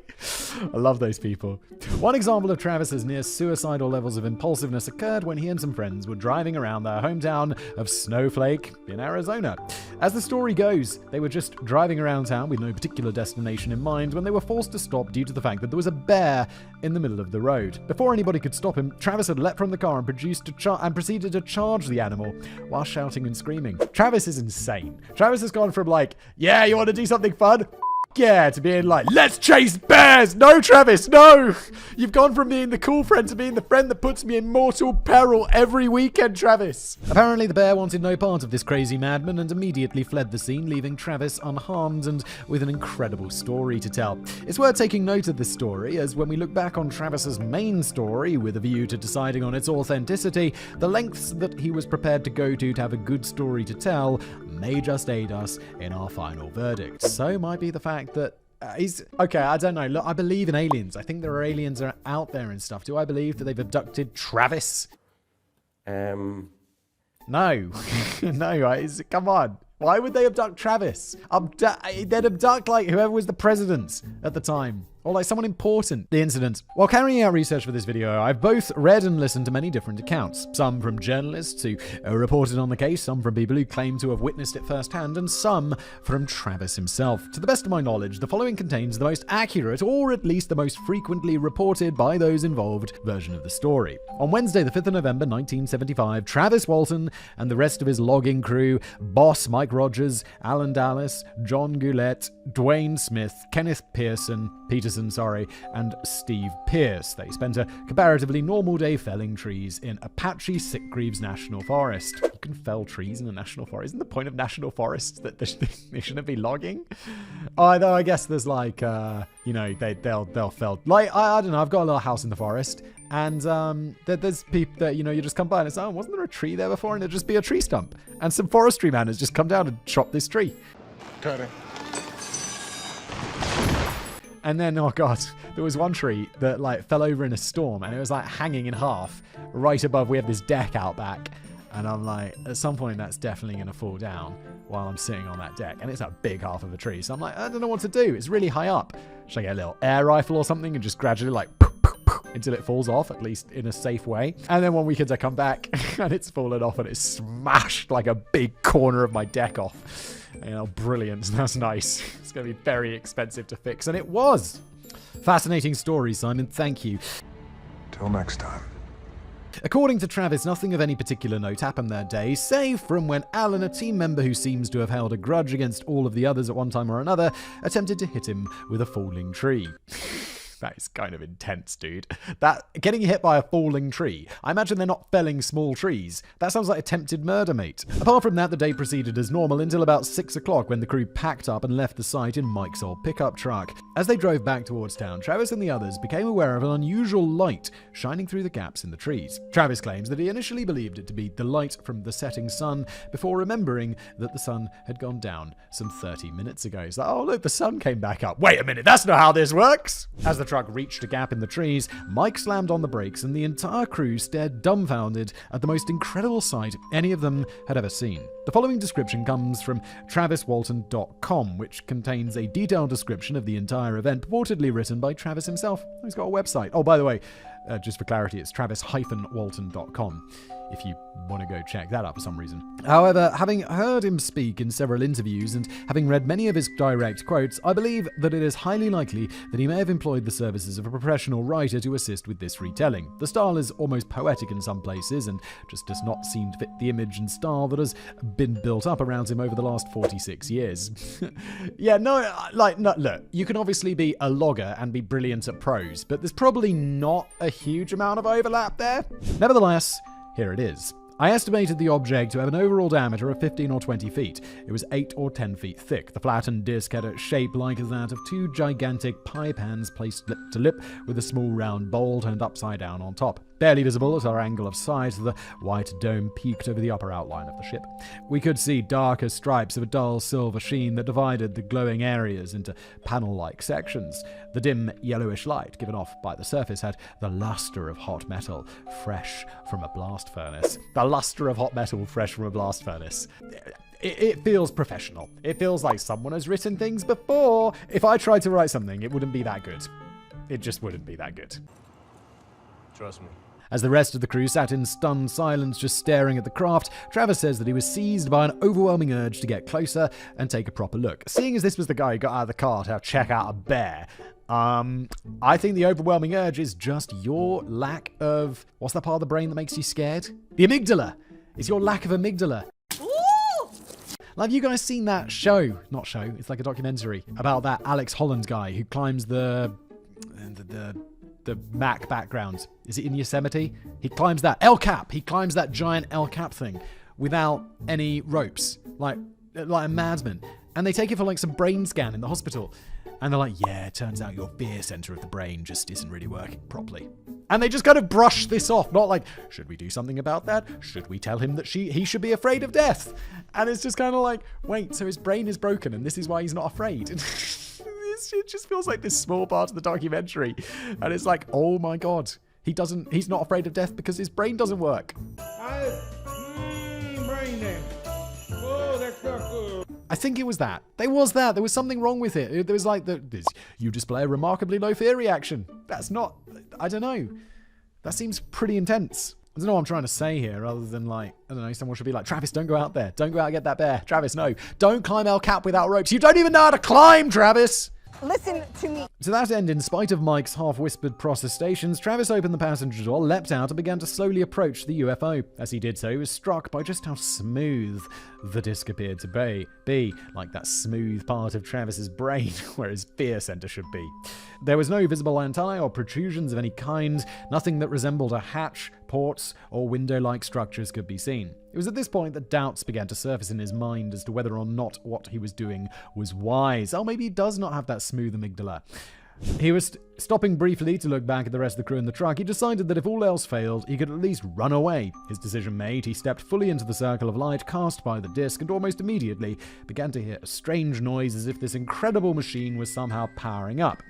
I love those people. One example of Travis's near suicidal levels of impulsiveness occurred when he and some friends were driving around their hometown of Snowflake in Arizona. As the story goes, they were just driving around town with no particular destination in mind when they were forced to stop due to the fact that there was a bear in the middle of the road. Before anybody could stop him, Travis had leapt from the car and proceeded to charge the animal while shouting and screaming. Travis is insane. Travis has gone from like, yeah, you want to do something fun? Yeah, to being like, let's chase bears! No, Travis, no! You've gone from being the cool friend to being the friend that puts me in mortal peril every weekend, Travis. Apparently, the bear wanted no part of this crazy madman and immediately fled the scene, leaving Travis unharmed and with an incredible story to tell. It's worth taking note of this story, as when we look back on Travis's main story with a view to deciding on its authenticity, the lengths that he was prepared to go to have a good story to tell may just aid us in our final verdict. So might be the fact that he's okay. I don't know. Look, I believe in aliens. I think there are aliens out there and stuff. Do I believe that they've abducted Travis? No. No. Come on. Why would they abduct Travis? They'd abduct like whoever was the president at the time. Or like someone important. The incident. While carrying out research for this video, I've both read and listened to many different accounts. Some from journalists who reported on the case, some from people who claim to have witnessed it firsthand, and some from Travis himself. To the best of my knowledge, the following contains the most accurate, or at least the most frequently reported by those involved, version of the story. On Wednesday, the 5th of November, 1975, Travis Walton and the rest of his logging crew, boss Mike Rogers, Alan Dallas, John Goulet, Dwayne Smith, Kenneth Peterson, and Steve Pierce. They spent a comparatively normal day felling trees in Apache Sitgreaves National Forest. You can fell trees in a national forest. Isn't the point of national forests that they shouldn't be logging? Although I guess there's like, they'll fell. Like, I don't know, I've got a little house in the forest, and there's people that, you just come by and it's, oh, wasn't there a tree there before? And it'd just be a tree stump. And some forestry man has just come down and chopped this tree. Cutting. And then, oh god, there was one tree that like fell over in a storm and it was like hanging in half right above. We have this deck out back. And I'm like, at some point that's definitely going to fall down while I'm sitting on that deck. And it's a big half of a tree. So I'm like, I don't know what to do. It's really high up. Should I get a little air rifle or something and just gradually like until it falls off, at least in a safe way? And then one weekend I come back and it's fallen off and it's smashed like a big corner of my deck off. Brilliant. That's nice. It's going to be very expensive to fix. And it was. Fascinating story, Simon. Thank you. Till next time. According to Travis, nothing of any particular note happened that day, save from when Alan, a team member who seems to have held a grudge against all of the others at one time or another, attempted to hit him with a falling tree. That is kind of intense, dude. That getting hit by a falling tree. I imagine they're not felling small trees. That sounds like attempted murder, mate. Apart from that, the day proceeded as normal until about 6 o'clock when the crew packed up and left the site in Mike's old pickup truck. As they drove back towards town, Travis and the others became aware of an unusual light shining through the gaps in the trees. Travis claims that he initially believed it to be the light from the setting sun before remembering that the sun had gone down some 30 minutes ago. He's like, oh look, the sun came back up. Wait a minute, that's not how this works. As the truck reached a gap in the trees, Mike slammed on the brakes and the entire crew stared dumbfounded at the most incredible sight any of them had ever seen. The following description comes from TravisWalton.com, which contains a detailed description of the entire event, purportedly written by Travis himself. He's got a website. Oh, by the way, just for clarity, it's Travis-Walton.com. If you want to go check that out for some reason. However, having heard him speak in several interviews and having read many of his direct quotes, I believe that it is highly likely that he may have employed the services of a professional writer to assist with this retelling. The style is almost poetic in some places and just does not seem to fit the image and style that has been built up around him over the last 46 years. Yeah, look, you can obviously be a logger and be brilliant at prose, but there's probably not a huge amount of overlap there. Nevertheless, here it is. I estimated the object to have an overall diameter of 15 or 20 feet. It was 8 or 10 feet thick. The flattened disc had a shape like that of two gigantic pie pans placed lip to lip with a small round bowl turned upside down on top. Barely visible at our angle of sight, the white dome peaked over the upper outline of the ship. We could see darker stripes of a dull silver sheen that divided the glowing areas into panel-like sections. The dim yellowish light given off by the surface had the luster of hot metal, fresh from a blast furnace. The luster of hot metal fresh from a blast furnace. It feels professional. It feels like someone has written things before. If I tried to write something, it wouldn't be that good. It just wouldn't be that good. Trust me. As the rest of the crew sat in stunned silence just staring at the craft, Travis says that he was seized by an overwhelming urge to get closer and take a proper look. Seeing as this was the guy who got out of the car to check out a bear, I think the overwhelming urge is just your lack of... What's that part of the brain that makes you scared? The amygdala! It's your lack of amygdala. Like, have you guys seen that show? Not show, it's like a documentary about that Alex Holland guy who climbs the Mac background. Is it in Yosemite? He climbs that El Cap. He climbs that giant El Cap thing without any ropes, like a madman. And they take it for like some brain scan in the hospital. And they're like, yeah, it turns out your fear center of the brain just isn't really working properly. And they just kind of brush this off. Not like, should we do something about that? Should we tell him that he should be afraid of death? And it's just kind of like, wait, so his brain is broken and this is why he's not afraid. It just feels like this small part of the documentary. And it's like, oh my God, he's not afraid of death because his brain doesn't work. Brain damage. Oh, that's not good. I think it was that. There was something wrong with it. There was like, you display a remarkably low fear reaction. That's not, I don't know. That seems pretty intense. I don't know what I'm trying to say here, other than like, I don't know, someone should be like, Travis, don't go out there. Don't go out and get that bear. Travis, no. Don't climb El Cap without ropes. You don't even know how to climb, Travis! Listen to me. To that end, in spite of Mike's half-whispered protestations, Travis opened the passenger door, leapt out, and began to slowly approach the UFO. As he did so, he was struck by just how smooth the disc appeared to be, like that smooth part of Travis's brain where his fear center should be. There was no visible antennae or protrusions of any kind, nothing that resembled a hatch, ports, or window-like structures could be seen. It was at this point that doubts began to surface in his mind as to whether or not what he was doing was wise. Oh, maybe he does not have that smooth amygdala. He was stopping briefly to look back at the rest of the crew in the truck. He decided that if all else failed, he could at least run away. His decision made, he stepped fully into the circle of light cast by the disc and almost immediately began to hear a strange noise as if this incredible machine was somehow powering up.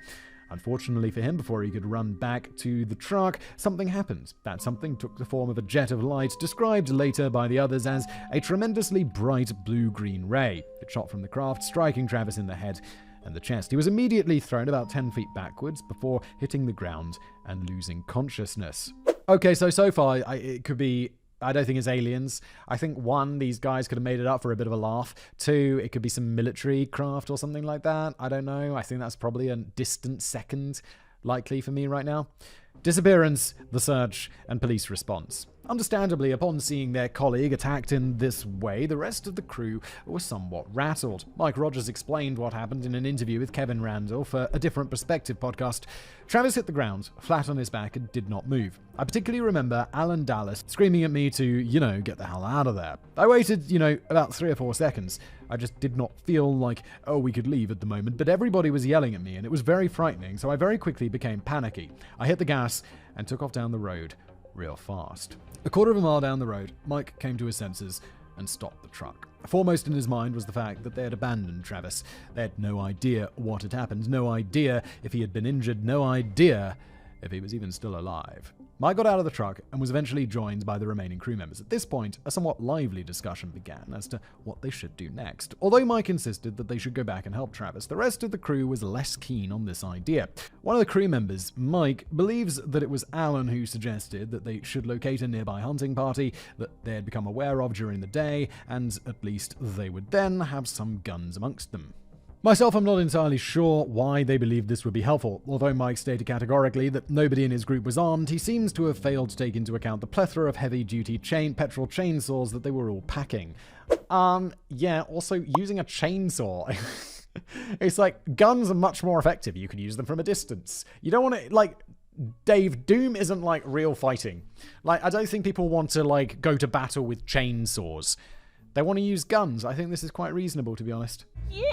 Unfortunately for him, before he could run back to the truck, something happened. That something took the form of a jet of light, described later by the others as a tremendously bright blue-green ray. It shot from the craft, striking Travis in the head and the chest. He was immediately thrown about 10 feet backwards before hitting the ground and losing consciousness. Okay, so far, it could be... I don't think it's aliens. I think 1, these guys could have made it up for a bit of a laugh. 2, it could be some military craft or something like that. I don't know. I think that's probably a distant second likely for me right now. Disappearance, the search, and police response. Understandably, upon seeing their colleague attacked in this way, the rest of the crew were somewhat rattled. Mike Rogers explained what happened in an interview with Kevin Randall for a Different Perspective podcast. Travis hit the ground, flat on his back, and did not move. I particularly remember Alan Dallas screaming at me to, get the hell out of there. I waited, about 3 or 4 seconds. I just did not feel like, we could leave at the moment, but everybody was yelling at me, and it was very frightening, so I very quickly became panicky. I hit the gas and took off down the road real fast. A quarter of a mile down the road, Mike came to his senses and stopped the truck. Foremost in his mind was the fact that they had abandoned Travis. They had no idea what had happened, no idea if he had been injured, no idea if he was even still alive. Mike got out of the truck and was eventually joined by the remaining crew members. At this point, a somewhat lively discussion began as to what they should do next. Although Mike insisted that they should go back and help Travis, the rest of the crew was less keen on this idea. One of the crew members, Mike, believes that it was Alan who suggested that they should locate a nearby hunting party that they had become aware of during the day, and at least they would then have some guns amongst them. Myself, I'm not entirely sure why they believed this would be helpful. Although Mike stated categorically that nobody in his group was armed, he seems to have failed to take into account the plethora of heavy-duty petrol chainsaws that they were all packing. Also using a chainsaw. It's like, guns are much more effective. You can use them from a distance. You don't want to, Dave, Doom isn't real fighting. I don't think people want to, go to battle with chainsaws. They want to use guns. I think this is quite reasonable, to be honest. Yeah!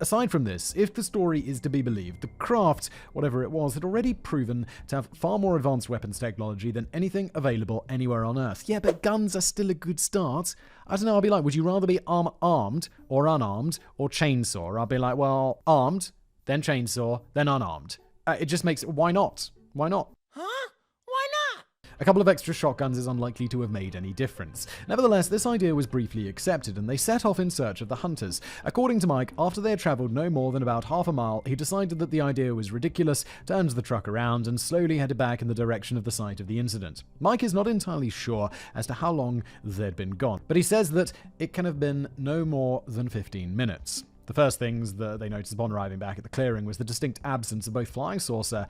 Aside from this, if the story is to be believed, the craft, whatever it was, had already proven to have far more advanced weapons technology than anything available anywhere on Earth. Yeah, but guns are still a good start. I don't know, I'll be like, would you rather be armed or unarmed or chainsaw? I'll be like, well, armed, then chainsaw, then unarmed. It just makes it, why not? Why not? Huh? Why not? A couple of extra shotguns is unlikely to have made any difference. Nevertheless, this idea was briefly accepted, and they set off in search of the hunters. According to Mike, after they had traveled no more than about half a mile, he decided that the idea was ridiculous, turned the truck around, and slowly headed back in the direction of the site of the incident. Mike is not entirely sure as to how long they'd been gone, but he says that it can have been no more than 15 minutes. The first things that they noticed upon arriving back at the clearing was the distinct absence of both flying saucer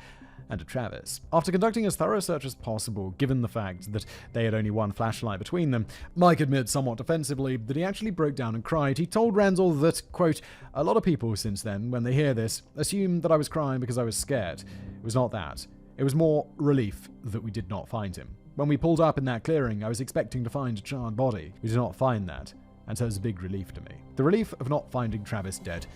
and a Travis. After conducting as thorough a search as possible, given the fact that they had only one flashlight between them, Mike admits somewhat defensively that he actually broke down and cried. He told Randall that, quote, "A lot of people since then, when they hear this, assume that I was crying because I was scared. It was not that. It was more relief that we did not find him. When we pulled up in that clearing, I was expecting to find a charred body. We did not find that, and so it was a big relief to me. The relief of not finding Travis dead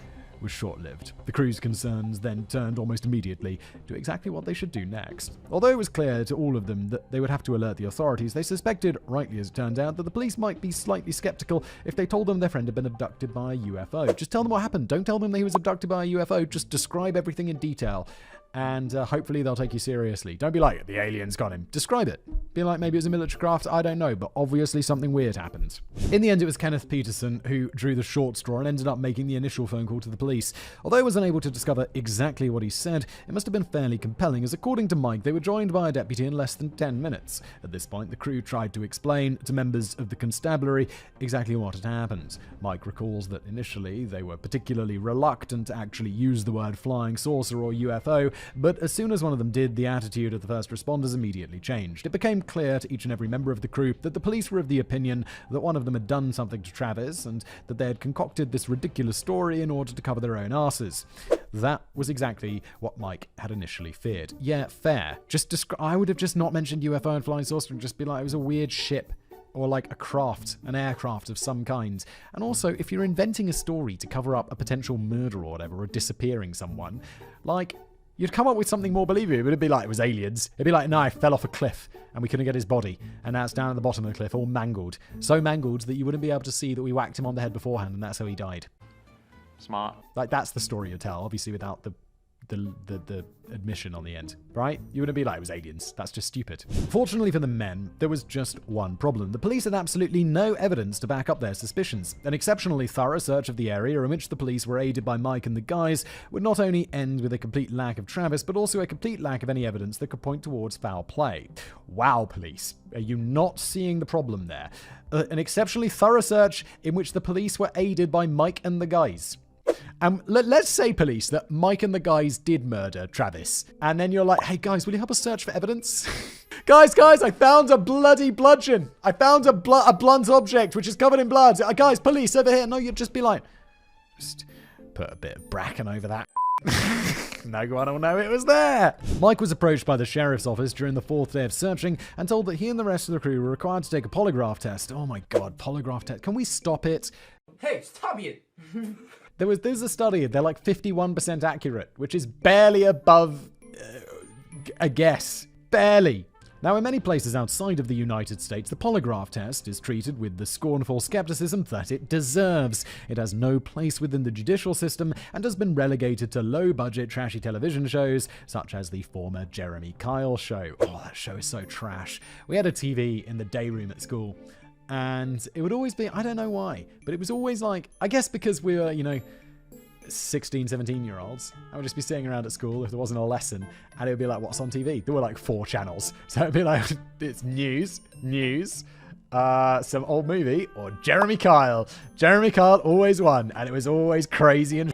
was short-lived. The crew's concerns then turned almost immediately to exactly what they should do next. Although it was clear to all of them that they would have to alert the authorities, they suspected, rightly as it turned out, that the police might be slightly skeptical if they told them their friend had been abducted by a UFO. Just tell them what happened. Don't tell them that he was abducted by a UFO. Just describe everything in detail, and hopefully they'll take you seriously. Don't be like, the aliens got him. Describe it. Be like, maybe it was a military craft, I don't know, but obviously something weird happened. In the end, it was Kenneth Peterson who drew the short straw and ended up making the initial phone call to the police. Although I was unable to discover exactly what he said, it must have been fairly compelling, as according to Mike, they were joined by a deputy in less than 10 minutes. At this point, the crew tried to explain to members of the constabulary exactly what had happened. Mike recalls that initially they were particularly reluctant to actually use the word flying saucer or UFO, but as soon as one of them did, the attitude of the first responders immediately changed. It became clear to each and every member of the crew that the police were of the opinion that one of them had done something to Travis, and that they had concocted this ridiculous story in order to cover their own asses. That was exactly what Mike had initially feared. Yeah, fair. I would have just not mentioned UFO and flying saucer and just be like, it was a weird ship. Or like a craft, an aircraft of some kind. And also, if you're inventing a story to cover up a potential murder or whatever, or disappearing someone, you'd come up with something more believable. It'd be like it was aliens. It'd be like, no, I fell off a cliff and we couldn't get his body. And now it's down at the bottom of the cliff, all mangled. So mangled that you wouldn't be able to see that we whacked him on the head beforehand and that's how he died. Smart. That's the story you tell, obviously without the admission on the end, right? You wouldn't be like, it was aliens. That's just stupid. Fortunately for the men, there was just one problem. The police had absolutely no evidence to back up their suspicions. An exceptionally thorough search of the area in which the police were aided by Mike and the guys would not only end with a complete lack of Travis, but also a complete lack of any evidence that could point towards foul play. Wow, police. Are you not seeing the problem there? An exceptionally thorough search in which the police were aided by Mike and the guys. Let's say, police, that Mike and the guys did murder Travis. And then you're like, hey, guys, will you help us search for evidence? Guys, I found a bloody bludgeon. I found a blunt object, which is covered in blood. Guys, police, over here. No, you'd just be like, just put a bit of bracken over that. No one will know it was there. Mike was approached by the sheriff's office during the 4th day of searching and told that he and the rest of the crew were required to take a polygraph test. Oh my God, polygraph test. Can we stop it? Hey, stop it. There's a study. They're like 51% accurate, which is barely above a guess. Barely. Now, in many places outside of the United States, the polygraph test is treated with the scornful skepticism that it deserves. It has no place within the judicial system and has been relegated to low-budget, trashy television shows, such as the former Jeremy Kyle show. Oh, that show is so trash. We had a TV in the day room at school, and it would always be, I don't know why, but it was always like, I guess because we were, 16, 17-year-olds. I would just be sitting around at school if there wasn't a lesson, and it would be like, what's on TV? There were like 4 channels. So it'd be like, it's news, some old movie, or Jeremy Kyle. Jeremy Kyle always won, and it was always crazy and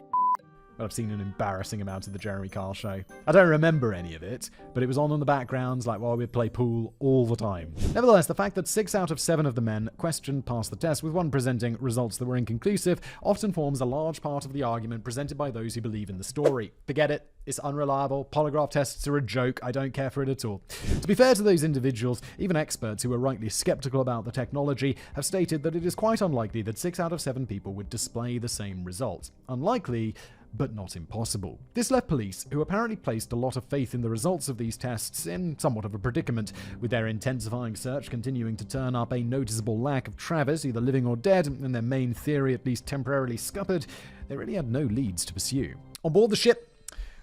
But I've seen an embarrassing amount of the Jeremy Kyle show. I don't remember any of it, but it was on in the backgrounds like while we'd play pool all the time. Nevertheless, the fact that 6 out of 7 of the men questioned passed the test, with one presenting results that were inconclusive, often forms a large part of the argument presented by those who believe in the story. Forget it. It's unreliable. Polygraph tests are a joke. I don't care for it at all. To be fair to those individuals, even experts who are rightly skeptical about the technology have stated that it is quite unlikely that 6 out of 7 people would display the same result. Unlikely, but not impossible. This left police, who apparently placed a lot of faith in the results of these tests, in somewhat of a predicament, with their intensifying search continuing to turn up a noticeable lack of Travis, either living or dead, and their main theory at least temporarily scuppered. They really had no leads to pursue. On board the ship,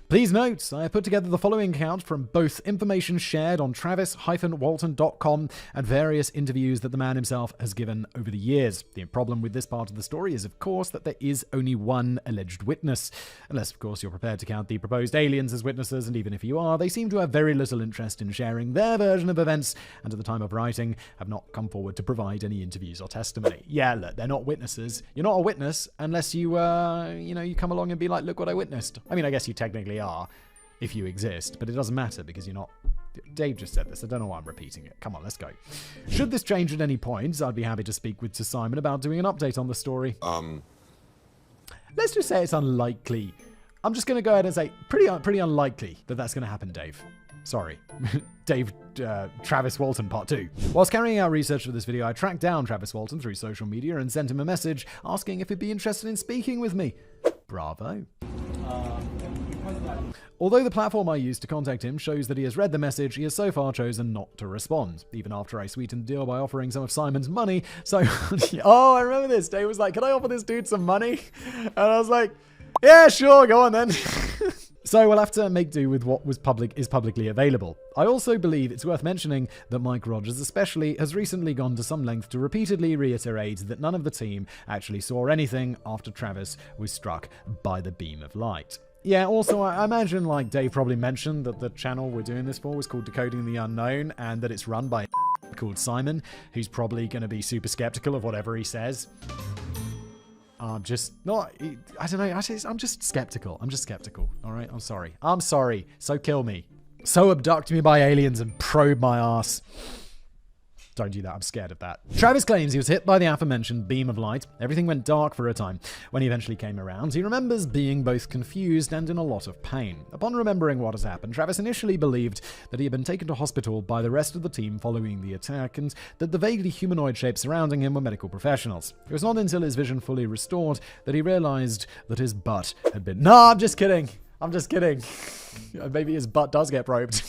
please note, I have put together the following account from both information shared on travis-walton.com and various interviews that the man himself has given over the years. The problem with this part of the story is, of course, that there is only one alleged witness. Unless, of course, you're prepared to count the proposed aliens as witnesses, and even if you are, they seem to have very little interest in sharing their version of events, and at the time of writing, have not come forward to provide any interviews or testimony. Yeah, look, they're not witnesses. You're not a witness unless you, you come along and be like, look what I witnessed. I mean, I guess you technically are, if you exist, but it doesn't matter because you're not. Dave just said this. I don't know why I'm repeating it. Come on, let's go. Should this change at any point, I'd be happy to speak with Sir Simon about doing an update on the story. Let's just say it's unlikely. I'm just going to go ahead and say pretty unlikely that that's going to happen, Dave. Sorry. Dave, Travis Walton Part 2. Whilst carrying out research for this video, I tracked down Travis Walton through social media and sent him a message asking if he'd be interested in speaking with me. Bravo. Although the platform I used to contact him shows that he has read the message, he has so far chosen not to respond, even after I sweetened the deal by offering some of Simon's money. So, oh, I remember this. Dave was like, can I offer this dude some money? And I was like, yeah, sure, go on then. So we'll have to make do with what is publicly available. I also believe it's worth mentioning that Mike Rogers especially has recently gone to some length to repeatedly reiterate that none of the team actually saw anything after Travis was struck by the beam of light. Yeah, also, I imagine, like, Dave probably mentioned that the channel we're doing this for was called Decoding the Unknown, and that it's run by a called Simon, who's probably going to be super skeptical of whatever he says. I'm just not, I don't know, I'm just skeptical. I'm just skeptical, all right? I'm sorry. So kill me. So abduct me by aliens and probe my ass. Don't do that. I'm scared of that. Travis claims he was hit by the aforementioned beam of light. Everything went dark for a time. When he eventually came around, he remembers being both confused and in a lot of pain. Upon remembering what has happened, Travis initially believed that he had been taken to hospital by the rest of the team following the attack, and that the vaguely humanoid shapes surrounding him were medical professionals. It was not until his vision fully restored that he realized that his butt had been... No, I'm just kidding. Maybe his butt does get probed.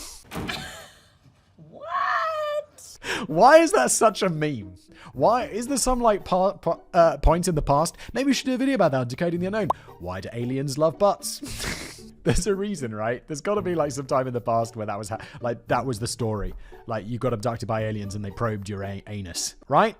Why is that such a meme? Why is there some like point in the past? Maybe we should do a video about that on Decoding the Unknown. Why do aliens love butts? There's a reason, right? There's got to be like some time in the past where that was that was the story. Like you got abducted by aliens and they probed your anus, right?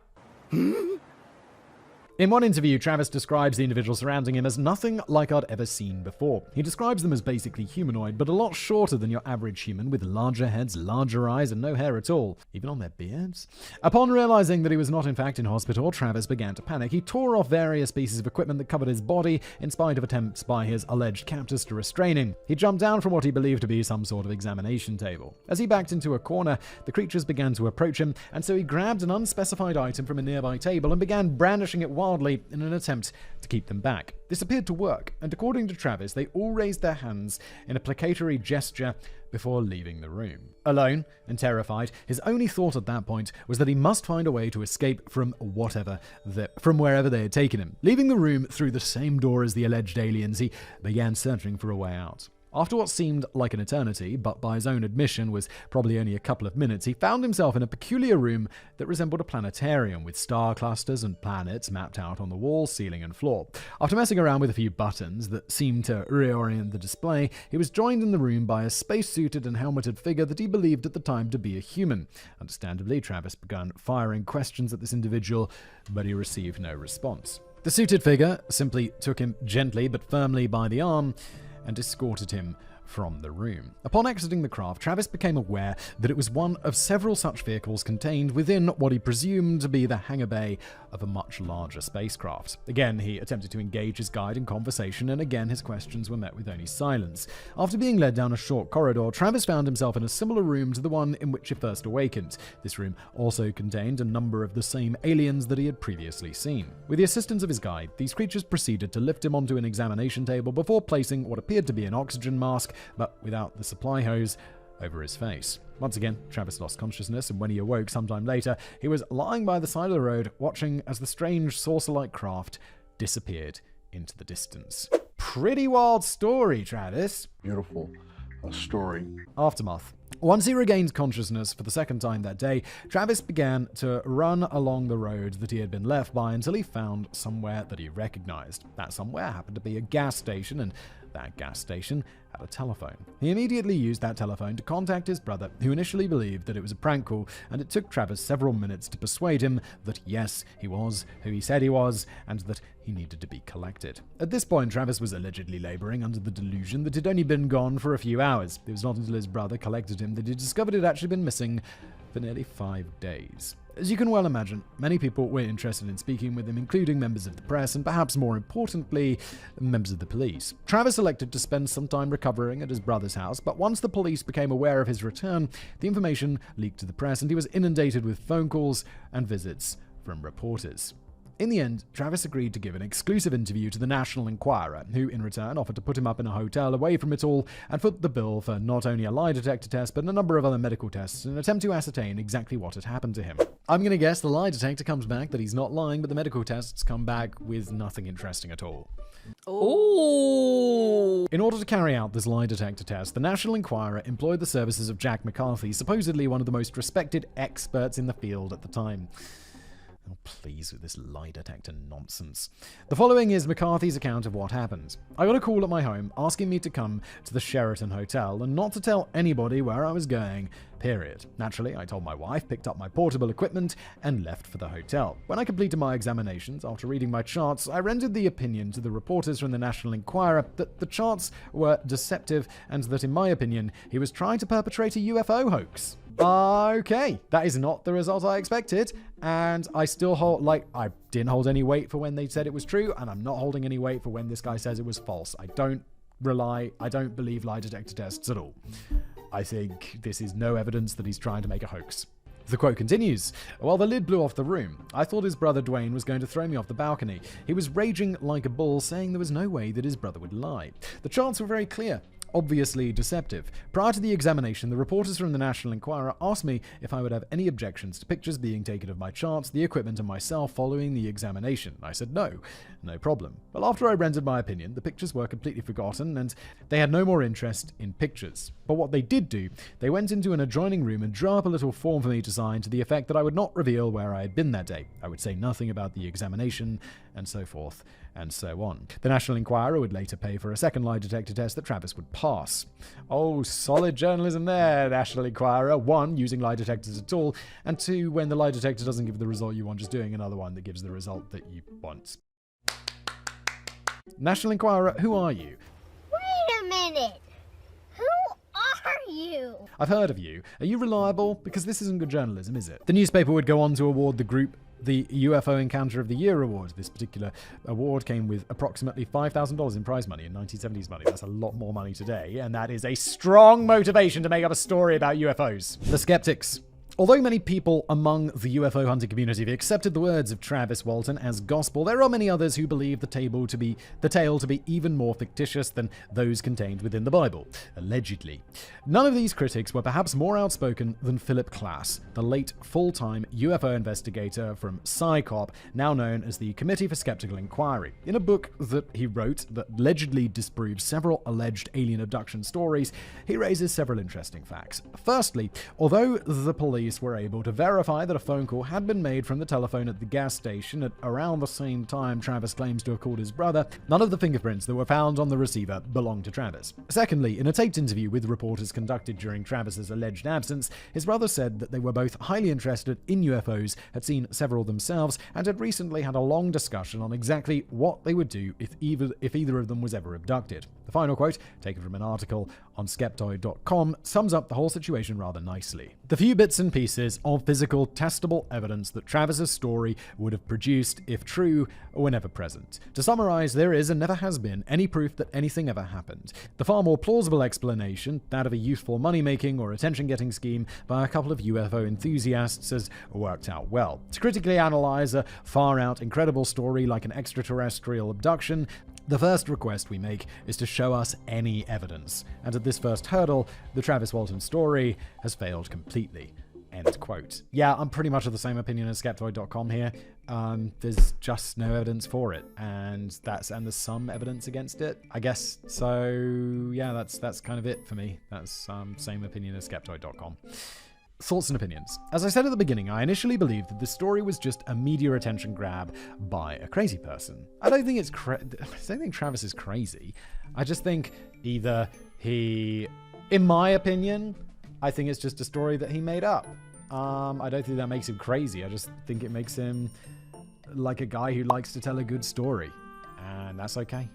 In one interview, Travis describes the individuals surrounding him as nothing like I'd ever seen before. He describes them as basically humanoid, but a lot shorter than your average human, with larger heads, larger eyes, and no hair at all, even on their beards. Upon realizing that he was not in fact in hospital, Travis began to panic. He tore off various pieces of equipment that covered his body, in spite of attempts by his alleged captors to restrain him. He jumped down from what he believed to be some sort of examination table. As he backed into a corner, the creatures began to approach him, and so he grabbed an unspecified item from a nearby table and began brandishing it wildly in an attempt to keep them back. This appeared to work, and according to Travis, they all raised their hands in a placatory gesture before leaving the room. Alone and terrified, his only thought at that point was that he must find a way to escape from wherever they had taken him. Leaving the room through the same door as the alleged aliens, he began searching for a way out. After what seemed like an eternity, but by his own admission was probably only a couple of minutes, he found himself in a peculiar room that resembled a planetarium, with star clusters and planets mapped out on the wall, ceiling, and floor. After messing around with a few buttons that seemed to reorient the display, he was joined in the room by a spacesuited and helmeted figure that he believed at the time to be a human. Understandably, Travis began firing questions at this individual, but he received no response. The suited figure simply took him gently but firmly by the arm and escorted him from the room. Upon exiting the craft, Travis became aware that it was one of several such vehicles contained within what he presumed to be the hangar bay of a much larger spacecraft. Again, he attempted to engage his guide in conversation, and again his questions were met with only silence. After being led down a short corridor, Travis found himself in a similar room to the one in which he first awakened. This room also contained a number of the same aliens that he had previously seen. With the assistance of his guide, these creatures proceeded to lift him onto an examination table before placing what appeared to be an oxygen mask, but without the supply hose, over his face. Once again, Travis lost consciousness, and when he awoke sometime later, he was lying by the side of the road, watching as the strange saucer-like craft disappeared into the distance. Pretty wild story, Travis. Beautiful story. Aftermath. Once he regained consciousness for the second time that day, Travis began to run along the road that he had been left by until he found somewhere that he recognized. That somewhere happened to be a gas station, and that gas station had a telephone. He immediately used that telephone to contact his brother, who initially believed that it was a prank call, and it took Travis several minutes to persuade him that yes, he was who he said he was, and that he needed to be collected. At this point, Travis was allegedly laboring under the delusion that he'd only been gone for a few hours. It was not until his brother collected him that he discovered he'd actually been missing for nearly 5 days. As you can well imagine, many people were interested in speaking with him, including members of the press and perhaps more importantly, members of the police. Travis elected to spend some time recovering at his brother's house, but once the police became aware of his return, the information leaked to the press and he was inundated with phone calls and visits from reporters. In the end, Travis agreed to give an exclusive interview to the National Enquirer, who in return offered to put him up in a hotel away from it all and foot the bill for not only a lie detector test but a number of other medical tests in an attempt to ascertain exactly what had happened to him. I'm going to guess the lie detector comes back that he's not lying, but the medical tests come back with nothing interesting at all. Ooh. In order to carry out this lie detector test, the National Enquirer employed the services of Jack McCarthy, supposedly one of the most respected experts in the field at the time. Oh, please, with this lie detector nonsense. The following is McCarthy's account of what happened. I got a call at my home asking me to come to the Sheraton Hotel and not to tell anybody where I was going, period. Naturally, I told my wife, picked up my portable equipment, and left for the hotel. When I completed my examinations, after reading my charts, I rendered the opinion to the reporters from the National Enquirer that the charts were deceptive and that, in my opinion, he was trying to perpetrate a UFO hoax. Okay, that is not the result I expected, and I still I didn't hold any weight for when they said it was true, and I'm not holding any weight for when this guy says it was false. I don't believe lie detector tests at all. I think this is no evidence that he's trying to make a hoax. The quote continues, "While the lid blew off the room, I thought his brother Dwayne was going to throw me off the balcony. He was raging like a bull, saying there was no way that his brother would lie. The charts were very clear. Obviously deceptive. Prior to the examination, the reporters from the National Enquirer asked me if I would have any objections to pictures being taken of my charts, the equipment, and myself following the examination. I said no problem. Well, after I rendered my opinion, the pictures were completely forgotten and they had no more interest in pictures. But what they did do, they went into an adjoining room and drew up a little form for me to sign to the effect that I would not reveal where I had been that day. I would say nothing about the examination, and so forth and so on. The National Enquirer would later pay for a second lie detector test that Travis would pass. Oh, solid journalism there, National Enquirer. 1, using lie detectors at all, and 2, when the lie detector doesn't give the result you want, just doing another one that gives the result that you want. National Enquirer, who are you? Wait a minute. Who are you? I've heard of you. Are you reliable? Because this isn't good journalism, is it? The newspaper would go on to award the group the UFO Encounter of the Year award. This particular award came with approximately $5,000 in prize money in 1970s money. That's a lot more money today, and that is a strong motivation to make up a story about UFOs. The skeptics. Although many people among the UFO hunting community have accepted the words of Travis Walton as gospel, there are many others who believe the tale to be even more fictitious than those contained within the Bible, allegedly. None of these critics were perhaps more outspoken than Philip Klass, the late full-time UFO investigator from PsyCop, now known as the Committee for Skeptical Inquiry. In a book that he wrote that allegedly disproves several alleged alien abduction stories, he raises several interesting facts. Firstly, although the police were able to verify that a phone call had been made from the telephone at the gas station at around the same time Travis claims to have called his brother, none of the fingerprints that were found on the receiver belonged to Travis. Secondly, in a taped interview with reporters conducted during Travis's alleged absence, his brother said that they were both highly interested in UFOs, had seen several themselves, and had recently had a long discussion on exactly what they would do if either of them was ever abducted. The final quote, taken from an article on Skeptoid.com, sums up the whole situation rather nicely. The few bits and pieces of physical, testable evidence that Travis's story would have produced, if true, were never present. To summarize, there is and never has been any proof that anything ever happened. The far more plausible explanation, that of a youthful money-making or attention-getting scheme by a couple of UFO enthusiasts, has worked out well. To critically analyze a far-out, incredible story like an extraterrestrial abduction, the first request we make is to show us any evidence. And at this first hurdle, the Travis Walton story has failed completely. End quote. Yeah, I'm pretty much of the same opinion as Skeptoid.com here. There's just no evidence for it, and there's some evidence against it, I guess. So yeah, that's kind of it for me. That's same opinion as Skeptoid.com. Thoughts and opinions. As I said at the beginning, I initially believed that this story was just a media attention grab by a crazy person. I don't think I don't think Travis is crazy. I just think either in my opinion, I think it's just a story that he made up. I don't think that makes him crazy. I just think it makes him like a guy who likes to tell a good story. And that's okay.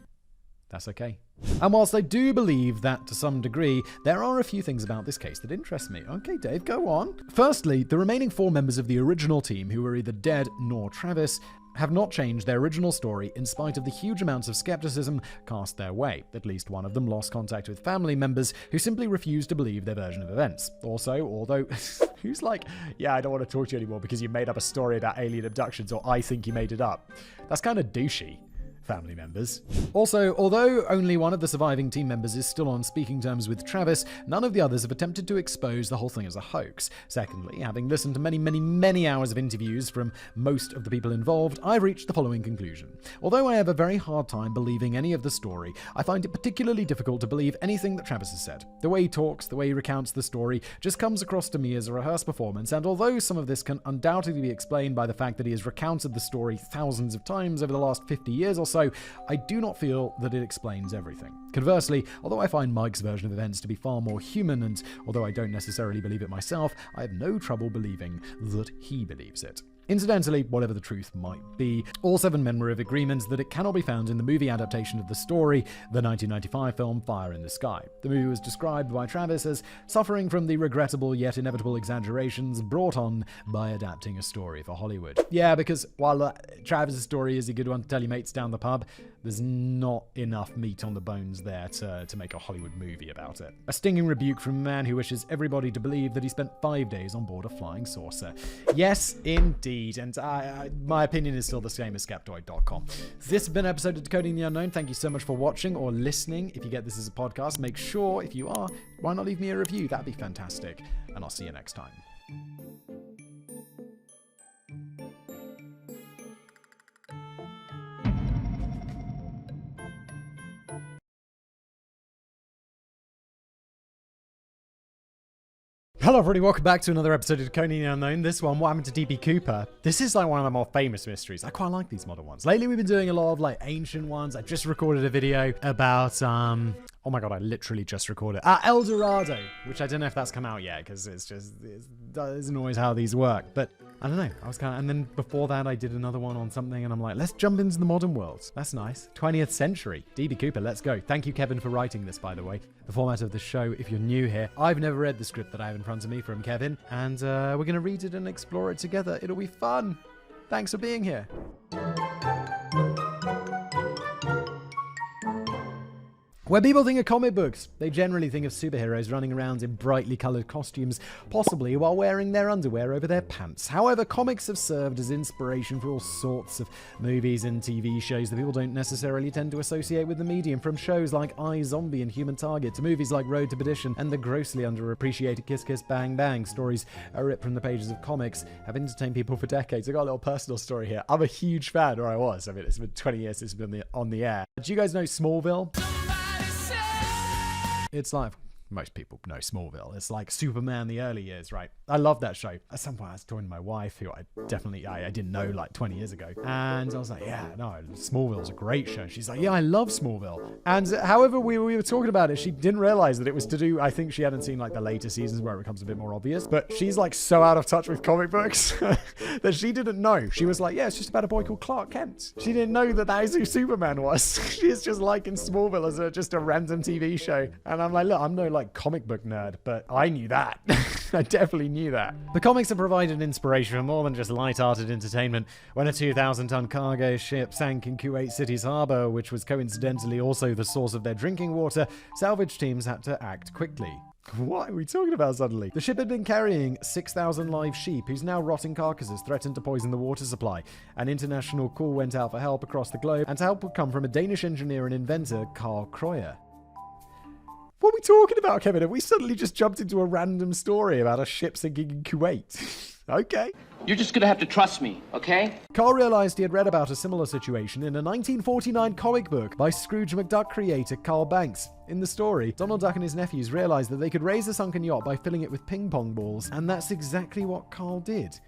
That's okay. And whilst I do believe that to some degree, there are a few things about this case that interest me. Okay, Dave, go on. Firstly, the remaining 4 members of the original team who were either dead nor Travis have not changed their original story in spite of the huge amounts of skepticism cast their way. At least one of them lost contact with family members who simply refused to believe their version of events. Also, although who's like, yeah, I don't want to talk to you anymore because you made up a story about alien abductions, or I think you made it up. That's kind of douchey. Family members. Also, although only one of the surviving team members is still on speaking terms with Travis, none of the others have attempted to expose the whole thing as a hoax. Secondly, having listened to many hours of interviews from most of the people involved, I've reached the following conclusion. Although I have a very hard time believing any of the story, I find it particularly difficult to believe anything that Travis has said. The way he talks, the way he recounts the story, just comes across to me as a rehearsed performance, and although some of this can undoubtedly be explained by the fact that he has recounted the story thousands of times over the last 50 years or so, I do not feel that it explains everything. Conversely, although I find Mike's version of events to be far more human, and although I don't necessarily believe it myself, I have no trouble believing that he believes it. Incidentally, whatever the truth might be, all 7 men were of agreement that it cannot be found in the movie adaptation of the story, the 1995 film Fire in the Sky. The movie was described by Travis as suffering from the regrettable yet inevitable exaggerations brought on by adapting a story for Hollywood. Yeah, because while Travis' story is a good one to tell your mates down the pub, there's not enough meat on the bones there to make a Hollywood movie about it. A stinging rebuke from a man who wishes everybody to believe that he spent 5 days on board a flying saucer. Yes, indeed, and my opinion is still the same as Skeptoid.com. This has been an episode of Decoding the Unknown. Thank you so much for watching or listening. If you get this as a podcast, make sure, if you are, why not leave me a review? That'd be fantastic. And I'll see you next time. Hello everybody, welcome back to another episode of Conan the Unknown. This one, what happened to DB Cooper? This is like one of the more famous mysteries. I quite like these modern ones. Lately we've been doing a lot of like ancient ones. I just recorded a video about, oh my god, I literally just recorded El Dorado, which I don't know if that's come out yet because it isn't always how these work. But I don't know, and then before that I did another one on something and I'm like, let's jump into the modern world. That's nice. 20th century. DB Cooper, let's go. Thank you, Kevin, for writing this, by the way. The format of the show, if you're new here, I've never read the script that I have in front of me from Kevin, and we're going to read it and explore it together. It'll be fun. Thanks for being here. When people think of comic books, they generally think of superheroes running around in brightly coloured costumes, possibly while wearing their underwear over their pants. However, comics have served as inspiration for all sorts of movies and TV shows that people don't necessarily tend to associate with the medium, from shows like iZombie and Human Target to movies like Road to Perdition and the grossly underappreciated Kiss Kiss Bang Bang. Stories are ripped from the pages of comics, have entertained people for decades. I got a little personal story here. I'm a huge fan, or I was. I mean, it's been 20 years since it's been on the air. Do you guys know Smallville? It's like, most people know Smallville. It's like Superman the early years, right? I love that show. At some point I was talking to my wife, who I didn't know like 20 years ago. And I was like, yeah, no, Smallville's a great show. She's like, yeah, I love Smallville. And however we were talking about it, she didn't realize that it was to do, I think she hadn't seen like the later seasons where it becomes a bit more obvious. But she's like so out of touch with comic books that she didn't know. She was like, yeah, it's just about a boy called Clark Kent. She didn't know that is who Superman was. She's just liking Smallville as just a random TV show. And I'm like, look, I'm no like comic book nerd, but I knew that. I definitely knew that. The comics have provided inspiration for more than just light-hearted entertainment. When a 2,000-ton cargo ship sank in Kuwait City's harbor, which was coincidentally also the source of their drinking water, salvage teams had to act quickly. What are we talking about suddenly? The ship had been carrying 6,000 live sheep whose now rotting carcasses threatened to poison the water supply. An international call went out for help across the globe, and help would come from a Danish engineer and inventor, Carl Kreuer. What are we talking about, Kevin? Have we suddenly just jumped into a random story about a ship sinking in Kuwait? Okay. You're just gonna have to trust me, okay? Carl realized he had read about a similar situation in a 1949 comic book by Scrooge McDuck creator Carl Banks. In the story, Donald Duck and his nephews realized that they could raise a sunken yacht by filling it with ping pong balls, and that's exactly what Carl did.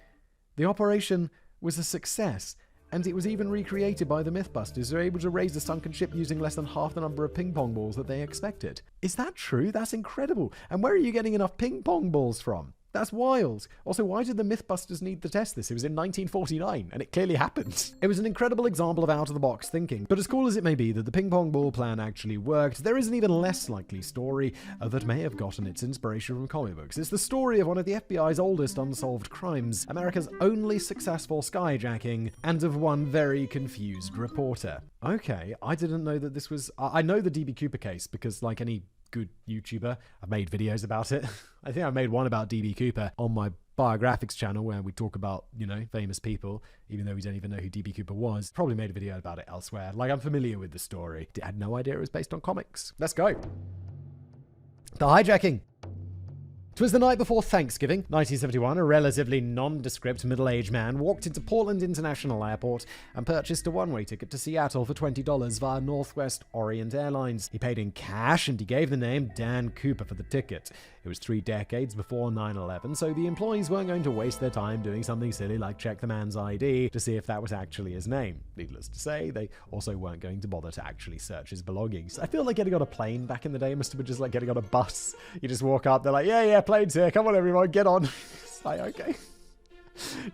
The operation was a success, and it was even recreated by the Mythbusters, who were able to raise the sunken ship using less than half the number of ping pong balls that they expected. Is that true? That's incredible. And where are you getting enough ping pong balls from? That's wild. Also, why did the Mythbusters need to test this? It was in 1949, and it clearly happened. It was an incredible example of out-of-the-box thinking. But as cool as it may be that the ping pong ball plan actually worked, there is an even less likely story that may have gotten its inspiration from comic books. It's the story of one of the FBI's oldest unsolved crimes, America's only successful skyjacking, and of one very confused reporter. Okay, I didn't know that this was... I know the DB Cooper case because, like any good YouTuber, I've made videos about it. I think I made one about DB Cooper on my biographics channel where we talk about, famous people, even though we don't even know who DB Cooper was. Probably made a video about it elsewhere. Like, I'm familiar with the story. I had no idea it was based on comics. Let's go. The hijacking. 'Twas the night before Thanksgiving, 1971, a relatively nondescript middle-aged man walked into Portland International Airport and purchased a one-way ticket to Seattle for $20 via Northwest Orient Airlines. He paid in cash and he gave the name Dan Cooper for the ticket. It was 3 decades before 9/11, so the employees weren't going to waste their time doing something silly like check the man's ID to see if that was actually his name. Needless to say, they also weren't going to bother to actually search his belongings. I feel like getting on a plane back in the day must have been just like getting on a bus. You just walk up, they're like, yeah, plane's here, come on everyone, get on. It's like, okay.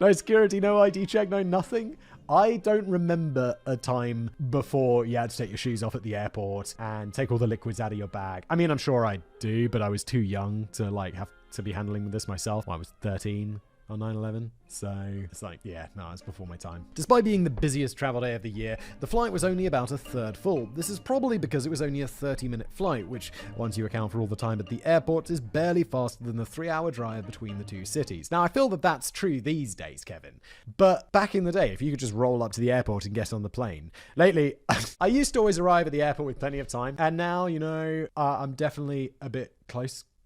No security, no ID check, no nothing. I don't remember a time before you had to take your shoes off at the airport and take all the liquids out of your bag. I mean, I'm sure I do, but I was too young to have to be handling this myself. I was 13 on 9/11, so it's like, yeah, no, it's before my time. Despite being the busiest travel day of the year, the flight was only about a third full. This is probably because it was only a 30-minute flight, which, once you account for all the time at the airport, is barely faster than the 3-hour drive between the two cities. Now, I feel that that's true these days, Kevin, but back in the day, if you could just roll up to the airport and get on the plane. Lately, I used to always arrive at the airport with plenty of time, and now, I'm definitely a bit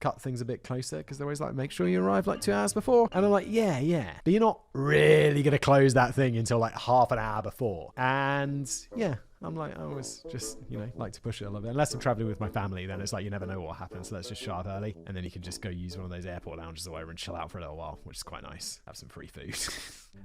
cut things a bit closer because they're always like, make sure you arrive like 2 hours before. And I'm like, yeah. But you're not really going to close that thing until like half an hour before. And yeah, I'm like, I always just, like to push it a little bit. Unless I'm traveling with my family, then it's like you never know what happens. So let's just show up early. And then you can just go use one of those airport lounges or whatever and chill out for a little while, which is quite nice. Have some free food.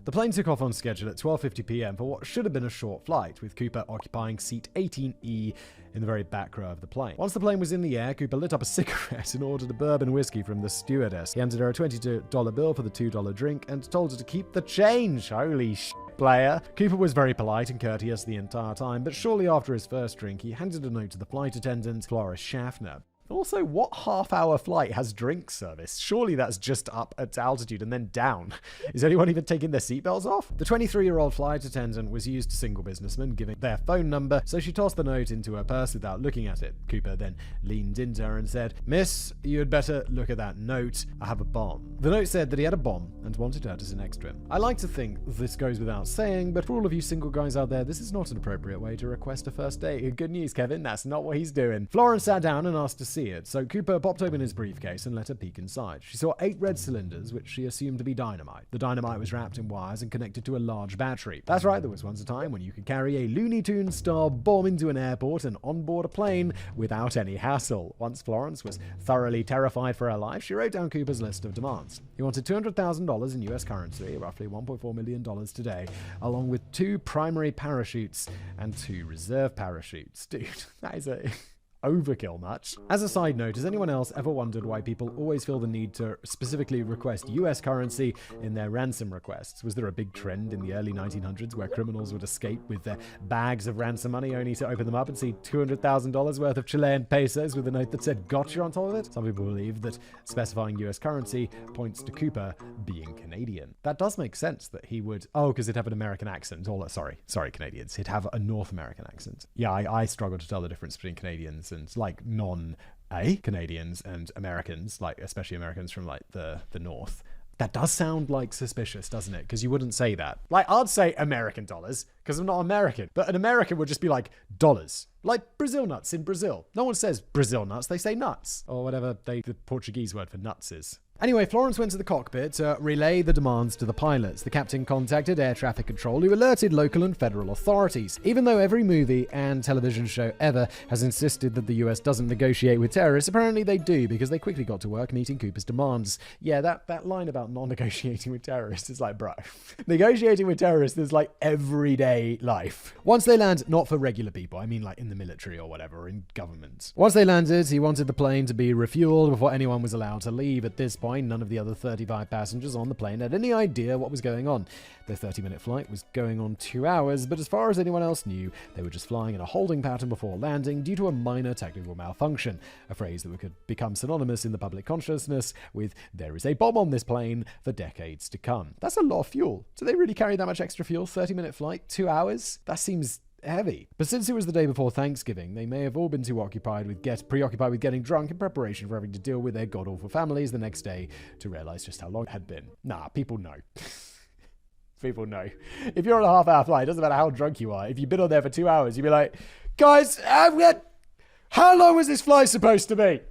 The plane took off on schedule at 12:50 p.m. for what should have been a short flight, with Cooper occupying seat 18E in the very back row of the plane. Once the plane was in the air, Cooper lit up a cigarette and ordered a bourbon whiskey from the stewardess. He handed her a $22 bill for the $2 drink and told her to keep the change. Holy shit, player. Cooper was very polite and courteous the entire time, but shortly after his first drink, he handed a note to the flight attendant, Flora Schaffner. Also, what half-hour flight has drink service? Surely that's just up at altitude and then down. Is anyone even taking their seatbelts off? The 23-year-old flight attendant was used to single businessmen giving their phone number, so she tossed the note into her purse without looking at it. Cooper then leaned into her and said, "Miss, you'd better look at that note. I have a bomb." The note said that he had a bomb and wanted her to sit next to him. I like to think this goes without saying, but for all of you single guys out there, this is not an appropriate way to request a first date. Good news, Kevin, that's not what he's doing. Florence sat down and asked to see it, so Cooper popped open his briefcase and let her peek inside. She saw 8 red cylinders, which she assumed to be dynamite. The dynamite was wrapped in wires and connected to a large battery. That's right, there was once a time when you could carry a Looney Tunes style bomb into an airport and onboard a plane without any hassle. Once Florence was thoroughly terrified for her life, she wrote down Cooper's list of demands. He wanted $200,000 in US currency, roughly $1.4 million today, along with 2 primary parachutes and 2 reserve parachutes. Dude, that is a overkill much. As a side note, has anyone else ever wondered why people always feel the need to specifically request US currency in their ransom requests? Was there a big trend in the early 1900s where criminals would escape with their bags of ransom money only to open them up and see $200,000 worth of Chilean pesos with a note that said gotcha on top of it? Some people believe that specifying US currency points to Cooper being Canadian. That does make sense that he would, because he'd have an American accent. Sorry, Canadians. He'd have a North American accent. Yeah, I struggle to tell the difference between Canadians and like Canadians and Americans, like especially Americans from like the North. That does sound like suspicious, doesn't it? Because you wouldn't say that. Like, I'd say American dollars because I'm not American, but an American would just be like dollars, like Brazil nuts in Brazil. No one says Brazil nuts, they say nuts, or whatever the Portuguese word for nuts is. Anyway, Florence went to the cockpit to relay the demands to the pilots. The captain contacted air traffic control, who alerted local and federal authorities. Even though every movie and television show ever has insisted that the US doesn't negotiate with terrorists, apparently they do, because they quickly got to work meeting Cooper's demands. Yeah, that line about not negotiating with terrorists is like, bro. Negotiating with terrorists is like everyday life. Once they land, not for regular people, I mean like in the military or whatever, in government. Once they landed, he wanted the plane to be refueled before anyone was allowed to leave. At this point, none of the other 35 passengers on the plane had any idea what was going on. Their 30-minute flight was going on 2 hours, but as far as anyone else knew, they were just flying in a holding pattern before landing due to a minor technical malfunction, a phrase that could become synonymous in the public consciousness with "there is a bomb on this plane" for decades to come. That's a lot of fuel. Do they really carry that much extra fuel? 30-minute flight, 2 hours? That seems heavy. But since it was the day before Thanksgiving, they may have all been too preoccupied with getting drunk in preparation for having to deal with their god-awful families the next day to realize just how long it had been. Nah, people know. People know. If you're on a half-hour flight, it doesn't matter how drunk you are. If you've been on there for 2 hours, you'd be like, guys, how long was this flight supposed to be?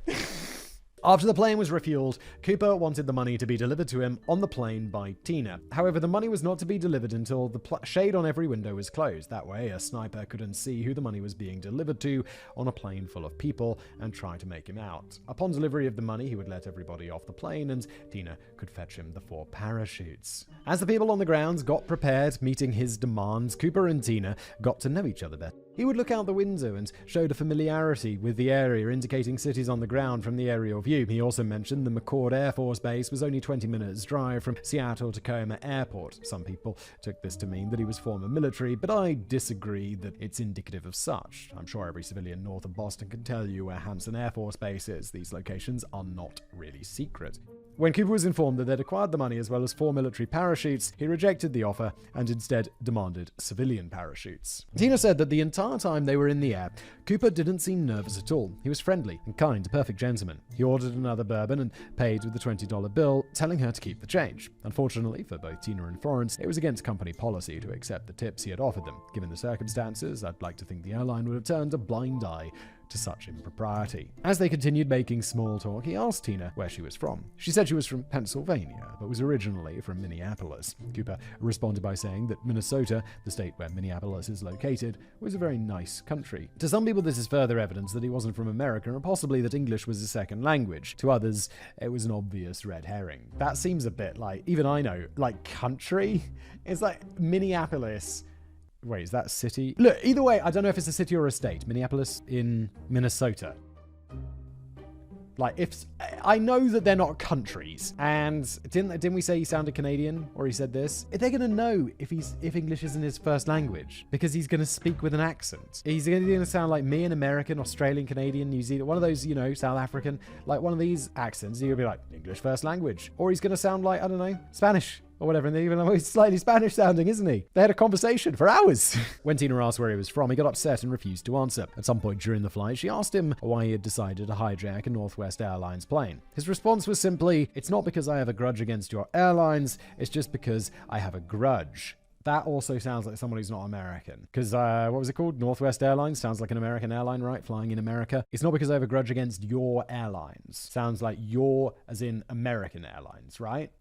After the plane was refueled, Cooper wanted the money to be delivered to him on the plane by Tina. However, the money was not to be delivered until the shade on every window was closed. That way, a sniper couldn't see who the money was being delivered to on a plane full of people and try to make him out. Upon delivery of the money, he would let everybody off the plane and Tina could fetch him the 4 parachutes. As the people on the grounds got prepared, meeting his demands, Cooper and Tina got to know each other better. He would look out the window and showed a familiarity with the area, indicating cities on the ground from the aerial view. He also mentioned the McCord Air Force Base was only 20 minutes drive from Seattle-Tacoma Airport. Some people took this to mean that he was former military, but I disagree that it's indicative of such. I'm sure every civilian north of Boston can tell you where Hanson Air Force Base is. These locations are not really secret. When Cooper was informed that they'd acquired the money as well as 4 military parachutes, he rejected the offer and instead demanded civilian parachutes. Tina said that the entire time they were in the air, Cooper didn't seem nervous at all. He was friendly and kind, a perfect gentleman. He ordered another bourbon and paid with the $20 bill, telling her to keep the change. Unfortunately for both Tina and Florence, it was against company policy to accept the tips he had offered them. Given the circumstances, I'd like to think the airline would have turned a blind eye to such impropriety. As they continued making small talk, he asked Tina where she was from. She said she was from Pennsylvania, but was originally from Minneapolis. Cooper responded by saying that Minnesota, the state where Minneapolis is located, was a very nice country. To some people, this is further evidence that he wasn't from America, and possibly that English was his second language. To others, it was an obvious red herring. That seems a bit like, even I know, like country? It's like Minneapolis. Wait, is that a city? Look, either way, I don't know if it's a city or a state. Minneapolis in Minnesota. Like, if I know that they're not countries, and didn't we say he sounded Canadian, or he said this? They're gonna know if English isn't his first language, because he's gonna speak with an accent. He's gonna sound like me, an American, Australian, Canadian, New Zealand, one of those, South African, like one of these accents. He'll be like English first language, or he's gonna sound like, I don't know, Spanish. Or whatever, and even though he's slightly Spanish sounding, isn't he? They had a conversation for hours. When Tina asked where he was from, he got upset and refused to answer. At some point during the flight, she asked him why he had decided to hijack a Northwest Airlines plane. His response was simply, "It's not because I have a grudge against your airlines, it's just because I have a grudge." That also sounds like someone who's not American. Because, what was it called? Northwest Airlines? Sounds like an American airline, right? Flying in America. It's not because I have a grudge against your airlines. Sounds like your, as in American Airlines, right?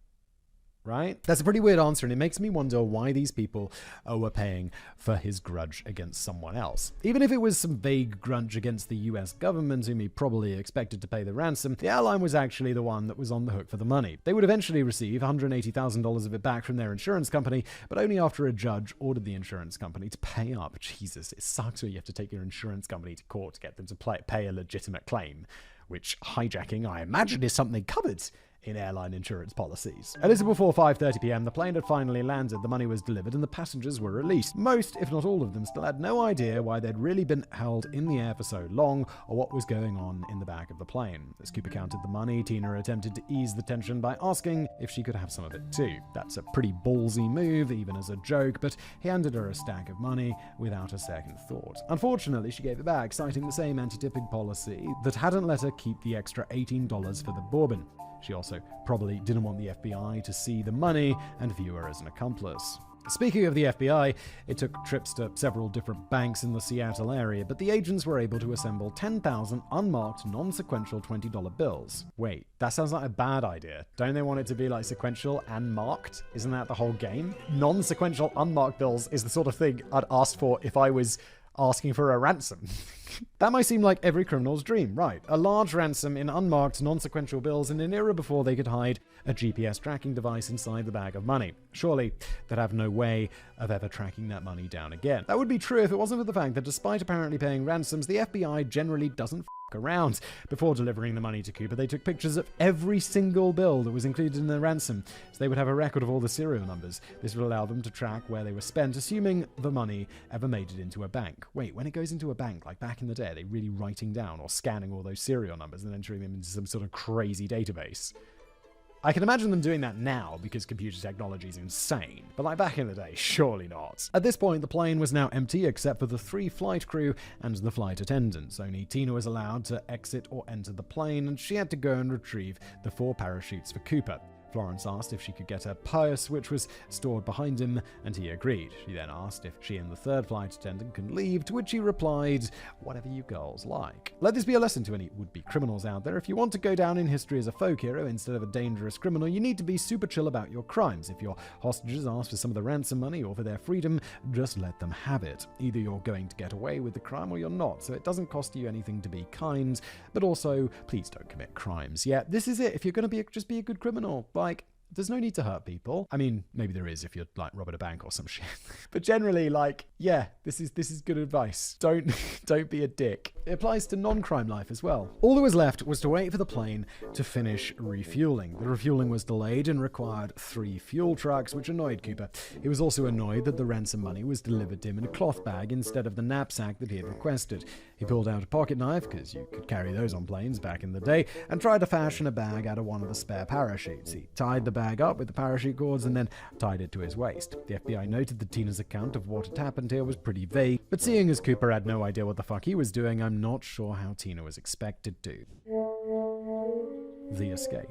Right? That's a pretty weird answer, and it makes me wonder why these people were paying for his grudge against someone else. Even if it was some vague grudge against the US government, whom he probably expected to pay the ransom, the airline was actually the one that was on the hook for the money. They would eventually receive $180,000 of it back from their insurance company, but only after a judge ordered the insurance company to pay up. Jesus, it sucks when you have to take your insurance company to court to get them to pay a legitimate claim, which hijacking, I imagine, is something covered in airline insurance policies. A little before 5:30 p.m., the plane had finally landed, the money was delivered, and the passengers were released. Most, if not all of them, still had no idea why they'd really been held in the air for so long, or what was going on in the back of the plane. As Cooper counted the money, Tina attempted to ease the tension by asking if she could have some of it too. That's a pretty ballsy move, even as a joke, but he handed her a stack of money without a second thought. Unfortunately, she gave it back, citing the same anti-tipping policy that hadn't let her keep the extra $18 for the bourbon. She also probably didn't want the FBI to see the money and view her as an accomplice. Speaking of the FBI, it took trips to several different banks in the Seattle area, but the agents were able to assemble 10,000 unmarked, non-sequential $20 bills. Wait, that sounds like a bad idea. Don't they want it to be like sequential and marked? Isn't that the whole game? Non-sequential, unmarked bills is the sort of thing I'd ask for if I was asking for a ransom. That might seem like every criminal's dream, right? A large ransom in unmarked, non-sequential bills in an era before they could hide a GPS tracking device inside the bag of money. Surely, they'd have no way of ever tracking that money down again. That would be true if it wasn't for the fact that despite apparently paying ransoms, the FBI generally doesn't around. Before delivering the money to Cooper, they took pictures of every single bill that was included in the ransom, so they would have a record of all the serial numbers. This would allow them to track where they were spent, assuming the money ever made it into a bank. Wait, when it goes into a bank, like back in the day, are they really writing down or scanning all those serial numbers and entering them into some sort of crazy database? I can imagine them doing that now because computer technology is insane, but like back in the day, surely not. At this point, the plane was now empty except for the 3 flight crew and the flight attendants. Only Tina was allowed to exit or enter the plane, and she had to go and retrieve the 4 parachutes for Cooper. Florence asked if she could get her purse, which was stored behind him, and he agreed. She then asked if she and the 3rd flight attendant could leave, to which he replied, "Whatever you girls like." Let this be a lesson to any would-be criminals out there. If you want to go down in history as a folk hero instead of a dangerous criminal, you need to be super chill about your crimes. If your hostages ask for some of the ransom money or for their freedom, just let them have it. Either you're going to get away with the crime or you're not, so it doesn't cost you anything to be kind, but also, please don't commit crimes. Yeah, this is it. If you're going to just be a good criminal, like, there's no need to hurt people. I mean, maybe there is if you're like robbing a bank or some shit. But generally, like, yeah, this is good advice. Don't be a dick. It applies to non-crime life as well. All that was left was to wait for the plane to finish refueling. The refueling was delayed and required 3 fuel trucks, which annoyed Cooper. He was also annoyed that the ransom money was delivered to him in a cloth bag instead of the knapsack that he had requested. He pulled out a pocket knife, because you could carry those on planes back in the day, and tried to fashion a bag out of one of the spare parachutes. He tied the bag up with the parachute cords and then tied it to his waist. The FBI noted that Tina's account of what had happened here was pretty vague, but seeing as Cooper had no idea what the fuck he was doing, I'm not sure how Tina was expected to. The escape.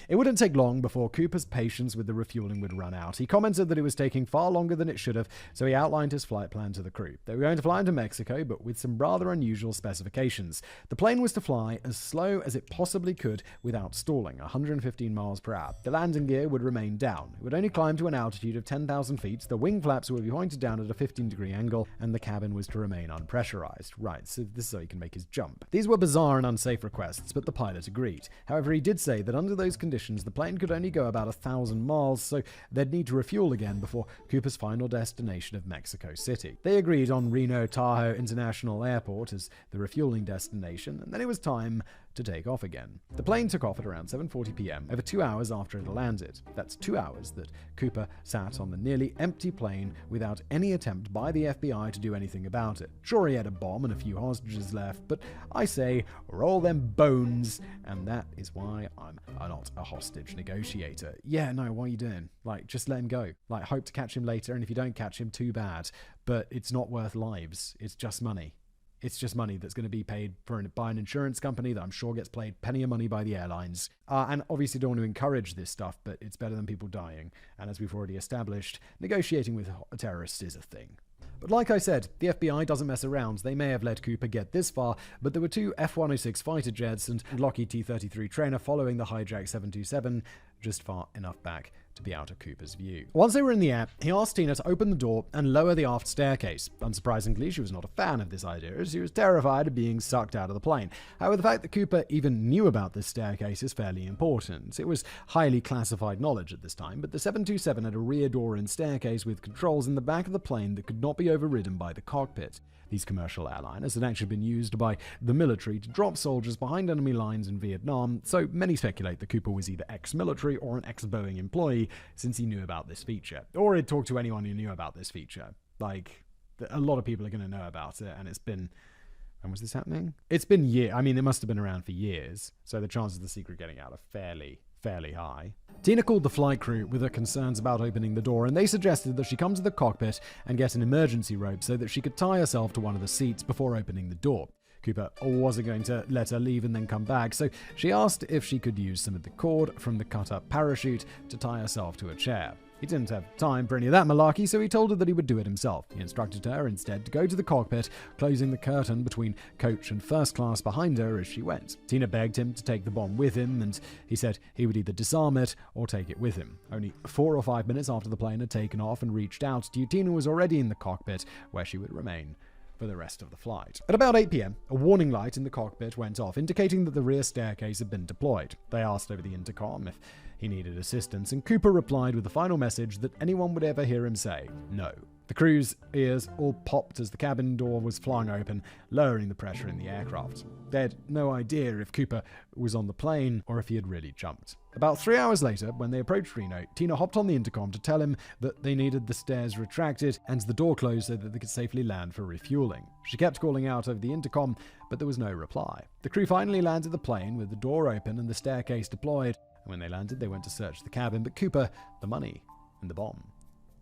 It wouldn't take long before Cooper's patience with the refueling would run out. He commented that it was taking far longer than it should have, so he outlined his flight plan to the crew. They were going to fly into Mexico, but with some rather unusual specifications. The plane was to fly as slow as it possibly could without stalling, 115 miles per hour. The landing gear would remain down. It would only climb to an altitude of 10,000 feet, the wing flaps would be pointed down at a 15-degree angle, and the cabin was to remain unpressurized. Right, so this is so he can make his jump. These were bizarre and unsafe requests, but the pilot agreed. However, he did say that under those conditions, the plane could only go about 1,000 miles, so they'd need to refuel again before Cooper's final destination of Mexico City. They agreed on Reno Tahoe International Airport as the refueling destination, and then it was time to take off again. The plane took off at around 7:40 p.m., over 2 hours after it landed. That's 2 hours that Cooper sat on the nearly empty plane without any attempt by the FBI to do anything about it. Sure, he had a bomb and a few hostages left, but I say, roll them bones, and that is why I'm not a hostage negotiator. Yeah, no, what are you doing? Like, just let him go. Like, hope to catch him later, and if you don't catch him, too bad. But it's not worth lives. It's just money. It's just money that's going to be paid by an insurance company that I'm sure gets paid plenty of money by the airlines. And obviously don't want to encourage this stuff, but it's better than people dying. And as we've already established, negotiating with terrorists is a thing. But like I said, the FBI doesn't mess around. They may have let Cooper get this far, but there were 2 F-106 fighter jets and Lockheed T-33 trainer following the hijacked 727 just far enough back to be out of Cooper's view. Once they were in the air, he asked Tina to open the door and lower the aft staircase. Unsurprisingly, she was not a fan of this idea, as she was terrified of being sucked out of the plane. However, the fact that Cooper even knew about this staircase is fairly important. It was highly classified knowledge at this time, but the 727 had a rear door and staircase with controls in the back of the plane that could not be overridden by the cockpit. These commercial airliners had actually been used by the military to drop soldiers behind enemy lines in Vietnam, so many speculate that Cooper was either ex-military or an ex-Boeing employee, since he knew about this feature. Or he'd talked to anyone who knew about this feature. Like, a lot of people are going to know about it, and it's been... When was this happening? It's been years. I mean, it must have been around for years, so the chances of the secret getting out are fairly high. Tina called the flight crew with her concerns about opening the door, and they suggested that she come to the cockpit and get an emergency rope so that she could tie herself to one of the seats before opening the door. Cooper wasn't going to let her leave and then come back, so she asked if she could use some of the cord from the cut-up parachute to tie herself to a chair. He didn't have time for any of that malarkey, so he told her that he would do it himself. He instructed her instead to go to the cockpit, closing the curtain between coach and first class behind her as she went. Tina begged him to take the bomb with him, and he said he would either disarm it or take it with him. Only 4 or 5 minutes after the plane had taken off and reached out, Tina was already in the cockpit, where she would remain for the rest of the flight. At about 8 p.m., a warning light in the cockpit went off, indicating that the rear staircase had been deployed. They asked over the intercom if he needed assistance, and Cooper replied with the final message that anyone would ever hear him say, no. The crew's ears all popped as the cabin door was flung open, lowering the pressure in the aircraft. They had no idea if Cooper was on the plane or if he had really jumped. About 3 hours later, when they approached Reno, Tina hopped on the intercom to tell him that they needed the stairs retracted and the door closed so that they could safely land for refueling. She kept calling out over the intercom, but there was no reply. The crew finally landed the plane with the door open and the staircase deployed. And when they landed, they went to search the cabin, but Cooper, the money, and the bomb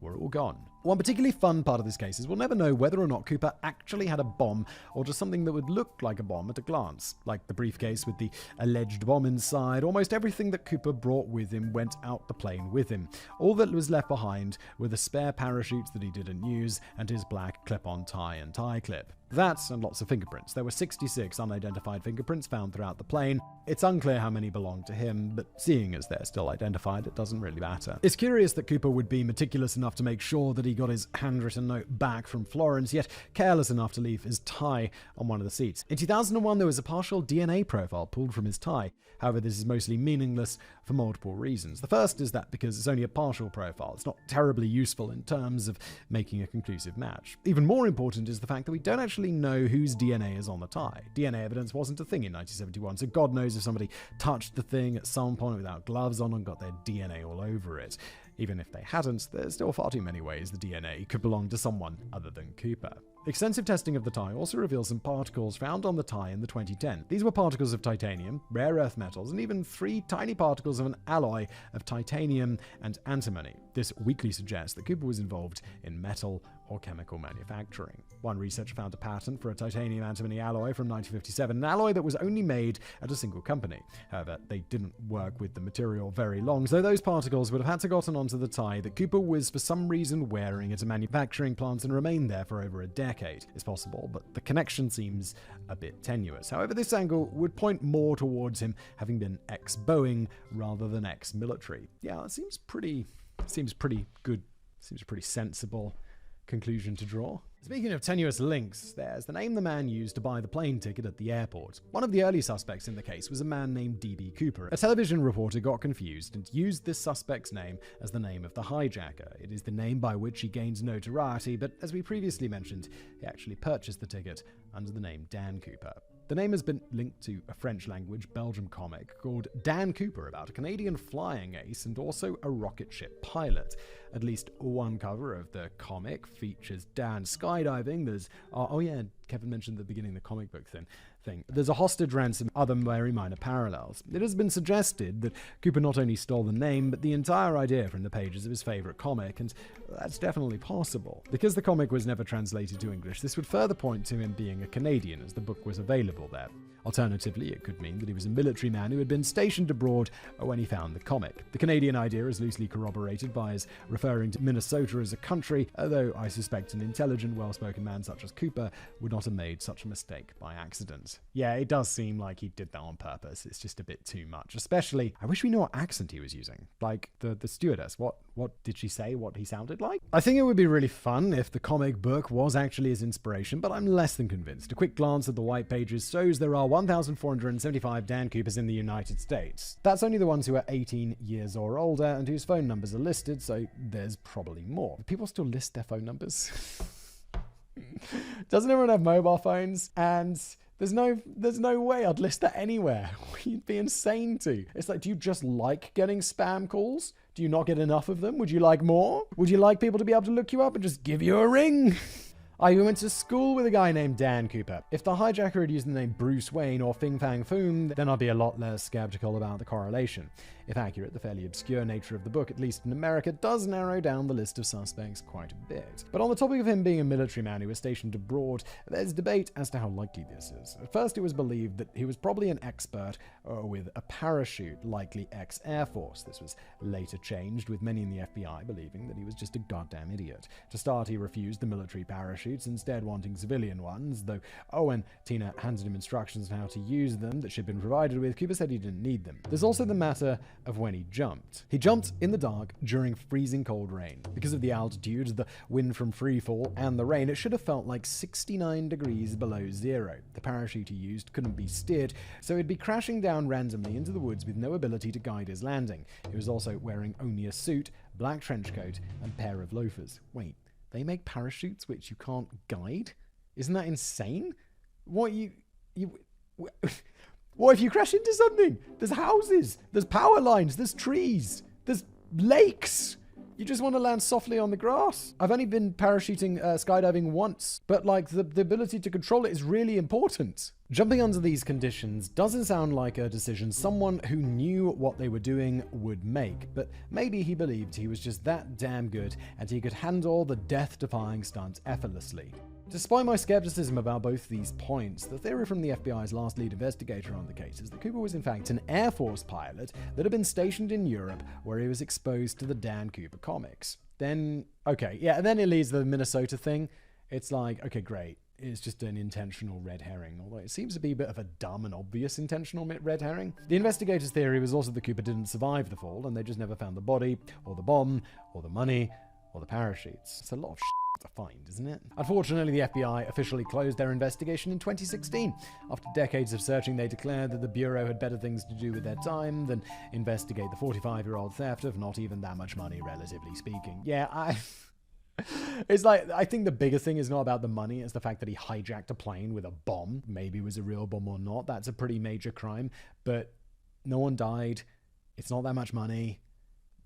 were all gone. One particularly fun part of this case is we'll never know whether or not Cooper actually had a bomb or just something that would look like a bomb at a glance. Like the briefcase with the alleged bomb inside, almost everything that Cooper brought with him went out the plane with him. All that was left behind were the spare parachutes that he didn't use and his black clip-on tie and tie clip. That and lots of fingerprints. There were 66 unidentified fingerprints found throughout the plane. It's unclear how many belonged to him, but seeing as they're still identified, it doesn't really matter. It's curious that Cooper would be meticulous enough to make sure that he got his handwritten note back from Florence, yet careless enough to leave his tie on one of the seats. In 2001, there was a partial DNA profile pulled from his tie. However, this is mostly meaningless for multiple reasons. The first is that because it's only a partial profile, it's not terribly useful in terms of making a conclusive match. Even more important is the fact that we don't actually know whose DNA is on the tie. DNA evidence wasn't a thing in 1971, so God knows if somebody touched the thing at some point without gloves on and got their DNA all over it. Even if they hadn't, there's still far too many ways the DNA could belong to someone other than Cooper. Extensive testing of the tie also reveals some particles found on the tie in the 2010. These were particles of titanium, rare earth metals, and even 3 tiny particles of an alloy of titanium and antimony. This weakly suggests that Cooper was involved in metal or chemical manufacturing. One researcher found a patent for a titanium antimony alloy from 1957, an alloy that was only made at a single company. However, they didn't work with the material very long, so those particles would have had to gotten onto the tie that Cooper was for some reason wearing at a manufacturing plant and remained there for over a decade. It's possible, but the connection seems a bit tenuous. However, this angle would point more towards him having been ex-Boeing rather than ex-military. Yeah, it seems pretty good. Seems a pretty sensible conclusion to draw. Speaking of tenuous links, there's the name the man used to buy the plane ticket at the airport. One of the early suspects in the case was a man named D.B. Cooper. A television reporter got confused and used this suspect's name as the name of the hijacker. It is the name by which he gained notoriety, but as we previously mentioned, he actually purchased the ticket under the name Dan Cooper. The name has been linked to a French-language Belgian comic called Dan Cooper about a Canadian flying ace and also a rocket ship pilot. At least one cover of the comic features Dan skydiving. There's Kevin mentioned at the beginning the comic book thing. There's a hostage ransom, other very minor parallels. It has been suggested that Cooper not only stole the name, but the entire idea from the pages of his favorite comic, and that's definitely possible. Because the comic was never translated to English, this would further point to him being a Canadian, as the book was available there. Alternatively, it could mean that he was a military man who had been stationed abroad when he found the comic. The Canadian idea is loosely corroborated by his referring to Minnesota as a country, although I suspect an intelligent, well-spoken man such as Cooper would not have made such a mistake by accident. Yeah, it does seem like he did that on purpose. It's just a bit too much. Especially, I wish we knew what accent he was using. Like, the stewardess, what did she say, what he sounded like? I think it would be really fun if the comic book was actually his inspiration, but I'm less than convinced. A quick glance at the white pages shows there are 1,475 Dan Coopers in the United States. That's only the ones who are 18 years or older and whose phone numbers are listed, so there's probably more. People still list their phone numbers. Doesn't everyone have mobile phones? And there's no way I'd list that anywhere. You'd be insane to. It's like, do you just like getting spam calls? Do you not get enough of them? Would you like more? Would you like people to be able to look you up and just give you a ring? I went to school with a guy named Dan Cooper. If the hijacker had used the name Bruce Wayne or Fing Fang Foom, then I'd be a lot less skeptical about the correlation. If accurate, the fairly obscure nature of the book, at least in America, does narrow down the list of suspects quite a bit. But on the topic of him being a military man who was stationed abroad, there's debate as to how likely this is. At first, it was believed that he was probably an expert with a parachute, likely ex-Air Force. This was later changed, with many in the FBI believing that he was just a goddamn idiot. To start, he refused the military parachutes, instead wanting civilian ones, though when Tina handed him instructions on how to use them that she'd been provided with, Cooper said he didn't need them. There's also the matter of when he jumped. He jumped in the dark during freezing cold rain. Because of the altitude, the wind from freefall, and the rain, it should have felt like 69 degrees below zero. The parachute he used couldn't be steered, so he'd be crashing down randomly into the woods with no ability to guide his landing. He was also wearing only a suit, black trench coat, and pair of loafers. Wait, they make parachutes which you can't guide? Isn't that insane? What if you crash into something? There's houses, there's power lines, there's trees, there's lakes. You just want to land softly on the grass. I've only been parachuting skydiving once, but like the ability to control it is really important. Jumping under these conditions doesn't sound like a decision someone who knew what they were doing would make, but maybe he believed he was just that damn good and he could handle the death-defying stunt effortlessly. Despite my skepticism about both these points, the theory from the FBI's last lead investigator on the case is that Cooper was in fact an Air Force pilot that had been stationed in Europe where he was exposed to the Dan Cooper comics. Then it leads to the Minnesota thing. It's like, okay, great. It's just an intentional red herring, although it seems to be a bit of a dumb and obvious intentional red herring. The investigators' theory was also that Cooper didn't survive the fall and they just never found the body, or the bomb, or the money, or the parachutes. It's a lot of to find, isn't it? Unfortunately, the FBI officially closed their investigation in 2016. After decades of searching, they declared that the Bureau had better things to do with their time than investigate the 45-year-old theft of not even that much money, relatively speaking. Yeah, it's like, I think the bigger thing is not about the money, it's the fact that he hijacked a plane with a bomb. Maybe it was a real bomb or not. That's a pretty major crime, but no one died. It's not that much money.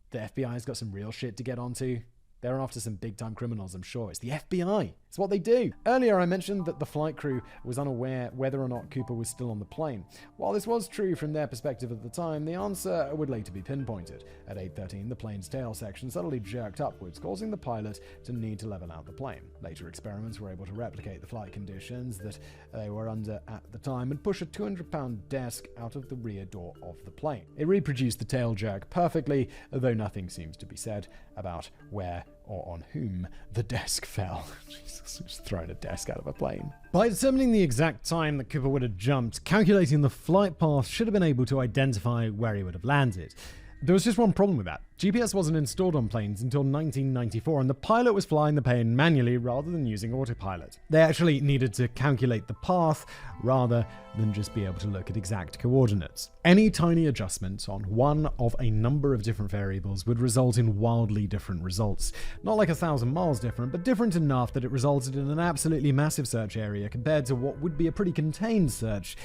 The FBI's got some real shit to get onto. They're after some big-time criminals, I'm sure. It's the FBI. It's what they do. Earlier, I mentioned that the flight crew was unaware whether or not Cooper was still on the plane. While this was true from their perspective at the time, the answer would later be pinpointed. At 8:13, the plane's tail section suddenly jerked upwards, causing the pilot to need to level out the plane. Later experiments were able to replicate the flight conditions that they were under at the time and push a 200-pound desk out of the rear door of the plane. It reproduced the tail jerk perfectly, though nothing seems to be said about where or on whom the desk fell. Jesus, just throwing a desk out of a plane. By determining the exact time that Cooper would have jumped, calculating the flight path should have been able to identify where he would have landed. There was just one problem with that. GPS wasn't installed on planes until 1994, and the pilot was flying the plane manually rather than using autopilot. They actually needed to calculate the path rather than just be able to look at exact coordinates. Any tiny adjustment on one of a number of different variables would result in wildly different results. Not like 1,000 miles different, but different enough that it resulted in an absolutely massive search area compared to what would be a pretty contained search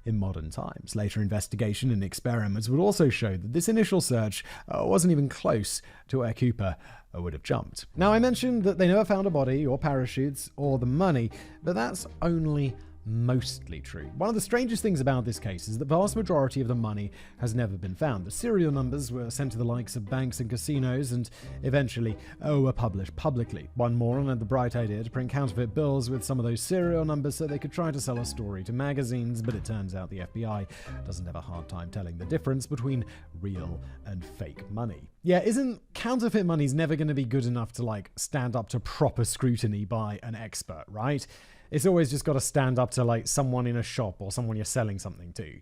in modern times. Later investigation and experiments would also show that this initial search wasn't even close to where Cooper would have jumped. Now, I mentioned that they never found a body or parachutes or the money, but that's only mostly true. One of the strangest things about this case is the vast majority of the money has never been found. The serial numbers were sent to the likes of banks and casinos and eventually were published publicly. One moron had the bright idea to print counterfeit bills with some of those serial numbers so they could try to sell a story to magazines, but it turns out the FBI doesn't have a hard time telling the difference between real and fake money. Yeah, isn't counterfeit money's never going to be good enough to stand up to proper scrutiny by an expert, right? It's always just got to stand up to someone in a shop or someone you're selling something to,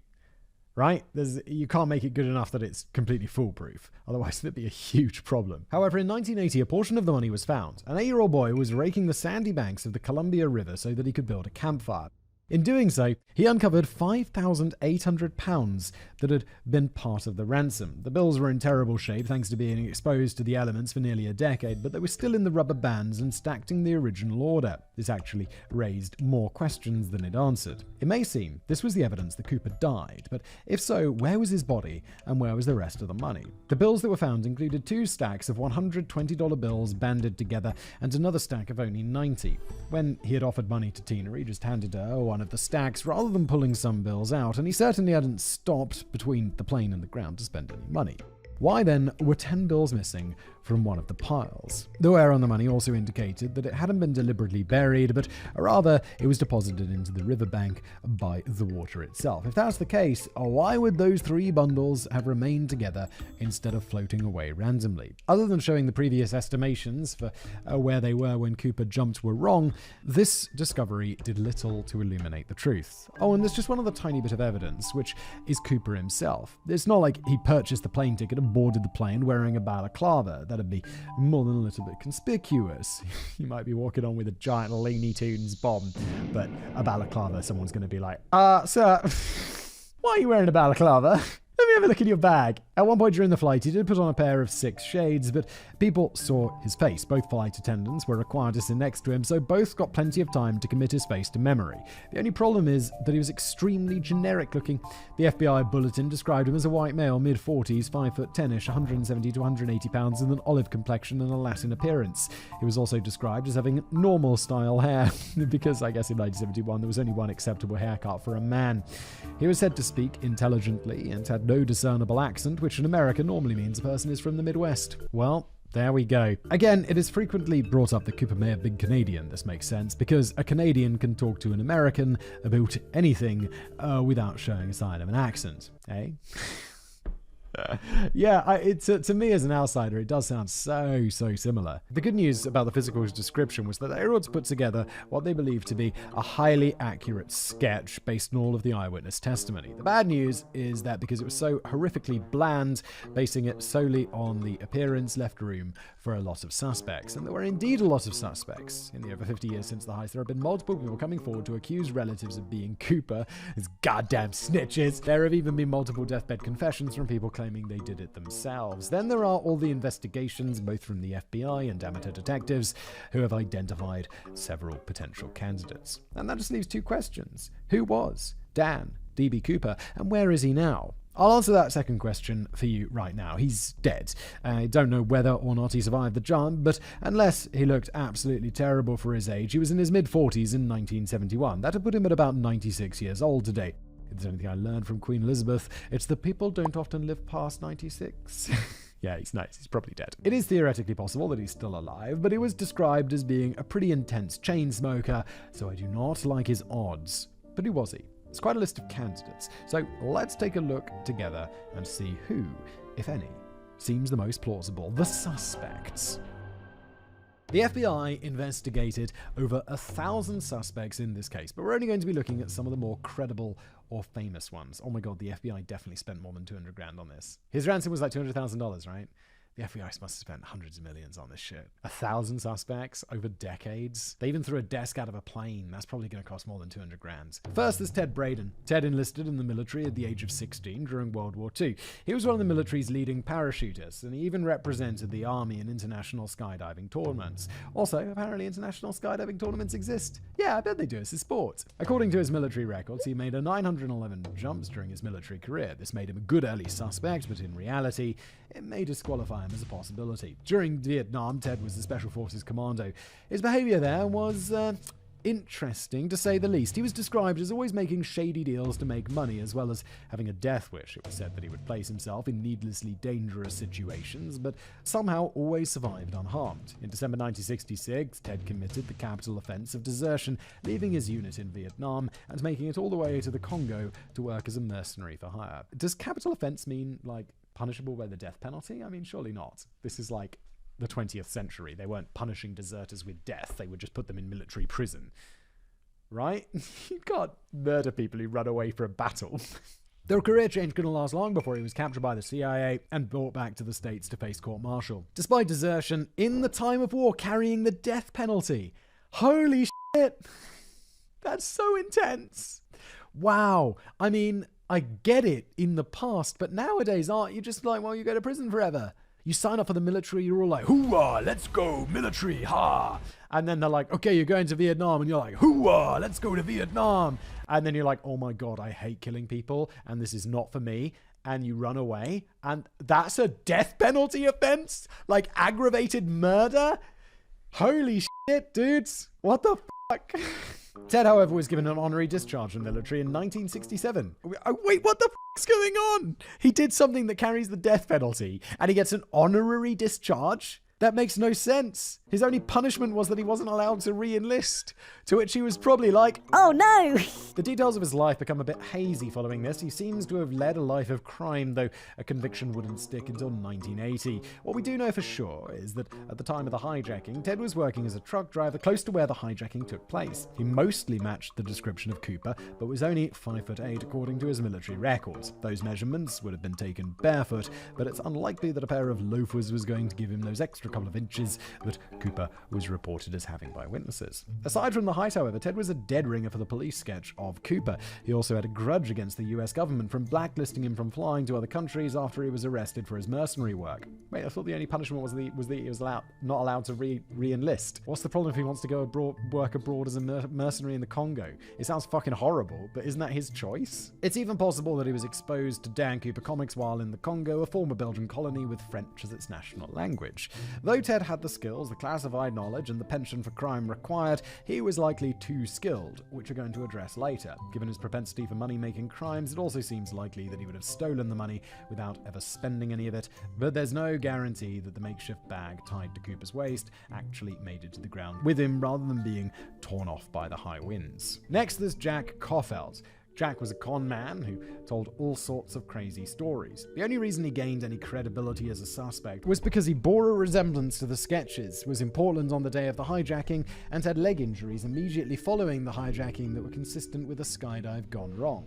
right? You can't make it good enough that it's completely foolproof. Otherwise, it'd be a huge problem. However, in 1980, a portion of the money was found. An 8-year-old boy was raking the sandy banks of the Columbia River so that he could build a campfire. In doing so, he uncovered £5,800 that had been part of the ransom. The bills were in terrible shape thanks to being exposed to the elements for nearly a decade, but they were still in the rubber bands and stacked in the original order. This actually raised more questions than it answered. It may seem this was the evidence that Cooper died, but if so, where was his body and where was the rest of the money? The bills that were found included 2 stacks of $120 bills banded together and another stack of only 90. When he had offered money to Tina, he just handed her one of the stacks rather than pulling some bills out, and he certainly hadn't stopped between the plane and the ground to spend any money. Why then were 10 bills missing from one of the piles? The wear on the money also indicated that it hadn't been deliberately buried, but rather it was deposited into the riverbank by the water itself. If that's the case, why would those 3 bundles have remained together instead of floating away randomly? Other than showing the previous estimations for where they were when Cooper jumped were wrong, this discovery did little to illuminate the truth. Oh, and there's just one other tiny bit of evidence, which is Cooper himself. It's not like he purchased the plane ticket and boarded the plane wearing a balaclava. That'd be more than a little bit conspicuous. You might be walking on with a giant Looney Tunes bomb, but a balaclava, someone's going to be like, sir, why are you wearing a balaclava? Let me have a look in your bag. At one point during the flight, he did put on a pair of 6 shades, but people saw his face. Both flight attendants were required to sit next to him, so both got plenty of time to commit his face to memory. The only problem is that he was extremely generic looking. The FBI bulletin described him as a white male, mid-40s, 5'10-ish, 170 to 180 pounds, with an olive complexion and a Latin appearance. He was also described as having normal style hair, because I guess in 1971 there was only one acceptable haircut for a man. He was said to speak intelligently and had no discernible accent, which in America normally means a person is from the Midwest. Well, there we go. Again, it is frequently brought up that Cooper may have been Canadian. This makes sense, because a Canadian can talk to an American about anything without showing a sign of an accent, eh? Yeah, to me as an outsider, it does sound so similar. The good news about the physical description was that they were able to put together what they believed to be a highly accurate sketch based on all of the eyewitness testimony. The bad news is that because it was so horrifically bland, basing it solely on the appearance left room for a lot of suspects. And there were indeed a lot of suspects. In the over 50 years since the heist, there have been multiple people coming forward to accuse relatives of being Cooper, as goddamn snitches. There have even been multiple deathbed confessions from people claiming they did it themselves. Then there are all the investigations, both from the FBI and amateur detectives, who have identified several potential candidates. And that just leaves 2 questions. Who was Dan DB Cooper, and where is he now? I'll answer that second question for you right now. He's dead. I don't know whether or not he survived the jump, but unless he looked absolutely terrible for his age, he was in his mid-40s in 1971. That would put him at about 96 years old today. If there's anything I learned from Queen Elizabeth, it's that people don't often live past 96. Yeah, he's nice. He's probably dead. It is theoretically possible that he's still alive, but he was described as being a pretty intense chain smoker, so I do not like his odds. But who was he? It's quite a list of candidates, so let's take a look together and see who, if any, seems the most plausible. The suspects. The FBI investigated over 1,000 suspects in this case, but we're only going to be looking at some of the more credible or famous ones. Oh my god, the FBI definitely spent more than 200 grand on this. His ransom was like $200,000, right? The FBI must have spent hundreds of millions on this shit. 1,000 suspects over decades. They even threw a desk out of a plane. That's probably going to cost more than 200 grand. First, there's Ted Braden. Ted enlisted in the military at the age of 16 during World War II. He was one of the military's leading parachutists, and he even represented the army in international skydiving tournaments. Also, apparently international skydiving tournaments exist. Yeah, I bet they do. It's a sport. According to his military records, he made a 911 jumps during his military career. This made him a good early suspect, but in reality, it may disqualify him as a possibility. During Vietnam, Ted was the Special Forces commando. His behavior there was interesting, to say the least. He was described as always making shady deals to make money, as well as having a death wish. It was said that he would place himself in needlessly dangerous situations, but somehow always survived unharmed. In December 1966, Ted committed the capital offense of desertion, leaving his unit in Vietnam and making it all the way to the Congo to work as a mercenary for hire. Does capital offense mean, like, punishable by the death penalty? I mean, surely not. This is like the 20th century. They weren't punishing deserters with death. They would just put them in military prison. Right? You can't murder people who run away from a battle. Their career change couldn't last long before he was captured by the CIA and brought back to the States to face court-martial. Despite desertion, in the time of war, carrying the death penalty. Holy shit! That's so intense. Wow. I mean, I get it in the past, but nowadays, aren't you just like, well, you go to prison forever? You sign up for the military, you're all like, hoorah, let's go, military, ha! And then they're like, okay, you're going to Vietnam, and you're like, hoorah, let's go to Vietnam! And then you're like, oh my god, I hate killing people, and this is not for me, and you run away, and that's a death penalty offense? Like aggravated murder? Holy shit, dudes. What the fuck? Ted, however, was given an honorary discharge from the military in 1967. Wait, what the fuck's going on? He did something that carries the death penalty, and he gets an honorary discharge? That makes no sense. His only punishment was that he wasn't allowed to re-enlist, to which he was probably like, oh no! The details of his life become a bit hazy following this. He seems to have led a life of crime, though a conviction wouldn't stick until 1980. What we do know for sure is that at the time of the hijacking, Ted was working as a truck driver close to where the hijacking took place. He mostly matched the description of Cooper, but was only 5'8" according to his military records. Those measurements would have been taken barefoot, but it's unlikely that a pair of loafers was going to give him those extra couple of inches that Cooper was reported as having by witnesses. Aside from the height, however, Ted was a dead ringer for the police sketch of Cooper. He also had a grudge against the US government from blacklisting him from flying to other countries after he was arrested for his mercenary work. Wait, I thought the only punishment was that he was not allowed to re-enlist. What's the problem if he wants to go work abroad as a mercenary in the Congo? It sounds fucking horrible, but isn't that his choice? It's even possible that he was exposed to Dan Cooper comics while in the Congo, a former Belgian colony with French as its national language. Though Ted had the skills, the classified knowledge, and the penchant for crime required, he was likely too skilled, which we're going to address later. Given his propensity for money-making crimes, it also seems likely that he would have stolen the money without ever spending any of it, but there's no guarantee that the makeshift bag tied to Cooper's waist actually made it to the ground with him rather than being torn off by the high winds. Next, there's Jack Caulfield. Jack was a con man who told all sorts of crazy stories. The only reason he gained any credibility as a suspect was because he bore a resemblance to the sketches, was in Portland on the day of the hijacking, and had leg injuries immediately following the hijacking that were consistent with a skydive gone wrong.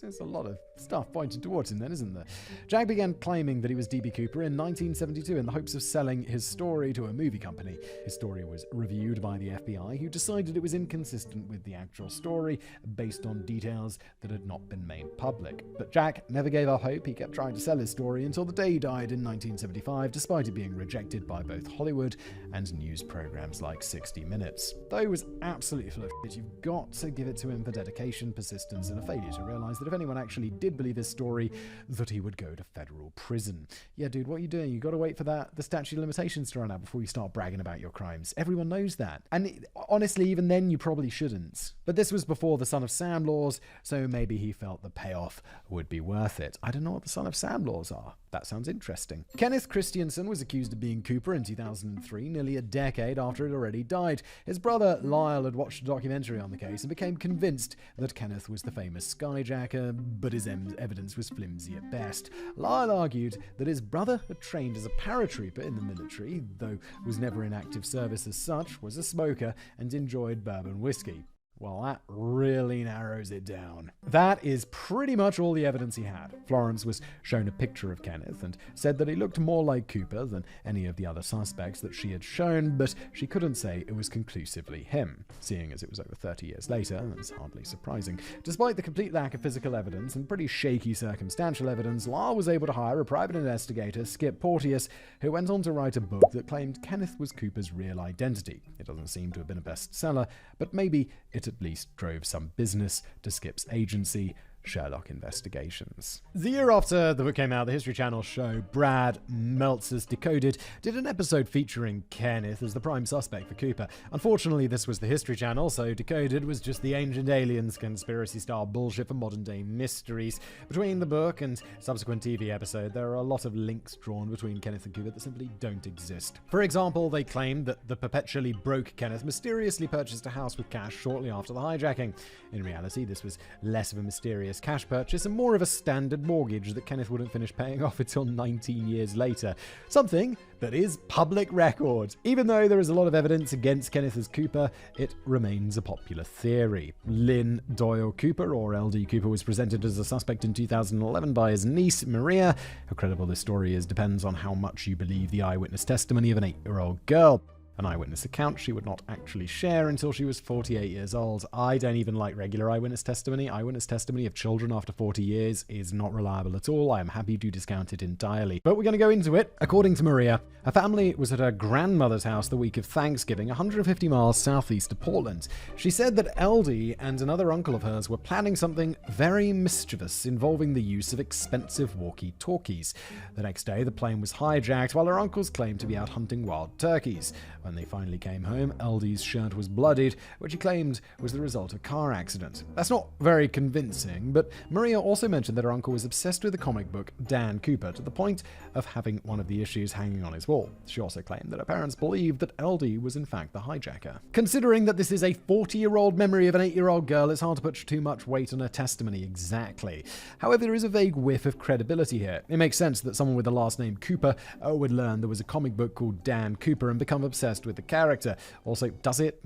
There's a lot of stuff pointed towards him then, isn't there? Jack began claiming that he was D.B. Cooper in 1972 in the hopes of selling his story to a movie company. His story was reviewed by the FBI, who decided it was inconsistent with the actual story based on details that had not been made public. But Jack never gave up hope. He kept trying to sell his story until the day he died in 1975, despite it being rejected by both Hollywood and news programs like 60 Minutes. Though he was absolutely full of shit, you've got to give it to him for dedication, persistence, and a failure to realize that if anyone actually did believe his story, that he would go to federal prison. Yeah, dude, what are you doing? You gotta wait for the statute of limitations to run out before you start bragging about your crimes. Everyone knows that. And honestly, even then, you probably shouldn't. But this was before the Son of Sam laws, so maybe he felt the payoff would be worth it. I don't know what the Son of Sam laws are. That sounds interesting. Kenneth Christiansen was accused of being Cooper in 2003, nearly a decade after it already died. His brother Lyle had watched a documentary on the case and became convinced that Kenneth was the famous skyjacker, but his evidence was flimsy at best. Lyle argued that his brother had trained as a paratrooper in the military, though was never in active service as such, was a smoker, and enjoyed bourbon whiskey. Well, that really narrows it down. That is pretty much all the evidence he had. Florence was shown a picture of Kenneth and said that he looked more like Cooper than any of the other suspects that she had shown, but she couldn't say it was conclusively him. Seeing as it was over 30 years later, that's hardly surprising. Despite the complete lack of physical evidence and pretty shaky circumstantial evidence, Lyle was able to hire a private investigator, Skip Porteous, who went on to write a book that claimed Kenneth was Cooper's real identity. It doesn't seem to have been a bestseller, but maybe it at least drove some business to Skip's agency, Sherlock Investigations. The year after the book came out, the History Channel show Brad Meltzer's Decoded did an episode featuring Kenneth as the prime suspect for Cooper. Unfortunately, this was the History Channel, so Decoded was just the ancient aliens conspiracy-style bullshit for modern-day mysteries. Between the book and subsequent TV episode, there are a lot of links drawn between Kenneth and Cooper that simply don't exist. For example, they claim that the perpetually broke Kenneth mysteriously purchased a house with cash shortly after the hijacking. In reality, this was less of a mysterious cash purchase and more of a standard mortgage that Kenneth wouldn't finish paying off until 19 years later. Something that is public record. Even though there is a lot of evidence against Kenneth as Cooper, it remains a popular theory. Lynn Doyle Cooper, or LD Cooper, was presented as a suspect in 2011 by his niece, Maria. How credible this story is depends on how much you believe the eyewitness testimony of an 8-year-old girl. An eyewitness account she would not actually share until she was 48 years old. I don't even like regular eyewitness testimony. Eyewitness testimony of children after 40 years is not reliable at all. I am happy to discount it entirely. But we're going to go into it. According to Maria, her family was at her grandmother's house the week of Thanksgiving, 150 miles southeast of Portland. She said that LD and another uncle of hers were planning something very mischievous involving the use of expensive walkie-talkies. The next day, the plane was hijacked while her uncles claimed to be out hunting wild turkeys. When they finally came home, LD's shirt was bloodied, which he claimed was the result of a car accident. That's not very convincing, but Maria also mentioned that her uncle was obsessed with the comic book Dan Cooper to the point of having one of the issues hanging on his wall. She also claimed that her parents believed that LD was in fact the hijacker. Considering that this is a 40-year-old memory of an 8-year-old girl, it's hard to put too much weight on her testimony exactly. However, there is a vague whiff of credibility here. It makes sense that someone with the last name Cooper would learn there was a comic book called Dan Cooper and become obsessed with the character. Also, does it?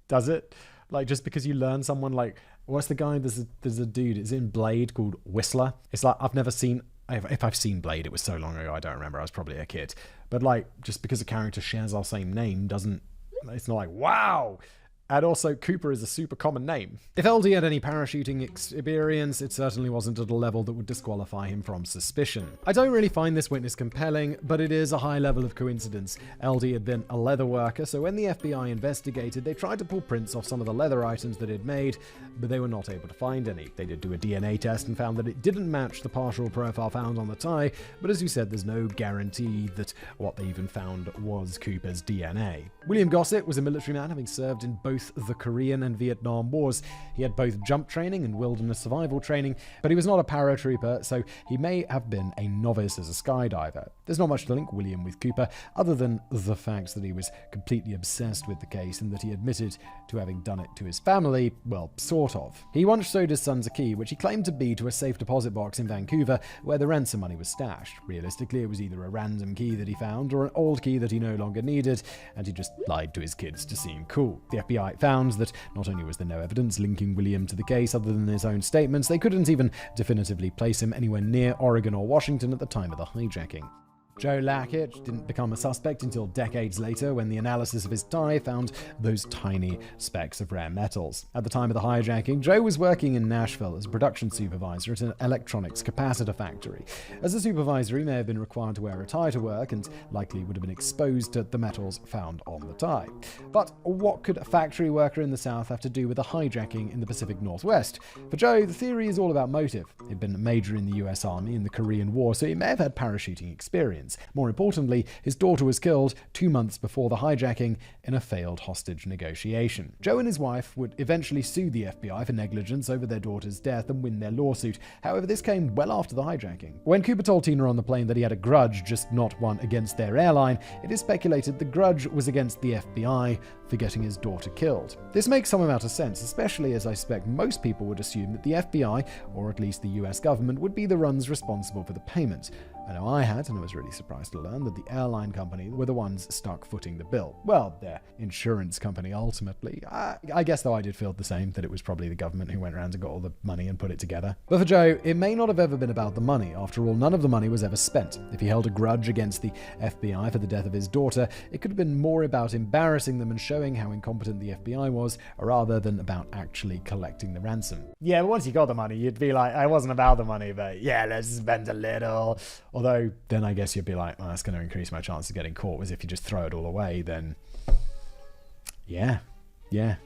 Does it? Like, just because you learn someone, like, what's the guy? There's a dude, is in Blade called Whistler. It's like, I've never seen, if I've seen Blade, it was so long ago, I don't remember. I was probably a kid. But like, just because a character shares our same name doesn't, it's not like, wow. And also, Cooper is a super common name. If LD had any parachuting experience, it certainly wasn't at a level that would disqualify him from suspicion. I don't really find this witness compelling, but it is a high level of coincidence. LD had been a leather worker, so when the FBI investigated, they tried to pull prints off some of the leather items that he'd made, but they were not able to find any. They did do a DNA test and found that it didn't match the partial profile found on the tie, but as you said, there's no guarantee that what they even found was Cooper's DNA. William Gossett was a military man having served in both the Korean and Vietnam Wars. He had both jump training and wilderness survival training, but he was not a paratrooper, so he may have been a novice as a skydiver. There's not much to link William with Cooper, other than the fact that he was completely obsessed with the case and that he admitted to having done it to his family, well, sort of. He once showed his sons a key, which he claimed to be to a safe deposit box in Vancouver, where the ransom money was stashed. Realistically, it was either a random key that he found or an old key that he no longer needed, and he just lied to his kids to seem cool. The FBI found that not only was there no evidence linking William to the case other than his own statements, they couldn't even definitively place him anywhere near Oregon or Washington at the time of the hijacking. Joe Lackett didn't become a suspect until decades later when the analysis of his tie found those tiny specks of rare metals. At the time of the hijacking, Joe was working in Nashville as a production supervisor at an electronics capacitor factory. As a supervisor, he may have been required to wear a tie to work and likely would have been exposed to the metals found on the tie. But what could a factory worker in the South have to do with a hijacking in the Pacific Northwest? For Joe, the theory is all about motive. He'd been a major in the US Army in the Korean War, so he may have had parachuting experience. More importantly, his daughter was killed 2 months before the hijacking in a failed hostage negotiation. Joe and his wife would eventually sue the FBI for negligence over their daughter's death and win their lawsuit. However, this came well after the hijacking. When Cooper told Tina on the plane that he had a grudge, just not one against their airline, it is speculated the grudge was against the FBI for getting his daughter killed. This makes some amount of sense, especially as I suspect most people would assume that the FBI, or at least the US government, would be the ones responsible for the payment. I know I had, and I was really surprised to learn that the airline company were the ones stuck footing the bill. Well, their insurance company, ultimately. I guess, though, I did feel the same, that it was probably the government who went around and got all the money and put it together. But for Joe, it may not have ever been about the money. After all, none of the money was ever spent. If he held a grudge against the FBI for the death of his daughter, it could have been more about embarrassing them and showing how incompetent the FBI was, rather than about actually collecting the ransom. Yeah, but once you got the money, you'd be like, it wasn't about the money, but yeah, let's spend a little. Although, then I guess you'd be like, well, that's going to increase my chance of getting caught. Whereas if you just throw it all away, then yeah,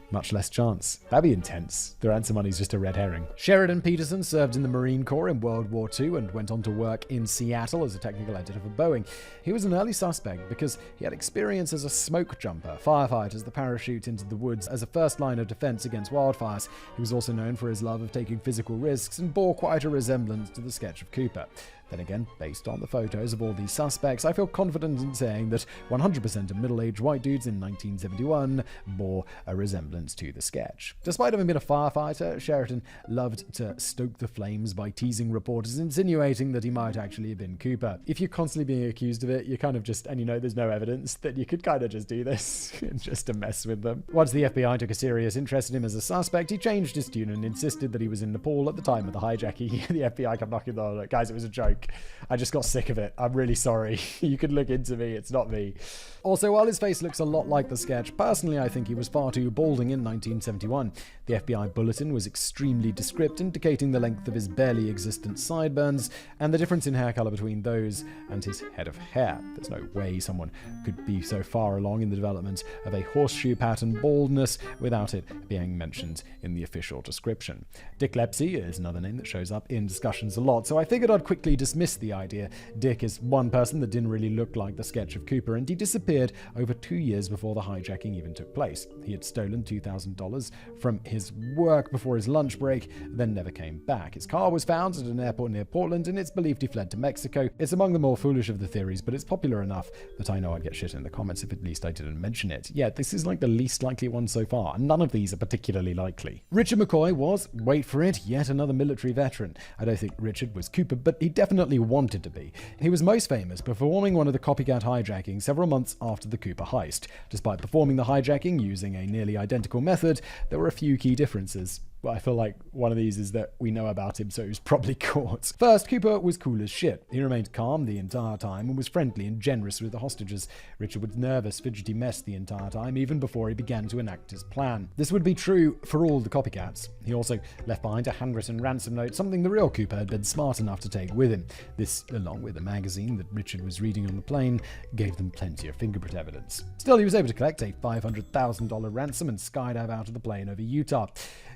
much less chance. That'd be intense. The ransom money's just a red herring. Sheridan Peterson served in the Marine Corps in World War II and went on to work in Seattle as a technical editor for Boeing. He was an early suspect because he had experience as a smoke jumper, firefighters that parachute into the woods as a first line of defense against wildfires. He was also known for his love of taking physical risks and bore quite a resemblance to the sketch of Cooper. Then again, based on the photos of all these suspects, I feel confident in saying that 100% of middle-aged white dudes in 1971 bore a resemblance to the sketch. Despite having been a firefighter, Sheridan loved to stoke the flames by teasing reporters, insinuating that he might actually have been Cooper. If you're constantly being accused of it, you kind of just, and you know there's no evidence, that you could kind of just do this just to mess with them. Once the FBI took a serious interest in him as a suspect, he changed his tune and insisted that he was in Nepal at the time of the hijacking. The FBI come knocking on the door, guys, it was a joke. I just got sick of it. I'm really sorry. You can look into me. It's not me. Also, while his face looks a lot like the sketch, personally I think he was far too balding in 1971. The FBI bulletin was extremely descriptive, indicating the length of his barely existent sideburns and the difference in hair color between those and his head of hair. There's no way someone could be so far along in the development of a horseshoe pattern baldness without it being mentioned in the official description. Dicklepsy is another name that shows up in discussions a lot, so I figured I'd quickly dismiss the idea. Dick is one person that didn't really look like the sketch of Cooper, and he disappeared over 2 years before the hijacking even took place. He had stolen $2,000 from his work before his lunch break, then never came back. His car was found at an airport near Portland, and it's believed he fled to Mexico. It's among the more foolish of the theories, but it's popular enough that I know I'd get shit in the comments if at least I didn't mention it. Yeah, this is like the least likely one so far. None of these are particularly likely. Richard McCoy was, wait for it, yet another military veteran. I don't think Richard was Cooper, but he definitely wanted to be. He was most famous for performing one of the copycat hijackings several months after the Cooper heist. Despite performing the hijacking using a nearly identical method, there were a few key differences. Well, I feel like one of these is that we know about him, so he was probably caught. First, Cooper was cool as shit. He remained calm the entire time and was friendly and generous with the hostages. Richard was nervous, fidgety mess the entire time, even before he began to enact his plan. This would be true for all the copycats. He also left behind a handwritten ransom note, something the real Cooper had been smart enough to take with him. This, along with a magazine that Richard was reading on the plane, gave them plenty of fingerprint evidence. Still, he was able to collect a $500,000 ransom and skydive out of the plane over Utah.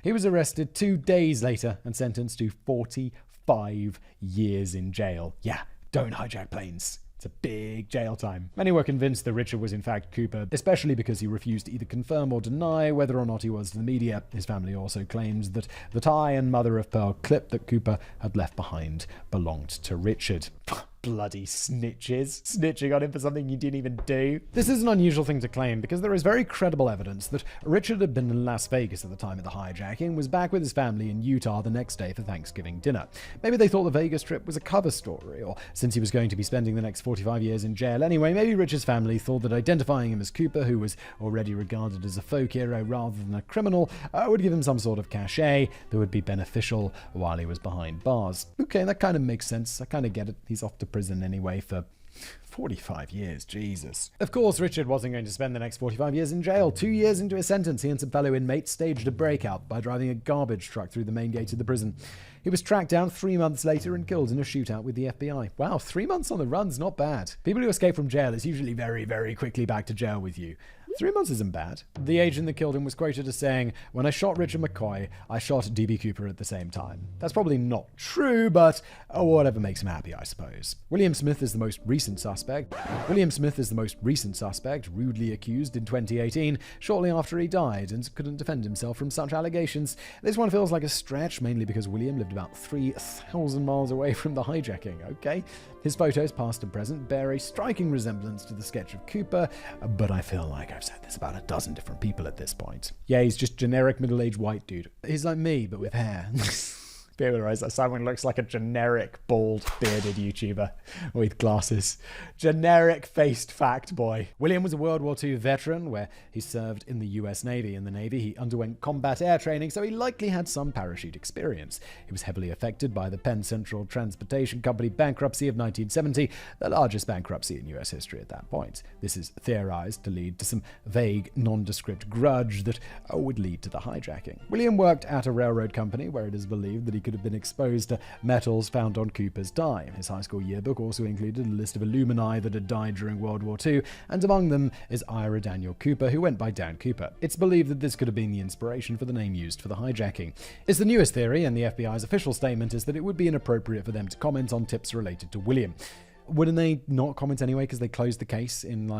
He was arrested 2 days later and sentenced to 45 years in jail. Yeah, don't hijack planes. It's a big jail time. Many were convinced that Richard was in fact Cooper, especially because he refused to either confirm or deny whether or not he was to the media. His family also claims that the tie and mother-of-pearl clip that Cooper had left behind belonged to Richard. Bloody snitches. Snitching on him for something you didn't even do. This is an unusual thing to claim because there is very credible evidence that Richard had been in Las Vegas at the time of the hijacking and was back with his family in Utah the next day for Thanksgiving dinner. Maybe they thought the Vegas trip was a cover story, or since he was going to be spending the next 45 years in jail anyway, maybe Richard's family thought that identifying him as Cooper, who was already regarded as a folk hero rather than a criminal, would give him some sort of cachet that would be beneficial while he was behind bars. Okay, that kind of makes sense. I kind of get it. He's off to prison anyway for 45 years, Jesus. Of course, Richard wasn't going to spend the next 45 years in jail. 2 years into his sentence, he and some fellow inmates staged a breakout by driving a garbage truck through the main gate of the prison. He was tracked down 3 months later and killed in a shootout with the FBI. Wow, 3 months on the run's not bad. People who escape from jail is usually very, very quickly back to jail with you. 3 months isn't bad. The agent that killed him was quoted as saying, "When I shot Richard McCoy, I shot D.B. Cooper at the same time." That's probably not true, but whatever makes him happy, I suppose. William Smith is the most recent suspect, rudely accused in 2018, shortly after he died, and couldn't defend himself from such allegations. This one feels like a stretch, mainly because William lived about 3,000 miles away from the hijacking, okay? His photos, past and present, bear a striking resemblance to the sketch of Cooper, but I feel like I've said this about a dozen different people at this point. Yeah, he's just generic middle-aged white dude. He's like me, but with hair. People realize that someone looks like a generic bald bearded YouTuber with glasses. Generic faced fact boy. William was a World War II veteran where he served in the US Navy. In the Navy, he underwent combat air training, so he likely had some parachute experience. He was heavily affected by the Penn Central Transportation Company bankruptcy of 1970, the largest bankruptcy in US history at that point. This is theorized to lead to some vague, nondescript grudge that would lead to the hijacking. William worked at a railroad company where it is believed that he could have been exposed to metals found on Cooper's dime. His high school yearbook also included a list of alumni that had died during World War II, and among them is Ira Daniel Cooper, who went by Dan Cooper. It's believed that this could have been the inspiration for the name used for the hijacking. It's the newest theory, and the FBI's official statement is that it would be inappropriate for them to comment on tips related to William. Wouldn't they not comment anyway because they closed the case in,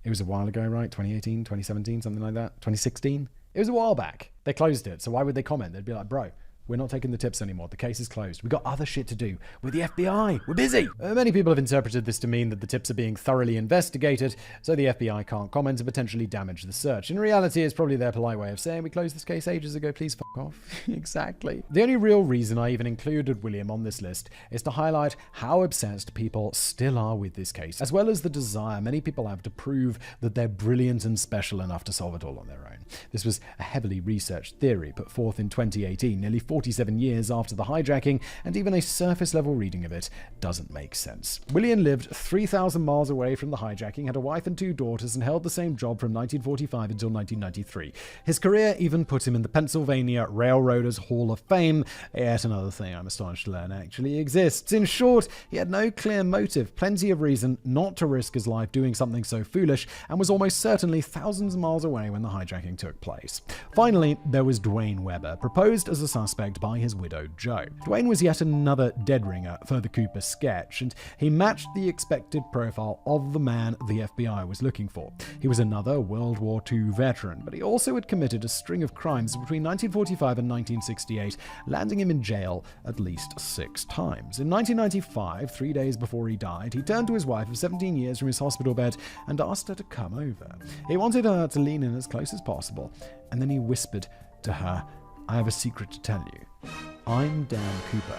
it was a while ago, right? 2018, 2017, something like that? 2016? It was a while back. They closed it, so why would they comment? They'd be like, bro, we're not taking the tips anymore. The case is closed. We've got other shit to do. We're the FBI. We're busy. Many people have interpreted this to mean that the tips are being thoroughly investigated, so the FBI can't comment and potentially damage the search. In reality, it's probably their polite way of saying, we closed this case ages ago, please fuck off. Exactly. The only real reason I even included William on this list is to highlight how obsessed people still are with this case, as well as the desire many people have to prove that they're brilliant and special enough to solve it all on their own. This was a heavily researched theory put forth in 2018, nearly 47 years after the hijacking, and even a surface-level reading of it doesn't make sense. William lived 3,000 miles away from the hijacking, had a wife and 2 daughters, and held the same job from 1945 until 1993. His career even put him in the Pennsylvania Railroaders Hall of Fame, yet another thing I'm astonished to learn actually exists. In short, he had no clear motive, plenty of reason not to risk his life doing something so foolish, and was almost certainly thousands of miles away when the hijacking took place. Finally, there was Dwayne Webber, proposed as a suspect by his widow Jo. Dwayne was yet another dead ringer for the Cooper sketch, and he matched the expected profile of the man the FBI was looking for. He was another World War II veteran, but he also had committed a string of crimes between 1945 and 1968, landing him in jail at least 6 times. In 1995, 3 days before he died, he turned to his wife of 17 years from his hospital bed and asked her to come over. He wanted her to lean in as close as possible, and then he whispered to her, "I have a secret to tell you. I'm Dan Cooper."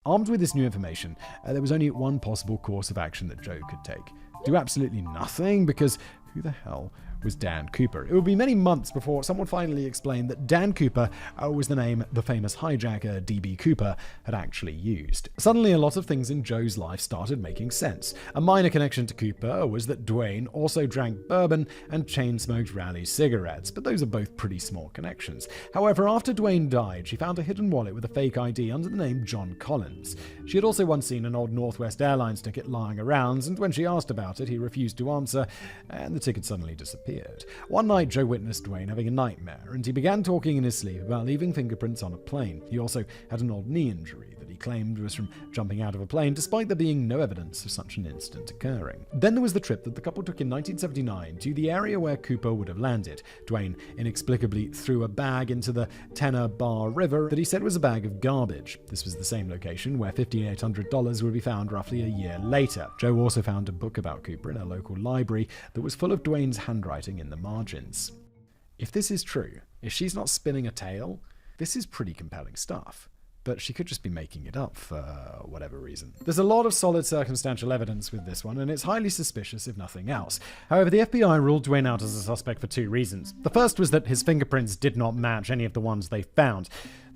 Armed with this new information, there was only one possible course of action that Jo could take. Do absolutely nothing, because who the hell was Dan Cooper? It would be many months before someone finally explained that Dan Cooper was the name the famous hijacker D.B. Cooper had actually used. Suddenly, a lot of things in Joe's life started making sense. A minor connection to Cooper was that Dwayne also drank bourbon and chain-smoked Raleigh cigarettes, but those are both pretty small connections. However, after Dwayne died, she found a hidden wallet with a fake ID under the name John Collins. She had also once seen an old Northwest Airlines ticket lying around, and when she asked about it, he refused to answer, and the ticket suddenly disappeared. One night, Joe witnessed Dwayne having a nightmare, and he began talking in his sleep about leaving fingerprints on a plane. He also had an old knee injury that he claimed was from jumping out of a plane, despite there being no evidence of such an incident occurring. Then there was the trip that the couple took in 1979 to the area where Cooper would have landed. Dwayne inexplicably threw a bag into the Tenor Bar River that he said was a bag of garbage. This was the same location where $5,800 would be found roughly a year later. Joe also found a book about Cooper in a local library that was full of Dwayne's handwriting in the margins. If this is true, if she's not spinning a tale, this is pretty compelling stuff. But she could just be making it up for whatever reason. There's a lot of solid circumstantial evidence with this one, and it's highly suspicious if nothing else. However, the FBI ruled Dwayne out as a suspect for 2 reasons. The first was that his fingerprints did not match any of the ones they found.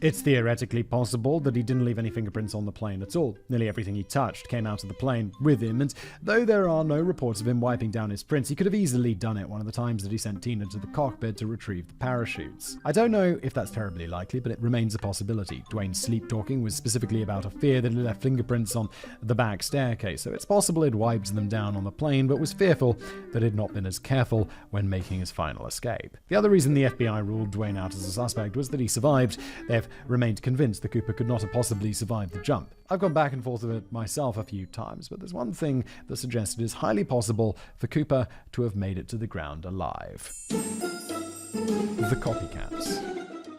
It's theoretically possible that he didn't leave any fingerprints on the plane at all. Nearly everything he touched came out of the plane with him, and though there are no reports of him wiping down his prints, he could have easily done it one of the times that he sent Tina to the cockpit to retrieve the parachutes. I don't know if that's terribly likely, but it remains a possibility. Dwayne's sleep talking was specifically about a fear that he left fingerprints on the back staircase, so it's possible he'd wiped them down on the plane, but was fearful that he'd not been as careful when making his final escape. The other reason the FBI ruled Dwayne out as a suspect was that he survived. They have remained convinced that Cooper could not have possibly survived the jump. I've gone back and forth with it myself a few times, but there's one thing that suggests it is highly possible for Cooper to have made it to the ground alive. The copycats.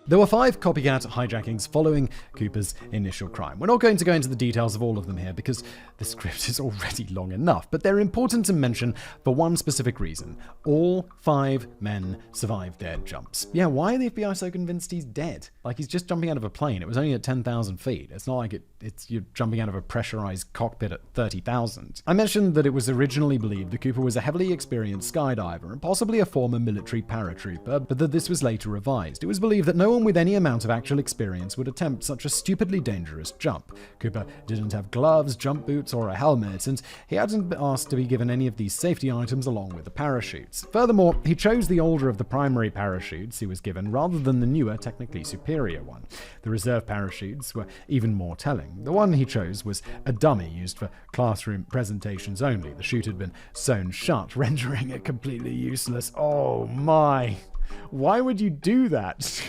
There were 5 copycat hijackings following Cooper's initial crime. We're not going to go into the details of all of them here because the script is already long enough, but they're important to mention for one specific reason. All 5 men survived their jumps. Yeah, why are the FBI so convinced he's dead? Like, he's just jumping out of a plane. It was only at 10,000 feet. It's not like it's you're jumping out of a pressurized cockpit at 30,000. I mentioned that it was originally believed that Cooper was a heavily experienced skydiver and possibly a former military paratrooper, but that this was later revised. It was believed that no one with any amount of actual experience would attempt such a stupidly dangerous jump. Cooper didn't have gloves, jump boots, or a helmet, and he hadn't been asked to be given any of these safety items along with the parachutes. Furthermore, he chose the older of the primary parachutes he was given rather than the newer, technically superior one. The reserve parachutes were even more telling. The one he chose was a dummy used for classroom presentations only. The chute had been sewn shut, rendering it completely useless. Oh my. Why would you do that?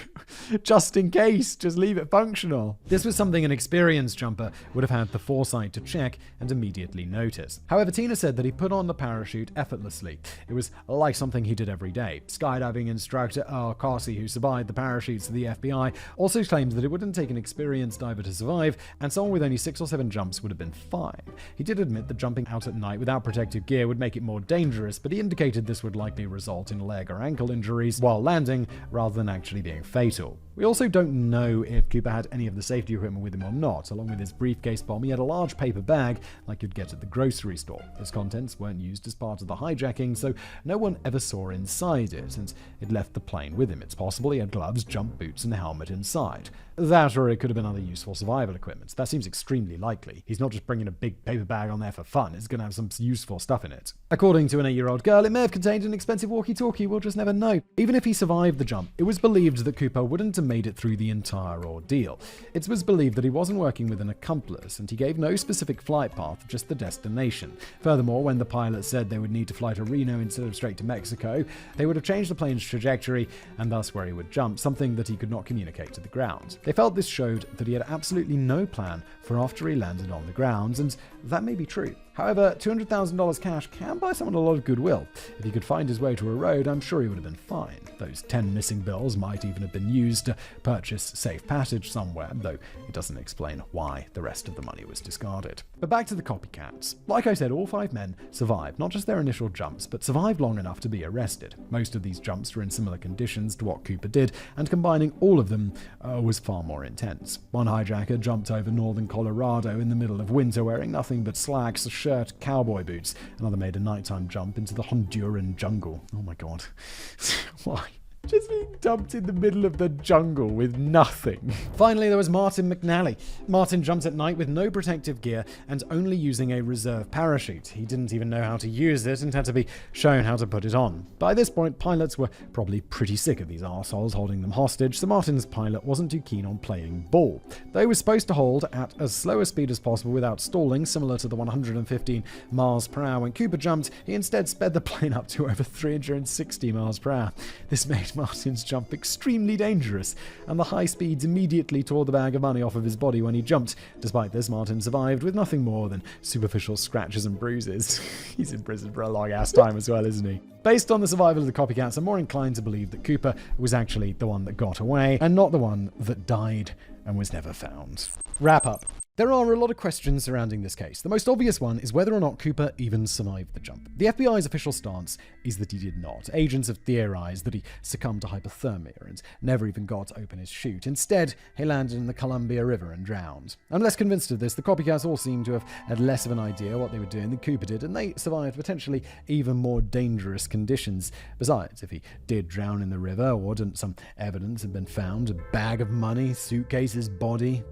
Just in case, just leave it functional. This was something an experienced jumper would have had the foresight to check and immediately notice. However, Tina said that he put on the parachute effortlessly. It was like something he did every day. Skydiving instructor R. Carsey, who survived the parachutes to the FBI, also claims that it wouldn't take an experienced diver to survive, and someone with only 6 or 7 jumps would have been fine. He did admit that jumping out at night without protective gear would make it more dangerous, but he indicated this would likely result in leg or ankle injuries while landing rather than actually being fatal. We also don't know if Cooper had any of the safety equipment with him or not. Along with his briefcase bomb, he had a large paper bag like you'd get at the grocery store. Its contents weren't used as part of the hijacking, so no one ever saw inside it, and it left the plane with him. It's possible he had gloves, jump boots, and a helmet inside. That, or it could have been other useful survival equipment. That seems extremely likely. He's not just bringing a big paper bag on there for fun. It's going to have some useful stuff in it. According to an 8-year-old girl, it may have contained an expensive walkie-talkie. We'll just never know. Even if he survived the jump, it was believed that Cooper wouldn't have made it through the entire ordeal. It was believed that he wasn't working with an accomplice, and he gave no specific flight path, just the destination. Furthermore, when the pilot said they would need to fly to Reno instead of straight to Mexico, they would have changed the plane's trajectory and thus where he would jump, something that he could not communicate to the ground. They felt this showed that he had absolutely no plan for after he landed on the ground, and that may be true. However, $200,000 cash can buy someone a lot of goodwill. If he could find his way to a road, I'm sure he would have been fine. Those 10 missing bills might even have been used to purchase safe passage somewhere, though it doesn't explain why the rest of the money was discarded. But back to the copycats. Like I said, all 5 men survived, not just their initial jumps, but survived long enough to be arrested. Most of these jumps were in similar conditions to what Cooper did, and combining all of them was far more intense. One hijacker jumped over northern Colorado in the middle of winter wearing nothing but slacks, a shirt, cowboy boots. Another made a nighttime jump into the Honduran jungle. Oh my god. Why? Just being dumped in the middle of the jungle with nothing. Finally, there was Martin McNally. Martin jumped at night with no protective gear and only using a reserve parachute. He didn't even know how to use it and had to be shown how to put it on. By this point, pilots were probably pretty sick of these arseholes holding them hostage, so Martin's pilot wasn't too keen on playing ball. Though he was supposed to hold at as slow a speed as possible without stalling, similar to the 115 miles per hour when Cooper jumped, he instead sped the plane up to over 360 miles per hour. This made Martin's jump extremely dangerous, and the high speeds immediately tore the bag of money off of his body when he jumped. Despite this, Martin survived with nothing more than superficial scratches and bruises. He's in prison for a long ass time as well, isn't he? Based on the survival of the copycats, I'm more inclined to believe that Cooper was actually the one that got away, and not the one that died and was never found. Wrap up. There are a lot of questions surrounding this case. The most obvious one is whether or not Cooper even survived the jump. The FBI's official stance is that he did not. Agents have theorized that he succumbed to hypothermia and never even got to open his chute. Instead, he landed in the Columbia River and drowned. I'm less convinced of this. The copycats all seem to have had less of an idea what they were doing than Cooper did, and they survived potentially even more dangerous conditions. Besides, if he did drown in the river, wouldn't some evidence have been found? A bag of money, suitcases, body,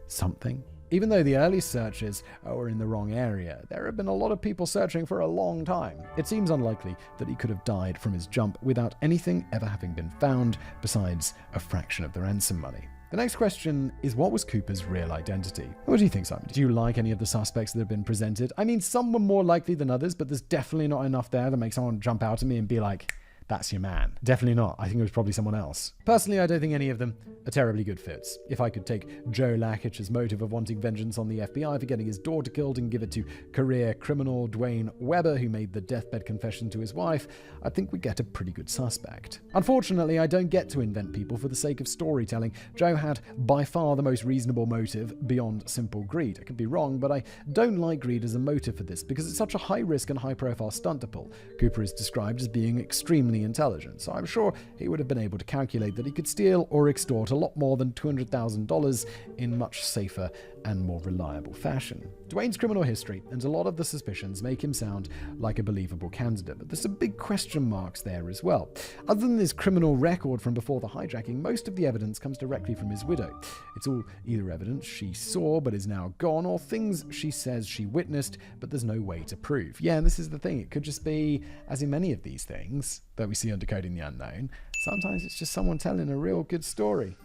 something? Even though the early searches were in the wrong area, there have been a lot of people searching for a long time. It seems unlikely that he could have died from his jump without anything ever having been found besides a fraction of the ransom money. The next question is, what was Cooper's real identity? What do you think, Simon? Do you like any of the suspects that have been presented? I mean, some were more likely than others, but there's definitely not enough there to make someone jump out at me and be like, that's your man. Definitely not. I think it was probably someone else. Personally, I don't think any of them are terribly good fits. If I could take Joe Lakich's motive of wanting vengeance on the FBI for getting his daughter killed and give it to career criminal Dwayne Weber, who made the deathbed confession to his wife, I think we get a pretty good suspect. Unfortunately, I don't get to invent people for the sake of storytelling. Joe had by far the most reasonable motive beyond simple greed. I could be wrong, but I don't like greed as a motive for this because it's such a high-risk and high-profile stunt to pull. Cooper is described as being extremely intelligent, so I'm sure he would have been able to calculate that he could steal or extort a lot more than $200,000 in much safer and more reliable fashion. Dwayne's criminal history and a lot of the suspicions make him sound like a believable candidate, but there's some big question marks there as well. Other than his criminal record from before the hijacking, most of the evidence comes directly from his widow. It's all either evidence she saw but is now gone, or things she says she witnessed but there's no way to prove. Yeah, and this is the thing. It could just be, as in many of these things that we see on Decoding the Unknown, sometimes it's just someone telling a real good story.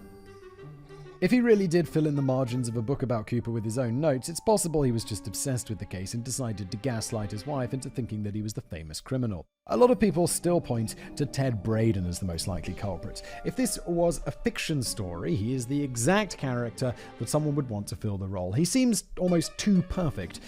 If he really did fill in the margins of a book about Cooper with his own notes, it's possible he was just obsessed with the case and decided to gaslight his wife into thinking that he was the famous criminal. A lot of people still point to Ted Braden as the most likely culprit. If this was a fiction story, he is the exact character that someone would want to fill the role. He seems almost too perfect.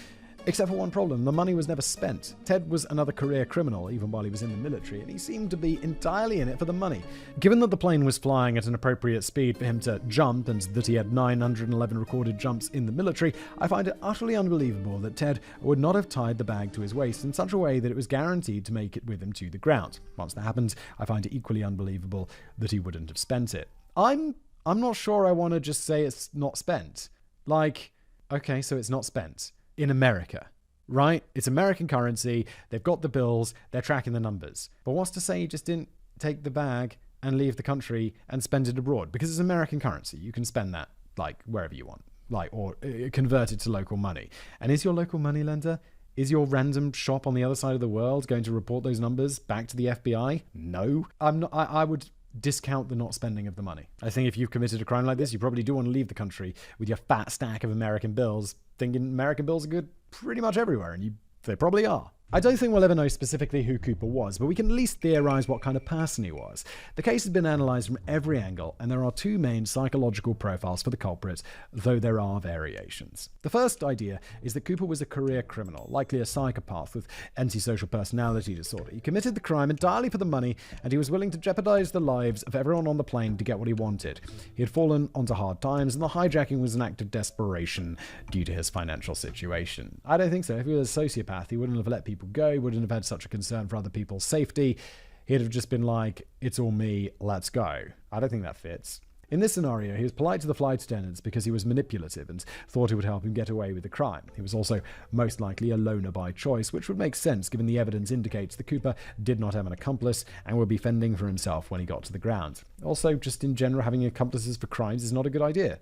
Except for one problem, the money was never spent. Ted was another career criminal, even while he was in the military, and he seemed to be entirely in it for the money. Given that the plane was flying at an appropriate speed for him to jump, and that he had 911 recorded jumps in the military, I find it utterly unbelievable that Ted would not have tied the bag to his waist in such a way that it was guaranteed to make it with him to the ground. Once that happened, I find it equally unbelievable that he wouldn't have spent it. I'm not sure I want to just say it's not spent. Like, okay, so it's not spent. In America, right? It's American currency. They've got the bills. They're tracking the numbers. But what's to say you just didn't take the bag and leave the country and spend it abroad? Because it's American currency. You can spend that like wherever you want, like, or convert it to local money. And is your local money lender, is your random shop on the other side of the world going to report those numbers back to the FBI? No. I would discount the not spending of the money. I think if you've committed a crime like this, you probably do want to leave the country with your fat stack of American bills, thinking American bills are good pretty much everywhere, and they probably are. I don't think we'll ever know specifically who Cooper was, but we can at least theorize what kind of person he was. The case has been analyzed from every angle, and there are two main psychological profiles for the culprit, though there are variations. The first idea is that Cooper was a career criminal, likely a psychopath with antisocial personality disorder. He committed the crime entirely for the money, and he was willing to jeopardize the lives of everyone on the plane to get what he wanted. He had fallen onto hard times, and the hijacking was an act of desperation due to his financial situation. I don't think so. If he was a sociopath, he wouldn't have let people go. He wouldn't have had such a concern for other people's safety. He'd have just been like, it's all me, let's go. I don't think that fits. In this scenario, he was polite to the flight attendants because he was manipulative and thought it would help him get away with the crime. He was also most likely a loner by choice, which would make sense given the evidence indicates that Cooper did not have an accomplice and would be fending for himself when he got to the ground. Also, just in general, having accomplices for crimes is not a good idea.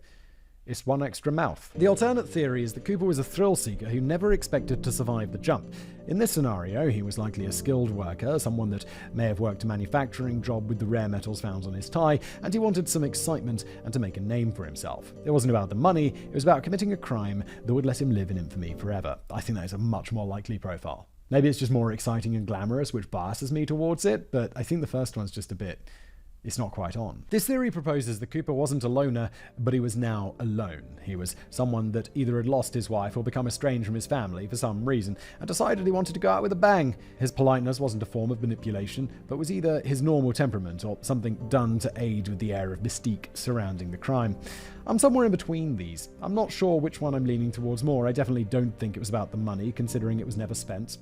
It's one extra mouth. The alternate theory is that Cooper was a thrill seeker who never expected to survive the jump. In this scenario, he was likely a skilled worker, someone that may have worked a manufacturing job with the rare metals found on his tie, and he wanted some excitement and to make a name for himself. It wasn't about the money, it was about committing a crime that would let him live in infamy forever. I think that is a much more likely profile. Maybe it's just more exciting and glamorous, which biases me towards it, but I think the first one's just a bit it's not quite on. This theory proposes that Cooper wasn't a loner, but he was now alone. He was someone that either had lost his wife or become estranged from his family for some reason, and decided he wanted to go out with a bang. His politeness wasn't a form of manipulation, but was either his normal temperament or something done to aid with the air of mystique surrounding the crime. I'm somewhere in between these. I'm not sure which one I'm leaning towards more. I definitely don't think it was about the money, considering it was never spent.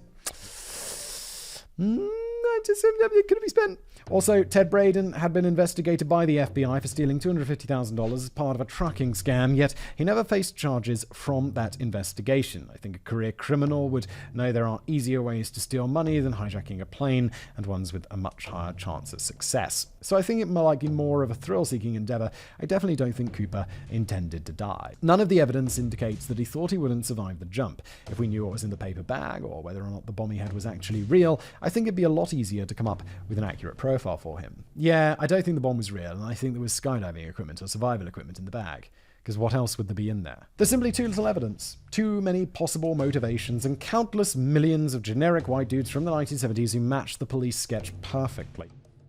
It could be spent. Also, Ted Braden had been investigated by the FBI for stealing $250,000 as part of a trucking scam, yet he never faced charges from that investigation. I think a career criminal would know there are easier ways to steal money than hijacking a plane, and ones with a much higher chance of success. So I think it might be more of a thrill-seeking endeavor. I definitely don't think Cooper intended to die. None of the evidence indicates that he thought he wouldn't survive the jump. If we knew what was in the paper bag, or whether or not the bomb he had was actually real, I think it'd be a lot easier to come up with an accurate profile for him. Yeah, I don't think the bomb was real, and I think there was skydiving equipment or survival equipment in the bag. Because what else would there be in there? There's simply too little evidence, too many possible motivations, and countless millions of generic white dudes from the 1970s who match the police sketch perfectly.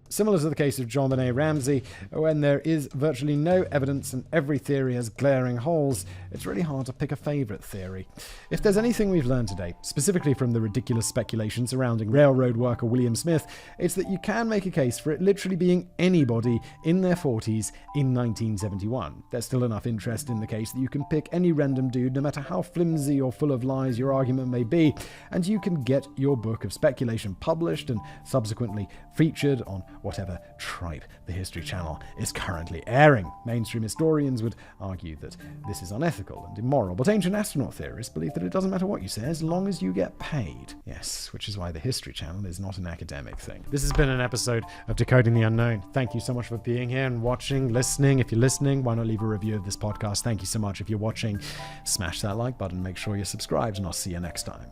Similar to the case of John Benet Ramsey, when there is virtually no evidence and every theory has glaring holes, it's really hard to pick a favorite theory. If there's anything we've learned today, specifically from the ridiculous speculation surrounding railroad worker William Smith, it's that you can make a case for it literally being anybody in their 40s in 1971. There's still enough interest in the case that you can pick any random dude, no matter how flimsy or full of lies your argument may be, and you can get your book of speculation published and subsequently featured on whatever tripe the History Channel is currently airing. Mainstream historians would argue that this is unethical and immoral, but ancient astronaut theorists believe that it doesn't matter what you say as long as you get paid. Yes, which is why the History Channel is not an academic thing. This has been an episode of Decoding the Unknown. Thank you so much for being here and watching, listening. If you're listening, why not leave a review of this podcast? Thank you so much. If you're watching, smash that like button, make sure you're subscribed, and I'll see you next time.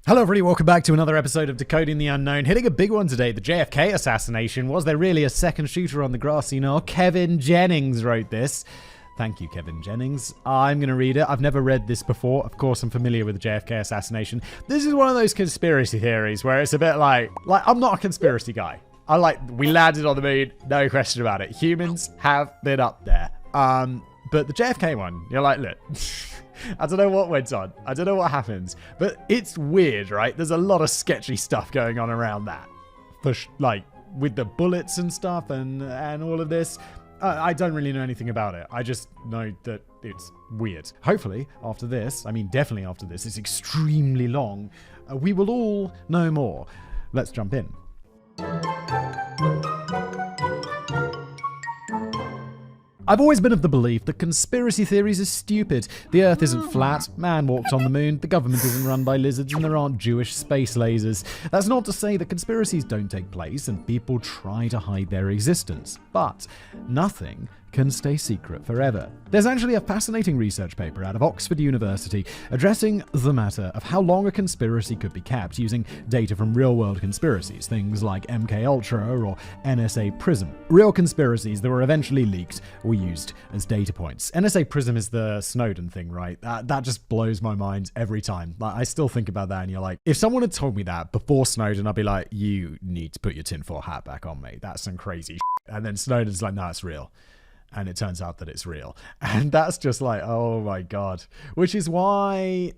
Hello everybody, welcome back to another episode of Decoding the Unknown. Hitting a big one today, the JFK assassination. Was there really a second shooter on the grassy knoll? Kevin Jennings wrote this. Thank you, Kevin Jennings. I'm going to read it. I've never read this before. Of course, I'm familiar with the JFK assassination. This is one of those conspiracy theories where it's a bit like I'm not a conspiracy guy. We landed on the moon, no question about it. Humans have been up there. But the JFK one, you're like, look, I don't know what went on. I don't know what happens. But it's weird, right? There's a lot of sketchy stuff going on around that. With the bullets and stuff and all of this. I don't really know anything about it. I just know that it's weird. Hopefully, after this, definitely after this, it's extremely long, we will all know more. Let's jump in. I've always been of the belief that conspiracy theories are stupid. The Earth isn't flat, man walked on the moon, the government isn't run by lizards, and there aren't Jewish space lasers. That's not to say that conspiracies don't take place and people try to hide their existence. But nothing can stay secret forever. There's actually a fascinating research paper out of Oxford University addressing the matter of how long a conspiracy could be kept using data from real-world conspiracies, things like MKUltra or NSA Prism. Real conspiracies that were eventually leaked were used as data points. NSA Prism is the Snowden thing, right? That just blows my mind every time. I still think about that and you're like, if someone had told me that before Snowden, I'd be like, you need to put your tinfoil hat back on, mate. That's some crazy shit. And then Snowden's like, no, it's real. And it turns out that it's real. And that's just like, oh my God. Which is why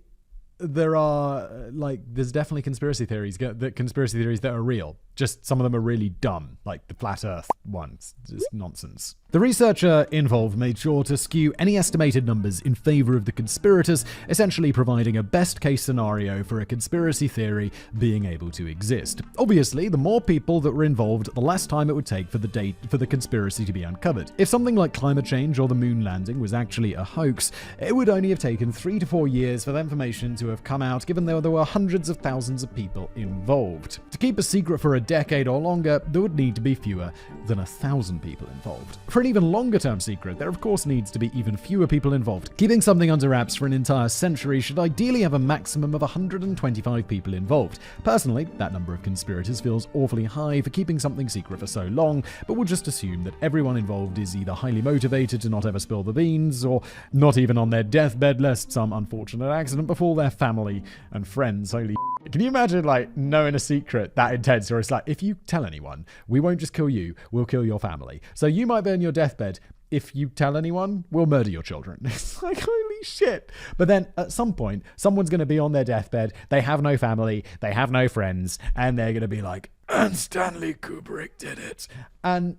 there are, there's definitely conspiracy theories that are real. Just some of them are really dumb, like the flat earth ones. Just nonsense. The researcher involved made sure to skew any estimated numbers in favor of the conspirators, essentially providing a best case scenario for a conspiracy theory being able to exist. Obviously, the more people that were involved, the less time it would take for the conspiracy to be uncovered. If something like climate change or the moon landing was actually a hoax, it would only have taken 3 to 4 years for the information to have come out, given there were hundreds of thousands of people involved. To keep a secret for a decade or longer, there would need to be fewer than 1,000 people involved. For an even longer term secret, there of course needs to be even fewer people involved. Keeping something under wraps for an entire century should ideally have a maximum of 125 people involved. Personally, that number of conspirators feels awfully high for keeping something secret for so long, but we'll just assume that everyone involved is either highly motivated to not ever spill the beans, or not even on their deathbed lest some unfortunate accident befall their family and friends. Holy shit. Can you imagine, like, knowing a secret that intense, or it's like, if you tell anyone, we won't just kill you, we'll kill your family. So you might be on your deathbed. If you tell anyone, we'll murder your children. It's like, holy shit. But then at some point, someone's going to be on their deathbed. They have no family. They have no friends. And they're going to be like, and Stanley Kubrick did it. And,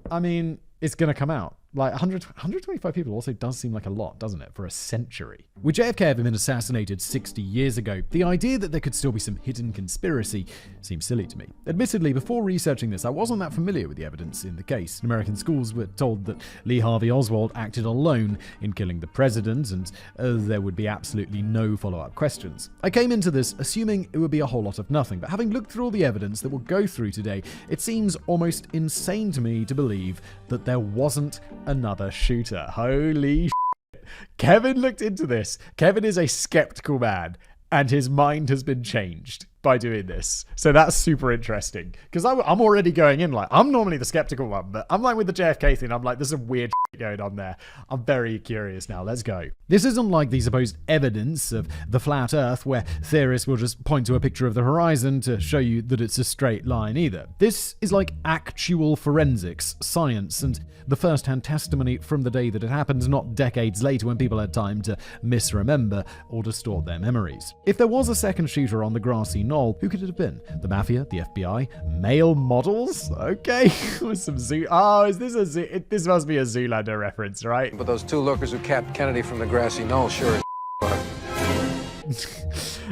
I mean, it's going to come out. Like, 125 people also does seem like a lot, doesn't it, for a century? With JFK having been assassinated 60 years ago, the idea that there could still be some hidden conspiracy seems silly to me. Admittedly, before researching this, I wasn't that familiar with the evidence in the case. In American schools, we're told that Lee Harvey Oswald acted alone in killing the president, and there would be absolutely no follow-up questions. I came into this assuming it would be a whole lot of nothing, but having looked through all the evidence that we'll go through today, it seems almost insane to me to believe that there wasn't another shooter. Holy shit. Kevin looked into this. Kevin is a skeptical man, and his mind has been changed by doing this. So that's super interesting. Because I'm already going in like, I'm normally the skeptical one, but I'm like with the JFK thing, I'm like, there's some weird shit going on there. I'm very curious now. Let's go. This isn't like the supposed evidence of the flat earth where theorists will just point to a picture of the horizon to show you that it's a straight line either. This is like actual forensics, science, and the first-hand testimony from the day that it happened, not decades later when people had time to misremember or distort their memories. If there was a second shooter on the grassy knoll, who could it have been? The Mafia? The FBI? Male models? Okay. With some is this a this must be a Zoolander reference, right? But those two lookers who capped Kennedy from the grassy knoll sure as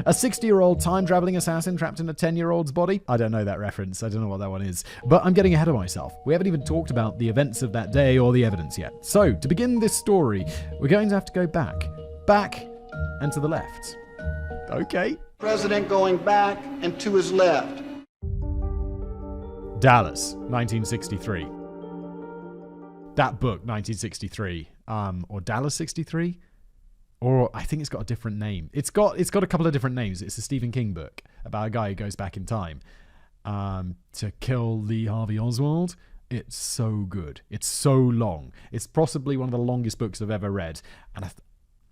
A 60-year-old time-traveling assassin trapped in a 10-year-old's body? I don't know that reference. I don't know what that one is. But I'm getting ahead of myself. We haven't even talked about the events of that day or the evidence yet. So, to begin this story, we're going to have to go back, and to the left. Okay. President going back and to his left. Dallas, 1963. That book, 1963. Or Dallas 63? Or I think it's got a different name. It's got a couple of different names. It's a Stephen King book about a guy who goes back in time to kill Lee Harvey Oswald. It's so good. It's so long. It's possibly one of the longest books I've ever read. And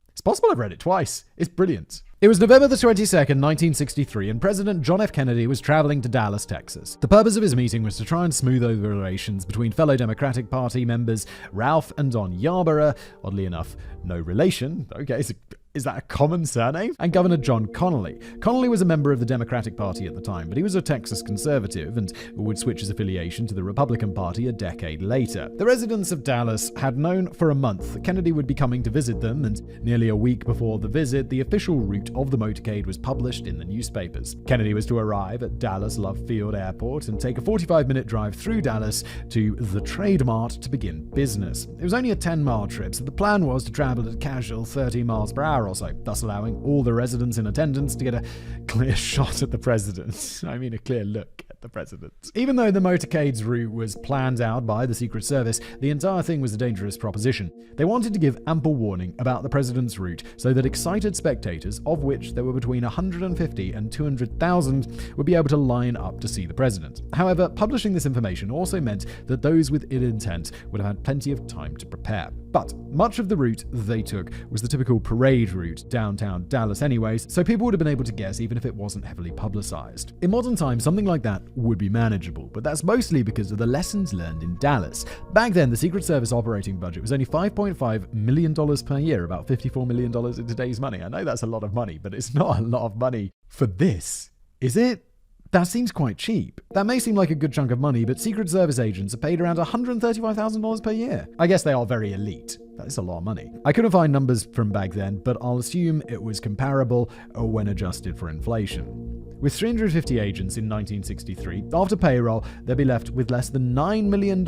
it's possible I've read it twice. It's brilliant. It was November the 22nd, 1963, and President John F. Kennedy was traveling to Dallas, Texas. The purpose of his meeting was to try and smooth over relations between fellow Democratic Party members Ralph and Don Yarborough, oddly enough, no relation. Okay, so is that a common surname? And Governor John Connally. Connally was a member of the Democratic Party at the time, but he was a Texas conservative and would switch his affiliation to the Republican Party a decade later. The residents of Dallas had known for a month that Kennedy would be coming to visit them, and nearly a week before the visit, the official route of the motorcade was published in the newspapers. Kennedy was to arrive at Dallas Love Field Airport and take a 45-minute drive through Dallas to the Trade Mart to begin business. It was only a 10-mile trip, so the plan was to travel at a casual 30 miles per hour or so, thus allowing all the residents in attendance to get a clear shot at the president. I mean, a clear look at the president. Even though the motorcade's route was planned out by the Secret Service, the entire thing was a dangerous proposition. They wanted to give ample warning about the president's route so that excited spectators, of which there were between 150 and 200,000, would be able to line up to see the president. However, publishing this information also meant that those with ill intent would have had plenty of time to prepare. But much of the route they took was the typical parade route downtown Dallas anyways, so people would have been able to guess even if it wasn't heavily publicized. In modern times, something like that would be manageable, but that's mostly because of the lessons learned in Dallas. Back then, the Secret Service operating budget was only $5.5 million per year, about $54 million in today's money. I know that's a lot of money, but it's not a lot of money for this, is it? That seems quite cheap. That may seem like a good chunk of money, but Secret Service agents are paid around $135,000 per year. I guess they are very elite. That is a lot of money. I couldn't find numbers from back then, but I'll assume it was comparable when adjusted for inflation. With 350 agents in 1963, after payroll, they'd be left with less than $9 million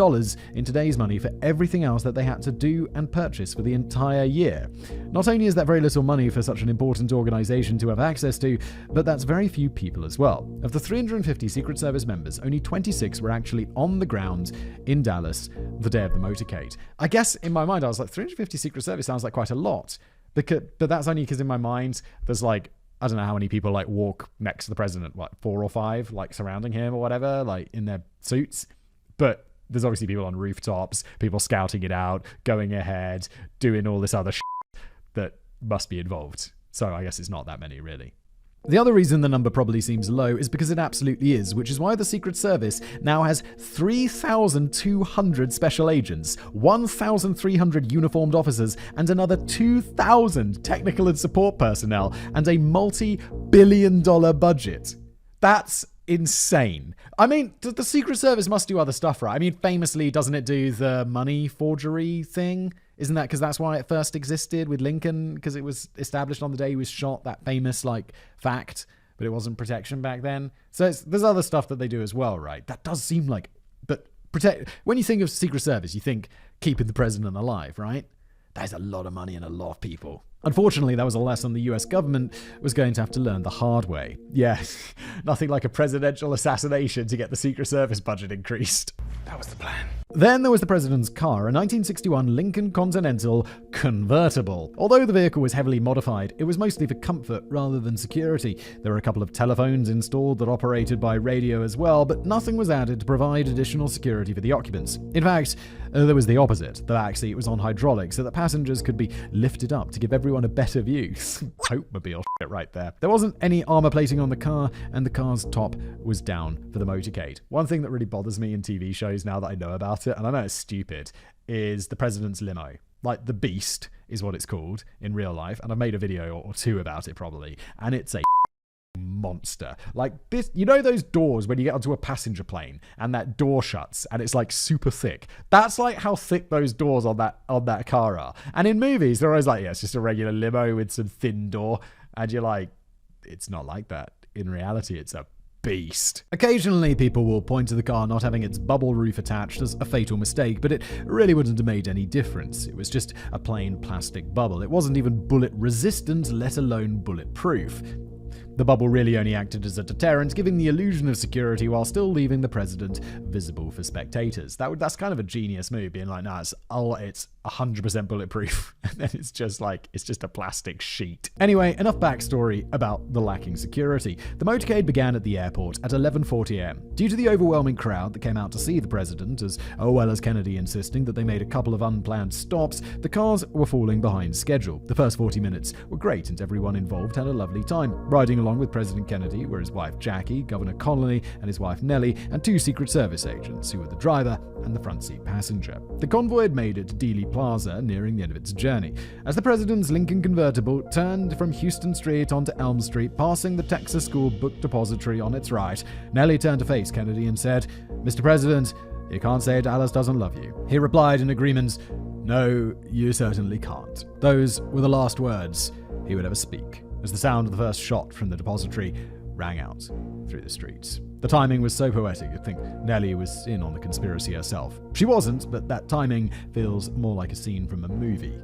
in today's money for everything else that they had to do and purchase for the entire year. Not only is that very little money for such an important organization to have access to, but that's very few people as well. Of the 350 Secret Service members, only 26 were actually on the ground in Dallas the day of the motorcade. I guess in my mind, I was like, 350 Secret Service sounds like quite a lot. But that's only because in my mind, there's like, I don't know how many people like walk next to the president, what, 4 or 5, like surrounding him or whatever, like in their suits. But there's obviously people on rooftops, people scouting it out, going ahead, doing all this other shit that must be involved. So I guess it's not that many, really. The other reason the number probably seems low is because it absolutely is, which is why the Secret Service now has 3,200 special agents, 1,300 uniformed officers, and another 2,000 technical and support personnel, and a multi-billion-dollar budget. That's insane. I mean, the Secret Service must do other stuff, right? I mean, famously, doesn't it do the money forgery thing? Isn't that because that's why it first existed with Lincoln? Because it was established on the day he was shot, that famous, like, fact, but it wasn't protection back then. So there's other stuff that they do as well, right? That does seem like, but when you think of Secret Service, you think keeping the president alive, right? That is a lot of money and a lot of people. Unfortunately, that was a lesson the US government was going to have to learn the hard way. Yes, nothing like a presidential assassination to get the Secret Service budget increased. That was the plan. Then there was the president's car, a 1961 Lincoln Continental convertible. Although the vehicle was heavily modified, it was mostly for comfort rather than security. There were a couple of telephones installed that operated by radio as well, but nothing was added to provide additional security for the occupants. In fact, there was the opposite. The backseat was on hydraulics so that passengers could be lifted up to give everyone a better view. Pope-mobile shit right there. There wasn't any armor plating on the car, and the car's top was down for the motorcade. One thing that really bothers me in TV shows now that I know about it, and I know it's stupid, is the president's limo. Like, the Beast is what it's called in real life, and I've made a video or 2 about it probably, and it's a monster. Like this, you know those doors when you get onto a passenger plane and that door shuts and it's like super thick? That's like how thick those doors on that car are. And in movies, they're always like, yeah, it's just a regular limo with some thin door. And you're like, it's not like that. In reality, it's a beast. Occasionally, people will point to the car not having its bubble roof attached as a fatal mistake, but it really wouldn't have made any difference. It was just a plain plastic bubble. It wasn't even bullet resistant, let alone bulletproof. The bubble really only acted as a deterrent, giving the illusion of security while still leaving the president visible for spectators. That's kind of a genius move, being like, nah, it's 100% bulletproof. And then it's just a plastic sheet. Anyway, enough backstory about the lacking security. The motorcade began at the airport at 11:40 a.m. Due to the overwhelming crowd that came out to see the president, as well as Kennedy insisting that they made a couple of unplanned stops, the cars were falling behind schedule. The first 40 minutes were great and everyone involved had a lovely time. Riding along with President Kennedy were his wife Jackie, Governor Connolly, and his wife Nellie, and 2 Secret Service agents who were the driver and the front seat passenger. The convoy had made it to Dealey Plaza, nearing the end of its journey. As the president's Lincoln convertible turned from Houston Street onto Elm Street, passing the Texas School Book Depository on its right, Nellie turned to face Kennedy and said, "Mr. President, you can't say Dallas doesn't love you." He replied in agreement, "No, you certainly can't." Those were the last words he would ever speak, as the sound of the first shot from the depository rang out through the streets. The timing was so poetic, you'd think Nellie was in on the conspiracy herself. She wasn't, but that timing feels more like a scene from a movie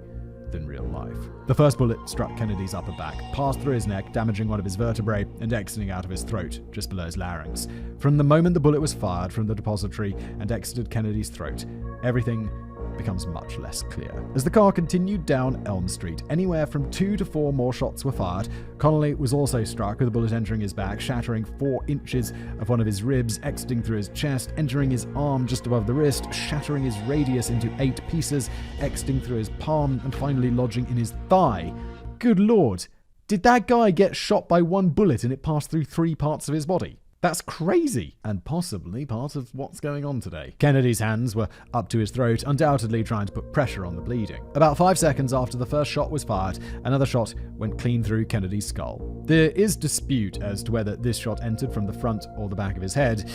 than real life. The first bullet struck Kennedy's upper back, passed through his neck, damaging one of his vertebrae and exiting out of his throat, just below his larynx. From the moment the bullet was fired from the depository and exited Kennedy's throat, everything becomes much less clear. As the car continued down Elm Street, anywhere from 2 to 4 more shots were fired. Connolly was also struck with a bullet entering his back, shattering 4 inches of one of his ribs, exiting through his chest, entering his arm just above the wrist, shattering his radius into 8 pieces, exiting through his palm, and finally lodging in his thigh. Good lord, did that guy get shot by 1 bullet and it passed through 3 parts of his body? That's crazy, and possibly part of what's going on today. Kennedy's hands were up to his throat, undoubtedly trying to put pressure on the bleeding. About 5 seconds after the first shot was fired, another shot went clean through Kennedy's skull. There is dispute as to whether this shot entered from the front or the back of his head.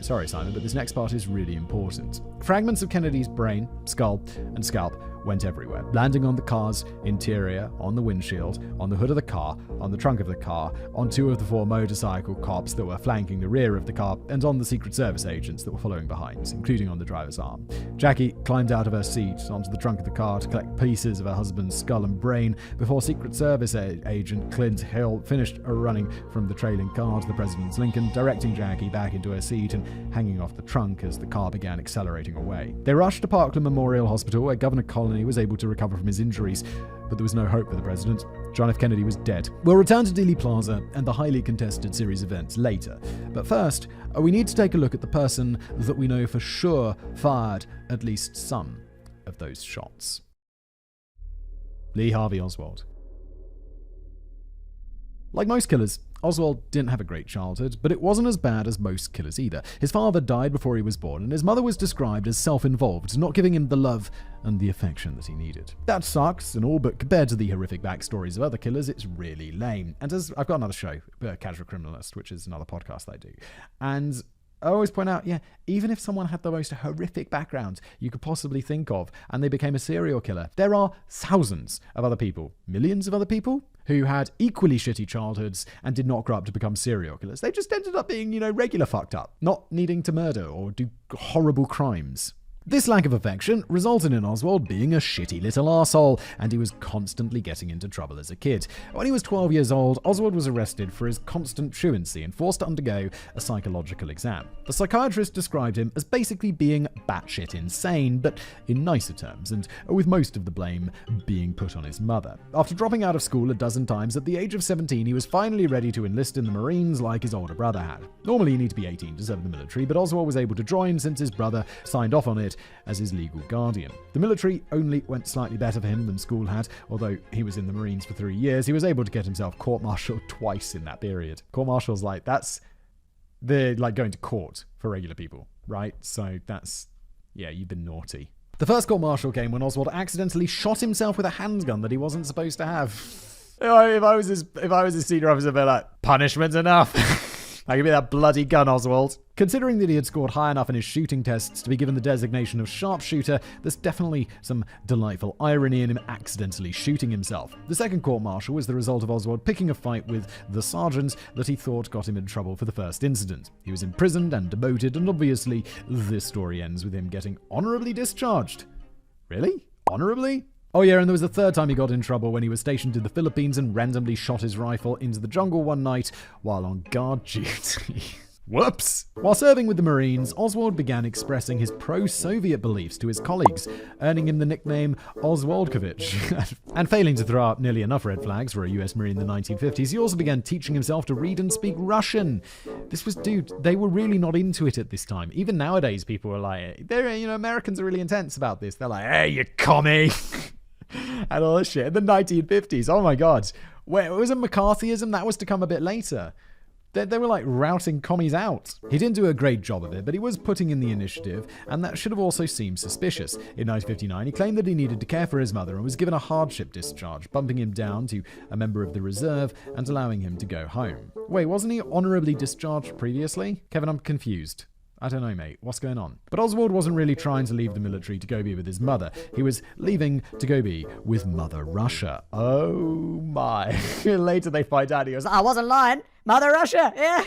Sorry, Simon, but this next part is really important. Fragments of Kennedy's brain, skull, and scalp went everywhere, landing on the car's interior, on the windshield, on the hood of the car, on the trunk of the car, on 2 of the 4 motorcycle cops that were flanking the rear of the car, and on the Secret Service agents that were following behind, including on the driver's arm. Jackie climbed out of her seat onto the trunk of the car to collect pieces of her husband's skull and brain before Secret Service agent Clint Hill finished running from the trailing car to the president's Lincoln, directing Jackie back into her seat and hanging off the trunk as the car began accelerating away. They rushed to Parkland Memorial Hospital, where Governor Connolly was able to recover from his injuries, but there was no hope for the president. John F. Kennedy was dead. We'll return to Dealey Plaza and the highly contested series of events later. But first, we need to take a look at the person that we know for sure fired at least some of those shots. Lee Harvey Oswald. Like most killers, Oswald didn't have a great childhood, but it wasn't as bad as most killers either. His father died before he was born, and his mother was described as self-involved, not giving him the love and the affection that he needed. That sucks and all, but compared to the horrific backstories of other killers, it's really lame. And as I've got another show, Casual Criminalist, which is another podcast that I do, and I always point out, even if someone had the most horrific background you could possibly think of, and they became a serial killer, there are thousands of other people, millions of other people, who had equally shitty childhoods and did not grow up to become serial killers. They just ended up being, regular fucked up, not needing to murder or do horrible crimes. This lack of affection resulted in Oswald being a shitty little arsehole, and he was constantly getting into trouble as a kid. When he was 12 years old, Oswald was arrested for his constant truancy and forced to undergo a psychological exam. The psychiatrist described him as basically being batshit insane, but in nicer terms, and with most of the blame being put on his mother. After dropping out of school a dozen times, at the age of 17, he was finally ready to enlist in the Marines like his older brother had. Normally you need to be 18 to serve the military, but Oswald was able to join since his brother signed off on it as his legal guardian. The military only went slightly better for him than school had. Although he was in the Marines for 3 years, he was able to get himself court-martialed twice in that period. Court-martial's they're like going to court for regular people, right? So you've been naughty. The first court-martial came when Oswald accidentally shot himself with a handgun that he wasn't supposed to have. If I was his senior officer, I'd be like, punishment's enough. Give me that bloody gun, Oswald. Considering that he had scored high enough in his shooting tests to be given the designation of sharpshooter, there's definitely some delightful irony in him accidentally shooting himself. The second court-martial was the result of Oswald picking a fight with the sergeant that he thought got him in trouble for the first incident. He was imprisoned and demoted, and obviously this story ends with him getting honorably discharged. Really? Honorably? Oh yeah, and there was a third time he got in trouble when he was stationed in the Philippines and randomly shot his rifle into the jungle one night while on guard duty. Whoops! While serving with the Marines, Oswald began expressing his pro-Soviet beliefs to his colleagues, earning him the nickname Oswaldkovich. And failing to throw out nearly enough red flags for a US Marine in the 1950s, he also began teaching himself to read and speak Russian. They were really not into it at this time. Even nowadays, people are like, Americans are really intense about this. They're like, hey, you commie! And all this shit. In the 1950s, oh my god. Where was it McCarthyism? That was to come a bit later. They were like routing commies out. He didn't do a great job of it, but he was putting in the initiative, and that should have also seemed suspicious. In 1959, he claimed that he needed to care for his mother and was given a hardship discharge, bumping him down to a member of the reserve and allowing him to go home. Wait, wasn't he honorably discharged previously? Kevin, I'm confused. I don't know, mate. What's going on? But Oswald wasn't really trying to leave the military to go be with his mother. He was leaving to go be with Mother Russia. Oh my. Later they find out he goes, I wasn't lying. Mother Russia, yeah.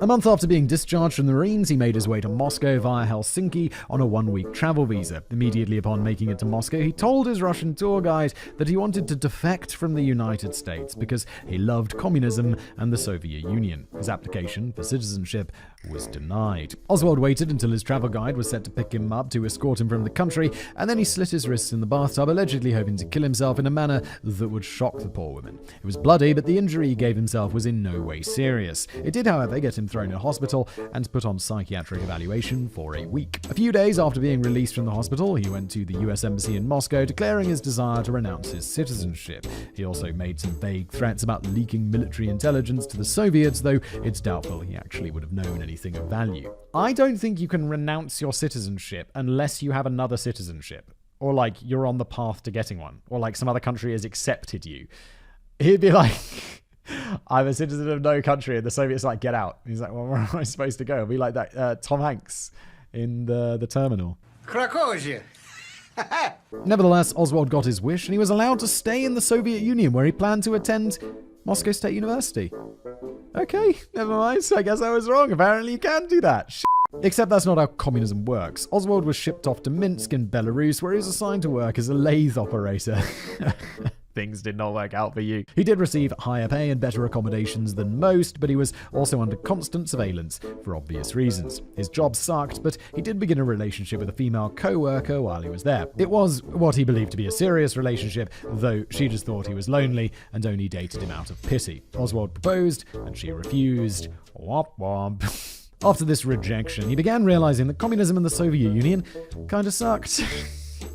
A month after being discharged from the Marines, he made his way to Moscow via Helsinki on a 1-week travel visa. Immediately upon making it to Moscow, he told his Russian tour guide that he wanted to defect from the United States because he loved communism and the Soviet Union. His application for citizenship was denied. Oswald waited until his travel guide was set to pick him up to escort him from the country, and then he slit his wrists in the bathtub, allegedly hoping to kill himself in a manner that would shock the poor woman. It was bloody, but the injury he gave himself was in no way serious. It did, however, get him thrown in hospital and put on psychiatric evaluation for a week. A few days after being released from the hospital, he went to the US Embassy in Moscow, declaring his desire to renounce his citizenship. He also made some vague threats about leaking military intelligence to the Soviets, though it's doubtful he actually would have known anything of value. I don't think you can renounce your citizenship unless you have another citizenship, or like you're on the path to getting one, or like some other country has accepted you. He'd be like, I'm a citizen of no country, and the Soviets are like, get out. He's like, well, where am I supposed to go? It'll be like that Tom Hanks in the Terminal. Krakowie. Nevertheless, Oswald got his wish and he was allowed to stay in the Soviet Union where he planned to attend Moscow State University. Okay, never mind. I guess I was wrong. Apparently you can do that. Except that's not how communism works. Oswald was shipped off to Minsk in Belarus where he was assigned to work as a lathe operator. Things did not work out for you. He did receive higher pay and better accommodations than most, but he was also under constant surveillance for obvious reasons. His job sucked, but he did begin a relationship with a female co-worker while he was there. It was what he believed to be a serious relationship, though she just thought he was lonely and only dated him out of pity. Oswald proposed, and she refused. Womp womp. After this rejection, he began realizing that communism and the Soviet Union kinda sucked.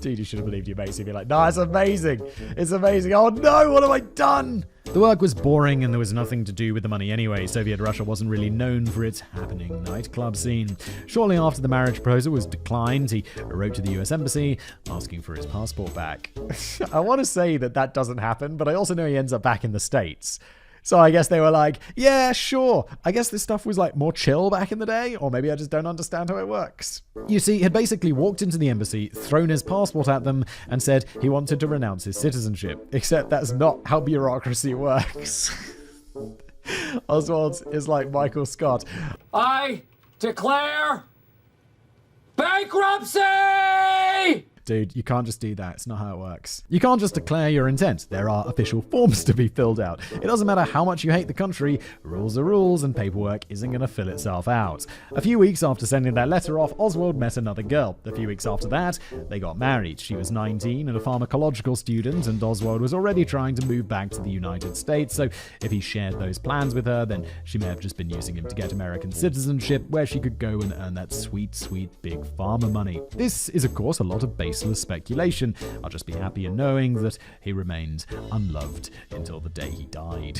Dude, you should have believed your mates. He'd be like, no, it's amazing. It's amazing. Oh no, what have I done? The work was boring and there was nothing to do with the money anyway. Soviet Russia wasn't really known for its happening nightclub scene. Shortly after the marriage proposal was declined, he wrote to the US Embassy asking for his passport back. I want to say that doesn't happen, but I also know he ends up back in the States. So I guess they were like, yeah, sure. I guess this stuff was like more chill back in the day, or maybe I just don't understand how it works. You see, he had basically walked into the embassy, thrown his passport at them, and said he wanted to renounce his citizenship. Except that's not how bureaucracy works. Oswald is like Michael Scott. I declare bankruptcy! Dude, you can't just do that. It's not how it works. You can't just declare your intent. There are official forms to be filled out. It doesn't matter how much you hate the country, rules are rules, and paperwork isn't going to fill itself out. A few weeks after sending that letter off, Oswald met another girl. A few weeks after that, they got married. She was 19 and a pharmacological student, and Oswald was already trying to move back to the United States, so if he shared those plans with her, then she may have just been using him to get American citizenship, where she could go and earn that sweet, sweet big pharma money. This is, of course, a lot of baseless speculation. I'll just be happy in knowing that he remained unloved until the day he died.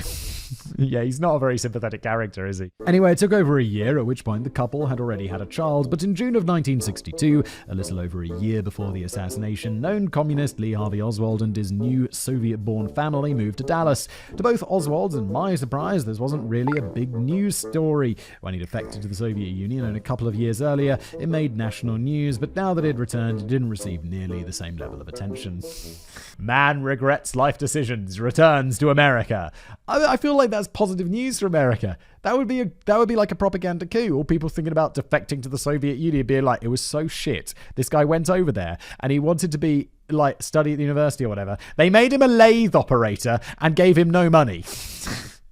Yeah, he's not a very sympathetic character, is he? Anyway, it took over a year, at which point the couple had already had a child, but in June of 1962, a little over a year before the assassination, known communist Lee Harvey Oswald and his new Soviet-born family moved to Dallas. To both Oswald's and my surprise, this wasn't really a big news story. When he defected to the Soviet Union and a couple of years earlier, it made national news, but now that it returned, it didn't receive nearly the same level of attention. Man regrets life decisions, returns to America. I feel like that's positive news for America. That would be like a propaganda coup. All people thinking about defecting to the Soviet Union being like, it was so shit. This guy went over there and he wanted to be like study at the university or whatever. They made him a lathe operator and gave him no money.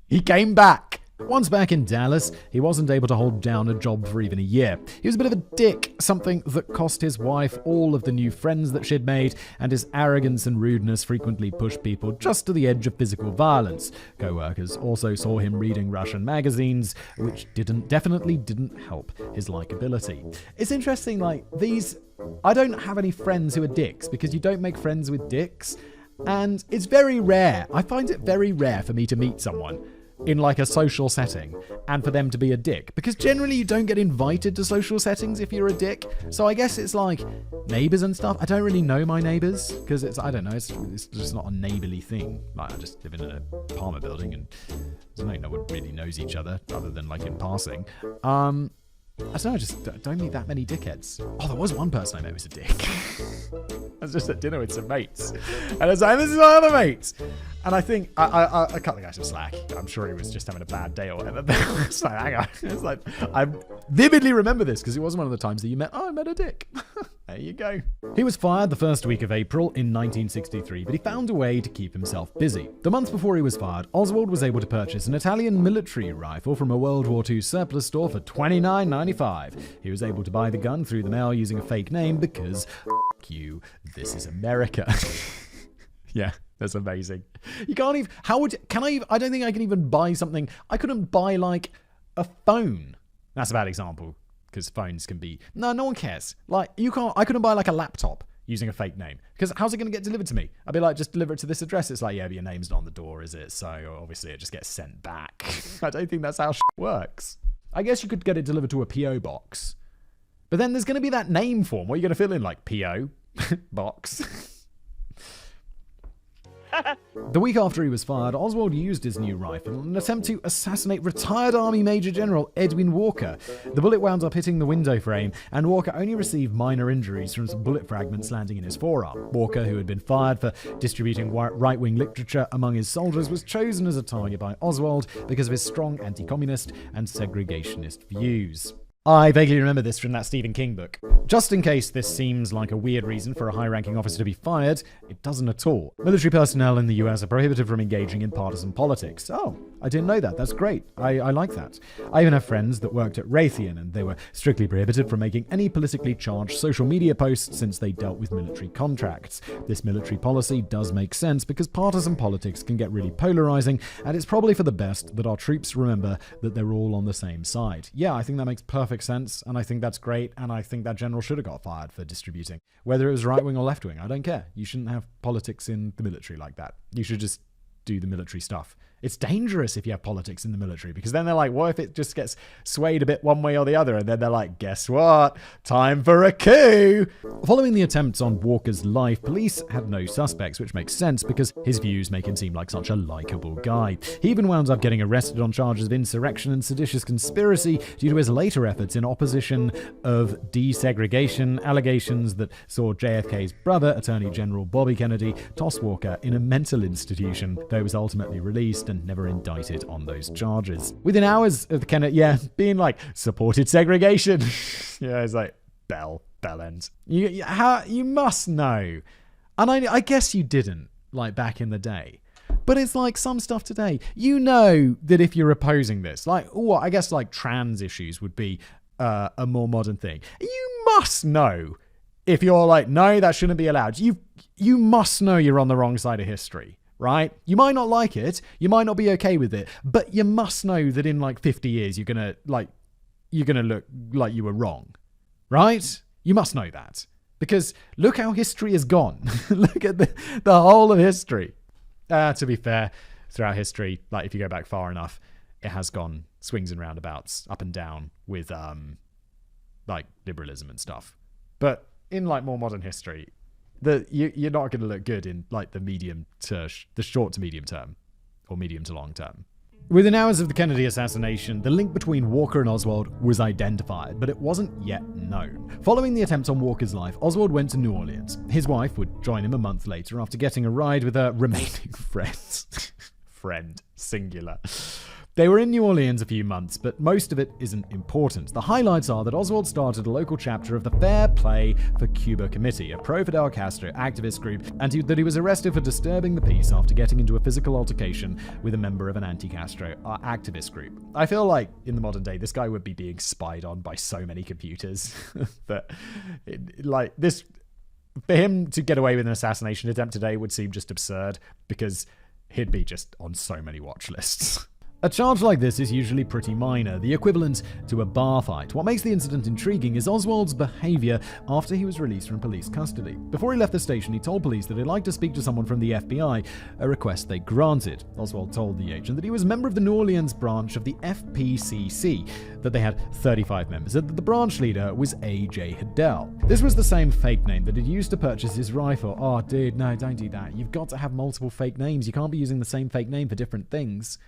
He came back. Once back in Dallas, he wasn't able to hold down a job for even a year. He was a bit of a dick, something that cost his wife all of the new friends that she'd made, and his arrogance and rudeness frequently pushed people just to the edge of physical violence. Co-workers also saw him reading Russian magazines, which definitely didn't help his likability. It's interesting, like, I don't have any friends who are dicks, because you don't make friends with dicks, and it's very rare. I find it very rare for me to meet someone in like a social setting and for them to be a dick, because generally you don't get invited to social settings if you're a dick. So I guess it's like neighbors and stuff. I don't really know my neighbors because it's just not a neighborly thing. Like, I just live in an apartment building and no one really knows each other other than like in passing. I don't know, I just don't meet that many dickheads. Oh, there was one person I met who was a dick. I was just at dinner with some mates. And I was like, this is my other mates. And I think, I cut the guy some slack. I'm sure he was just having a bad day or whatever. But it's like, hang on. It's like, I vividly remember this because it was one of the times that you met, I met a dick. There you go. He was fired the first week of April in 1963, but he found a way to keep himself busy. The month before he was fired, Oswald was able to purchase an Italian military rifle from a World War II surplus store for $29.95. He was able to buy the gun through the mail using a fake name because, f*** you, this is America. Yeah, that's amazing. You can't even, I don't think I can even buy something. I couldn't buy like a phone. That's a bad example. Because phones can be... No one cares. Like, I couldn't buy like a laptop using a fake name. Because how's it going to get delivered to me? I'd be like, just deliver it to this address. It's like, yeah, but your name's not on the door, is it? So obviously it just gets sent back. I don't think that's how shit works. I guess you could get it delivered to a P.O. box. But then there's going to be that name form. What are you going to fill in? Like, P.O. box. The week after he was fired, Oswald used his new rifle in an attempt to assassinate retired Army Major General Edwin Walker. The bullet wound up hitting the window frame, and Walker only received minor injuries from some bullet fragments landing in his forearm. Walker, who had been fired for distributing right-wing literature among his soldiers, was chosen as a target by Oswald because of his strong anti-communist and segregationist views. I vaguely remember this from that Stephen King book. Just in case this seems like a weird reason for a high-ranking officer to be fired, it doesn't at all. Military personnel in the US are prohibited from engaging in partisan politics. Oh, I didn't know that. That's great. I like that. I even have friends that worked at Raytheon, and they were strictly prohibited from making any politically charged social media posts since they dealt with military contracts. This military policy does make sense because partisan politics can get really polarizing, and it's probably for the best that our troops remember that they're all on the same side. Yeah, I think that makes perfect sense, and I think that's great, and I think that general should have got fired for distributing. Whether it was right-wing or left-wing, I don't care. You shouldn't have politics in the military like that. You should just do the military stuff. It's dangerous if you have politics in the military, because then they're like, what if it just gets swayed a bit one way or the other? And then they're like, guess what? Time for a coup! Following the attempts on Walker's life, police had no suspects, which makes sense because his views make him seem like such a likable guy. He even wound up getting arrested on charges of insurrection and seditious conspiracy due to his later efforts in opposition of desegregation, allegations that saw JFK's brother, Attorney General Bobby Kennedy, toss Walker in a mental institution, though he was ultimately released and never indicted on those charges. Within hours of the Kennedy, being like, supported segregation. It's like, bell end. You must know. And I guess you didn't, like back in the day. But it's like some stuff today. You know that if you're opposing this, I guess like trans issues would be a more modern thing. You must know if you're like, no, that shouldn't be allowed. You must know you're on the wrong side of history. Right? You might not like it, you might not be okay with it, but you must know that in like 50 years you're gonna look like you were wrong. Right? You must know that. Because look how history has gone. Look at the whole of history. To be fair, throughout history, like if you go back far enough, it has gone swings and roundabouts, up and down with like liberalism and stuff. But in like more modern history, you're not going to look good in like the short to medium term, or medium to long term. Within hours of the Kennedy assassination, the link between Walker and Oswald was identified, but it wasn't yet known. Following the attempts on Walker's life, Oswald went to New Orleans. His wife would join him a month later after getting a ride with her remaining friends. Friend, singular. They were in New Orleans a few months, but most of it isn't important. The highlights are that Oswald started a local chapter of the Fair Play for Cuba Committee, a pro-Fidel Castro activist group, and that he was arrested for disturbing the peace after getting into a physical altercation with a member of an anti-Castro activist group. I feel like, in the modern day, this guy would be being spied on by so many computers that, for him to get away with an assassination attempt today would seem just absurd, because he'd be just on so many watch lists. A charge like this is usually pretty minor, the equivalent to a bar fight. What makes the incident intriguing is Oswald's behavior after he was released from police custody. Before he left the station, he told police that he'd like to speak to someone from the FBI, a request they granted. Oswald told the agent that he was a member of the New Orleans branch of the FPCC, that they had 35 members, and that the branch leader was A.J. Hiddell. This was the same fake name that he'd used to purchase his rifle. Oh, dude, no, don't do that. You've got to have multiple fake names. You can't be using the same fake name for different things.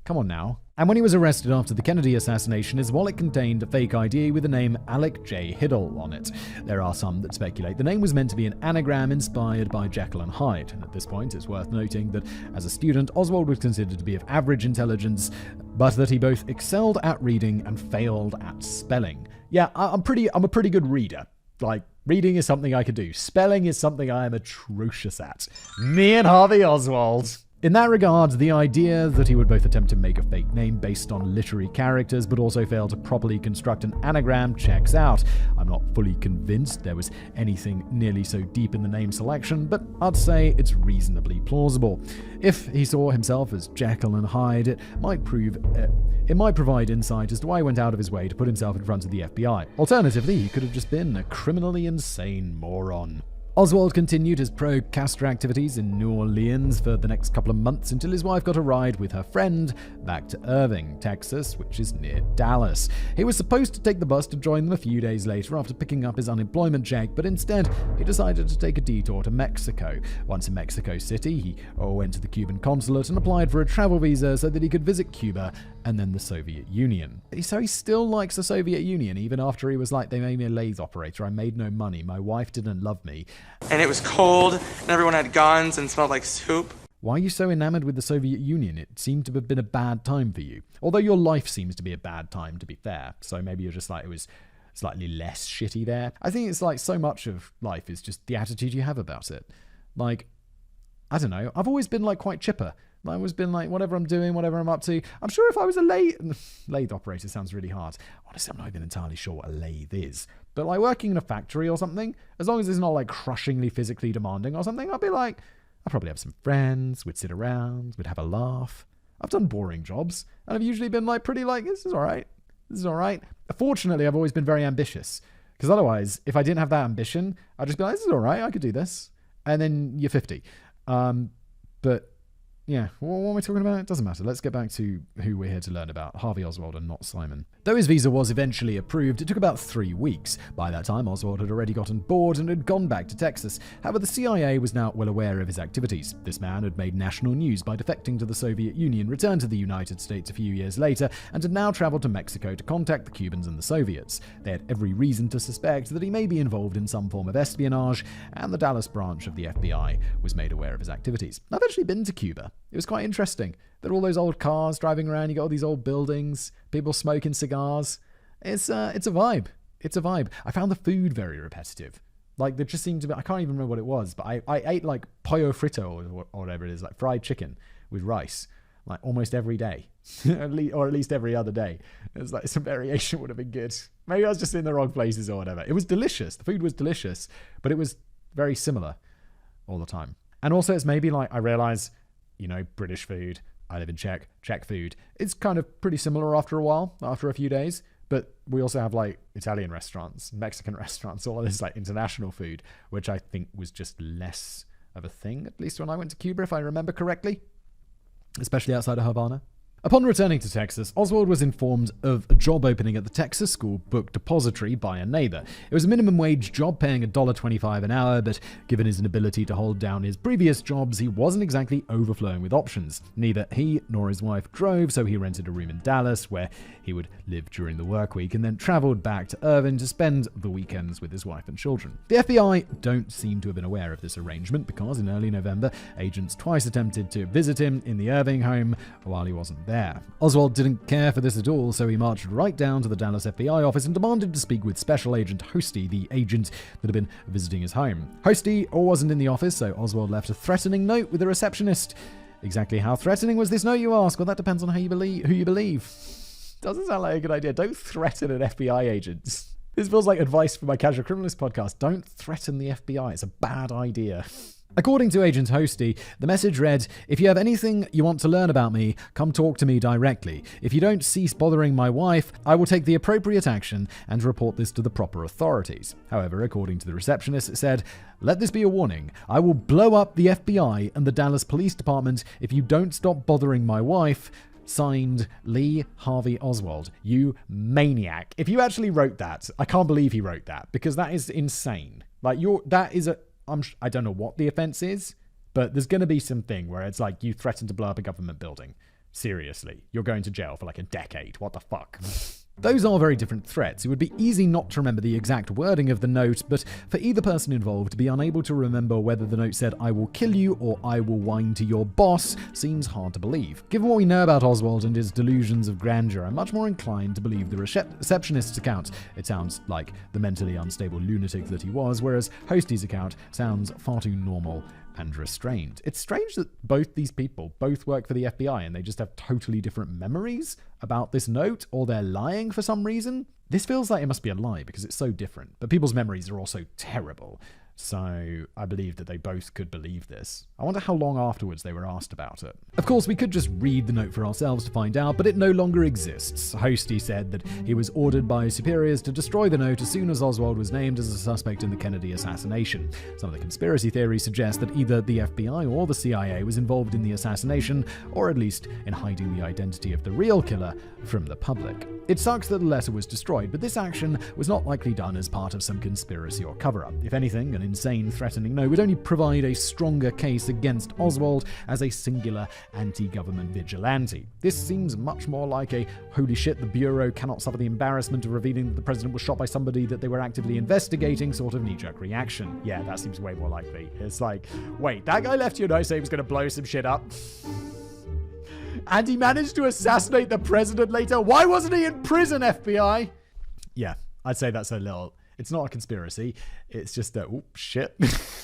Come on now. And when he was arrested after the Kennedy assassination, his wallet contained a fake ID with the name Alec J. Hiddle on it. There are some that speculate the name was meant to be an anagram inspired by Jekyll and Hyde. And at this point, it's worth noting that as a student, Oswald was considered to be of average intelligence, but that he both excelled at reading and failed at spelling. Yeah, I'm a pretty good reader. Like, reading is something I can do. Spelling is something I am atrocious at. Me and Harvey Oswald. In that regard, the idea that he would both attempt to make a fake name based on literary characters but also fail to properly construct an anagram checks out. I'm not fully convinced there was anything nearly so deep in the name selection, but I'd say it's reasonably plausible. If he saw himself as Jekyll and Hyde, it might provide insight as to why he went out of his way to put himself in front of the FBI. Alternatively, he could have just been a criminally insane moron. Oswald continued his pro-Castro activities in New Orleans for the next couple of months until his wife got a ride with her friend back to Irving, Texas, which is near Dallas. He was supposed to take the bus to join them a few days later after picking up his unemployment check, but instead he decided to take a detour to Mexico. Once in Mexico City, he went to the Cuban consulate and applied for a travel visa so that he could visit Cuba and then the Soviet Union. So he still likes the Soviet Union, even after he was like, they made me a lathe operator, I made no money, my wife didn't love me. And it was cold, and everyone had guns and smelled like soup. Why are you so enamored with the Soviet Union? It seemed to have been a bad time for you. Although your life seems to be a bad time, to be fair. So maybe you're just like, it was slightly less shitty there. I think it's like so much of life is just the attitude you have about it. Like, I don't know, I've always been like quite chipper. I've always been like, whatever I'm doing, whatever I'm up to. I'm sure if I was a lathe operator sounds really hard. Honestly, I'm not even entirely sure what a lathe is. But like working in a factory or something, as long as it's not like crushingly physically demanding or something, I'd be like, I'd probably have some friends, we'd sit around, we'd have a laugh. I've done boring jobs, and I've usually been like pretty like, this is all right. This is all right. Fortunately, I've always been very ambitious. Because otherwise, if I didn't have that ambition, I'd just be like, this is all right, I could do this. And then you're 50. But yeah, what am I talking about? It doesn't matter. Let's get back to who we're here to learn about, Harvey Oswald and not Simon. Though his visa was eventually approved, it took about 3 weeks. By that time, Oswald had already gotten bored and had gone back to Texas. However, the CIA was now well aware of his activities. This man had made national news by defecting to the Soviet Union, returned to the United States a few years later, and had now traveled to Mexico to contact the Cubans and the Soviets. They had every reason to suspect that he may be involved in some form of espionage, and the Dallas branch of the FBI was made aware of his activities. I've actually been to Cuba. It was quite interesting. There are all those old cars driving around, you got all these old buildings, people smoking cigars. It's a vibe. It's a vibe. I found the food very repetitive. Like, there just seemed to be, I can't even remember what it was, but I ate like pollo frito or whatever it is, like fried chicken with rice, like almost every day, or at least every other day. It was like some variation would have been good. Maybe I was just in the wrong places or whatever. It was delicious. The food was delicious, but it was very similar all the time. And also it's maybe like I realize, you know, British food, I live in Czech food. It's kind of pretty similar after a while, after a few days. But we also have like Italian restaurants, Mexican restaurants, all of this like international food, which I think was just less of a thing, at least when I went to Cuba, if I remember correctly, especially outside of Havana. Upon returning to Texas, Oswald was informed of a job opening at the Texas School Book Depository by a neighbor. It was a minimum wage job paying $1.25 an hour, but given his inability to hold down his previous jobs, he wasn't exactly overflowing with options. Neither he nor his wife drove, so he rented a room in Dallas where he would live during the work week and then traveled back to Irving to spend the weekends with his wife and children. The FBI don't seem to have been aware of this arrangement because in early November, agents twice attempted to visit him in the Irving home while he wasn't there. Oswald didn't care for this at all, so he marched right down to the Dallas FBI office and demanded to speak with Special Agent Hosty, the agent that had been visiting his home. Hosty wasn't in the office, so Oswald left a threatening note with the receptionist. Exactly how threatening was this note, you ask? Well, that depends on who you believe. Doesn't sound like a good idea. Don't threaten an FBI agent. This feels like advice for my Casual Criminalist podcast. Don't threaten the FBI. It's a bad idea. According to Agent Hosty, the message read, "If you have anything you want to learn about me, come talk to me directly. If you don't cease bothering my wife, I will take the appropriate action and report this to the proper authorities." However, according to the receptionist, it said, "Let this be a warning. I will blow up the FBI and the Dallas Police Department if you don't stop bothering my wife. Signed, Lee Harvey Oswald. You maniac." If you actually wrote that, I can't believe he wrote that, because that is insane. Like, I don't know what the offense is, but there's going to be something where it's like you threaten to blow up a government building. Seriously, you're going to jail for like a decade. What the fuck? Those are very different threats. It would be easy not to remember the exact wording of the note, but for either person involved to be unable to remember whether the note said, "I will kill you" or "I will whine to your boss" seems hard to believe. Given what we know about Oswald and his delusions of grandeur, I'm much more inclined to believe the receptionist's account. It sounds like the mentally unstable lunatic that he was, whereas Hosty's account sounds far too normal and restrained. It's strange that both these people both work for the FBI and they just have totally different memories about this note, or they're lying for some reason. This feels like it must be a lie because it's so different, but people's memories are also terrible. So I believe that they both could believe this. I wonder how long afterwards they were asked about it. Of course, we could just read the note for ourselves to find out, but it no longer exists. Hosty said that he was ordered by superiors to destroy the note as soon as Oswald was named as a suspect in the Kennedy assassination. Some of the conspiracy theories suggest that either the FBI or the CIA was involved in the assassination, or at least in hiding the identity of the real killer from the public. It sucks that the letter was destroyed, but this action was not likely done as part of some conspiracy or cover-up. If anything, an insane, threatening note would only provide a stronger case against Oswald as a singular anti-government vigilante. This seems much more like a holy shit, the Bureau cannot suffer the embarrassment of revealing that the president was shot by somebody that they were actively investigating sort of knee-jerk reaction. Yeah, that seems way more likely. It's like, wait, that guy left you a note saying he was going to blow some shit up? And he managed to assassinate the president later? Why wasn't he in prison, FBI? Yeah, I'd say that's a little... It's not a conspiracy. It's just a, oops, shit.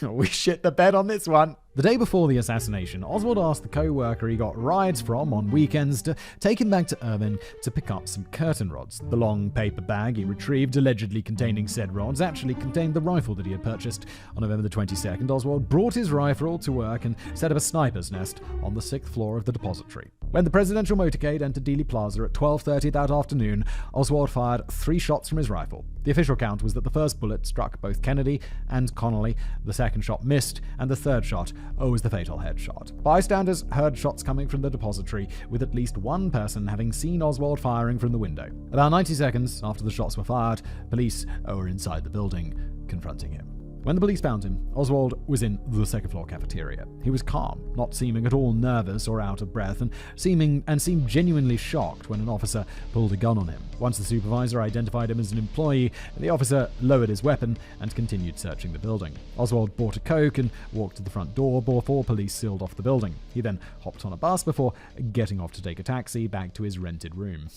We shit the bed on this one. The day before the assassination, Oswald asked the co-worker he got rides from on weekends to take him back to Irvine to pick up some curtain rods. The long paper bag he retrieved, allegedly containing said rods, actually contained the rifle that he had purchased. On November the 22nd, Oswald brought his rifle to work and set up a sniper's nest on the 6th floor of the depository. When the presidential motorcade entered Dealey Plaza at 12:30 that afternoon, Oswald fired 3 shots from his rifle. The official count was that the first bullet struck both Kennedy and Connolly, the second shot missed, and the third shot was the fatal headshot. Bystanders heard shots coming from the depository, with at least one person having seen Oswald firing from the window. About 90 seconds after the shots were fired, police were inside the building, confronting him. When the police found him, Oswald was in the second floor cafeteria. He was calm, not seeming at all nervous or out of breath, and seemed genuinely shocked when an officer pulled a gun on him. Once the supervisor identified him as an employee, the officer lowered his weapon and continued searching the building. Oswald bought a Coke and walked to the front door before police sealed off the building. He then hopped on a bus before getting off to take a taxi back to his rented room.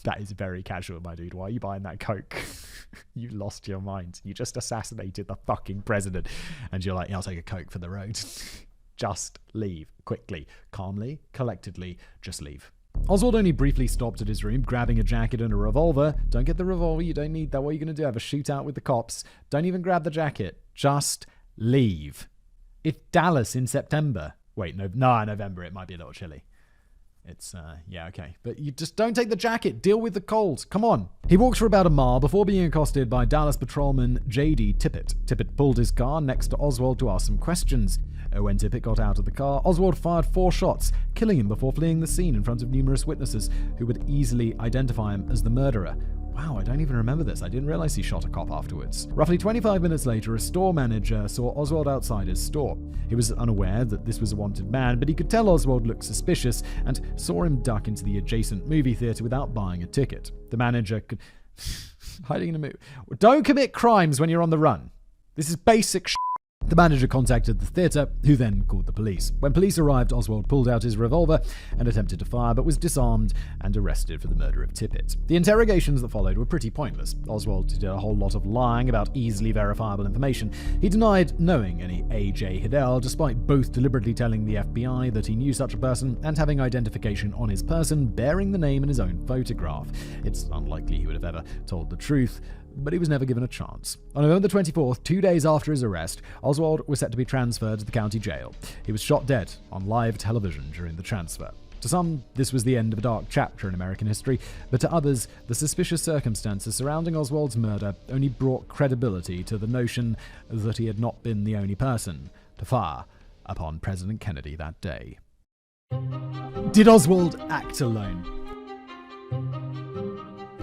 That is very casual, my dude. Why are you buying that Coke? You lost your mind. You just assassinated the fucking president. And you're like, yeah, I'll take a Coke for the road. Just leave. Quickly. Calmly. Collectedly. Just leave. Oswald only briefly stopped at his room, grabbing a jacket and a revolver. Don't get the revolver. You don't need that. What are you going to do? Have a shootout with the cops? Don't even grab the jacket. Just leave. It's Dallas in September. Wait, no, November. It might be a little chilly. It's, yeah, okay. But you just don't take the jacket. Deal with the cold. Come on. He walked for about a mile before being accosted by Dallas patrolman J.D. Tippett. Tippett pulled his car next to Oswald to ask some questions. When Tippett got out of the car, Oswald fired 4 shots, killing him before fleeing the scene in front of numerous witnesses who would easily identify him as the murderer. Wow, I don't even remember this. I didn't realize he shot a cop afterwards. Roughly 25 minutes later, a store manager saw Oswald outside his store. He was unaware that this was a wanted man, but he could tell Oswald looked suspicious and saw him duck into the adjacent movie theater without buying a ticket. The manager could... hiding in a movie... Don't commit crimes when you're on the run. This is basic shit. The manager contacted the theater, who then called the police. When police arrived, Oswald pulled out his revolver and attempted to fire, but was disarmed and arrested for the murder of Tippett. The interrogations that followed were pretty pointless. Oswald did a whole lot of lying about easily verifiable information. He denied knowing any A.J. Hidell, despite both deliberately telling the FBI that he knew such a person and having identification on his person bearing the name in his own photograph. It's unlikely he would have ever told the truth, but he was never given a chance. On November 24th, 2 days after his arrest, Oswald was set to be transferred to the county jail. He was shot dead on live television during the transfer. To some, this was the end of a dark chapter in American history, but to others, the suspicious circumstances surrounding Oswald's murder only brought credibility to the notion that he had not been the only person to fire upon President Kennedy that day. Did Oswald act alone?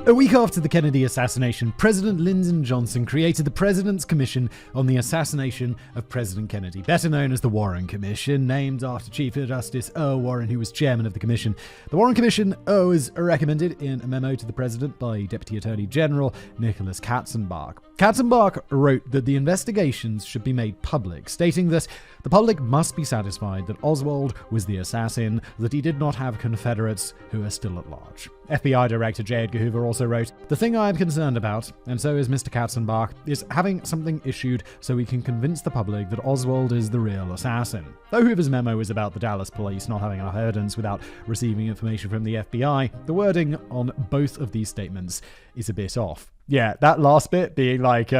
A week after the Kennedy assassination, President Lyndon Johnson created the President's Commission on the Assassination of President Kennedy, better known as the Warren Commission, named after Chief Justice Earl Warren, who was chairman of the commission. The Warren Commission was recommended in a memo to the President by Deputy Attorney General Nicholas Katzenbach. Katzenbach wrote that the investigations should be made public, stating that the public must be satisfied that Oswald was the assassin, that he did not have Confederates who are still at large. FBI Director J. Edgar Hoover also wrote, "The thing I am concerned about, and so is Mr. Katzenbach, is having something issued so we can convince the public that Oswald is the real assassin." Though Hoover's memo was about the Dallas police not having enough evidence without receiving information from the FBI, the wording on both of these statements is a bit off. Yeah, that last bit being like,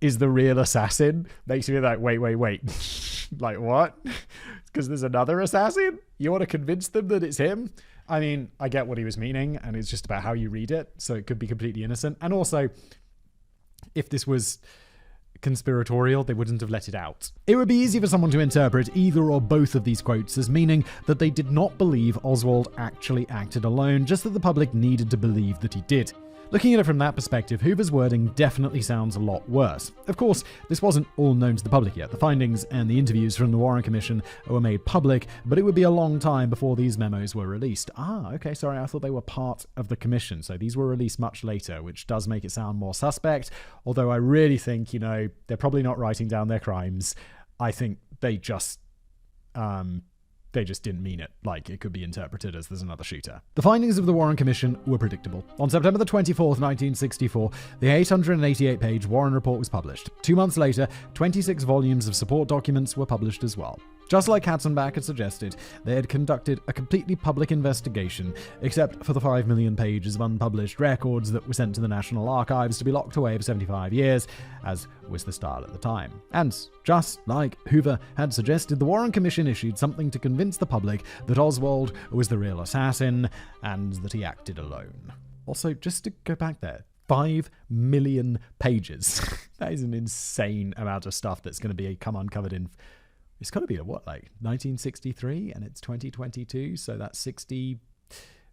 is the real assassin, makes me like, wait. Like, what? Because there's another assassin? You want to convince them that it's him? I mean, I get what he was meaning, and it's just about how you read it, so it could be completely innocent. And also, if this was conspiratorial, they wouldn't have let it out. It would be easy for someone to interpret either or both of these quotes as meaning that they did not believe Oswald actually acted alone, just that the public needed to believe that he did. Looking at it from that perspective, Hoover's wording definitely sounds a lot worse. Of course, this wasn't all known to the public yet. The findings and the interviews from the Warren Commission were made public, but it would be a long time before these memos were released. Okay, sorry, I thought they were part of the commission, so these were released much later, which does make it sound more suspect, although I really think, they're probably not writing down their crimes. I think they just didn't mean it. Like, it could be interpreted as there's another shooter. The findings of the Warren Commission were predictable. On September the 24th, 1964, the 888-page Warren Report was published. 2 months later, 26 volumes of support documents were published as well. Just like Katzenbach had suggested, they had conducted a completely public investigation, except for the 5 million pages of unpublished records that were sent to the National Archives to be locked away for 75 years, as was the style at the time. And just like Hoover had suggested, the Warren Commission issued something to convince the public that Oswald was the real assassin and that he acted alone. Also, just to go back there, 5 million pages. That is an insane amount of stuff that's going to become uncovered in... It's got to be 1963, and it's 2022, so that's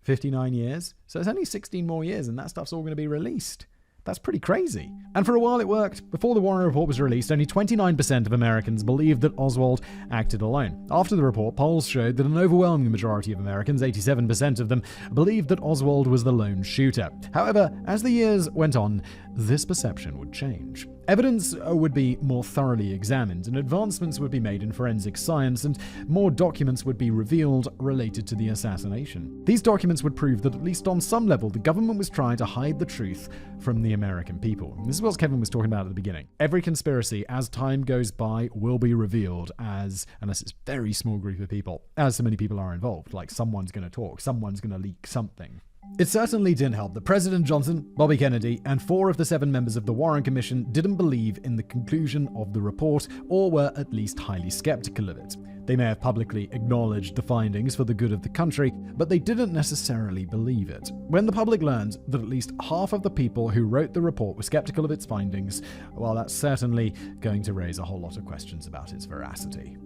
59 years. So it's only 16 more years, and that stuff's all going to be released. That's pretty crazy. And for a while it worked. Before the Warren Report was released, only 29% of Americans believed that Oswald acted alone. After the report, polls showed that an overwhelming majority of Americans, 87% of them, believed that Oswald was the lone shooter. However, as the years went on, this perception would change. Evidence would be more thoroughly examined, and advancements would be made in forensic science, and more documents would be revealed related to the assassination. These documents would prove that, at least on some level, the government was trying to hide the truth from the American people. This is what Kevin was talking about at the beginning. Every conspiracy, as time goes by, will be revealed as, unless it's a very small group of people, as so many people are involved. Like, someone's going to talk, someone's going to leak something. It certainly didn't help that President Johnson, Bobby Kennedy, and 4 of the 7 members of the Warren Commission didn't believe in the conclusion of the report, or were at least highly skeptical of it. They may have publicly acknowledged the findings for the good of the country, but they didn't necessarily believe it. When the public learned that at least half of the people who wrote the report were skeptical of its findings, well, that's certainly going to raise a whole lot of questions about its veracity.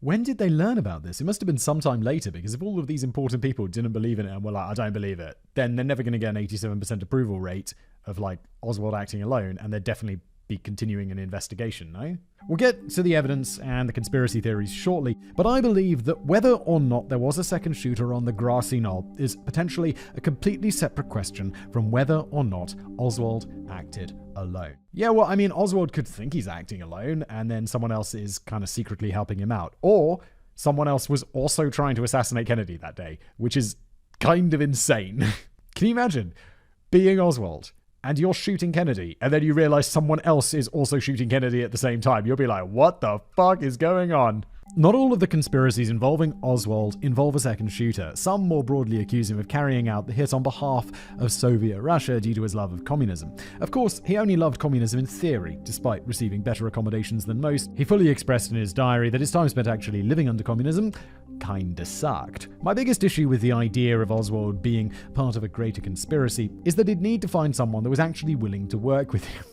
When did they learn about this? It must have been sometime later, because if all of these important people didn't believe in it and were like, I don't believe it, then they're never going to get an 87% approval rate of like Oswald acting alone, and they'd definitely be continuing an investigation, no? We'll get to the evidence and the conspiracy theories shortly, but I believe that whether or not there was a second shooter on the grassy knoll is potentially a completely separate question from whether or not Oswald acted alone. Yeah, well, I mean, Oswald could think he's acting alone, and then someone else is kind of secretly helping him out. Or someone else was also trying to assassinate Kennedy that day, which is kind of insane. Can you imagine being Oswald and you're shooting Kennedy, and then you realize someone else is also shooting Kennedy at the same time? You'll be like, what the fuck is going on? Not all of the conspiracies involving Oswald involve a second shooter. Some more broadly accuse him of carrying out the hit on behalf of Soviet Russia due to his love of communism. Of course, he only loved communism in theory, despite receiving better accommodations than most. He fully expressed in his diary that his time spent actually living under communism kinda sucked. My biggest issue with the idea of Oswald being part of a greater conspiracy is that he'd need to find someone that was actually willing to work with him.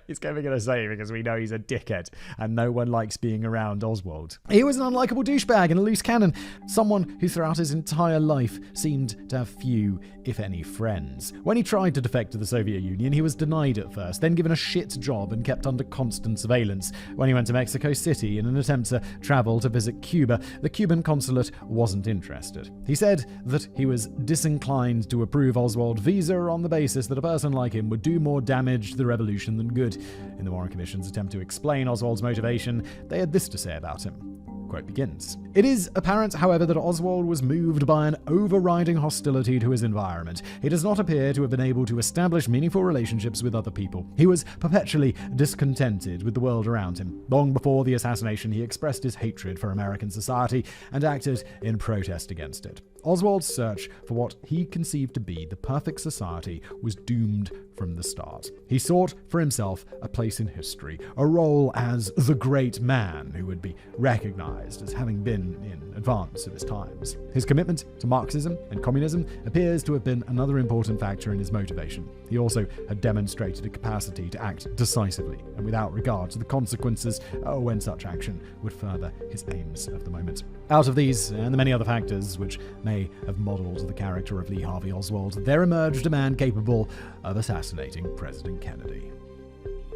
He's Kevin going to say, because we know he's a dickhead and no one likes being around Oswald. He was an unlikable douchebag and a loose cannon, someone who throughout his entire life seemed to have few, if any, friends. When he tried to defect to the Soviet Union, he was denied at first, then given a shit job and kept under constant surveillance. When he went to Mexico City in an attempt to travel to visit Cuba, the Cuban consulate wasn't interested. He said that he was disinclined to approve Oswald's visa on the basis that a person like him would do more damage to the revolution than some good. In the Warren Commission's attempt to explain Oswald's motivation, they had this to say about him. Quote begins. It is apparent, however, that Oswald was moved by an overriding hostility to his environment. He does not appear to have been able to establish meaningful relationships with other people. He was perpetually discontented with the world around him. Long before the assassination, he expressed his hatred for American society and acted in protest against it. Oswald's search for what he conceived to be the perfect society was doomed from the start. He sought for himself a place in history, a role as the great man who would be recognized as having been in advance of his times. His commitment to Marxism and communism appears to have been another important factor in his motivation. He also had demonstrated a capacity to act decisively and without regard to the consequences when such action would further his aims of the moment. Out of these and the many other factors which may have modeled the character of Lee Harvey Oswald, there emerged a man capable of assassinating President Kennedy.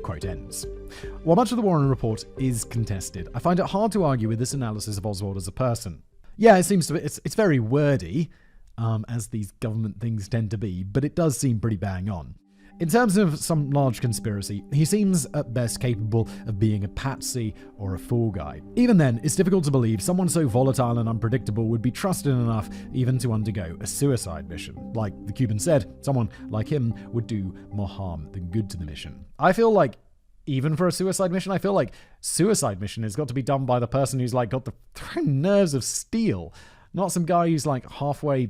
Quote ends. While much of the Warren Report is contested, I find it hard to argue with this analysis of Oswald as a person. Yeah, it seems to be, it's very wordy, as these government things tend to be, but it does seem pretty bang on. In terms of some large conspiracy, he seems at best capable of being a patsy or a fool guy. Even then, it's difficult to believe someone so volatile and unpredictable would be trusted enough even to undergo a suicide mission. Like the Cuban said, someone like him would do more harm than good to the mission. I feel like even for a suicide mission, I feel like suicide mission has got to be done by the person who's like got the nerves of steel, not some guy who's like halfway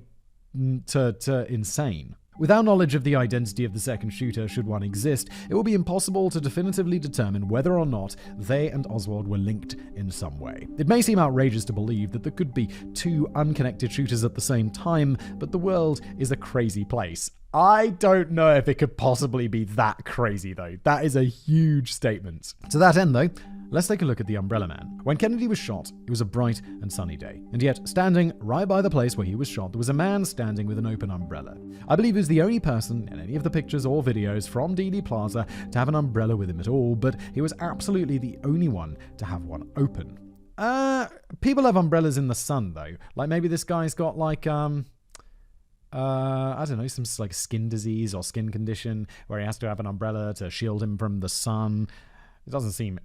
to insane. Without knowledge of the identity of the second shooter, should one exist, it will be impossible to definitively determine whether or not they and Oswald were linked in some way. It may seem outrageous to believe that there could be two unconnected shooters at the same time, but the world is a crazy place. I don't know if it could possibly be that crazy, though. That is a huge statement. To that end, though, let's take a look at the Umbrella Man. When Kennedy was shot, it was a bright and sunny day. And yet, standing right by the place where he was shot, there was a man standing with an open umbrella. I believe he was the only person in any of the pictures or videos from Dealey Plaza to have an umbrella with him at all, but he was absolutely the only one to have one open. People have umbrellas in the sun, though. Like, maybe this guy's got, like, I don't know, some like skin disease or skin condition where he has to have an umbrella to shield him from the sun. It doesn't seem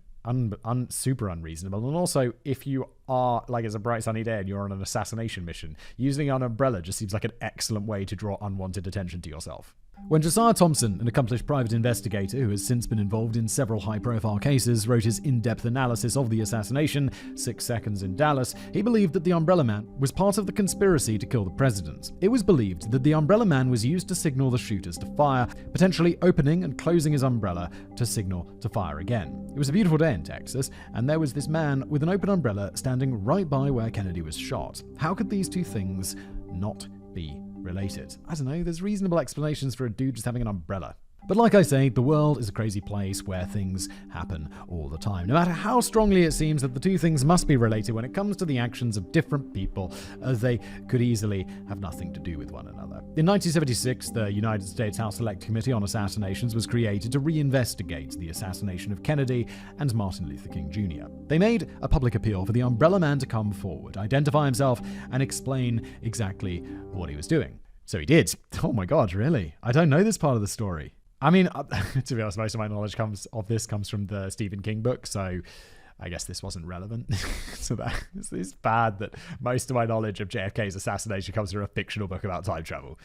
super unreasonable. And also, if you are, like, it's a bright sunny day and you're on an assassination mission, using an umbrella just seems like an excellent way to draw unwanted attention to yourself. When Josiah Thompson, an accomplished private investigator who has since been involved in several high-profile cases, wrote his in-depth analysis of the assassination, 6 Seconds in Dallas, he believed that the Umbrella Man was part of the conspiracy to kill the president. It was believed that the Umbrella Man was used to signal the shooters to fire, potentially opening and closing his umbrella to signal to fire again. It was a beautiful day in Texas, and there was this man with an open umbrella standing right by where Kennedy was shot. How could these two things not be related? I don't know, there's reasonable explanations for a dude just having an umbrella. But like I say, the world is a crazy place where things happen all the time. No matter how strongly it seems that the two things must be related when it comes to the actions of different people, they could easily have nothing to do with one another. In 1976, the United States House Select Committee on Assassinations was created to reinvestigate the assassination of Kennedy and Martin Luther King Jr. They made a public appeal for the Umbrella Man to come forward, identify himself, and explain exactly what he was doing. So he did. Oh my God, really? I don't know this part of the story. I mean, to be honest, most of my knowledge comes from the Stephen King book, so I guess this wasn't relevant. So it's bad that most of my knowledge of JFK's assassination comes from a fictional book about time travel.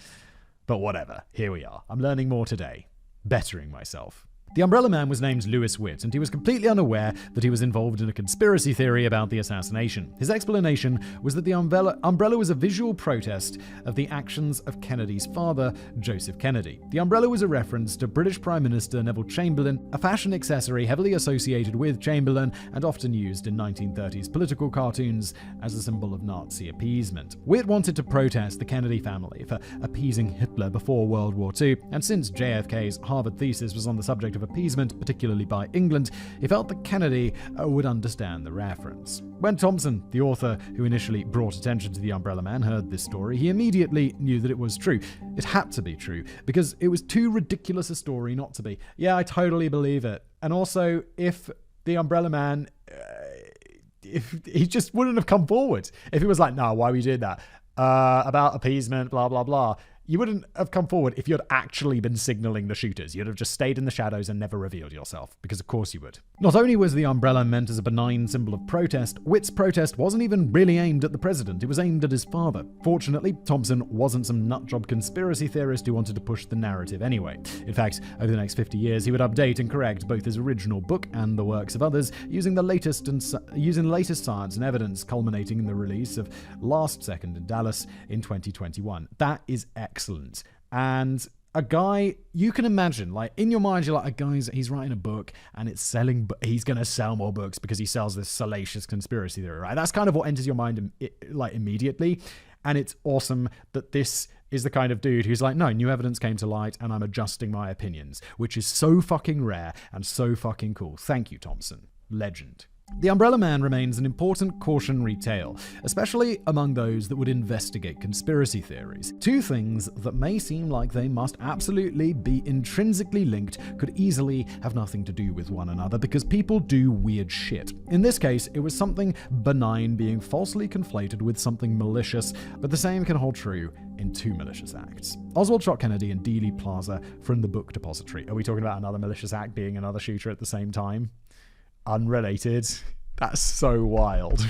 But whatever, here we are. I'm learning more today, bettering myself. The Umbrella Man was named Lewis Witt, and he was completely unaware that he was involved in a conspiracy theory about the assassination. His explanation was that the umbrella was a visual protest of the actions of Kennedy's father, Joseph Kennedy. The umbrella was a reference to British Prime Minister Neville Chamberlain, a fashion accessory heavily associated with Chamberlain and often used in 1930s political cartoons as a symbol of Nazi appeasement. Witt wanted to protest the Kennedy family for appeasing Hitler before World War II, and since JFK's Harvard thesis was on the subject of appeasement, particularly by England, he felt that Kennedy would understand the reference. When Thompson, the author who initially brought attention to the Umbrella Man, heard this story, he immediately knew that it was true. It had to be true, because it was too ridiculous a story not to be. Yeah, I totally believe it. And also, if the Umbrella Man, if he just wouldn't have come forward. If he was like, no, why are we doing that? About appeasement, blah, blah, blah. You wouldn't have come forward if you'd actually been signaling the shooters. You'd have just stayed in the shadows and never revealed yourself, because of course you would. Not only was the umbrella meant as a benign symbol of protest, Witt's protest wasn't even really aimed at the president. It was aimed at his father. Fortunately, Thompson wasn't some nutjob conspiracy theorist who wanted to push the narrative anyway. In fact, over the next 50 years, he would update and correct both his original book and the works of others, using the latest science and evidence, culminating in the release of Last Second in Dallas in 2021. That is excellent. And a guy, you can imagine, like, in your mind, you're like, a guy's, he's writing a book and it's selling, he's going to sell more books because he sells this salacious conspiracy theory, right? That's kind of what enters your mind, like, immediately. And it's awesome that this is the kind of dude who's like, no, new evidence came to light and I'm adjusting my opinions, which is so fucking rare and so fucking cool. Thank you, Thompson. Legend. The Umbrella Man remains an important cautionary tale, especially among those that would investigate conspiracy theories. Two things that may seem like they must absolutely be intrinsically linked could easily have nothing to do with one another because people do weird shit. In this case, it was something benign being falsely conflated with something malicious, but the same can hold true in two malicious acts. Oswald shot Kennedy in Dealey Plaza from the book depository. Are we talking about another malicious act being another shooter at the same time? Unrelated. That's so wild.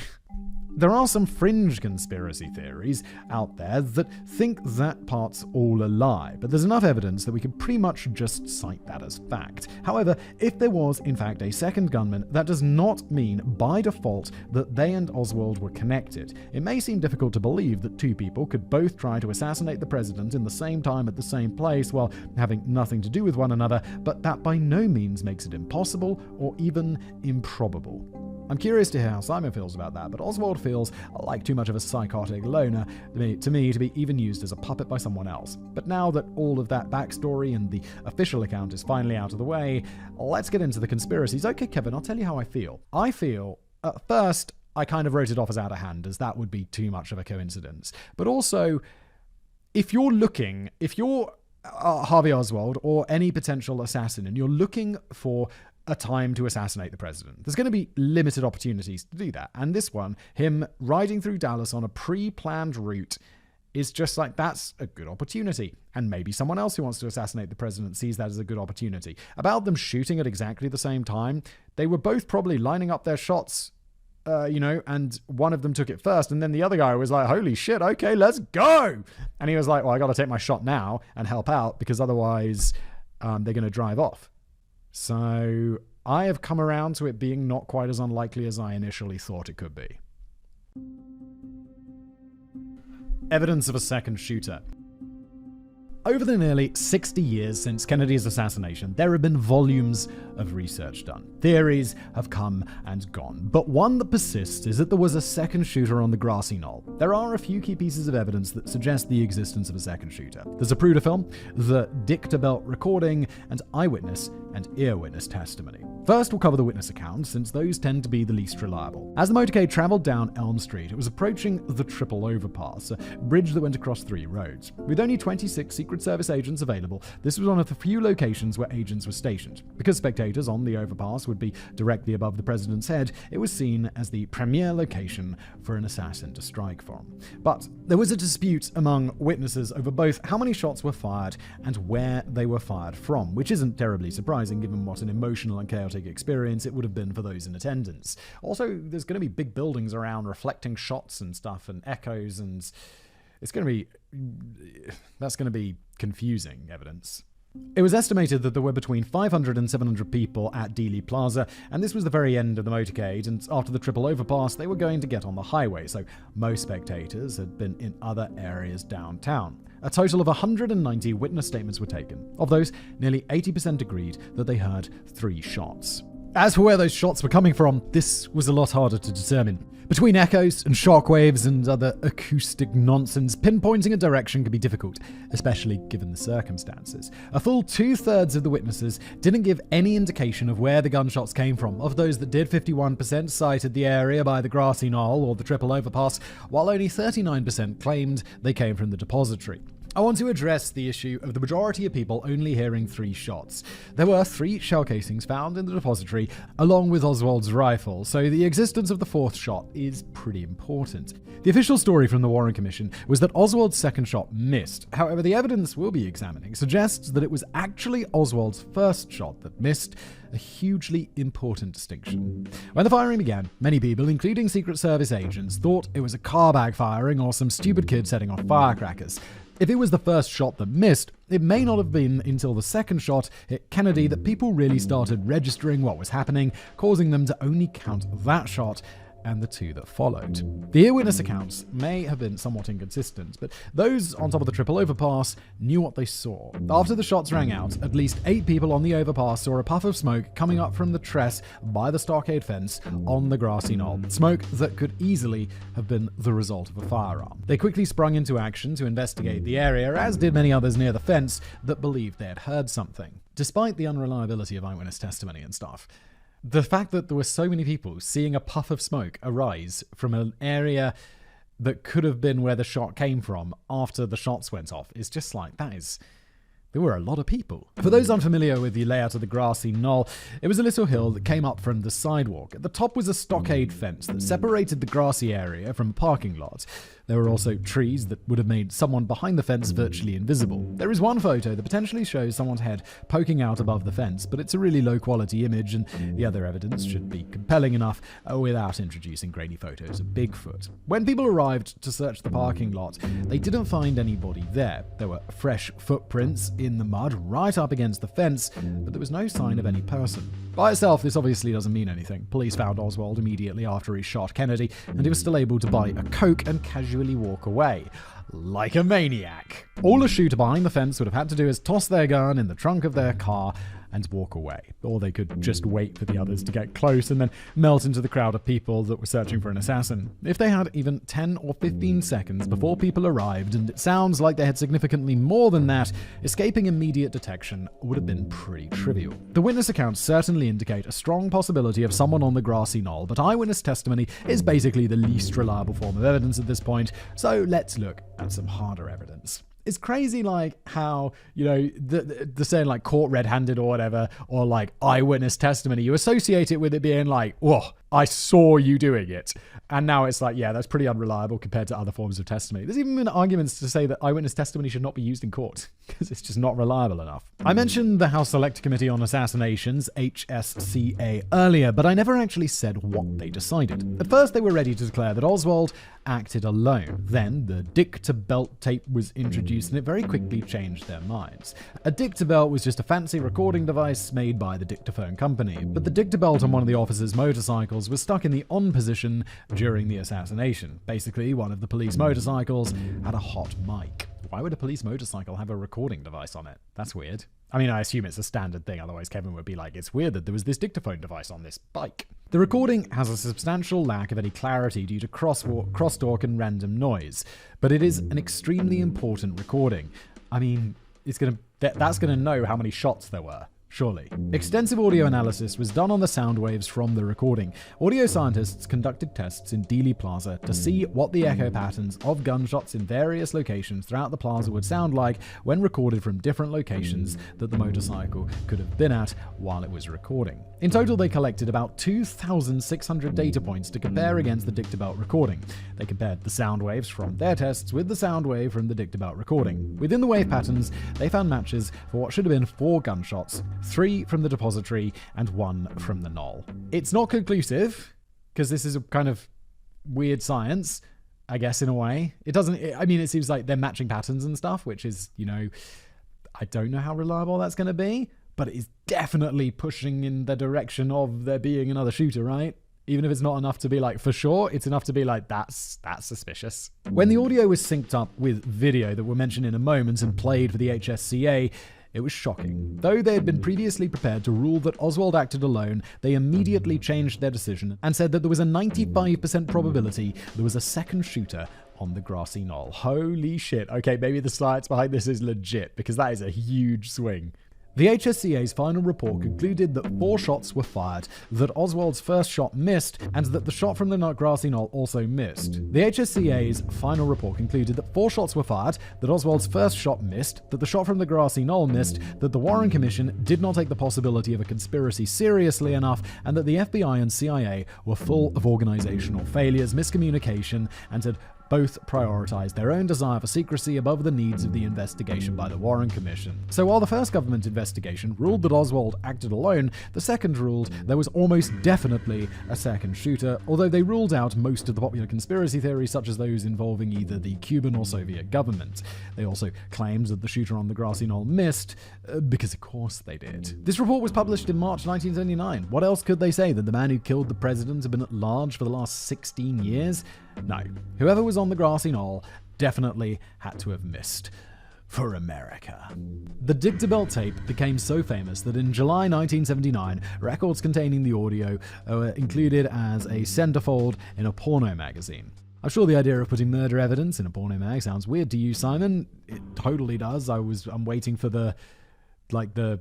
There are some fringe conspiracy theories out there that think that part's all a lie, but there's enough evidence that we could pretty much just cite that as fact. However, if there was in fact a second gunman, that does not mean by default that they and Oswald were connected. It may seem difficult to believe that two people could both try to assassinate the president in the same time at the same place while having nothing to do with one another, but that by no means makes it impossible or even improbable. I'm curious to hear how Simon feels about that, but Oswald feels like too much of a psychotic loner to me to be even used as a puppet by someone else. But now that all of that backstory and the official account is finally out of the way, let's get into the conspiracies. Okay, Kevin, I'll tell you how I feel. I feel, at first, I kind of wrote it off as out of hand, as that would be too much of a coincidence. But also, if you're Harvey Oswald or any potential assassin and you're looking for a time to assassinate the president, there's going to be limited opportunities to do that. And this one, him riding through Dallas on a pre-planned route, is just like, that's a good opportunity. And maybe someone else who wants to assassinate the president sees that as a good opportunity. About them shooting at exactly the same time, they were both probably lining up their shots, and one of them took it first, and then the other guy was like, holy shit, okay, let's go. And he was like, well, I got to take my shot now and help out because otherwise they're going to drive off. So I have come around to it being not quite as unlikely as I initially thought it could be. Evidence of a second shooter. Over the nearly 60 years since Kennedy's assassination, there have been volumes of research done. Theories have come and gone, but one that persists is that there was a second shooter on the grassy knoll. There are a few key pieces of evidence that suggest the existence of a second shooter. There's a Zapruder film, the Dictabelt recording, and eyewitness and ear-witness testimony. First, we'll cover the witness accounts, since those tend to be the least reliable. As the motorcade traveled down Elm Street, it was approaching the Triple Overpass, a bridge that went across 3 roads. With only 26 Secret Service agents available, this was one of the few locations where agents were stationed. Because spectators on the overpass would be directly above the president's head, it was seen as the premier location for an assassin to strike from. But there was a dispute among witnesses over both how many shots were fired and where they were fired from, which isn't terribly surprising given what an emotional and chaotic experience it would have been for those in attendance. Also, there's going to be big buildings around reflecting shots and stuff and echoes, and that's going to be confusing evidence. It was estimated that there were between 500 and 700 people at Dealey Plaza, and this was the very end of the motorcade, and after the triple overpass, they were going to get on the highway, so most spectators had been in other areas downtown. A total of 190 witness statements were taken. Of those, nearly 80% agreed that they heard 3 shots. As for where those shots were coming from, this was a lot harder to determine. Between echoes and shockwaves and other acoustic nonsense, pinpointing a direction could be difficult, especially given the circumstances. A full 2/3 of the witnesses didn't give any indication of where the gunshots came from. Of those that did, 51% cited the area by the grassy knoll or the triple overpass, while only 39% claimed they came from the depository. I want to address the issue of the majority of people only hearing 3 shots. There were 3 shell casings found in the depository, along with Oswald's rifle, so the existence of the 4th shot is pretty important. The official story from the Warren Commission was that Oswald's second shot missed. However, the evidence we'll be examining suggests that it was actually Oswald's first shot that missed, a hugely important distinction. When the firing began, many people, including Secret Service agents, thought it was a car backfiring or some stupid kid setting off firecrackers. If it was the first shot that missed, it may not have been until the second shot hit Kennedy that people really started registering what was happening, causing them to only count that shot and the 2 that followed. The Eyewitness accounts may have been somewhat inconsistent, but those on top of the triple overpass knew what they saw. After the shots rang out, at least 8 people on the overpass saw a puff of smoke coming up from the tress by the stockade fence on the grassy knoll. Smoke that could easily have been the result of a firearm. They quickly sprung into action to investigate the area, as did many others near the fence that believed they had heard something. Despite the unreliability of eyewitness testimony and stuff, the fact that there were so many people seeing a puff of smoke arise from an area that could have been where the shot came from after the shots went off is just like, there were a lot of people. For those unfamiliar with the layout of the grassy knoll, it was a little hill that came up from the sidewalk. At the top was a stockade fence that separated the grassy area from a parking lot. There were also trees that would have made someone behind the fence virtually invisible. There is one photo that potentially shows someone's head poking out above the fence, but it's a really low-quality image, and the other evidence should be compelling enough without introducing grainy photos of Bigfoot. When people arrived to search the parking lot, they didn't find anybody there. There were fresh footprints in the mud right up against the fence, but there was no sign of any person. By itself, this obviously doesn't mean anything. Police found Oswald immediately after he shot Kennedy, and he was still able to buy a Coke and casually walk away. Like a maniac. All a shooter behind the fence would have had to do is toss their gun in the trunk of their car and walk away. Or they could just wait for the others to get close and then melt into the crowd of people that were searching for an assassin. If they had even 10 or 15 seconds before people arrived, and it sounds like they had significantly more than that, escaping immediate detection would have been pretty trivial. The witness accounts certainly indicate a strong possibility of someone on the grassy knoll, but eyewitness testimony is basically the least reliable form of evidence at this point, so let's look at some harder evidence. It's crazy, like, how, you know, the saying, like, caught red-handed or whatever, or, like, eyewitness testimony, you associate it with it being like, whoa, I saw you doing it. And now it's like, yeah, that's pretty unreliable compared to other forms of testimony. There's even been arguments to say that eyewitness testimony should not be used in court, because it's just not reliable enough. I mentioned the House Select Committee on Assassinations, HSCA, earlier, but I never actually said what they decided. At first, they were ready to declare that Oswald acted alone. Then, the dick-to-belt tape was introduced, and it very quickly changed their minds. A dick-to-belt was just a fancy recording device made by the dictaphone company, but the dick-to-belt on one of the officers' motorcycles was stuck in the on position during the assassination. Basically, one of the police motorcycles had a hot mic. Why would a police motorcycle have a recording device on it? That's weird. I mean, I assume it's a standard thing, otherwise Kevin would be like, it's weird that there was this dictaphone device on this bike. The recording has a substantial lack of any clarity due to crosstalk and random noise, but it is an extremely important recording. I mean, that's gonna know how many shots there were. Surely. Extensive audio analysis was done on the sound waves from the recording. Audio scientists conducted tests in Dealey Plaza to see what the echo patterns of gunshots in various locations throughout the plaza would sound like when recorded from different locations that the motorcycle could have been at while it was recording. In total, they collected about 2,600 data points to compare against the dick-to-belt recording. They compared the sound waves from their tests with the sound wave from the dick-to-belt recording. Within the wave patterns, they found matches for what should have been 4 gunshots, 3 from the depository, and 1 from the knoll. It's not conclusive, because this is a kind of weird science, I guess, in a way. It seems like they're matching patterns and stuff, which is, you know, I don't know how reliable that's going to be, but it is definitely pushing in the direction of there being another shooter, right? Even if it's not enough to be like, for sure, it's enough to be like, that's suspicious. When the audio was synced up with video that we'll mention in a moment and played for the HSCA, it was shocking. Though they had been previously prepared to rule that Oswald acted alone, they immediately changed their decision and said that there was a 95% probability there was a second shooter on the grassy knoll. Holy shit. Okay, maybe the science behind this is legit, because that is a huge swing. The HSCA's final report concluded that 4 shots were fired, that Oswald's first shot missed, and that the shot from the grassy knoll also missed. The HSCA's final report concluded that 4 shots were fired, that Oswald's first shot missed, that the shot from the grassy knoll missed, that the Warren Commission did not take the possibility of a conspiracy seriously enough, and that the FBI and CIA were full of organizational failures, miscommunication, and had both prioritized their own desire for secrecy above the needs of the investigation by the Warren Commission. So while the first government investigation ruled that Oswald acted alone, the second ruled there was almost definitely a second shooter, although they ruled out most of the popular conspiracy theories, such as those involving either the Cuban or Soviet government. They also claimed that the shooter on the grassy knoll missed, because of course they did. This report was published in March 1979. What else could they say? That the man who killed the president had been at large for the last 16 years? No. Whoever was on the grassy knoll definitely had to have missed. For America. The Dictabelt tape became so famous that in July 1979, records containing the audio were included as a centerfold in a porno magazine. I'm sure the idea of putting murder evidence in a porno mag sounds weird to you, Simon. It totally does. I'm waiting for to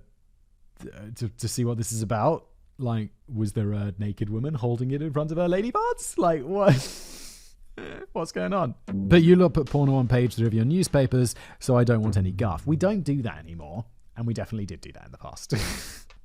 see what this is about. Like, was there a naked woman holding it in front of her lady parts? Like, what? What's going on? But you lot put porno on page 3 of your newspapers, so I don't want any guff. We don't do that anymore, and we definitely did do that in the past.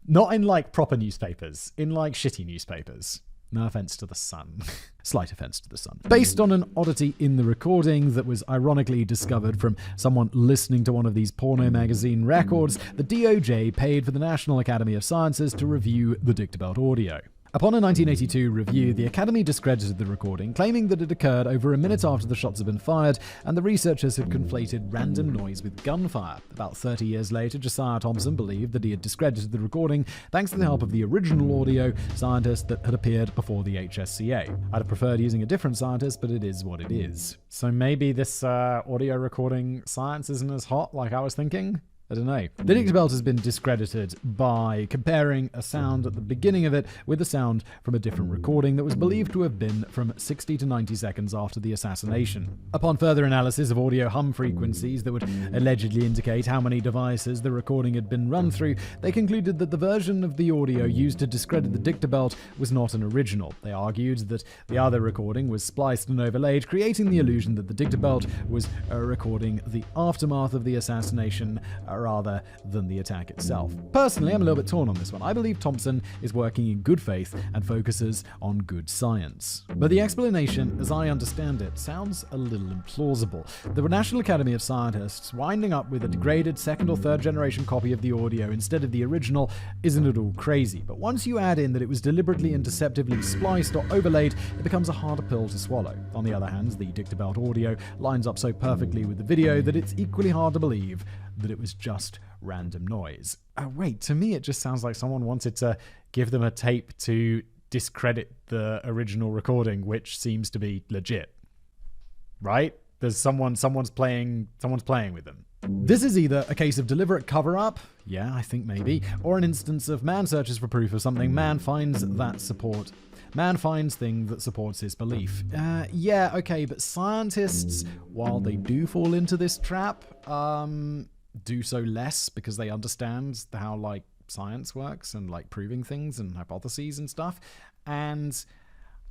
Not in, like, proper newspapers. In, like, shitty newspapers. No offense to the Sun. Slight offense to the Sun. Based on an oddity in the recording that was ironically discovered from someone listening to one of these porno magazine records, the DOJ paid for the National Academy of Sciences to review the Dictabelt audio. Upon a 1982 review, the Academy discredited the recording, claiming that it occurred over a minute after the shots had been fired, and the researchers had conflated random noise with gunfire. About 30 years later, Josiah Thompson believed that he had discredited the recording thanks to the help of the original audio scientist that had appeared before the HSCA. I'd have preferred using a different scientist, but it is what it is. So maybe this audio recording science isn't as hot like I was thinking? I don't know. The Dictabelt has been discredited by comparing a sound at the beginning of it with a sound from a different recording that was believed to have been from 60 to 90 seconds after the assassination. Upon further analysis of audio hum frequencies that would allegedly indicate how many devices the recording had been run through, they concluded that the version of the audio used to discredit the Dictabelt was not an original. They argued that the other recording was spliced and overlaid, creating the illusion that the Dictabelt was recording the aftermath of the assassination rather than the attack itself. Personally, I'm a little bit torn on this one. I believe Thompson is working in good faith and focuses on good science. But the explanation, as I understand it, sounds a little implausible. The National Academy of Scientists winding up with a degraded second or third generation copy of the audio instead of the original isn't at all crazy. But once you add in that it was deliberately and deceptively spliced or overlaid, it becomes a harder pill to swallow. On the other hand, the Dictabelt audio lines up so perfectly with the video that it's equally hard to believe that it was just random noise. Wait, to me it just sounds like someone wanted to give them a tape to discredit the original recording, which seems to be legit. Right? There's someone's playing with them. This is either a case of deliberate cover-up, yeah, I think maybe, or an instance of man searches for proof of something, man finds thing that supports his belief. Yeah, okay, but scientists, while they do fall into this trap, do so less because they understand how, like, science works and, like, proving things and hypotheses and stuff. And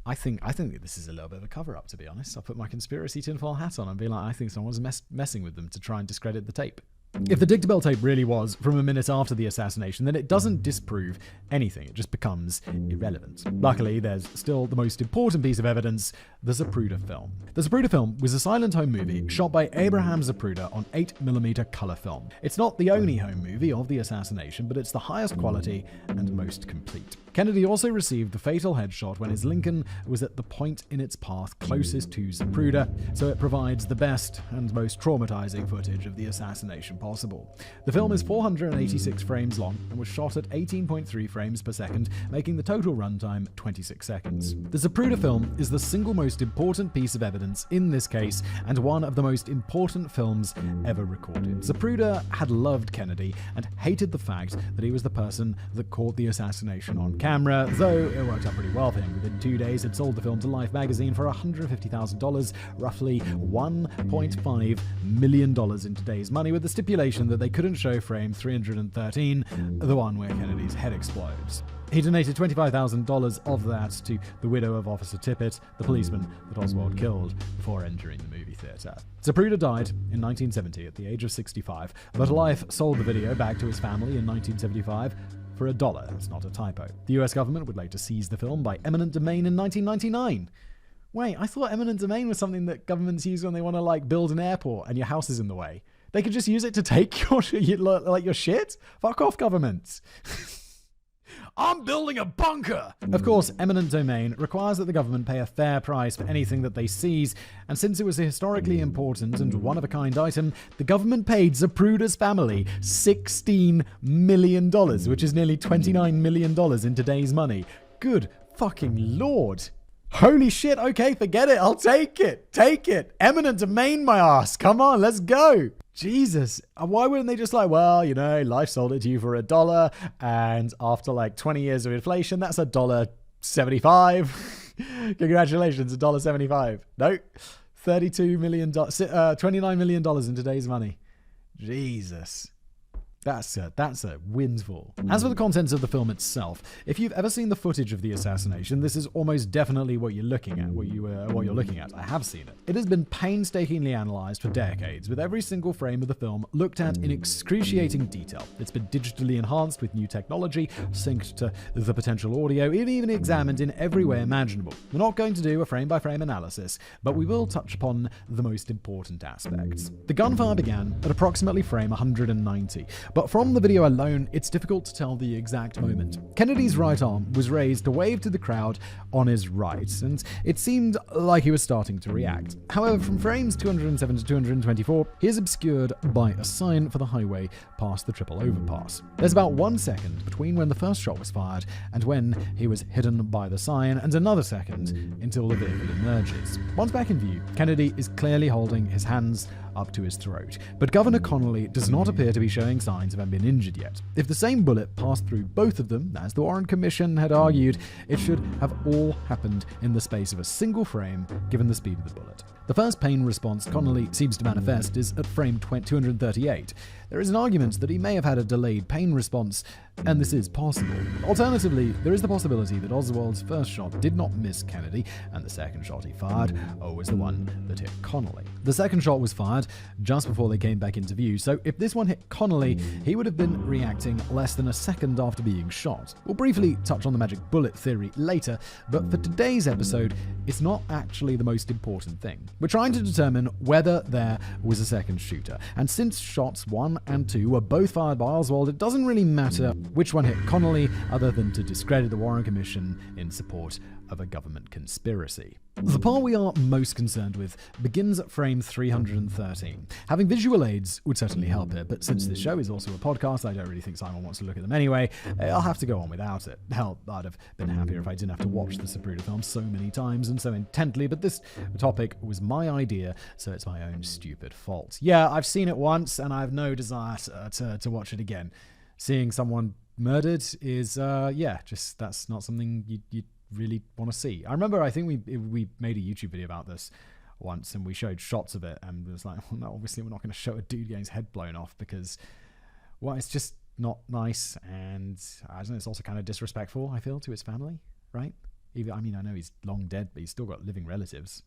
I think that this is a little bit of a cover-up, to be honest. I'll put my conspiracy tinfoil hat on and be like, I think someone's messing with them to try and discredit the tape. If the Dictabelt tape really was from a minute after the assassination, then it doesn't disprove anything. It just becomes irrelevant. Luckily, there's still the most important piece of evidence, the Zapruder film. The Zapruder film was a silent home movie shot by Abraham Zapruder on 8mm color film. It's not the only home movie of the assassination, but it's the highest quality and most complete. Kennedy also received the fatal headshot when his Lincoln was at the point in its path closest to Zapruder, so it provides the best and most traumatizing footage of the assassination possible. The film is 486 frames long and was shot at 18.3 frames per second, making the total runtime 26 seconds. The Zapruder film is the single most important piece of evidence in this case, and one of the most important films ever recorded. Zapruder had loved Kennedy and hated the fact that he was the person that caught the assassination on camera, though it worked out pretty well for him. Within 2 days, had sold the film to Life magazine for $150,000, roughly $1.5 million in today's money, with the stipulation stipulation that they couldn't show frame 313, the one where Kennedy's head explodes. He donated $25,000 of that to the widow of Officer Tippit, the policeman that Oswald killed before entering the movie theater. Zapruder died in 1970 at the age of 65, but Life sold the video back to his family in 1975 for $1. That's not a typo. The US government would later seize the film by eminent domain in 1999. Wait, I thought eminent domain was something that governments use when they want to like build an airport and your house is in the way. They could just use it to take your shit? Fuck off, governments. I'm building a bunker! Of course, eminent domain requires that the government pay a fair price for anything that they seize, and since it was a historically important and one-of-a-kind item, the government paid Zapruder's family $16 million, which is nearly $29 million in today's money. Good fucking lord. Holy shit, okay, forget it, I'll take it. Take it. Eminent domain, my ass. Come on, let's go. Jesus, why wouldn't they just like, well, you know, Life sold it to you for $1, and after like 20 years of inflation, that's $1.75. Congratulations, $1.75. No, $32 million, $29 million in today's money. Jesus. That's a windfall. As for the contents of the film itself, if you've ever seen the footage of the assassination, this is almost definitely what you're looking at. What you're looking at. I have seen it. It has been painstakingly analysed for decades, with every single frame of the film looked at in excruciating detail. It's been digitally enhanced with new technology, synced to the potential audio, and even examined in every way imaginable. We're not going to do a frame-by-frame analysis, but we will touch upon the most important aspects. The gunfire began at approximately frame 190. But from the video alone, it's difficult to tell the exact moment. Kennedy's right arm was raised to wave to the crowd on his right, and it seemed like he was starting to react. However, from frames 207 to 224, he is obscured by a sign for the highway past the triple overpass. There's about 1 second between when the first shot was fired and when he was hidden by the sign, and another second until the vehicle emerges. Once back in view, Kennedy is clearly holding his hands up to his throat, but Governor Connolly does not appear to be showing signs of having been injured yet. If the same bullet passed through both of them, as the Warren Commission had argued, it should have all happened in the space of a single frame, given the speed of the bullet. The first pain response Connolly seems to manifest is at frame 238. There is an argument that he may have had a delayed pain response, and this is possible. Alternatively, there is the possibility that Oswald's first shot did not miss Kennedy, and the second shot he fired was the one that hit Connolly. The second shot was fired just before they came back into view, so if this one hit Connolly, he would have been reacting less than a second after being shot. We'll briefly touch on the magic bullet theory later, but for today's episode, it's not actually the most important thing. We're trying to determine whether there was a second shooter, and since shots 1 and 2 were both fired by Oswald, it doesn't really matter which one hit Connolly, other than to discredit the Warren Commission in support of a government conspiracy. The part we are most concerned with begins at frame 313. Having visual aids would certainly help here, but since this show is also a podcast, I don't really think Simon wants to look at them anyway. I'll have to go on without it. Hell, I'd have been happier if I didn't have to watch the Zapruder film so many times and so intently, but this topic was my idea, so it's my own stupid fault. Yeah, I've seen it once, and I have no desire to watch it again. Seeing someone murdered is, just that's not something you really want to see. I remember, I think we made a YouTube video about this once, and we showed shots of it, and it was like, well, no, obviously we're not going to show a dude getting his head blown off because, well, it's just not nice, and I don't know, it's also kind of disrespectful, I feel, to his family, right? I mean, I know he's long dead, but he's still got living relatives.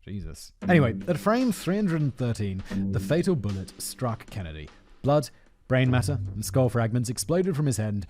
Jesus. Anyway, at frame 313, the fatal bullet struck Kennedy. Blood, brain matter, and skull fragments exploded from his head,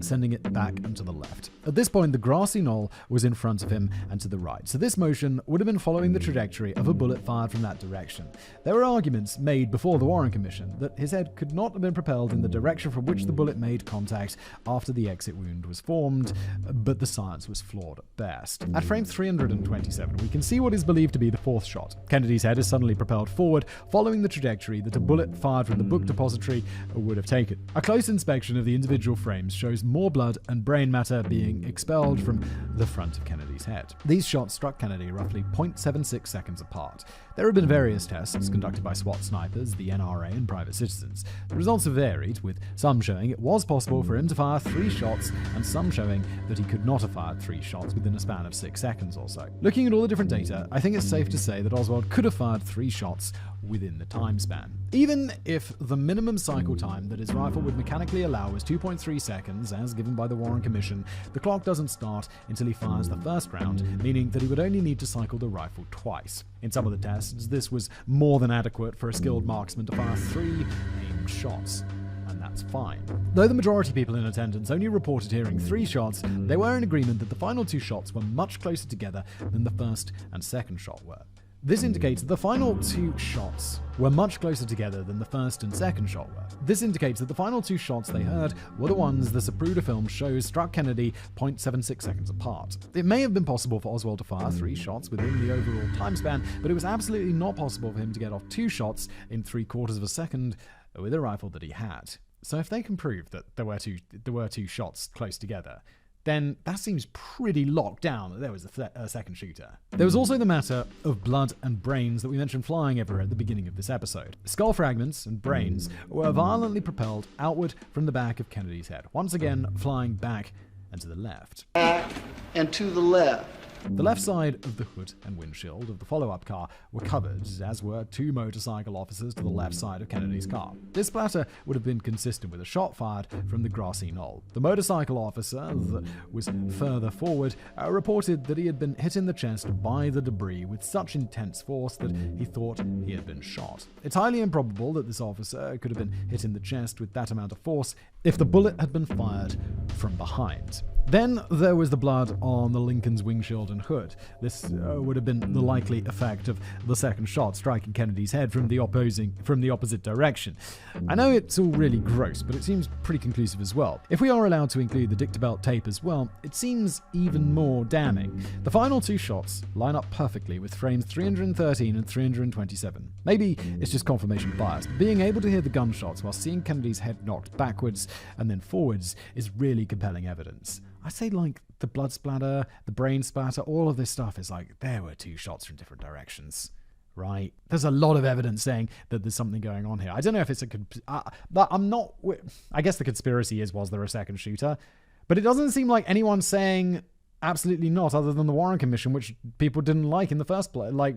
sending it back and to the left. At this point, the grassy knoll was in front of him and to the right, so this motion would have been following the trajectory of a bullet fired from that direction. There were arguments made before the Warren Commission that his head could not have been propelled in the direction from which the bullet made contact after the exit wound was formed, but the science was flawed at best. At frame 327, we can see what is believed to be the fourth shot. Kennedy's head is suddenly propelled forward, following the trajectory that a bullet fired from the book depository would have taken. A close inspection of the individual frames shows more blood and brain matter being expelled from the front of Kennedy's head. These shots struck Kennedy roughly 0.76 seconds apart. There have been various tests conducted by SWAT snipers, the NRA, and private citizens. The results have varied, with some showing it was possible for him to fire 3 shots and some showing that he could not have fired 3 shots within a span of 6 seconds or so. Looking at all the different data, I think it's safe to say that Oswald could have fired 3 shots within the time span. Even if the minimum cycle time that his rifle would mechanically allow was 2.3 seconds, as given by the Warren Commission, the clock doesn't start until he fires the first round, meaning that he would only need to cycle the rifle twice. In some of the tests, this was more than adequate for a skilled marksman to fire 3 aimed shots. And that's fine. Though the majority of people in attendance only reported hearing 3 shots, they were in agreement that the final 2 shots were much closer together than the first and second shot were. This indicates that the final 2 shots were much closer together than the first and second shot were. This indicates that the final 2 shots they heard were the ones the Zapruder film shows struck Kennedy 0.76 seconds apart. It may have been possible for Oswald to fire 3 shots within the overall time span, but it was absolutely not possible for him to get off 2 shots in 3/4 of a second with a rifle that he had. So if they can prove that there were two shots close together, then that seems pretty locked down that there was a second shooter. There was also the matter of blood and brains that we mentioned flying everywhere at the beginning of this episode. Skull fragments and brains were violently propelled outward from the back of Kennedy's head, once again flying back and to the left. And to the left. The left side of the hood and windshield of the follow-up car were covered, as were 2 motorcycle officers to the left side of Kennedy's car. This splatter would have been consistent with a shot fired from the grassy knoll. The motorcycle officer that was further forward reported that he had been hit in the chest by the debris with such intense force that he thought he had been shot. It's highly improbable that this officer could have been hit in the chest with that amount of force if the bullet had been fired from behind. Then there was the blood on the Lincoln's windshield and hood. This would have been the likely effect of the second shot striking Kennedy's head from the opposite direction. I know it's all really gross, but it seems pretty conclusive as well. If we are allowed to include the Dictabelt tape as well, it seems even more damning. The final 2 shots line up perfectly with frames 313 and 327. Maybe it's just confirmation bias, but being able to hear the gunshots while seeing Kennedy's head knocked backwards and then forwards is really compelling evidence. I say, like, the blood splatter, the brain splatter, all of this stuff is like, there were 2 shots from different directions, right? There's a lot of evidence saying that there's something going on here. I don't know if it's but I'm not, I guess the conspiracy was there a second shooter? But it doesn't seem like anyone's saying absolutely not, other than the Warren Commission, which people didn't like in the first place, like,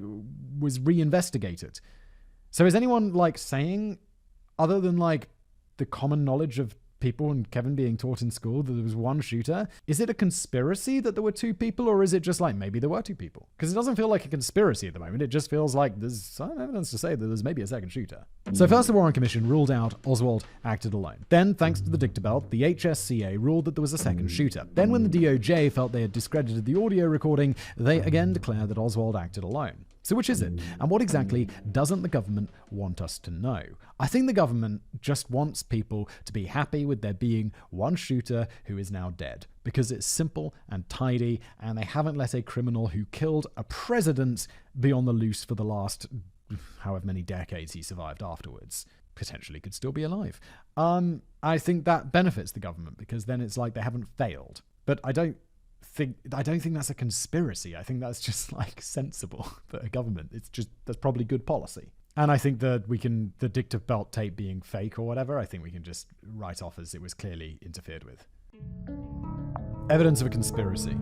was reinvestigated. So is anyone, like, saying, other than, like, the common knowledge of people and Kevin being taught in school that there was 1 shooter? Is it a conspiracy that there were 2 people, or is it just like maybe there were 2 people? Because it doesn't feel like a conspiracy at the moment. It just feels like there's some evidence to say that there's maybe a second shooter. So first the Warren Commission ruled out Oswald acted alone. Then, thanks to the Dictabelt, the HSCA ruled that there was a second shooter. Then when the DOJ felt they had discredited the audio recording, they again declared that Oswald acted alone. So which is it? And what exactly doesn't the government want us to know? I think the government just wants people to be happy with there being 1 shooter who is now dead, because it's simple and tidy, and they haven't let a criminal who killed a president be on the loose for the last however many decades he survived afterwards. Potentially could still be alive. I think that benefits the government, because then it's like they haven't failed. But I don't think that's a conspiracy. I think that's just, like, sensible for a government. That's probably good policy. And I think that the Dictabelt tape being fake or whatever, I think we can just write off as it was clearly interfered with. Evidence of a conspiracy.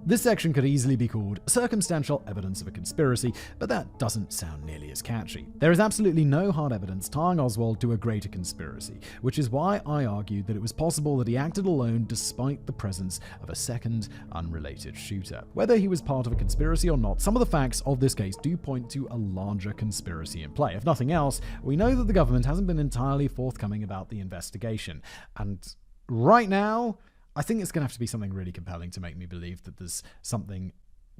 This section could easily be called circumstantial evidence of a conspiracy, but that doesn't sound nearly as catchy. There is absolutely no hard evidence tying Oswald to a greater conspiracy, which is why I argued that it was possible that he acted alone despite the presence of a second, unrelated shooter. Whether he was part of a conspiracy or not, some of the facts of this case do point to a larger conspiracy in play. If nothing else, we know that the government hasn't been entirely forthcoming about the investigation. And right now, I think it's going to have to be something really compelling to make me believe that there's something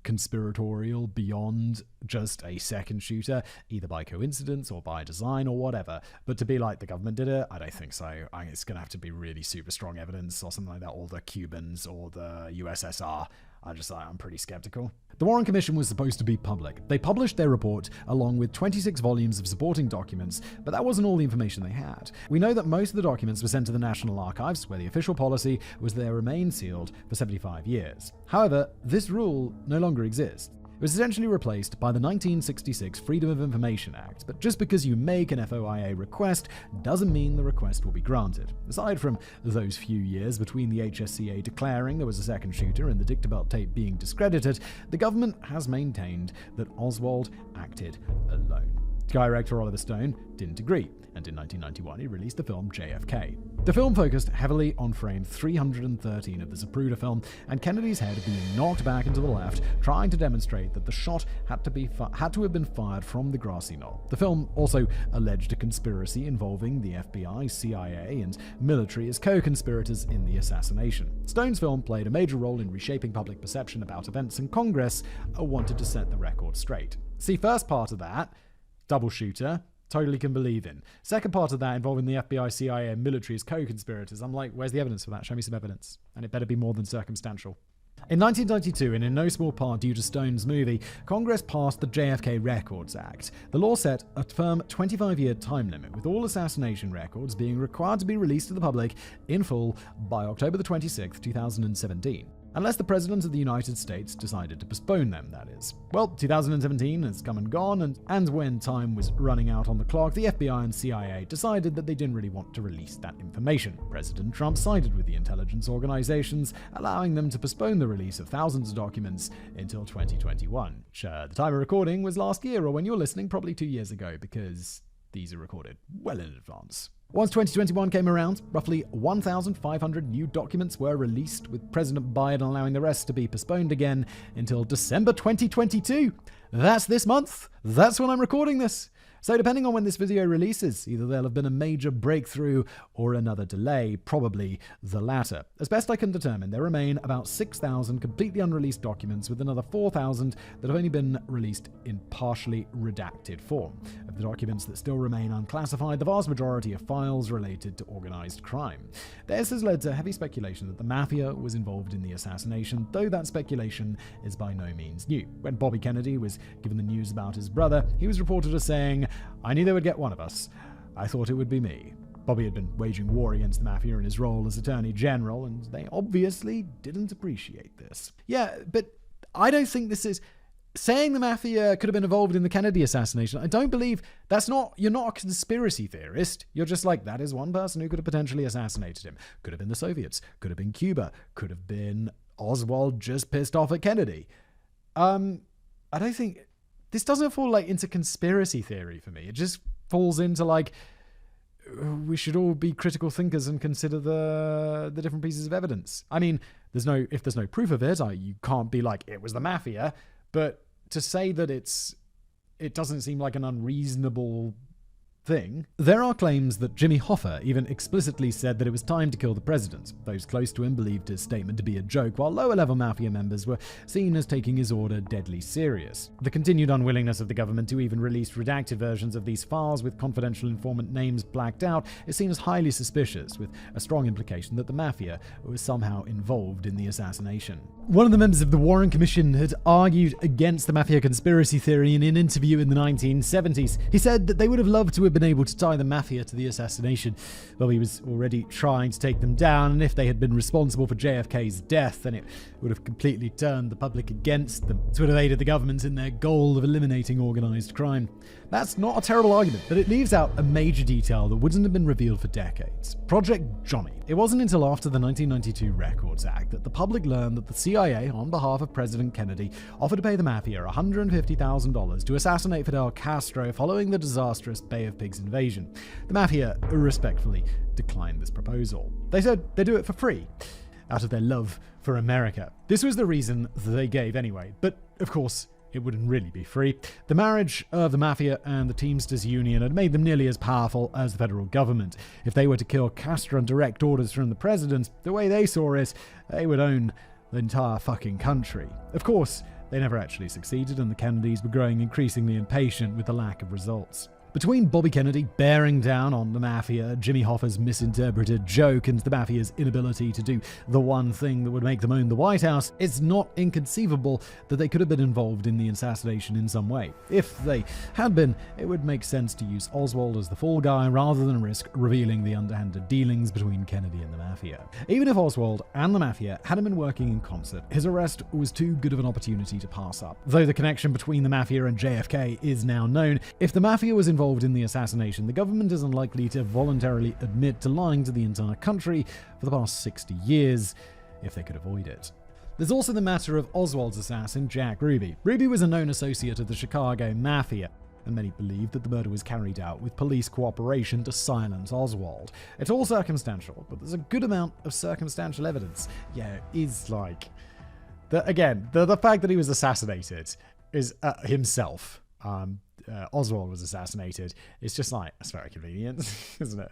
conspiratorial beyond just a second shooter, either by coincidence or by design or whatever. But to be like, the government did it, I don't think so. It's going to have to be really super strong evidence or something like that, or the Cubans or the USSR. I'm pretty skeptical. The Warren Commission was supposed to be public. They published their report along with 26 volumes of supporting documents, but that wasn't all the information they had. We know that most of the documents were sent to the National Archives, where the official policy was they remain sealed for 75 years. However, this rule no longer exists. It was essentially replaced by the 1966 Freedom of Information Act, but just because you make an FOIA request doesn't mean the request will be granted. Aside from those few years between the HSCA declaring there was a second shooter and the Dictabelt tape being discredited, the government has maintained that Oswald acted alone. Director Oliver Stone didn't agree, and in 1991 he released the film JFK. The film focused heavily on frame 313 of the Zapruder film, and Kennedy's head being knocked back into the left, trying to demonstrate that the shot had to have been fired from the grassy knoll. The film also alleged a conspiracy involving the FBI, CIA, and military as co-conspirators in the assassination. Stone's film played a major role in reshaping public perception about events, and Congress wanted to set the record straight. See, first part of that, double shooter, totally can believe in. Second part of that, involving the FBI, CIA, and military as co-conspirators, I'm like, where's the evidence for that? Show me some evidence. And it better be more than circumstantial. In 1992, and in no small part due to Stone's movie, Congress passed the JFK Records Act. The law set a firm 25-year time limit, with all assassination records being required to be released to the public in full by October 26, 2017. Unless the President of the United States decided to postpone them, that is. Well, 2017 has come and gone, and when time was running out on the clock, the FBI and CIA decided that they didn't really want to release that information. President Trump sided with the intelligence organizations, allowing them to postpone the release of thousands of documents until 2021, which the time of recording was last year, or when you're listening, probably 2 years ago, because these are recorded well in advance. Once 2021 came around, roughly 1,500 new documents were released, with President Biden allowing the rest to be postponed again until December 2022. That's this month. That's when I'm recording this. So depending on when this video releases, either there'll have been a major breakthrough or another delay, probably the latter. As best I can determine, there remain about 6,000 completely unreleased documents, with another 4,000 that have only been released in partially redacted form. Of the documents that still remain unclassified, the vast majority are files related to organized crime. This has led to heavy speculation that the mafia was involved in the assassination, though that speculation is by no means new. When Bobby Kennedy was given the news about his brother, he was reported as saying, "I knew they would get one of us. I thought it would be me." Bobby had been waging war against the mafia in his role as Attorney General, and they obviously didn't appreciate this. Yeah, but I don't think this is... Saying the mafia could have been involved in the Kennedy assassination, I don't believe... You're not a conspiracy theorist. You're just like, that is one person who could have potentially assassinated him. Could have been the Soviets. Could have been Cuba. Could have been Oswald just pissed off at Kennedy. I don't think... This doesn't fall into conspiracy theory for me. It just falls into we should all be critical thinkers and consider the different pieces of evidence. I mean, if there's no proof of it, you can't be like, it was the mafia. But to say that it doesn't seem like an unreasonable thing. There are claims that Jimmy Hoffa even explicitly said that it was time to kill the president. Those close to him believed his statement to be a joke, while lower-level mafia members were seen as taking his order deadly serious. The continued unwillingness of the government to even release redacted versions of these files with confidential informant names blacked out is seen as highly suspicious, with a strong implication that the mafia was somehow involved in the assassination. One of the members of the Warren Commission had argued against the mafia conspiracy theory in an interview in the 1970s. He said that they would have loved to have been able to tie the mafia to the assassination. Well, he was already trying to take them down, and if they had been responsible for JFK's death, then it would have completely turned the public against them. It would have aided the government in their goal of eliminating organized crime. That's not a terrible argument, but it leaves out a major detail that wouldn't have been revealed for decades. Project Johnny. It wasn't until after the 1992 Records Act that the public learned that the CIA, on behalf of President Kennedy, offered to pay the mafia $150,000 to assassinate Fidel Castro following the disastrous Bay of Pigs invasion. The mafia respectfully declined this proposal. They said they'd do it for free, out of their love for America. This was the reason they gave anyway, but of course, it wouldn't really be free. The marriage of the mafia and the Teamsters Union had made them nearly as powerful as the federal government. If they were to kill Castro on direct orders from the president, the way they saw it, they would own the entire fucking country. Of course, they never actually succeeded, and the Kennedys were growing increasingly impatient with the lack of results. Between Bobby Kennedy bearing down on the Mafia, Jimmy Hoffa's misinterpreted joke, and the Mafia's inability to do the one thing that would make them own the White House, it's not inconceivable that they could have been involved in the assassination in some way. If they had been, it would make sense to use Oswald as the fall guy rather than risk revealing the underhanded dealings between Kennedy and the Mafia. Even if Oswald and the Mafia hadn't been working in concert, his arrest was too good of an opportunity to pass up. Though the connection between the Mafia and JFK is now known, if the Mafia was involved in the assassination, the government is unlikely to voluntarily admit to lying to the entire country for the past 60 years, if they could avoid it. There's also the matter of Oswald's assassin, Jack Ruby. Ruby was a known associate of the Chicago Mafia, and many believe that the murder was carried out with police cooperation to silence Oswald. It's all circumstantial, but there's a good amount of circumstantial evidence. Yeah, it is like... The fact that he was assassinated is himself. Oswald was assassinated. It's just like, that's very convenient, isn't it?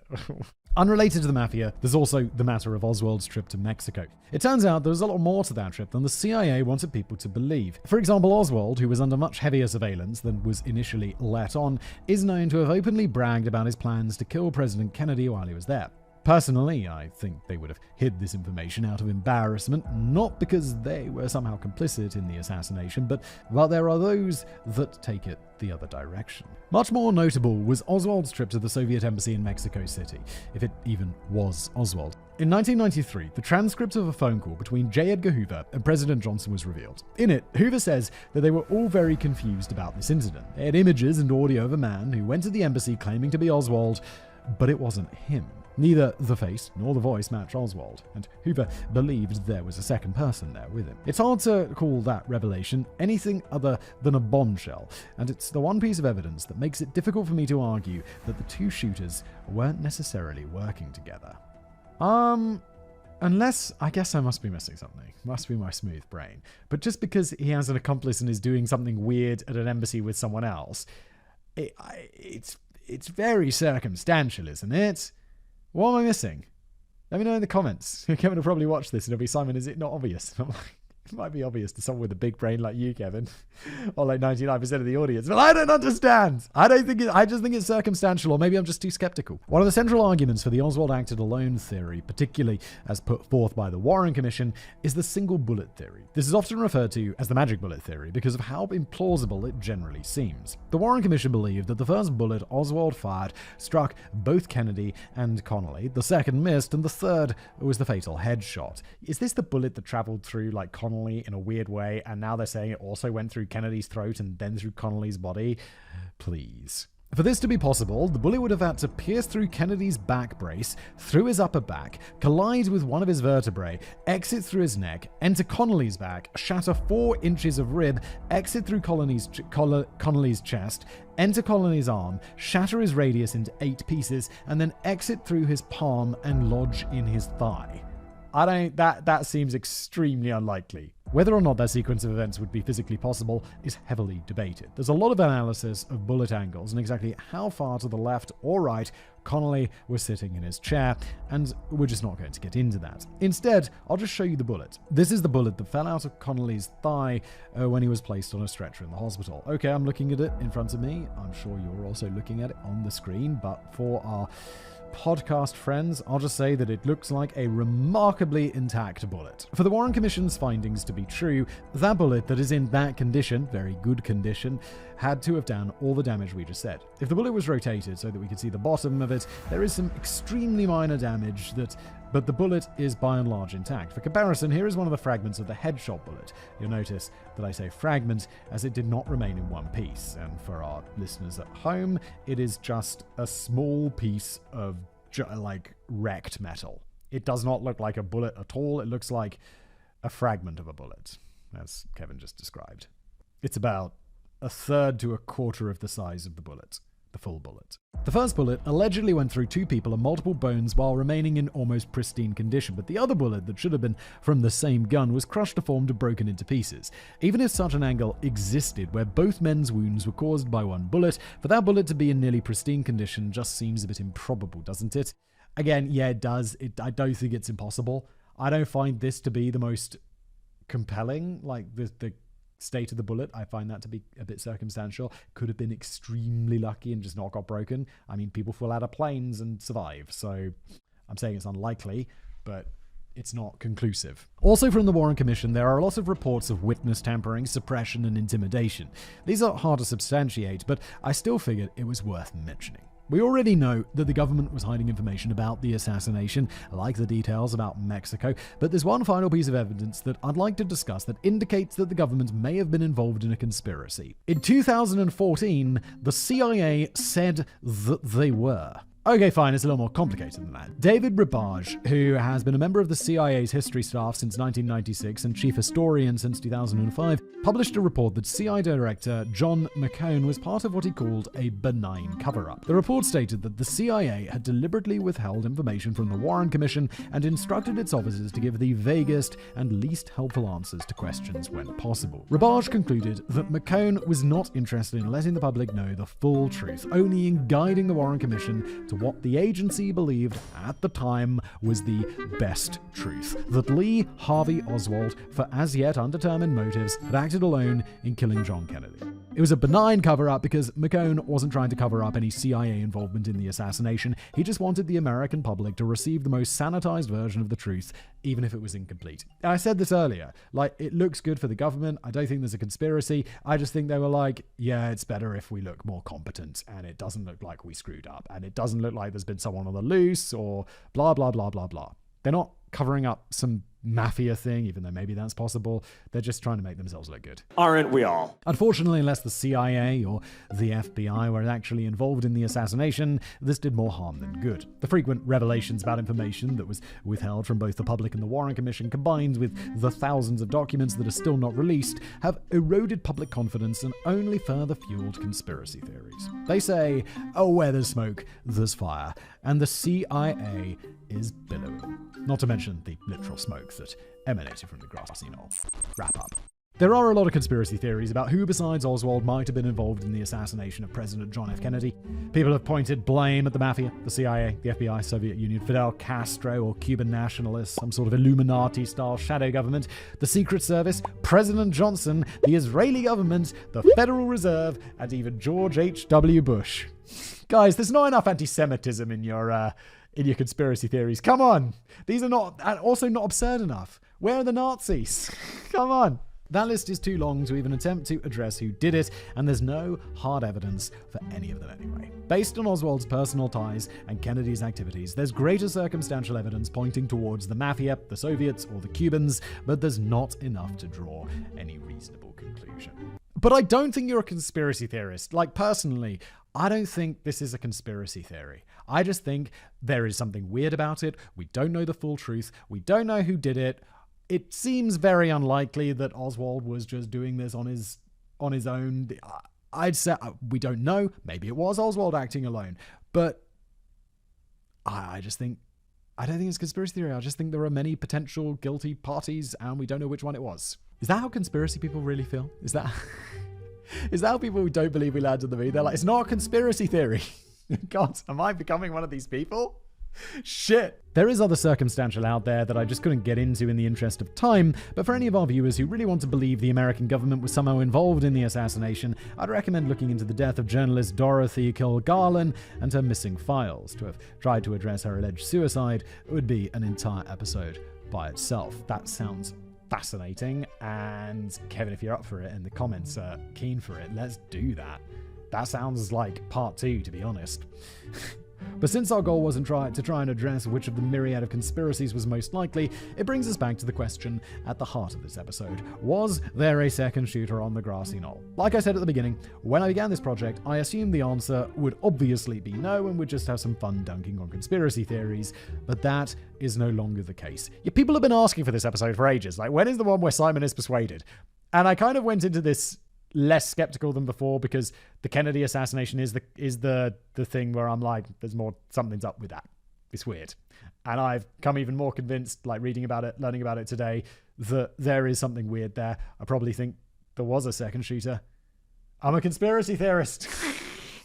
Unrelated to the Mafia, there's also the matter of Oswald's trip to Mexico. It turns out there was a lot more to that trip than the CIA wanted people to believe. For example, Oswald, who was under much heavier surveillance than was initially let on, is known to have openly bragged about his plans to kill President Kennedy while he was there. Personally, I think they would have hid this information out of embarrassment, not because they were somehow complicit in the assassination, but while there are those that take it the other direction. Much more notable was Oswald's trip to the Soviet embassy in Mexico City, if it even was Oswald. In 1993, the transcript of a phone call between J. Edgar Hoover and President Johnson was revealed. In it, Hoover says that they were all very confused about this incident. They had images and audio of a man who went to the embassy claiming to be Oswald, but it wasn't him. Neither the face nor the voice matched Oswald, and Hoover believed there was a second person there with him. It's hard to call that revelation anything other than a bombshell, and it's the one piece of evidence that makes it difficult for me to argue that the two shooters weren't necessarily working together. Unless, I guess I must be missing something. Must be my smooth brain. But just because he has an accomplice and is doing something weird at an embassy with someone else, it's very circumstantial, isn't it? What am I missing? Let me know in the comments. Kevin will probably watch this and he'll be, Simon, is it not obvious? I'm like, it might be obvious to someone with a big brain like you, Kevin, or like 99% of the audience, but I don't understand. I just think it's circumstantial, or maybe I'm just too skeptical. One of the central arguments for the Oswald acted alone theory, particularly as put forth by the Warren Commission, is the single bullet theory. This is often referred to as the magic bullet theory because of how implausible it generally seems. The Warren Commission believed that the first bullet Oswald fired struck both Kennedy and Connolly, the second missed, and the third was the fatal headshot. Is this the bullet that traveled through like Connolly in a weird way, and now they're saying it also went through Kennedy's throat and then through Connolly's body? Please. For this to be possible, the bullet would have had to pierce through Kennedy's back brace, through his upper back, collide with one of his vertebrae, exit through his neck, enter Connolly's back, shatter 4 inches of rib, exit through Connolly's chest, enter Connolly's arm, shatter his radius into 8 pieces, and then exit through his palm and lodge in his thigh. That seems extremely unlikely. Whether or not that sequence of events would be physically possible is heavily debated. There's a lot of analysis of bullet angles and exactly how far to the left or right Connolly was sitting in his chair, and we're just not going to get into that. Instead, I'll just show you the bullet. This is the bullet that fell out of Connolly's thigh when he was placed on a stretcher in the hospital. Okay, I'm looking at it in front of me. I'm sure you're also looking at it on the screen, but for our podcast friends, I'll just say that it looks like a remarkably intact bullet. For the Warren Commission's findings to be true, that bullet that is in that condition, very good condition, had to have done all the damage we just said. If the bullet was rotated so that we could see the bottom of it, there is some extremely minor damage but the bullet is by and large intact. For comparison, here is one of the fragments of the headshot bullet. You'll notice that I say fragment as it did not remain in one piece. And for our listeners at home, it is just a small piece of wrecked metal. It does not look like a bullet at all. It looks like a fragment of a bullet, as Kevin just described. It's about 1/3 to 1/4 of the size of the bullet. The full bullet. The first bullet allegedly went through 2 people and multiple bones while remaining in almost pristine condition, but the other bullet that should have been from the same gun was crushed, deformed, and broken into pieces. Even if such an angle existed where both men's wounds were caused by one bullet, for that bullet to be in nearly pristine condition just seems a bit improbable, doesn't it? Again, yeah, it does. I don't think it's impossible. I don't find this to be the most compelling, like the state of the bullet, I find that to be a bit circumstantial. Could have been extremely lucky and just not got broken. I mean, people fall out of planes and survive, so I'm saying it's unlikely, but it's not conclusive. Also from the Warren Commission, there are lots of reports of witness tampering, suppression, and intimidation. These are hard to substantiate, but I still figured it was worth mentioning. We already know that the government was hiding information about the assassination, like the details about Mexico, but there's one final piece of evidence that I'd like to discuss that indicates that the government may have been involved in a conspiracy. In 2014, the CIA said that they were. Okay, fine, it's a little more complicated than that. David Ribage, who has been a member of the CIA's history staff since 1996 and chief historian since 2005, published a report that CIA Director John McCone was part of what he called a benign cover-up. The report stated that the CIA had deliberately withheld information from the Warren Commission and instructed its officers to give the vaguest and least helpful answers to questions when possible. Ribage concluded that McCone was not interested in letting the public know the full truth, only in guiding the Warren Commission to what the agency believed at the time was the best truth, that Lee Harvey Oswald, for as yet undetermined motives, had acted alone in killing John Kennedy. It was a benign cover-up because McCone wasn't trying to cover up any CIA involvement in the assassination. He just wanted the American public to receive the most sanitized version of the truth, even if it was incomplete. I said this earlier, it looks good for the government. I don't think there's a conspiracy. I just think they were like, yeah, it's better if we look more competent and it doesn't look like we screwed up and it doesn't look like there's been someone on the loose or blah, blah, blah, blah, blah. They're not covering up some mafia thing, even though maybe that's possible. They're just trying to make themselves look good. Aren't we all? Unfortunately, unless the CIA or the FBI were actually involved in the assassination, this did more harm than good. The frequent revelations about information that was withheld from both the public and the Warren Commission, combined with the thousands of documents that are still not released, have eroded public confidence and only further fueled conspiracy theories. They say, oh, where there's smoke, there's fire, and the CIA is billowing. Not to mention the literal smoke that emanated from the grassy knoll. Wrap up. There are a lot of conspiracy theories about who besides Oswald might have been involved in the assassination of President John F. Kennedy. People have pointed blame at the mafia, the CIA, the FBI, Soviet Union, Fidel Castro, or Cuban nationalists, some sort of Illuminati-style shadow government, the Secret Service, President Johnson, the Israeli government, the Federal Reserve, and even George H.W. Bush. Guys, there's not enough anti-Semitism in your conspiracy theories. Come on. These are not absurd enough. Where are the Nazis? Come on. That list is too long to even attempt to address who did it, and there's no hard evidence for any of them anyway. Based on Oswald's personal ties and Kennedy's activities, there's greater circumstantial evidence pointing towards the mafia, the Soviets, or the Cubans, but there's not enough to draw any reasonable conclusion. But I don't think you're a conspiracy theorist. Personally, I don't think this is a conspiracy theory. I just think there is something weird about it. We don't know the full truth. We don't know who did it. It seems very unlikely that Oswald was just doing this on his own. I'd say we don't know. Maybe it was Oswald acting alone. But I don't think it's a conspiracy theory. I just think there are many potential guilty parties and we don't know which one it was. Is that how conspiracy people really feel? Is that how people who don't believe we landed on the moon, they're like, it's not a conspiracy theory. God, am I becoming one of these people? Shit. There is other circumstantial out there that I just couldn't get into in the interest of time, but for any of our viewers who really want to believe the American government was somehow involved in the assassination, I'd recommend looking into the death of journalist Dorothy Kilgallen and her missing files. To have tried to address her alleged suicide would be an entire episode by itself. That sounds fascinating, and Kevin, if you're up for it and the comments are keen for it, let's do that. That sounds like part 2, to be honest. But since our goal wasn't to try and address which of the myriad of conspiracies was most likely, it brings us back to the question at the heart of this episode. Was there a second shooter on the grassy knoll? Like I said at the beginning, when I began this project, I assumed the answer would obviously be no and would just have some fun dunking on conspiracy theories, but that is no longer the case. Yeah, people have been asking for this episode for ages. When is the one where Simon is persuaded? And I kind of went into this less skeptical than before because the Kennedy assassination is the thing where I'm like, there's more, something's up with that. It's weird. And I've come even more convinced, reading about it, learning about it today, that there is something weird there. I probably think there was a second shooter. I'm a conspiracy theorist.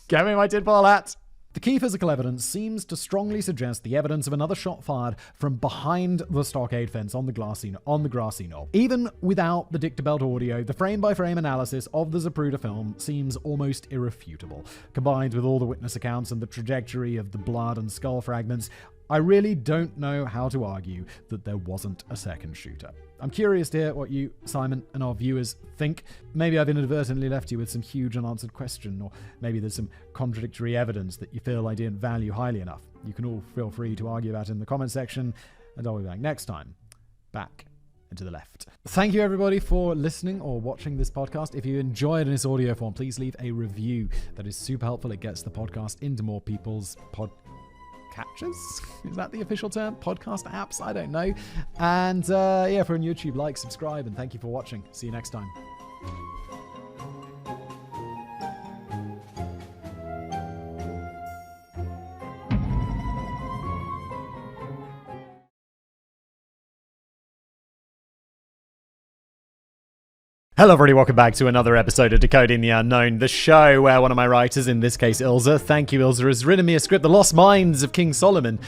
Get me my tinfoil hat. The key physical evidence seems to strongly suggest the evidence of another shot fired from behind the stockade fence on the grassy knoll. Even without the dictabelt audio, the frame-by-frame analysis of the Zapruder film seems almost irrefutable. Combined with all the witness accounts and the trajectory of the blood and skull fragments, I really don't know how to argue that there wasn't a second shooter. I'm curious to hear what you, Simon, and our viewers think. Maybe I've inadvertently left you with some huge unanswered question, or maybe there's some contradictory evidence that you feel I didn't value highly enough. You can all feel free to argue about it in the comment section, and I'll be back next time. Back and to the left. Thank you everybody for listening or watching this podcast. If you enjoyed in its audio form, please leave a review. That is super helpful. It gets the podcast into more people's catchers? Is that the official term? Podcast apps? I don't know. And yeah, if you're on YouTube, like, subscribe, and thank you for watching. See you next time. Hello everybody, welcome back to another episode of Decoding the Unknown, the show where one of my writers, in this case Ilza, thank you Ilza, has written me a script, The Lost Mines of King Solomon.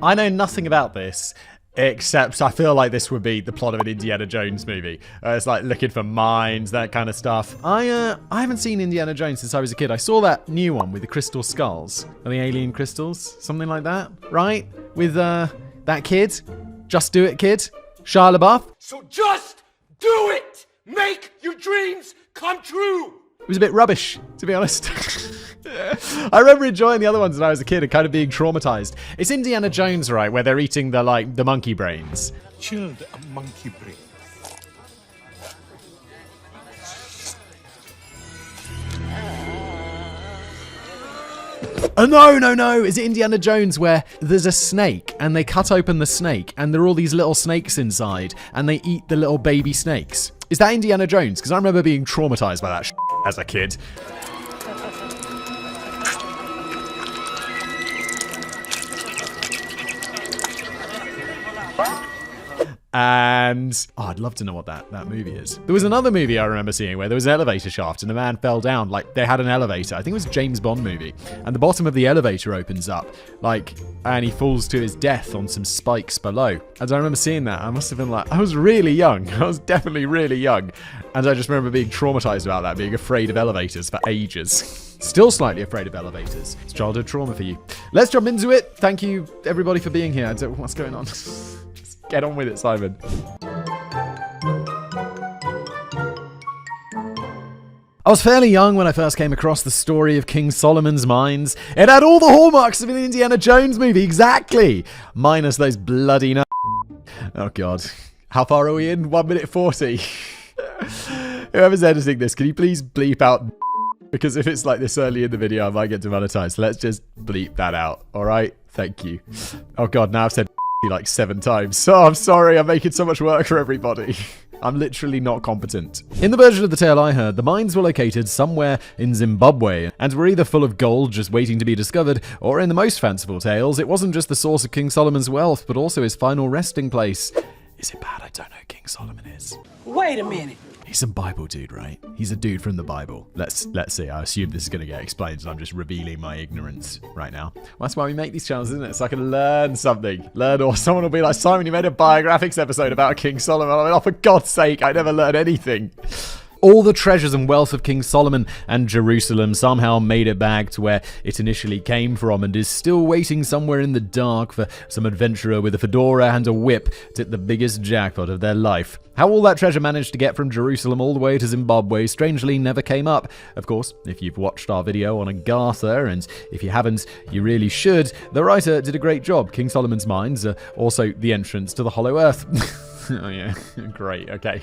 I know nothing about this, except I feel like this would be the plot of an Indiana Jones movie. It's like looking for mines, that kind of stuff. I haven't seen Indiana Jones since I was a kid. I saw that new one with the crystal skulls, or the alien crystals, something like that, right? With that kid, Just Do It kid, Shia LaBeouf. So just do it! Make your dreams come true! It was a bit rubbish, to be honest. I remember enjoying the other ones when I was a kid and kind of being traumatized. It's Indiana Jones, right, where they're eating the monkey brains. Chilled monkey brain. Oh, no. Is it Indiana Jones where there's a snake and they cut open the snake and there are all these little snakes inside and they eat the little baby snakes? Is that Indiana Jones? Because I remember being traumatized by that as a kid. And I'd love to know what that movie is. There was another movie I remember seeing where there was an elevator shaft and a man fell down. Like, they had an elevator. I think it was a James Bond movie. And the bottom of the elevator opens up, and he falls to his death on some spikes below. And I remember seeing that. I must have been I was really young. I was definitely really young. And I just remember being traumatized about that, being afraid of elevators for ages. Still slightly afraid of elevators. It's childhood trauma for you. Let's jump into it. Thank you, everybody, for being here. What's going on? Get on with it, Simon. I was fairly young when I first came across the story of King Solomon's Mines. It had all the hallmarks of an Indiana Jones movie, exactly! Minus those bloody Oh god. How far are we in? 1 minute 40. Whoever's editing this, can you please bleep out because if it's like this early in the video, I might get demonetized. So let's just bleep that out, alright? Thank you. Oh god, now I've said like 7 times. So I'm sorry, I'm making so much work for everybody. I'm literally not competent. In the version of the tale I heard, the mines were located somewhere in Zimbabwe and were either full of gold just waiting to be discovered, or in the most fanciful tales, it wasn't just the source of King Solomon's wealth, but also his final resting place. Is it bad I don't know who King Solomon is? Wait a minute. He's a Bible dude, right? He's a dude from the Bible. Let's see. I assume this is going to get explained, and I'm just revealing my ignorance right now. Well, that's why we make these channels, isn't it? So I can learn something. Or someone will be like, Simon, you made a biographics episode about King Solomon. I'm like, oh, for God's sake, I never learned anything. All the treasures and wealth of King Solomon and Jerusalem somehow made it back to where it initially came from and is still waiting somewhere in the dark for some adventurer with a fedora and a whip to hit the biggest jackpot of their life. How all that treasure managed to get from Jerusalem all the way to Zimbabwe strangely never came up. Of course, if you've watched our video on Agatha, and if you haven't, you really should, the writer did a great job. King Solomon's Mines are also the entrance to the Hollow Earth. Oh yeah, great, okay.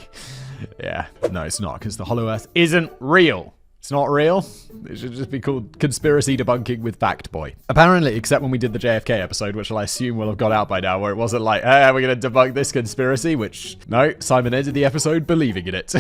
Yeah, no, it's not, because the Hollow Earth isn't real. It's not real. It should just be called Conspiracy Debunking with Fact Boy. Apparently, except when we did the JFK episode, which I assume will have got out by now, where it wasn't like, hey, we're going to debunk this conspiracy, which, no, Simon ended the episode believing in it.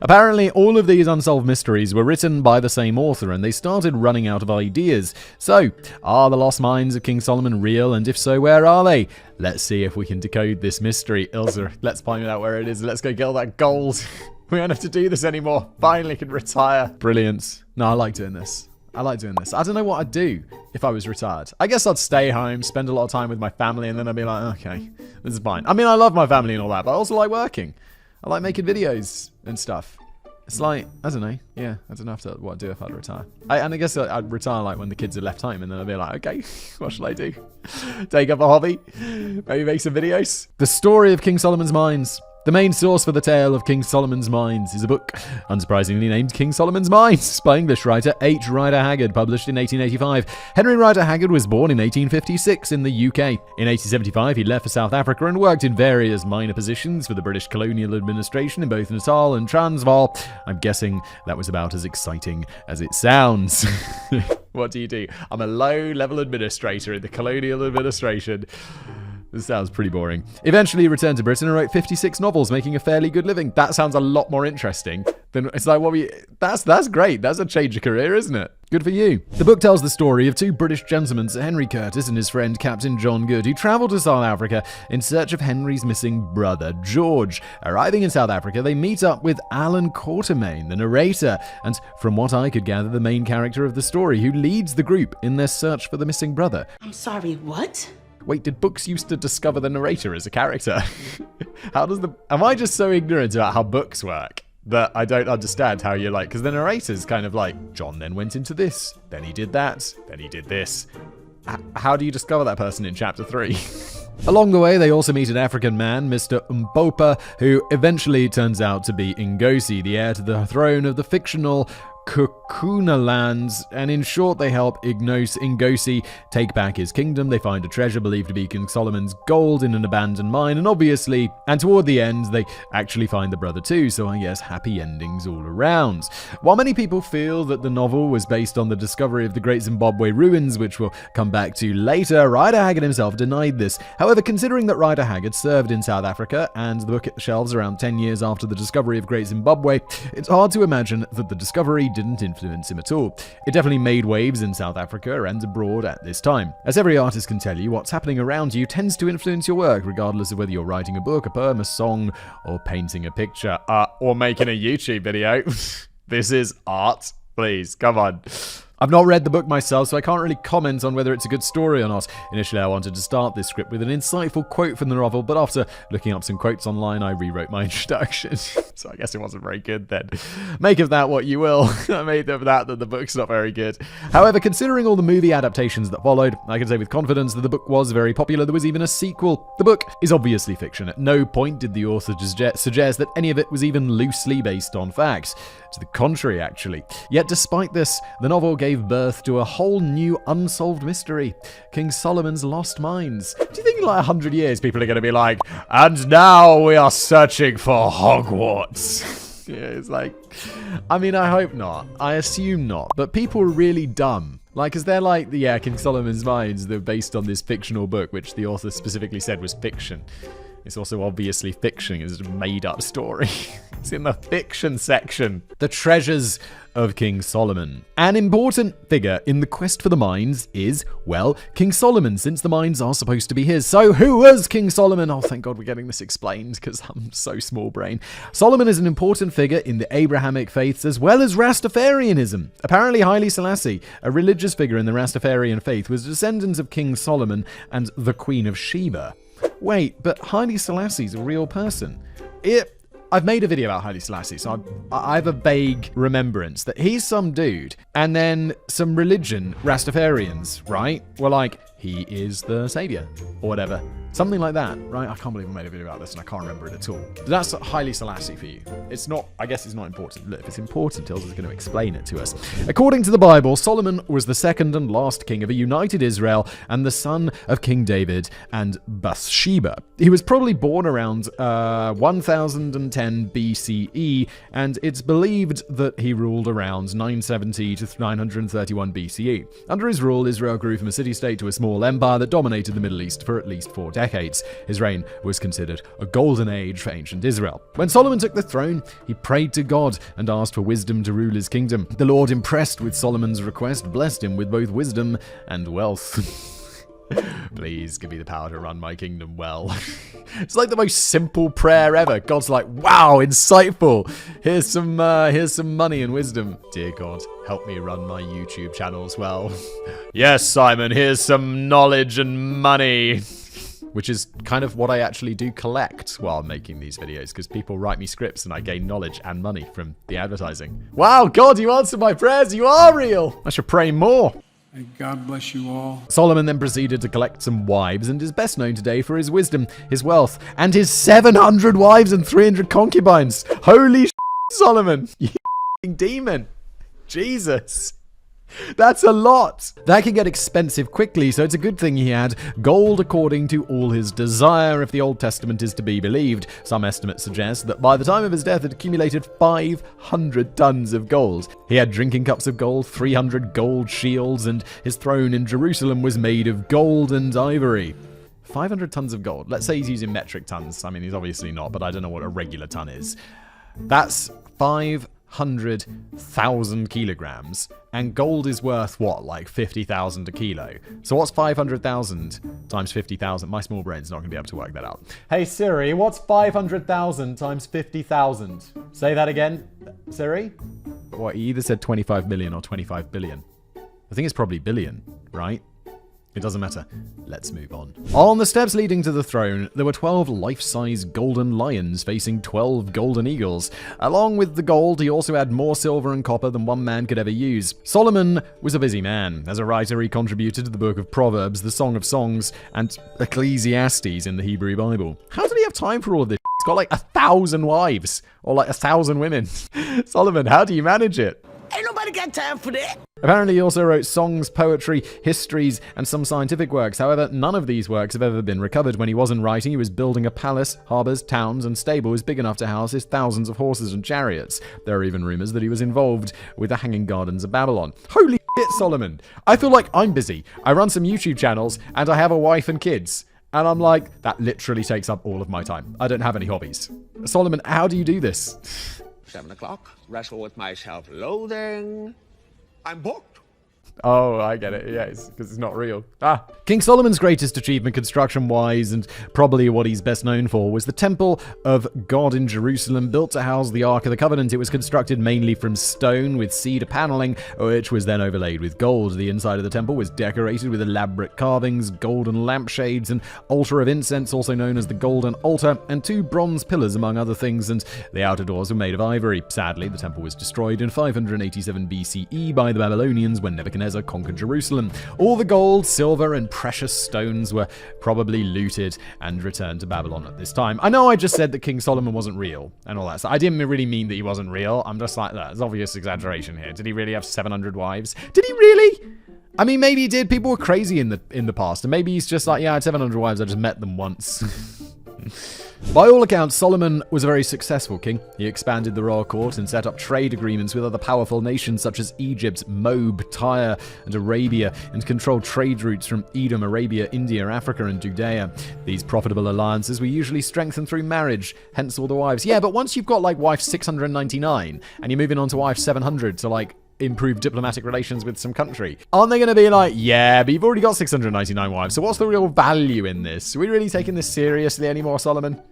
Apparently, all of these unsolved mysteries were written by the same author, and they started running out of ideas. So, are the lost mines of King Solomon real, and if so, where are they? Let's see if we can decode this mystery. Ilza, let's find out where it is. Let's go get all that gold. We don't have to do this anymore. Finally can retire. Brilliant. No, I like doing this. I like doing this. I don't know what I'd do if I was retired. I guess I'd stay home, spend a lot of time with my family, and then I'd be like, okay, this is fine. I mean, I love my family and all that, but I also like working. I like making videos and stuff. It's like, I don't know. Yeah, I don't know what I'd do if I'd retire. And I guess I'd retire like when the kids are left home, and then I'd be like, okay, what shall I do? Take up a hobby? Maybe make some videos? The Story of King Solomon's Mines. The main source for the tale of King Solomon's Mines is a book, unsurprisingly named King Solomon's Mines, by English writer H. Rider Haggard, published in 1885. Henry Rider Haggard was born in 1856 in the UK. In 1875, he left for South Africa and worked in various minor positions for the British colonial administration in both Natal and Transvaal. I'm guessing that was about as exciting as it sounds. What do? I'm a low-level administrator in the colonial administration. This sounds pretty boring. Eventually he returned to Britain and wrote 56 novels, making a fairly good living. That sounds a lot more interesting than... It's like, that's great. That's a change of career, isn't it? Good for you. The book tells the story of two British gentlemen, Sir Henry Curtis and his friend Captain John Good, who travelled to South Africa in search of Henry's missing brother, George. Arriving in South Africa, they meet up with Alan Quatermain, the narrator, and from what I could gather, the main character of the story, who leads the group in their search for the missing brother. I'm sorry, what? Wait, did books used to discover the narrator as a character? Am I just so ignorant about how books work that I don't understand how you're like, because the narrator's kind of like, John then went into this, then he did that, then he did this. How do you discover that person in chapter 3? Along the way, they also meet an African man, Mr. Mpopa, who eventually turns out to be Ngozi, the heir to the throne of the fictional Kukuna lands, and in short, they help Ngozi take back his kingdom. They find a treasure believed to be King Solomon's gold in an abandoned mine, and toward the end, they actually find the brother too, so I guess happy endings all around. While many people feel that the novel was based on the discovery of the Great Zimbabwe ruins, which we'll come back to later, Rider Haggard himself denied this. However, considering that Rider Haggard served in South Africa, and the book hit the shelves around 10 years after the discovery of Great Zimbabwe, it's hard to imagine that the discovery didn't influence him at all. It definitely made waves in South Africa and abroad at this time. As every artist can tell you, what's happening around you tends to influence your work, regardless of whether you're writing a book, a poem, a song, or painting a picture, or making a YouTube video. This is art. Please, come on. I've not read the book myself, so I can't really comment on whether it's a good story or not. Initially, I wanted to start this script with an insightful quote from the novel, but after looking up some quotes online, I rewrote my introduction. So I guess it wasn't very good then. Make of that what you will. I made of that the book's not very good. However, considering all the movie adaptations that followed, I can say with confidence that the book was very popular. There was even a sequel. The book is obviously fiction. At no point did the author suggest that any of it was even loosely based on facts. To the contrary, actually. Yet despite this, the novel gave birth to a whole new unsolved mystery, King Solomon's Lost Mines. Do you think in like 100 years people are going to be like, and now we are searching for Hogwarts? Yeah, it's like, I mean, I hope not. I assume not. But people are really dumb. Like, because they're like, yeah, King Solomon's Mines, they're based on this fictional book, which the author specifically said was fiction. It's also obviously fiction. It's a made-up story. It's in the fiction section. The Treasures of King Solomon. An important figure in the quest for the mines is, well, King Solomon, since the mines are supposed to be his. So who was King Solomon? Oh, thank God we're getting this explained, because I'm so small brain. Solomon is an important figure in the Abrahamic faiths as well as Rastafarianism. Apparently, Haile Selassie, a religious figure in the Rastafarian faith, was a descendant of King Solomon and the Queen of Sheba. Wait, but Haile Selassie's a real person. I've made a video about Haile Selassie, so I have a vague remembrance that he's some dude, and then some religion, Rastafarians, right, were like, he is the savior, or whatever. Something like that, right? I can't believe I made a video about this and I can't remember it at all. But that's Haile Selassie for you. It's not, I guess it's not important. Look, if it's important, Tilda's going to explain it to us. According to the Bible, Solomon was the second and last king of a united Israel and the son of King David and Bathsheba. He was probably born around 1010 BCE, and it's believed that he ruled around 970 to 931 BCE. Under his rule, Israel grew from a city-state to a small empire that dominated the Middle East for at least 4 decades. His reign was considered a golden age for ancient Israel. When Solomon took the throne, he prayed to God and asked for wisdom to rule his kingdom. The Lord, impressed with Solomon's request, blessed him with both wisdom and wealth. Please give me the power to run my kingdom well. It's like the most simple prayer ever. God's like, wow, insightful. Here's some money and wisdom. Dear God, help me run my YouTube channels well. Yes, Simon, here's some knowledge and money. Which is kind of what I actually do collect while making these videos, because people write me scripts and I gain knowledge and money from the advertising. Wow, God, you answered my prayers. You are real. I should pray more. May God bless you all. Solomon then proceeded to collect some wives and is best known today for his wisdom, his wealth, and his 700 wives and 300 concubines. Holy shit, Solomon. You demon. Jesus. That's a lot. That can get expensive quickly, so it's a good thing he had gold according to all his desire, if the Old Testament is to be believed. Some estimates suggest that by the time of his death had accumulated 500 tons of gold. He had drinking cups of gold, 300 gold shields, and his throne in Jerusalem was made of gold and ivory. 500 tons of gold. Let's say he's using metric tons. I mean, he's obviously not, but I don't know what a regular ton is. That's 500,000 kilograms, and gold is worth what, like 50,000 a kilo? So what's 500,000 times 50,000? My small brain's not going to be able to work that out. Hey Siri, what's 500,000 times 50,000? Say that again, Siri. What, he either said 25 million or 25 billion. I think it's probably billion, right? It doesn't matter. Let's move on. On the steps leading to the throne, there were 12 life-size golden lions facing 12 golden eagles. Along with the gold, he also had more silver and copper than one man could ever use. Solomon was a busy man. As a writer, he contributed to the book of Proverbs, the Song of Songs, and Ecclesiastes in the Hebrew Bible. How did he have time for all of this? He's got like 1,000 wives, or like 1,000 women. Solomon, how do you manage it? Ain't nobody got time for that. Apparently he also wrote songs, poetry, histories, and some scientific works. However, none of these works have ever been recovered. When he wasn't writing, he was building a palace, harbors, towns, and stables big enough to house his thousands of horses and chariots. There are even rumors that he was involved with the Hanging Gardens of Babylon. Holy shit, Solomon. I feel like I'm busy. I run some YouTube channels, and I have a wife and kids. And I'm like, that literally takes up all of my time. I don't have any hobbies. Solomon, how do you do this? 7 o'clock, wrestle with myself, loading. I'm booked. Oh, I get it. Yes, because it's not real. King Solomon's greatest achievement construction-wise, and probably what he's best known for, was the Temple of God in Jerusalem, built to house the Ark of the Covenant. It was constructed mainly from stone with cedar paneling, which was then overlaid with gold. The inside of the temple was decorated with elaborate carvings, golden lampshades, an altar of incense, also known as the Golden Altar, and 2 bronze pillars, among other things, and the outer doors were made of ivory. Sadly, the temple was destroyed in 587 BCE by the Babylonians when Nebuchadnezzar conquered Jerusalem. All the gold, silver, and precious stones were probably looted and returned to Babylon at this time. I know I just said that King Solomon wasn't real and all that, so I didn't really mean that he wasn't real. I'm just like, that's obvious exaggeration here. Did he really have 700 wives? Did he really? I mean, maybe he did. People were crazy in the past, and maybe he's just like, yeah, I had 700 wives, I just met them once. By all accounts, Solomon was a very successful king. He expanded the royal court and set up trade agreements with other powerful nations such as Egypt, Moab, Tyre, and Arabia, and controlled trade routes from Edom, Arabia, India, Africa, and Judea. These profitable alliances were usually strengthened through marriage, hence all the wives. Yeah, but once you've got like wife 699, and you're moving on to wife 700 to like improve diplomatic relations with some country, aren't they going to be like, yeah, but you've already got 699 wives, so what's the real value in this? Are we really taking this seriously anymore, Solomon?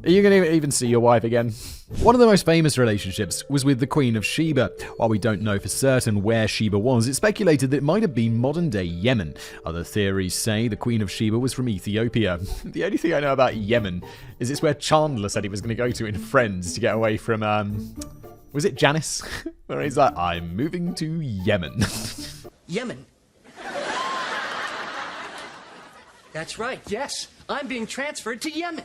Are you going to even see your wife again? One of the most famous relationships was with the Queen of Sheba. While we don't know for certain where Sheba was, it's speculated that it might have been modern-day Yemen. Other theories say the Queen of Sheba was from Ethiopia. The only thing I know about Yemen is it's where Chandler said he was going to go to in Friends to get away from, was it Janice? Where he's like, I'm moving to Yemen. Yemen. That's right, yes. I'm being transferred to Yemen.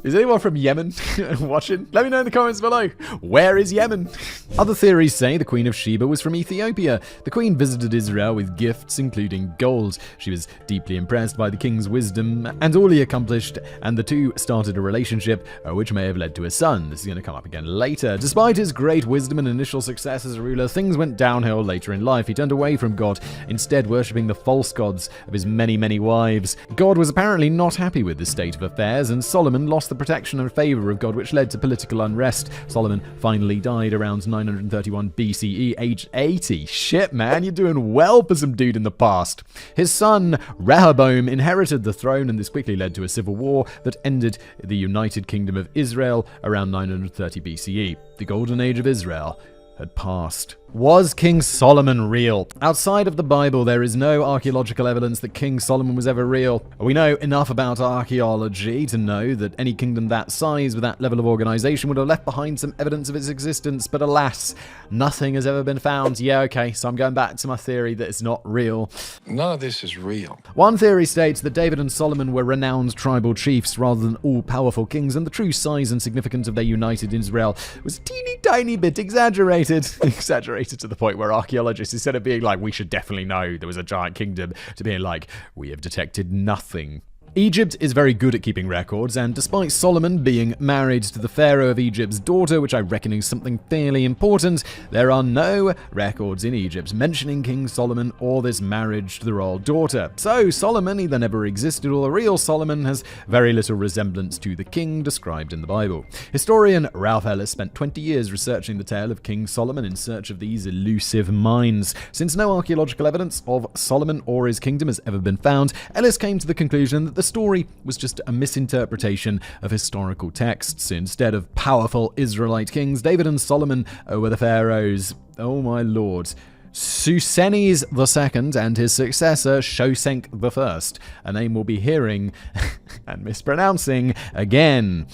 Is anyone from Yemen watching? Let me know in the comments below. Where is Yemen? Other theories say the Queen of Sheba was from Ethiopia. The queen visited Israel with gifts, including gold. She was deeply impressed by the king's wisdom and all he accomplished, and the two started a relationship, which may have led to a son. This is going to come up again later. Despite his great wisdom and initial success as a ruler, things went downhill later in life. He turned away from God, instead worshipping the false gods of his many, many wives. God was apparently not happy with this state of affairs, and Solomon lost the protection and favor of God, which led to political unrest. Solomon finally died around 931 BCE, aged 80. Shit, man, you're doing well for some dude in the past. His son, Rehoboam, inherited the throne, and this quickly led to a civil war that ended the United Kingdom of Israel around 930 BCE. The Golden Age of Israel had passed. Was King Solomon real? Outside of the Bible, there is no archaeological evidence that King Solomon was ever real. We know enough about archaeology to know that any kingdom that size with that level of organization would have left behind some evidence of its existence, but alas, nothing has ever been found. Yeah, okay, so I'm going back to my theory that it's not real. None of this is real. One theory states that David and Solomon were renowned tribal chiefs rather than all-powerful kings, and the true size and significance of their united Israel was a teeny tiny bit exaggerated. Exaggerated to the point where archaeologists, instead of being like, we should definitely know there was a giant kingdom, to being like, we have detected nothing. Egypt is very good at keeping records, and despite Solomon being married to the pharaoh of Egypt's daughter, which I reckon is something fairly important, there are no records in Egypt mentioning King Solomon or this marriage to the royal daughter. So Solomon either never existed, or the real Solomon has very little resemblance to the king described in the Bible. Historian Ralph Ellis spent 20 years researching the tale of King Solomon in search of these elusive minds. Since no archaeological evidence of Solomon or his kingdom has ever been found, Ellis came to the conclusion that the story was just a misinterpretation of historical texts. Instead of powerful Israelite kings, David and Solomon were the pharaohs, oh my lord, Susenes II and his successor Shosenk I, a name we'll be hearing and mispronouncing again,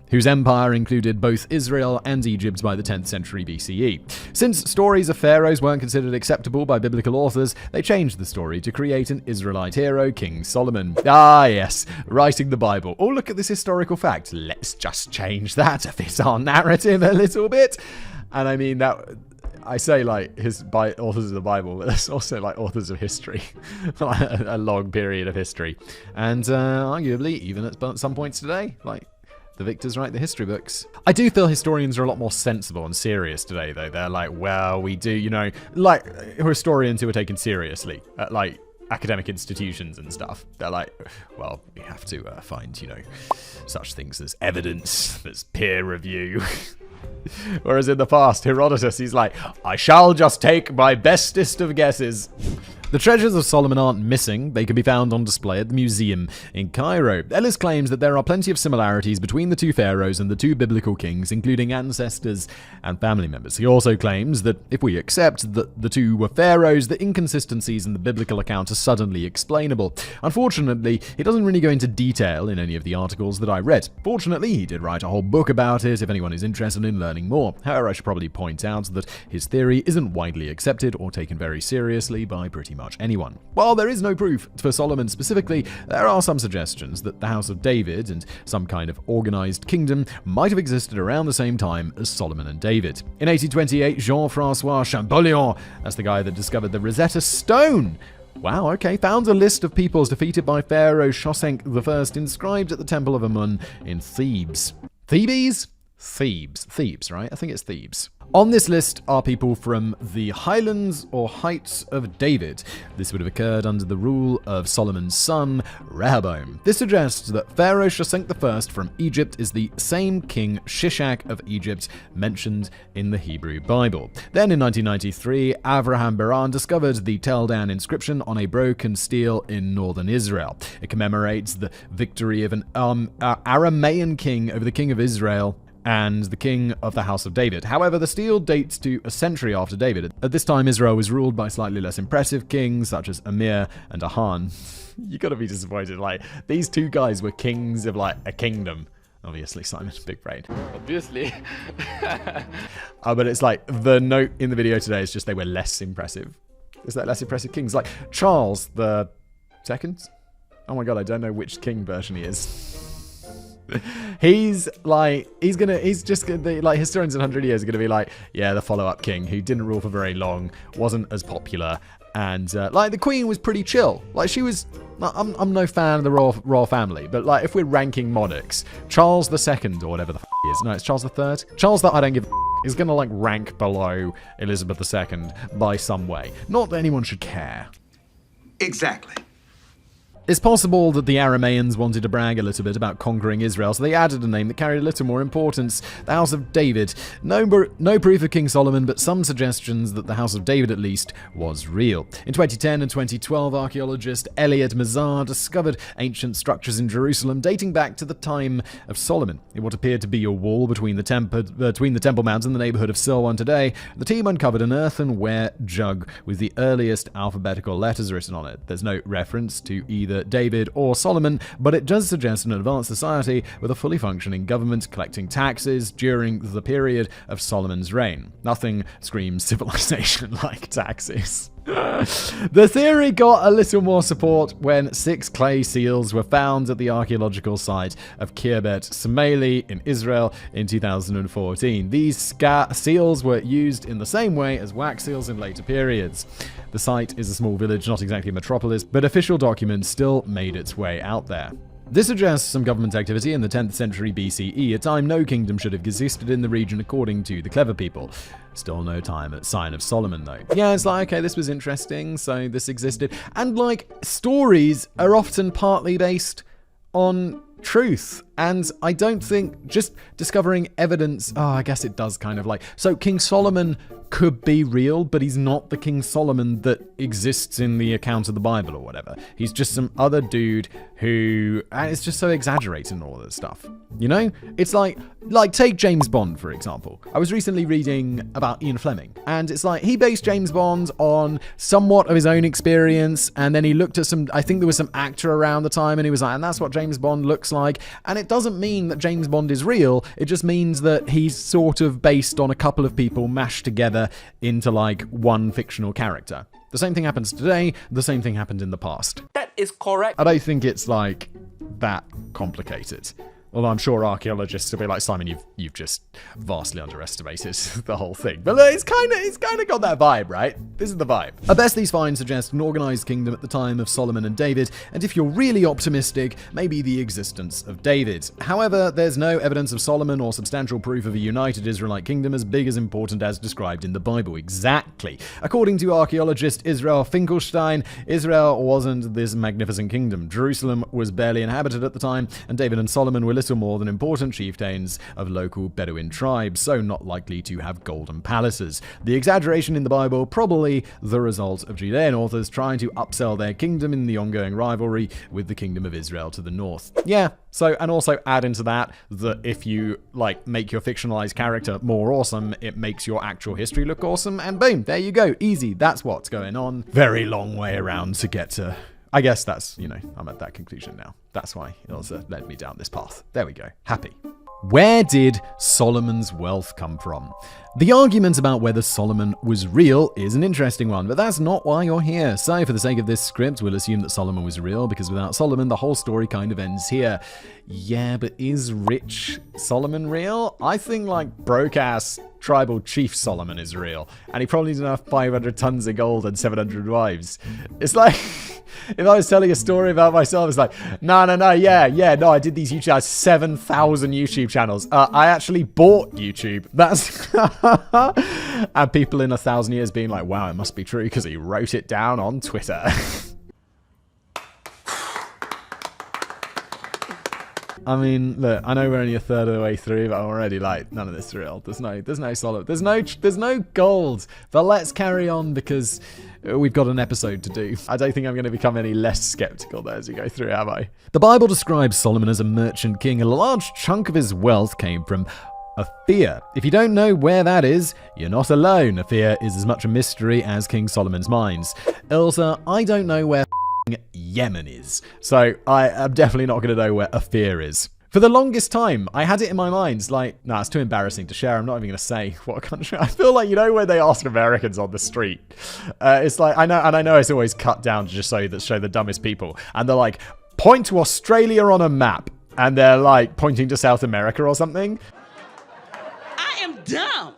whose empire included both Israel and Egypt by the 10th century BCE. Since stories of pharaohs weren't considered acceptable by biblical authors, they changed the story to create an Israelite hero, King Solomon. Ah yes, writing the Bible. Oh, look at this historical fact. Let's just change that to fit our narrative a little bit. And I mean that... I say like authors of the Bible, but there's also like authors of history, a long period of history, and arguably even at some points today, like the victors write the history books. I do feel historians are a lot more sensible and serious today, though. They're like, well, we do, like historians who are taken seriously at like academic institutions and stuff. They're like, well, we have to find, such things as evidence, there's peer review. Whereas in the past, Herodotus, he's like, I shall just take my bestest of guesses. The treasures of Solomon aren't missing. They can be found on display at the museum in Cairo. Ellis claims that there are plenty of similarities between the two pharaohs and the two biblical kings, including ancestors and family members. He also claims that if we accept that the two were pharaohs, the inconsistencies in the biblical account are suddenly explainable. Unfortunately, he doesn't really go into detail in any of the articles that I read. Fortunately, he did write a whole book about it if anyone is interested in learning more. However, I should probably point out that his theory isn't widely accepted or taken very seriously by pretty much anyone. While there is no proof for Solomon specifically, there are some suggestions that the House of David and some kind of organized kingdom might have existed around the same time as Solomon and David. In 1828, Jean-Francois Champollion, that's the guy that discovered the Rosetta Stone, wow, okay, found a list of peoples defeated by Pharaoh Shosenk I inscribed at the Temple of Amun in Thebes. Thebes? Thebes, right? I think it's Thebes. On this list are people from the Highlands or Heights of David. This would have occurred under the rule of Solomon's son, Rehoboam. This suggests that Pharaoh Shosenk I from Egypt is the same king Shishak of Egypt mentioned in the Hebrew Bible. Then in 1993, Avraham Biran discovered the Tel Dan inscription on a broken stele in northern Israel. It commemorates the victory of an Aramaean king over the king of Israel and the king of the House of David. However, the stele dates to a century after David. At this time, Israel was ruled by slightly less impressive kings, such as Amir and Ahan. You gotta be disappointed, like, these two guys were kings of, like, a kingdom. Obviously, Simon, big brain. Obviously. But it's like, the note in the video today is just they were less impressive. Is that less impressive kings? Like, Charles the II? Oh my god, I don't know which king version he is. He's just gonna be like, historians in 100 years are gonna be like, yeah, the follow-up king who didn't rule for very long, wasn't as popular, and like the queen was pretty chill. Like she was, I'm no fan of the royal family, but like if we're ranking monarchs, Charles II or whatever the he is, no, it's Charles III. Charles that I don't give is gonna like rank below Elizabeth II by some way. Not that anyone should care. Exactly. It's possible that the Arameans wanted to brag a little bit about conquering Israel, so they added a name that carried a little more importance, the House of David. No proof of King Solomon, but some suggestions that the House of David at least was real. In 2010 and 2012, archaeologist Elliot Mazar discovered ancient structures in Jerusalem dating back to the time of Solomon. In what appeared to be a wall between the Temple Mount and the neighborhood of Silwan today, the team uncovered an earthenware jug with the earliest alphabetical letters written on it. There's no reference to either David or Solomon, but it does suggest an advanced society with a fully functioning government collecting taxes during the period of Solomon's reign. Nothing screams civilization like taxes. The theory got a little more support when 6 clay seals were found at the archaeological site of Kirbet Smeli in Israel in 2014. These seals were used in the same way as wax seals in later periods. The site is a small village, not exactly a metropolis, but official documents still made its way out there. This suggests some government activity in the 10th century BCE, a time no kingdom should have existed in the region according to the clever people. Still no sign of Solomon, though. Yeah, it's like, okay, this was interesting, so this existed. And, like, stories are often partly based on truth. And I don't think just discovering evidence... Oh, I guess it does kind of like... So King Solomon could be real, but he's not the King Solomon that exists in the account of the Bible or whatever. He's just some other dude who... And it's just so exaggerated and all this stuff. You know? It's like take James Bond, for example. I was recently reading about Ian Fleming, and it's like he based James Bond on somewhat of his own experience, and then he looked at some... I think there was some actor around the time, and he was like, and that's what James Bond looks like. And it doesn't mean that James Bond is real. It just means that he's sort of based on a couple of people mashed together into like one fictional character. The same thing happens today. The same thing happened in the past. That is correct. I don't think it's like that complicated. Although I'm sure archaeologists will be like, Simon, you've just vastly underestimated the whole thing. But it's kind of got that vibe, right? This is the vibe. At best, these finds suggest an organized kingdom at the time of Solomon and David, and if you're really optimistic, maybe the existence of David. However, there's no evidence of Solomon or substantial proof of a united Israelite kingdom as big as important as described in the Bible. Exactly. According to archaeologist Israel Finkelstein, Israel wasn't this magnificent kingdom. Jerusalem was barely inhabited at the time, and David and Solomon were little more than important chieftains of local Bedouin tribes, so not likely to have golden palaces. The exaggeration in the Bible probably the result of Judean authors trying to upsell their kingdom in the ongoing rivalry with the kingdom of Israel to the north. Yeah, so, and also add into that if you, like, make your fictionalized character more awesome, it makes your actual history look awesome, and boom, there you go, easy, that's what's going on. Very long way around to get to... I guess that's, I'm at that conclusion now. That's why it also led me down this path. There we go. Happy. Where did Solomon's wealth come from? The argument about whether Solomon was real is an interesting one, but that's not why you're here. So for the sake of this script, we'll assume that Solomon was real, because without Solomon, the whole story kind of ends here. Yeah, but is rich Solomon real? I think, like, broke-ass tribal chief Solomon is real, and he probably didn't have 500 tons of gold and 700 wives. It's like... If I was telling a story about myself, it's like, no, I did these YouTube channels, 7,000 YouTube channels. I actually bought YouTube. That's... And people in 1,000 years being like, wow, it must be true because he wrote it down on Twitter. I mean, look, I know we're only a third of the way through, but I'm already like, none of this is real. There's no solid, there's no gold. But let's carry on because we've got an episode to do. I don't think I'm going to become any less skeptical there as we go through, have I? The Bible describes Solomon as a merchant king, and a large chunk of his wealth came from Ophir. If you don't know where that is, you're not alone. Ophir is as much a mystery as King Solomon's mines. Ilsa, I don't know where Yemen is, so I am definitely not going to know where Ophir is. For the longest time, I had it in my mind, like, nah, it's too embarrassing to share. I'm not even going to say what country. I feel like, when they ask Americans on the street, it's like, I know it's always cut down to just show the dumbest people, and they're like, point to Australia on a map, and they're like pointing to South America or something. I am dumb.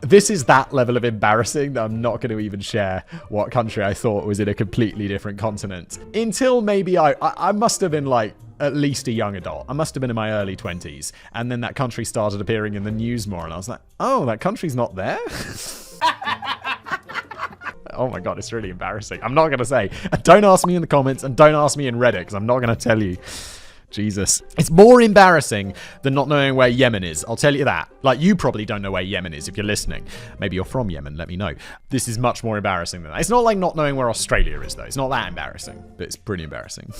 This is that level of embarrassing that I'm not going to even share what country I thought was in a completely different continent. Until maybe I must have been like at least a young adult. I must have been in my early 20s. And then that country started appearing in the news more. And I was like, oh, that country's not there? Oh my god, it's really embarrassing. I'm not going to say. Don't ask me in the comments and don't ask me in Reddit because I'm not going to tell you. Jesus. It's more embarrassing than not knowing where Yemen is. I'll tell you that. Like, you probably don't know where Yemen is if you're listening. Maybe you're from Yemen, let me know. This is much more embarrassing than that. It's not like not knowing where Australia is, though. It's not that embarrassing, but it's pretty embarrassing.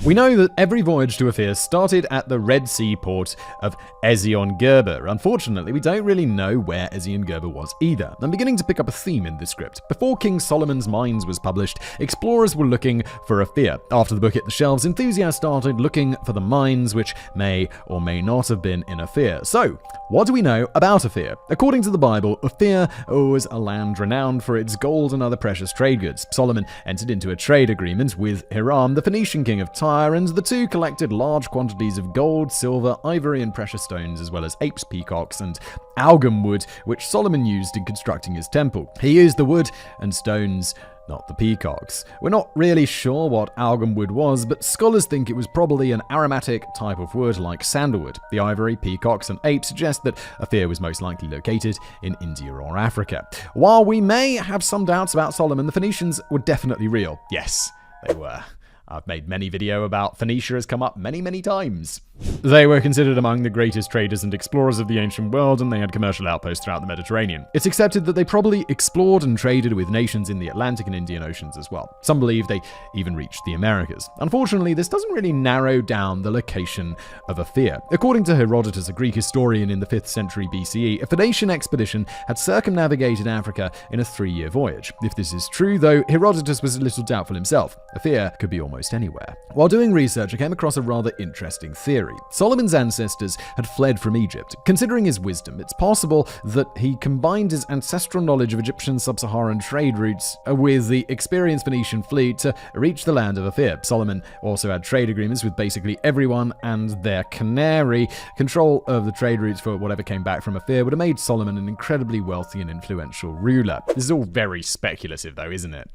We know that every voyage to Ophir started at the Red Sea port of Ezion-Geber. Unfortunately, we don't really know where Ezion-Geber was either. I'm beginning to pick up a theme in this script. Before King Solomon's Mines was published, explorers were looking for Ophir. After the book hit the shelves, enthusiasts started looking for the mines which may or may not have been in Ophir. So, what do we know about Ophir? According to the Bible, Ophir was a land renowned for its gold and other precious trade goods. Solomon entered into a trade agreement with Hiram, the Phoenician king of Tyre, and the two collected large quantities of gold, silver, ivory, and precious stones, as well as apes, peacocks, and algum wood, which Solomon used in constructing his temple. He used the wood and stones, not the peacocks. We're not really sure what algum wood was, but scholars think it was probably an aromatic type of wood like sandalwood. The ivory, peacocks, and apes suggest that Ophir was most likely located in India or Africa. While we may have some doubts about Solomon, the Phoenicians were definitely real. Yes, they were. I've made many videos about Phoenicia has come up many, many times. They were considered among the greatest traders and explorers of the ancient world, and they had commercial outposts throughout the Mediterranean. It's accepted that they probably explored and traded with nations in the Atlantic and Indian Oceans as well. Some believe they even reached the Americas. Unfortunately, this doesn't really narrow down the location of Ophir. According to Herodotus, a Greek historian in the 5th century BCE, a Phoenician expedition had circumnavigated Africa in a 3-year voyage. If this is true, though, Herodotus was a little doubtful himself. Ophir could be almost anywhere. While doing research, I came across a rather interesting theory. Solomon's ancestors had fled from Egypt. Considering his wisdom, it's possible that he combined his ancestral knowledge of Egyptian sub-Saharan trade routes with the experienced Phoenician fleet to reach the land of Ophir. Solomon also had trade agreements with basically everyone and their canary. Control of the trade routes for whatever came back from Ophir would have made Solomon an incredibly wealthy and influential ruler. This is all very speculative, though, isn't it?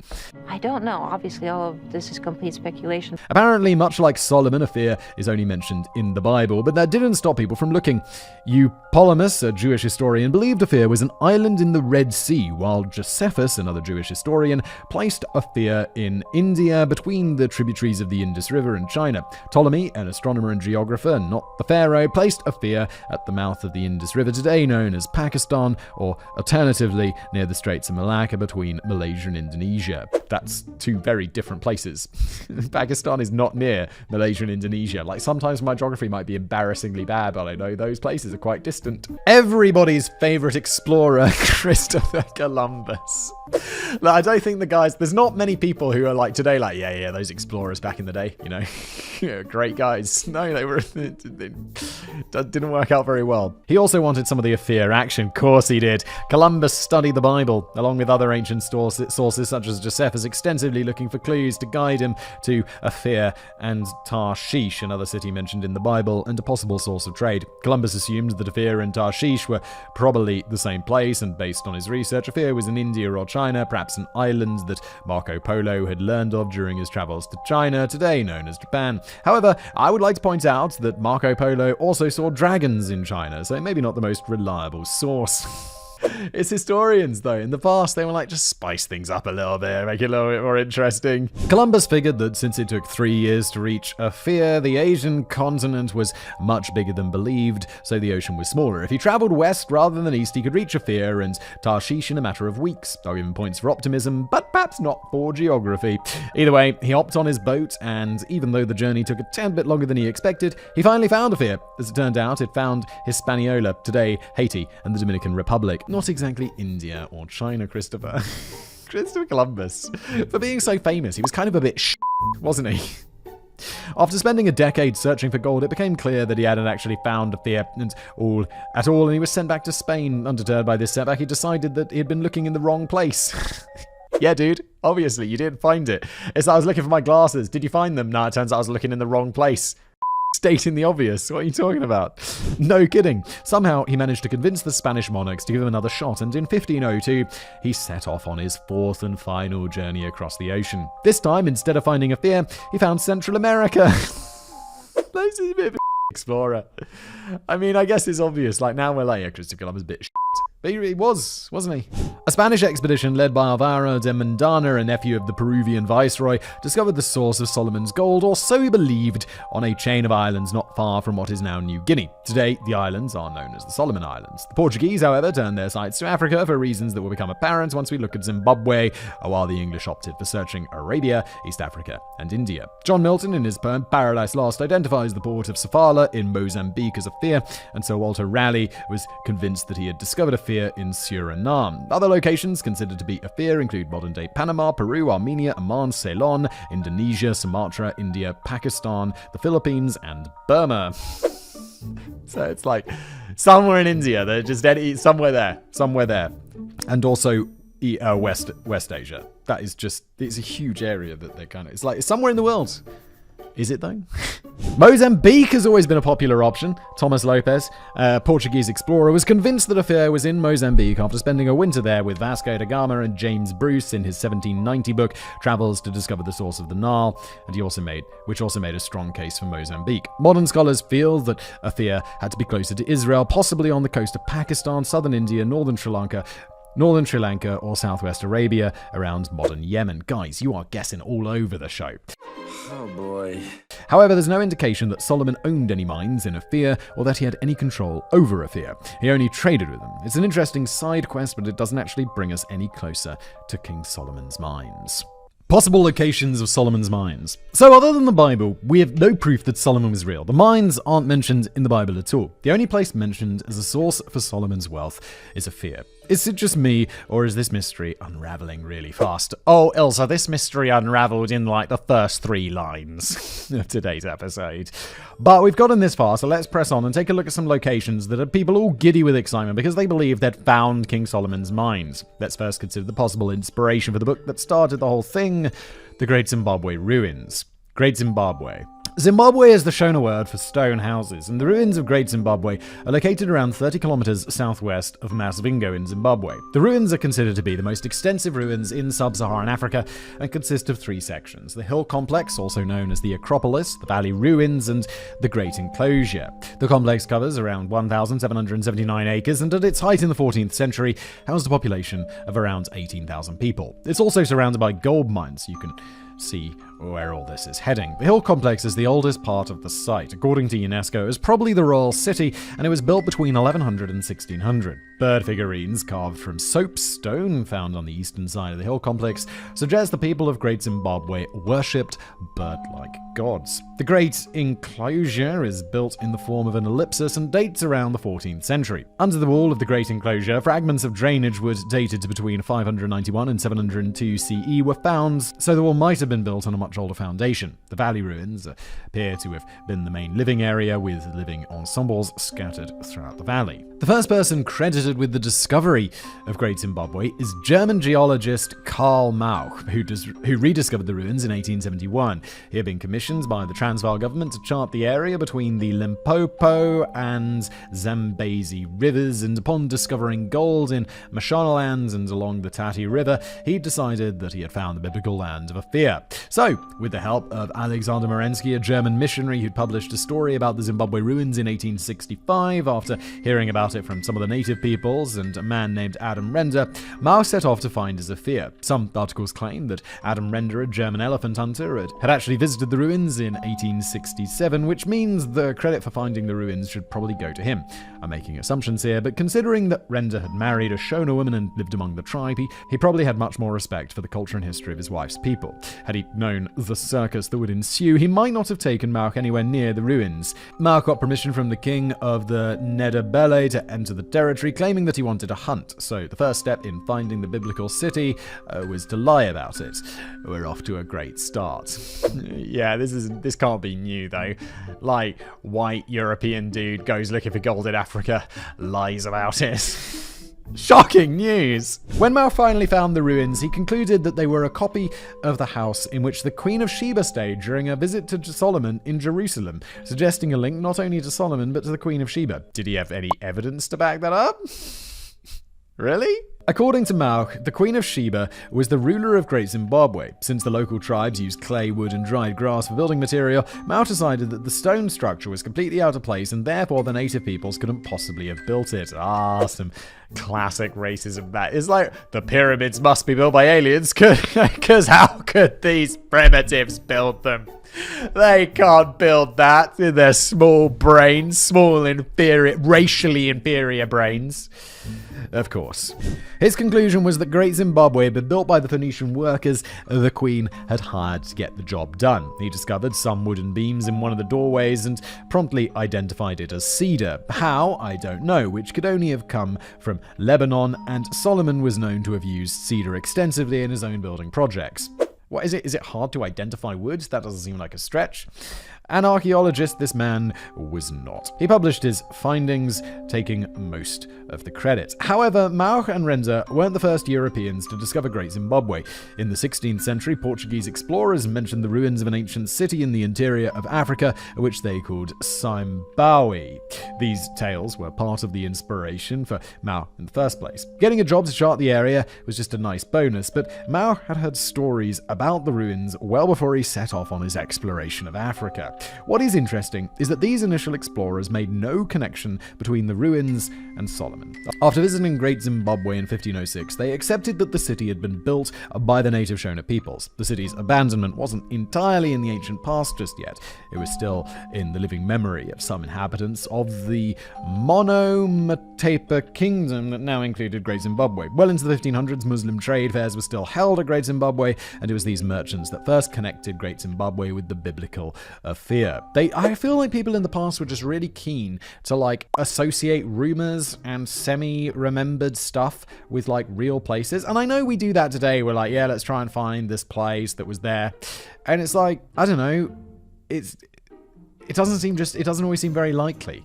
I don't know. Obviously, all of this is complete speculation. Apparently, much like Solomon, Ophir is only mentioned in the Bible, but that didn't stop people from looking. Eupolemus, a Jewish historian, believed Ophir was an island in the Red Sea, while Josephus, another Jewish historian, placed Ophir in India between the tributaries of the Indus River and China. Ptolemy, an astronomer and geographer, not the pharaoh, placed Ophir at the mouth of the Indus River, today known as Pakistan, or alternatively near the Straits of Malacca between Malaysia and Indonesia. That's two very different places. Pakistan is not near Malaysia and Indonesia. Like, sometimes my geography might be embarrassingly bad, but I know those places are quite distant. Everybody's favorite explorer, Christopher Columbus. Like, I don't think there's not many people who are like today, like, yeah, those explorers back in the day, you know, yeah, great guys. No, it didn't work out very well. He also wanted some of the Ophir action. Of course he did. Columbus studied the Bible, along with other ancient sources such as Josephus, extensively looking for clues to guide him to Ophir and Tarshish, another city mentioned in the Bible, and a possible source of trade. Columbus assumed that Ophir and Tarshish were probably the same place, and based on his research, Ophir was in India or China, perhaps an island that Marco Polo had learned of during his travels to China, today known as Japan. However, I would like to point out that Marco Polo also saw dragons in China, so maybe not the most reliable source. It's historians, though. In the past, they were like, just spice things up a little bit, make it a little bit more interesting. Columbus figured that since it took 3 years to reach Ophir, the Asian continent was much bigger than believed, so the ocean was smaller. If he traveled west rather than east, he could reach Ophir and Tarshish in a matter of weeks. I'll give him points for optimism, but perhaps not for geography. Either way, he hopped on his boat, and even though the journey took a tad bit longer than he expected, he finally found Ophir. As it turned out, it found Hispaniola, today Haiti and the Dominican Republic. Not exactly India or China, Christopher. Christopher Columbus. For being so famous, he was kind of a bit wasn't he? After spending a decade searching for gold, it became clear that he hadn't actually found Ophir at all, and he was sent back to Spain. Undeterred by this setback, he decided that he had been looking in the wrong place. Yeah, dude. Obviously, you didn't find it. It's like I was looking for my glasses. Did you find them? No, it turns out I was looking in the wrong place. Stating the obvious. What are you talking about? No kidding. Somehow, he managed to convince the Spanish monarchs to give him another shot, and in 1502, he set off on his fourth and final journey across the ocean. This time, instead of finding Ophir, he found Central America. This is a bit of a explorer. I mean, I guess it's obvious. Like, now we're like, yeah, Christopher Columbus is a bit But he was, wasn't he? A Spanish expedition led by Alvaro de Mendana, a nephew of the Peruvian viceroy, discovered the source of Solomon's gold, or so he believed, on a chain of islands not far from what is now New Guinea. Today, the islands are known as the Solomon Islands. The Portuguese, however, turned their sights to Africa for reasons that will become apparent once we look at Zimbabwe, while the English opted for searching Arabia, East Africa, and India. John Milton, in his poem Paradise Lost, identifies the port of Sofala in Mozambique as Afia, and Sir Walter Raleigh was convinced that he had discovered Afia in Suriname. Other locations considered to be Afia include modern-day Panama, Peru, Armenia, Oman, Ceylon, Indonesia, Sumatra, India, Pakistan, the Philippines, and Burma. So it's like somewhere in India, they're just somewhere there. And also West Asia. That is just, it's a huge area that they kind of, it's like somewhere in the world. Is it though? Mozambique has always been a popular option. Thomas Lopes, a Portuguese explorer, was convinced that Afia was in Mozambique after spending a winter there with Vasco da Gama and James Bruce in his 1790 book, Travels to Discover the Source of the Nile, and which also made a strong case for Mozambique. Modern scholars feel that Afia had to be closer to Israel, possibly on the coast of Pakistan, southern India, northern Sri Lanka, or southwest Arabia, around modern Yemen. Guys, you are guessing all over the show. Oh boy. However, there's no indication that Solomon owned any mines in Afia or that he had any control over Afia. He only traded with them. It's an interesting side quest, but it doesn't actually bring us any closer to King Solomon's mines. Possible locations of Solomon's mines. So other than the Bible, we have no proof that Solomon was real. The mines aren't mentioned in the Bible at all. The only place mentioned as a source for Solomon's wealth is Afia. Is it just me, or is this mystery unraveling really fast? Oh, Ilsa, this mystery unraveled in like the first 3 lines of today's episode. But we've gotten this far, so let's press on and take a look at some locations that are people all giddy with excitement because they believe they'd found King Solomon's mines. Let's first consider the possible inspiration for the book that started the whole thing, the Great Zimbabwe Ruins. Great Zimbabwe. Zimbabwe is the Shona word for stone houses, and the ruins of Great Zimbabwe are located around 30 kilometers southwest of Masvingo in Zimbabwe. The ruins are considered to be the most extensive ruins in sub-Saharan Africa and consist of 3 sections: the hill complex, also known as the Acropolis, the valley ruins, and the Great Enclosure. The complex covers around 1,779 acres and at its height in the 14th century housed a population of around 18,000 people. It's also surrounded by gold mines. You can see where all this is heading. The hill complex is the oldest part of the site. According to UNESCO, it was probably the royal city, and it was built between 1100 and 1600. Bird figurines carved from soapstone found on the eastern side of the hill complex suggest the people of Great Zimbabwe worshipped bird-like gods. The Great Enclosure is built in the form of an ellipsis and dates around the 14th century. Under the wall of the Great Enclosure, fragments of drainage wood dated to between 591 and 702 CE were found, so the wall might have been built on a much older foundation. The valley ruins appear to have been the main living area, with living ensembles scattered throughout the valley. The first person credited with the discovery of Great Zimbabwe is German geologist Karl Mauch, who rediscovered the ruins in 1871. He had been commissioned by the Transvaal government to chart the area between the Limpopo and Zambezi rivers, and upon discovering gold in Mashonaland and along the Tati River, he decided that he had found the biblical land of Afia. So, with the help of Alexander Merensky, a German missionary who'd published a story about the Zimbabwe ruins in 1865, after hearing about it from some of the native peoples and a man named Adam Render, Mao set off to find his Afia. Some articles claim that Adam Render, a German elephant hunter, had actually visited the ruins in 1867, which means the credit for finding the ruins should probably go to him. I'm making assumptions here, but considering that Render had married a Shona woman and lived among the tribe, he probably had much more respect for the culture and history of his wife's people. Had he known the circus that would ensue, he might not have taken Mauch anywhere near the ruins. Mauch got permission from the king of the Nedabele to enter the territory, claiming that he wanted to hunt. So the first step in finding the biblical city was to lie about it. We're off to a great start. Yeah, this can't be new though. Like, white European dude goes looking for gold in Africa, lies about it. Shocking news! When Mao finally found the ruins, he concluded that they were a copy of the house in which the Queen of Sheba stayed during a visit to Solomon in Jerusalem, suggesting a link not only to Solomon but to the Queen of Sheba. Did he have any evidence to back that up? Really? According to Mauch, the Queen of Sheba was the ruler of Great Zimbabwe. Since the local tribes used clay, wood, and dried grass for building material, Mauch decided that the stone structure was completely out of place and therefore the native peoples couldn't possibly have built it. Some classic racism that is like, the pyramids must be built by aliens, because how could these primitives build them? They can't build that in their small brains, racially inferior brains. Of course. His conclusion was that Great Zimbabwe had been built by the Phoenician workers the Queen had hired to get the job done. He discovered some wooden beams in one of the doorways and promptly identified it as cedar. How? I don't know, which could only have come from Lebanon, and Solomon was known to have used cedar extensively in his own building projects. What is it? Is it hard to identify wood? That doesn't seem like a stretch. An archaeologist, this man was not. He published his findings, taking most of the credit. However, Mauch and Renza weren't the first Europeans to discover Great Zimbabwe. In the 16th century, Portuguese explorers mentioned the ruins of an ancient city in the interior of Africa, which they called Simbawi. These tales were part of the inspiration for Mauch in the first place. Getting a job to chart the area was just a nice bonus, but Mauch had heard stories about the ruins well before he set off on his exploration of Africa. What is interesting is that these initial explorers made no connection between the ruins and Solomon. After visiting Great Zimbabwe in 1506, they accepted that the city had been built by the native Shona peoples. The city's abandonment wasn't entirely in the ancient past just yet. It was still in the living memory of some inhabitants of the Monomotapa kingdom that now included Great Zimbabwe. Well into the 1500s, Muslim trade fairs were still held at Great Zimbabwe, and it was these merchants that first connected Great Zimbabwe with the biblical fear. I feel like people in the past were just really keen to associate rumors and semi-remembered stuff with real places. And I know we do that today. We're like, yeah, let's try and find this place that was there. And it's like, I don't know, it doesn't always seem very likely.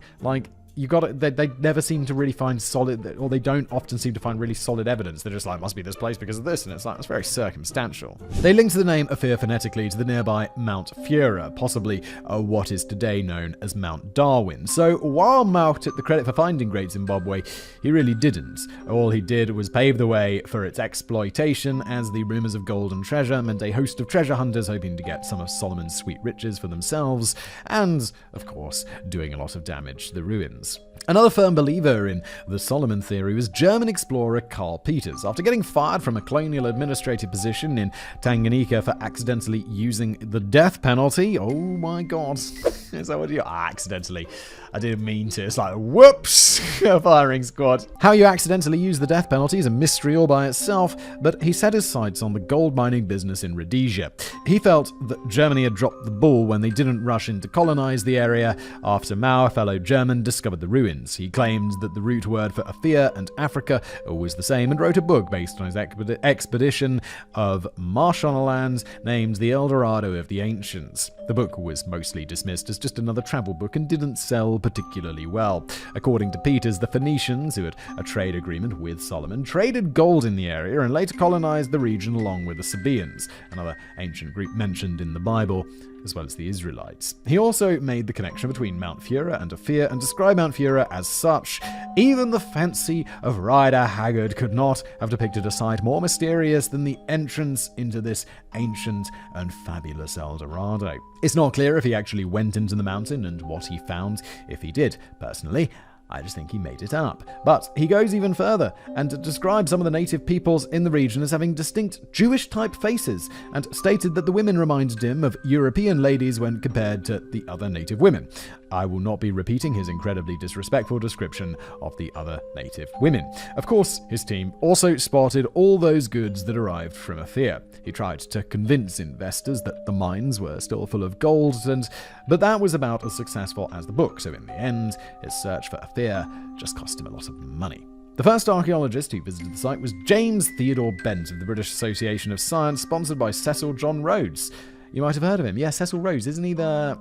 They never seem to really find solid, or they don't often seem to find really solid evidence. They're just like, must be this place because of this, and it's very circumstantial. They linked the name Ophir phonetically to the nearby Mount Fura, possibly what is today known as Mount Darwin. So while Mauch took the credit for finding Great Zimbabwe, he really didn't. All he did was pave the way for its exploitation, as the rumors of gold and treasure meant a host of treasure hunters hoping to get some of Solomon's sweet riches for themselves, and, of course, doing a lot of damage to the ruins. Another firm believer in the Solomon theory was German explorer Karl Peters. After getting fired from a colonial administrative position in Tanganyika for accidentally using the death penalty, oh my god, is that what you accidentally? I didn't mean to. It's like, whoops, a firing squad. How you accidentally use the death penalty is a mystery all by itself, but he set his sights on the gold mining business in Rhodesia. He felt that Germany had dropped the ball when they didn't rush in to colonize the area after Mao, a fellow German, discovered the ruins. He claimed that the root word for Ophir and Africa was the same, and wrote a book based on his expedition of Mashonaland named The El Dorado of the Ancients. The book was mostly dismissed as just another travel book and didn't sell particularly well. According to Peters, the Phoenicians, who had a trade agreement with Solomon, traded gold in the area and later colonized the region along with the Sabaeans, another ancient group mentioned in the Bible, as well as the Israelites. He also made the connection between Mount Fura and Ophir and described Mount Fura as such. Even the fancy of Rider Haggard could not have depicted a sight more mysterious than the entrance into this ancient and fabulous El Dorado. It's not clear if he actually went into the mountain and what he found. If he did, personally, I just think he made it up. But he goes even further and describes some of the native peoples in the region as having distinct Jewish-type faces, and stated that the women reminded him of European ladies when compared to the other native women. I will not be repeating his incredibly disrespectful description of the other native women. Of course, his team also spotted all those goods that arrived from Ophir. He tried to convince investors that the mines were still full of gold, but that was about as successful as the book, so in the end, his search for Ophir just cost him a lot of money. The first archaeologist who visited the site was James Theodore Bent of the British Association of Science, sponsored by Cecil John Rhodes. You might have heard of him. Yeah, Cecil Rhodes. Isn't he the...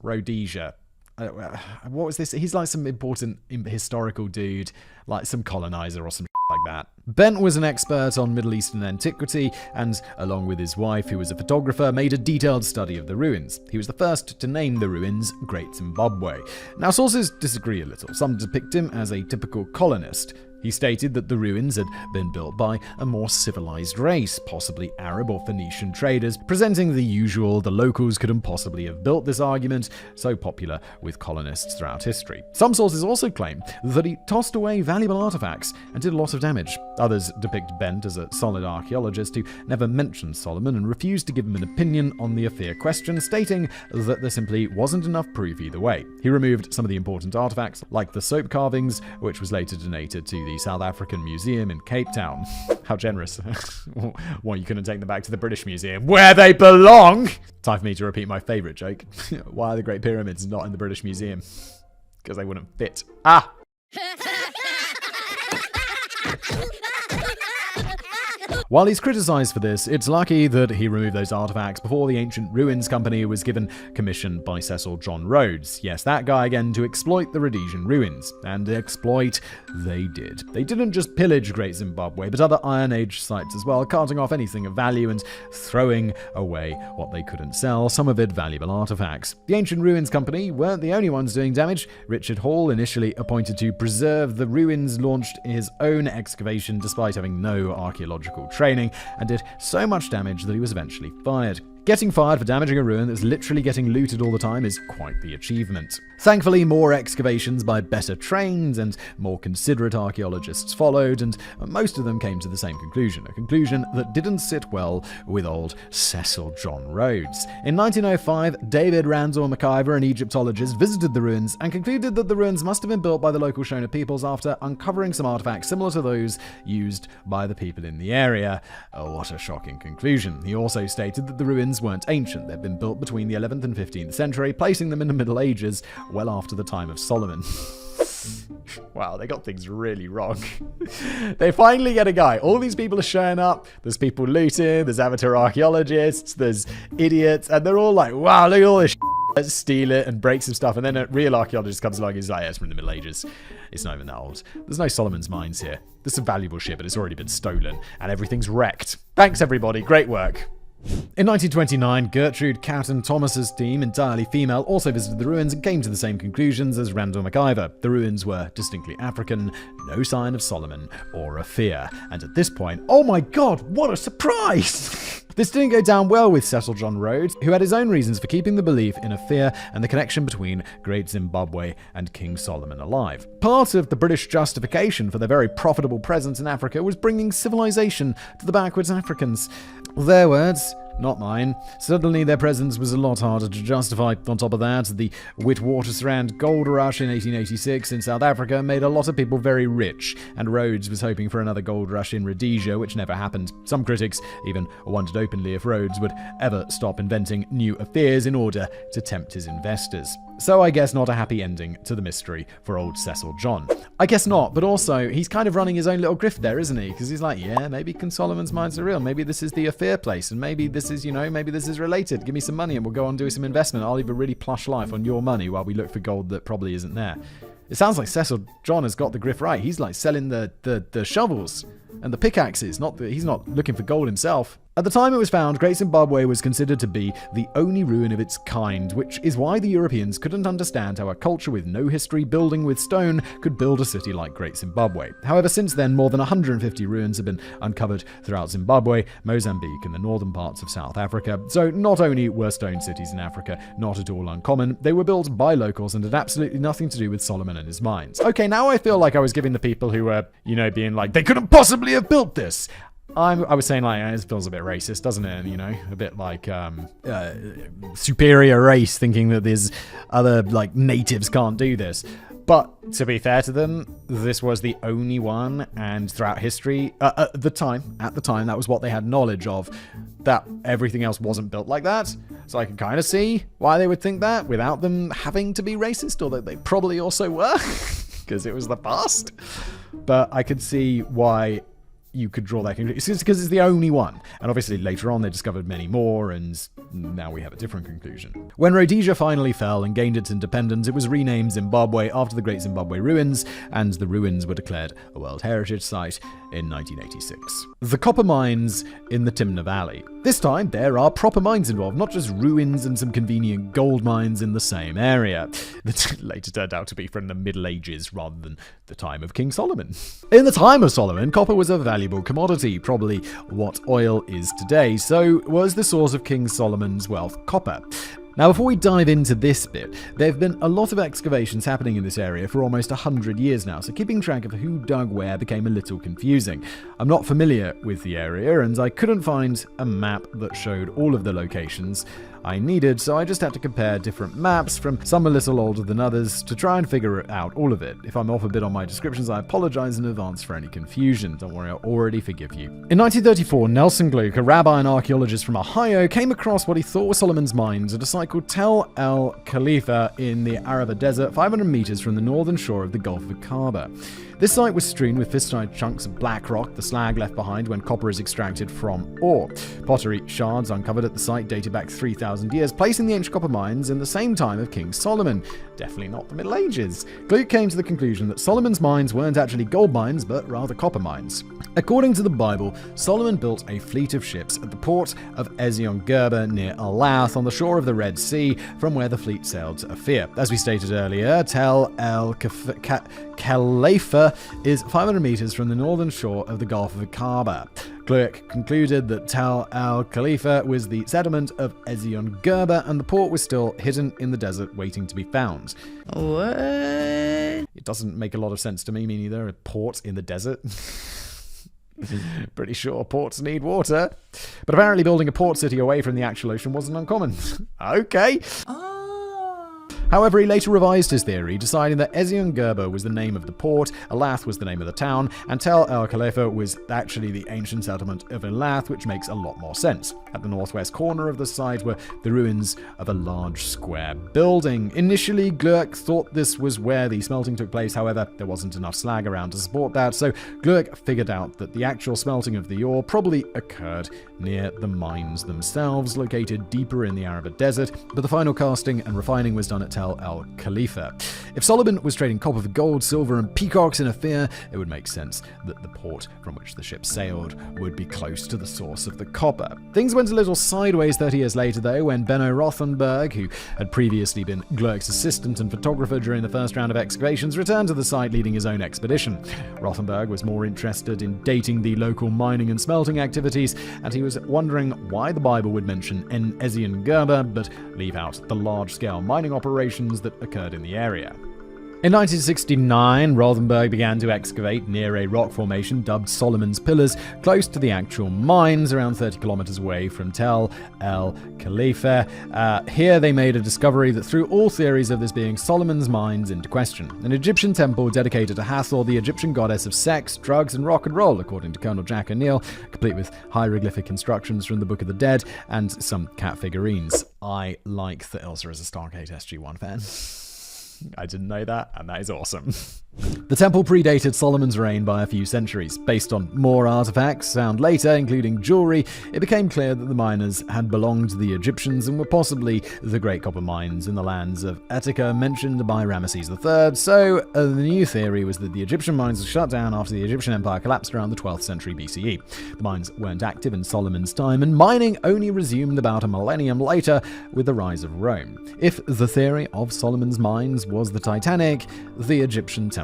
Rhodesia. What was this? He's like some important historical dude, like some colonizer or some like that. Bent was an expert on Middle Eastern antiquity and, along with his wife, who was a photographer, made a detailed study of the ruins. He was the first to name the ruins Great Zimbabwe. Now, sources disagree a little. Some depict him as a typical colonist. He stated that the ruins had been built by a more civilized race, possibly Arab or Phoenician traders, presenting the locals couldn't possibly have built this argument, so popular with colonists throughout history. Some sources also claim that he tossed away valuable artifacts and did a lot of damage. Others depict Bent as a solid archaeologist who never mentioned Solomon and refused to give him an opinion on the Ophir question, stating that there simply wasn't enough proof either way. He removed some of the important artifacts, like the soap carvings, which was later donated to the South African Museum in Cape Town. How generous. Well, you couldn't take them back to the British Museum, where they belong! Time for me to repeat my favourite joke. Why are the Great Pyramids not in the British Museum? Because they wouldn't fit. Ah! While he's criticised for this, it's lucky that he removed those artifacts before the Ancient Ruins Company was given commission by Cecil John Rhodes. Yes, that guy again, to exploit the Rhodesian ruins. And exploit they did. They didn't just pillage Great Zimbabwe, but other Iron Age sites as well, carting off anything of value and throwing away what they couldn't sell, some of it valuable artifacts. The Ancient Ruins Company weren't the only ones doing damage. Richard Hall, initially appointed to preserve the ruins, launched his own excavation despite having no archaeological training, and did so much damage that he was eventually fired. Getting fired for damaging a ruin that's literally getting looted all the time is quite the achievement. Thankfully, more excavations by better trained and more considerate archaeologists followed, and most of them came to the same conclusion, a conclusion that didn't sit well with old Cecil John Rhodes. In 1905, David Randall McIver, an Egyptologist, visited the ruins and concluded that the ruins must have been built by the local Shona peoples after uncovering some artifacts similar to those used by the people in the area. Oh, what a shocking conclusion. He also stated that the ruins weren't ancient. They'd been built between the 11th and 15th century, placing them in the Middle Ages, well after the time of Solomon. Wow, they got things really wrong. They finally get a guy. All these people are showing up. There's people looting, there's amateur archaeologists, there's idiots, and they're all like, wow, look at all this shit. Let's steal it and break some stuff. And then a real archaeologist comes along and he's like, yeah, it's from the Middle Ages. It's not even that old. There's no Solomon's mines here. This is a valuable ship, but it's already been stolen, and everything's wrecked. Thanks, everybody. Great work. In 1929, Gertrude Catton Thomas's team, entirely female, also visited the ruins and came to the same conclusions as Randall McIver. The ruins were distinctly African, no sign of Solomon or Ophir. And at this point, oh my god, what a surprise! This didn't go down well with Cecil John Rhodes, who had his own reasons for keeping the belief in Ophir and the connection between Great Zimbabwe and King Solomon alive. Part of the British justification for their very profitable presence in Africa was bringing civilization to the backwards Africans. Their words, not mine. Suddenly their presence was a lot harder to justify. On top of that, the Witwatersrand gold rush in 1886 in South Africa made a lot of people very rich, and Rhodes was hoping for another gold rush in Rhodesia, which never happened. Some critics even wondered openly if Rhodes would ever stop inventing new affairs in order to tempt his investors. So I guess not a happy ending to the mystery for old Cecil John. I guess not, but also, he's kind of running his own little grift there, isn't he? Because he's like, yeah, maybe King Solomon's mines are real. Maybe this is the Ophir place, and maybe this is, maybe this is related. Give me some money and we'll go on and do some investment. I'll live a really plush life on your money while we look for gold that probably isn't there. It sounds like Cecil John has got the grift right. He's like selling the shovels and the pickaxes. He's not looking for gold himself. At the time it was found, Great Zimbabwe was considered to be the only ruin of its kind, which is why the Europeans couldn't understand how a culture with no history building with stone could build a city like Great Zimbabwe. However, since then, more than 150 ruins have been uncovered throughout Zimbabwe, Mozambique, and the northern parts of South Africa. So not only were stone cities in Africa not at all uncommon, they were built by locals and had absolutely nothing to do with Solomon and his mines. Okay, now I feel like I was giving the people who were, being like, they couldn't possibly have built this. I was saying, like, it feels a bit racist, doesn't it? A bit like superior race, thinking that there's other, like, natives can't do this. But to be fair to them, this was the only one, and throughout history, at the time, that was what they had knowledge of, that everything else wasn't built like that. So I can kind of see why they would think that without them having to be racist, although they probably also were, because it was the past. But I could see why you could draw that conclusion. It's because it's the only one. And obviously later on they discovered many more, and now we have a different conclusion. When Rhodesia finally fell and gained its independence, it was renamed Zimbabwe after the Great Zimbabwe Ruins, and the ruins were declared a World Heritage Site in 1986. The copper mines in the Timna Valley. This time, there are proper mines involved, not just ruins and some convenient gold mines in the same area, that later turned out to be from the Middle Ages rather than the time of King Solomon. In the time of Solomon, copper was a valuable commodity, probably what oil is today, so was the source of King Solomon's wealth copper. Now, before we dive into this bit, there have been a lot of excavations happening in this area for almost 100 years now, so keeping track of who dug where became a little confusing. I'm not familiar with the area, and I couldn't find a map that showed all of the locations I needed, so I just had to compare different maps from some a little older than others to try and figure out all of it. If I'm off a bit on my descriptions, I apologize in advance for any confusion. Don't worry, I already forgive you. In 1934, Nelson Gluck, a rabbi and archaeologist from Ohio, came across what he thought were Solomon's mines at a site called Tel El Khalifa in the Araba Desert, 500 meters from the northern shore of the Gulf of Aqaba. This site was strewn with fist-sized chunks of black rock, the slag left behind when copper is extracted from ore. Pottery shards uncovered at the site dated back 3,000 years, placing the ancient copper mines in the same time of King Solomon. Definitely not the Middle Ages. Gluck came to the conclusion that Solomon's mines weren't actually gold mines, but rather copper mines. According to the Bible, Solomon built a fleet of ships at the port of Ezion-Geber near Elath on the shore of the Red Sea, from where the fleet sailed to Ophir. As we stated earlier, Tel El Khalifa is 500 meters from the northern shore of the Gulf of Aqaba. Gluck concluded that Tel El Khalifa was the settlement of Ezion-Geber, and the port was still hidden in the desert waiting to be found. What? It doesn't make a lot of sense to me neither. A port in the desert. Pretty sure ports need water. But apparently building a port city away from the actual ocean wasn't uncommon. Okay. However, he later revised his theory, deciding that Ezion-Geber was the name of the port, Elath was the name of the town, and Tel El Khalifa was actually the ancient settlement of Elath, which makes a lot more sense. At the northwest corner of the site were the ruins of a large square building. Initially, Gluck thought this was where the smelting took place, however, there wasn't enough slag around to support that, so Gluck figured out that the actual smelting of the ore probably occurred near the mines themselves, located deeper in the Araba Desert, but the final casting and refining was done at Tel El Khalifa. If Solomon was trading copper for gold, silver, and peacocks in Ophir, it would make sense that the port from which the ship sailed would be close to the source of the copper. Things went a little sideways 30 years later, though, when Benno Rothenberg, who had previously been Gluck's assistant and photographer during the first round of excavations, returned to the site leading his own expedition. Rothenberg was more interested in dating the local mining and smelting activities, and he was wondering why the Bible would mention Ezion-Geber but leave out the large-scale mining operations that occurred in the area. In 1969, Rothenberg began to excavate near a rock formation dubbed Solomon's Pillars, close to the actual mines, around 30 kilometers away from Tel El Khalifa. Here they made a discovery that threw all theories of this being Solomon's mines into question. An Egyptian temple dedicated to Hathor, the Egyptian goddess of sex, drugs, and rock and roll, according to Colonel Jack O'Neill, complete with hieroglyphic instructions from the Book of the Dead and some cat figurines. I like that Ilsa is a Stargate SG-1 fan. I didn't know that, and that is awesome. The temple predated Solomon's reign by a few centuries. Based on more artifacts found later, including jewelry, it became clear that the miners had belonged to the Egyptians and were possibly the great copper mines in the lands of Attica mentioned by Ramesses III. So the new theory was that the Egyptian mines were shut down after the Egyptian Empire collapsed around the 12th century BCE. The mines weren't active in Solomon's time, and mining only resumed about a millennium later with the rise of Rome. If the theory of Solomon's mines was the Titanic, the Egyptian temple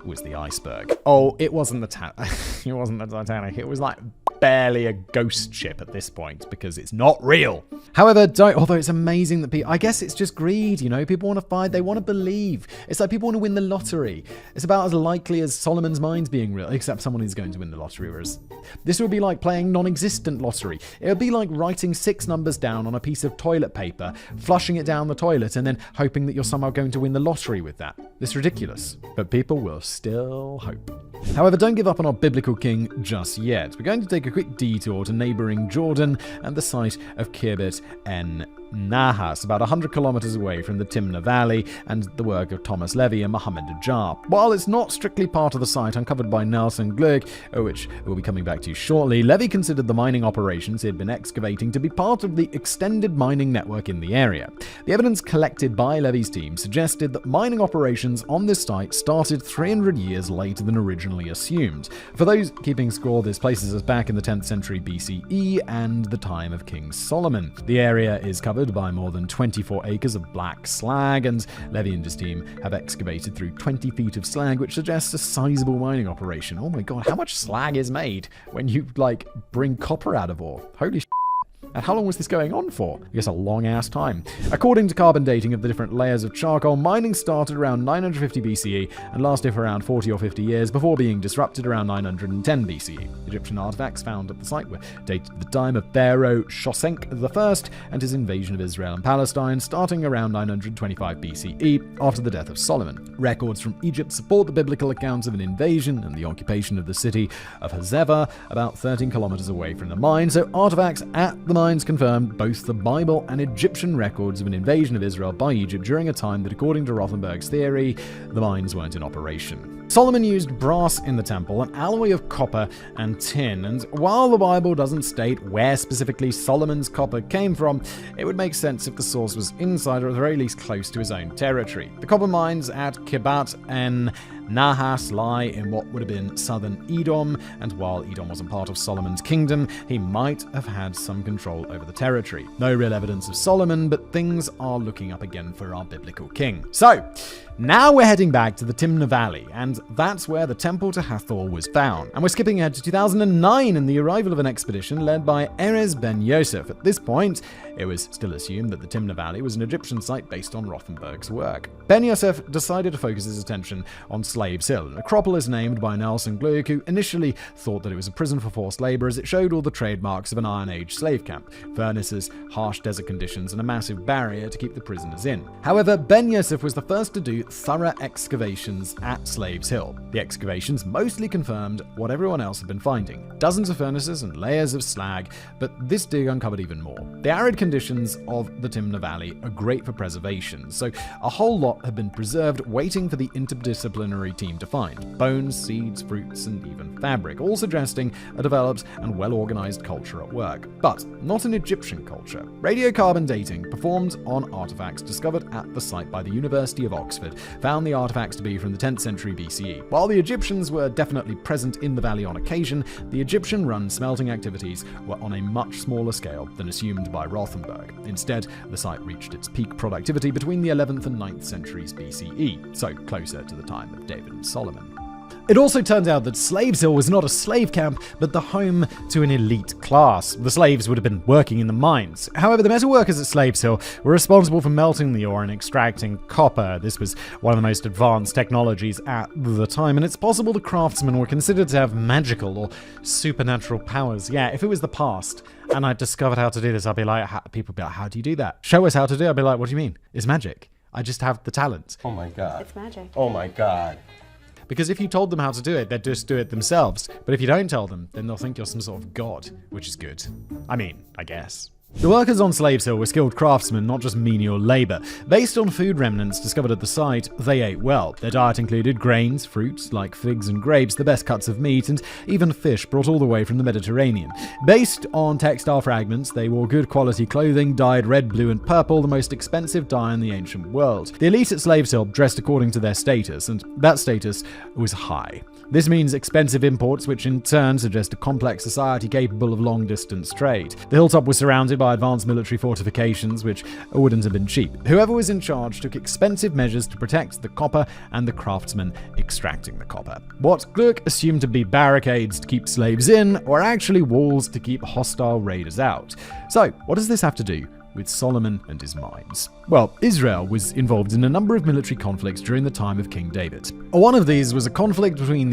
was the iceberg. Oh, it wasn't it wasn't the Titanic. It was like barely a ghost ship at this point because it's not real. However, although it's amazing that people, I guess it's just greed, you know, people want to fight, they want to believe. It's like people want to win the lottery. It's about as likely as Solomon's mines being real, except someone is going to win the lottery, whereas this would be like playing non-existent lottery. It would be like writing 6 numbers down on a piece of toilet paper, flushing it down the toilet, and then hoping that you're somehow going to win the lottery with that. It's ridiculous, but people will still hope. However, don't give up on our biblical king just yet. We're going to take a quick detour to neighboring Jordan and the site of Kirbet En Nahas, about 100 kilometers away from the Timna Valley, and the work of Thomas Levy and Mohammed Najjar. While it's not strictly part of the site uncovered by Nelson Gluck, which we'll be coming back to shortly, Levy considered the mining operations he had been excavating to be part of the extended mining network in the area. The evidence collected by Levy's team suggested that mining operations on this site started 300 years later than originally assumed. For those keeping score, this places us back in the 10th century BCE and the time of King Solomon. The area is covered by more than 24 acres of black slag, and Levy and his team have excavated through 20 feet of slag, which suggests a sizable mining operation. Oh my god, how much slag is made when you, bring copper out of ore? Holy shit. And how long was this going on for? I guess a long-ass time. According to carbon dating of the different layers of charcoal, mining started around 950 BCE and lasted for around 40 or 50 years before being disrupted around 910 BCE. Egyptian artifacts found at the site were dated to the time of Pharaoh Shosenk I and his invasion of Israel and Palestine, starting around 925 BCE after the death of Solomon. Records from Egypt support the biblical accounts of an invasion and the occupation of the city of Hazeva, about 13 kilometers away from the mine, so artifacts at the mines confirmed both the Bible and Egyptian records of an invasion of Israel by Egypt during a time that, according to Rothenberg's theory, the mines weren't in operation. Solomon used brass in the temple, an alloy of copper and tin, and while the Bible doesn't state where specifically Solomon's copper came from, it would make sense if the source was inside or at the very least close to his own territory. The copper mines at Kibat and Nahas lie in what would have been southern Edom, and while Edom wasn't part of Solomon's kingdom, he might have had some control over the territory. No real evidence of Solomon, but things are looking up again for our biblical king. So, now we're heading back to the Timna Valley, and that's where the temple to Hathor was found. And we're skipping ahead to 2009 and the arrival of an expedition led by Erez Ben Yosef. At this point, it was still assumed that the Timna Valley was an Egyptian site based on Rothenberg's work. Ben Yosef decided to focus his attention on Slaves Hill, an acropolis named by Nelson Gluck, who initially thought that it was a prison for forced labor as it showed all the trademarks of an Iron Age slave camp: furnaces, harsh desert conditions, and a massive barrier to keep the prisoners in. However, Ben Yosef was the first to do thorough excavations at Slaves Hill. The excavations mostly confirmed what everyone else had been finding: dozens of furnaces and layers of slag, but this dig uncovered even more. The arid conditions of the Timna Valley are great for preservation, so a whole lot have been preserved, waiting for the interdisciplinary team to find: bones, seeds, fruits, and even fabric, all suggesting a developed and well-organized culture at work. But not an Egyptian culture. Radiocarbon dating performed on artifacts discovered at the site by the University of Oxford found the artifacts to be from the 10th century BCE. While the Egyptians were definitely present in the valley on occasion, the Egyptian-run smelting activities were on a much smaller scale than assumed by Rothenberg. Instead, the site reached its peak productivity between the 11th and 9th centuries BCE, so closer to the time of David and Solomon. It also turned out that Slaves Hill was not a slave camp, but the home to an elite class. The slaves would have been working in the mines. However, the metal workers at Slaves Hill were responsible for melting the ore and extracting copper. This was one of the most advanced technologies at the time, and it's possible the craftsmen were considered to have magical or supernatural powers. Yeah, if it was the past and I discovered how to do this, I'd be like, people would be like, how do you do that? Show us how to do it. I'd be like, what do you mean? It's magic. I just have the talent. Oh my god. It's magic. Oh my god. Because if you told them how to do it, they'd just do it themselves. But if you don't tell them, then they'll think you're some sort of god, which is good. I mean, I guess. The workers on Slaves Hill were skilled craftsmen, not just menial labor. Based on food remnants discovered at the site, they ate well. Their diet included grains, fruits like figs and grapes, the best cuts of meat, and even fish brought all the way from the Mediterranean. Based on textile fragments, they wore good quality clothing, dyed red, blue, and purple, the most expensive dye in the ancient world. The elite at Slaves Hill dressed according to their status, and that status was high. This means expensive imports, which in turn suggest a complex society capable of long-distance trade. The hilltop was surrounded by advanced military fortifications, which wouldn't have been cheap. Whoever was in charge took expensive measures to protect the copper and the craftsmen extracting the copper. What Gluck assumed to be barricades to keep slaves in were actually walls to keep hostile raiders out. So, what does this have to do with Solomon and his mines? Well, Israel was involved in a number of military conflicts during the time of King David. One of these was a conflict between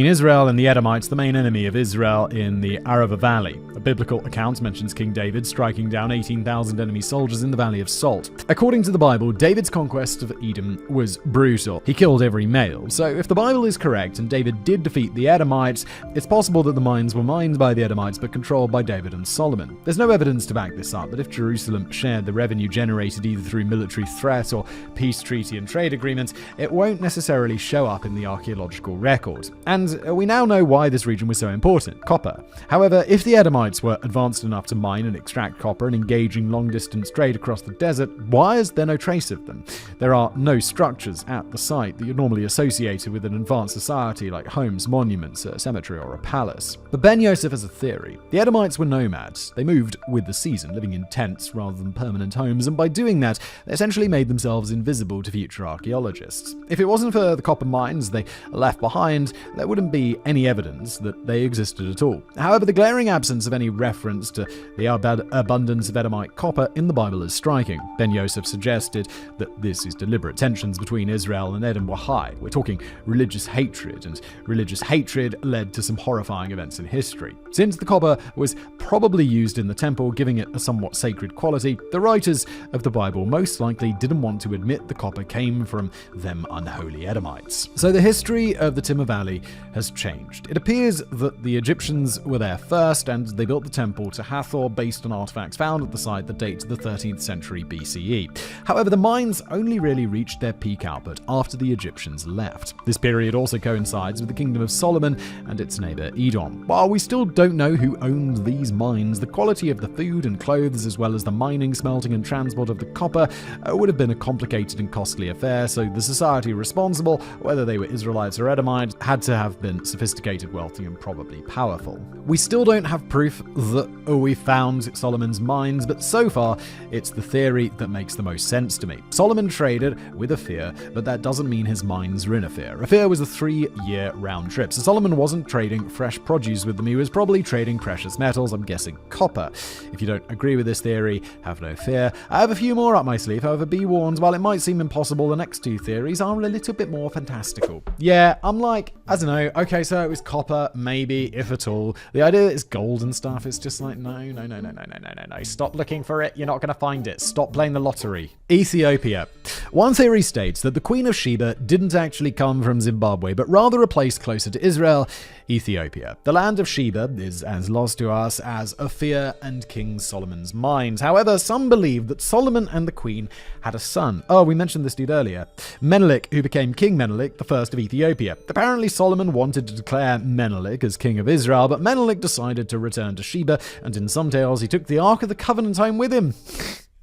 Israel and the Edomites, the main enemy of Israel in the Arava Valley. A biblical account mentions King David striking down 18,000 enemy soldiers in the Valley of Salt. According to the Bible, David's conquest of Edom was brutal. He killed every male. So if the Bible is correct and David did defeat the Edomites, it's possible that the mines were mined by the Edomites but controlled by David and Solomon. There's no evidence to back this up, but if Jerusalem Jerusalem shared the revenue generated either through military threat or peace treaty and trade agreements, it won't necessarily show up in the archaeological record. And we now know why this region was so important: copper. However, if the Edomites were advanced enough to mine and extract copper and engage in long-distance trade across the desert, why is there no trace of them? There are no structures at the site that you're normally associated with an advanced society like homes, monuments, a cemetery, or a palace. But Ben Yosef has a theory. The Edomites were nomads. They moved with the season, living in tents rather than permanent homes, and by doing that, they essentially made themselves invisible to future archaeologists. If it wasn't for the copper mines they left behind, there wouldn't be any evidence that they existed at all. However, the glaring absence of any reference to the abundance of Edomite copper in the Bible is striking. Ben Yosef suggested that this is deliberate. Tensions between Israel and Edom were high. We're talking religious hatred, and religious hatred led to some horrifying events in history. Since the copper was probably used in the temple, giving it a somewhat sacred quality, the writers of the Bible most likely didn't want to admit the copper came from them unholy Edomites. So the history of the Timor Valley has changed. It appears that the Egyptians were there first, and they built the temple to Hathor based on artifacts found at the site that date to the 13th century BCE. However, the mines only really reached their peak output after the Egyptians left. This period also coincides with the kingdom of Solomon and its neighbor Edom. While we still don't know who owned these mines, the quality of the food and clothes, as well as the mining, smelting, and transport of the copper would have been a complicated and costly affair, so the society responsible, whether they were Israelites or Edomites, had to have been sophisticated, wealthy, and probably powerful. We still don't have proof that we found Solomon's mines, but so far, it's the theory that makes the most sense to me. Solomon traded with Ophir, but that doesn't mean his mines were in Ophir. Ophir was a 3-year round trip, so Solomon wasn't trading fresh produce with them, he was probably trading precious metals, I'm guessing copper. If you don't agree with this theory, have no fear. I have a few more up my sleeve, however, be warned, while it might seem impossible, the next two theories are a little bit more fantastical. Yeah, I'm like, I don't know, okay, so it was copper, maybe, if at all. The idea that it's gold and stuff, it's just like, no. Stop looking for it, you're not going to find it. Stop playing the lottery. Ethiopia. One theory states that the Queen of Sheba didn't actually come from Zimbabwe, but rather a place closer to Israel, Ethiopia. The land of Sheba is as lost to us as Ophir and King Solomon's mines. However, some believe that Solomon and the Queen had a son. Oh, we mentioned this dude earlier. Menelik, who became King Menelik I of Ethiopia. Apparently, Solomon wanted to declare Menelik as king of Israel, but Menelik decided to return to Sheba, and in some tales, he took the Ark of the Covenant home with him.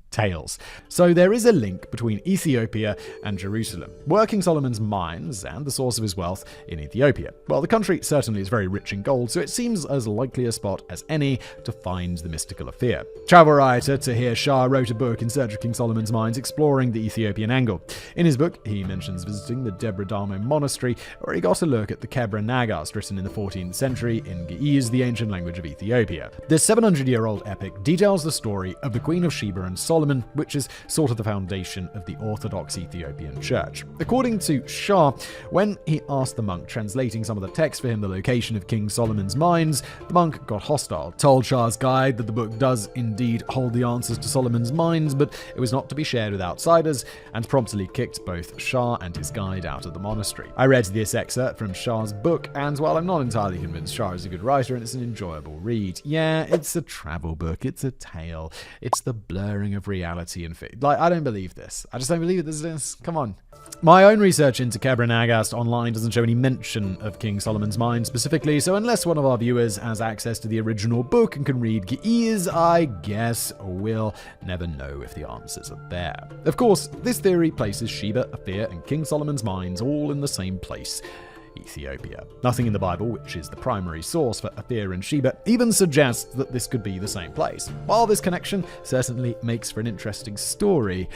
Tales. So there is a link between Ethiopia and Jerusalem, working Solomon's mines and the source of his wealth in Ethiopia. Well, the country certainly is very rich in gold, so it seems as likely a spot as any to find the mystical Ophir. Travel writer Tahir Shah wrote a book in search of King Solomon's mines exploring the Ethiopian angle. In his book, he mentions visiting the Debre Damo monastery, where he got a look at the Kebra Nagast, written in the 14th century in Ge'ez, the ancient language of Ethiopia. This 700-year-old epic details the story of the Queen of Sheba and Solomon, which is sort of the foundation of the Orthodox Ethiopian Church. According to Shah, when he asked the monk translating some of the text for him the location of King Solomon's mines, the monk got hostile, told Shah's guide that the book does indeed hold the answers to Solomon's mines, but it was not to be shared with outsiders, and promptly kicked both Shah and his guide out of the monastery. I read this excerpt from Shah's book, and while I'm not entirely convinced Shah is a good writer and it's an enjoyable read, yeah, it's a travel book, it's a tale, it's the blurring of reality and faith. Like, I don't believe this. I just don't believe this. Come on. My own research into Kebra Nagast online doesn't show any mention of King Solomon's mine specifically, so unless one of our viewers has access to the original book and can read Ge'ez, I guess we'll never know if the answers are there. Of course, this theory places Sheba, Ophir, and King Solomon's mines all in the same place, Ethiopia. Nothing in the Bible, which is the primary source for Ophir and Sheba, even suggests that this could be the same place. While this connection certainly makes for an interesting story,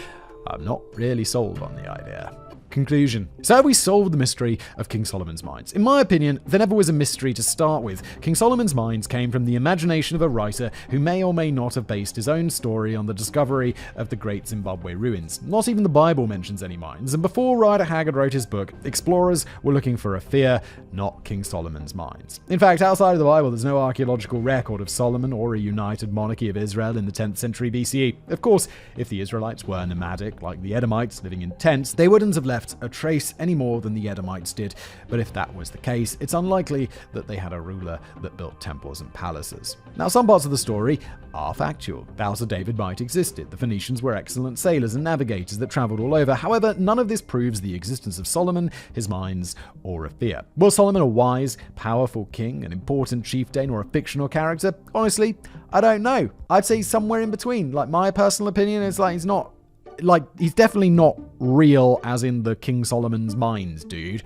I'm not really sold on the idea. Conclusion. So have we solved the mystery of King Solomon's mines? In my opinion, there never was a mystery to start with. King Solomon's mines came from the imagination of a writer who may or may not have based his own story on the discovery of the Great Zimbabwe ruins. Not even the Bible mentions any mines, and before Rider Haggard wrote his book, explorers were looking for Ophir, not King Solomon's mines. In fact, outside of the Bible, there's no archaeological record of Solomon or a united monarchy of Israel in the 10th century BCE. Of course, if the Israelites were nomadic, like the Edomites living in tents, they wouldn't have left left a trace any more than the Edomites did, but if that was the case, it's unlikely that they had a ruler that built temples and palaces. Now, some parts of the story are factual. The House of David might existed. The Phoenicians were excellent sailors and navigators that traveled all over. However, none of this proves the existence of Solomon, his mines, or a fear. Was Solomon a wise, powerful king, an important chieftain, or a fictional character? Honestly, I don't know. I'd say somewhere in between. Like, my personal opinion is like, he's definitely not real as in the King Solomon's mines, dude.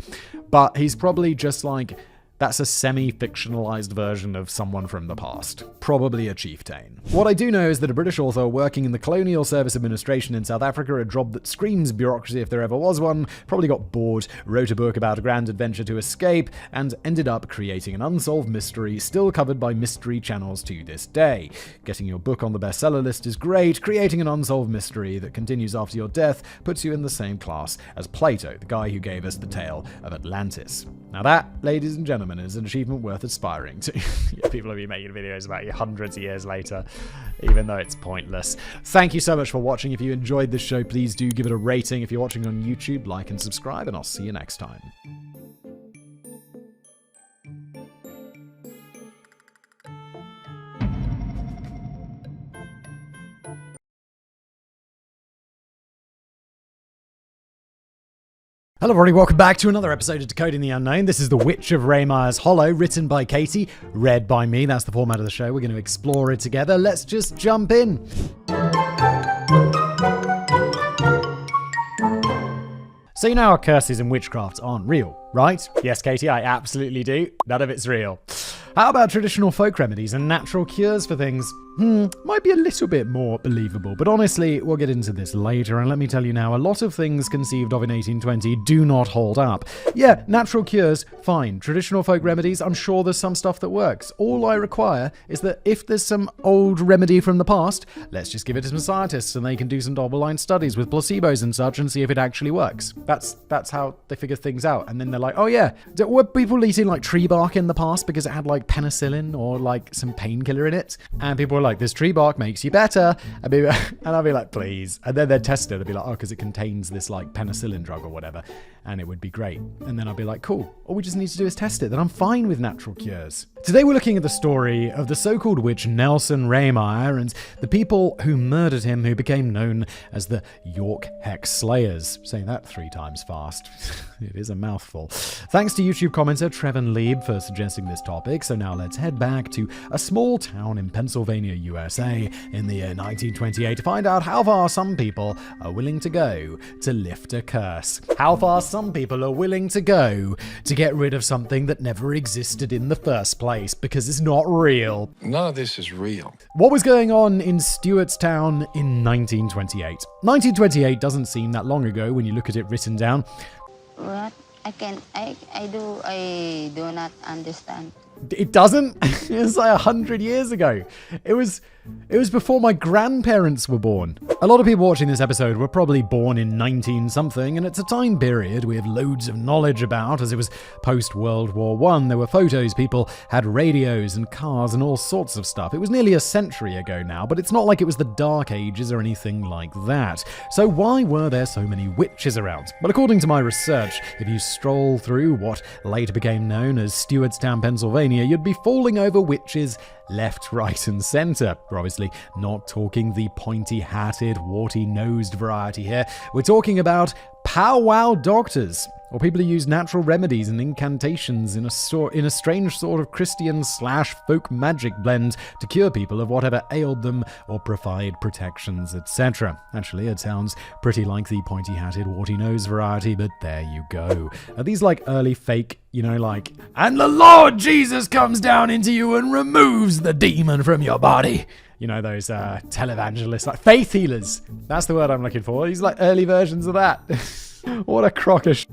But he's probably just like, that's a semi-fictionalized version of someone from the past. Probably a chieftain. What I do know is that a British author working in the Colonial Service Administration in South Africa, a job that screams bureaucracy if there ever was one, probably got bored, wrote a book about a grand adventure to escape, and ended up creating an unsolved mystery still covered by mystery channels to this day. Getting your book on the bestseller list is great. Creating an unsolved mystery that continues after your death puts you in the same class as Plato, the guy who gave us the tale of Atlantis. Now that, ladies and gentlemen, is an achievement worth aspiring to. People will be making videos about you hundreds of years later, even though it's pointless. Thank you so much for watching. If you enjoyed this show, please do give it a rating. If you're watching on YouTube, like and subscribe, and I'll see you next time. Hello everybody, welcome back to another episode of Decoding the Unknown. This is The Witch of Raymire's Hollow, written by Katie, read by me. That's the format of the show. We're going to explore it together. Let's just jump in. So you know how curses and witchcraft aren't real, right? Yes, Katie, I absolutely do. None of it's real. How about traditional folk remedies and natural cures for things? Might be a little bit more believable, but honestly, we'll get into this later, and let me tell you now, a lot of things conceived of in 1820 do not hold up. Yeah, natural cures, fine. Traditional folk remedies, I'm sure there's some stuff that works. All I require is that if there's some old remedy from the past, let's just give it to some scientists, and they can do some double-blind studies with placebos and such and see if it actually works. That's how they figure things out, and then they're like, oh yeah, were people eating like tree bark in the past because it had like penicillin or like some painkiller in it? And people were like, this tree bark makes you better. And I'll be like, please. And then they'd test it. They'd be like, oh, because it contains this like penicillin drug or whatever. And it would be great. And then I'd be like, cool. All we just need to do is test it. Then I'm fine with natural cures. Today we're looking at the story of the so-called witch Nelson Raymire and the people who murdered him, who became known as the York Hex Slayers. Saying that 3 times fast. It is a mouthful. Thanks to YouTube commenter Trevin Lieb for suggesting this topic. So now let's head back to a small town in Pennsylvania, USA in the year 1928 to find out how far some people are willing to go to lift a curse. How far some people are willing to go to get rid of something that never existed in the first place because it's not real. None of this is real. What was going on in Stewartstown in 1928? 1928 doesn't seem that long ago when you look at it written down. What? I do not understand. It doesn't? It's like 100 years ago. It was before my grandparents were born. A lot of people watching this episode were probably born in 19-something, and it's a time period we have loads of knowledge about, as it was post-World War I. There were photos, people had radios and cars and all sorts of stuff. It was nearly a century ago now, but it's not like it was the Dark Ages or anything like that. So why were there so many witches around? Well, according to my research, if you stroll through what later became known as Stewartstown, Pennsylvania, you'd be falling over witches left, right, and center. We're obviously not talking the pointy-hatted, warty-nosed variety here. We're talking about powwow doctors, or people who use natural remedies and incantations in a strange sort of Christian/folk magic blend to cure people of whatever ailed them or provide protections, etc. Actually, it sounds pretty like the pointy-hatted, warty-nosed variety, but there you go. Are these like early fake, like, and the Lord Jesus comes down into you and removes the demon from your body? Those televangelists, like faith healers. That's the word I'm looking for. These like early versions of that. What a crock of shit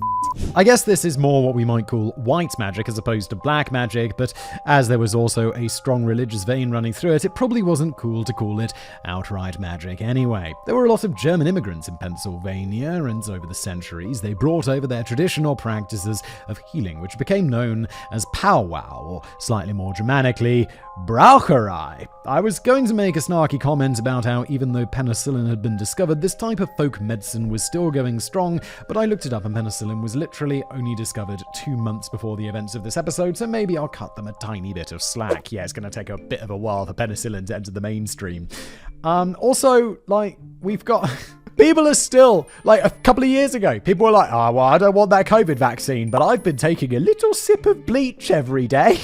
I guess this is more what we might call white magic as opposed to black magic, but as there was also a strong religious vein running through it, it probably wasn't cool to call it outright magic anyway. There were a lot of German immigrants in Pennsylvania, and over the centuries they brought over their traditional practices of healing, which became known as powwow, or slightly more Germanically, Braucherei. I was going to make a snarky comment about how even though penicillin had been discovered, this type of folk medicine was still going strong, but I looked it up and penicillin was literally only discovered 2 months before the events of this episode, so maybe I'll cut them a tiny bit of slack. Yeah, it's going to take a bit of a while for penicillin to enter the mainstream. Also, like, we've got... People are still, like a couple of years ago, people were like, oh, well, I don't want that COVID vaccine, but I've been taking a little sip of bleach every day.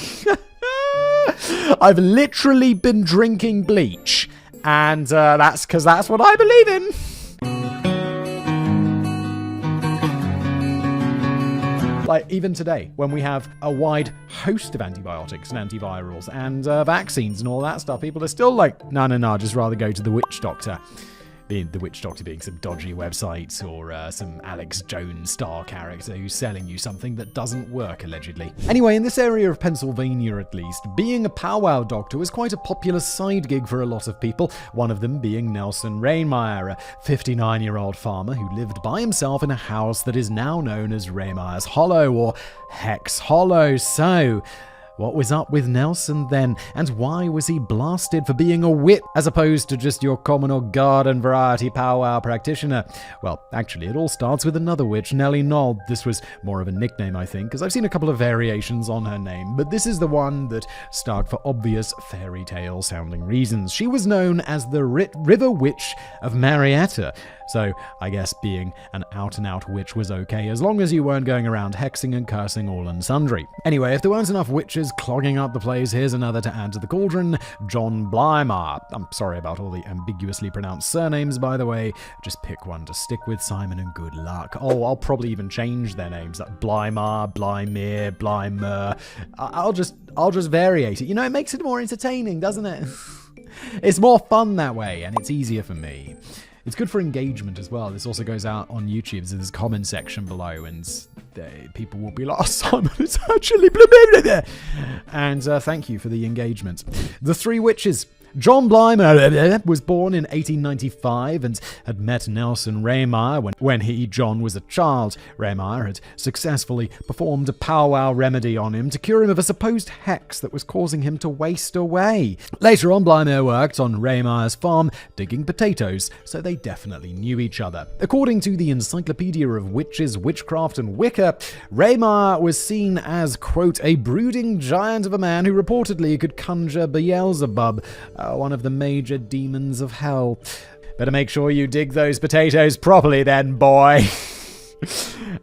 I've literally been drinking bleach, and that's because that's what I believe in. Like, even today, when we have a wide host of antibiotics and antivirals and vaccines and all that stuff, people are still like, no, I'd just rather go to the witch doctor. The witch doctor being some dodgy website or some Alex Jones star character who's selling you something that doesn't work, allegedly. Anyway, in this area of Pennsylvania at least, being a powwow doctor was quite a popular side gig for a lot of people, one of them being Nelson Rehmeyer, a 59-year-old farmer who lived by himself in a house that is now known as Rehmeyer's Hollow, or Hex Hollow. So... what was up with Nelson then, and why was he blasted for being a witch as opposed to just your common or garden variety powwow practitioner? Well, actually, it all starts with another witch, Nellie Knoll. This was more of a nickname, I think, because I've seen a couple of variations on her name, but this is the one that stuck for obvious fairy tale sounding reasons. She was known as the River Witch of Marietta. So, I guess being an out-and-out witch was okay, as long as you weren't going around hexing and cursing all and sundry. Anyway, if there weren't enough witches clogging up the place, here's another to add to the cauldron, John Blymer. I'm sorry about all the ambiguously pronounced surnames, by the way. Just pick one to stick with, Simon, and good luck. Oh, I'll probably even change their names, like Blymer, Blymere, Blymer. I'll just variate it. You know, it makes it more entertaining, doesn't it? It's more fun that way, and it's easier for me. It's good for engagement as well. This also goes out on YouTube, so there's a comment section below, and people will be like, oh, Simon, it's actually blah, blah, blah, blah. And thank you for the engagement. The Three Witches. John Blymer was born in 1895 and had met Nelson Rehmeyer when he, John, was a child. Rehmeyer had successfully performed a powwow remedy on him to cure him of a supposed hex that was causing him to waste away. Later on, Blymer worked on Rehmeyer's farm digging potatoes, so they definitely knew each other. According to the Encyclopedia of Witches, Witchcraft and Wicca, Rehmeyer was seen as, quote, a brooding giant of a man who reportedly could conjure Beelzebub, one of the major demons of hell. Better make sure you dig those potatoes properly then, boy.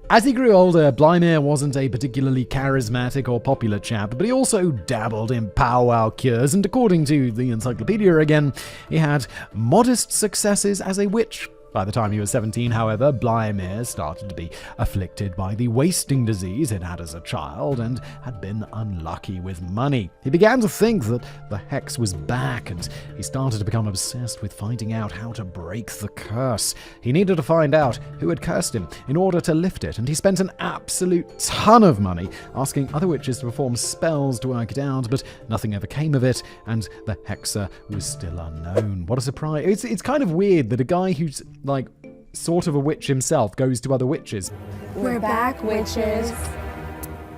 As he grew older, Blymer wasn't a particularly charismatic or popular chap, but he also dabbled in powwow cures, and according to the encyclopedia again, he had modest successes as a witch. By the time he was 17, however, Blymer started to be afflicted by the wasting disease he'd had as a child and had been unlucky with money. He began to think that the hex was back, and he started to become obsessed with finding out how to break the curse. He needed to find out who had cursed him in order to lift it, and he spent an absolute ton of money asking other witches to perform spells to work it out, but nothing ever came of it, and the hexer was still unknown. What a surprise. It's kind of weird that a guy who's like sort of a witch himself goes to other witches. We're back, witches.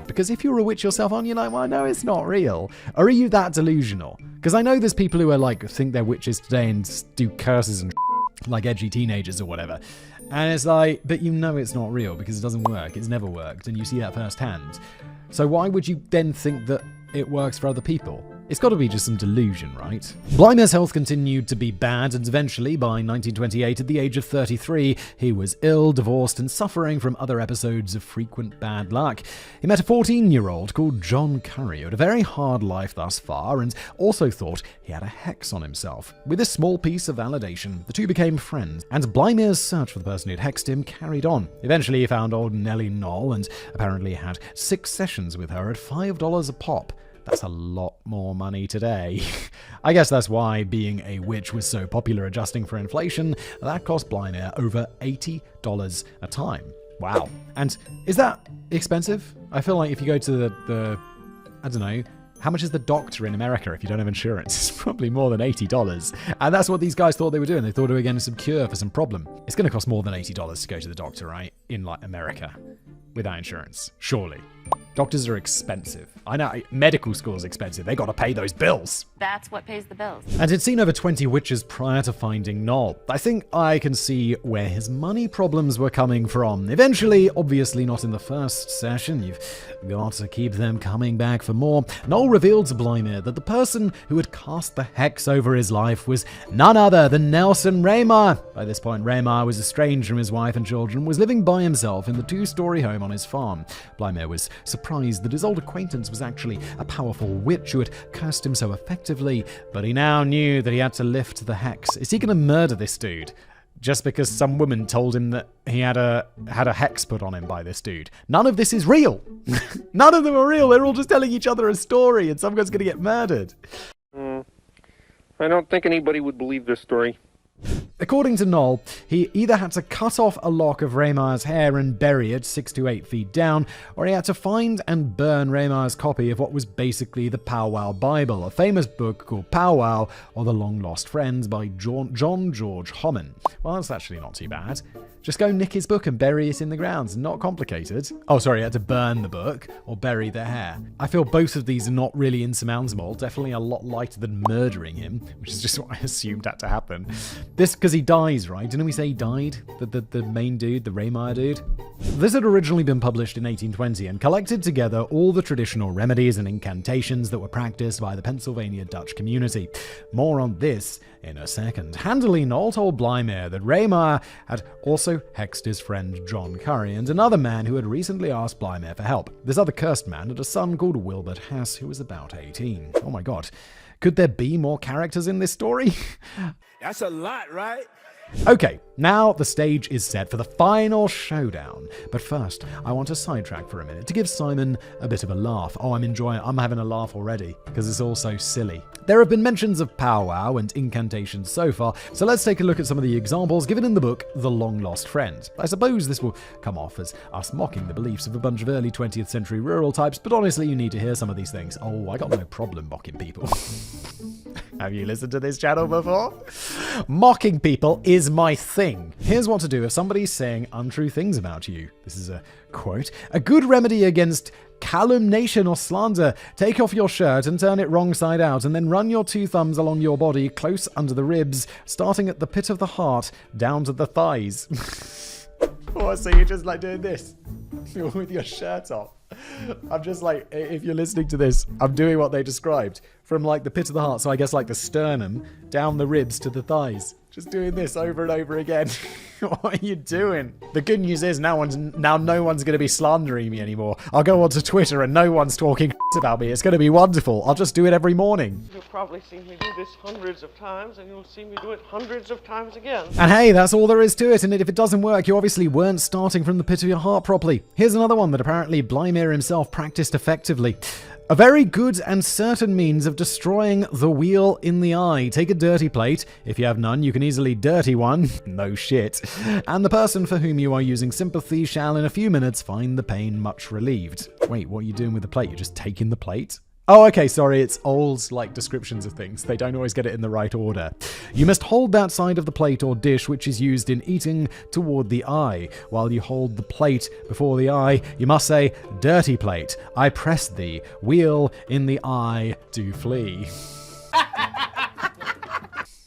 Because if you're a witch yourself, aren't you like, well, no, it's not real? Or are you that delusional? Because I know there's people who are like, think they're witches today and do curses and like edgy teenagers or whatever. And it's like, but you know it's not real because it doesn't work. It's never worked. And you see that firsthand. So why would you then think that it works for other people? It's got to be just some delusion, right? Blymer's health continued to be bad, and eventually, by 1928, at the age of 33, he was ill, divorced, and suffering from other episodes of frequent bad luck. He met a 14-year-old called John Curry, who had a very hard life thus far, and also thought he had a hex on himself. With this small piece of validation, the two became friends, and Blymer's search for the person who'd hexed him carried on. Eventually, he found old Nellie Knoll, and apparently had 6 sessions with her at $5 a pop. That's a lot more money today. I guess that's why being a witch was so popular. Adjusting for inflation, that cost Blymer over $80 a time. Wow. And is that expensive? I feel like if you go to the I don't know, how much is the doctor in America if you don't have insurance? It's probably more than $80. And that's what these guys thought they were doing. They thought they were getting some cure for some problem. It's going to cost more than $80 to go to the doctor, right? In like America without insurance. Surely. Doctors are expensive. I know, medical school is expensive. They got to pay those bills. That's what pays the bills. And he'd seen over 20 witches prior to finding Noel. I think I can see where his money problems were coming from. Eventually, obviously not in the first session, you've got to keep them coming back for more. Noel revealed to Blimey that the person who had cast the hex over his life was none other than Nelson Raymar. By this point, Raymar was estranged from his wife and children, was living by himself in the 2-story home on his farm. Blimey was surprised that his old acquaintance was actually a powerful witch who had cursed him so effectively, but he now knew that he had to lift the hex. Is he going to murder this dude just because some woman told him that he had a hex put on him by this dude? None of this is real. None of them are real. They're all just telling each other a story, and someone's going to get murdered. I don't think anybody would believe this story. According to Noel, he either had to cut off a lock of Raymar's hair and bury it 6 to 8 feet down, or he had to find and burn Raymar's copy of what was basically the Powwow Bible, a famous book called Powwow or The Long Lost Friends by John George Homan. Well, that's actually not too bad. Just go nick his book and bury it in the ground. Not complicated. Oh, sorry, he had to burn the book or bury their hair. I feel both of these are not really insurmountable. Definitely a lot lighter than murdering him, which is just what I assumed had to happen. This because he dies, right? Didn't we say he died? The main dude, the Raymar dude? This had originally been published in 1820 and collected together all the traditional remedies and incantations that were practiced by the Pennsylvania Dutch community. More on this in a second. Handily, Noel told Blimey that Raymar had also hexed his friend John Curry and another man who had recently asked Blimey for help. This other cursed man had a son called Wilbert Hass, who was about 18. Oh my god. Could there be more characters in this story? That's a lot, right? Okay, now the stage is set for the final showdown. But first, I want to sidetrack for a minute to give Simon a bit of a laugh. Oh, I'm having a laugh already, because it's all so silly. There have been mentions of powwow and incantations so far, so let's take a look at some of the examples given in the book The Long Lost Friend. I suppose this will come off as us mocking the beliefs of a bunch of early 20th century rural types, but honestly, you need to hear some of these things. Oh, I got no problem mocking people. Have you listened to this channel before? Mocking people is my thing. Here's what to do if somebody's saying untrue things about you. This is a quote. A good remedy against calumniation or slander. Take off your shirt and turn it wrong side out, and then run your 2 thumbs along your body, close under the ribs, starting at the pit of the heart, down to the thighs. What, so you're just like doing this? With your shirt off? I'm just like, if you're listening to this, I'm doing what they described. From like the pit of the heart, so I guess like the sternum, down the ribs to the thighs. Just doing this over and over again. What are you doing? The good news is now no one's going to be slandering me anymore. I'll go onto Twitter and no one's talking about me. It's going to be wonderful. I'll just do it every morning. You'll probably see me do this hundreds of times, and you'll see me do it hundreds of times again. And hey, that's all there is to it. And if it doesn't work, you obviously weren't starting from the pit of your heart properly. Here's another one that apparently Blimey himself practiced effectively. A very good and certain means of destroying the wheel in the eye. Take a dirty plate. If you have none, you can easily dirty one. No shit. And the person for whom you are using sympathy shall in a few minutes find the pain much relieved. Wait, what are you doing with the plate? You're just taking the plate? Oh, okay, sorry, it's old, like, descriptions of things. They don't always get it in the right order. You must hold that side of the plate or dish which is used in eating toward the eye. While you hold the plate before the eye, you must say, dirty plate, I press thee, wheel in the eye do flee.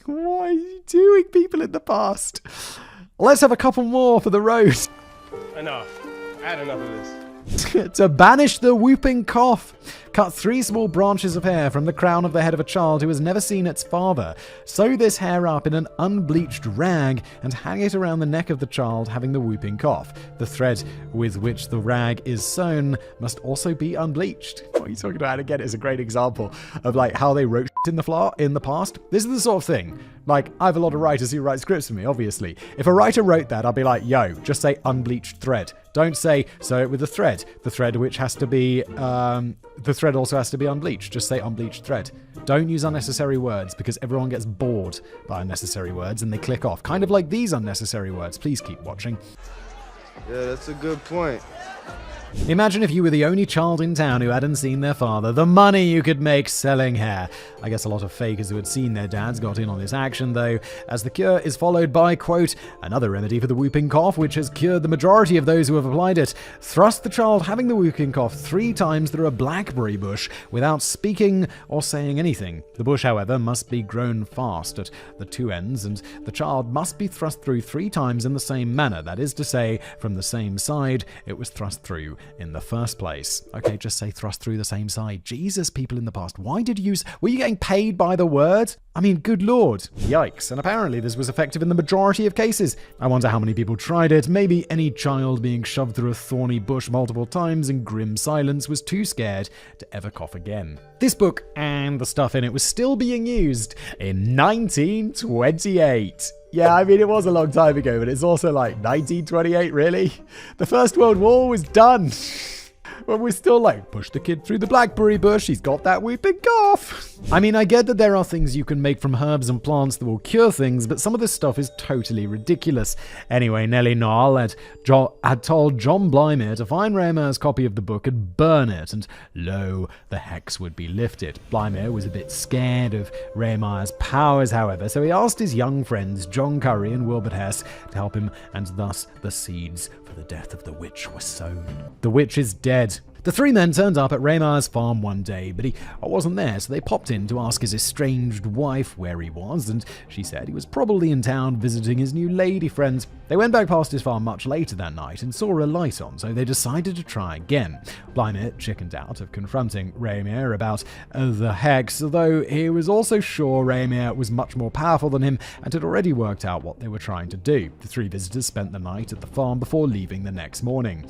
What are you doing, people in the past? Let's have a couple more for the road. Enough. I had enough of this. To banish the whooping cough, cut 3 small branches of hair from the crown of the head of a child who has never seen its father. Sew this hair up in an unbleached rag and hang it around the neck of the child having the whooping cough. The thread with which the rag is sewn must also be unbleached. What are you talking about? Again, it's a great example of like how they wrote in the past. This is the sort of thing. Like, I have a lot of writers who write scripts for me, obviously. If a writer wrote that, I'd be like, yo, just say unbleached thread. Don't say sew it with a thread. The thread which has to be, the thread also has to be unbleached. Just say unbleached thread. Don't use unnecessary words because everyone gets bored by unnecessary words and they click off. Kind of like these unnecessary words. Please keep watching. Yeah, that's a good point. Imagine if you were the only child in town who hadn't seen their father, the money you could make selling hair. I guess a lot of fakers who had seen their dads got in on this action, though, as the cure is followed by, quote, another remedy for the whooping cough, which has cured the majority of those who have applied it. Thrust the child having the whooping cough 3 times through a blackberry bush without speaking or saying anything. The bush, however, must be grown fast at the 2 ends, and the child must be thrust through 3 times in the same manner, that is to say, from the same side it was thrust through in the first place. Okay, just say thrust through the same side. Jesus, people in the past, why did you were you getting paid by the word? I mean, good lord. Yikes. And apparently this was effective in the majority of cases. I wonder how many people tried it. Maybe any child being shoved through a thorny bush multiple times in grim silence was too scared to ever cough again. This book and the stuff in it was still being used in 1928. Yeah, I mean, it was a long time ago, but it's also like 1928, really? The First World War was done. But we're still like, push the kid through the blackberry bush, he's got that whooping cough. I mean, I get that there are things you can make from herbs and plants that will cure things, but some of this stuff is totally ridiculous. Anyway, Nellie Knoll had told John Blymer to find Raymer's copy of the book and burn it, and lo, the hex would be lifted. Blymer was a bit scared of Raymer's powers, however, so he asked his young friends John Curry and Wilbert Hess to help him, and thus the seeds for the death of the witch were sown. The witch is dead. The 3 men turned up at Raymar's farm one day, but he wasn't there, so they popped in to ask his estranged wife where he was, and she said he was probably in town visiting his new lady friend. They went back past his farm much later that night and saw a light on, so they decided to try again. Blymer chickened out of confronting Raymere about the hex, although he was also sure Raymere was much more powerful than him and had already worked out what they were trying to do. The 3 visitors spent the night at the farm before leaving the next morning.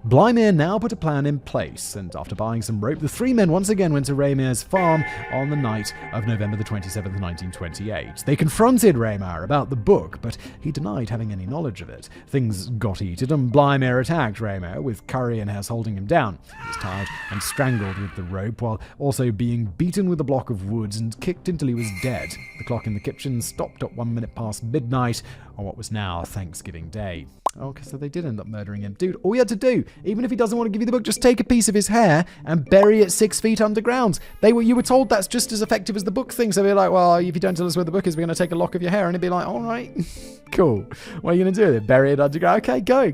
Blymer now put a plan in place, and after buying some rope, the 3 men once again went to Raymer's farm on the night of November the 27th, 1928. They confronted Raymer about the book, but he denied having any knowledge of it. Things got heated, and Blymer attacked Raymer, with Curry and Hess holding him down. He was tied and strangled with the rope, while also being beaten with a block of wood and kicked until he was dead. The clock in the kitchen stopped at 1 minute past midnight on what was now Thanksgiving Day. Okay, so they did end up murdering him. Dude, all you had to do, even if he doesn't want to give you the book, just take a piece of his hair and bury it 6 feet underground. You were told that's just as effective as the book thing, so they're like, well, if you don't tell us where the book is, we're going to take a lock of your hair. And it'd be like, all right, cool. What are you going to do with it? Bury it underground? Okay, go.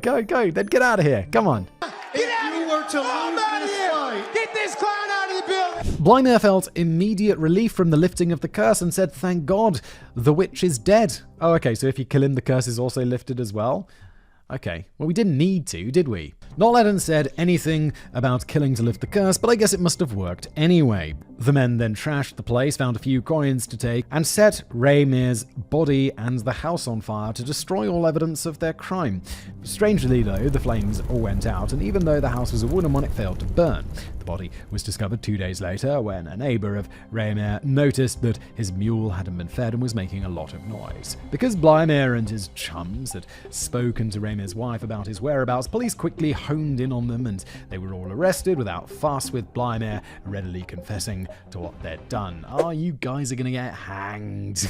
Then get out of here. Come on. Get out of here! I'm out of here! Get this clown out of the building! Blymer felt immediate relief from the lifting of the curse and said, thank God, the witch is dead. Oh, okay, so if you kill him, the curse is also lifted as well? Okay, well, we didn't need to, did we? Not hadn't said anything about killing to lift the curse, but I guess it must have worked anyway. The men then trashed the place, found a few coins to take, and set Raymer's body and the house on fire to destroy all evidence of their crime. Strangely, though, the flames all went out, and even though the house was a wooden one, it failed to burn. The body was discovered 2 days later when a neighbor of Raymer noticed that his mule hadn't been fed and was making a lot of noise. Because Blymer and his chums had spoken to Raymer's wife about his whereabouts, police quickly honed in on them, and they were all arrested without fuss, with Blymer readily confessing to what they'd done. Oh, you guys are gonna get hanged.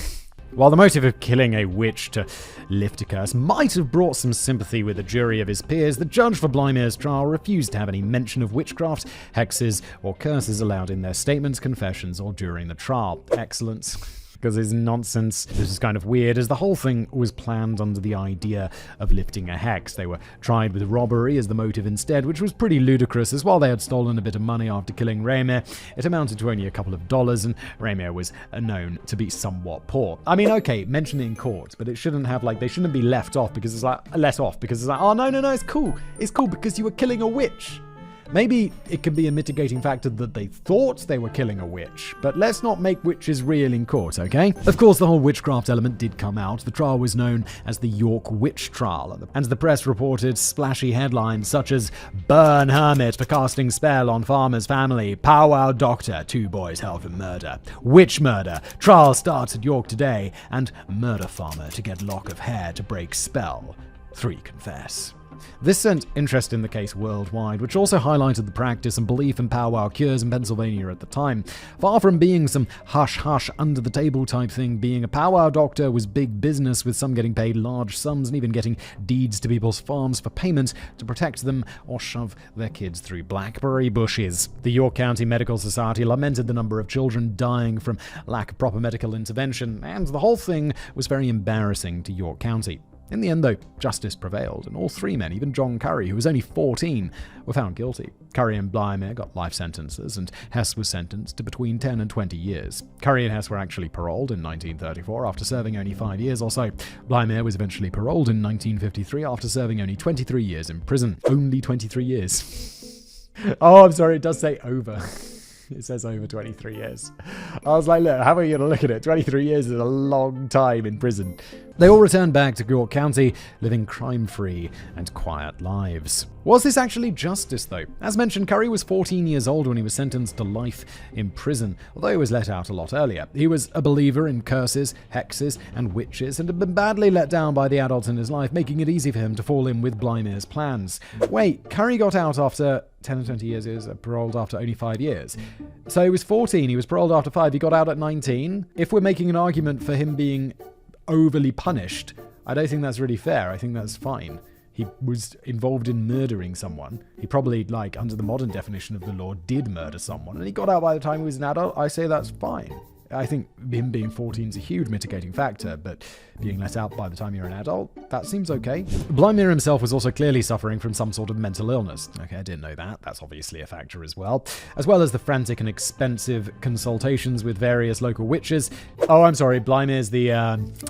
While the motive of killing a witch to lift a curse might have brought some sympathy with a jury of his peers, the judge for Blymer's trial refused to have any mention of witchcraft, hexes, or curses allowed in their statements, confessions, or during the trial. Excellent. Because it's nonsense. This is kind of weird, as the whole thing was planned under the idea of lifting a hex. They were tried with robbery as the motive instead, which was pretty ludicrous, as while they had stolen a bit of money after killing Raymer, it amounted to only a couple of dollars, and Raymer was known to be somewhat poor. I mean, okay, mention it in court, but it shouldn't have, they shouldn't be left off because it's like, oh, no, it's cool. It's cool because you were killing a witch. Maybe it could be a mitigating factor that they thought they were killing a witch, but let's not make witches real in court, okay? Of course, the whole witchcraft element did come out. The trial was known as the York Witch Trial, and the press reported splashy headlines such as "Burn Hermit for casting spell on farmer's family, powwow doctor, 2 boys held for murder, witch murder, trial starts at York today, and murder farmer to get lock of hair to break spell, 3 confess." This sent interest in the case worldwide, which also highlighted the practice and belief in powwow cures in Pennsylvania at the time. Far from being some hush-hush, under-the-table type thing, being a powwow doctor was big business, with some getting paid large sums and even getting deeds to people's farms for payment to protect them or shove their kids through blackberry bushes. The York County Medical Society lamented the number of children dying from lack of proper medical intervention, and the whole thing was very embarrassing to York County. In the end, though, justice prevailed, and all three men, even John Curry, who was only 14, were found guilty. Curry and Blymer got life sentences, and Hess was sentenced to between 10 and 20 years. Curry and Hess were actually paroled in 1934 after serving only 5 years or so. Blymer was eventually paroled in 1953 after serving only 23 years in prison. Only 23 years. Oh, I'm sorry, it does say over. It says over 23 years. I was like, look, how are you going to look at it? 23 years is a long time in prison. They all returned back to York County, living crime-free and quiet lives. Was this actually justice, though? As mentioned, Curry was 14 years old when he was sentenced to life in prison, although he was let out a lot earlier. He was a believer in curses, hexes, and witches, and had been badly let down by the adults in his life, making it easy for him to fall in with Blymer's plans. Wait, Curry got out after 10 or 20 years, he was paroled after only 5 years. So he was 14, he was paroled after 5, he got out at 19. If we're making an argument for him being overly punished, I don't think that's really fair. I think that's fine. He was involved in murdering someone. He probably, under the modern definition of the law, did murder someone, and he got out by the time he was an adult. I say that's fine. I think him being 14 is a huge mitigating factor, but being let out by the time you're an adult, that seems okay. Blymer himself was also clearly suffering from some sort of mental illness. Okay, I didn't know that. That's obviously a factor as well as the frantic and expensive consultations with various local witches. Oh, I'm sorry, Blymer's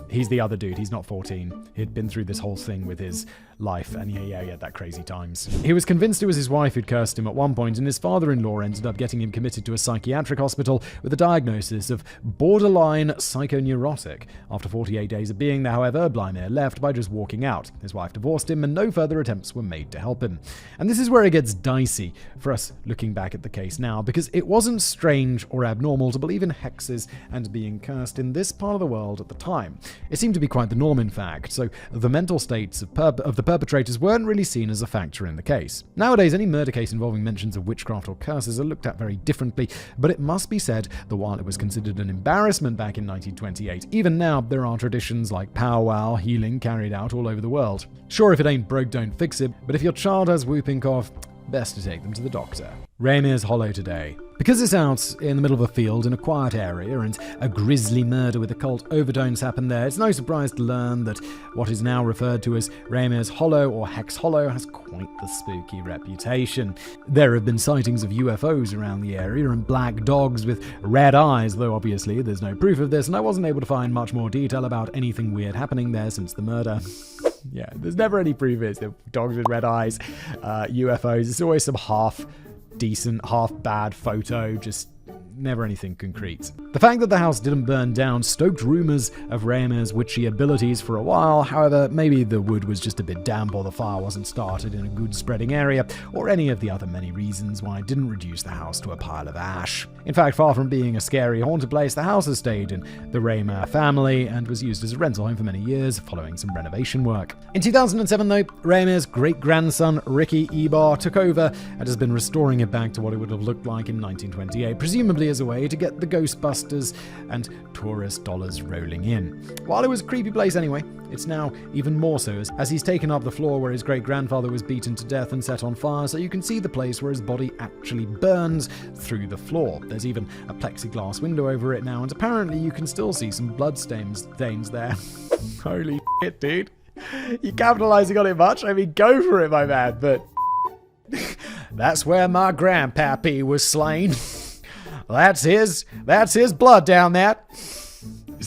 he's the other dude. He's not 14. He'd been through this whole thing with his life, and he had that crazy times. He was convinced it was his wife who'd cursed him at one point, and his father-in-law ended up getting him committed to a psychiatric hospital with a diagnosis of borderline psychoneurotic. After 48 days of being there, however, Blymer left by just walking out. His wife divorced him, and no further attempts were made to help him. And this is where it gets dicey for us looking back at the case now, because it wasn't strange or abnormal to believe in hexes and being cursed in this part of the world at the time. It seemed to be quite the norm, in fact, so the mental states of the perpetrators weren't really seen as a factor in the case. Nowadays, any murder case involving mentions of witchcraft or curses are looked at very differently, but it must be said that while it was considered an embarrassment back in 1928, even now there are traditions like powwow healing carried out all over the world. Sure, if it ain't broke, don't fix it, but if your child has whooping cough, best to take them to the doctor. Ramir's Hollow today. Because it's out in the middle of a field in a quiet area and a grisly murder with occult overtones happened there, it's no surprise to learn that what is now referred to as Ramir's Hollow or Hex Hollow has quite the spooky reputation. There have been sightings of UFOs around the area and black dogs with red eyes, though obviously there's no proof of this, and I wasn't able to find much more detail about anything weird happening there since the murder. Yeah, there's never any proof of it. Dogs with red eyes, UFOs, it's always some half-decent, half-bad photo, just never anything concrete. The fact that the house didn't burn down stoked rumors of Ramir's witchy abilities for a while. However, maybe the wood was just a bit damp, or the fire wasn't started in a good spreading area, or any of the other many reasons why it didn't reduce the house to a pile of ash. In fact, far from being a scary haunted place, the house has stayed in the Ramir family and was used as a rental home for many years, following some renovation work. In 2007, though, Ramir's great-grandson Ricky Ebar took over and has been restoring it back to what it would have looked like in 1928, presumably as a way to get the Ghostbusters and tourist dollars rolling in. While it was a creepy place anyway, it's now even more so as he's taken up the floor where his great-grandfather was beaten to death and set on fire, so you can see the place where his body actually burns through the floor. There's even a plexiglass window over it now, and apparently you can still see some blood stains there. Holy shit, dude. You capitalizing on it much? I mean, go for it, my man, but that's where my grandpappy was slain. That's his blood down there.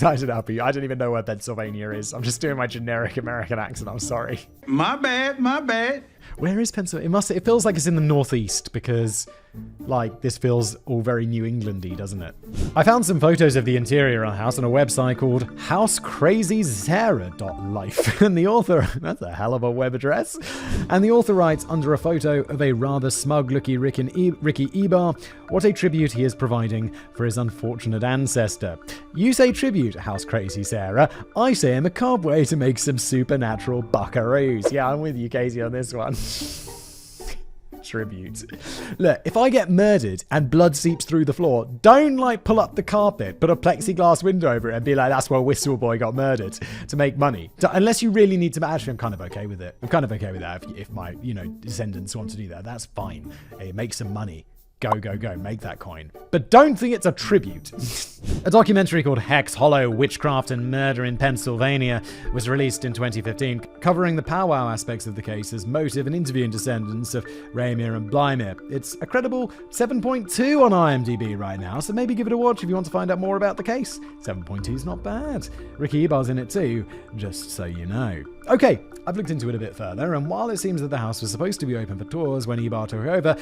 I don't even know where Pennsylvania is. I'm just doing my generic American accent. I'm sorry. My bad. Where is Pennsylvania? It feels like it's in the northeast, because Like, this feels all very New England-y, doesn't it? I found some photos of the interior of the house on a website called housecrazyzara.life. And the author, that's a hell of a web address. And the author writes under a photo of a rather smug-looking Ricky Ebar, what a tribute he is providing for his unfortunate ancestor. You say tribute, House Crazy Sarah. I say a macabre way to make some supernatural buckaroos. Yeah, I'm with you, Casey, on this one. Tribute. Look, if I get murdered and blood seeps through the floor, don't like pull up the carpet, put a plexiglass window over it and be like, that's where Whistle Boy got murdered to make money. Unless you really need to, actually I'm kind of okay with it. I'm kind of okay with that if my, descendants want to do that. That's fine. Hey, make some money. Go, make that coin. But don't think it's a tribute. A documentary called Hex Hollow, Witchcraft and Murder in Pennsylvania was released in 2015, covering the powwow aspects of the case's motive and interviewing descendants of Raymir and Blymir. It's a credible 7.2 on IMDb right now, so maybe give it a watch if you want to find out more about the case. 7.2 is not bad. Ricky Ebar's in it too, just so you know. Okay, I've looked into it a bit further, and while it seems that the house was supposed to be open for tours when Ebar took over,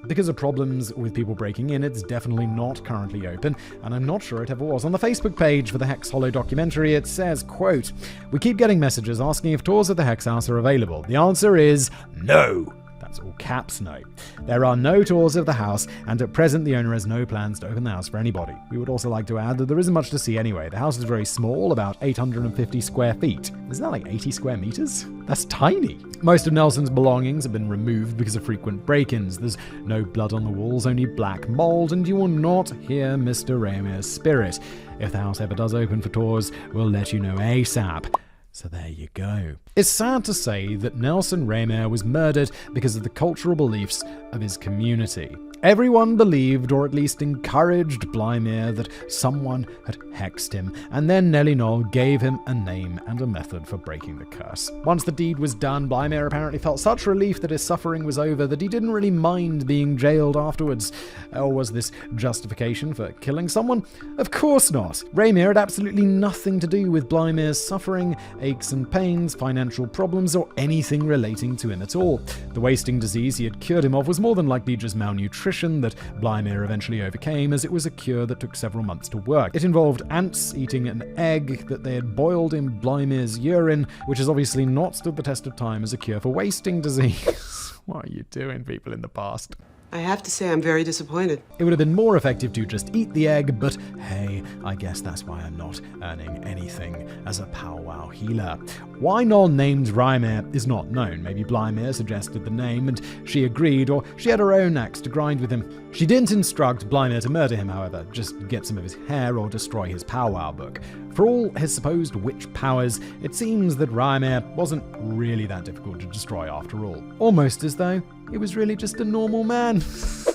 because of problems with people breaking in, it's definitely not currently open, and I'm not sure it ever was. On the Facebook page for the Hex Hollow documentary, it says, quote, "We keep getting messages asking if tours of the Hex House are available. The answer is no." That's all caps no. There are no tours of the house, and at present the owner has no plans to open the house for anybody. We would also like to add that there isn't much to see anyway. The house is very small, about 850 square feet. Isn't that like 80 square meters? That's tiny. Most of Nelson's belongings have been removed because of frequent break-ins. There's no blood on the walls, only black mold, and you will not hear Mr. Raymir's spirit. If the house ever does open for tours, we'll let you know ASAP. So there you go. It's sad to say that Nelson Raymir was murdered because of the cultural beliefs of his community. Everyone believed, or at least encouraged, Blymir that someone had hexed him, and then Nellie Knoll gave him a name and a method for breaking the curse. Once the deed was done, Blymir apparently felt such relief that his suffering was over that he didn't really mind being jailed afterwards. Or was this justification for killing someone? Of course not. Raymir had absolutely nothing to do with Blymir's suffering, aches and pains, financial problems, or anything relating to him at all. The wasting disease he had cured him of was more than likely just malnutrition that Blymir eventually overcame, as it was a cure that took several months to work. It involved ants eating an egg that they had boiled in Blymir's urine, which has obviously not stood the test of time as a cure for wasting disease. What are you doing, people in the past? I have to say I'm very disappointed. It would have been more effective to just eat the egg, but hey, I guess that's why I'm not earning anything as a powwow healer. Why Knoll named Raymir is not known. Maybe Blymir suggested the name and she agreed, or she had her own axe to grind with him. She didn't instruct Blymir to murder him, however, just get some of his hair or destroy his powwow book. For all his supposed witch powers, it seems that Raymir wasn't really that difficult to destroy after all. Almost as though he was really just a normal man.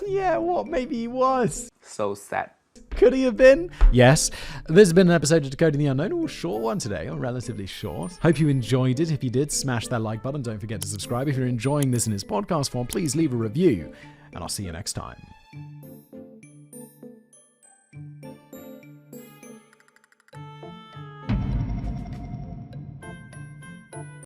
Yeah, what? Maybe he was. So sad. Could he have been? Yes. This has been an episode of Decoding the Unknown. A short one today, or relatively short. Hope you enjoyed it. If you did, smash that like button. Don't forget to subscribe. If you're enjoying this in its podcast form, please leave a review. And I'll see you next time.